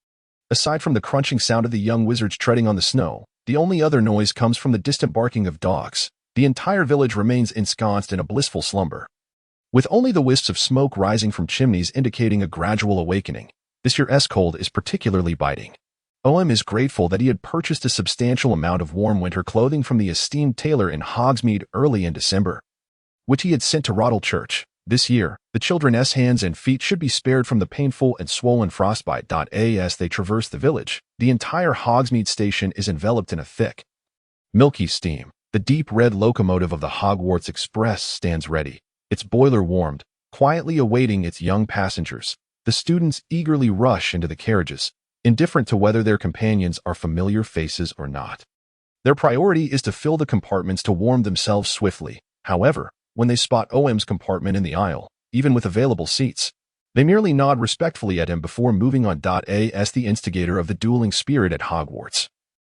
Aside from the crunching sound of the young wizards treading on the snow, the only other noise comes from the distant barking of dogs. The entire village remains ensconced in a blissful slumber, with only the wisps of smoke rising from chimneys indicating a gradual awakening. This year's cold is particularly biting. OM is grateful that he had purchased a substantial amount of warm winter clothing from the esteemed tailor in Hogsmeade early in December, which he had sent to Roddle Church. This year, the children's hands and feet should be spared from the painful and swollen frostbite. As they traverse the village, the entire Hogsmeade station is enveloped in a thick, milky steam. The deep red locomotive of the Hogwarts Express stands ready, its boiler warmed, quietly awaiting its young passengers. The students eagerly rush into the carriages, indifferent to whether their companions are familiar faces or not. Their priority is to fill the compartments to warm themselves swiftly. However, when they spot OM's compartment in the aisle, even with available seats, they merely nod respectfully at him before moving on. As the instigator of the dueling spirit at Hogwarts,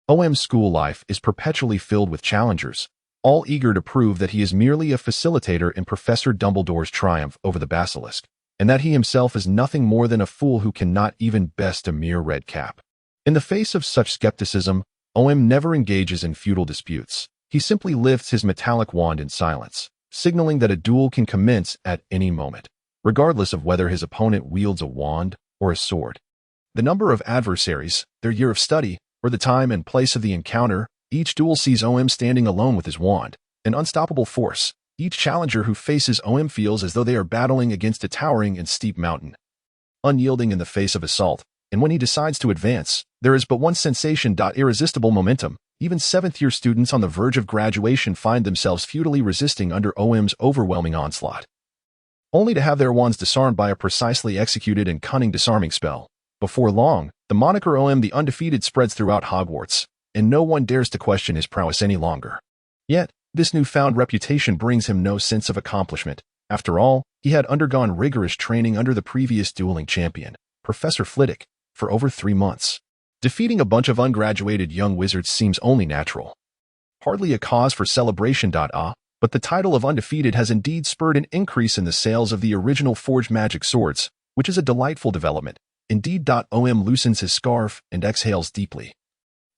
OM's school life is perpetually filled with challengers, all eager to prove that he is merely a facilitator in Professor Dumbledore's triumph over the basilisk, and that he himself is nothing more than a fool who cannot even best a mere red cap. In the face of such skepticism, OM never engages in futile disputes. He simply lifts his metallic wand in silence, signaling that a duel can commence at any moment, regardless of whether his opponent wields a wand or a sword. The number of adversaries, their year of study, or the time and place of the encounter, each duel sees OM standing alone with his wand, an unstoppable force. Each challenger who faces OM feels as though they are battling against a towering and steep mountain, unyielding in the face of assault, and when he decides to advance, there is but one sensation: irresistible momentum. Even seventh-year students on the verge of graduation find themselves futilely resisting under OM's overwhelming onslaught, only to have their wands disarmed by a precisely executed and cunning disarming spell. Before long, the moniker OM the Undefeated spreads throughout Hogwarts, and no one dares to question his prowess any longer. Yet, this newfound reputation brings him no sense of accomplishment. After all, he had undergone rigorous training under the previous dueling champion, Professor Flitwick, for over 3 months. Defeating a bunch of ungraduated young wizards seems only natural. Hardly a cause for celebration. But the title of Undefeated has indeed spurred an increase in the sales of the original forged magic swords, which is a delightful development. Indeed. OM loosens his scarf and exhales deeply.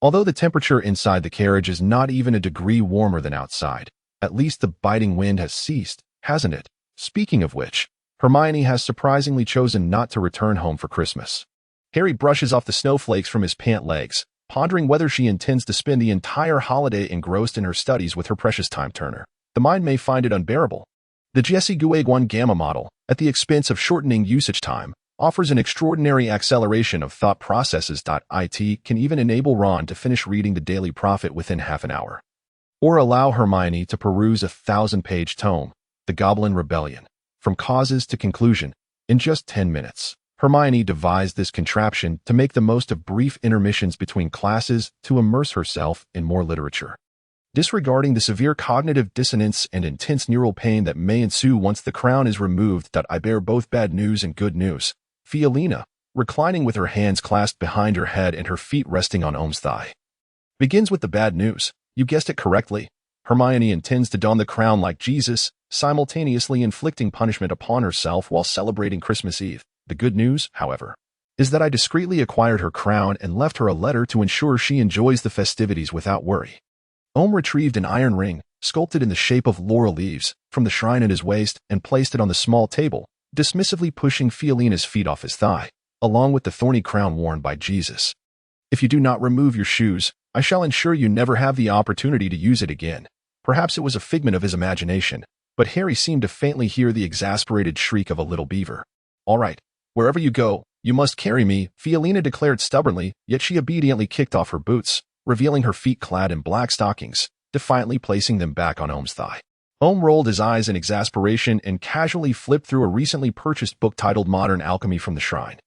Although the temperature inside the carriage is not even a degree warmer than outside, at least the biting wind has ceased, hasn't it? Speaking of which, Hermione has surprisingly chosen not to return home for Christmas. Harry brushes off the snowflakes from his pant legs, pondering whether she intends to spend the entire holiday engrossed in her studies with her precious time turner. The mind may find it unbearable. The Jessie Guaiguan Gamma model, at the expense of shortening usage time, offers an extraordinary acceleration of thought processes. It can even enable Ron to finish reading the Daily Prophet within half an hour, or allow Hermione to peruse a 1,000-page tome, The Goblin Rebellion, from causes to conclusion, in just 10 minutes. Hermione devised this contraption to make the most of brief intermissions between classes to immerse herself in more literature, disregarding the severe cognitive dissonance and intense neural pain that may ensue once the crown is removed. I bear both bad news and good news. Fiolina, reclining with her hands clasped behind her head and her feet resting on Ohm's thigh, begins with the bad news. You guessed it correctly. Hermione intends to don the crown like Jesus, simultaneously inflicting punishment upon herself while celebrating Christmas Eve. The good news, however, is that I discreetly acquired her crown and left her a letter to ensure she enjoys the festivities without worry. Ohm retrieved an iron ring, sculpted in the shape of laurel leaves, from the shrine at his waist and placed it on the small table, dismissively pushing Fiolina's feet off his thigh, along with the thorny crown worn by Jesus. If you do not remove your shoes, I shall ensure you never have the opportunity to use it again. Perhaps it was a figment of his imagination, but Harry seemed to faintly hear the exasperated shriek of a little beaver. All right. Wherever you go, you must carry me, Fiolina declared stubbornly, yet she obediently kicked off her boots, revealing her feet clad in black stockings, defiantly placing them back on Ohm's thigh. Ohm rolled his eyes in exasperation and casually flipped through a recently purchased book titled Modern Alchemy from the shrine,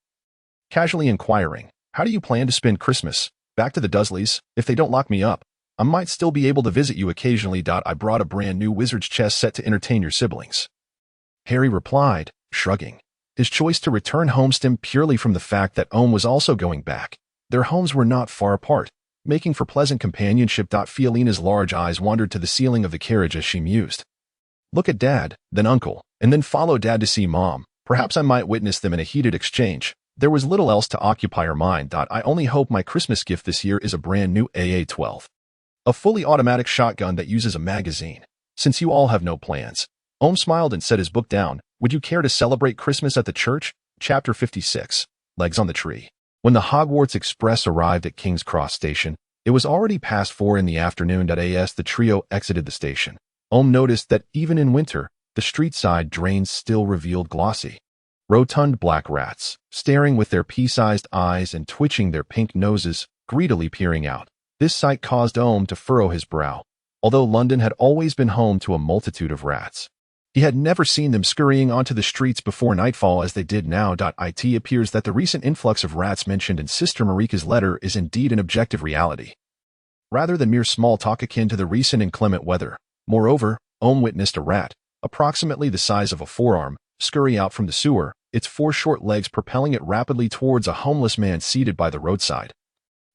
casually inquiring, "How do you plan to spend Christmas? Back to the Dursleys? If they don't lock me up, I might still be able to visit you occasionally. I brought a brand new wizard's chess set to entertain your siblings," Harry replied, shrugging. His choice to return home stemmed purely from the fact that Ohm was also going back. Their homes were not far apart, making for pleasant companionship. Fiolina's large eyes wandered to the ceiling of the carriage as she mused. Look at Dad, then Uncle, and then follow Dad to see Mom. Perhaps I might witness them in a heated exchange. There was little else to occupy her mind. I only hope my Christmas gift this year is a brand new AA-12. A fully automatic shotgun that uses a magazine. Since you all have no plans. Ohm smiled and set his book down. Would you care to celebrate Christmas at the church? Chapter 56. legs on the tree. When the Hogwarts Express arrived at King's Cross Station, it was already past 4 in the afternoon. As the trio exited the station, Omu noticed that even in winter, the street-side drains still revealed glossy, rotund black rats, staring with their pea-sized eyes and twitching their pink noses, greedily peering out. This sight caused Omu to furrow his brow. Although London had always been home to a multitude of rats, he had never seen them scurrying onto the streets before nightfall as they did now. It appears that the recent influx of rats mentioned in Sister Marika's letter is indeed an objective reality, rather than mere small talk akin to the recent inclement weather. Moreover, Omu witnessed a rat, approximately the size of a forearm, scurry out from the sewer, its 4 short legs propelling it rapidly towards a homeless man seated by the roadside,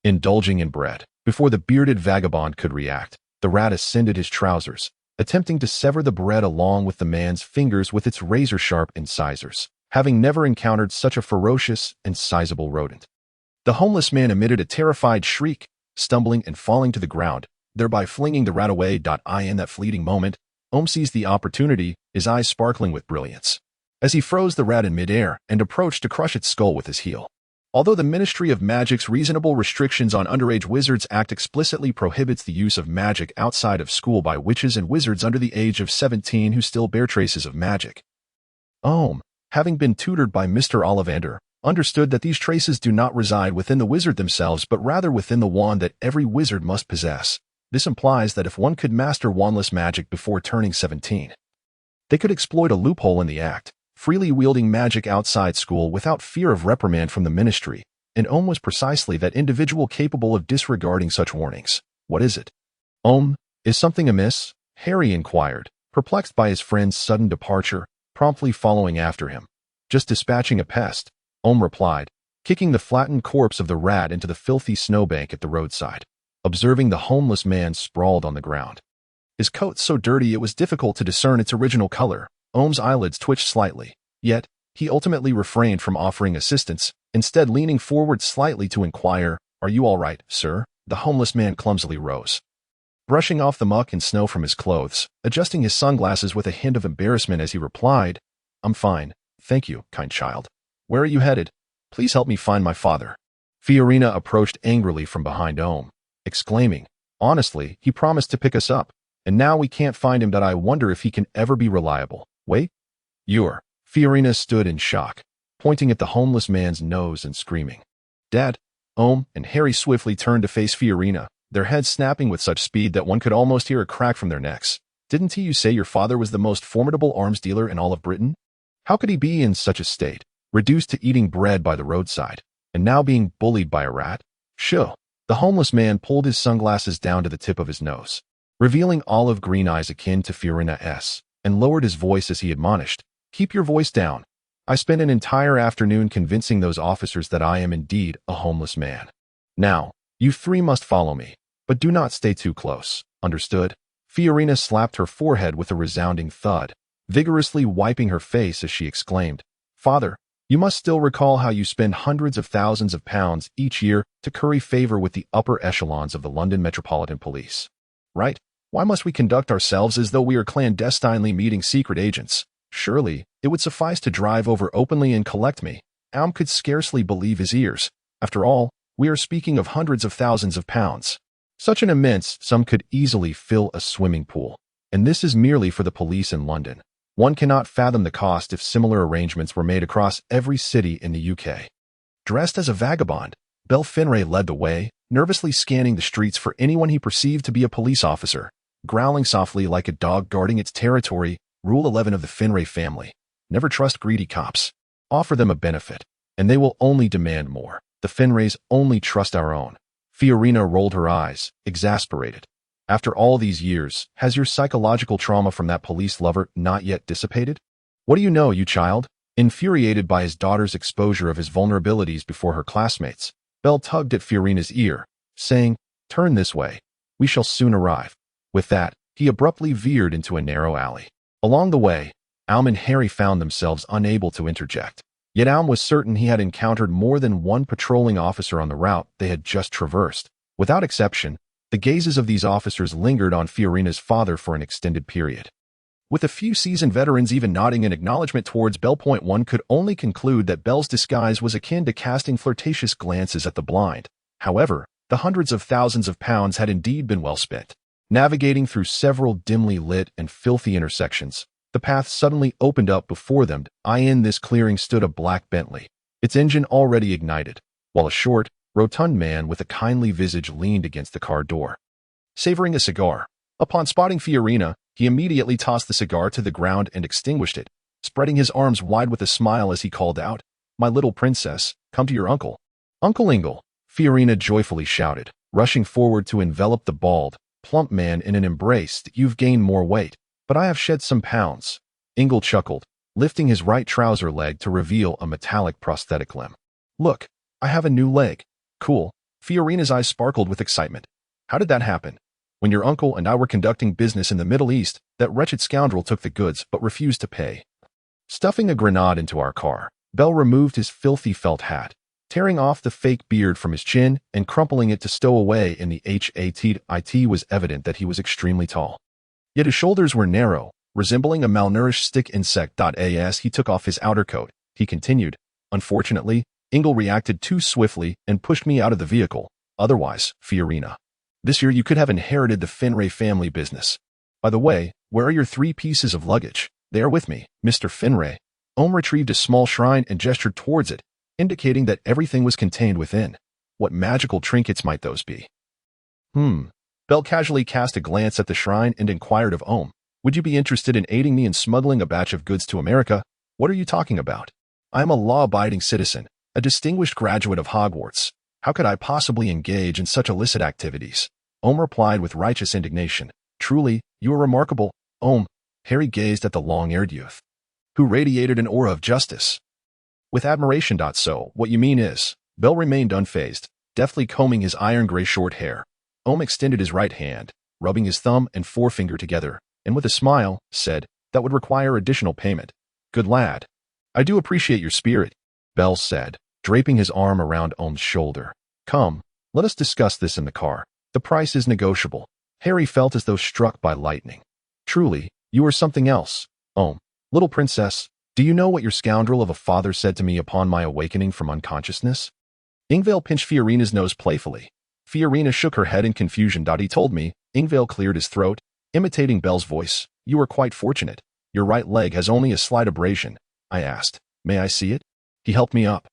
indulging in bread. Before the bearded vagabond could react, the rat ascended his trousers, attempting to sever the bread along with the man's fingers with its razor-sharp incisors, having never encountered such a ferocious and sizable rodent. The homeless man emitted a terrified shriek, stumbling and falling to the ground, thereby flinging the rat away. In that fleeting moment, Omu seized the opportunity, his eyes sparkling with brilliance, as he froze the rat in midair and approached to crush its skull with his heel. Although the Ministry of Magic's reasonable restrictions on Underage Wizards Act explicitly prohibits the use of magic outside of school by witches and wizards under the age of 17 who still bear traces of magic, Omu, having been tutored by Mr. Ollivander, understood that these traces do not reside within the wizard themselves but rather within the wand that every wizard must possess. This implies that if one could master wandless magic before turning 17, they could exploit a loophole in the act, freely wielding magic outside school without fear of reprimand from the ministry, and Omu was precisely that individual capable of disregarding such warnings. What is it? Omu, is something amiss? Harry inquired, perplexed by his friend's sudden departure, promptly following after him. Just dispatching a pest, Omu replied, kicking the flattened corpse of the rat into the filthy snowbank at the roadside. Observing the homeless man sprawled on the ground, his coat so dirty it was difficult to discern its original color, Omu's eyelids twitched slightly, yet he ultimately refrained from offering assistance, instead leaning forward slightly to inquire, "Are you all right, sir?" The homeless man clumsily rose, brushing off the muck and snow from his clothes, adjusting his sunglasses with a hint of embarrassment as he replied, "I'm fine, thank you, kind child. Where are you headed? Please help me find my father." Fiorina approached angrily from behind Omu, exclaiming, "Honestly, he promised to pick us up, and now we can't find him. I wonder if he can ever be reliable. Wait, you're..." Fiorina stood in shock, pointing at the homeless man's nose and screaming, "Dad!" Omu and Harry swiftly turned to face Fiorina, their heads snapping with such speed that one could almost hear a crack from their necks. "Didn't you say your father was the most formidable arms dealer in all of Britain? How could he be in such a state, reduced to eating bread by the roadside, and now being bullied by a rat?" "Shoo!" The homeless man pulled his sunglasses down to the tip of his nose, revealing olive green eyes akin to Fiorina's, and lowered his voice as he admonished, "Keep your voice down. I spent an entire afternoon convincing those officers that I am indeed a homeless man. Now, you 3 must follow me, but do not stay too close. Understood?" Fiorina slapped her forehead with a resounding thud, vigorously wiping her face as she exclaimed, "Father, you must still recall how you spend hundreds of thousands of pounds each year to curry favor with the upper echelons of the London Metropolitan Police. Right? Why must we conduct ourselves as though we are clandestinely meeting secret agents? Surely, it would suffice to drive over openly and collect me." Omu could scarcely believe his ears. After all, we are speaking of hundreds of thousands of pounds. Such an immense sum could easily fill a swimming pool. And this is merely for the police in London. One cannot fathom the cost if similar arrangements were made across every city in the UK. Dressed as a vagabond, Belle Finray led the way, nervously scanning the streets for anyone he perceived to be a police officer. Growling softly like a dog guarding its territory, Rule 11 of the Finray family: never trust greedy cops. Offer them a benefit, and they will only demand more. The Finrays only trust our own. Fiorina rolled her eyes, exasperated. "After all these years, has your psychological trauma from that police lover not yet dissipated? What do you know, you child?" Infuriated by his daughter's exposure of his vulnerabilities before her classmates, Belle tugged at Fiorina's ear, saying, "Turn this way. We shall soon arrive." With that, he abruptly veered into a narrow alley. Along the way, Omu and Harry found themselves unable to interject. Yet Omu was certain he had encountered more than one patrolling officer on the route they had just traversed. Without exception, the gazes of these officers lingered on Fiorina's father for an extended period. With a few seasoned veterans even nodding in acknowledgement towards Bell. One could only conclude that Bell's disguise was akin to casting flirtatious glances at the blind. However, the hundreds of thousands of pounds had indeed been well spent. Navigating through several dimly lit and filthy intersections, the path suddenly opened up before them. In this clearing stood a black Bentley, its engine already ignited, while a short, rotund man with a kindly visage leaned against the car door, savoring a cigar. Upon spotting Fiorina, he immediately tossed the cigar to the ground and extinguished it, spreading his arms wide with a smile as he called out, "My little princess, come to your uncle." "Uncle Ingle," Fiorina joyfully shouted, rushing forward to envelop the bald, plump man in an embrace. "You've gained more weight, but I have shed some pounds." Ingle chuckled, lifting his right trouser leg to reveal a metallic prosthetic limb. "Look, I have a new leg." "Cool." Fiorina's eyes sparkled with excitement. "How did that happen?" "When your uncle and I were conducting business in the Middle East, that wretched scoundrel took the goods but refused to pay. Stuffing a grenade into our car, Bell removed his filthy felt hat, tearing off the fake beard from his chin and crumpling it to stow away in the hat. It was evident that he was extremely tall. Yet his shoulders were narrow, resembling a malnourished stick insect. As he took off his outer coat, he continued, "Unfortunately, Ingle reacted too swiftly and pushed me out of the vehicle. Otherwise, Fiorina, this year you could have inherited the Finray family business. By the way, where are your 3 pieces of luggage?" "They are with me, Mr. Finray." Omu retrieved a small shrine and gestured towards it, indicating that everything was contained within. "What magical trinkets might those be?" Bell casually cast a glance at the shrine and inquired of Omu, "Would you be interested in aiding me in smuggling a batch of goods to America?" "What are you talking about? I am a law-abiding citizen, a distinguished graduate of Hogwarts. How could I possibly engage in such illicit activities?" Omu replied with righteous indignation, "Truly, you are remarkable, Omu." Harry gazed at the long-haired youth, who radiated an aura of justice, with admiration. "So, what you mean is..." Bell remained unfazed, deftly combing his iron-gray short hair. Omu extended his right hand, rubbing his thumb and forefinger together, and with a smile, said, "That would require additional payment." "Good lad. I do appreciate your spirit," Bell said, draping his arm around Omu's shoulder. "Come, let us discuss this in the car. The price is negotiable." Harry felt as though struck by lightning. "Truly, you are something else, Omu. Little princess, do you know what your scoundrel of a father said to me upon my awakening from unconsciousness?" Ingvale pinched Fiorina's nose playfully. Fiorina shook her head in confusion. "He told me," Ingvale cleared his throat, imitating Bell's voice, "you were quite fortunate. Your right leg has only a slight abrasion." I asked, "May I see it?" He helped me up,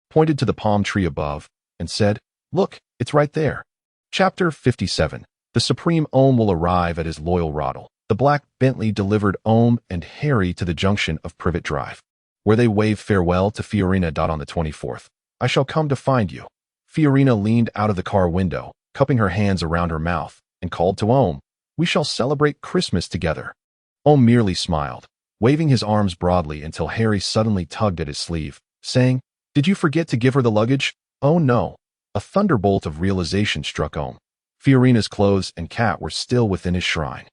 pointed to the palm tree above, and said, "Look, it's right there." Chapter 57. The Supreme Omu will arrive at his loyal Roddle. The black Bentley delivered Omu and Harry to the junction of Privet Drive, where they waved farewell to Fiorina. "On the 24th, I shall come to find you." Fiorina leaned out of the car window, cupping her hands around her mouth, and called to Omu, "We shall celebrate Christmas together." Omu merely smiled, waving his arms broadly until Harry suddenly tugged at his sleeve, saying, "Did you forget to give her the luggage?" "Oh no." A thunderbolt of realization struck Omu. Fiorina's clothes and cat were still within his shrine.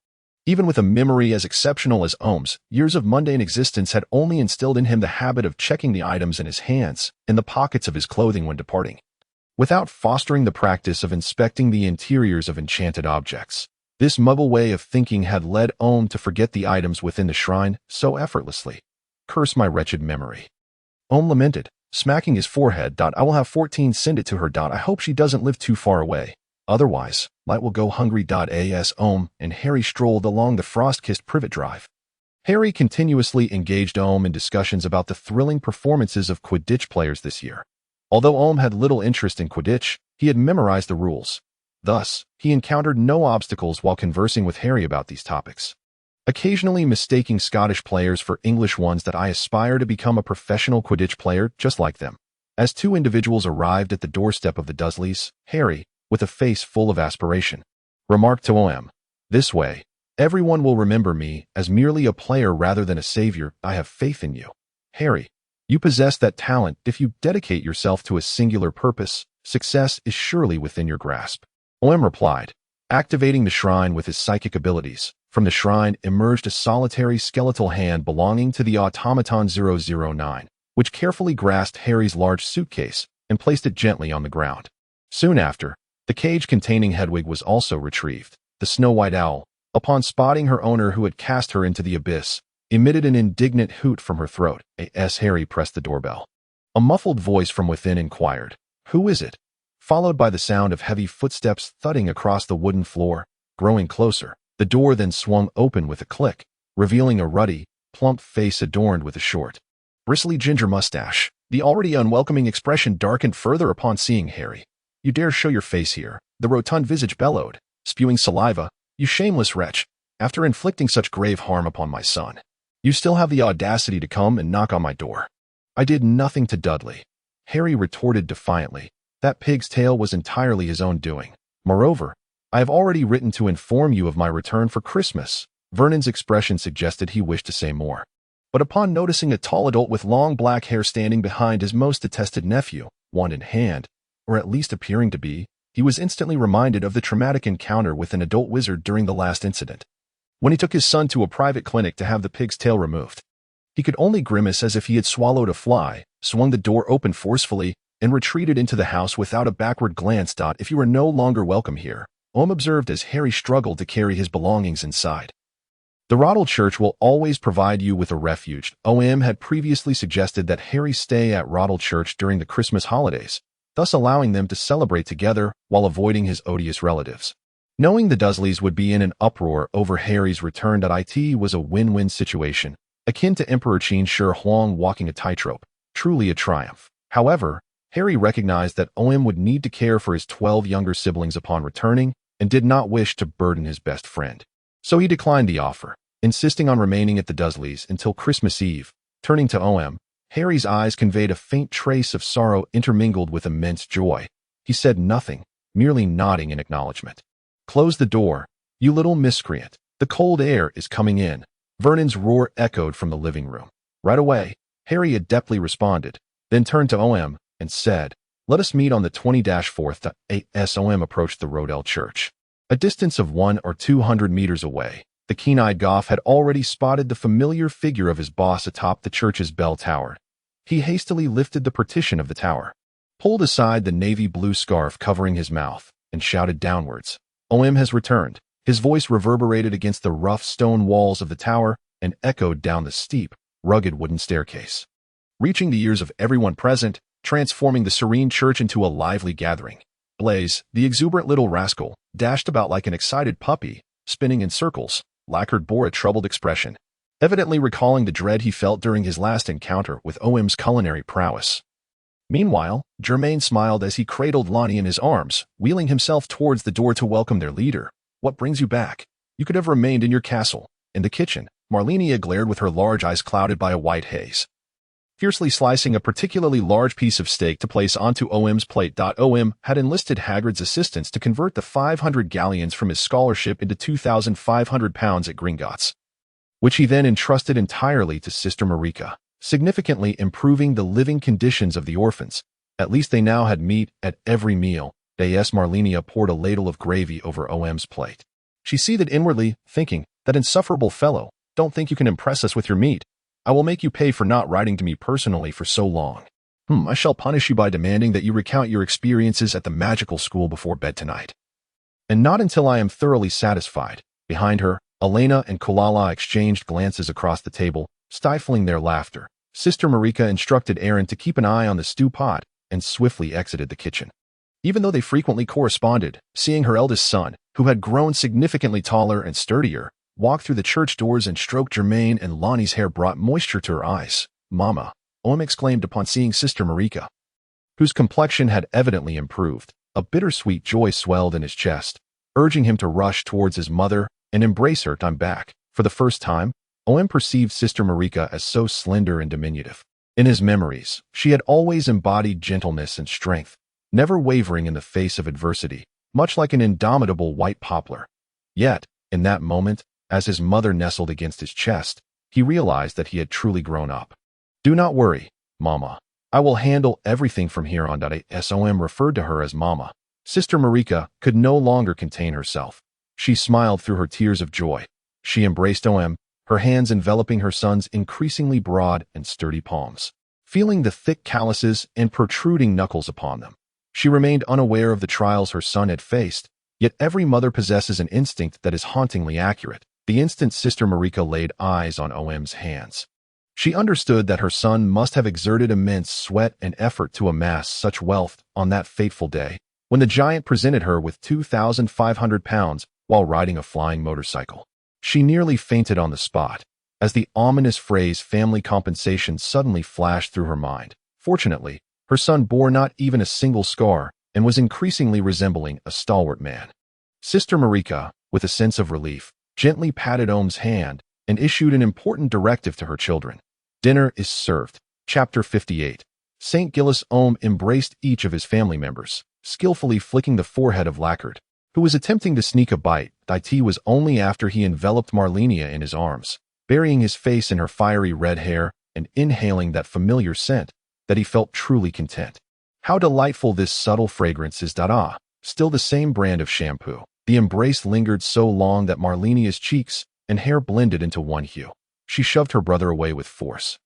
Even with a memory as exceptional as Omu's, years of mundane existence had only instilled in him the habit of checking the items in his hands in the pockets of his clothing when departing, without fostering the practice of inspecting the interiors of enchanted objects. This muggle way of thinking had led Omu to forget the items within the shrine so effortlessly. "Curse my wretched memory," Omu lamented, smacking his forehead. "I will have 14 send it to her. I hope she doesn't live too far away. Otherwise, Light will go hungry. As Omu and Harry strolled along the frost-kissed Privet Drive, Harry continuously engaged Omu in discussions about the thrilling performances of Quidditch players this year. Although Omu had little interest in Quidditch, he had memorized the rules. Thus, he encountered no obstacles while conversing with Harry about these topics, occasionally mistaking Scottish players for English ones. "I aspire to become a professional Quidditch player just like them." As 2 individuals arrived at the doorstep of the Dursleys, Harry, with a face full of aspiration, remarked to Omu, "This way, everyone will remember me as merely a player rather than a savior. I have faith in you. Harry, you possess that talent. If you dedicate yourself to a singular purpose, success is surely within your grasp." Omu replied, activating the shrine with his psychic abilities. From the shrine emerged a solitary skeletal hand belonging to the automaton 009, which carefully grasped Harry's large suitcase and placed it gently on the ground. Soon after, the cage containing Hedwig was also retrieved. The Snow White Owl, upon spotting her owner who had cast her into the abyss, emitted an indignant hoot from her throat. As Harry pressed the doorbell, a muffled voice from within inquired, "Who is it?" Followed by the sound of heavy footsteps thudding across the wooden floor, growing closer. The door then swung open with a click, revealing a ruddy, plump face adorned with a short, bristly ginger mustache. The already unwelcoming expression darkened further upon seeing Harry. "You dare show your face here," the rotund visage bellowed, spewing saliva. "You shameless wretch, after inflicting such grave harm upon my son. You still have the audacity to come and knock on my door." "I did nothing to Dudley," Harry retorted defiantly. "That pig's tail was entirely his own doing. Moreover, I have already written to inform you of my return for Christmas." Vernon's expression suggested he wished to say more, but upon noticing a tall adult with long black hair standing behind his most detested nephew, wand in hand, or at least appearing to be, he was instantly reminded of the traumatic encounter with an adult wizard during the last incident, when he took his son to a private clinic to have the pig's tail removed. He could only grimace as if he had swallowed a fly, swung the door open forcefully, and retreated into the house without a backward glance. "If you are no longer welcome here," Omu observed as Harry struggled to carry his belongings inside. "The Roddle Church will always provide you with a refuge." Omu had previously suggested that Harry stay at Roddle Church during the Christmas holidays, thus allowing them to celebrate together while avoiding his odious relatives. Knowing the Dursleys would be in an uproar over Harry's return, it was a win-win situation, akin to Emperor Qin Shi Huang walking a tightrope, truly a triumph. However, Harry recognized that Omu would need to care for his 12 younger siblings upon returning and did not wish to burden his best friend. So he declined the offer, insisting on remaining at the Dursleys until Christmas Eve. Turning to Omu, Harry's eyes conveyed a faint trace of sorrow intermingled with immense joy. He said nothing, merely nodding in acknowledgement. "Close the door, you little miscreant. The cold air is coming in." Vernon's roar echoed from the living room. "Right away," Harry adeptly responded, then turned to Omu and said, "Let us meet on the 20-4th." As Omu approached the Roddle Church, a distance of 100 or 200 meters away, the keen-eyed Goth had already spotted the familiar figure of his boss atop the church's bell tower. He hastily lifted the partition of the tower, pulled aside the navy blue scarf covering his mouth, and shouted downwards, "Omu has returned." His voice reverberated against the rough stone walls of the tower and echoed down the steep, rugged wooden staircase, reaching the ears of everyone present, transforming the serene church into a lively gathering. Blaise, the exuberant little rascal, dashed about like an excited puppy, spinning in circles. Lacquard bore a troubled expression, evidently recalling the dread he felt during his last encounter with Omu's culinary prowess. Meanwhile, Germain smiled as he cradled Lonnie in his arms, wheeling himself towards the door to welcome their leader. "What brings you back? You could have remained in your castle." In the kitchen, Marlenia glared with her large eyes clouded by a white haze, fiercely slicing a particularly large piece of steak to place onto Omu's plate. Omu had enlisted Hagrid's assistance to convert the 500 galleons from his scholarship into 2,500 pounds at Gringotts, which he then entrusted entirely to Sister Marika, significantly improving the living conditions of the orphans. At least they now had meat at every meal. Marlenia poured a ladle of gravy over Omu's plate. She seethed inwardly, thinking, "That insufferable fellow, don't think you can impress us with your meat. I will make you pay for not writing to me personally for so long. I shall punish you by demanding that you recount your experiences at the magical school before bed tonight. And not until I am thoroughly satisfied." Behind her, Elena and Kulala exchanged glances across the table, stifling their laughter. Sister Marika instructed Aaron to keep an eye on the stew pot and swiftly exited the kitchen. Even though they frequently corresponded, seeing her eldest son, who had grown significantly taller and sturdier, walk through the church doors and stroke Germain and Lonnie's hair brought moisture to her eyes. "Mama," Omu exclaimed upon seeing Sister Marika, whose complexion had evidently improved. A bittersweet joy swelled in his chest, urging him to rush towards his mother and embrace her. "I'm back." For the first time, Omu perceived Sister Marika as so slender and diminutive. In his memories, she had always embodied gentleness and strength, never wavering in the face of adversity, much like an indomitable white poplar. Yet, in that moment, as his mother nestled against his chest, he realized that he had truly grown up. "Do not worry, Mama. I will handle everything from here on." Omu referred to her as Mama. Sister Marika could no longer contain herself. She smiled through her tears of joy. She embraced Omu, her hands enveloping her son's increasingly broad and sturdy palms, feeling the thick calluses and protruding knuckles upon them. She remained unaware of the trials her son had faced, Yet every mother possesses an instinct that is hauntingly accurate. The instant Sister Marika laid eyes on Om's hands, she understood that her son must have exerted immense sweat and effort to amass such wealth on that fateful day, when the giant presented her with 2,500 pounds while riding a flying motorcycle. She nearly fainted on the spot, as the ominous phrase family compensation suddenly flashed through her mind. Fortunately, her son bore not even a single scar and was increasingly resembling a stalwart man. Sister Marika, with a sense of relief, gently patted Om's hand and issued an important directive to her children. Dinner is served. Chapter 58. St. Gillis Om embraced each of his family members, skillfully flicking the forehead of Lacard, who was attempting to sneak a bite. It was only after he enveloped Marlenia in his arms, burying his face in her fiery red hair and inhaling that familiar scent, that he felt truly content. How delightful this subtle fragrance is! Still the same brand of shampoo. The embrace lingered so long that Marlenia's cheeks and hair blended into one hue. She shoved her brother away with force,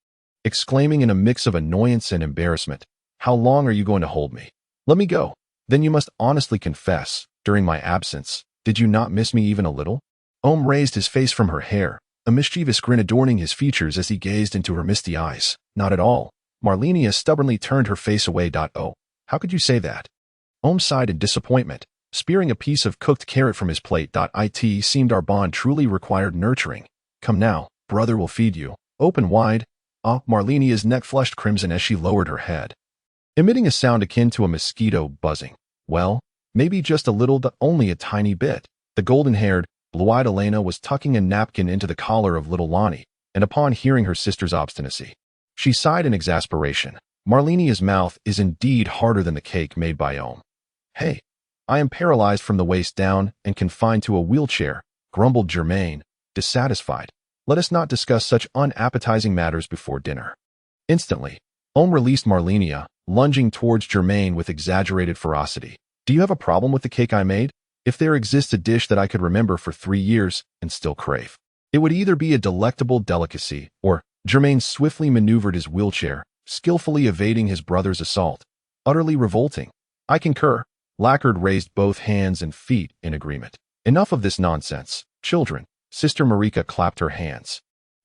exclaiming in a mix of annoyance and embarrassment, "How long are you going to hold me? Let me go." "Then you must honestly confess, during my absence, did you not miss me even a little?" Om raised his face from her hair, a mischievous grin adorning his features as he gazed into her misty eyes. "Not at all." Marlenia stubbornly turned her face away. "Oh, how could you say that?" Om sighed in disappointment, spearing a piece of cooked carrot from his plate. "It seemed our bond truly required nurturing. Come now, brother will feed you." Open wide. Marlenia's neck flushed crimson as she lowered her head, emitting a sound akin to a mosquito buzzing. "Well, maybe just a little, but only a tiny bit." The golden-haired, blue-eyed Elena was tucking a napkin into the collar of little Lonnie, and upon hearing her sister's obstinacy, she sighed in exasperation. Marlenia's mouth is indeed harder than the cake made by Om. "Hey, I am paralyzed from the waist down and confined to a wheelchair," grumbled Germain, dissatisfied. "Let us not discuss such unappetizing matters before dinner." Instantly, Om released Marlenia, lunging towards Germain with exaggerated ferocity. "Do you have a problem with the cake I made? If there exists a dish that I could remember for 3 years and still crave, it would either be a delectable delicacy or—" Germain swiftly maneuvered his wheelchair, skillfully evading his brother's assault. "Utterly revolting." "I concur." Lacard raised both hands and feet in agreement. "Enough of this nonsense, children." Sister Marika clapped her hands,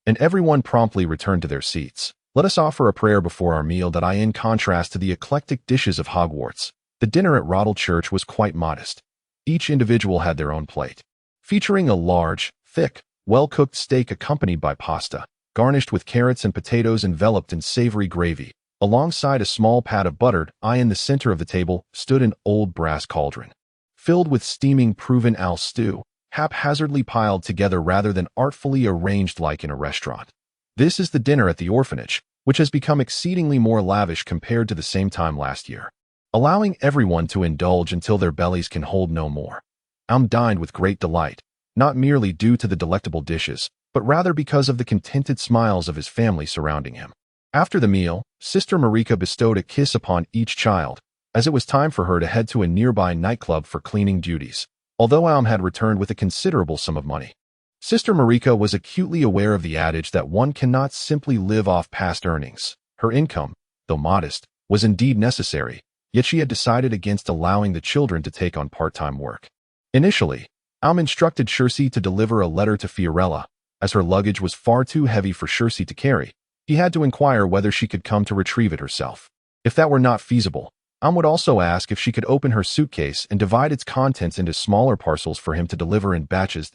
and everyone promptly returned to their seats. "Let us offer a prayer before our meal." In contrast to the eclectic dishes of Hogwarts, the dinner at Roddle Church was quite modest. Each individual had their own plate, featuring a large, thick, well-cooked steak accompanied by pasta, garnished with carrots and potatoes enveloped in savory gravy. Alongside a small pat of butter, in the center of the table stood an old brass cauldron, filled with steaming provençal stew, haphazardly piled together rather than artfully arranged like in a restaurant. This is the dinner at the orphanage, which has become exceedingly more lavish compared to the same time last year, allowing everyone to indulge until their bellies can hold no more. Dined with great delight, not merely due to the delectable dishes, but rather because of the contented smiles of his family surrounding him. After the meal, Sister Marika bestowed a kiss upon each child, as it was time for her to head to a nearby nightclub for cleaning duties, although had returned with a considerable sum of money. Sister Marika was acutely aware of the adage that one cannot simply live off past earnings. Her income, though modest, was indeed necessary, yet she had decided against allowing the children to take on part-time work. Initially, instructed Circe to deliver a letter to Fiorella. As her luggage was far too heavy for Circe to carry, he had to inquire whether she could come to retrieve it herself. If that were not feasible, would also ask if she could open her suitcase and divide its contents into smaller parcels for him to deliver in batches.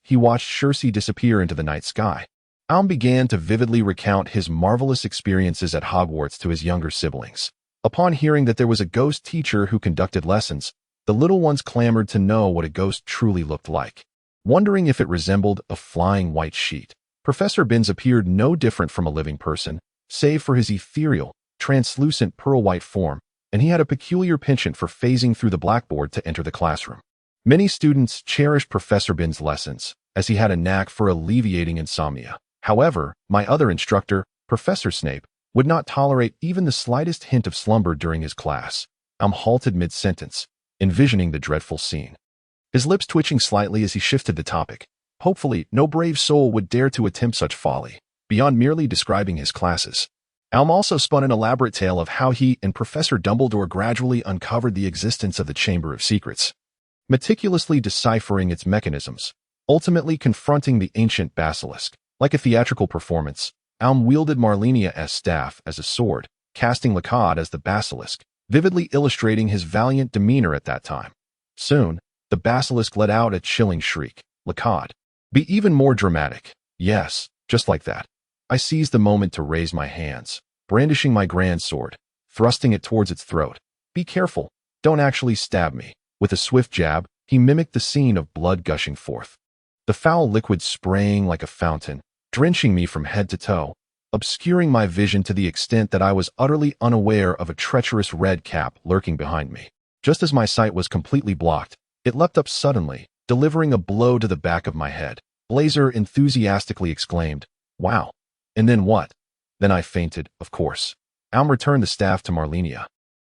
He watched Circe disappear into the night sky. Began to vividly recount his marvelous experiences at Hogwarts to his younger siblings. Upon hearing that there was a ghost teacher who conducted lessons, the little ones clamored to know what a ghost truly looked like, wondering if it resembled a flying white sheet. Professor Binns appeared no different from a living person, save for his ethereal, translucent pearl-white form, and he had a peculiar penchant for phasing through the blackboard to enter the classroom. Many students cherished Professor Binns' lessons, as he had a knack for alleviating insomnia. However, my other instructor, Professor Snape, would not tolerate even the slightest hint of slumber during his class. Halted mid-sentence, envisioning the dreadful scene, his lips twitching slightly as he shifted the topic. Hopefully, no brave soul would dare to attempt such folly, beyond merely describing his classes. Also spun an elaborate tale of how he and Professor Dumbledore gradually uncovered the existence of the Chamber of Secrets. meticulously deciphering its mechanisms, ultimately confronting the ancient basilisk. Like a theatrical performance, Aum wielded Marlenia's staff as a sword, casting Lacaud as the basilisk, vividly illustrating his valiant demeanor at that time. Soon, the basilisk let out a chilling shriek. Lacaud, be even more dramatic. Yes, just like that. I seized the moment to raise my hands, brandishing my grand sword, thrusting it towards its throat. Be careful, don't actually stab me. With a swift jab, he mimicked the scene of blood gushing forth. The foul liquid spraying like a fountain, drenching me from head to toe, obscuring my vision to the extent that I was utterly unaware of a treacherous red cap lurking behind me. Just as my sight was completely blocked, it leapt up suddenly, delivering a blow to the back of my head. Blazer enthusiastically exclaimed, "Wow! And then what?" Then I fainted, of course. Aum returned the staff to Marlenia,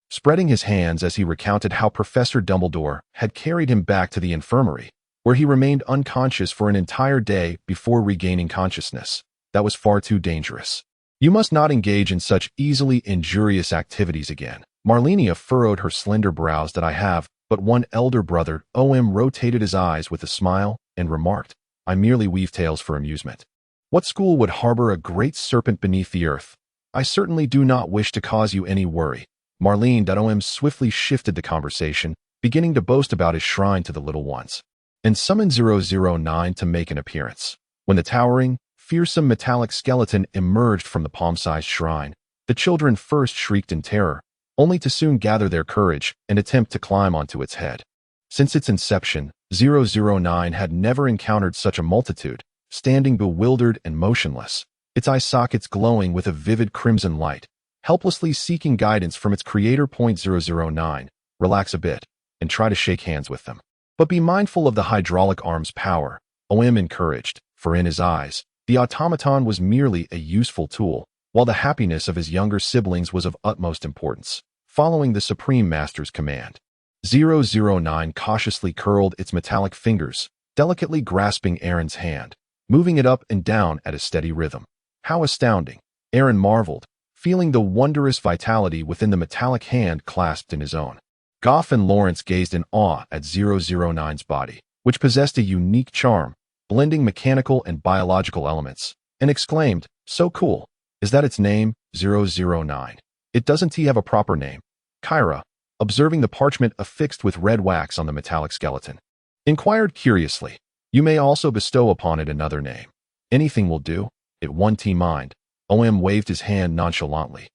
spreading his hands as he recounted how Professor Dumbledore had carried him back to the infirmary, where he remained unconscious for an entire day before regaining consciousness. That was far too dangerous. You must not engage in such easily injurious activities again. Marlenia furrowed her slender brows. That I have but one elder brother. Om rotated his eyes with a smile and remarked, I merely weave tales for amusement. What school would harbor a great serpent beneath the earth? I certainly do not wish to cause you any worry. Marlene.om swiftly shifted the conversation, beginning to boast about his shrine to the little ones, and summoned 009 to make an appearance. When the towering, fearsome metallic skeleton emerged from the palm-sized shrine, the children first shrieked in terror, only to soon gather their courage and attempt to climb onto its head. Since its inception, 009 had never encountered such a multitude, standing bewildered and motionless, its eye sockets glowing with a vivid crimson light, helplessly seeking guidance from its creator. 009, relax a bit, and try to shake hands with them. But be mindful of the hydraulic arm's power, OM encouraged, for in his eyes, the automaton was merely a useful tool, while the happiness of his younger siblings was of utmost importance. Following the Supreme Master's command, 009 cautiously curled its metallic fingers, delicately grasping Aaron's hand, moving it up and down at a steady rhythm. How astounding! Aaron marveled, feeling the wondrous vitality within the metallic hand clasped in his own. Goff and Lawrence gazed in awe at 009's body, which possessed a unique charm, blending mechanical and biological elements, and exclaimed, so cool. Is that its name, 009? It doesn't have a proper name. Kyra, observing the parchment affixed with red wax on the metallic skeleton, inquired curiously, you may also bestow upon it another name. Anything will do. It won't mind. OM waved his hand nonchalantly.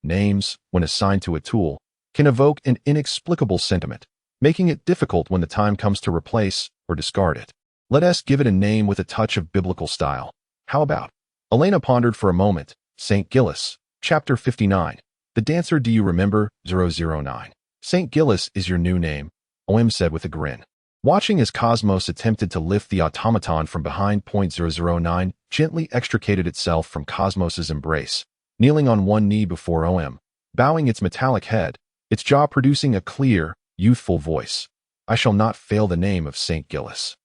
Names, when assigned to a tool, can evoke an inexplicable sentiment, making it difficult when the time comes to replace or discard it. Let us give it a name with a touch of biblical style. How about? Elena pondered for a moment. St. Gillis, Chapter 59. The dancer. Do you remember? 009. St. Gillis is your new name, OM said with a grin. Watching as Cosmos attempted to lift the automaton from behind. 009 gently extricated itself from Cosmos's embrace, kneeling on one knee before OM, bowing its metallic head, its jaw producing a clear, youthful voice. I shall not fail the name of St. Gillis.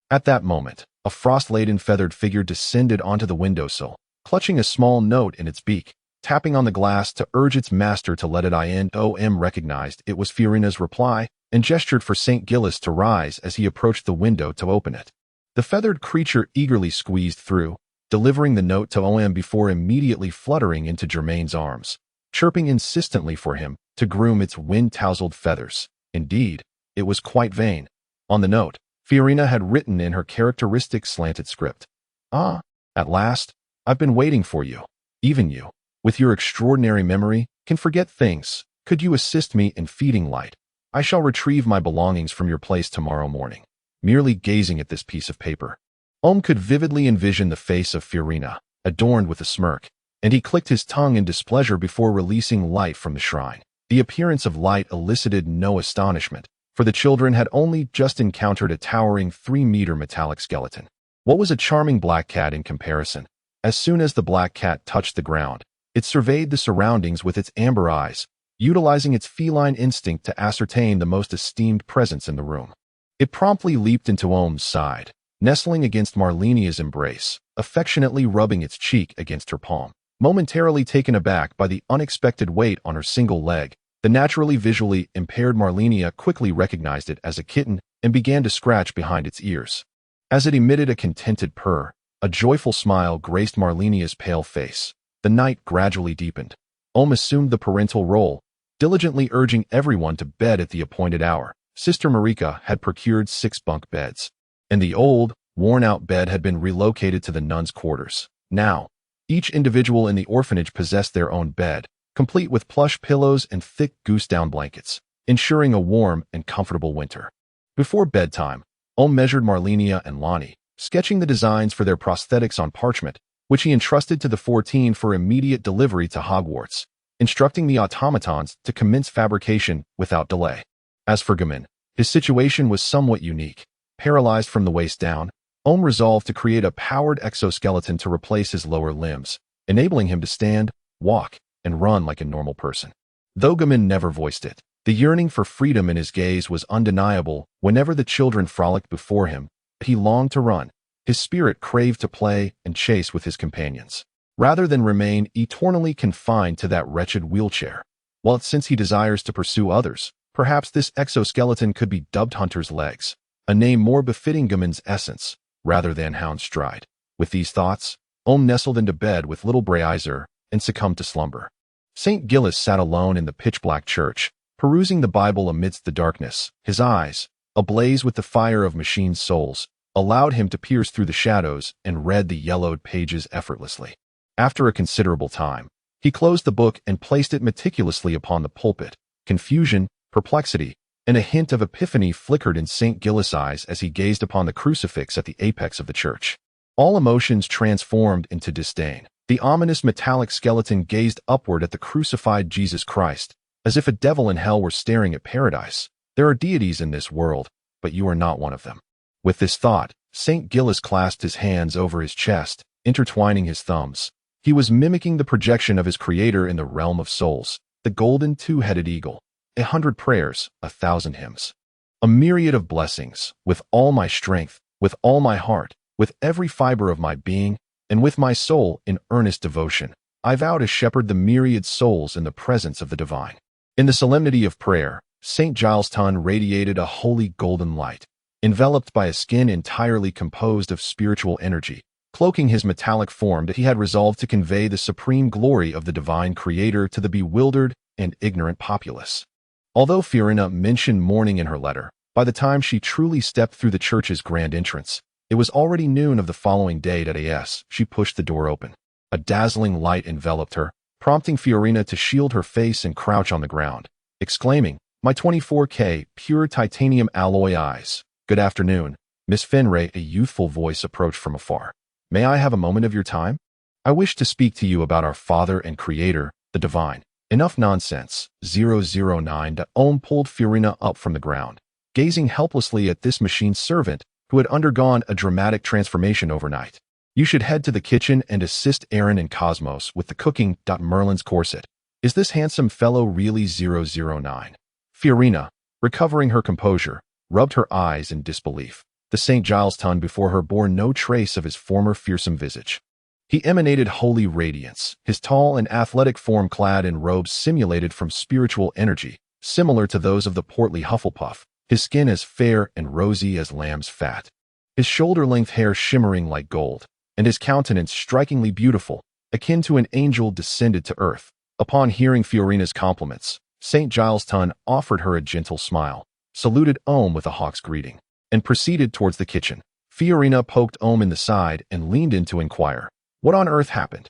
At that moment, a frost-laden feathered figure descended onto the windowsill, clutching a small note in its beak, tapping on the glass to urge its master to let it in. OM recognized it was Fiorina's reply and gestured for St. Gillis to rise as he approached the window to open it. The feathered creature eagerly squeezed through, delivering the note to OM before immediately fluttering into Germain's arms, chirping insistently for him to groom its wind-tousled feathers. Indeed, it was quite vain. On the note, Fiorina had written in her characteristic slanted script, Ah, at last, I've been waiting for you. Even you, with your extraordinary memory, can forget things. Could you assist me in feeding light? I shall retrieve my belongings from your place tomorrow morning. Merely gazing at this piece of paper, Om could vividly envision the face of Fiorina, adorned with a smirk, and he clicked his tongue in displeasure before releasing light from the shrine. The appearance of light elicited no astonishment, for the children had only just encountered a towering 3-meter metallic skeleton. What was a charming black cat in comparison? As soon as the black cat touched the ground, it surveyed the surroundings with its amber eyes, utilizing its feline instinct to ascertain the most esteemed presence in the room. It promptly leaped into Om's side, nestling against Marlenia's embrace, affectionately rubbing its cheek against her palm. Momentarily taken aback by the unexpected weight on her single leg, the naturally visually impaired Marlenia quickly recognized it as a kitten and began to scratch behind its ears. As it emitted a contented purr, a joyful smile graced Marlenia's pale face. The night gradually deepened. Omu assumed the parental role, diligently urging everyone to bed at the appointed hour. Sister Marika had procured 6 bunk beds, and the old, worn-out bed had been relocated to the nuns' quarters. Now, each individual in the orphanage possessed their own bed, complete with plush pillows and thick goose-down blankets, ensuring a warm and comfortable winter. Before bedtime, Omu measured Marlenia and Lonnie, sketching the designs for their prosthetics on parchment, which he entrusted to the 14 for immediate delivery to Hogwarts, instructing the automatons to commence fabrication without delay. As for Gamin, his situation was somewhat unique. Paralyzed from the waist down, Omu resolved to create a powered exoskeleton to replace his lower limbs, enabling him to stand, walk, and run like a normal person. Though Gamin never voiced it, the yearning for freedom in his gaze was undeniable. Whenever the children frolicked before him, he longed to run. His spirit craved to play and chase with his companions, rather than remain eternally confined to that wretched wheelchair. While since he desires to pursue others, perhaps this exoskeleton could be dubbed Hunter's Legs, a name more befitting Gamin's essence, rather than Hound's Stride. With these thoughts, Omu nestled into bed with little Brazier and succumbed to slumber. St. Gillis sat alone in the pitch-black church, perusing the Bible amidst the darkness. His eyes, ablaze with the fire of machine souls, allowed him to pierce through the shadows and read the yellowed pages effortlessly. After a considerable time, he closed the book and placed it meticulously upon the pulpit. Confusion, perplexity, and a hint of epiphany flickered in St. Gillis' eyes as he gazed upon the crucifix at the apex of the church. All emotions transformed into disdain. The ominous metallic skeleton gazed upward at the crucified Jesus Christ, as if a devil in hell were staring at paradise. There are deities in this world, but you are not one of them. With this thought, St. Gillis clasped his hands over his chest, intertwining his thumbs. He was mimicking the projection of his creator in the realm of souls, the golden two-headed eagle. 100 prayers, 1,000 hymns. A myriad of blessings, with all my strength, with all my heart, with every fiber of my being, and with my soul in earnest devotion, I vow to shepherd the myriad souls in the presence of the divine. In the solemnity of prayer, St. Giles' tongue radiated a holy golden light, enveloped by a skin entirely composed of spiritual energy, cloaking his metallic form that he had resolved to convey the supreme glory of the divine creator to the bewildered and ignorant populace. Although Fiorina mentioned mourning in her letter, by the time she truly stepped through the church's grand entrance, it was already noon of the following day. As she pushed the door open, a dazzling light enveloped her, prompting Fiorina to shield her face and crouch on the ground, exclaiming, "My 24K pure titanium alloy eyes. Good afternoon, Miss Fenray." A youthful voice approached from afar. "May I have a moment of your time? I wish to speak to you about our Father and Creator, the Divine." "Enough nonsense." 009. Omu pulled Fiorina up from the ground, gazing helplessly at this machine servant who had undergone a dramatic transformation overnight. "You should head to the kitchen and assist Aaron and Cosmos with the cooking. Merlin's corset. Is this handsome fellow really 009? Fiorina, recovering her composure, rubbed her eyes in disbelief. The St. Giles' tongue before her bore no trace of his former fearsome visage. He emanated holy radiance, his tall and athletic form clad in robes simulated from spiritual energy, similar to those of the portly Hufflepuff, his skin as fair and rosy as lamb's fat, his shoulder-length hair shimmering like gold, and his countenance strikingly beautiful, akin to an angel descended to earth. Upon hearing Fiorina's compliments, St. Giles' tongue offered her a gentle smile, saluted Omu with a hawk's greeting, and proceeded towards the kitchen. Fiorina poked Omu in the side and leaned in to inquire, "What on earth happened?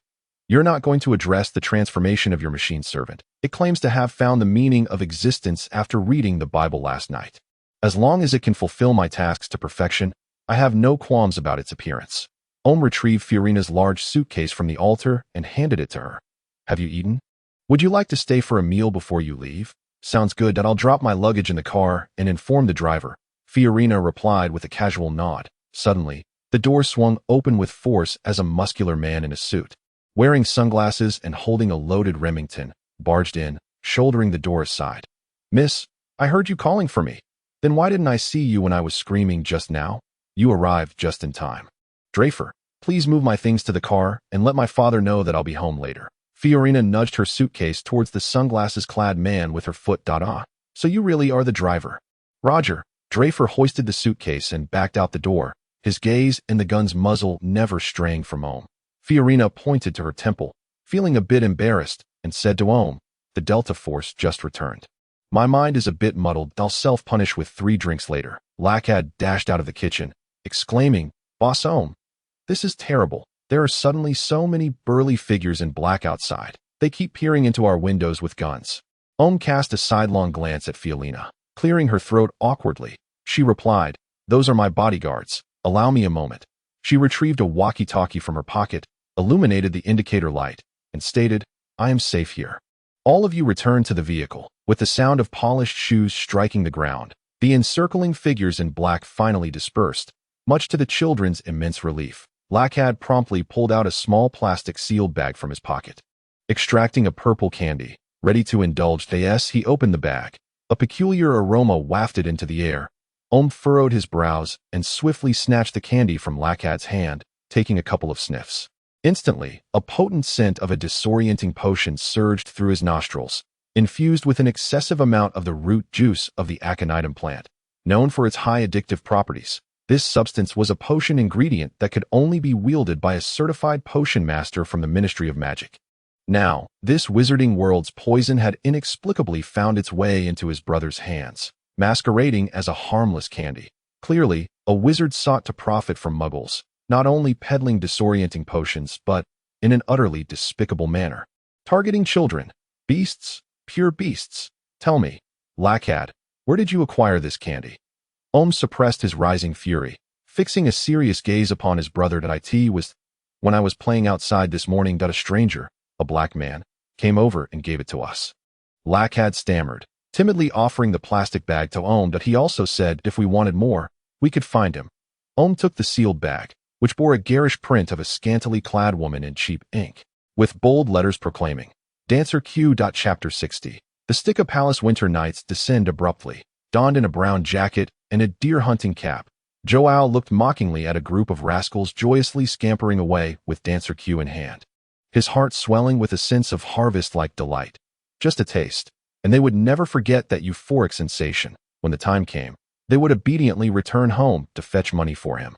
You're not going to address the transformation of your machine servant. It claims to have found the meaning of existence after reading the Bible last night. As long as it can fulfill my tasks to perfection, I have no qualms about its appearance." Omu retrieved Fiorina's large suitcase from the altar and handed it to her. "Have you eaten? Would you like to stay for a meal before you leave?" "Sounds good. I'll drop my luggage in the car and inform the driver." Fiorina replied with a casual nod. Suddenly, the door swung open with force as a muscular man in a suit, wearing sunglasses and holding a loaded Remington, barged in, shouldering the door aside. "Miss, I heard you calling for me. Then why didn't I see you when I was screaming just now? You arrived just in time. Drafer, please move my things to the car and let my father know that I'll be home later." Fiorina nudged her suitcase towards the sunglasses-clad man with her foot. "Ah, so you really are the driver." "Roger." Drafer hoisted the suitcase and backed out the door, his gaze and the gun's muzzle never straying from Omu. Fiorina pointed to her temple, feeling a bit embarrassed, and said to Omu, "The Delta Force just returned. My mind is a bit muddled. I'll self-punish with 3 drinks later." Lakad dashed out of the kitchen, exclaiming, "Boss Omu, this is terrible. There are suddenly so many burly figures in black outside. They keep peering into our windows with guns." Omu cast a sidelong glance at Fiorina, clearing her throat awkwardly. She replied, "Those are my bodyguards. Allow me a moment." She retrieved a walkie-talkie from her pocket, illuminated the indicator light, and stated, "I am safe here. All of you return to the vehicle." With the sound of polished shoes striking the ground, the encircling figures in black finally dispersed, much to the children's immense relief. Lakad promptly pulled out a small plastic sealed bag from his pocket. Extracting a purple candy, ready to indulge, he opened the bag. A peculiar aroma wafted into the air. Omu furrowed his brows and swiftly snatched the candy from Lakad's hand, taking a couple of sniffs. Instantly, a potent scent of a disorienting potion surged through his nostrils, infused with an excessive amount of the root juice of the aconitum plant. Known for its high addictive properties, this substance was a potion ingredient that could only be wielded by a certified potion master from the Ministry of Magic. Now, this wizarding world's poison had inexplicably found its way into his brother's hands, masquerading as a harmless candy. Clearly, a wizard sought to profit from muggles, not only peddling disorienting potions, but in an utterly despicable manner. Targeting children, beasts, pure beasts. Tell me, Lakad, where did you acquire this candy? Omu suppressed his rising fury, fixing a serious gaze upon his brother. When I was playing outside this morning, a stranger, a black man, came over and gave it to us." Lakad stammered, timidly offering the plastic bag to Omu. He also said if we wanted more, we could find him. Omu took the sealed bag, which bore a garish print of a scantily clad woman in cheap ink, with bold letters proclaiming, "Dancer Q. Chapter 60. The Sticka Palace winter nights descend abruptly." Donned in a brown jacket and a deer-hunting cap, Joao looked mockingly at a group of rascals joyously scampering away with Dancer Q in hand, his heart swelling with a sense of harvest-like delight. Just a taste, and they would never forget that euphoric sensation. When the time came, they would obediently return home to fetch money for him.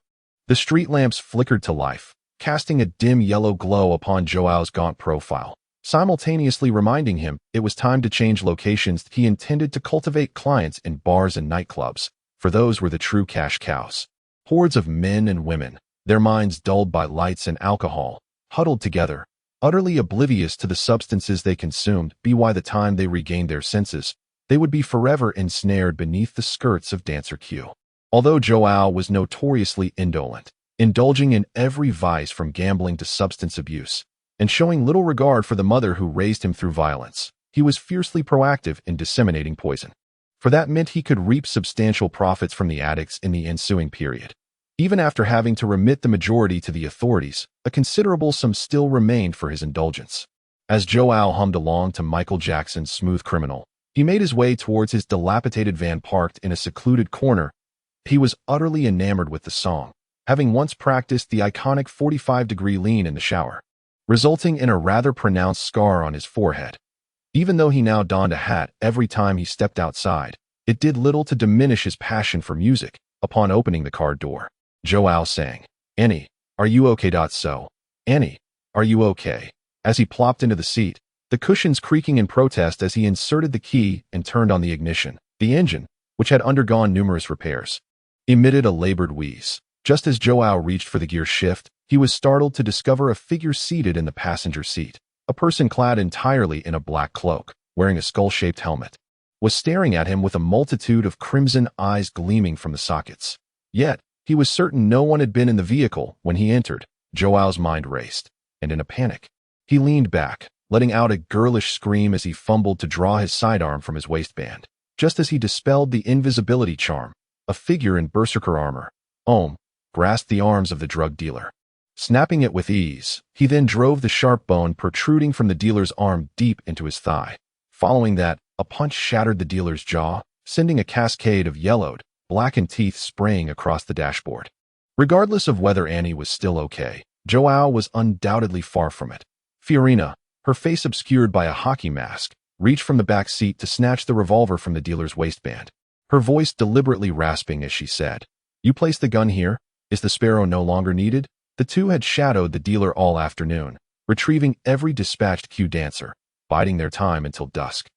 The street lamps flickered to life, casting a dim yellow glow upon Joao's gaunt profile, simultaneously reminding him it was time to change locations. He intended to cultivate clients in bars and nightclubs, for those were the true cash cows. Hordes of men and women, their minds dulled by lights and alcohol, huddled together, utterly oblivious to the substances they consumed. By the time they regained their senses, they would be forever ensnared beneath the skirts of Dancer Q. Although Joao was notoriously indolent, indulging in every vice from gambling to substance abuse, and showing little regard for the mother who raised him through violence, he was fiercely proactive in disseminating poison. For that meant he could reap substantial profits from the addicts in the ensuing period. Even after having to remit the majority to the authorities, a considerable sum still remained for his indulgence. As Joao hummed along to Michael Jackson's Smooth Criminal, he made his way towards his dilapidated van parked in a secluded corner. He was utterly enamored with the song, having once practiced the iconic 45-degree lean in the shower, resulting in a rather pronounced scar on his forehead. Even though he now donned a hat every time he stepped outside, it did little to diminish his passion for music. Upon opening the car door, Joao sang, "Annie, are you okay? So, Annie, are you okay?" As he plopped into the seat, the cushions creaking in protest as he inserted the key and turned on the ignition. The engine, which had undergone numerous repairs, emitted a labored wheeze. Just as Joao reached for the gear shift, he was startled to discover a figure seated in the passenger seat. A person clad entirely in a black cloak, wearing a skull-shaped helmet, was staring at him with a multitude of crimson eyes gleaming from the sockets. Yet, he was certain no one had been in the vehicle when he entered. Joao's mind raced, and in a panic, he leaned back, letting out a girlish scream as he fumbled to draw his sidearm from his waistband. Just as he dispelled the invisibility charm, a figure in berserker armor, Omu, grasped the arms of the drug dealer. Snapping it with ease, he then drove the sharp bone protruding from the dealer's arm deep into his thigh. Following that, a punch shattered the dealer's jaw, sending a cascade of yellowed, blackened teeth spraying across the dashboard. Regardless of whether Annie was still okay, Joao was undoubtedly far from it. Fiorina, her face obscured by a hockey mask, reached from the back seat to snatch the revolver from the dealer's waistband. her voice deliberately rasping as she said, "You place the gun here? Is the sparrow no longer needed?" The two had shadowed the dealer all afternoon, retrieving every dispatched Q dancer, biding their time until dusk,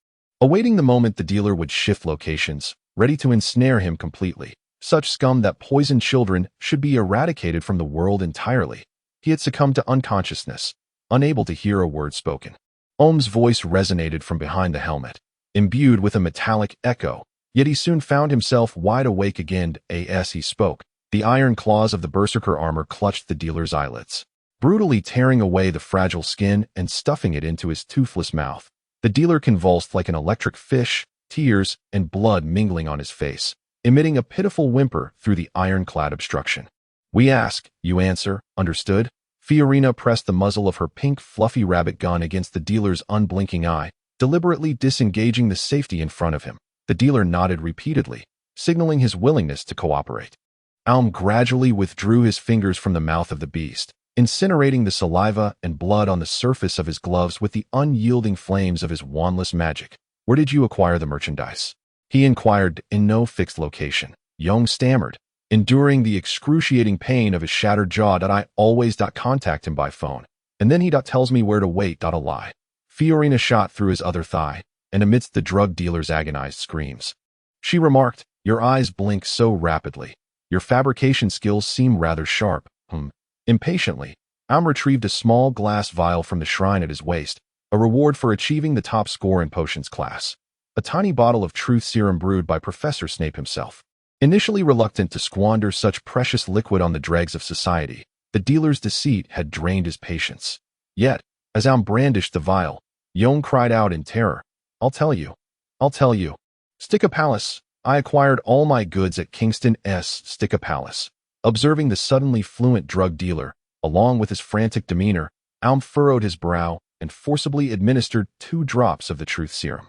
awaiting the moment the dealer would shift locations, ready to ensnare him completely. Such scum that poisoned children should be eradicated from the world entirely. He had succumbed to unconsciousness, unable to hear a word spoken. Omu's voice resonated from behind the helmet, imbued with a metallic echo, yet he soon found himself wide awake again as he spoke. The iron claws of the berserker armor clutched the dealer's eyelids, brutally tearing away the fragile skin and stuffing it into his toothless mouth. The dealer convulsed like an electric fish, tears and blood mingling on his face, emitting a pitiful whimper through the ironclad obstruction. "We ask, you answer, understood?" Fiorina pressed the muzzle of her pink, fluffy rabbit gun against the dealer's unblinking eye, deliberately disengaging the safety in front of him. The dealer nodded repeatedly, signaling his willingness to cooperate. Alm gradually withdrew his fingers from the mouth of the beast, incinerating the saliva and blood on the surface of his gloves with the unyielding flames of his wandless magic. "Where did you acquire the merchandise?" he inquired. "In no fixed location," Young stammered, enduring the excruciating pain of his shattered jaw. "I always contact him by phone, and then he tells me where to wait. A lie." Fiorina shot through his other thigh, and amidst the drug dealer's agonized screams, she remarked, "Your eyes blink so rapidly. Your fabrication skills seem rather sharp." Impatiently, Alm retrieved a small glass vial from the shrine at his waist, a reward for achieving the top score in potions class. A tiny bottle of truth serum brewed by Professor Snape himself. Initially reluctant to squander such precious liquid on the dregs of society, the dealer's deceit had drained his patience. Yet, as Alm brandished the vial, Young cried out in terror, I'll tell you. Sticka Palace. I acquired all my goods at Kingston's Sticka Palace." Observing the suddenly fluent drug dealer, along with his frantic demeanor, Alm furrowed his brow and forcibly administered 2 drops of the truth serum.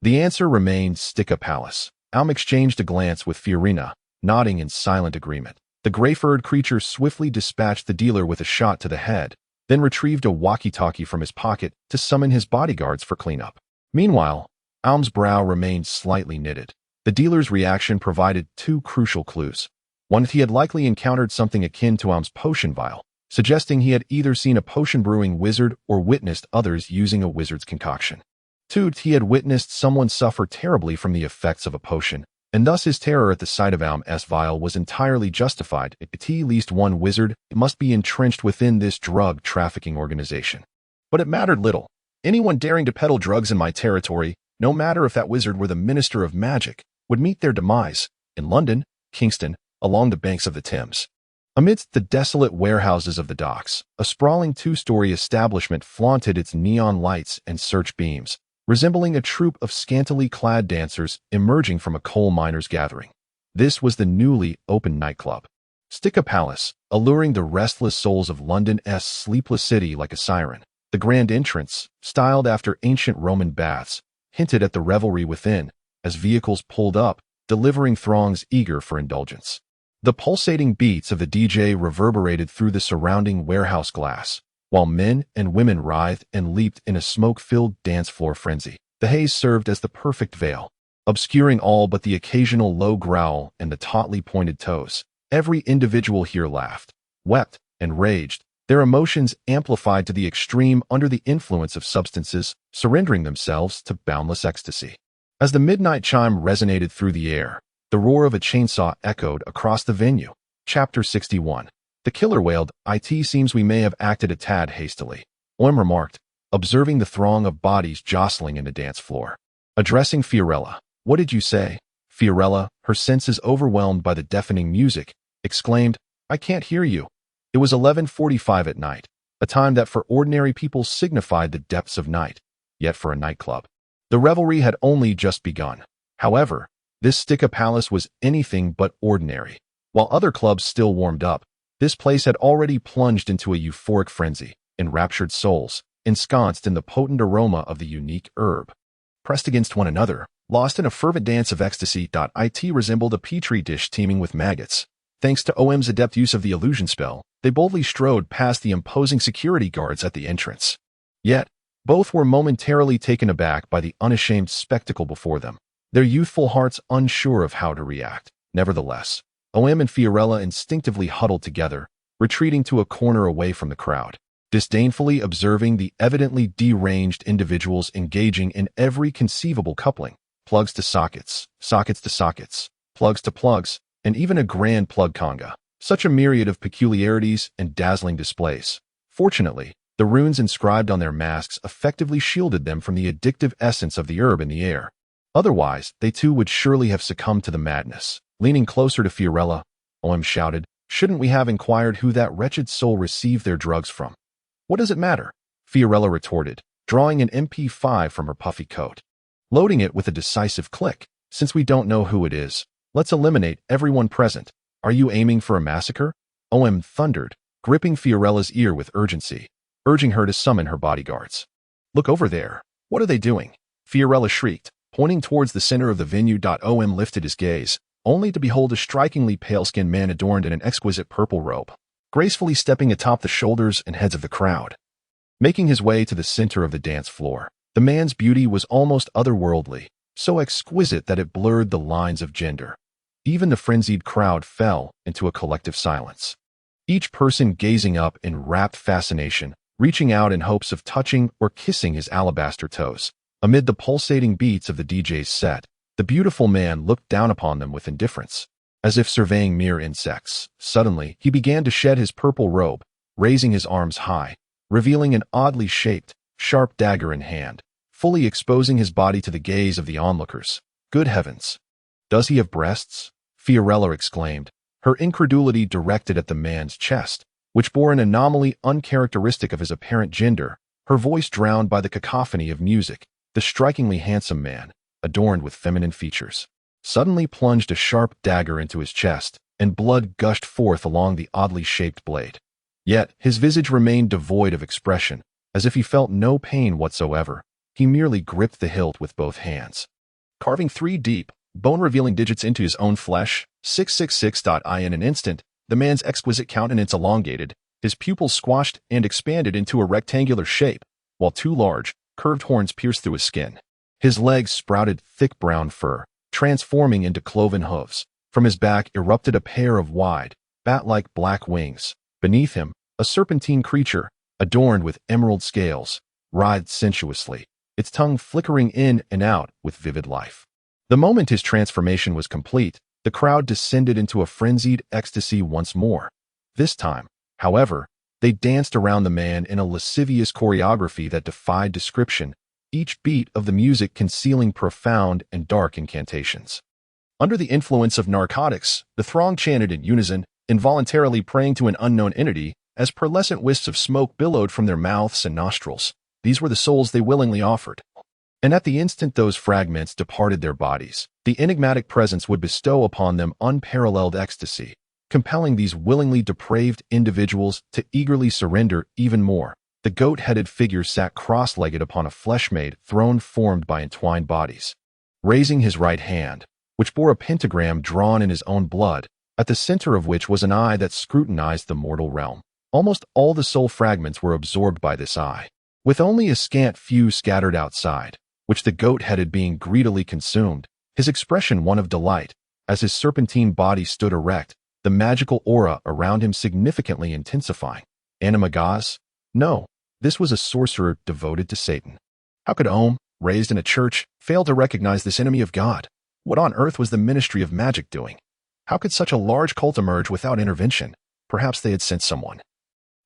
The answer remained Sticka Palace. Alm exchanged a glance with Fiorina, nodding in silent agreement. The gray-furred creature swiftly dispatched the dealer with a shot to the head, then retrieved a walkie-talkie from his pocket to summon his bodyguards for cleanup. Meanwhile, Alm's brow remained slightly knitted. The dealer's reaction provided 2 crucial clues. One, he had likely encountered something akin to Alm's potion vial, suggesting he had either seen a potion-brewing wizard or witnessed others using a wizard's concoction. 2, he had witnessed someone suffer terribly from the effects of a potion, and thus his terror at the sight of Alm's vial was entirely justified. At least one wizard must be entrenched within this drug trafficking organization. But it mattered little. Anyone daring to peddle drugs in my territory, no matter if that wizard were the Minister of Magic, would meet their demise in London, Kingston, along the banks of the Thames. Amidst the desolate warehouses of the docks, a sprawling 2-story establishment flaunted its neon lights and search beams, resembling a troupe of scantily clad dancers emerging from a coal miners' gathering. This was the newly opened nightclub, Sticka Palace, alluring the restless souls of London's sleepless city like a siren. The grand entrance, styled after ancient Roman baths, hinted at the revelry within, as vehicles pulled up, delivering throngs eager for indulgence. The pulsating beats of the DJ reverberated through the surrounding warehouse glass, while men and women writhed and leaped in a smoke-filled dance floor frenzy. The haze served as the perfect veil, obscuring all but the occasional low growl and the tautly pointed toes. Every individual here laughed, wept, and raged, their emotions amplified to the extreme under the influence of substances, surrendering themselves to boundless ecstasy. As the midnight chime resonated through the air, the roar of a chainsaw echoed across the venue. Chapter 61. The killer wailed, "It seems we may have acted a tad hastily," Oem remarked, observing the throng of bodies jostling in the dance floor. Addressing Fiorella, "What did you say?" Fiorella, her senses overwhelmed by the deafening music, exclaimed, "I can't hear you." It was 11:45 at night, a time that for ordinary people signified the depths of night, yet for a nightclub, the revelry had only just begun. However, this Sticka Palace was anything but ordinary. While other clubs still warmed up, this place had already plunged into a euphoric frenzy. Enraptured souls, ensconced in the potent aroma of the unique herb, pressed against one another, lost in a fervent dance of ecstasy. It resembled a petri dish teeming with maggots. Thanks to Oem's adept use of the illusion spell, they boldly strode past the imposing security guards at the entrance. Yet, both were momentarily taken aback by the unashamed spectacle before them. their youthful hearts unsure of how to react. Nevertheless, Omu and Fiorella instinctively huddled together, retreating to a corner away from the crowd, disdainfully observing the evidently deranged individuals engaging in every conceivable coupling, plugs to sockets, sockets to sockets, plugs to plugs, and even a grand plug conga. Such a myriad of peculiarities and dazzling displays. Fortunately, the runes inscribed on their masks effectively shielded them from the addictive essence of the herb in the air. Otherwise, they too would surely have succumbed to the madness. Leaning closer to Fiorella, Omu shouted, "Shouldn't we have inquired who that wretched soul received their drugs from?" "What does it matter?" Fiorella retorted, drawing an MP5 from her puffy coat. Loading it with a decisive click. "Since we don't know who it is, let's eliminate everyone present. Are you aiming for a massacre?" Omu thundered, gripping Fiorella's ear with urgency, urging her to summon her bodyguards. "Look over there. What are they doing?" Fiorella shrieked, pointing towards the center of the venue. Omu lifted his gaze, only to behold a strikingly pale-skinned man adorned in an exquisite purple robe, gracefully stepping atop the shoulders and heads of the crowd. Making his way to the center of the dance floor, the man's beauty was almost otherworldly, so exquisite that it blurred the lines of gender. Even the frenzied crowd fell into a collective silence, each person gazing up in rapt fascination, reaching out in hopes of touching or kissing his alabaster toes. Amid the pulsating beats of the DJ's set, the beautiful man looked down upon them with indifference, as if surveying mere insects. Suddenly, he began to shed his purple robe, raising his arms high, revealing an oddly shaped, sharp dagger in hand, fully exposing his body to the gaze of the onlookers. "Good heavens! Does he have breasts?" Fiorella exclaimed, her incredulity directed at the man's chest, which bore an anomaly uncharacteristic of his apparent gender, her voice drowned by the cacophony of music. The strikingly handsome man, adorned with feminine features, suddenly plunged a sharp dagger into his chest, and blood gushed forth along the oddly shaped blade. Yet his visage remained devoid of expression, as if he felt no pain whatsoever. He merely gripped the hilt with both hands, carving 3 deep, bone-revealing digits into his own flesh. 666. In an instant, the man's exquisite countenance elongated, his pupils squashed and expanded into a rectangular shape, while 2 large, curved horns pierced through his skin. His legs sprouted thick brown fur, transforming into cloven hooves. From his back erupted a pair of wide, bat-like black wings. Beneath him, a serpentine creature, adorned with emerald scales, writhed sensuously, its tongue flickering in and out with vivid life. The moment his transformation was complete, the crowd descended into a frenzied ecstasy once more. This time, however, they danced around the man in a lascivious choreography that defied description, each beat of the music concealing profound and dark incantations. Under the influence of narcotics, the throng chanted in unison, involuntarily praying to an unknown entity, as pearlescent wisps of smoke billowed from their mouths and nostrils. These were the souls they willingly offered. And at the instant those fragments departed their bodies, the enigmatic presence would bestow upon them unparalleled ecstasy, compelling these willingly depraved individuals to eagerly surrender even more. The goat-headed figure sat cross-legged upon a flesh-made throne formed by entwined bodies. Raising his right hand, which bore a pentagram drawn in his own blood, at the center of which was an eye that scrutinized the mortal realm. Almost all the soul fragments were absorbed by this eye, with only a scant few scattered outside, which the goat-headed being greedily consumed, his expression one of delight, as his serpentine body stood erect, the magical aura around him significantly intensifying. Animagas? No, this was a sorcerer devoted to Satan. How could Omu, raised in a church, fail to recognize this enemy of God? What on earth was the Ministry of Magic doing? How could such a large cult emerge without intervention? Perhaps they had sent someone.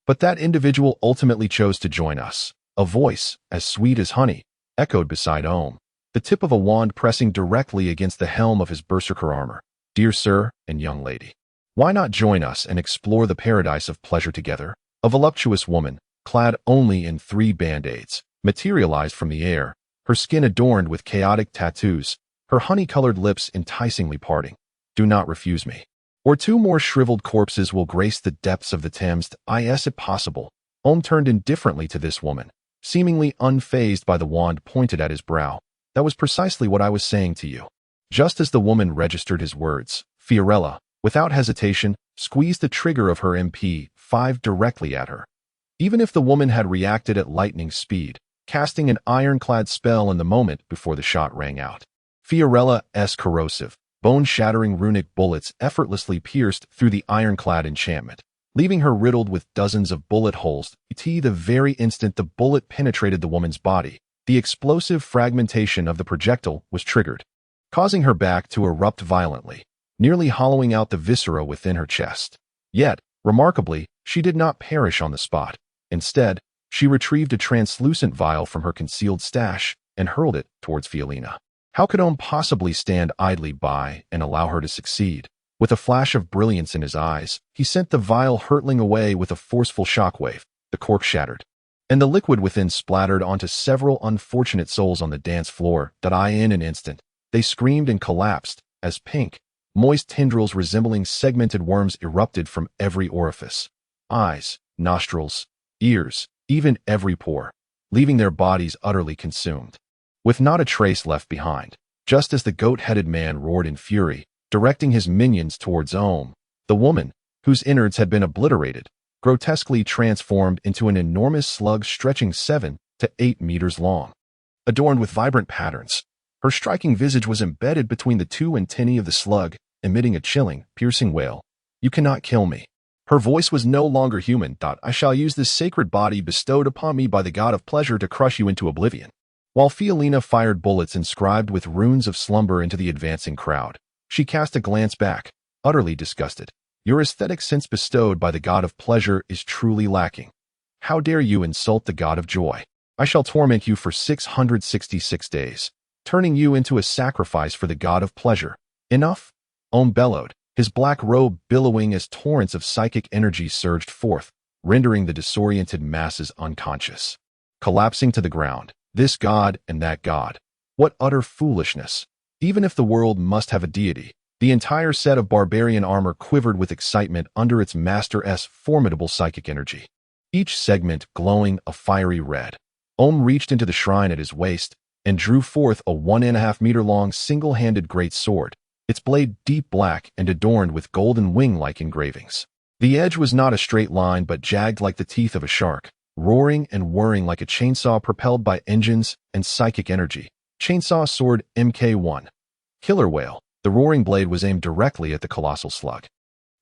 But that individual ultimately chose to join us. A voice, as sweet as honey, echoed beside Omu, the tip of a wand pressing directly against the helm of his berserker armor. "Dear sir and young lady, why not join us and explore the paradise of pleasure together?" A voluptuous woman, clad only in 3 band-aids, materialized from the air, her skin adorned with chaotic tattoos, her honey-colored lips enticingly parting. "Do not refuse me, or 2 more shriveled corpses will grace the depths of the Thames. Is it possible?" Omu turned indifferently to this woman, seemingly unfazed by the wand pointed at his brow. "That was precisely what I was saying to you." Just as the woman registered his words, Fiorella, without hesitation, squeezed the trigger of her MP5 directly at her. Even if the woman had reacted at lightning speed, casting an ironclad spell in the moment before the shot rang out, Fiorella's corrosive, bone-shattering runic bullets effortlessly pierced through the ironclad enchantment, leaving her riddled with dozens of bullet holes. The very instant the bullet penetrated the woman's body, the explosive fragmentation of the projectile was triggered, causing her back to erupt violently, nearly hollowing out the viscera within her chest. Yet, remarkably, she did not perish on the spot. Instead, she retrieved a translucent vial from her concealed stash and hurled it towards Fiolina. How could Omu possibly stand idly by and allow her to succeed? With a flash of brilliance in his eyes, he sent the vial hurtling away with a forceful shockwave. The cork shattered, and the liquid within splattered onto several unfortunate souls on the dance floor. In an instant, they screamed and collapsed as pink, moist tendrils resembling segmented worms erupted from every orifice. Eyes, nostrils, ears, even every pore, leaving their bodies utterly consumed, with not a trace left behind. Just as the goat-headed man roared in fury, directing his minions towards Omu, the woman, whose innards had been obliterated, grotesquely transformed into an enormous slug stretching 7 to 8 meters long. Adorned with vibrant patterns, her striking visage was embedded between the two antennae of the slug, emitting a chilling, piercing wail. "You cannot kill me." Her voice was no longer human. "I shall use this sacred body bestowed upon me by the god of pleasure to crush you into oblivion." While Fiolina fired bullets inscribed with runes of slumber into the advancing crowd, she cast a glance back, utterly disgusted. "Your aesthetic sense bestowed by the god of pleasure is truly lacking. How dare you insult the god of joy? I shall torment you for 666 days, turning you into a sacrifice for the god of pleasure." "Enough!" Omu bellowed, his black robe billowing as torrents of psychic energy surged forth, rendering the disoriented masses unconscious. Collapsing to the ground, this god and that god. What utter foolishness! Even if the world must have a deity, the entire set of barbarian armor quivered with excitement under its master's formidable psychic energy, each segment glowing a fiery red. Omu reached into the shrine at his waist and drew forth a 1.5-meter-long single-handed great sword, its blade deep black and adorned with golden wing-like engravings. The edge was not a straight line but jagged like the teeth of a shark, roaring and whirring like a chainsaw propelled by engines and psychic energy. Chainsaw Sword Mk1. Killer Whale. The roaring blade was aimed directly at the colossal slug.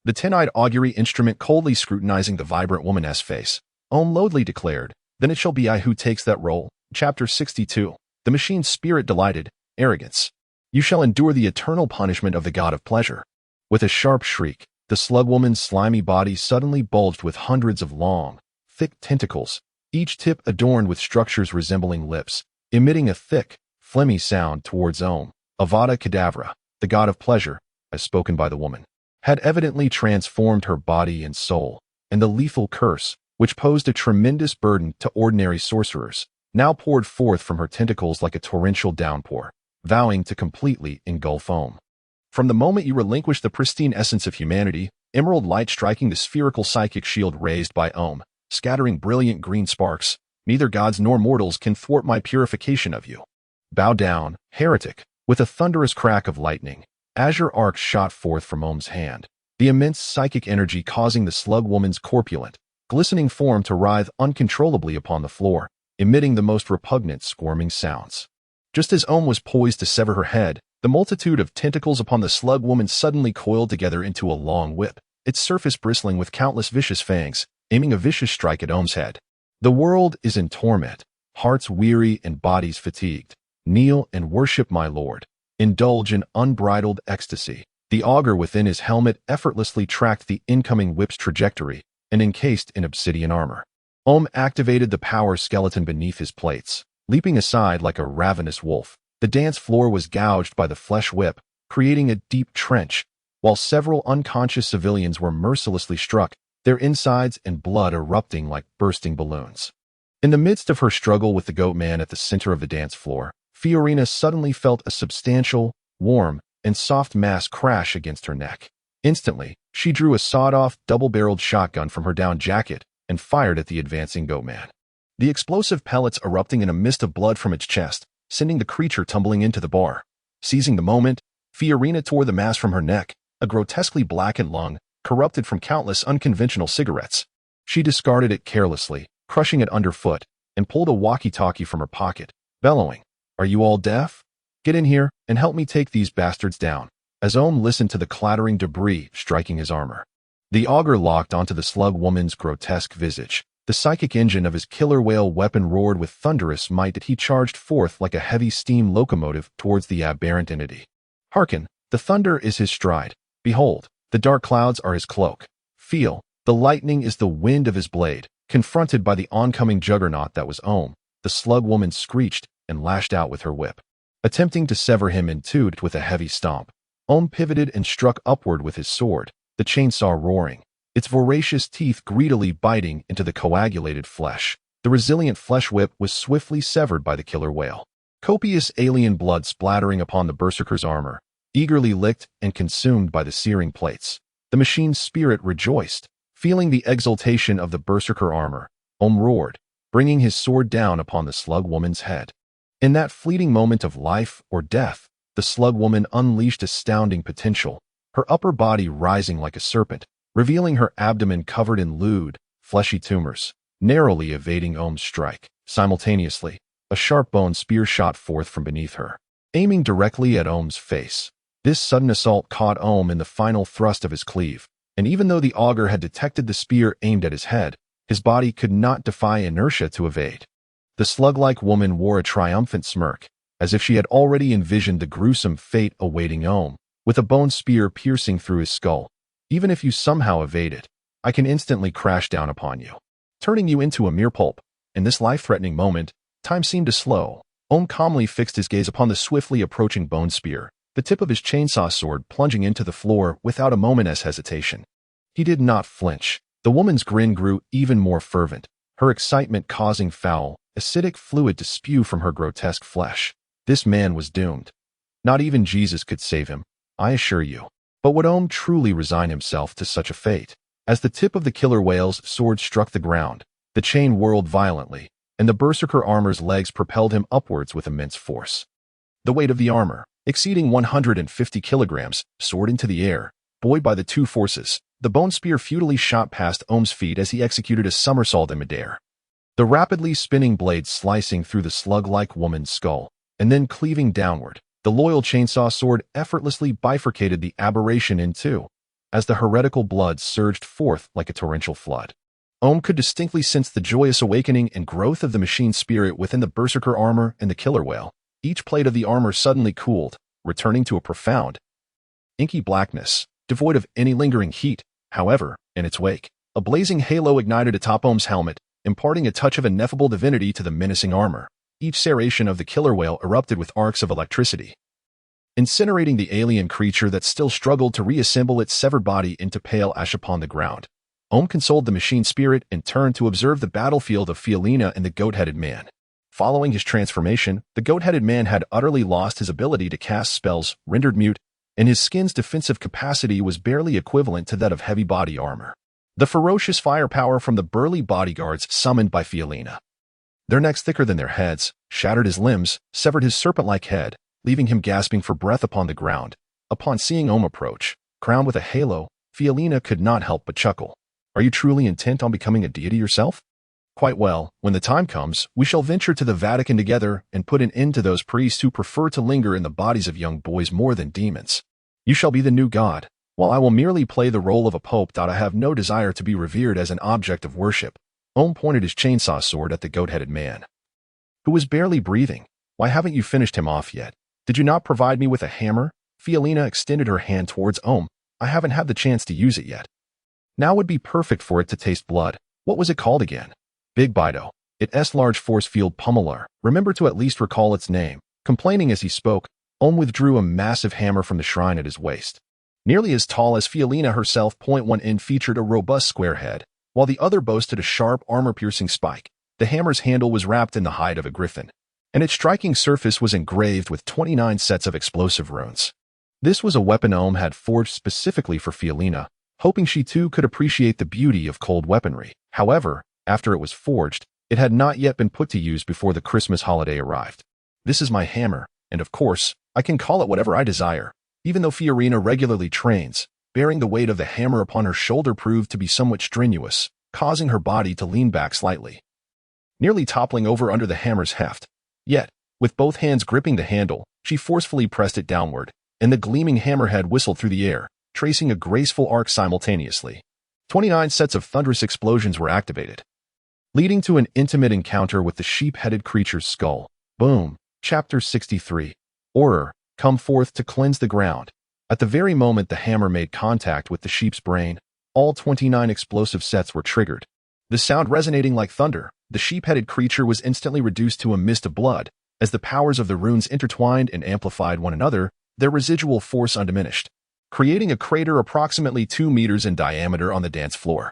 The 10-eyed augury instrument coldly scrutinizing the vibrant woman's face, Omu loudly declared, "Then it shall be I who takes that role." Chapter 62. The machine's spirit delighted, arrogance. "You shall endure the eternal punishment of the god of pleasure." With a sharp shriek, the slug woman's slimy body suddenly bulged with hundreds of long, thick tentacles, each tip adorned with structures resembling lips, emitting a thick, phlegmy sound towards Omu. Avada Kedavra, the god of pleasure, as spoken by the woman, had evidently transformed her body and soul, and the lethal curse, which posed a tremendous burden to ordinary sorcerers, now poured forth from her tentacles like a torrential downpour, vowing to completely engulf Omu. From the moment you relinquish the pristine essence of humanity, emerald light striking the spherical psychic shield raised by Omu, scattering brilliant green sparks, neither gods nor mortals can thwart my purification of you. Bow down, heretic. With a thunderous crack of lightning, azure arcs shot forth from Omu's hand, the immense psychic energy causing the slug woman's corpulent, glistening form to writhe uncontrollably upon the floor, emitting the most repugnant squirming sounds. Just as Omu was poised to sever her head, the multitude of tentacles upon the slug woman suddenly coiled together into a long whip, its surface bristling with countless vicious fangs, aiming a vicious strike at Omu's head. The world is in torment, hearts weary and bodies fatigued. Kneel and worship my lord. Indulge in unbridled ecstasy. The augur within his helmet effortlessly tracked the incoming whip's trajectory and encased in obsidian armor. Omu activated the power skeleton beneath his plates, leaping aside like a ravenous wolf. The dance floor was gouged by the flesh whip, creating a deep trench, while several unconscious civilians were mercilessly struck, their insides and blood erupting like bursting balloons. In the midst of her struggle with the goat man at the center of the dance floor, Fiorina suddenly felt a substantial, warm, and soft mass crash against her neck. Instantly, she drew a sawed-off, double-barreled shotgun from her down jacket and fired at the advancing goat man. The explosive pellets erupting in a mist of blood from its chest, sending the creature tumbling into the bar. Seizing the moment, Fiorina tore the mass from her neck, a grotesquely blackened lung, corrupted from countless unconventional cigarettes. She discarded it carelessly, crushing it underfoot, and pulled a walkie-talkie from her pocket, bellowing, "Are you all deaf? Get in here and help me take these bastards down. As Omu listened to the clattering debris striking his armor, the augur locked onto the slug woman's grotesque visage. The psychic engine of his killer whale weapon roared with thunderous might that he charged forth like a heavy steam locomotive towards the aberrant entity. Hearken, the thunder is his stride. Behold, the dark clouds are his cloak. Feel, the lightning is the wind of his blade. Confronted by the oncoming juggernaut that was Omu, the slug woman screeched and lashed out with her whip. Attempting to sever him in two with a heavy stomp, Omu pivoted and struck upward with his sword, the chainsaw roaring, its voracious teeth greedily biting into the coagulated flesh. The resilient flesh whip was swiftly severed by the killer whale. Copious alien blood splattering upon the berserker's armor, eagerly licked and consumed by the searing plates. The machine's spirit rejoiced. Feeling the exultation of the berserker armor, Omu roared, bringing his sword down upon the slug woman's head. In that fleeting moment of life or death, the slug woman unleashed astounding potential, her upper body rising like a serpent, revealing her abdomen covered in lewd, fleshy tumors, narrowly evading Omu's strike. Simultaneously, a sharp bone spear shot forth from beneath her, aiming directly at Omu's face. This sudden assault caught Omu in the final thrust of his cleave, and even though the augur had detected the spear aimed at his head, his body could not defy inertia to evade. The slug-like woman wore a triumphant smirk, as if she had already envisioned the gruesome fate awaiting Omu, with a bone spear piercing through his skull. Even if you somehow evade it, I can instantly crash down upon you, turning you into a mere pulp. In this life-threatening moment, time seemed to slow. Omu calmly fixed his gaze upon the swiftly approaching bone spear, the tip of his chainsaw sword plunging into the floor without a moment's hesitation. He did not flinch. The woman's grin grew even more fervent, her excitement causing foul, acidic fluid to spew from her grotesque flesh. This man was doomed. Not even Jesus could save him, I assure you. But would Omu truly resign himself to such a fate? As the tip of the killer whale's sword struck the ground, the chain whirled violently, and the berserker armor's legs propelled him upwards with immense force. The weight of the armor, exceeding 150 kilograms, soared into the air, buoyed by the two forces. The bone spear futilely shot past Omu's feet as he executed a somersault in midair, the rapidly spinning blade slicing through the slug-like woman's skull, and then cleaving downward. The loyal chainsaw sword effortlessly bifurcated the aberration in two, as the heretical blood surged forth like a torrential flood. Omu could distinctly sense the joyous awakening and growth of the machine spirit within the berserker armor and the killer whale. Each plate of the armor suddenly cooled, returning to a profound, inky blackness, devoid of any lingering heat. However, in its wake, a blazing halo ignited atop Omu's helmet, imparting a touch of ineffable divinity to the menacing armor. Each serration of the killer whale erupted with arcs of electricity, incinerating the alien creature that still struggled to reassemble its severed body into pale ash upon the ground. Omu consoled the machine spirit and turned to observe the battlefield of Fiolina and the goat-headed man. Following his transformation, the goat-headed man had utterly lost his ability to cast spells, rendered mute, and his skin's defensive capacity was barely equivalent to that of heavy body armor. The ferocious firepower from the burly bodyguards summoned by Fiolina, their necks thicker than their heads, shattered his limbs, severed his serpent-like head, leaving him gasping for breath upon the ground. Upon seeing Omu approach, crowned with a halo, Fiolina could not help but chuckle. Are you truly intent on becoming a deity yourself? Quite well, when the time comes, we shall venture to the Vatican together and put an end to those priests who prefer to linger in the bodies of young boys more than demons. You shall be the new god, while I will merely play the role of a pope. I have no desire to be revered as an object of worship. Omu pointed his chainsaw sword at the goat-headed man, who was barely breathing. Why haven't you finished him off yet? Did you not provide me with a hammer? Fiolina extended her hand towards Omu. I haven't had the chance to use it yet. Now would be perfect for it to taste blood. What was it called again? Big Bido. It's large force field pummeler. Remember to at least recall its name. Complaining as he spoke, Omu withdrew a massive hammer from the shrine at his waist. Nearly as tall as Fiolina herself, one end featured a robust square head, while the other boasted a sharp, armor-piercing spike. The hammer's handle was wrapped in the hide of a griffin, and its striking surface was engraved with 29 sets of explosive runes. This was a weapon Omu had forged specifically for Fiolina, hoping she too could appreciate the beauty of cold weaponry. However, after it was forged, it had not yet been put to use before the Christmas holiday arrived. This is my hammer, and of course, I can call it whatever I desire. Even though Fiorina regularly trains, bearing the weight of the hammer upon her shoulder proved to be somewhat strenuous, causing her body to lean back slightly, nearly toppling over under the hammer's heft. Yet, with both hands gripping the handle, She forcefully pressed it downward, and the gleaming hammerhead whistled through the air, tracing a graceful arc simultaneously. 29 sets of thunderous explosions were activated, leading to an intimate encounter with the sheep-headed creature's skull. Boom. Chapter 63. Horror, come forth to cleanse the ground. At the very moment the hammer made contact with the sheep's brain, all 29 explosive sets were triggered. The sound resonating like thunder, the sheep-headed creature was instantly reduced to a mist of blood. As the powers of the runes intertwined and amplified one another, their residual force undiminished, creating a crater approximately 2 meters in diameter on the dance floor.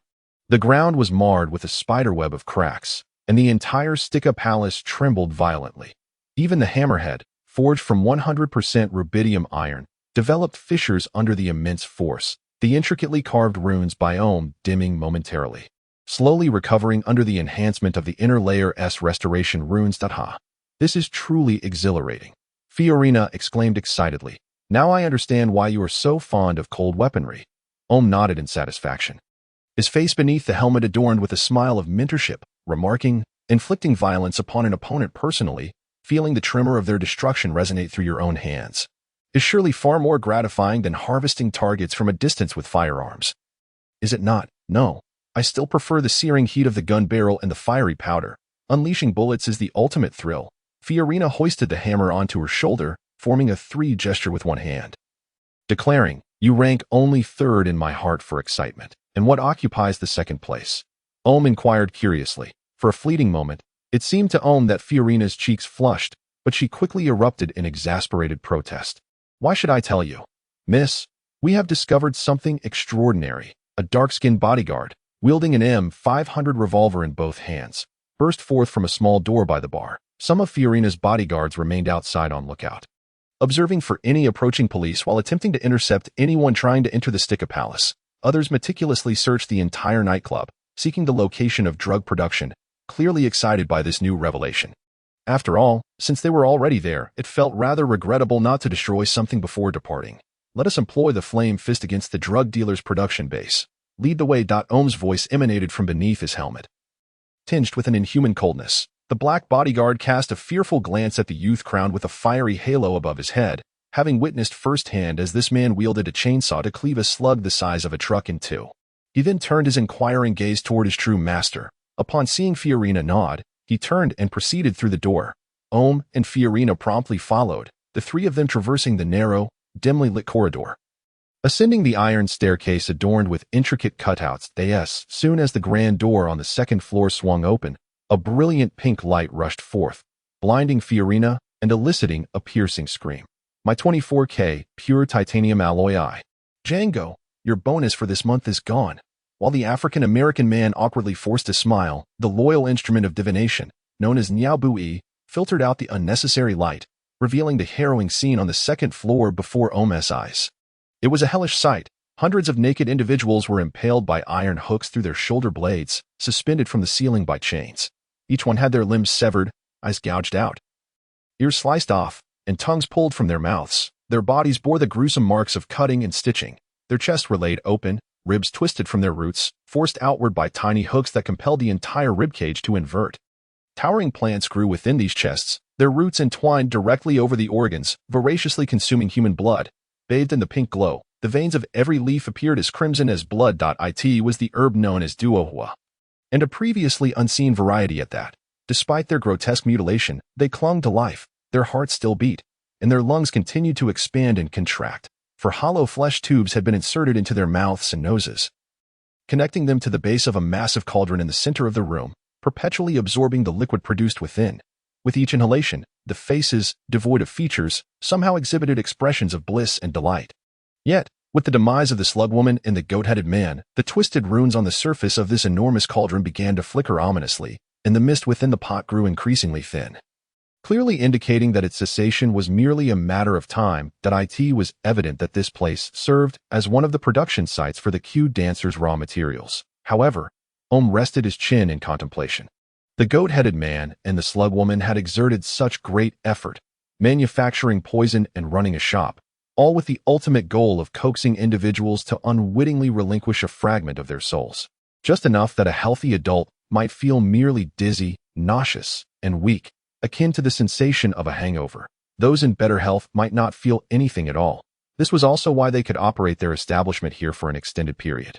The ground was marred with a spiderweb of cracks, and the entire Sticka palace trembled violently. Even the hammerhead, forged from 100% rubidium iron, developed fissures under the immense force, the intricately carved runes by Omu dimming momentarily, slowly recovering under the enhancement of the inner layer's restoration runes. This is truly exhilarating, Fiorina exclaimed excitedly. Now I understand why you are so fond of cold weaponry. Omu nodded in satisfaction, his face beneath the helmet adorned with a smile of mentorship, remarking, inflicting violence upon an opponent personally, feeling the tremor of their destruction resonate through your own hands, is surely far more gratifying than harvesting targets from a distance with firearms. Is it not? No. I still prefer the searing heat of the gun barrel and the fiery powder. Unleashing bullets is the ultimate thrill. Fiorina hoisted the hammer onto her shoulder, forming a 3 gesture with one hand, declaring, you rank only 3rd in my heart for excitement. And what occupies the 2nd place? Omu inquired curiously. For a fleeting moment, it seemed to Omu that Fiorina's cheeks flushed, but she quickly erupted in exasperated protest. Why should I tell you? Miss, we have discovered something extraordinary. A dark-skinned bodyguard, wielding an M500 revolver in both hands, burst forth from a small door by the bar. Some of Fiorina's bodyguards remained outside on lookout, observing for any approaching police while attempting to intercept anyone trying to enter the Sticka Palace. Others meticulously searched the entire nightclub, seeking the location of drug production, clearly excited by this new revelation. After all, since they were already there, it felt rather regrettable not to destroy something before departing. Let us employ the flame fist against the drug dealer's production base. Lead the way. Omu's voice emanated from beneath his helmet, tinged with an inhuman coldness. The black bodyguard cast a fearful glance at the youth crowned with a fiery halo above his head, having witnessed firsthand as this man wielded a chainsaw to cleave a slug the size of a truck in two. He then turned his inquiring gaze toward his true master. Upon seeing Fiorina nod, he turned and proceeded through the door. Omu and Fiorina promptly followed, the 3 of them traversing the narrow, dimly lit corridor, ascending the iron staircase adorned with intricate cutouts. Soon as the grand door on the 2nd floor swung open, a brilliant pink light rushed forth, blinding Fiorina and eliciting a piercing scream. My 24K pure titanium alloy eye. Django, your bonus for this month is gone. While the African-American man awkwardly forced a smile, the loyal instrument of divination, known as Niaobui, filtered out the unnecessary light, revealing the harrowing scene on the 2nd floor before Omu's eyes. It was a hellish sight. Hundreds of naked individuals were impaled by iron hooks through their shoulder blades, suspended from the ceiling by chains. Each one had their limbs severed, eyes gouged out, ears sliced off, and tongues pulled from their mouths. Their bodies bore the gruesome marks of cutting and stitching. Their chests were laid open, ribs twisted from their roots, forced outward by tiny hooks that compelled the entire ribcage to invert. Towering plants grew within these chests, their roots entwined directly over the organs, voraciously consuming human blood. Bathed in the pink glow, the veins of every leaf appeared as crimson as blood. It was the herb known as duohua, and a previously unseen variety at that. Despite their grotesque mutilation, they clung to life, their hearts still beat, and their lungs continued to expand and contract, for hollow flesh tubes had been inserted into their mouths and noses, connecting them to the base of a massive cauldron in the center of the room, perpetually absorbing the liquid produced within. With each inhalation, the faces, devoid of features, somehow exhibited expressions of bliss and delight. Yet, with the demise of the slug woman and the goat-headed man, the twisted runes on the surface of this enormous cauldron began to flicker ominously, and the mist within the pot grew increasingly thin, clearly indicating that its cessation was merely a matter of time. It was evident that this place served as one of the production sites for the Q dancers' raw materials. However, Omu rested his chin in contemplation. The goat-headed man and the slug woman had exerted such great effort, manufacturing poison and running a shop, all with the ultimate goal of coaxing individuals to unwittingly relinquish a fragment of their souls, just enough that a healthy adult might feel merely dizzy, nauseous, and weak, akin to the sensation of a hangover. Those in better health might not feel anything at all. This was also why they could operate their establishment here for an extended period.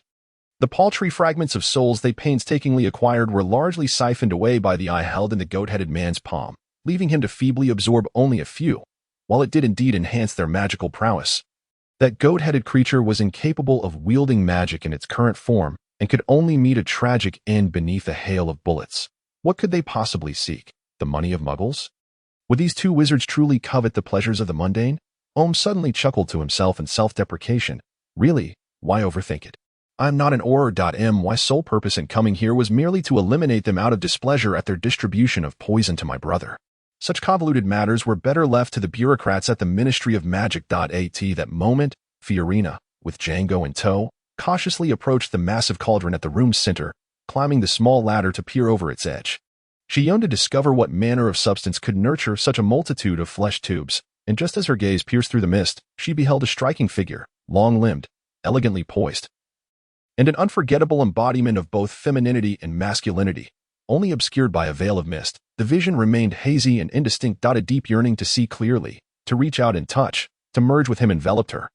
The paltry fragments of souls they painstakingly acquired were largely siphoned away by the eye held in the goat-headed man's palm, leaving him to feebly absorb only a few, while it did indeed enhance their magical prowess. That goat-headed creature was incapable of wielding magic in its current form and could only meet a tragic end beneath a hail of bullets. What could they possibly seek? The money of muggles? Would these two wizards truly covet the pleasures of the mundane? Omu suddenly chuckled to himself in self-deprecation. Really, why overthink it? I'm not an my sole purpose in coming here was merely to eliminate them out of displeasure at their distribution of poison to my brother. Such convoluted matters were better left to the bureaucrats at the Ministry of Magic. At that moment, Fiorina, with Django in tow, cautiously approached the massive cauldron at the room's center, climbing the small ladder to peer over its edge. She yearned to discover what manner of substance could nurture such a multitude of flesh tubes, and just as her gaze pierced through the mist, she beheld a striking figure, long-limbed, elegantly poised, and an unforgettable embodiment of both femininity and masculinity. Only obscured by a veil of mist, the vision remained hazy and indistinct. A deep yearning to see clearly, to reach out and touch, to merge with him enveloped her.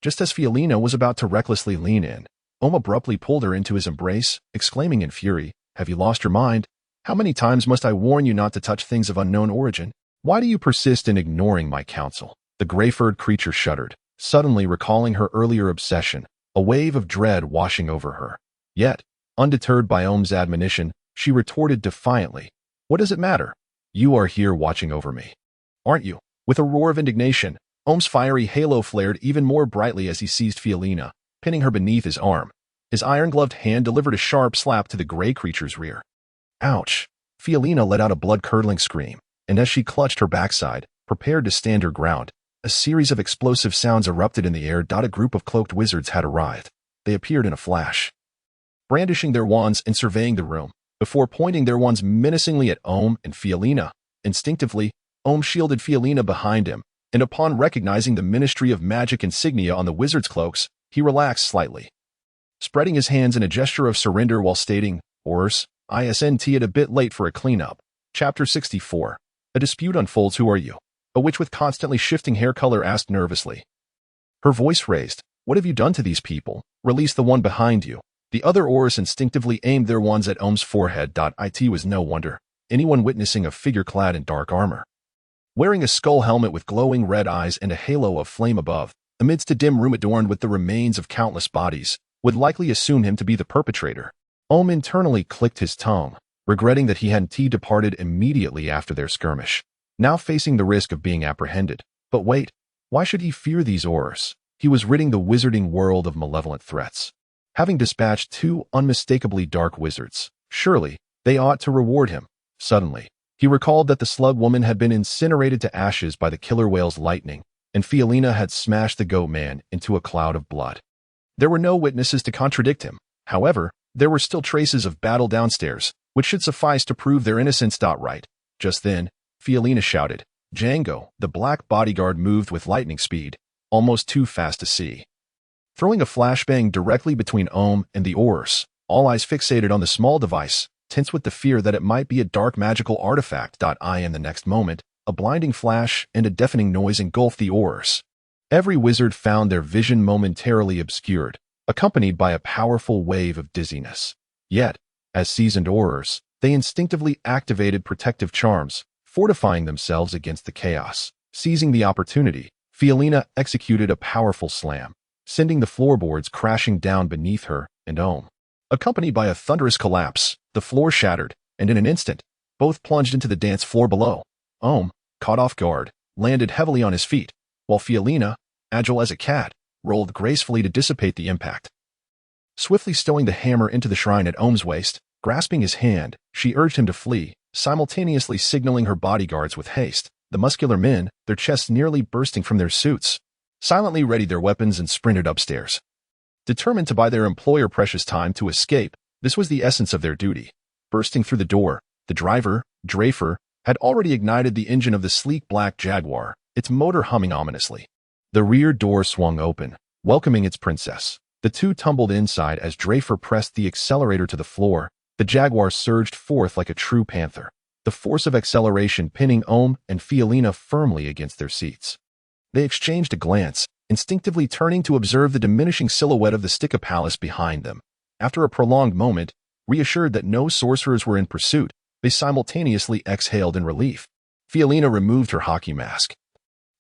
Just as Fiorina was about to recklessly lean in, Omu abruptly pulled her into his embrace, exclaiming in fury, "Have you lost your mind? How many times must I warn you not to touch things of unknown origin? Why do you persist in ignoring my counsel?" The gray-furred creature shuddered, suddenly recalling her earlier obsession, a wave of dread washing over her. Yet, undeterred by Omu's admonition, she retorted defiantly, "What does it matter? You are here watching over me, aren't you?" With a roar of indignation, Omu's fiery halo flared even more brightly as he seized Fiorina, pinning her beneath his arm. His iron-gloved hand delivered a sharp slap to the gray creature's rear. Ouch! Fiorina let out a blood-curdling scream, and as she clutched her backside, prepared to stand her ground, a series of explosive sounds erupted in the air. A group of cloaked wizards had arrived. They appeared in a flash, brandishing their wands and surveying the room, before pointing their wands menacingly at Omu and Fiorina. Instinctively, Omu shielded Fiorina behind him, and upon recognizing the Ministry of Magic insignia on the wizards' cloaks, he relaxed slightly, spreading his hands in a gesture of surrender while stating, "Ors, isn't it a bit late for a cleanup?" Chapter 64. A dispute unfolds. "Who are you?" A witch with constantly shifting hair color asked nervously, her voice raised. "What have you done to these people? Release the one behind you." The other Ors instinctively aimed their wands at Omu's forehead. It was no wonder. Anyone witnessing a figure clad in dark armor, wearing a skull helmet with glowing red eyes and a halo of flame above, amidst a dim room adorned with the remains of countless bodies, would likely assume him to be the perpetrator. Omu internally clicked his tongue, regretting that he hadn't departed immediately after their skirmish, now facing the risk of being apprehended. But wait, why should he fear these Ors? He was ridding the wizarding world of malevolent threats, having dispatched two unmistakably dark wizards. Surely, they ought to reward him. Suddenly, he recalled that the slug woman had been incinerated to ashes by the killer whale's lightning, and Fiorina had smashed the goat man into a cloud of blood. There were no witnesses to contradict him. However, there were still traces of battle downstairs, which should suffice to prove their innocence. Right. Just then, Fiorina shouted. Django, the black bodyguard, moved with lightning speed, almost too fast to see, throwing a flashbang directly between Omu and the Ors, all eyes fixated on the small device, tense with the fear that it might be a dark magical artifact. In the next moment, a blinding flash and a deafening noise engulfed the Ors. Every wizard found their vision momentarily obscured, accompanied by a powerful wave of dizziness. Yet, as seasoned Ors, they instinctively activated protective charms, fortifying themselves against the chaos. Seizing the opportunity, Fiorina executed a powerful slam, sending the floorboards crashing down beneath her and Omu. Accompanied by a thunderous collapse, the floor shattered, and in an instant, both plunged into the dance floor below. Omu, caught off guard, landed heavily on his feet, while Fiorina, agile as a cat, rolled gracefully to dissipate the impact. Swiftly stowing the hammer into the shrine at Omu's waist, grasping his hand, she urged him to flee, simultaneously signaling her bodyguards with haste. The muscular men, their chests nearly bursting from their suits, silently readied their weapons and sprinted upstairs. Determined to buy their employer precious time to escape, this was the essence of their duty. Bursting through the door, the driver, Drafer, had already ignited the engine of the sleek black Jaguar, its motor humming ominously. The rear door swung open, welcoming its princess. The two tumbled inside as Drafer pressed the accelerator to the floor. The Jaguar surged forth like a true panther. The the force of acceleration pinning Omu and Fiolina firmly against their seats. They exchanged a glance, instinctively turning to observe the diminishing silhouette of the Sticka Palace behind them. After a prolonged moment, reassured that no sorcerers were in pursuit, they simultaneously exhaled in relief. Fiolina removed her hockey mask,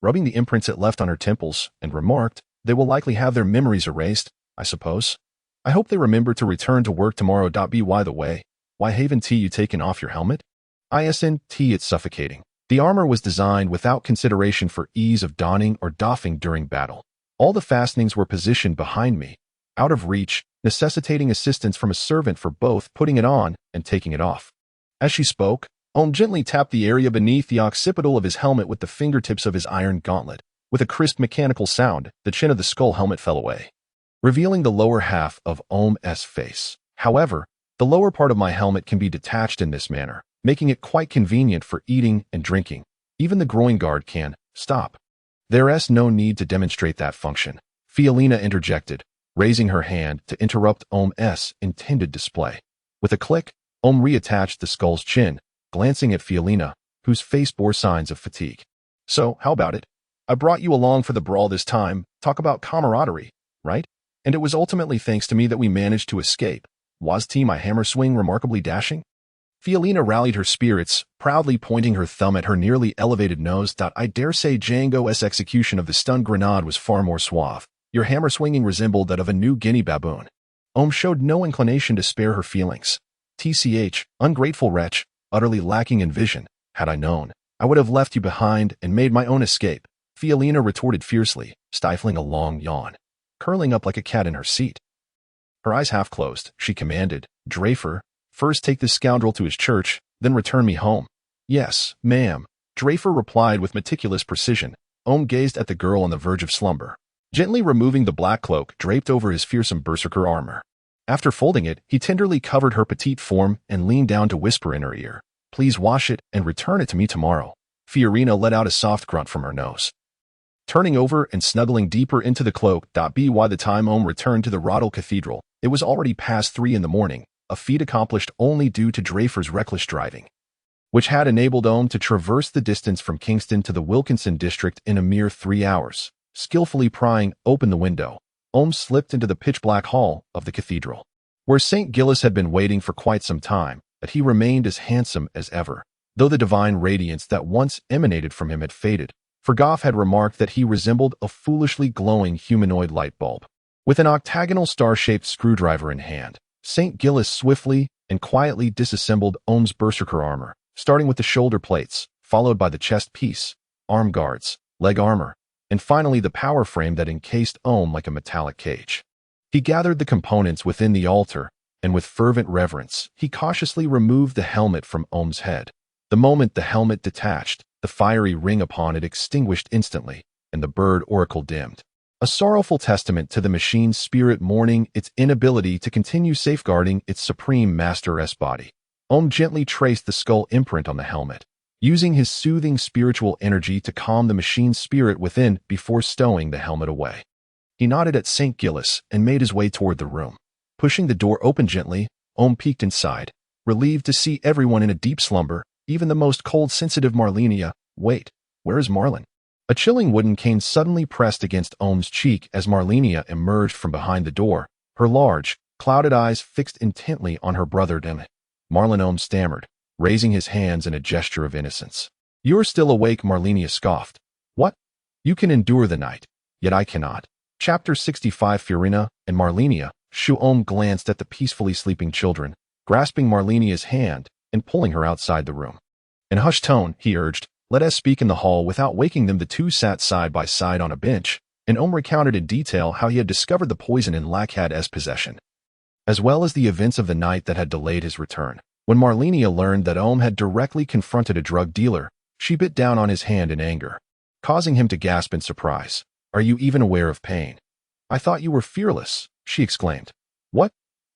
rubbing the imprints it left on her temples, and remarked, "They will likely have their memories erased, I suppose. I hope they remember to return to work tomorrow. By the way, why haven't you taken off your helmet? Isn't it's suffocating." The armor was designed without consideration for ease of donning or doffing during battle. All the fastenings were positioned behind me, out of reach, necessitating assistance from a servant for both putting it on and taking it off. As she spoke, Omu gently tapped the area beneath the occipital of his helmet with the fingertips of his iron gauntlet. With a crisp mechanical sound, the chin of the skull helmet fell away, revealing the lower half of Omu's face. However, the lower part of my helmet can be detached in this manner, making it quite convenient for eating and drinking. Even the groin guard can stop. There's no need to demonstrate that function, Fiolina interjected, raising her hand to interrupt Omu's intended display. With a click, Omu reattached the skull's chin, glancing at Fiolina, whose face bore signs of fatigue. "So, how about it? I brought you along for the brawl this time. Talk about camaraderie, right? And it was ultimately thanks to me that we managed to escape. Was my hammer swing remarkably dashing?" Fiolina rallied her spirits, proudly pointing her thumb at her nearly elevated nose. "I dare say Django's execution of the stun grenade was far more suave. Your hammer swinging resembled that of a New Guinea baboon." Omu showed no inclination to spare her feelings. "Tch, ungrateful wretch, utterly lacking in vision. Had I known, I would have left you behind and made my own escape," Fiolina retorted fiercely, stifling a long yawn, curling up like a cat in her seat. Her eyes half closed, she commanded, "Drafer, first take this scoundrel to his church, then return me home." "Yes, ma'am," Drafer replied with meticulous precision. Omu gazed at the girl on the verge of slumber, gently removing the black cloak draped over his fearsome berserker armor. After folding it, he tenderly covered her petite form and leaned down to whisper in her ear, "Please wash it and return it to me tomorrow." Fiorina let out a soft grunt from her nose, turning over and snuggling deeper into the cloak. By the time Omu returned to the Roddle Cathedral, it was already past 3 in the morning, a feat accomplished only due to Drafer's reckless driving, which had enabled Omu to traverse the distance from Kingston to the Wilkinson district in a mere 3 hours. Skillfully prying open the window, Omu slipped into the pitch-black hall of the cathedral, where St. Gillis had been waiting for quite some time, but he remained as handsome as ever, though the divine radiance that once emanated from him had faded, for Goff had remarked that he resembled a foolishly glowing humanoid light bulb. With an octagonal star-shaped screwdriver in hand, St. Gillis swiftly and quietly disassembled Omu's berserker armor, starting with the shoulder plates, followed by the chest piece, arm guards, leg armor, and finally the power frame that encased Omu like a metallic cage. He gathered the components within the altar, and with fervent reverence, he cautiously removed the helmet from Omu's head. The moment the helmet detached, the fiery ring upon it extinguished instantly, and the bird oracle dimmed. A sorrowful testament to the machine's spirit mourning its inability to continue safeguarding its supreme master's body. Omu gently traced the skull imprint on the helmet, using his soothing spiritual energy to calm the machine's spirit within before stowing the helmet away. He nodded at St. Gillis and made his way toward the room. Pushing the door open gently, Omu peeked inside, relieved to see everyone in a deep slumber, even the most cold-sensitive Marlenia. "Wait, where is Marlin?" A chilling wooden cane suddenly pressed against Omu's cheek as Marlenia emerged from behind the door, her large, clouded eyes fixed intently on her brother. "Marlin," Omu stammered, raising his hands in a gesture of innocence. "You're still awake," Marlenia scoffed. "What? You can endure the night, yet I cannot." Chapter 65. Fiorina and Marlenia. Omu glanced at the peacefully sleeping children, grasping Marlenia's hand and pulling her outside the room. In a hushed tone, he urged, "Let us speak in the hall," without waking them. The two sat side by side on a bench, and Omu recounted in detail how he had discovered the poison in Lakhad's possession, as well as the events of the night that had delayed his return. When Marlenia learned that Omu had directly confronted a drug dealer, she bit down on his hand in anger, causing him to gasp in surprise. "Are you even aware of pain? I thought you were fearless," she exclaimed. "What?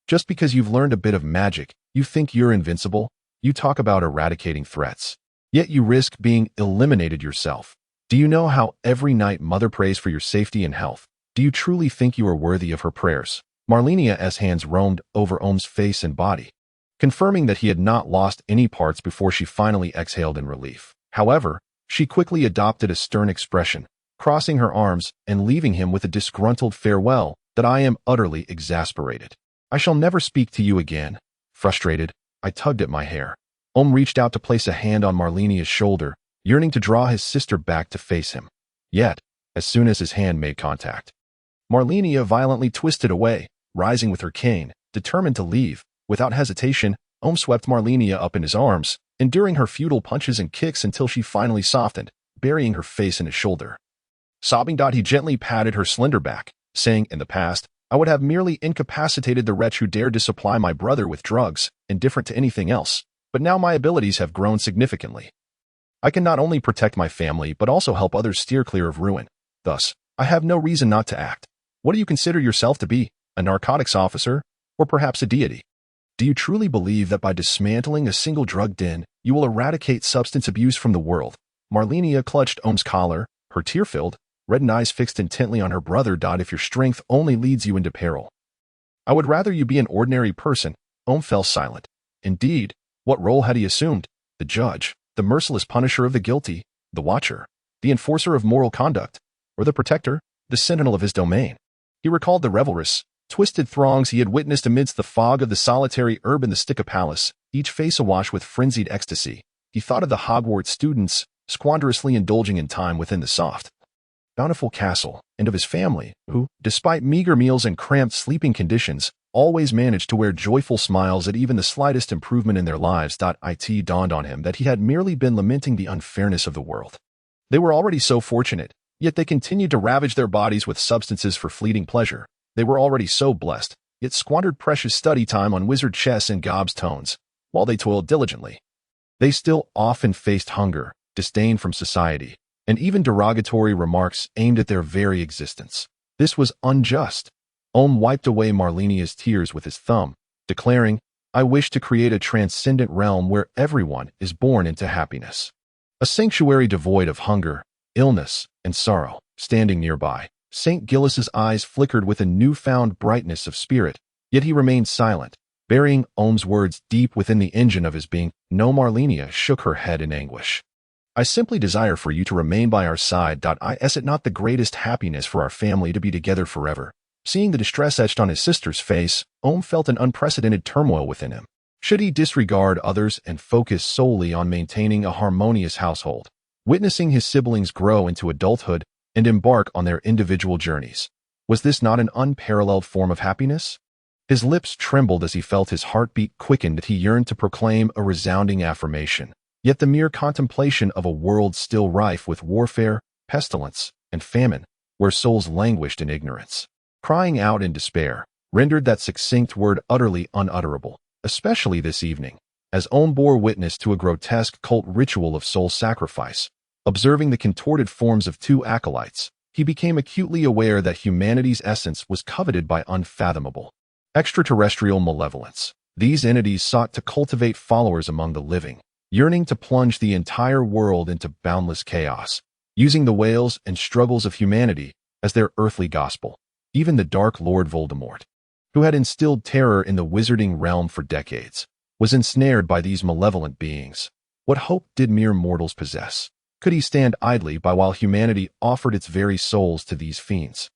Just because you've learned a bit of magic, you think you're invincible? You talk about eradicating threats, yet you risk being eliminated yourself. Do you know how every night Mother prays for your safety and health? Do you truly think you are worthy of her prayers?" Marlenia's hands roamed over Omu's face and body, confirming that he had not lost any parts before she finally exhaled in relief. However, she quickly adopted a stern expression, crossing her arms and leaving him with a disgruntled farewell. That I am utterly exasperated. I shall never speak to you again. Frustrated, I tugged at my hair. Omu reached out to place a hand on Marlenia's shoulder, yearning to draw his sister back to face him. Yet, as soon as his hand made contact, Marlenia violently twisted away, rising with her cane, determined to leave. Without hesitation, Omu swept Marlenia up in his arms, enduring her futile punches and kicks until she finally softened, burying her face in his shoulder. Sobbing, he gently patted her slender back, saying, "In the past, I would have merely incapacitated the wretch who dared to supply my brother with drugs, indifferent to anything else, but now my abilities have grown significantly. I can not only protect my family but also help others steer clear of ruin. Thus, I have no reason not to act. What do you consider yourself to be, a narcotics officer, or perhaps a deity? Do you truly believe that by dismantling a single drug den, you will eradicate substance abuse from the world?" Marlenia clutched Omu's collar, her tear-filled, reddened eyes fixed intently on her brother. "If your strength only leads you into peril, I would rather you be an ordinary person." Omu fell silent. Indeed, what role had he assumed? The judge, the merciless punisher of the guilty, the watcher, the enforcer of moral conduct, or the protector, the sentinel of his domain? He recalled the revelrous, twisted throngs he had witnessed amidst the fog of the solitary herb in the Sticca Palace, each face awash with frenzied ecstasy. He thought of the Hogwarts students, squanderously indulging in time within the soft, bountiful castle, and of his family, who, despite meager meals and cramped sleeping conditions, always managed to wear joyful smiles at even the slightest improvement in their lives. It dawned on him that he had merely been lamenting the unfairness of the world. They were already so fortunate, yet they continued to ravage their bodies with substances for fleeting pleasure. They were already so blessed, yet squandered precious study time on wizard chess and gobs tones, while they toiled diligently. They still often faced hunger, disdain from society, and even derogatory remarks aimed at their very existence. This was unjust. Omu wiped away Marlenia's tears with his thumb, declaring, "I wish to create a transcendent realm where everyone is born into happiness. A sanctuary devoid of hunger, illness, and sorrow." Standing nearby, St. Gillis's eyes flickered with a newfound brightness of spirit, yet he remained silent, burying Omu's words deep within the engine of his being. "No." Marlenia shook her head in anguish. "I simply desire for you to remain by our side. Is it not the greatest happiness for our family to be together forever?" Seeing the distress etched on his sister's face, Omu felt an unprecedented turmoil within him. Should he disregard others and focus solely on maintaining a harmonious household, witnessing his siblings grow into adulthood and embark on their individual journeys? Was this not an unparalleled form of happiness? His lips trembled as he felt his heartbeat quicken, that he yearned to proclaim a resounding affirmation. Yet the mere contemplation of a world still rife with warfare, pestilence, and famine, where souls languished in ignorance, crying out in despair, rendered that succinct word utterly unutterable, especially this evening, as Omu bore witness to a grotesque cult ritual of soul sacrifice. Observing the contorted forms of two acolytes, he became acutely aware that humanity's essence was coveted by unfathomable, extraterrestrial malevolence. These entities sought to cultivate followers among the living, yearning to plunge the entire world into boundless chaos, using the wails and struggles of humanity as their earthly gospel. Even the Dark Lord Voldemort, who had instilled terror in the wizarding realm for decades, was ensnared by these malevolent beings. What hope did mere mortals possess? Could he stand idly by while humanity offered its very souls to these fiends,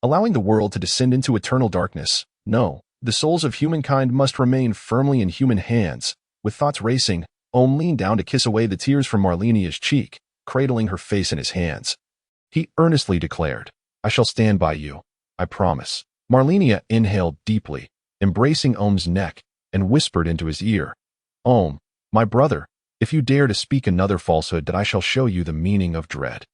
allowing the world to descend into eternal darkness? No, the souls of humankind must remain firmly in human hands. With thoughts racing, Omu leaned down to kiss away the tears from Marlenia's cheek, cradling her face in his hands. He earnestly declared, "I shall stand by you. I promise." Marlenia inhaled deeply, embracing Omu's neck, and whispered into his ear, "Omu, my brother, if you dare to speak another falsehood, that I shall show you the meaning of dread."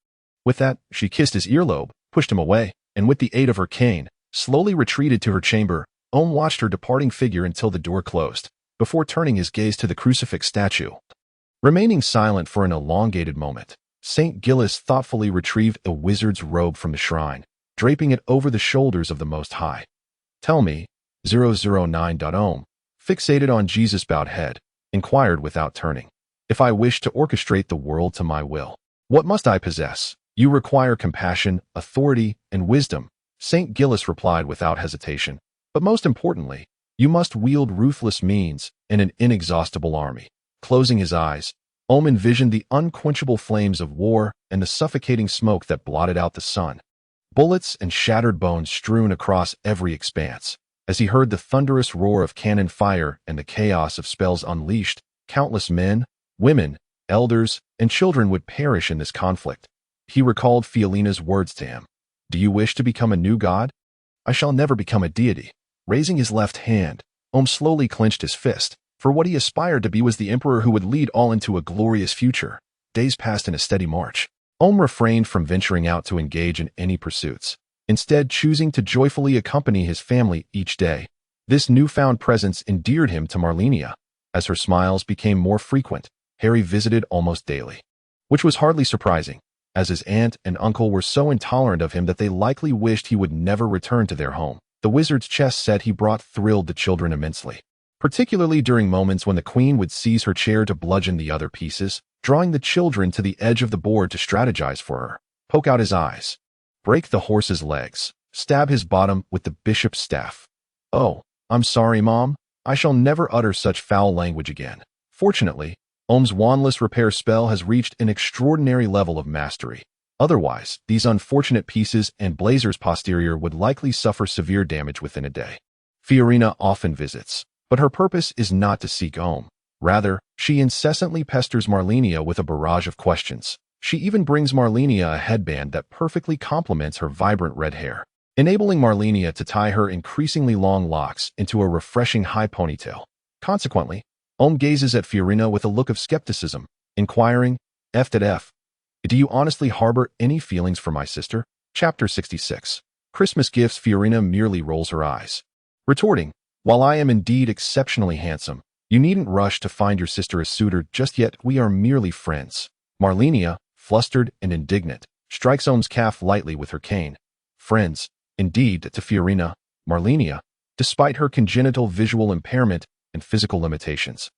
With that, she kissed his earlobe, pushed him away, and with the aid of her cane, slowly retreated to her chamber. Omu watched her departing figure until the door closed, before turning his gaze to the crucifix statue. Remaining silent for an elongated moment, St. Gillis thoughtfully retrieved a wizard's robe from the shrine, draping it over the shoulders of the Most High. "Tell me, 009. Omu, fixated on Jesus' bowed head, inquired without turning, "if I wish to orchestrate the world to my will, what must I possess?" "You require compassion, authority, and wisdom," St. Gillis replied without hesitation. "But most importantly, You must wield ruthless means and an inexhaustible army. Closing his eyes, Omu envisioned the unquenchable flames of war and the suffocating smoke that blotted out the sun. Bullets and shattered bones strewn across every expanse. As he heard the thunderous roar of cannon fire and the chaos of spells unleashed, countless men, women, elders, and children would perish in this conflict. He recalled Fiorina's words to him. "Do you wish to become a new god?" "I shall never become a deity." Raising his left hand, Omu slowly clenched his fist, for what he aspired to be was the emperor who would lead all into a glorious future. Days passed in a steady march. Omu refrained from venturing out to engage in any pursuits, instead choosing to joyfully accompany his family each day. This newfound presence endeared him to Marlenia. As her smiles became more frequent, Harry visited almost daily, which was hardly surprising, as his aunt and uncle were so intolerant of him that they likely wished he would never return to their home. The wizard's chess set he brought thrilled the children immensely, particularly during moments when the queen would seize her chair to bludgeon the other pieces, drawing the children to the edge of the board to strategize for her. Poke out his eyes, break the horse's legs, stab his bottom with the bishop's staff. "Oh, I'm sorry, Mom. I shall never utter such foul language again." Fortunately, Omu's wandless repair spell has reached an extraordinary level of mastery. Otherwise, these unfortunate pieces and Blazer's posterior would likely suffer severe damage within a day. Fiorina often visits, but her purpose is not to seek Omu. Rather, she incessantly pesters Marlenia with a barrage of questions. She even brings Marlenia a headband that perfectly complements her vibrant red hair, enabling Marlenia to tie her increasingly long locks into a refreshing high ponytail. Consequently, Omu gazes at Fiorina with a look of skepticism, inquiring, "F. Do you honestly harbor any feelings for my sister?" Chapter 66. Christmas Gifts. Fiorina merely rolls her eyes, retorting, "While I am indeed exceptionally handsome, you needn't rush to find your sister a suitor just yet. We are merely friends." Marlenia, flustered and indignant, strikes Omu's calf lightly with her cane. Friends, indeed, to Fiorina, Marlenia, despite her congenital visual impairment and physical limitations,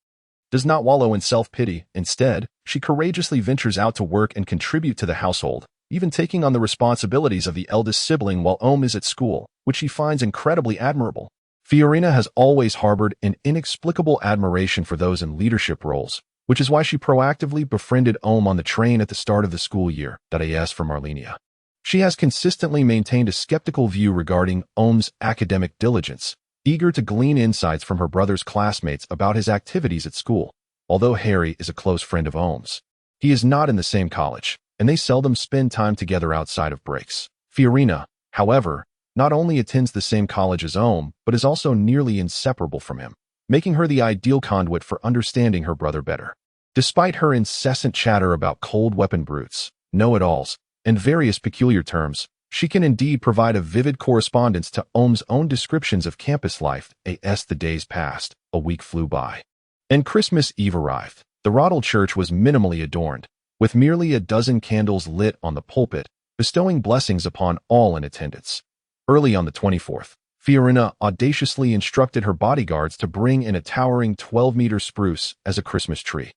does not wallow in self-pity. Instead, she courageously ventures out to work and contribute to the household, even taking on the responsibilities of the eldest sibling while Omu is at school, which she finds incredibly admirable. Fiorina has always harbored an inexplicable admiration for those in leadership roles, which is why she proactively befriended Omu on the train at the start of the school year. As for Marlenia, she has consistently maintained a skeptical view regarding Omu's academic diligence, eager to glean insights from her brother's classmates about his activities at school. Although Harry is a close friend of Omu's, he is not in the same college, and they seldom spend time together outside of breaks. Fiorina, however, not only attends the same college as Omu, but is also nearly inseparable from him, making her the ideal conduit for understanding her brother better. Despite her incessant chatter about cold weapon brutes, know-it-alls, and various peculiar terms, she can indeed provide a vivid correspondence to Omu's own descriptions of campus life. The days passed, a week flew by, and Christmas Eve arrived. The Roddle church was minimally adorned, with merely a dozen candles lit on the pulpit, bestowing blessings upon all in attendance. Early on the 24th, Fiorina audaciously instructed her bodyguards to bring in a towering 12-meter spruce as a Christmas tree,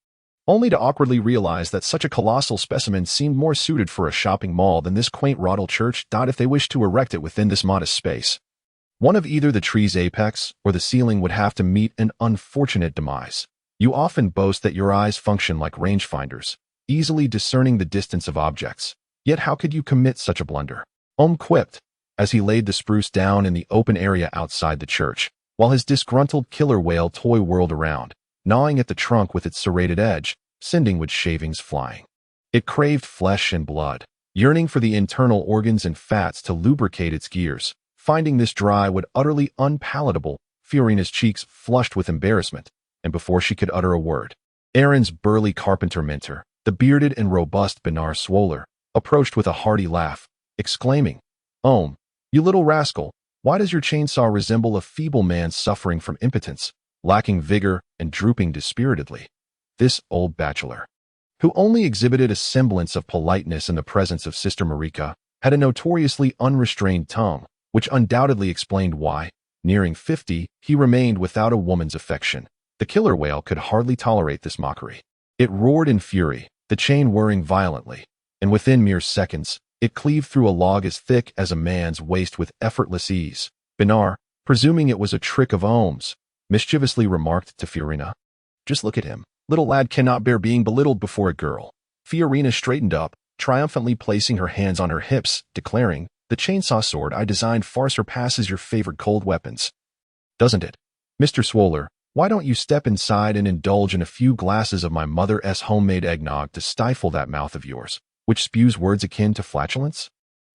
only to awkwardly realize that such a colossal specimen seemed more suited for a shopping mall than this quaint Roddle church. If they wished to erect it within this modest space, one of either the tree's apex or the ceiling would have to meet an unfortunate demise. You often boast that your eyes function like rangefinders, easily discerning the distance of objects. Yet how could you commit such a blunder? Omu quipped, as he laid the spruce down in the open area outside the church, while his disgruntled killer whale toy whirled around, gnawing at the trunk with its serrated edge, sending wood shavings flying. It craved flesh and blood, yearning for the internal organs and fats to lubricate its gears. Finding this dry wood utterly unpalatable, Fiorina's cheeks flushed with embarrassment, and before she could utter a word, Aaron's burly carpenter mentor, the bearded and robust Benar Swoller, approached with a hearty laugh, exclaiming, "Omu, you little rascal, why does your chainsaw resemble a feeble man suffering from impotence, lacking vigor and drooping dispiritedly?" This old bachelor, who only exhibited a semblance of politeness in the presence of Sister Marika, had a notoriously unrestrained tongue, which undoubtedly explained why, nearing 50, he remained without a woman's affection. The killer whale could hardly tolerate this mockery. It roared in fury, the chain whirring violently, and within mere seconds, it cleaved through a log as thick as a man's waist with effortless ease. Benar, presuming it was a trick of Ohm's, mischievously remarked to Fiorina. Just look at him. Little lad cannot bear being belittled before a girl. Fiorina straightened up, triumphantly placing her hands on her hips, declaring, the chainsaw sword I designed far surpasses your favorite cold weapons. Doesn't it? Mr. Swoller, why don't you step inside and indulge in a few glasses of my mother's homemade eggnog to stifle that mouth of yours, which spews words akin to flatulence?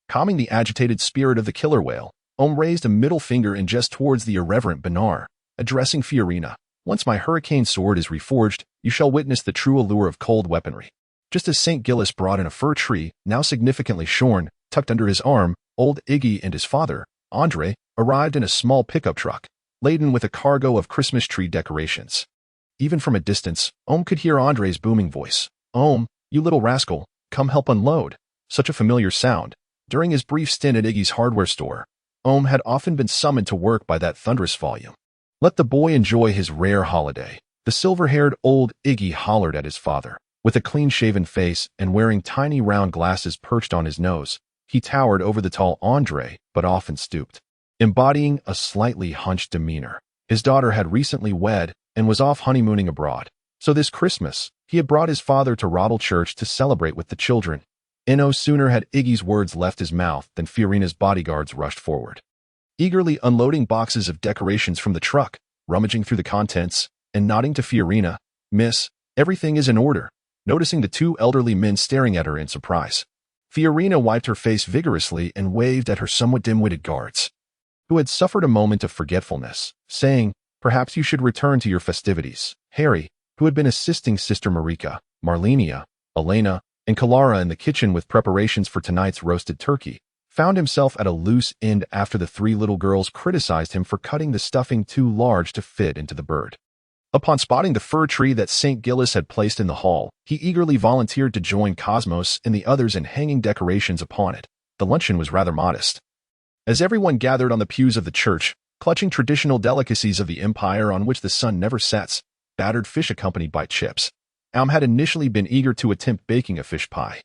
Calming the agitated spirit of the killer whale, Ohm raised a middle finger and gestured towards the irreverent Benar, addressing Fiorina. Once my hurricane sword is reforged, you shall witness the true allure of cold weaponry. Just as St. Gillis brought in a fir tree, now significantly shorn, tucked under his arm, old Iggy and his father, Andre, arrived in a small pickup truck, laden with a cargo of Christmas tree decorations. Even from a distance, Ohm could hear Andre's booming voice. Ohm, you little rascal, come help unload. Such a familiar sound. During his brief stint at Iggy's hardware store, Ohm had often been summoned to work by that thunderous volume. Let the boy enjoy his rare holiday. The silver-haired old Iggy hollered at his father. With a clean-shaven face and wearing tiny round glasses perched on his nose, he towered over the tall Andre, but often stooped, embodying a slightly hunched demeanor. His daughter had recently wed and was off honeymooning abroad, so this Christmas, he had brought his father to Roddle Church to celebrate with the children. No sooner had Iggy's words left his mouth than Fiorina's bodyguards rushed forward, eagerly unloading boxes of decorations from the truck, rummaging through the contents, and nodding to Fiorina. Miss, everything is in order. Noticing the two elderly men staring at her in surprise, Fiorina wiped her face vigorously and waved at her somewhat dim-witted guards, who had suffered a moment of forgetfulness, saying, perhaps you should return to your festivities. Harry, who had been assisting Sister Marika, Marlenia, Elena, and Kalara in the kitchen with preparations for tonight's roasted turkey, found himself at a loose end after the three little girls criticized him for cutting the stuffing too large to fit into the bird. Upon spotting the fir tree that St. Gillis had placed in the hall, he eagerly volunteered to join Cosmos and the others in hanging decorations upon it. The luncheon was rather modest, as everyone gathered on the pews of the church, clutching traditional delicacies of the empire on which the sun never sets, battered fish accompanied by chips. Alm had initially been eager to attempt baking a fish pie.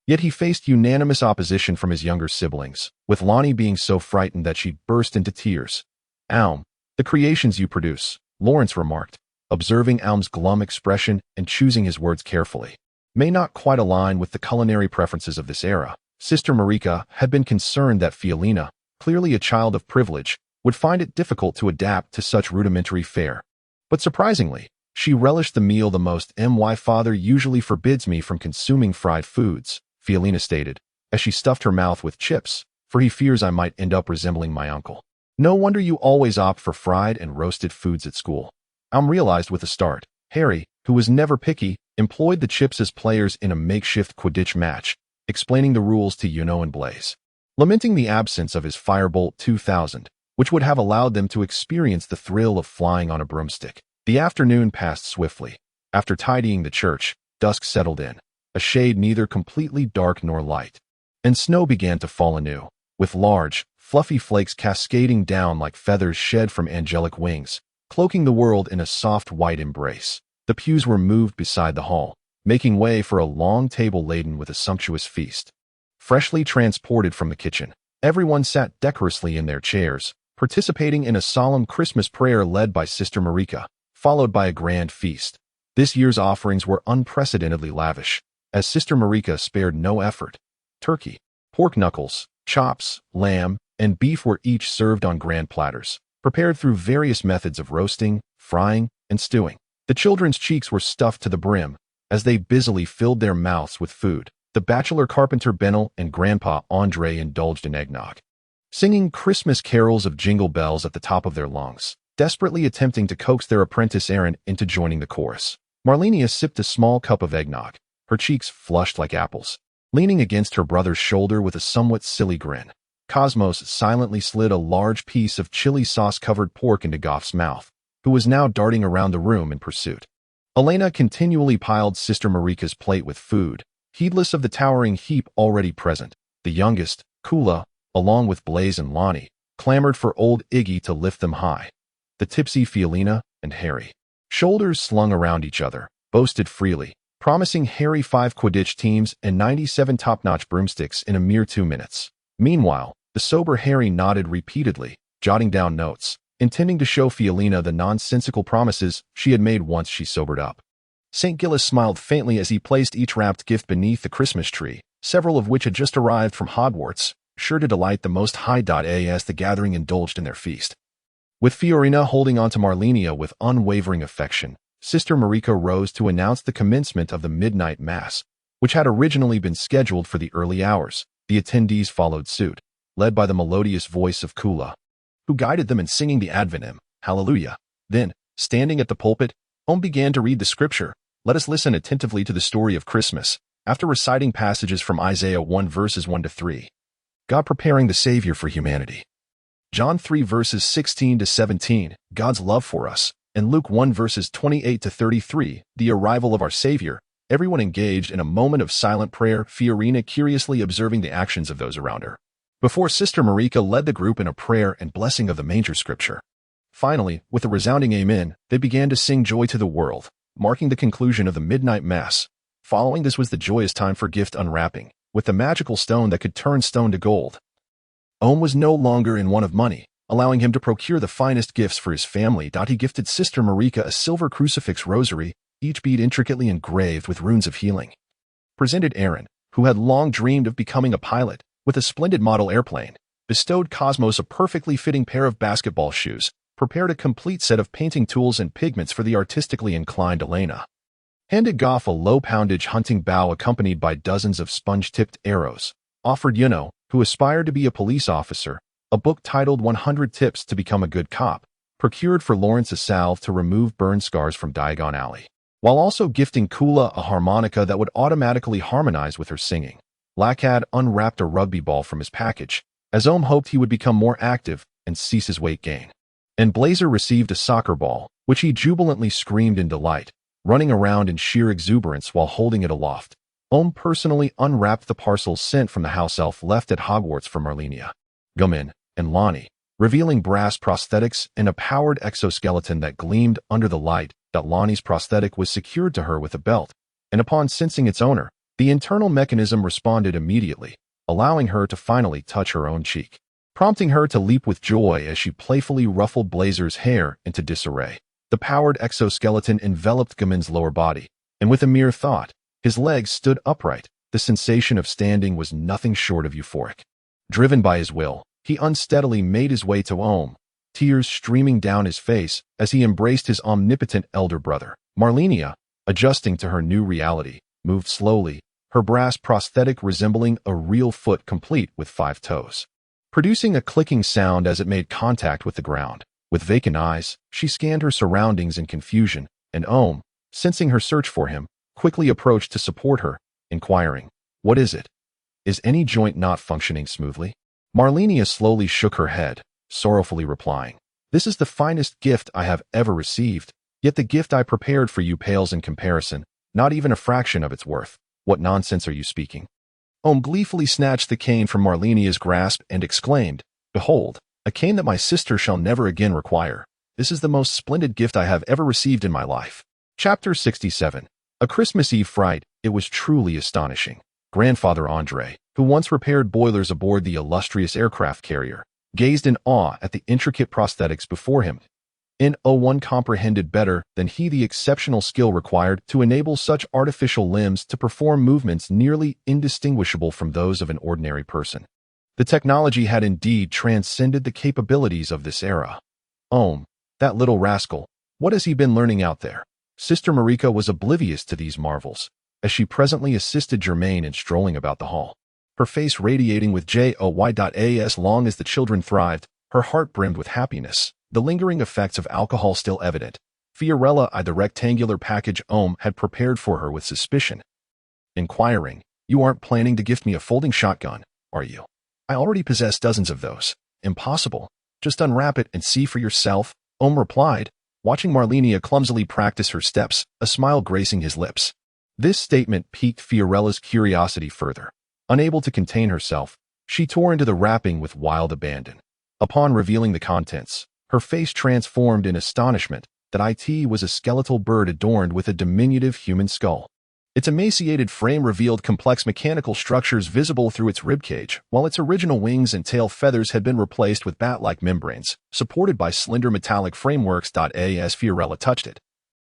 Yet he faced unanimous opposition from his younger siblings, with Lonnie being so frightened that she burst into tears. Alm, the creations you produce, Lawrence remarked, observing Alm's glum expression and choosing his words carefully, may not quite align with the culinary preferences of this era. Sister Marika had been concerned that Fiorina, clearly a child of privilege, would find it difficult to adapt to such rudimentary fare. But surprisingly, she relished the meal the most. My father usually forbids me from consuming fried foods, Fiorina stated, as she stuffed her mouth with chips, for he fears I might end up resembling my uncle. No wonder you always opt for fried and roasted foods at school. Alm realized with a start. Harry, who was never picky, employed the chips as players in a makeshift Quidditch match, explaining the rules to Yuno and Blaze, lamenting the absence of his Firebolt 2000, which would have allowed them to experience the thrill of flying on a broomstick. The afternoon passed swiftly. After tidying the church, dusk settled in, a shade neither completely dark nor light, and snow began to fall anew, with large, fluffy flakes cascading down like feathers shed from angelic wings, cloaking the world in a soft white embrace. The pews were moved beside the hall, making way for a long table laden with a sumptuous feast. Freshly transported from the kitchen, everyone sat decorously in their chairs, participating in a solemn Christmas prayer led by Sister Marika, followed by a grand feast. This year's offerings were unprecedentedly lavish, as Sister Marika spared no effort. Turkey, pork knuckles, chops, lamb, and beef were each served on grand platters, prepared through various methods of roasting, frying, and stewing. The children's cheeks were stuffed to the brim, as they busily filled their mouths with food. The bachelor carpenter Benel and Grandpa Andre indulged in eggnog, singing Christmas carols of jingle bells at the top of their lungs, desperately attempting to coax their apprentice Aaron into joining the chorus. Marlenia sipped a small cup of eggnog, her cheeks flushed like apples, leaning against her brother's shoulder with a somewhat silly grin. Cosmos silently slid a large piece of chili sauce-covered pork into Goff's mouth, who was now darting around the room in pursuit. Elena continually piled Sister Marika's plate with food, heedless of the towering heap already present. The youngest, Kula, along with Blaze and Lonnie, clamored for old Iggy to lift them high. The tipsy Fiorina and Harry, shoulders slung around each other, boasted freely, promising Harry 5 Quidditch teams and 97 top-notch broomsticks in a mere 2 minutes. Meanwhile, the sober Harry nodded repeatedly, jotting down notes, intending to show Fiolina the nonsensical promises she had made once she sobered up. St. Gillis smiled faintly as he placed each wrapped gift beneath the Christmas tree, several of which had just arrived from Hogwarts, sure to delight the most high as the gathering indulged in their feast. With Fiorina holding on to Marlenia with unwavering affection, Sister Marika rose to announce the commencement of the midnight mass, which had originally been scheduled for the early hours. The attendees followed suit, led by the melodious voice of Kula, who guided them in singing the Advent hymn, Hallelujah. Then, standing at the pulpit, Omu began to read the scripture. Let us listen attentively to the story of Christmas, after reciting passages from Isaiah 1 verses 1 to 3. God preparing the Savior for humanity. John 3 verses 16 to 17, God's love for us, and Luke 1 verses 28 to 33, the arrival of our Savior. Everyone engaged in a moment of silent prayer, Fiorina curiously observing the actions of those around her, before Sister Marika led the group in a prayer and blessing of the manger scripture. Finally, with a resounding amen, they began to sing Joy to the World, marking the conclusion of the midnight mass. Following this was the joyous time for gift unwrapping, with the magical stone that could turn stone to gold. Omu was no longer in want of money, allowing him to procure the finest gifts for his family. He gifted Sister Marika a silver crucifix rosary, each bead intricately engraved with runes of healing. Presented Aaron, who had long dreamed of becoming a pilot, with a splendid model airplane. Bestowed Cosmos a perfectly fitting pair of basketball shoes. Prepared a complete set of painting tools and pigments for the artistically inclined Elena. Handed Goff a low-poundage hunting bow accompanied by dozens of sponge-tipped arrows. Offered Yuno, who aspired to be a police officer, a book titled 100 Tips to Become a Good Cop. Procured for Lawrence a salve to remove burn scars from Diagon Alley, while also gifting Kula a harmonica that would automatically harmonize with her singing. Lackad unwrapped a rugby ball from his package, as Omu hoped he would become more active and cease his weight gain. And Blazer received a soccer ball, which he jubilantly screamed in delight, running around in sheer exuberance while holding it aloft. Omu personally unwrapped the parcels sent from the house elf left at Hogwarts for Marlenia, Gumin, and Lonnie, revealing brass prosthetics and a powered exoskeleton that gleamed under the light. Lonnie's prosthetic was secured to her with a belt, and upon sensing its owner, the internal mechanism responded immediately, allowing her to finally touch her own cheek, prompting her to leap with joy as she playfully ruffled Blazer's hair into disarray. The powered exoskeleton enveloped Gumin's lower body, and with a mere thought, his legs stood upright. The sensation of standing was nothing short of euphoric. Driven by his will, he unsteadily made his way to Omu, tears streaming down his face as he embraced his omnipotent elder brother. Marlenia, adjusting to her new reality, moved slowly, her brass prosthetic resembling a real foot complete with 5 toes, producing a clicking sound as it made contact with the ground. With vacant eyes, she scanned her surroundings in confusion, and Omu, sensing her search for him, quickly approached to support her, inquiring, "What is it? Is any joint not functioning smoothly?" Marlenia slowly shook her head, sorrowfully replying, "This is the finest gift I have ever received, yet the gift I prepared for you pales in comparison, not even a fraction of its worth. What nonsense are you speaking?" Omu gleefully snatched the cane from Marlenia's grasp and exclaimed, "Behold, a cane that my sister shall never again require. This is the most splendid gift I have ever received in my life." Chapter 67. A Christmas Eve fright. It was truly astonishing. Grandfather Andre, who once repaired boilers aboard the illustrious aircraft carrier, gazed in awe at the intricate prosthetics before him. One comprehended better than he the exceptional skill required to enable such artificial limbs to perform movements nearly indistinguishable from those of an ordinary person. The technology had indeed transcended the capabilities of this era. Omu, that little rascal, what has he been learning out there? Sister Marika was oblivious to these marvels, as she presently assisted Germaine in strolling about the hall. Her face radiating with joy. As long as the children thrived, her heart brimmed with happiness, the lingering effects of alcohol still evident. Fiorella eyed the rectangular package Omu had prepared for her with suspicion, inquiring, "You aren't planning to gift me a folding shotgun, are you? I already possess dozens of those." "Impossible. Just unwrap it and see for yourself," Omu replied, watching Marlenia clumsily practice her steps, a smile gracing his lips. This statement piqued Fiorella's curiosity further. Unable to contain herself, she tore into the wrapping with wild abandon. Upon revealing the contents, her face transformed in astonishment that it was a skeletal bird adorned with a diminutive human skull. Its emaciated frame revealed complex mechanical structures visible through its ribcage, while its original wings and tail feathers had been replaced with bat-like membranes, supported by slender metallic frameworks. As Fiorella touched it,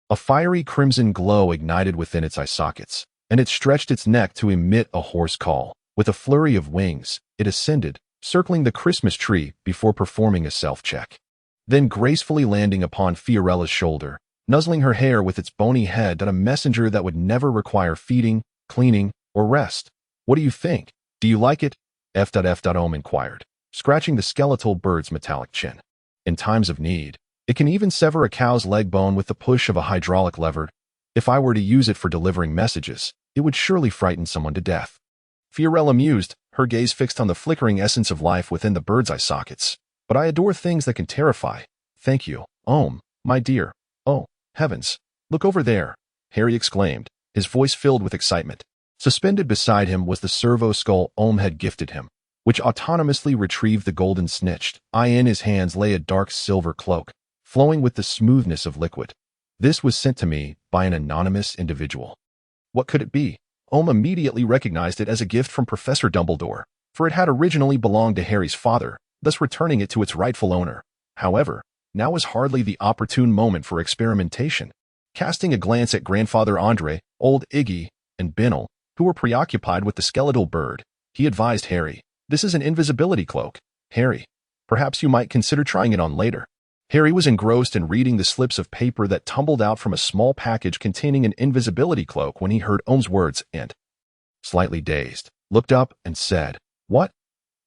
a fiery crimson glow ignited within its eye sockets, and it stretched its neck to emit a hoarse call. With a flurry of wings, it ascended, circling the Christmas tree before performing a self-check. Then gracefully landing upon Fiorella's shoulder, nuzzling her hair with its bony head. A messenger that would never require feeding, cleaning, or rest. What do you think? Do you like it? Omu inquired, scratching the skeletal bird's metallic chin. In times of need, it can even sever a cow's leg bone with the push of a hydraulic lever. If I were to use it for delivering messages, it would surely frighten someone to death. Fiorella mused, her gaze fixed on the flickering essence of life within the bird's eye sockets. But I adore things that can terrify. Thank you, my dear. Oh, heavens, look over there, Harry exclaimed, his voice filled with excitement. Suspended beside him was the servo skull had gifted him, which autonomously retrieved the golden snitch. In his hands lay a dark silver cloak, flowing with the smoothness of liquid. This was sent to me by an anonymous individual. What could it be? Immediately recognized it as a gift from Professor Dumbledore, for it had originally belonged to Harry's father, thus returning it to its rightful owner. However, now was hardly the opportune moment for experimentation. Casting a glance at Grandfather Andre, old Iggy, and Binnell, who were preoccupied with the skeletal bird, he advised Harry, "This is an invisibility cloak. Harry, perhaps you might consider trying it on later." Harry was engrossed in reading the slips of paper that tumbled out from a small package containing an invisibility cloak when he heard Ohm's words and, slightly dazed, looked up and said, "What?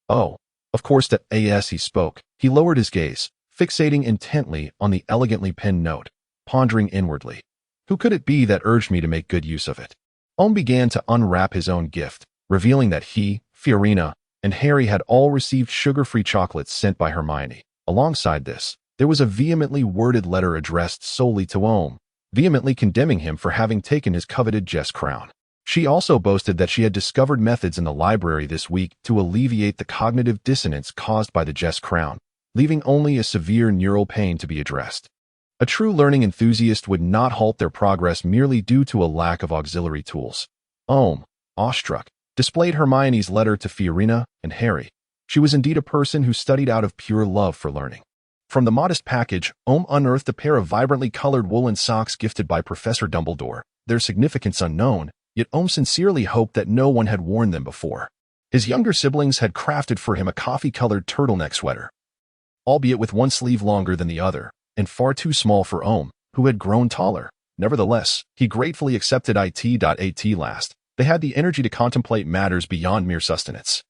Oh, of course that as he spoke, he lowered his gaze, fixating intently on the elegantly penned note, pondering inwardly. Who could it be that urged me to make good use of it? Ohm began to unwrap his own gift, revealing that he, Fiorina, and Harry had all received sugar-free chocolates sent by Hermione. Alongside this, there was a vehemently worded letter addressed solely to Ohm, vehemently condemning him for having taken his coveted Jess crown. She also boasted that she had discovered methods in the library this week to alleviate the cognitive dissonance caused by the Jess crown, leaving only a severe neural pain to be addressed. A true learning enthusiast would not halt their progress merely due to a lack of auxiliary tools. Ohm, awestruck, displayed Hermione's letter to Fiorina and Harry. She was indeed a person who studied out of pure love for learning. From the modest package, Ohm unearthed a pair of vibrantly colored woolen socks gifted by Professor Dumbledore, their significance unknown, yet Ohm sincerely hoped that no one had worn them before. His younger siblings had crafted for him a coffee-colored turtleneck sweater, albeit with one sleeve longer than the other, and far too small for Ohm, who had grown taller. Nevertheless, he gratefully accepted it. Last, they had the energy to contemplate matters beyond mere sustenance.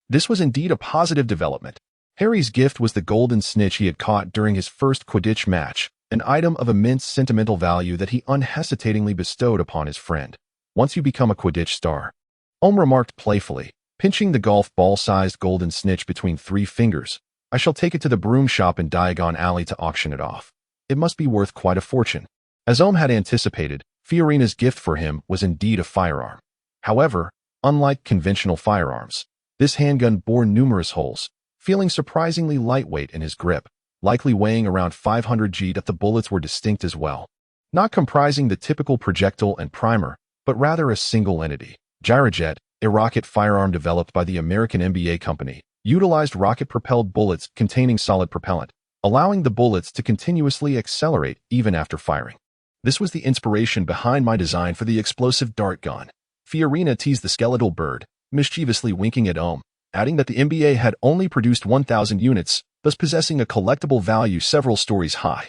This was indeed a positive development. Harry's gift was the golden snitch he had caught during his first Quidditch match, an item of immense sentimental value that he unhesitatingly bestowed upon his friend. Once you become a Quidditch star, Ohm remarked playfully, pinching the golf ball-sized golden snitch between 3 fingers, I shall take it to the broom shop in Diagon Alley to auction it off. It must be worth quite a fortune. As Ohm had anticipated, Fiorina's gift for him was indeed a firearm. However, unlike conventional firearms, this handgun bore numerous holes, feeling surprisingly lightweight in his grip, likely weighing around 500 g. The bullets were distinct as well, not comprising the typical projectile and primer, but rather a single entity. Gyrojet, a rocket firearm developed by the American MBA company, utilized rocket-propelled bullets containing solid propellant, allowing the bullets to continuously accelerate even after firing. This was the inspiration behind my design for the explosive dart gun. Fiorina teased the skeletal bird, mischievously winking at Ohm, adding that the MBA had only produced 1,000 units, thus possessing a collectible value several stories high.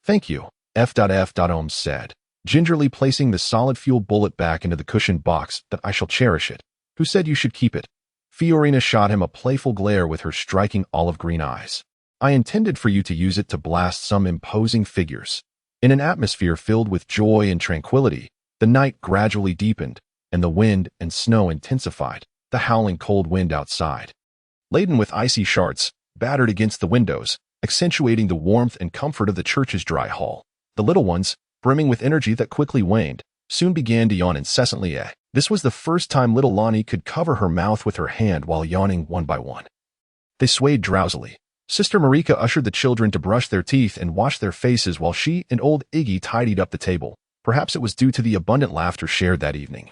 Thank you, Ohm said, gingerly placing the solid fuel bullet back into the cushioned box. That I shall cherish it. Who said you should keep it? Fiorina shot him a playful glare with her striking olive-green eyes. I intended for you to use it to blast some imposing figures. In an atmosphere filled with joy and tranquility, the night gradually deepened, and the wind and snow intensified, the howling cold wind outside, laden with icy shards, battered against the windows, accentuating the warmth and comfort of the church's dry hall. The little ones, brimming with energy that quickly waned, soon began to yawn incessantly. This was the first time little Lonnie could cover her mouth with her hand while yawning one by one. They swayed drowsily. Sister Marika ushered the children to brush their teeth and wash their faces while she and old Iggy tidied up the table, Perhaps it was due to the abundant laughter shared that evening.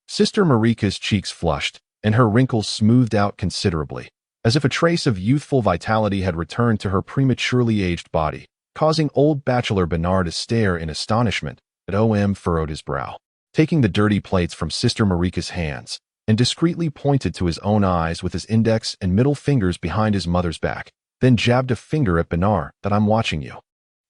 Sister Marika's cheeks flushed, and her wrinkles smoothed out considerably, as if a trace of youthful vitality had returned to her prematurely aged body, causing old bachelor Bernard to stare in astonishment. Om furrowed his brow, taking the dirty plates from Sister Marika's hands, and discreetly pointed to his own eyes with his index and middle fingers behind his mother's back, then jabbed a finger at Bernard. That I'm watching you.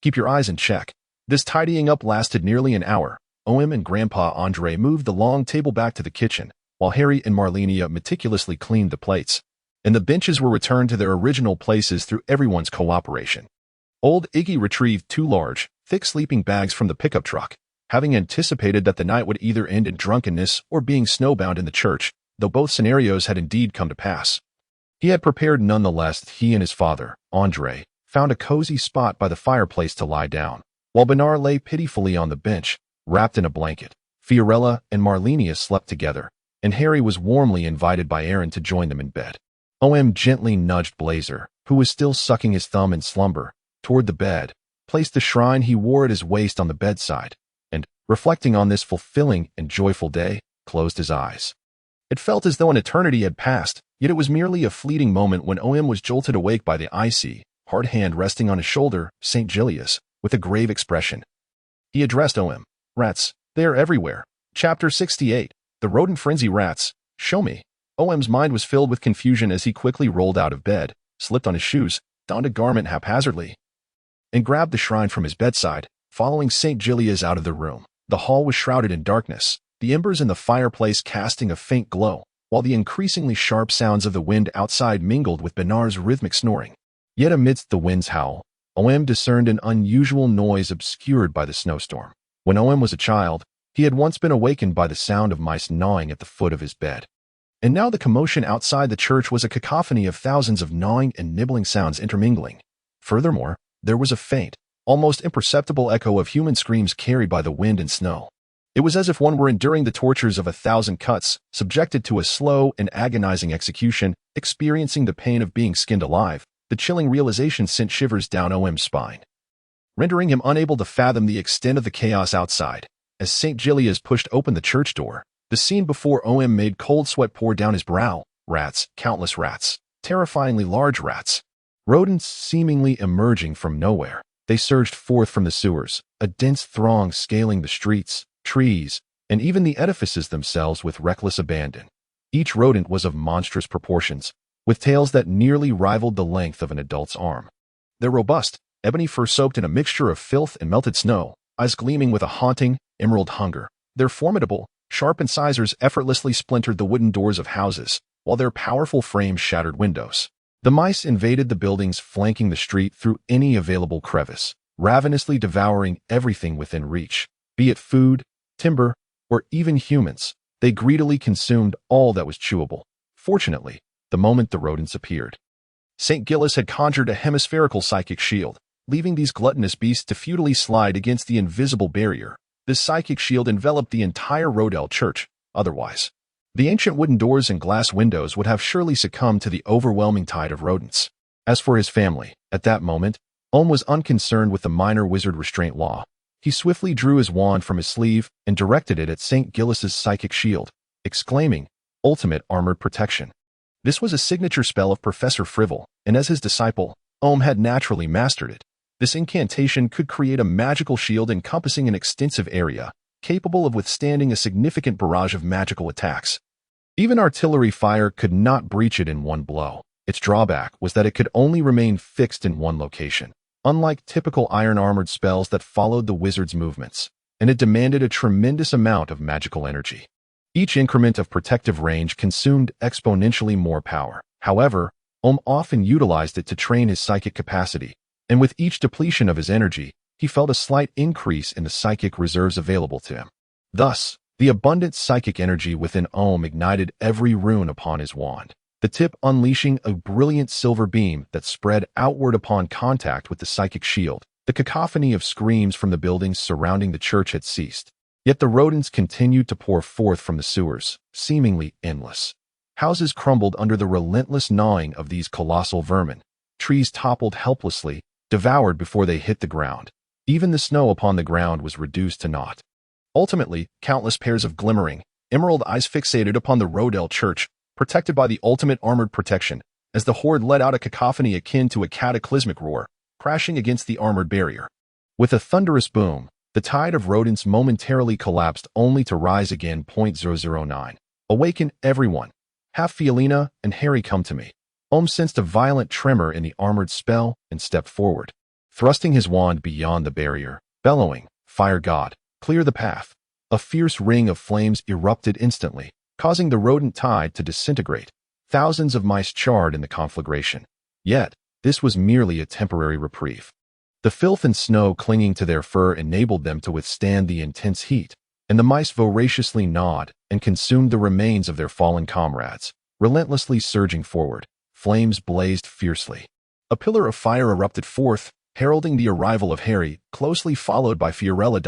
Keep your eyes in check. This tidying up lasted nearly an hour. Om and Grandpa Andre moved the long table back to the kitchen, while Harry and Marlenia meticulously cleaned the plates, and the benches were returned to their original places through everyone's cooperation. Old Iggy retrieved 2 large, thick sleeping bags from the pickup truck, having anticipated that the night would either end in drunkenness or being snowbound in the church, though both scenarios had indeed come to pass. He had prepared nonetheless. He and his father, Andre, found a cozy spot by the fireplace to lie down, while Bernard lay pitifully on the bench, wrapped in a blanket. Fiorella and Marlenia slept together, and Harry was warmly invited by Aaron to join them in bed. Om gently nudged Blazer, who was still sucking his thumb in slumber, toward the bed, placed the shrine he wore at his waist on the bedside, and, reflecting on this fulfilling and joyful day, closed his eyes. It felt as though an eternity had passed, yet it was merely a fleeting moment when Om was jolted awake by the icy, hard hand resting on his shoulder. St. Gilius, with a grave expression. He addressed Om. Rats, they are everywhere. Chapter 68. The Rodent Frenzy. Rats, show me. Om's mind was filled with confusion as he quickly rolled out of bed, slipped on his shoes, donned a garment haphazardly, and grabbed the shrine from his bedside, following St. Gilius out of the room. The hall was shrouded in darkness, the embers in the fireplace casting a faint glow, while the increasingly sharp sounds of the wind outside mingled with Bernard's rhythmic snoring. Yet amidst the wind's howl, Om discerned an unusual noise obscured by the snowstorm. When Om was a child, he had once been awakened by the sound of mice gnawing at the foot of his bed. And now the commotion outside the church was a cacophony of thousands of gnawing and nibbling sounds intermingling. Furthermore, there was a faint, almost imperceptible echo of human screams carried by the wind and snow. It was as if one were enduring the tortures of 1,000 cuts, subjected to a slow and agonizing execution, experiencing the pain of being skinned alive. The chilling realization sent shivers down Om's spine, rendering him unable to fathom the extent of the chaos outside. As St. Gilius pushed open the church door, the scene before Om made cold sweat pour down his brow. Rats, countless rats, terrifyingly large rats, rodents seemingly emerging from nowhere. They surged forth from the sewers, a dense throng scaling the streets, trees, and even the edifices themselves with reckless abandon. Each rodent was of monstrous proportions, with tails that nearly rivaled the length of an adult's arm. Their robust, ebony fur soaked in a mixture of filth and melted snow, eyes gleaming with a haunting, emerald hunger. Their formidable, sharp incisors effortlessly splintered the wooden doors of houses, while their powerful frames shattered windows. The mice invaded the buildings flanking the street through any available crevice, ravenously devouring everything within reach, be it food, timber, or even humans. They greedily consumed all that was chewable. Fortunately, the moment the rodents appeared, St. Gilius had conjured a hemispherical psychic shield, leaving these gluttonous beasts to futilely slide against the invisible barrier. This psychic shield enveloped the entire Rodel church. Otherwise, the ancient wooden doors and glass windows would have surely succumbed to the overwhelming tide of rodents. As for his family, at that moment, Om was unconcerned with the minor wizard restraint law. He swiftly drew his wand from his sleeve and directed it at St. Gilius's psychic shield, exclaiming, "Ultimate armored protection." This was a signature spell of Professor Frivol, and as his disciple, Om had naturally mastered it. This incantation could create a magical shield encompassing an extensive area, capable of withstanding a significant barrage of magical attacks. Even artillery fire could not breach it in one blow. Its drawback was that it could only remain fixed in one location, unlike typical iron-armored spells that followed the wizard's movements, and it demanded a tremendous amount of magical energy. Each increment of protective range consumed exponentially more power. However, Om often utilized it to train his psychic capacity, and with each depletion of his energy, he felt a slight increase in the psychic reserves available to him. Thus, the abundant psychic energy within Om ignited every rune upon his wand, the tip unleashing a brilliant silver beam that spread outward upon contact with the psychic shield. The cacophony of screams from the buildings surrounding the church had ceased. Yet the rodents continued to pour forth from the sewers, seemingly endless. Houses crumbled under the relentless gnawing of these colossal vermin. Trees toppled helplessly, devoured before they hit the ground. Even the snow upon the ground was reduced to naught. Ultimately, countless pairs of glimmering, emerald eyes fixated upon the Rodel Church, protected by the ultimate armored protection, as the horde let out a cacophony akin to a cataclysmic roar, crashing against the armored barrier. With a thunderous boom, the tide of rodents momentarily collapsed only to rise again. 009. Awaken everyone. Have Fiolina and Harry come to me. Omu sensed a violent tremor in the armored spell and stepped forward, thrusting his wand beyond the barrier, bellowing, "Fire God, clear the path." A fierce ring of flames erupted instantly, causing the rodent tide to disintegrate. Thousands of mice charred in the conflagration. Yet, this was merely a temporary reprieve. The filth and snow clinging to their fur enabled them to withstand the intense heat, and the mice voraciously gnawed and consumed the remains of their fallen comrades, relentlessly surging forward. Flames blazed fiercely. A pillar of fire erupted forth, heralding the arrival of Harry, closely followed by Fiorella.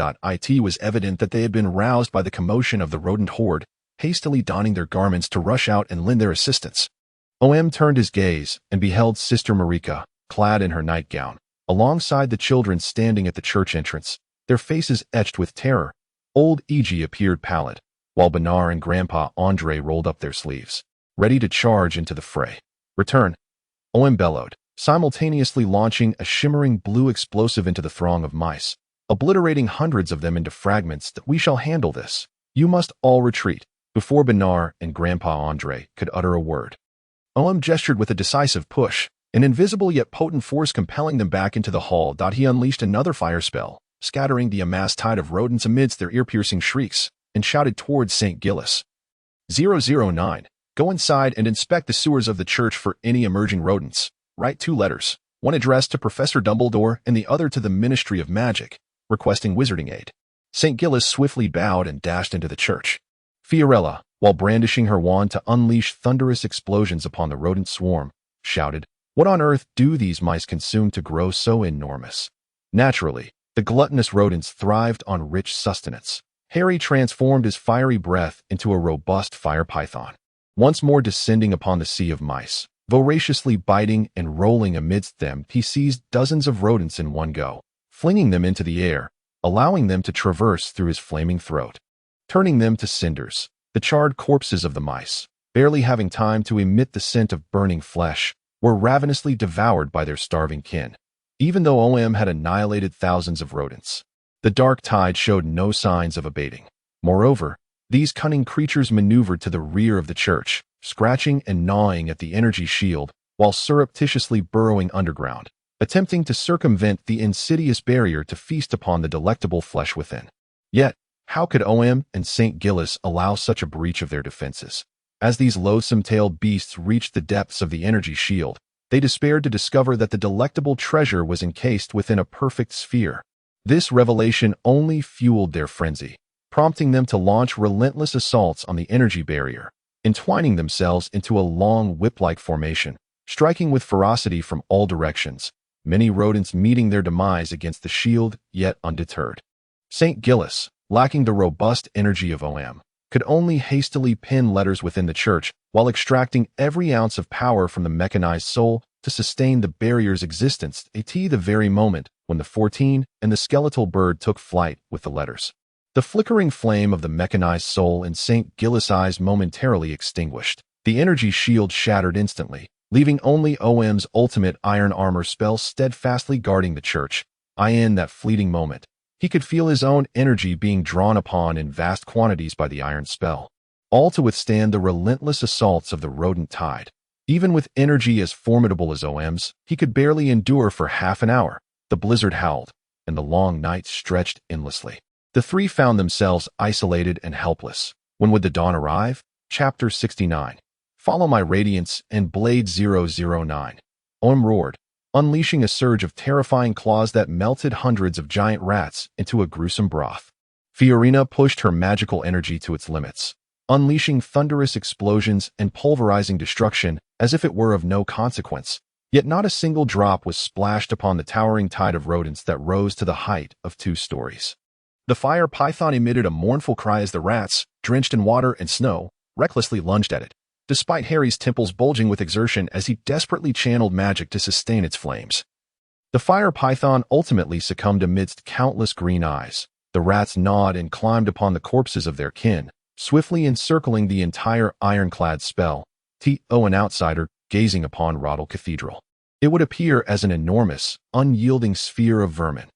It was evident that they had been roused by the commotion of the rodent horde, hastily donning their garments to rush out and lend their assistance. Omu turned his gaze and beheld Sister Marika, clad in her nightgown, alongside the children standing at the church entrance, their faces etched with terror. Old Iji appeared pallid, while Bernard and Grandpa Andre rolled up their sleeves, ready to charge into the fray. "Return," Omu bellowed, simultaneously launching a shimmering blue explosive into the throng of mice, obliterating hundreds of them into fragments. "That we shall handle this. You must all retreat." Before Bernard and Grandpa Andre could utter a word, Omu gestured with a decisive push, an invisible yet potent force compelling them back into the hall. He unleashed another fire spell, scattering the amassed tide of rodents amidst their ear-piercing shrieks, and shouted towards St. Gillis. 009. Go inside and inspect the sewers of the church for any emerging rodents. Write 2 letters, one addressed to Professor Dumbledore and the other to the Ministry of Magic, requesting wizarding aid. St. Gillis swiftly bowed and dashed into the church. Fiorella, while brandishing her wand to unleash thunderous explosions upon the rodent swarm, shouted, "What on earth do these mice consume to grow so enormous?" Naturally, the gluttonous rodents thrived on rich sustenance. Harry transformed his fiery breath into a robust fire python, once more descending upon the sea of mice. Voraciously biting and rolling amidst them, he seized dozens of rodents in one go, flinging them into the air, allowing them to traverse through his flaming throat, turning them to cinders. The charred corpses of the mice, barely having time to emit the scent of burning flesh, were ravenously devoured by their starving kin. Even though Omu had annihilated thousands of rodents, the dark tide showed no signs of abating. Moreover, these cunning creatures maneuvered to the rear of the church, scratching and gnawing at the energy shield while surreptitiously burrowing underground, attempting to circumvent the insidious barrier to feast upon the delectable flesh within. Yet, how could Omu and St. Gillis allow such a breach of their defenses? As these loathsome-tailed beasts reached the depths of the energy shield, they despaired to discover that the delectable treasure was encased within a perfect sphere. This revelation only fueled their frenzy, prompting them to launch relentless assaults on the energy barrier, entwining themselves into a long whip-like formation, striking with ferocity from all directions, many rodents meeting their demise against the shield, yet undeterred. St. Gillis, lacking the robust energy of Omu, could only hastily pen letters within the church while extracting every ounce of power from the mechanized soul to sustain the barrier's existence at the very moment when the 14 and the skeletal bird took flight with the letters. The flickering flame of the mechanized soul in St. Gillis' eyes momentarily extinguished. The energy shield shattered instantly, leaving only Omu's ultimate iron armor spell steadfastly guarding the church. In that fleeting moment, he could feel his own energy being drawn upon in vast quantities by the iron spell, all to withstand the relentless assaults of the rodent tide. Even with energy as formidable as Omu's, he could barely endure for half an hour. The blizzard howled, and the long night stretched endlessly. The three found themselves isolated and helpless. When would the dawn arrive? Chapter 69. Follow my radiance and blade 009. Omu roared, unleashing a surge of terrifying claws that melted hundreds of giant rats into a gruesome broth. Fiorina pushed her magical energy to its limits, unleashing thunderous explosions and pulverizing destruction as if it were of no consequence. Yet not a single drop was splashed upon the towering tide of rodents that rose to the height of 2 stories. The fire python emitted a mournful cry as the rats, drenched in water and snow, recklessly lunged at it, despite Harry's temples bulging with exertion as he desperately channeled magic to sustain its flames. The fire python ultimately succumbed amidst countless green eyes, The rats gnawed and climbed upon the corpses of their kin, swiftly encircling the entire ironclad spell. An outsider gazing upon Rottle Cathedral. It would appear as an enormous, unyielding sphere of vermin.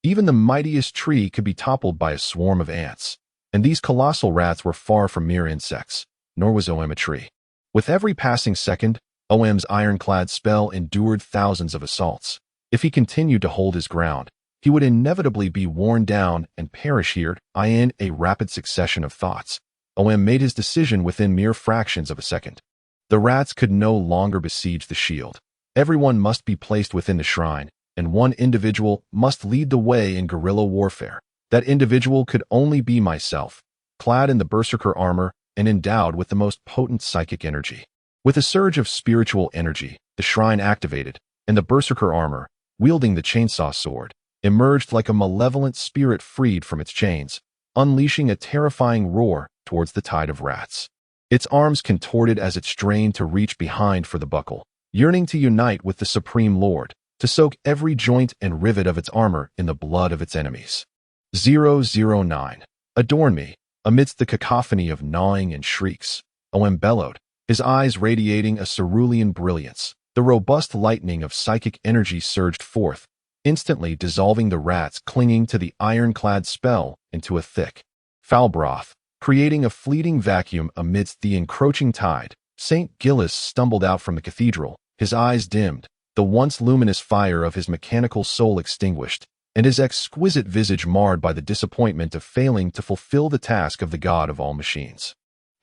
Even the mightiest tree could be toppled by a swarm of ants. And these colossal rats were far from mere insects, nor was Omu a tree. With every passing second, Omu's ironclad spell endured thousands of assaults. If he continued to hold his ground, he would inevitably be worn down and perish here. In a rapid succession of thoughts, Omu made his decision within mere fractions of a second. The rats could no longer besiege the shield. Everyone must be placed within the shrine, and one individual must lead the way in guerrilla warfare. That individual could only be myself, clad in the berserker armor and endowed with the most potent psychic energy. With a surge of spiritual energy, the shrine activated, and the berserker armor, wielding the chainsaw sword, emerged like a malevolent spirit freed from its chains, unleashing a terrifying roar towards the tide of rats. Its arms contorted as it strained to reach behind for the buckle, yearning to unite with the Supreme Lord, to soak every joint and rivet of its armor in the blood of its enemies. 009. Adorn me. Amidst the cacophony of gnawing and shrieks, Omu bellowed, his eyes radiating a cerulean brilliance. The robust lightning of psychic energy surged forth, instantly dissolving the rats clinging to the ironclad spell into a thick, foul broth, creating a fleeting vacuum amidst the encroaching tide. St. Gillis stumbled out from the cathedral, his eyes dimmed, the once luminous fire of his mechanical soul extinguished, and his exquisite visage marred by the disappointment of failing to fulfill the task of the god of all machines.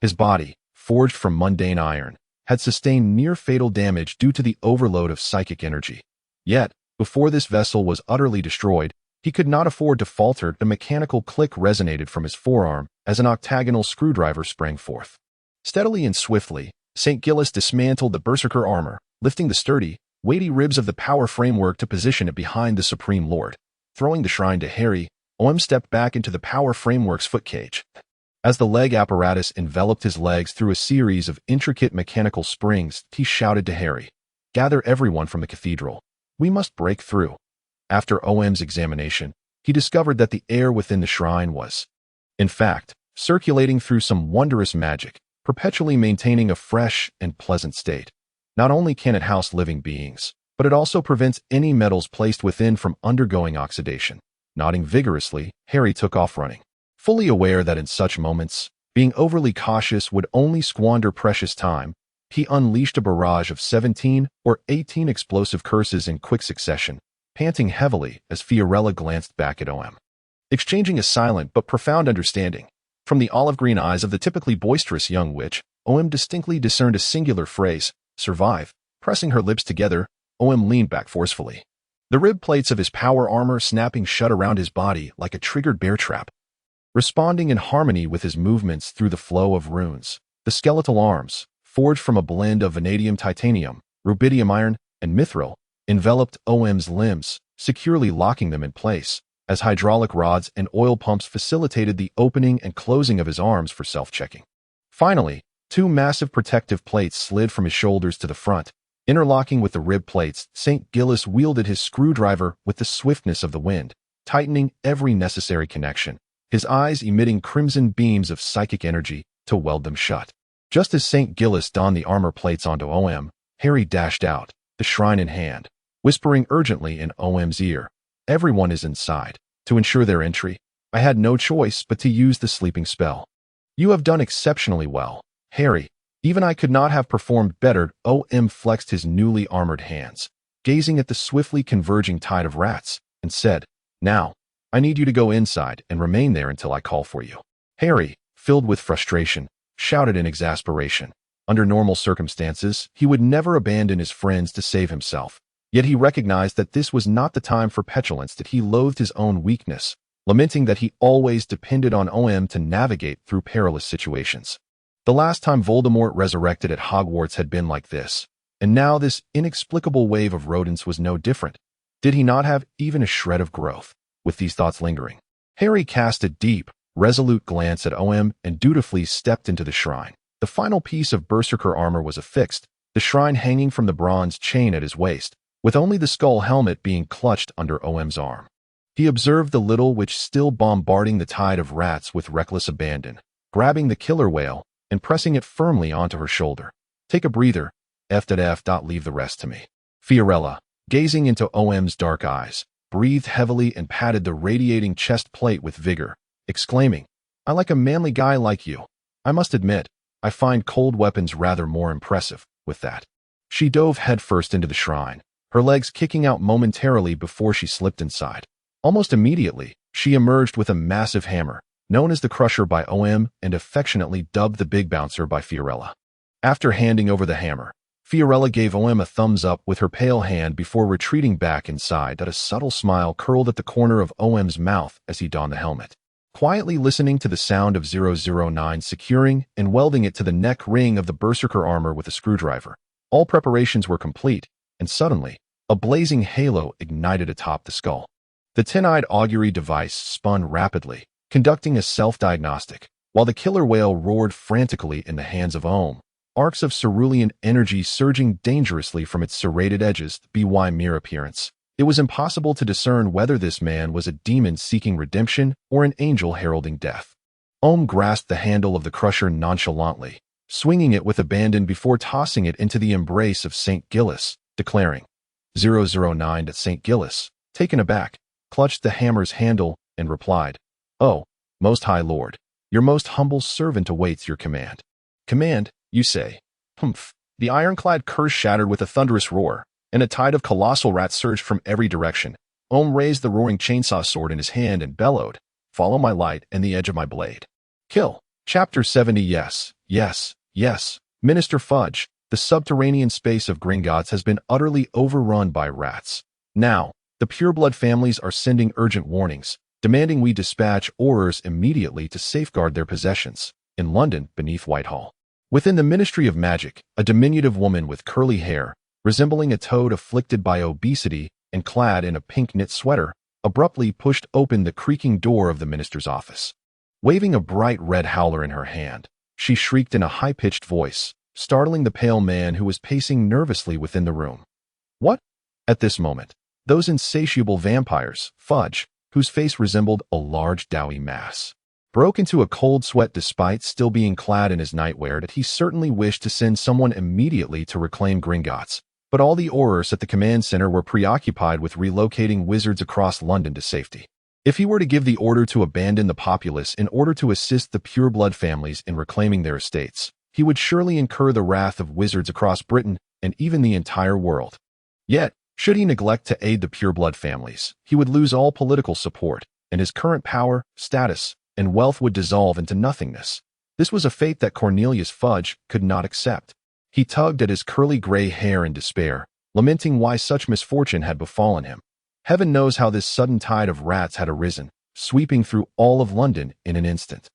His body, forged from mundane iron, had sustained near-fatal damage due to the overload of psychic energy. Yet, before this vessel was utterly destroyed, he could not afford to falter. The mechanical click resonated from his forearm as an octagonal screwdriver sprang forth. Steadily and swiftly, St. Gillis dismantled the berserker armor, lifting the sturdy, weighty ribs of the power framework to position it behind the Supreme Lord. Throwing the shrine to Harry, Omu stepped back into the power framework's foot cage. As the leg apparatus enveloped his legs through a series of intricate mechanical springs, he shouted to Harry, "Gather everyone from the cathedral. We must break through." After Omu's examination, he discovered that the air within the shrine was, in fact, circulating through some wondrous magic, perpetually maintaining a fresh and pleasant state. Not only can it house living beings, but it also prevents any metals placed within from undergoing oxidation. Nodding vigorously, Harry took off running. Fully aware that in such moments, being overly cautious would only squander precious time, he unleashed a barrage of 17 or 18 explosive curses in quick succession, panting heavily as Fiorella glanced back at Omu. Exchanging a silent but profound understanding, from the olive-green eyes of the typically boisterous young witch, Omu distinctly discerned a singular phrase, "survive." Pressing her lips together, Omu leaned back forcefully. The rib plates of his power armor snapping shut around his body like a triggered bear trap. Responding in harmony with his movements through the flow of runes, the skeletal arms, forged from a blend of vanadium titanium, rubidium iron, and mithril, enveloped Omu's limbs, securely locking them in place, as hydraulic rods and oil pumps facilitated the opening and closing of his arms for self-checking. Finally, two massive protective plates slid from his shoulders to the front. Interlocking with the rib plates, St. Gillis wielded his screwdriver with the swiftness of the wind, tightening every necessary connection, his eyes emitting crimson beams of psychic energy to weld them shut. Just as St. Gillis donned the armor plates onto Omu, Harry dashed out, the shrine in hand, whispering urgently in Omu's ear, "Everyone is inside. To ensure their entry, I had no choice but to use the sleeping spell. You have done exceptionally well, Harry. Even I could not have performed better." Omu flexed his newly armored hands, gazing at the swiftly converging tide of rats, and said, "Now, I need you to go inside and remain there until I call for you." Harry, filled with frustration, shouted in exasperation. Under normal circumstances, he would never abandon his friends to save himself. Yet he recognized that this was not the time for petulance, that he loathed his own weakness, lamenting that he always depended on Omu to navigate through perilous situations. The last time Voldemort resurrected at Hogwarts had been like this, and now this inexplicable wave of rodents was no different. Did he not have even a shred of growth? With these thoughts lingering, Harry cast a deep, resolute glance at Omu and dutifully stepped into the shrine. The final piece of berserker armor was affixed, the shrine hanging from the bronze chain at his waist, with only the skull helmet being clutched under Omu's arm. He observed the little witch still bombarding the tide of rats with reckless abandon, grabbing the killer whale and pressing it firmly onto her shoulder. Take a breather, F.F. Leave the rest to me. Fiorella, gazing into OM's dark eyes, breathed heavily and patted the radiating chest plate with vigor, exclaiming, I like a manly guy like you. I must admit, I find cold weapons rather more impressive. With that, she dove headfirst into the shrine, her legs kicking out momentarily before she slipped inside. Almost immediately, she emerged with a massive hammer, known as the Crusher by OM and affectionately dubbed the Big Bouncer by Fiorella. After handing over the hammer, Fiorella gave OM a thumbs up with her pale hand before retreating back inside. A subtle smile curled at the corner of OM's mouth as he donned the helmet. Quietly listening to the sound of 009 securing and welding it to the neck ring of the berserker armor with a screwdriver, all preparations were complete, and suddenly, a blazing halo ignited atop the skull. The tin-eyed augury device spun rapidly, conducting a self-diagnostic, while the killer whale roared frantically in the hands of Omu, arcs of cerulean energy surging dangerously from its serrated edges. By mere appearance, it was impossible to discern whether this man was a demon seeking redemption or an angel heralding death. Omu grasped the handle of the crusher nonchalantly, swinging it with abandon before tossing it into the embrace of St. Gillis, declaring, 009 at St. Gillis, taken aback, clutched the hammer's handle and replied, Oh, Most High Lord, your most humble servant awaits your command. Command, you say? Humph. The ironclad curse shattered with a thunderous roar, and a tide of colossal rats surged from every direction. Omu raised the roaring chainsaw sword in his hand and bellowed, Follow my light and the edge of my blade. Kill. Chapter 70. Yes, yes, yes. Minister Fudge, the subterranean space of Gringotts has been utterly overrun by rats. Now, the pureblood families are sending urgent warnings, demanding we dispatch Aurors immediately to safeguard their possessions. In London, beneath Whitehall. Within the Ministry of Magic, a diminutive woman with curly hair, resembling a toad afflicted by obesity and clad in a pink knit sweater, abruptly pushed open the creaking door of the minister's office. Waving a bright red howler in her hand, she shrieked in a high-pitched voice, startling the pale man who was pacing nervously within the room. What? At this moment, those insatiable vampires, Fudge, whose face resembled a large doughy mass, broke into a cold sweat despite still being clad in his nightwear. That he certainly wished to send someone immediately to reclaim Gringotts, but all the Aurors at the command center were preoccupied with relocating wizards across London to safety. If he were to give the order to abandon the populace in order to assist the pureblood families in reclaiming their estates, he would surely incur the wrath of wizards across Britain and even the entire world. Yet, should he neglect to aid the pureblood families, he would lose all political support, and his current power, status, and wealth would dissolve into nothingness. This was a fate that Cornelius Fudge could not accept. He tugged at his curly gray hair in despair, lamenting why such misfortune had befallen him. Heaven knows how this sudden tide of rats had arisen, sweeping through all of London in an instant.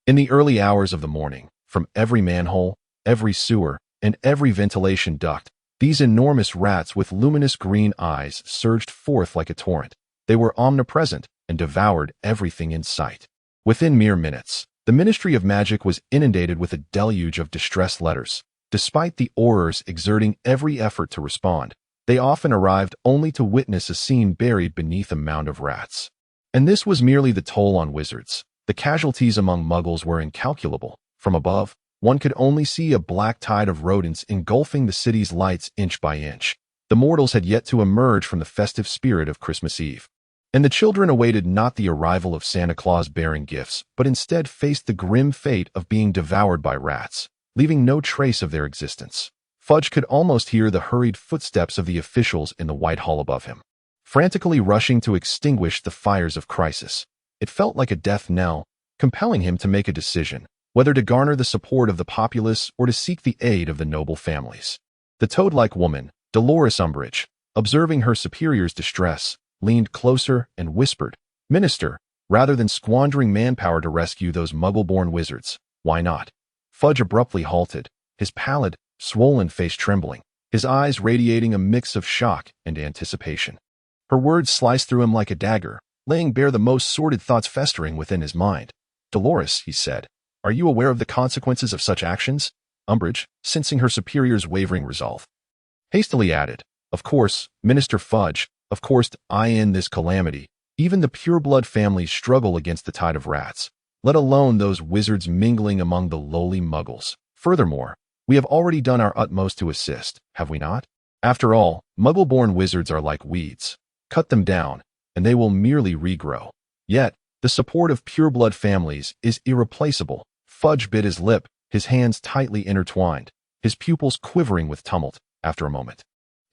In the early hours of the morning, from every manhole, every sewer, and every ventilation duct, these enormous rats with luminous green eyes surged forth like a torrent. They were omnipresent and devoured everything in sight. Within mere minutes, the Ministry of Magic was inundated with a deluge of distress letters. Despite the Aurors exerting every effort to respond, they often arrived only to witness a scene buried beneath a mound of rats. And this was merely the toll on wizards. The casualties among muggles were incalculable. From above, one could only see a black tide of rodents engulfing the city's lights inch by inch. The mortals had yet to emerge from the festive spirit of Christmas Eve. And the children awaited not the arrival of Santa Claus bearing gifts, but instead faced the grim fate of being devoured by rats, leaving no trace of their existence. Fudge could almost hear the hurried footsteps of the officials in the Whitehall above him, frantically rushing to extinguish the fires of crisis. It felt like a death knell, compelling him to make a decision, whether to garner the support of the populace or to seek the aid of the noble families. The toad-like woman, Dolores Umbridge, observing her superior's distress, leaned closer and whispered, Minister, rather than squandering manpower to rescue those muggle-born wizards, why not? Fudge abruptly halted, his pallid, swollen face trembling, his eyes radiating a mix of shock and anticipation. Her words sliced through him like a dagger, laying bare the most sordid thoughts festering within his mind. Dolores, he said, are you aware of the consequences of such actions? Umbridge, sensing her superior's wavering resolve, hastily added, Of course, Minister Fudge, of course I end this calamity, Even the pureblood families struggle against the tide of rats, let alone those wizards mingling among the lowly muggles. Furthermore, we have already done our utmost to assist, have we not? After all, muggle-born wizards are like weeds. Cut them down, and they will merely regrow. Yet, the support of pureblood families is irreplaceable. Fudge bit his lip, his hands tightly intertwined, his pupils quivering with tumult. After a moment,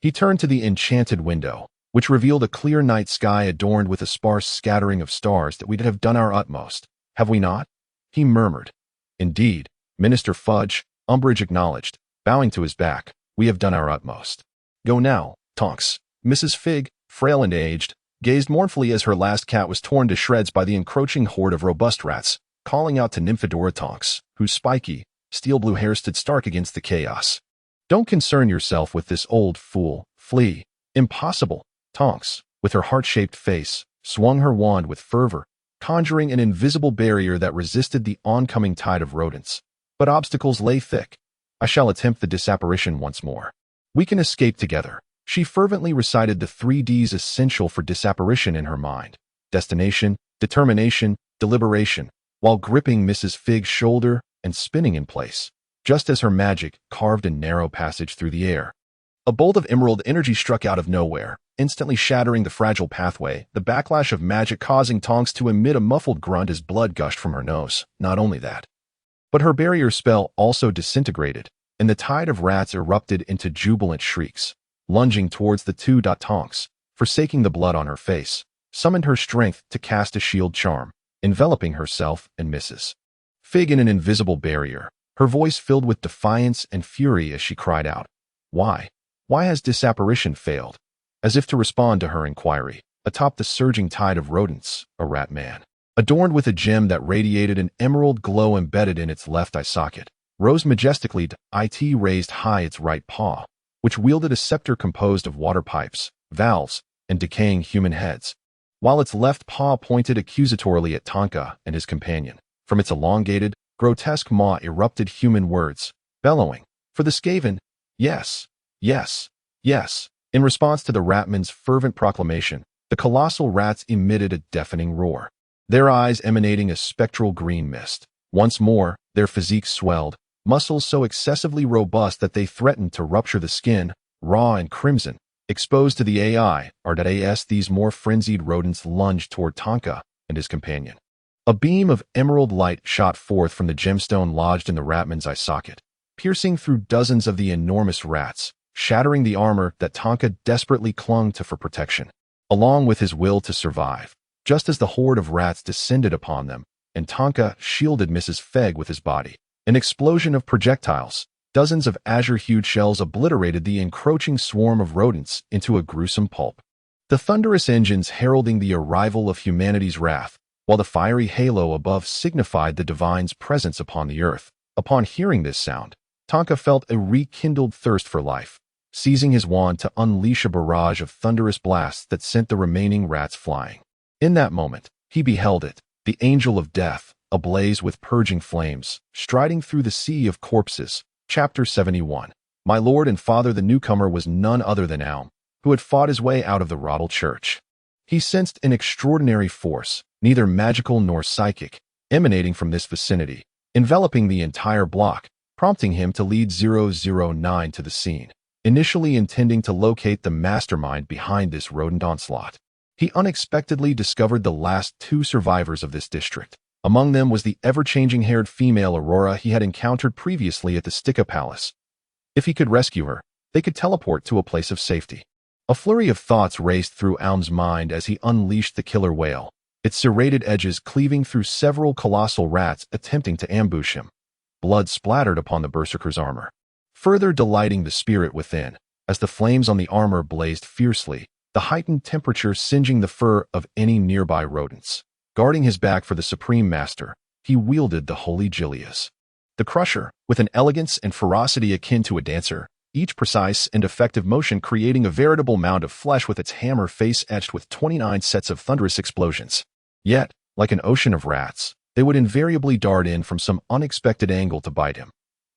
he turned to the enchanted window, which revealed a clear night sky adorned with a sparse scattering of stars. That we have done our utmost, have we not? He murmured. Indeed, Minister Fudge, Umbridge acknowledged, bowing to his back. We have done our utmost. Go now, Tonks. Mrs. Fig, frail and aged, gazed mournfully as her last cat was torn to shreds by the encroaching horde of robust rats, calling out to Nymphadora Tonks, whose spiky, steel-blue hair stood stark against the chaos. Don't concern yourself with this old fool. Flee. Impossible. Tonks, with her heart-shaped face, swung her wand with fervor, conjuring an invisible barrier that resisted the oncoming tide of rodents. But obstacles lay thick. I shall attempt the disapparition once more. We can escape together. She fervently recited the 3 Ds essential for disapparition in her mind: destination, determination, deliberation, while gripping Mrs. Fig's shoulder and spinning in place, just as her magic carved a narrow passage through the air. A bolt of emerald energy struck out of nowhere, instantly shattering the fragile pathway, the backlash of magic causing Tonks to emit a muffled grunt as blood gushed from her nose. Not only that, but her barrier spell also disintegrated, and the tide of rats erupted into jubilant shrieks. Lunging towards the 2. Tonks, forsaking the blood on her face, summoned her strength to cast a shield charm, enveloping herself and Mrs. Fig in an invisible barrier, her voice filled with defiance and fury as she cried out, Why? Why has disapparition failed? As if to respond to her inquiry, atop the surging tide of rodents, a rat man, adorned with a gem that radiated an emerald glow embedded in its left eye socket, rose majestically. It raised high its right paw, which wielded a scepter composed of water pipes, valves, and decaying human heads, while its left paw pointed accusatorily at Tonka and his companion. From its elongated, grotesque maw erupted human words, bellowing, for the Skaven, yes, yes, yes. In response to the ratman's fervent proclamation, the colossal rats emitted a deafening roar, their eyes emanating a spectral green mist. Once more, their physiques swelled, muscles so excessively robust that they threatened to rupture the skin, raw and crimson, exposed to the AI. These more frenzied rodents lunged toward Tonka and his companion. A beam of emerald light shot forth from the gemstone lodged in the ratman's eye socket, piercing through dozens of the enormous rats, shattering the armor that Tonka desperately clung to for protection, along with his will to survive. Just as the horde of rats descended upon them, and Tonka shielded Mrs. Fig with his body, an explosion of projectiles, dozens of azure-hued shells obliterated the encroaching swarm of rodents into a gruesome pulp. The thunderous engines heralding the arrival of humanity's wrath, while the fiery halo above signified the divine's presence upon the earth. Upon hearing this sound, Tonka felt a rekindled thirst for life, seizing his wand to unleash a barrage of thunderous blasts that sent the remaining rats flying. In that moment, he beheld it, the angel of death, ablaze with purging flames, striding through the sea of corpses. Chapter 71. My lord and father, the newcomer, was none other than Aum, who had fought his way out of the Roddle Church. He sensed an extraordinary force, neither magical nor psychic, emanating from this vicinity, enveloping the entire block, prompting him to lead 009 to the scene, initially intending to locate the mastermind behind this rodent onslaught. He unexpectedly discovered the last 2 survivors of this district. Among them was the ever-changing haired female Aurora he had encountered previously at the Sticka Palace. If he could rescue her, they could teleport to a place of safety. A flurry of thoughts raced through Aum's mind as he unleashed the killer whale, its serrated edges cleaving through several colossal rats attempting to ambush him. Blood splattered upon the berserker's armor, further delighting the spirit within, as the flames on the armor blazed fiercely, the heightened temperature singeing the fur of any nearby rodents. Guarding his back for the Supreme Master, he wielded the Holy Gilias, the Crusher, with an elegance and ferocity akin to a dancer, each precise and effective motion creating a veritable mound of flesh with its hammer face etched with 29 sets of thunderous explosions. Yet, like an ocean of rats, they would invariably dart in from some unexpected angle to bite him.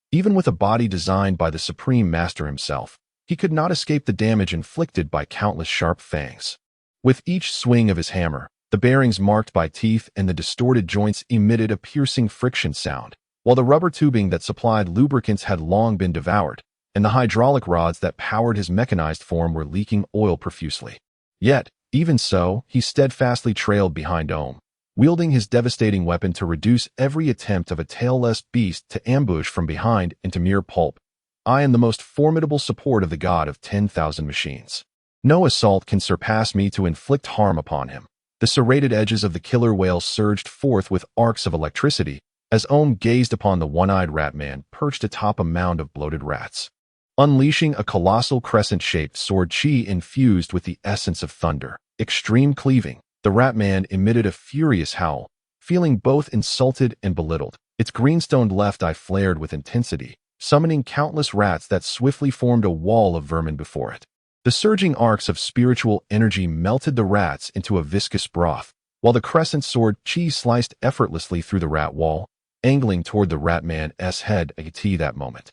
Even with a body designed by the Supreme Master himself, he could not escape the damage inflicted by countless sharp fangs. With each swing of his hammer, The bearings marked by teeth and the distorted joints emitted a piercing friction sound, while the rubber tubing that supplied lubricants had long been devoured, and the hydraulic rods that powered his mechanized form were leaking oil profusely. Yet, even so, he steadfastly trailed behind Omu, wielding his devastating weapon to reduce every attempt of a tailless beast to ambush from behind into mere pulp. I am the most formidable support of the god of 10,000 machines. No assault can surpass me to inflict harm upon him. The serrated edges of the killer whale surged forth with arcs of electricity as Omu gazed upon the one-eyed rat man perched atop a mound of bloated rats. Unleashing a colossal crescent-shaped sword chi infused with the essence of thunder, extreme cleaving, the rat man emitted a furious howl, feeling both insulted and belittled. Its green-stoned left eye flared with intensity, summoning countless rats that swiftly formed a wall of vermin before it. The surging arcs of spiritual energy melted the rats into a viscous broth, while the crescent sword chi sliced effortlessly through the rat wall, angling toward the Ratman's head at that moment.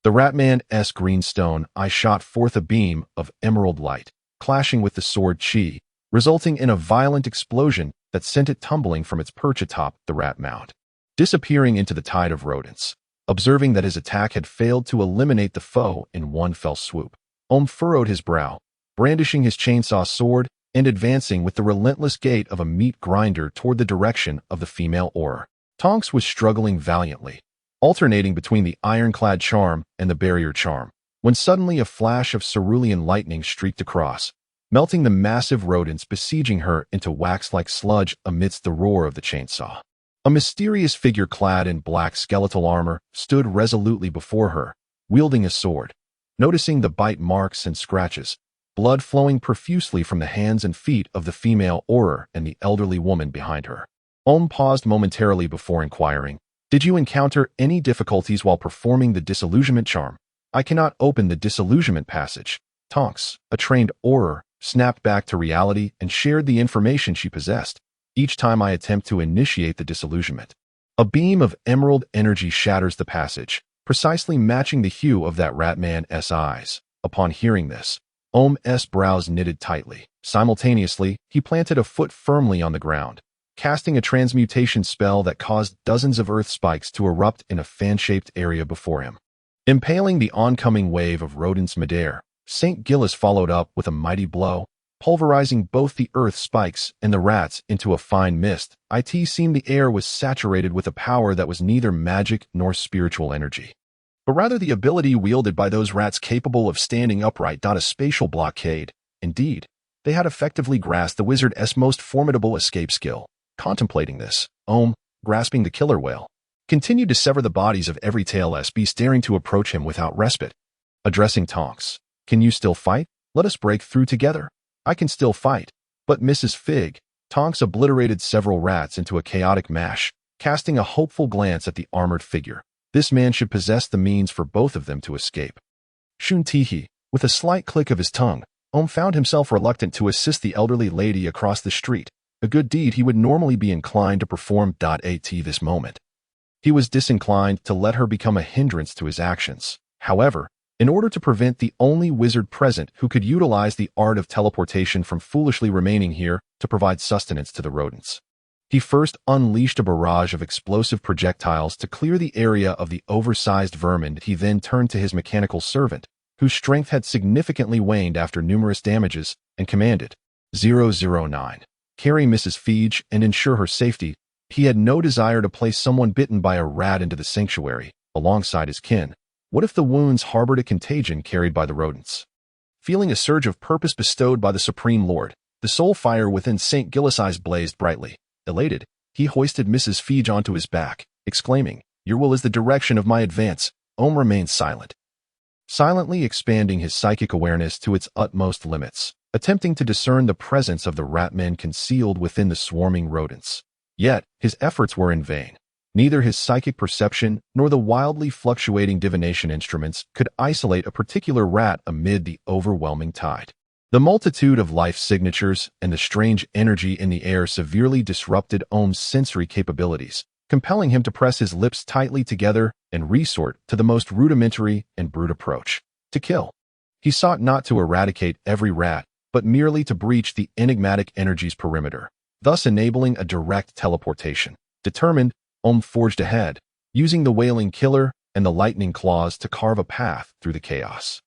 The Ratman's greenstone eye shot forth a beam of emerald light, clashing with the sword chi, resulting in a violent explosion that sent it tumbling from its perch atop the rat mound, disappearing into the tide of rodents. Observing that his attack had failed to eliminate the foe in one fell swoop, Omu furrowed his brow, brandishing his chainsaw sword and advancing with the relentless gait of a meat grinder toward the direction of the female aura. Tonks was struggling valiantly, alternating between the ironclad charm and the barrier charm, when suddenly a flash of cerulean lightning streaked across, melting the massive rodents besieging her into wax-like sludge amidst the roar of the chainsaw. A mysterious figure clad in black skeletal armor stood resolutely before her, wielding a sword. Noticing the bite marks and scratches, blood flowing profusely from the hands and feet of the female aura and the elderly woman behind her, Omu paused momentarily before inquiring, "Did you encounter any difficulties while performing the disillusionment charm?" "I cannot open the disillusionment passage." Tonks, a trained aura, snapped back to reality and shared the information she possessed. "Each time I attempt to initiate the disillusionment, a beam of emerald energy shatters the passage, precisely matching the hue of that Ratman's eyes." Upon hearing this, Omu's brows knitted tightly. Simultaneously, he planted a foot firmly on the ground, casting a transmutation spell that caused dozens of earth spikes to erupt in a fan-shaped area before him. Impaling the oncoming wave of rodents midair, St. Gillis followed up with a mighty blow, pulverizing both the earth spikes and the rats into a fine mist. It seemed the air was saturated with a power that was neither magic nor spiritual energy, but rather the ability wielded by those rats capable of standing upright. A spatial blockade. Indeed, they had effectively grasped the wizard's most formidable escape skill. Contemplating this, Omu, grasping the killer whale, continued to sever the bodies of every tailless beast daring to approach him without respite. Addressing Tonks, "Can you still fight? Let us break through together." "I can still fight, but Mrs. Fig." Tonks obliterated several rats into a chaotic mash, casting a hopeful glance at the armored figure. This man should possess the means for both of them to escape. Shuntihi, with a slight click of his tongue, Omu found himself reluctant to assist the elderly lady across the street, a good deed he would normally be inclined to perform. At this moment, he was disinclined to let her become a hindrance to his actions. However, in order to prevent the only wizard present who could utilize the art of teleportation from foolishly remaining here to provide sustenance to the rodents, he first unleashed a barrage of explosive projectiles to clear the area of the oversized vermin. He then turned to his mechanical servant, whose strength had significantly waned after numerous damages, and commanded, 009. Carry Mrs. Fige and ensure her safety. He had no desire to place someone bitten by a rat into the sanctuary, alongside his kin. What if the wounds harbored a contagion carried by the rodents? Feeling a surge of purpose bestowed by the Supreme Lord, the soul fire within St. Gillis' eyes blazed brightly. Elated, he hoisted Mrs. Fige onto his back, exclaiming, "Your will is the direction of my advance." Omu remained silent, silently expanding his psychic awareness to its utmost limits, attempting to discern the presence of the ratmen concealed within the swarming rodents. Yet, his efforts were in vain. Neither his psychic perception nor the wildly fluctuating divination instruments could isolate a particular rat amid the overwhelming tide. The multitude of life signatures and the strange energy in the air severely disrupted Omu's sensory capabilities, compelling him to press his lips tightly together and resort to the most rudimentary and brute approach: to kill. He sought not to eradicate every rat, but merely to breach the enigmatic energy's perimeter, thus enabling a direct teleportation. Determined, Omu forged ahead, using the wailing killer and the lightning claws to carve a path through the chaos.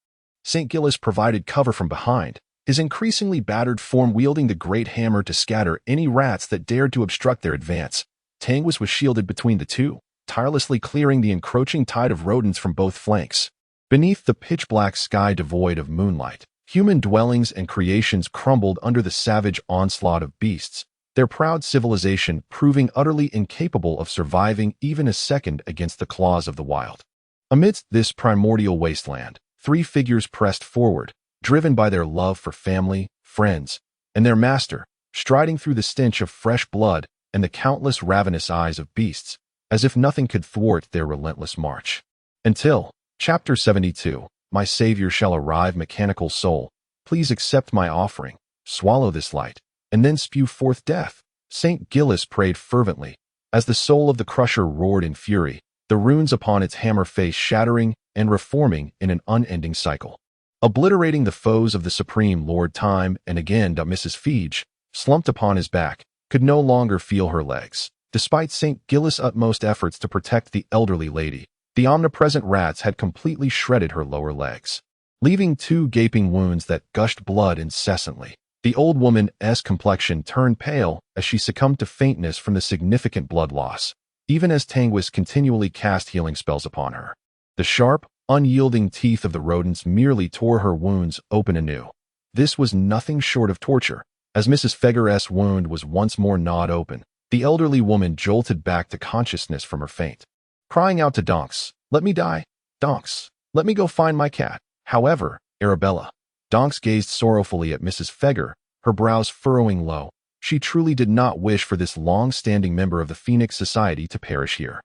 St. Gillis provided cover from behind, his increasingly battered form wielding the great hammer to scatter any rats that dared to obstruct their advance. Tanguis was shielded between the two, tirelessly clearing the encroaching tide of rodents from both flanks. Beneath the pitch-black sky devoid of moonlight, human dwellings and creations crumbled under the savage onslaught of beasts, their proud civilization proving utterly incapable of surviving even a second against the claws of the wild. Amidst this primordial wasteland, three figures pressed forward, driven by their love for family, friends, and their master, striding through the stench of fresh blood and the countless ravenous eyes of beasts, as if nothing could thwart their relentless march. Until, Chapter 72, My Savior shall arrive. Mechanical soul, please accept my offering, swallow this light, and then spew forth death. St. Gillis prayed fervently, as the soul of the crusher roared in fury, the runes upon its hammer face shattering and reforming in an unending cycle. Obliterating the foes of the Supreme Lord time and again. Mrs. Fege, slumped upon his back, could no longer feel her legs. Despite St. Gillis' utmost efforts to protect the elderly lady, the omnipresent rats had completely shredded her lower legs, leaving two gaping wounds that gushed blood incessantly. The old woman's complexion turned pale as she succumbed to faintness from the significant blood loss, even as Tanguis continually cast healing spells upon her. The sharp, unyielding teeth of the rodents merely tore her wounds open anew. This was nothing short of torture. As Mrs. Feger's wound was once more gnawed open, the elderly woman jolted back to consciousness from her faint, crying out to Donks, "Let me die! Donks, let me go find my cat." However, Arabella. Donks gazed sorrowfully at Mrs. Feger, her brows furrowing low. She truly did not wish for this long-standing member of the Phoenix Society to perish here.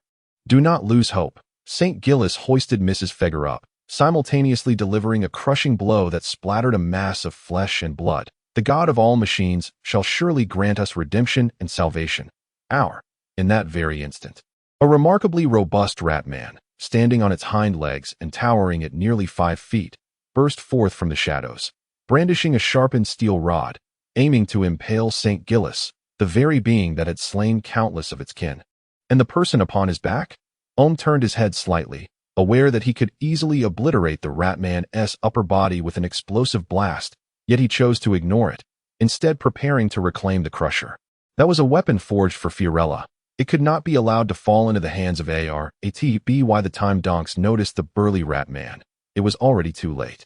Do not lose hope. St. Gillis hoisted Mrs. Feger up, simultaneously delivering a crushing blow that splattered a mass of flesh and blood. The God of all machines shall surely grant us redemption and salvation. In that very instant, a remarkably robust rat man, standing on its hind legs and towering at nearly 5 feet, burst forth from the shadows, brandishing a sharpened steel rod, aiming to impale St. Gillis, the very being that had slain countless of its kin. And the person upon his back? Omu turned his head slightly, aware that he could easily obliterate the Ratman's upper body with an explosive blast, yet he chose to ignore it, instead preparing to reclaim the crusher. That was a weapon forged for Fiorella. It could not be allowed to fall into the hands of Artb. By the time Donks noticed the burly Ratman, it was already too late.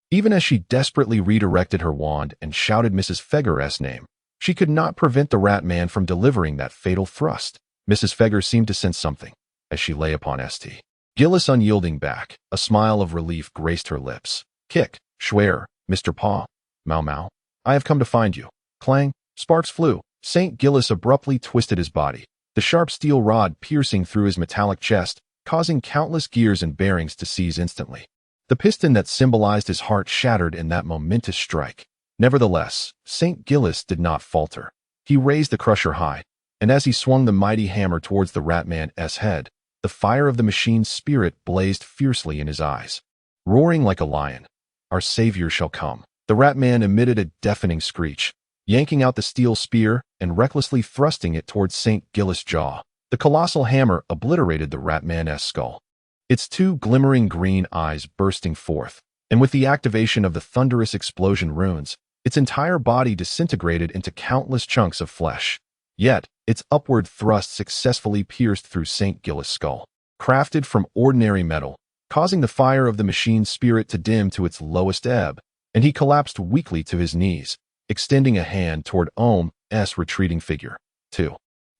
Even as she desperately redirected her wand and shouted Mrs. Feger's name, she could not prevent the Ratman from delivering that fatal thrust. Mrs. Feger seemed to sense something, as she lay upon St. Gillis' unyielding back. A smile of relief graced her lips. "Kick, Schwer, Mr. Paw. Mau Mau. I have come to find you." Clang, sparks flew. St. Gillis abruptly twisted his body, the sharp steel rod piercing through his metallic chest, causing countless gears and bearings to seize instantly. The piston that symbolized his heart shattered in that momentous strike. Nevertheless, St. Gillis did not falter. He raised the crusher high, and as he swung the mighty hammer towards the Ratman's head, the fire of the machine's spirit blazed fiercely in his eyes. Roaring like a lion, "Our Savior shall come." The Ratman emitted a deafening screech, yanking out the steel spear and recklessly thrusting it towards St. Gillis' jaw. The colossal hammer obliterated the Ratman's skull, its two glimmering green eyes bursting forth, and with the activation of the thunderous explosion runes, its entire body disintegrated into countless chunks of flesh. Yet, its upward thrust successfully pierced through St. Gillis' skull, crafted from ordinary metal, causing the fire of the machine's spirit to dim to its lowest ebb, and he collapsed weakly to his knees, extending a hand toward Omu's retreating figure. 2.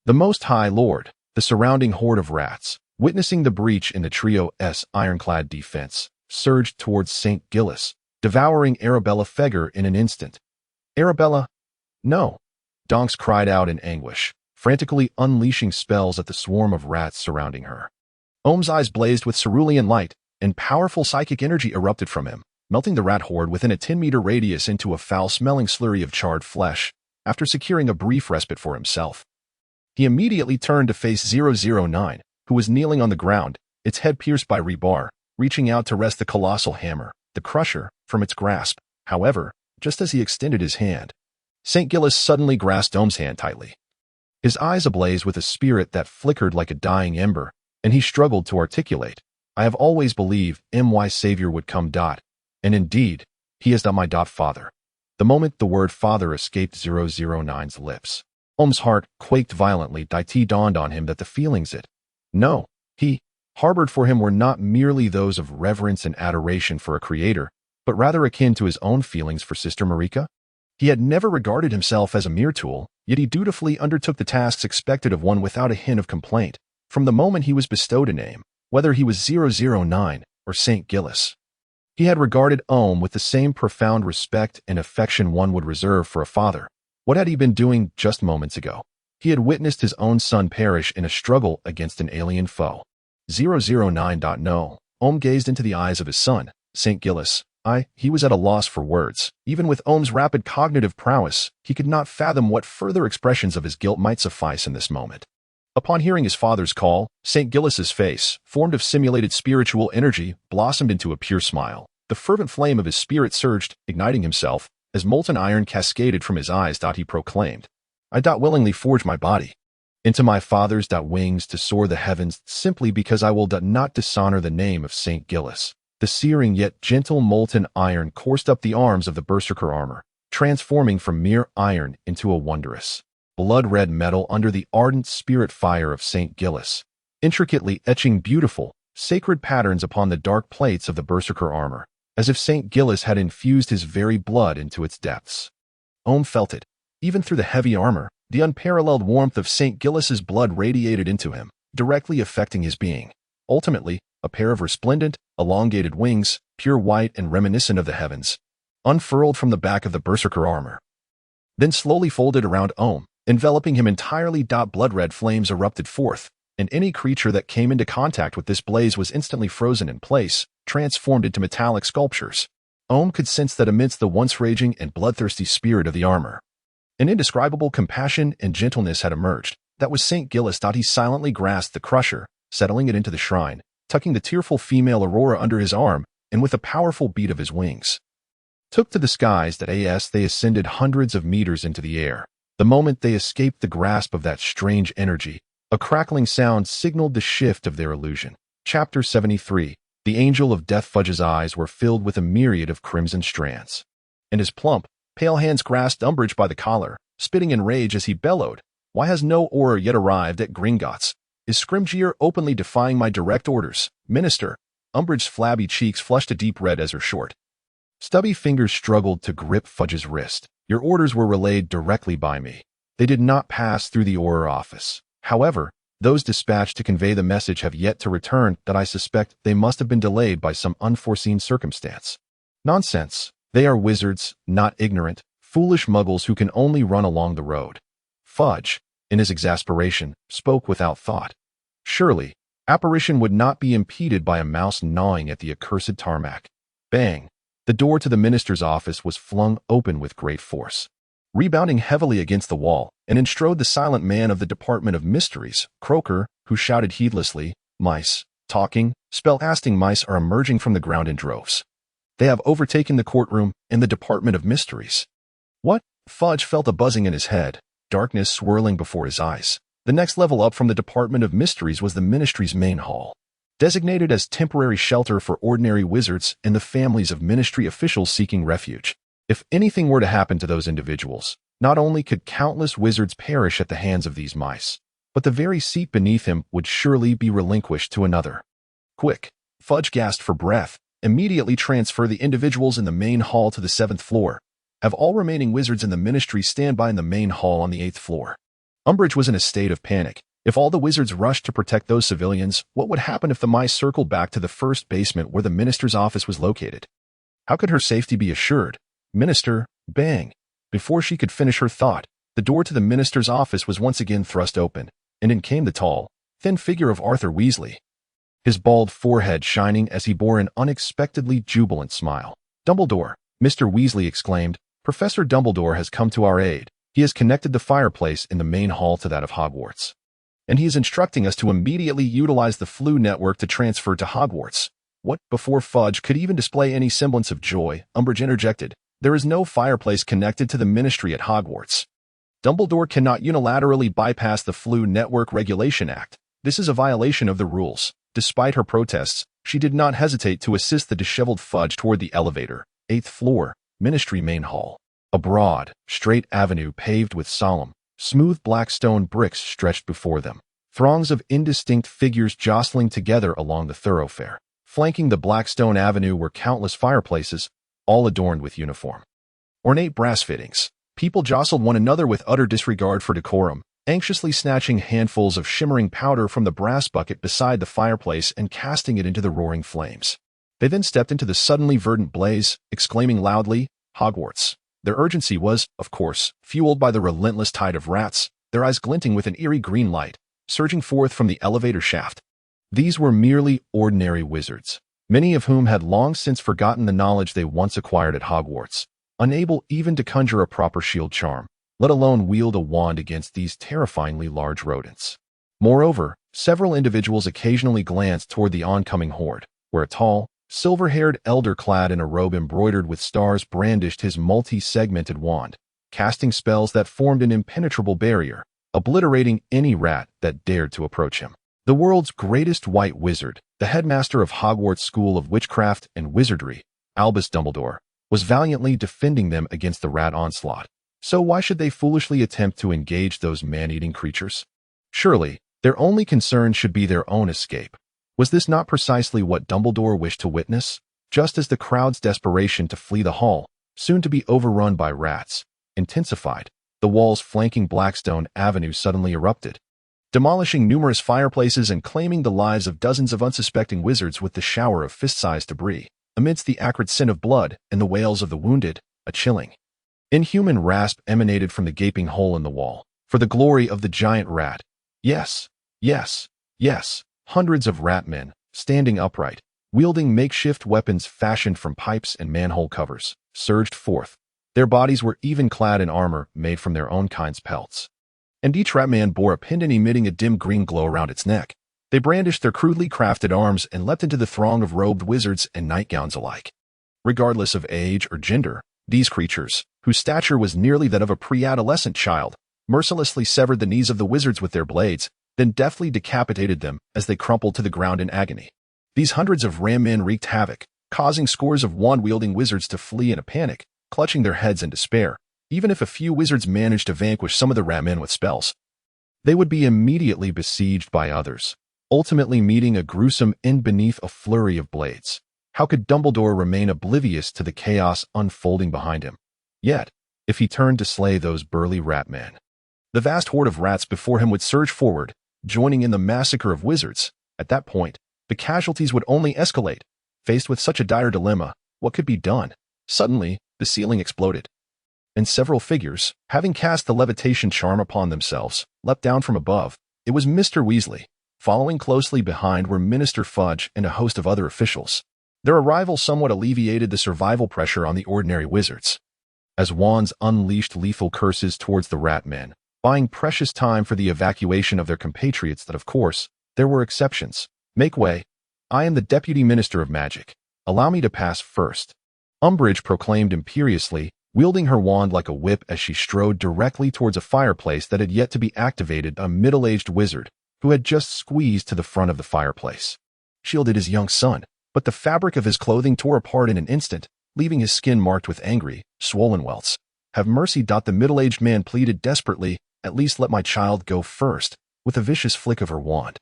The Most High Lord, the surrounding horde of rats, witnessing the breach in the trio's ironclad defense, surged towards St. Gillis, devouring Arabella Feger in an instant. "Arabella? No!" Donks cried out in anguish, frantically unleashing spells at the swarm of rats surrounding her. Omu's eyes blazed with cerulean light, and powerful psychic energy erupted from him, melting the rat horde within a 10-meter radius into a foul-smelling slurry of charred flesh. After securing a brief respite for himself, he immediately turned to face 009, who was kneeling on the ground, its head pierced by rebar, reaching out to wrest the colossal hammer, the crusher, from its grasp. However, just as he extended his hand, St. Gillis suddenly grasped Ohm's hand tightly. His eyes ablaze with a spirit that flickered like a dying ember, and he struggled to articulate. I have always believed my Savior would come. And indeed, he is my father. The moment the word father escaped 009's lips, Ohm's heart quaked violently. It dawned on him that the feelings he harbored for him were not merely those of reverence and adoration for a creator, but rather akin to his own feelings for Sister Marika. He had never regarded himself as a mere tool, yet he dutifully undertook the tasks expected of one without a hint of complaint, from the moment he was bestowed a name, whether he was 009 or St. Gillis. He had regarded Ohm with the same profound respect and affection one would reserve for a father. What had he been doing just moments ago? He had witnessed his own son perish in a struggle against an alien foe. 009. No. Ohm gazed into the eyes of his son, St. Gillis. He was at a loss for words. Even with Ohm's rapid cognitive prowess, he could not fathom what further expressions of his guilt might suffice in this moment. Upon hearing his father's call, St. Gillis's face, formed of simulated spiritual energy, blossomed into a pure smile. The fervent flame of his spirit surged, igniting himself, as molten iron cascaded from his eyes. He proclaimed, I willingly forge my body into my father's wings to soar the heavens, simply because I will not dishonor the name of St. Gillis. The searing yet gentle molten iron coursed up the arms of the berserker armor, transforming from mere iron into a wondrous, blood-red metal under the ardent spirit fire of St. Gillis, intricately etching beautiful, sacred patterns upon the dark plates of the berserker armor, as if St. Gillis had infused his very blood into its depths. Ohm felt it. Even through the heavy armor, the unparalleled warmth of St. Gillis's blood radiated into him, directly affecting his being. Ultimately, a pair of resplendent, elongated wings, pure white and reminiscent of the heavens, unfurled from the back of the berserker armor. Then slowly folded around Ohm, enveloping him entirely. Blood-red flames erupted forth, and any creature that came into contact with this blaze was instantly frozen in place, transformed into metallic sculptures. Ohm could sense that amidst the once raging and bloodthirsty spirit of the armor, an indescribable compassion and gentleness had emerged. That was St. Gillis. He silently grasped the crusher, settling it into the shrine, tucking the tearful female Aurora under his arm, and with a powerful beat of his wings, took to the skies. They ascended hundreds of meters into the air. The moment they escaped the grasp of that strange energy, a crackling sound signaled the shift of their illusion. Chapter 73. The angel of death. Fudge's eyes were filled with a myriad of crimson strands, and his plump, pale hands grasped Umbridge by the collar, spitting in rage as he bellowed, Why has no Auror yet arrived at Gringotts? Is Scrimgeour openly defying my direct orders? Minister. Umbridge's flabby cheeks flushed a deep red as her short, stubby fingers struggled to grip Fudge's wrist. Your orders were relayed directly by me. They did not pass through the Auror office. However, those dispatched to convey the message have yet to return. I suspect they must have been delayed by some unforeseen circumstance. Nonsense. They are wizards, not ignorant, foolish muggles who can only run along the road. Fudge, in his exasperation, spoke without thought. Surely, apparition would not be impeded by a mouse gnawing at the accursed tarmac. Bang! The door to the minister's office was flung open with great force. Rebounding heavily against the wall, and in strode the silent man of the Department of Mysteries, Croaker, who shouted heedlessly, Mice, talking, spell-casting mice are emerging from the ground in droves. They have overtaken the courtroom and the Department of Mysteries. What? Fudge felt a buzzing in his head, darkness swirling before his eyes. The next level up from the Department of Mysteries was the Ministry's main hall, designated as temporary shelter for ordinary wizards and the families of Ministry officials seeking refuge. If anything were to happen to those individuals, not only could countless wizards perish at the hands of these mice, but the very seat beneath him would surely be relinquished to another. Quick! Fudge gasped for breath. Immediately transfer the individuals in the main hall to the 7th floor. Have all remaining wizards in the Ministry stand by in the main hall on the 8th floor. Umbridge was in a state of panic. If all the wizards rushed to protect those civilians, what would happen if the mice circled back to the first basement where the minister's office was located? How could her safety be assured? Minister, bang! Before she could finish her thought, the door to the minister's office was once again thrust open, and in came the tall, thin figure of Arthur Weasley, his bald forehead shining as he bore an unexpectedly jubilant smile. Dumbledore, Mr. Weasley exclaimed, Professor Dumbledore has come to our aid. He has connected the fireplace in the main hall to that of Hogwarts, and he is instructing us to immediately utilize the Flu network to transfer to Hogwarts. What? Before Fudge could even display any semblance of joy, Umbridge interjected, There is no fireplace connected to the ministry at Hogwarts. Dumbledore cannot unilaterally bypass the Flu Network Regulation Act. This is a violation of the rules. Despite her protests, she did not hesitate to assist the disheveled Fudge toward the elevator, 8th floor, Ministry Main Hall. A broad, straight avenue paved with solemn, smooth black stone bricks stretched before them. Throngs of indistinct figures jostling together along the thoroughfare. Flanking the black stone avenue were countless fireplaces, all adorned with uniform. Ornate brass fittings. People jostled one another with utter disregard for decorum, anxiously snatching handfuls of shimmering powder from the brass bucket beside the fireplace and casting it into the roaring flames. They then stepped into the suddenly verdant blaze, exclaiming loudly, "Hogwarts." Their urgency was, of course, fueled by the relentless tide of rats, their eyes glinting with an eerie green light, surging forth from the elevator shaft. These were merely ordinary wizards, many of whom had long since forgotten the knowledge they once acquired at Hogwarts, unable even to conjure a proper shield charm, let alone wield a wand against these terrifyingly large rodents. Moreover, several individuals occasionally glanced toward the oncoming horde, where a tall, silver-haired elder clad in a robe embroidered with stars brandished his multi-segmented wand, casting spells that formed an impenetrable barrier, obliterating any rat that dared to approach him. The world's greatest white wizard, the headmaster of Hogwarts School of Witchcraft and Wizardry, Albus Dumbledore, was valiantly defending them against the rat onslaught. So why should they foolishly attempt to engage those man-eating creatures? Surely, their only concern should be their own escape. Was this not precisely what Dumbledore wished to witness? Just as the crowd's desperation to flee the hall, soon to be overrun by rats, intensified, the walls flanking Blackstone Avenue suddenly erupted, demolishing numerous fireplaces and claiming the lives of dozens of unsuspecting wizards with the shower of fist-sized debris. Amidst the acrid scent of blood and the wails of the wounded, a chilling, inhuman rasp emanated from the gaping hole in the wall. For the glory of the giant rat. Yes, yes, yes. Hundreds of rat men, standing upright, wielding makeshift weapons fashioned from pipes and manhole covers, surged forth. Their bodies were even clad in armor made from their own kind's pelts. And each rat man bore a pendant emitting a dim green glow around its neck. They brandished their crudely crafted arms and leapt into the throng of robed wizards and nightgowns alike. Regardless of age or gender, these creatures, whose stature was nearly that of a pre-adolescent child, mercilessly severed the knees of the wizards with their blades, then deftly decapitated them as they crumpled to the ground in agony. These hundreds of ram men wreaked havoc, causing scores of wand-wielding wizards to flee in a panic, clutching their heads in despair. Even if a few wizards managed to vanquish some of the rat men with spells, they would be immediately besieged by others, ultimately meeting a gruesome end beneath a flurry of blades. How could Dumbledore remain oblivious to the chaos unfolding behind him? Yet, if he turned to slay those burly rat men, the vast horde of rats before him would surge forward, joining in the massacre of wizards. At that point, the casualties would only escalate. Faced with such a dire dilemma, what could be done? Suddenly, the ceiling exploded, and several figures, having cast the levitation charm upon themselves, leapt down from above. It was Mr. Weasley. Following closely behind were Minister Fudge and a host of other officials. Their arrival somewhat alleviated the survival pressure on the ordinary wizards, as wands unleashed lethal curses towards the rat men, buying precious time for the evacuation of their compatriots. That, of course, there were exceptions. Make way. I am the Deputy Minister of Magic. Allow me to pass first. Umbridge proclaimed imperiously, wielding her wand like a whip as she strode directly towards a fireplace that had yet to be activated. A middle-aged wizard, who had just squeezed to the front of the fireplace, shielded his young son, but the fabric of his clothing tore apart in an instant, leaving his skin marked with angry, swollen welts. Have mercy. The middle-aged man pleaded desperately. At least let my child go first. With a vicious flick of her wand,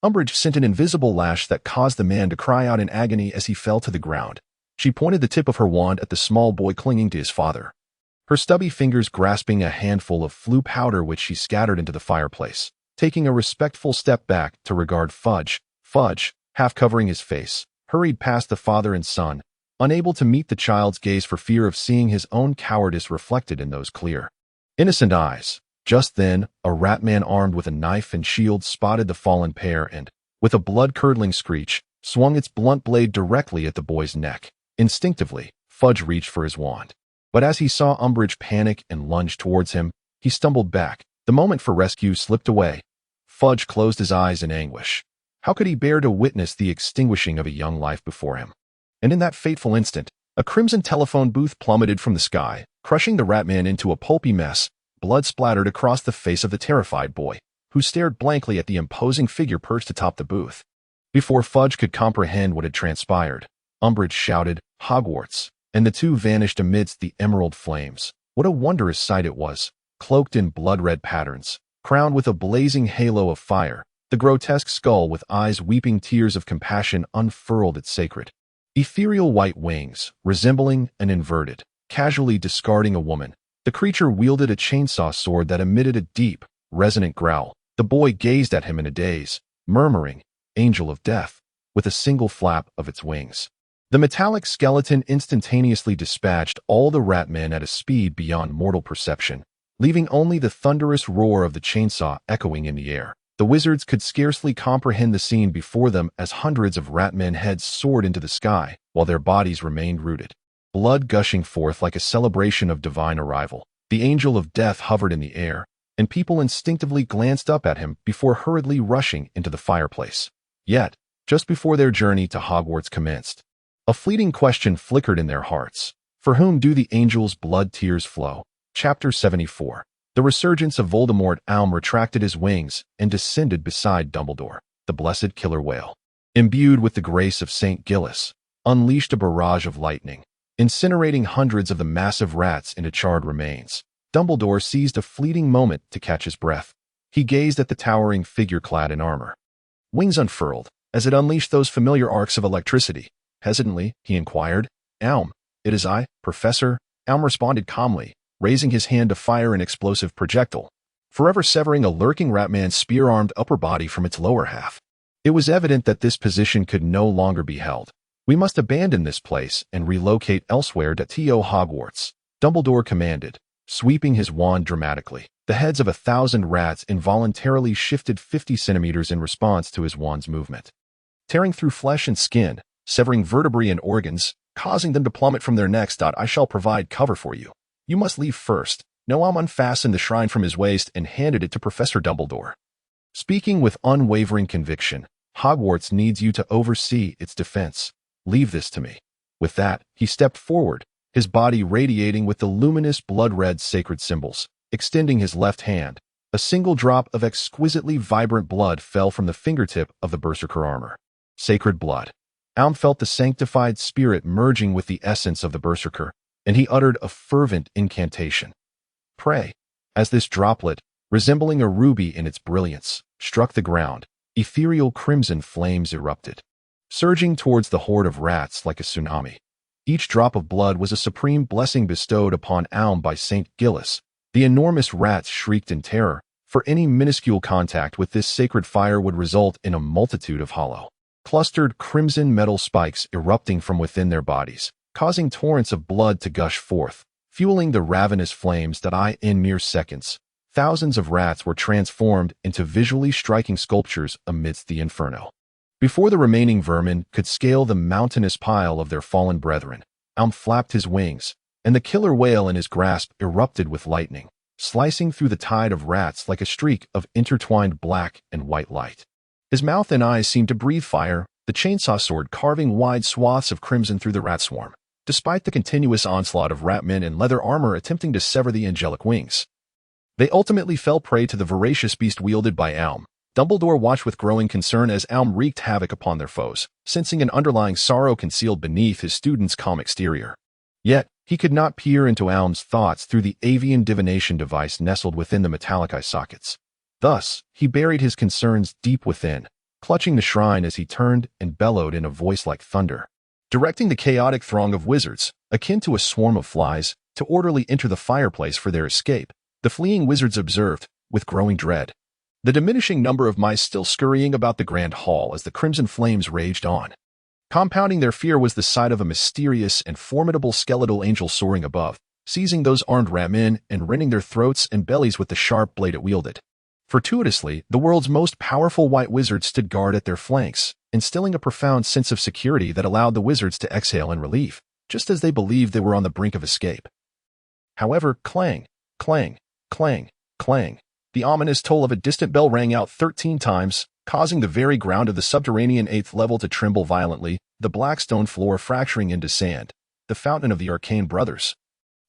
Umbridge sent an invisible lash that caused the man to cry out in agony as he fell to the ground. She pointed the tip of her wand at the small boy clinging to his father, her stubby fingers grasping a handful of Flu powder which she scattered into the fireplace. Taking a respectful step back to regard Fudge, half covering his face, hurried past the father and son, unable to meet the child's gaze for fear of seeing his own cowardice reflected in those clear, innocent eyes. Just then, a rat man armed with a knife and shield spotted the fallen pair and, with a blood-curdling screech, swung its blunt blade directly at the boy's neck. Instinctively, Fudge reached for his wand. But as he saw Umbridge panic and lunge towards him, he stumbled back. The moment for rescue slipped away. Fudge closed his eyes in anguish. How could he bear to witness the extinguishing of a young life before him? And in that fateful instant, A crimson telephone booth plummeted from the sky, crushing the Ratman into a pulpy mess. Blood splattered across the face of the terrified boy, who stared blankly at the imposing figure perched atop the booth. Before Fudge could comprehend what had transpired, Umbridge shouted, "Hogwarts," and the two vanished amidst the emerald flames. What a wondrous sight it was, cloaked in blood-red patterns, crowned with a blazing halo of fire. The grotesque skull with eyes weeping tears of compassion unfurled its sacred, ethereal white wings, resembling an inverted, casually discarding a woman. The creature wielded a chainsaw sword that emitted a deep, resonant growl. The boy gazed at him in a daze, murmuring, "Angel of Death," with a single flap of its wings. The metallic skeleton instantaneously dispatched all the Ratmen at a speed beyond mortal perception, leaving only the thunderous roar of the chainsaw echoing in the air. The wizards could scarcely comprehend the scene before them as hundreds of Ratmen heads soared into the sky, while their bodies remained rooted, blood gushing forth like a celebration of divine arrival. The Angel of Death hovered in the air, and people instinctively glanced up at him before hurriedly rushing into the fireplace. Yet, just before their journey to Hogwarts commenced, a fleeting question flickered in their hearts. For whom do the angels' blood tears flow? Chapter 74. The resurgence of Voldemort. Omu retracted his wings and descended beside Dumbledore. The blessed killer whale, imbued with the grace of St. Gillis, unleashed a barrage of lightning, incinerating hundreds of the massive rats into charred remains. Dumbledore seized a fleeting moment to catch his breath. He gazed at the towering figure clad in armor, wings unfurled, as it unleashed those familiar arcs of electricity. Hesitantly, he inquired, "Omu, it is I, Professor." Omu responded calmly, raising his hand to fire an explosive projectile, forever severing a lurking Ratman's spear-armed upper body from its lower half. It was evident that this position could no longer be held. "We must abandon this place and relocate elsewhere to Hogwarts," Dumbledore commanded, sweeping his wand dramatically. The heads of 1,000 rats involuntarily shifted 50 centimeters in response to his wand's movement, tearing through flesh and skin, severing vertebrae and organs, causing them to plummet from their necks. "I shall provide cover for you. You must leave first." Noam unfastened the shrine from his waist and handed it to Professor Dumbledore, speaking with unwavering conviction. "Hogwarts needs you to oversee its defense. Leave this to me." With that, he stepped forward, his body radiating with the luminous blood-red sacred symbols. Extending his left hand, a single drop of exquisitely vibrant blood fell from the fingertip of the berserker armor. Sacred blood. Omu felt the sanctified spirit merging with the essence of the berserker, and he uttered a fervent incantation. "Pray." As this droplet, resembling a ruby in its brilliance, struck the ground, ethereal crimson flames erupted, surging towards the horde of rats like a tsunami. Each drop of blood was a supreme blessing bestowed upon Omu by St. Gillis. The enormous rats shrieked in terror, for any minuscule contact with this sacred fire would result in a multitude of hollow, clustered crimson metal spikes erupting from within their bodies, causing torrents of blood to gush forth, fueling the ravenous flames that in mere seconds, thousands of rats were transformed into visually striking sculptures amidst the inferno. Before the remaining vermin could scale the mountainous pile of their fallen brethren, Omu flapped his wings, and the killer whale in his grasp erupted with lightning, slicing through the tide of rats like a streak of intertwined black and white light. His mouth and eyes seemed to breathe fire, the chainsaw sword carving wide swaths of crimson through the rat swarm, despite the continuous onslaught of Ratmen in leather armor attempting to sever the angelic wings. They ultimately fell prey to the voracious beast wielded by Omu. Dumbledore watched with growing concern as Omu wreaked havoc upon their foes, sensing an underlying sorrow concealed beneath his student's calm exterior. Yet, he could not peer into Oumu's thoughts through the avian divination device nestled within the metallic eye sockets. Thus, he buried his concerns deep within, clutching the shrine as he turned and bellowed in a voice like thunder, directing the chaotic throng of wizards, akin to a swarm of flies, to orderly enter the fireplace for their escape. The fleeing wizards observed, with growing dread, the diminishing number of mice still scurrying about the grand hall as the crimson flames raged on. Compounding their fear was the sight of a mysterious and formidable skeletal angel soaring above, seizing those armed Ratmen and rending their throats and bellies with the sharp blade it wielded. Fortuitously, the world's most powerful white wizard stood guard at their flanks, instilling a profound sense of security that allowed the wizards to exhale in relief, just as they believed they were on the brink of escape. However, clang, clang, clang, clang. The ominous toll of a distant bell rang out 13 times, causing the very ground of the subterranean 8th level to tremble violently, the black stone floor fracturing into sand. the fountain of the arcane brothers,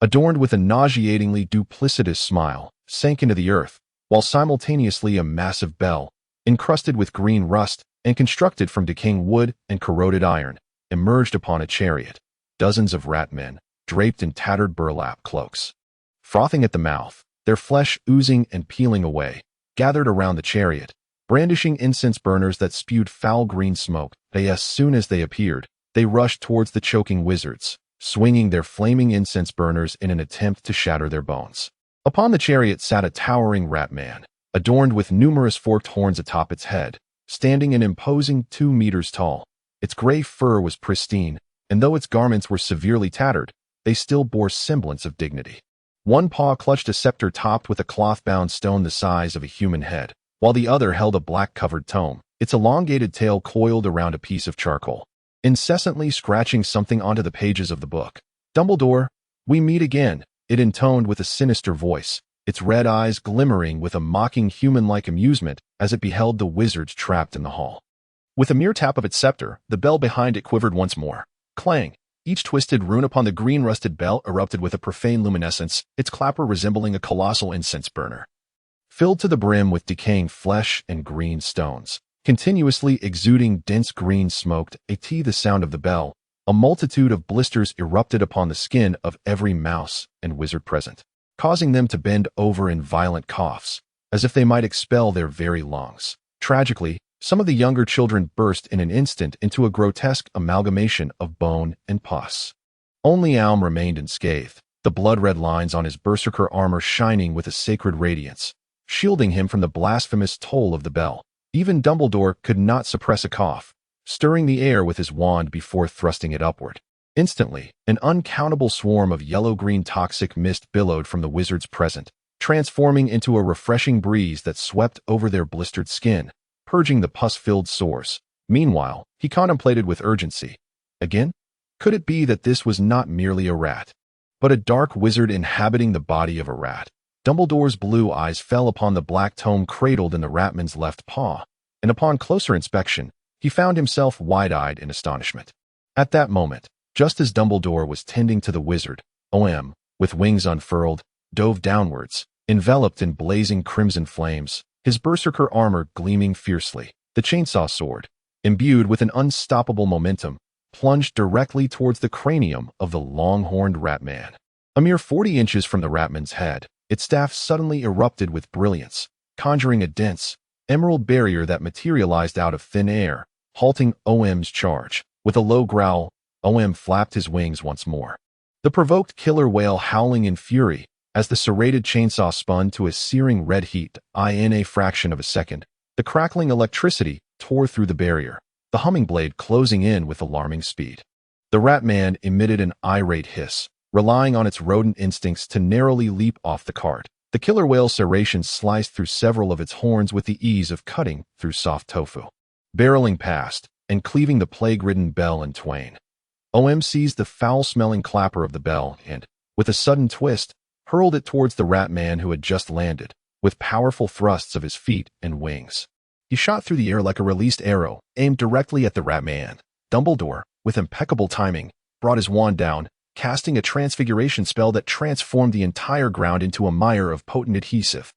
adorned with a nauseatingly duplicitous smile, sank into the earth, while simultaneously a massive bell, encrusted with green rust and constructed from decaying wood and corroded iron, emerged upon a chariot. Dozens of rat men, draped in tattered burlap cloaks, frothing at the mouth, their flesh oozing and peeling away, gathered around the chariot, brandishing incense burners that spewed foul green smoke. As soon as they appeared, they rushed towards the choking wizards, swinging their flaming incense burners in an attempt to shatter their bones. Upon the chariot sat a towering rat man, adorned with numerous forked horns atop its head, standing an imposing 2 meters tall. Its gray fur was pristine, and though its garments were severely tattered, they still bore semblance of dignity. One paw clutched a scepter topped with a cloth-bound stone the size of a human head, while the other held a black-covered tome, its elongated tail coiled around a piece of charcoal, incessantly scratching something onto the pages of the book. "Dumbledore, we meet again," it intoned with a sinister voice, its red eyes glimmering with a mocking human-like amusement as it beheld the wizards trapped in the hall. With a mere tap of its scepter, the bell behind it quivered once more. Clang! Each twisted rune upon the green rusted bell erupted with a profane luminescence, its clapper resembling a colossal incense burner, filled to the brim with decaying flesh and green stones, continuously exuding dense green smoke. The sound of the bell, a multitude of blisters erupted upon the skin of every mouse and wizard present, causing them to bend over in violent coughs, as if they might expel their very lungs. Tragically, some of the younger children burst in an instant into a grotesque amalgamation of bone and pus. Only Aum remained unscathed, the blood-red lines on his berserker armor shining with a sacred radiance, shielding him from the blasphemous toll of the bell. Even Dumbledore could not suppress a cough, stirring the air with his wand before thrusting it upward. Instantly, an uncountable swarm of yellow-green toxic mist billowed from the wizards present, transforming into a refreshing breeze that swept over their blistered skin, purging the pus-filled sores. Meanwhile, he contemplated with urgency. Again? Could it be that this was not merely a rat, but a dark wizard inhabiting the body of a rat? Dumbledore's blue eyes fell upon the black tome cradled in the ratman's left paw, and upon closer inspection, he found himself wide-eyed in astonishment. At that moment, just as Dumbledore was tending to the wizard, Omu, with wings unfurled, dove downwards, enveloped in blazing crimson flames, his berserker armor gleaming fiercely. The chainsaw sword, imbued with an unstoppable momentum, plunged directly towards the cranium of the long-horned ratman. A mere 40 inches from the ratman's head, its staff suddenly erupted with brilliance, conjuring a dense, emerald barrier that materialized out of thin air, halting Omu's charge. With a low growl, Omu flapped his wings once more, the provoked killer whale howling in fury as the serrated chainsaw spun to a searing red heat. In a fraction of a second, the crackling electricity tore through the barrier, the humming blade closing in with alarming speed. The ratman emitted an irate hiss, relying on its rodent instincts to narrowly leap off the cart. The killer whale's serrations sliced through several of its horns with the ease of cutting through soft tofu, barreling past and cleaving the plague-ridden bell in twain. Omu seized the foul-smelling clapper of the bell and, with a sudden twist, hurled it towards the ratman who had just landed, with powerful thrusts of his feet and wings. He shot through the air like a released arrow, aimed directly at the ratman. Dumbledore, with impeccable timing, brought his wand down, casting a transfiguration spell that transformed the entire ground into a mire of potent adhesive.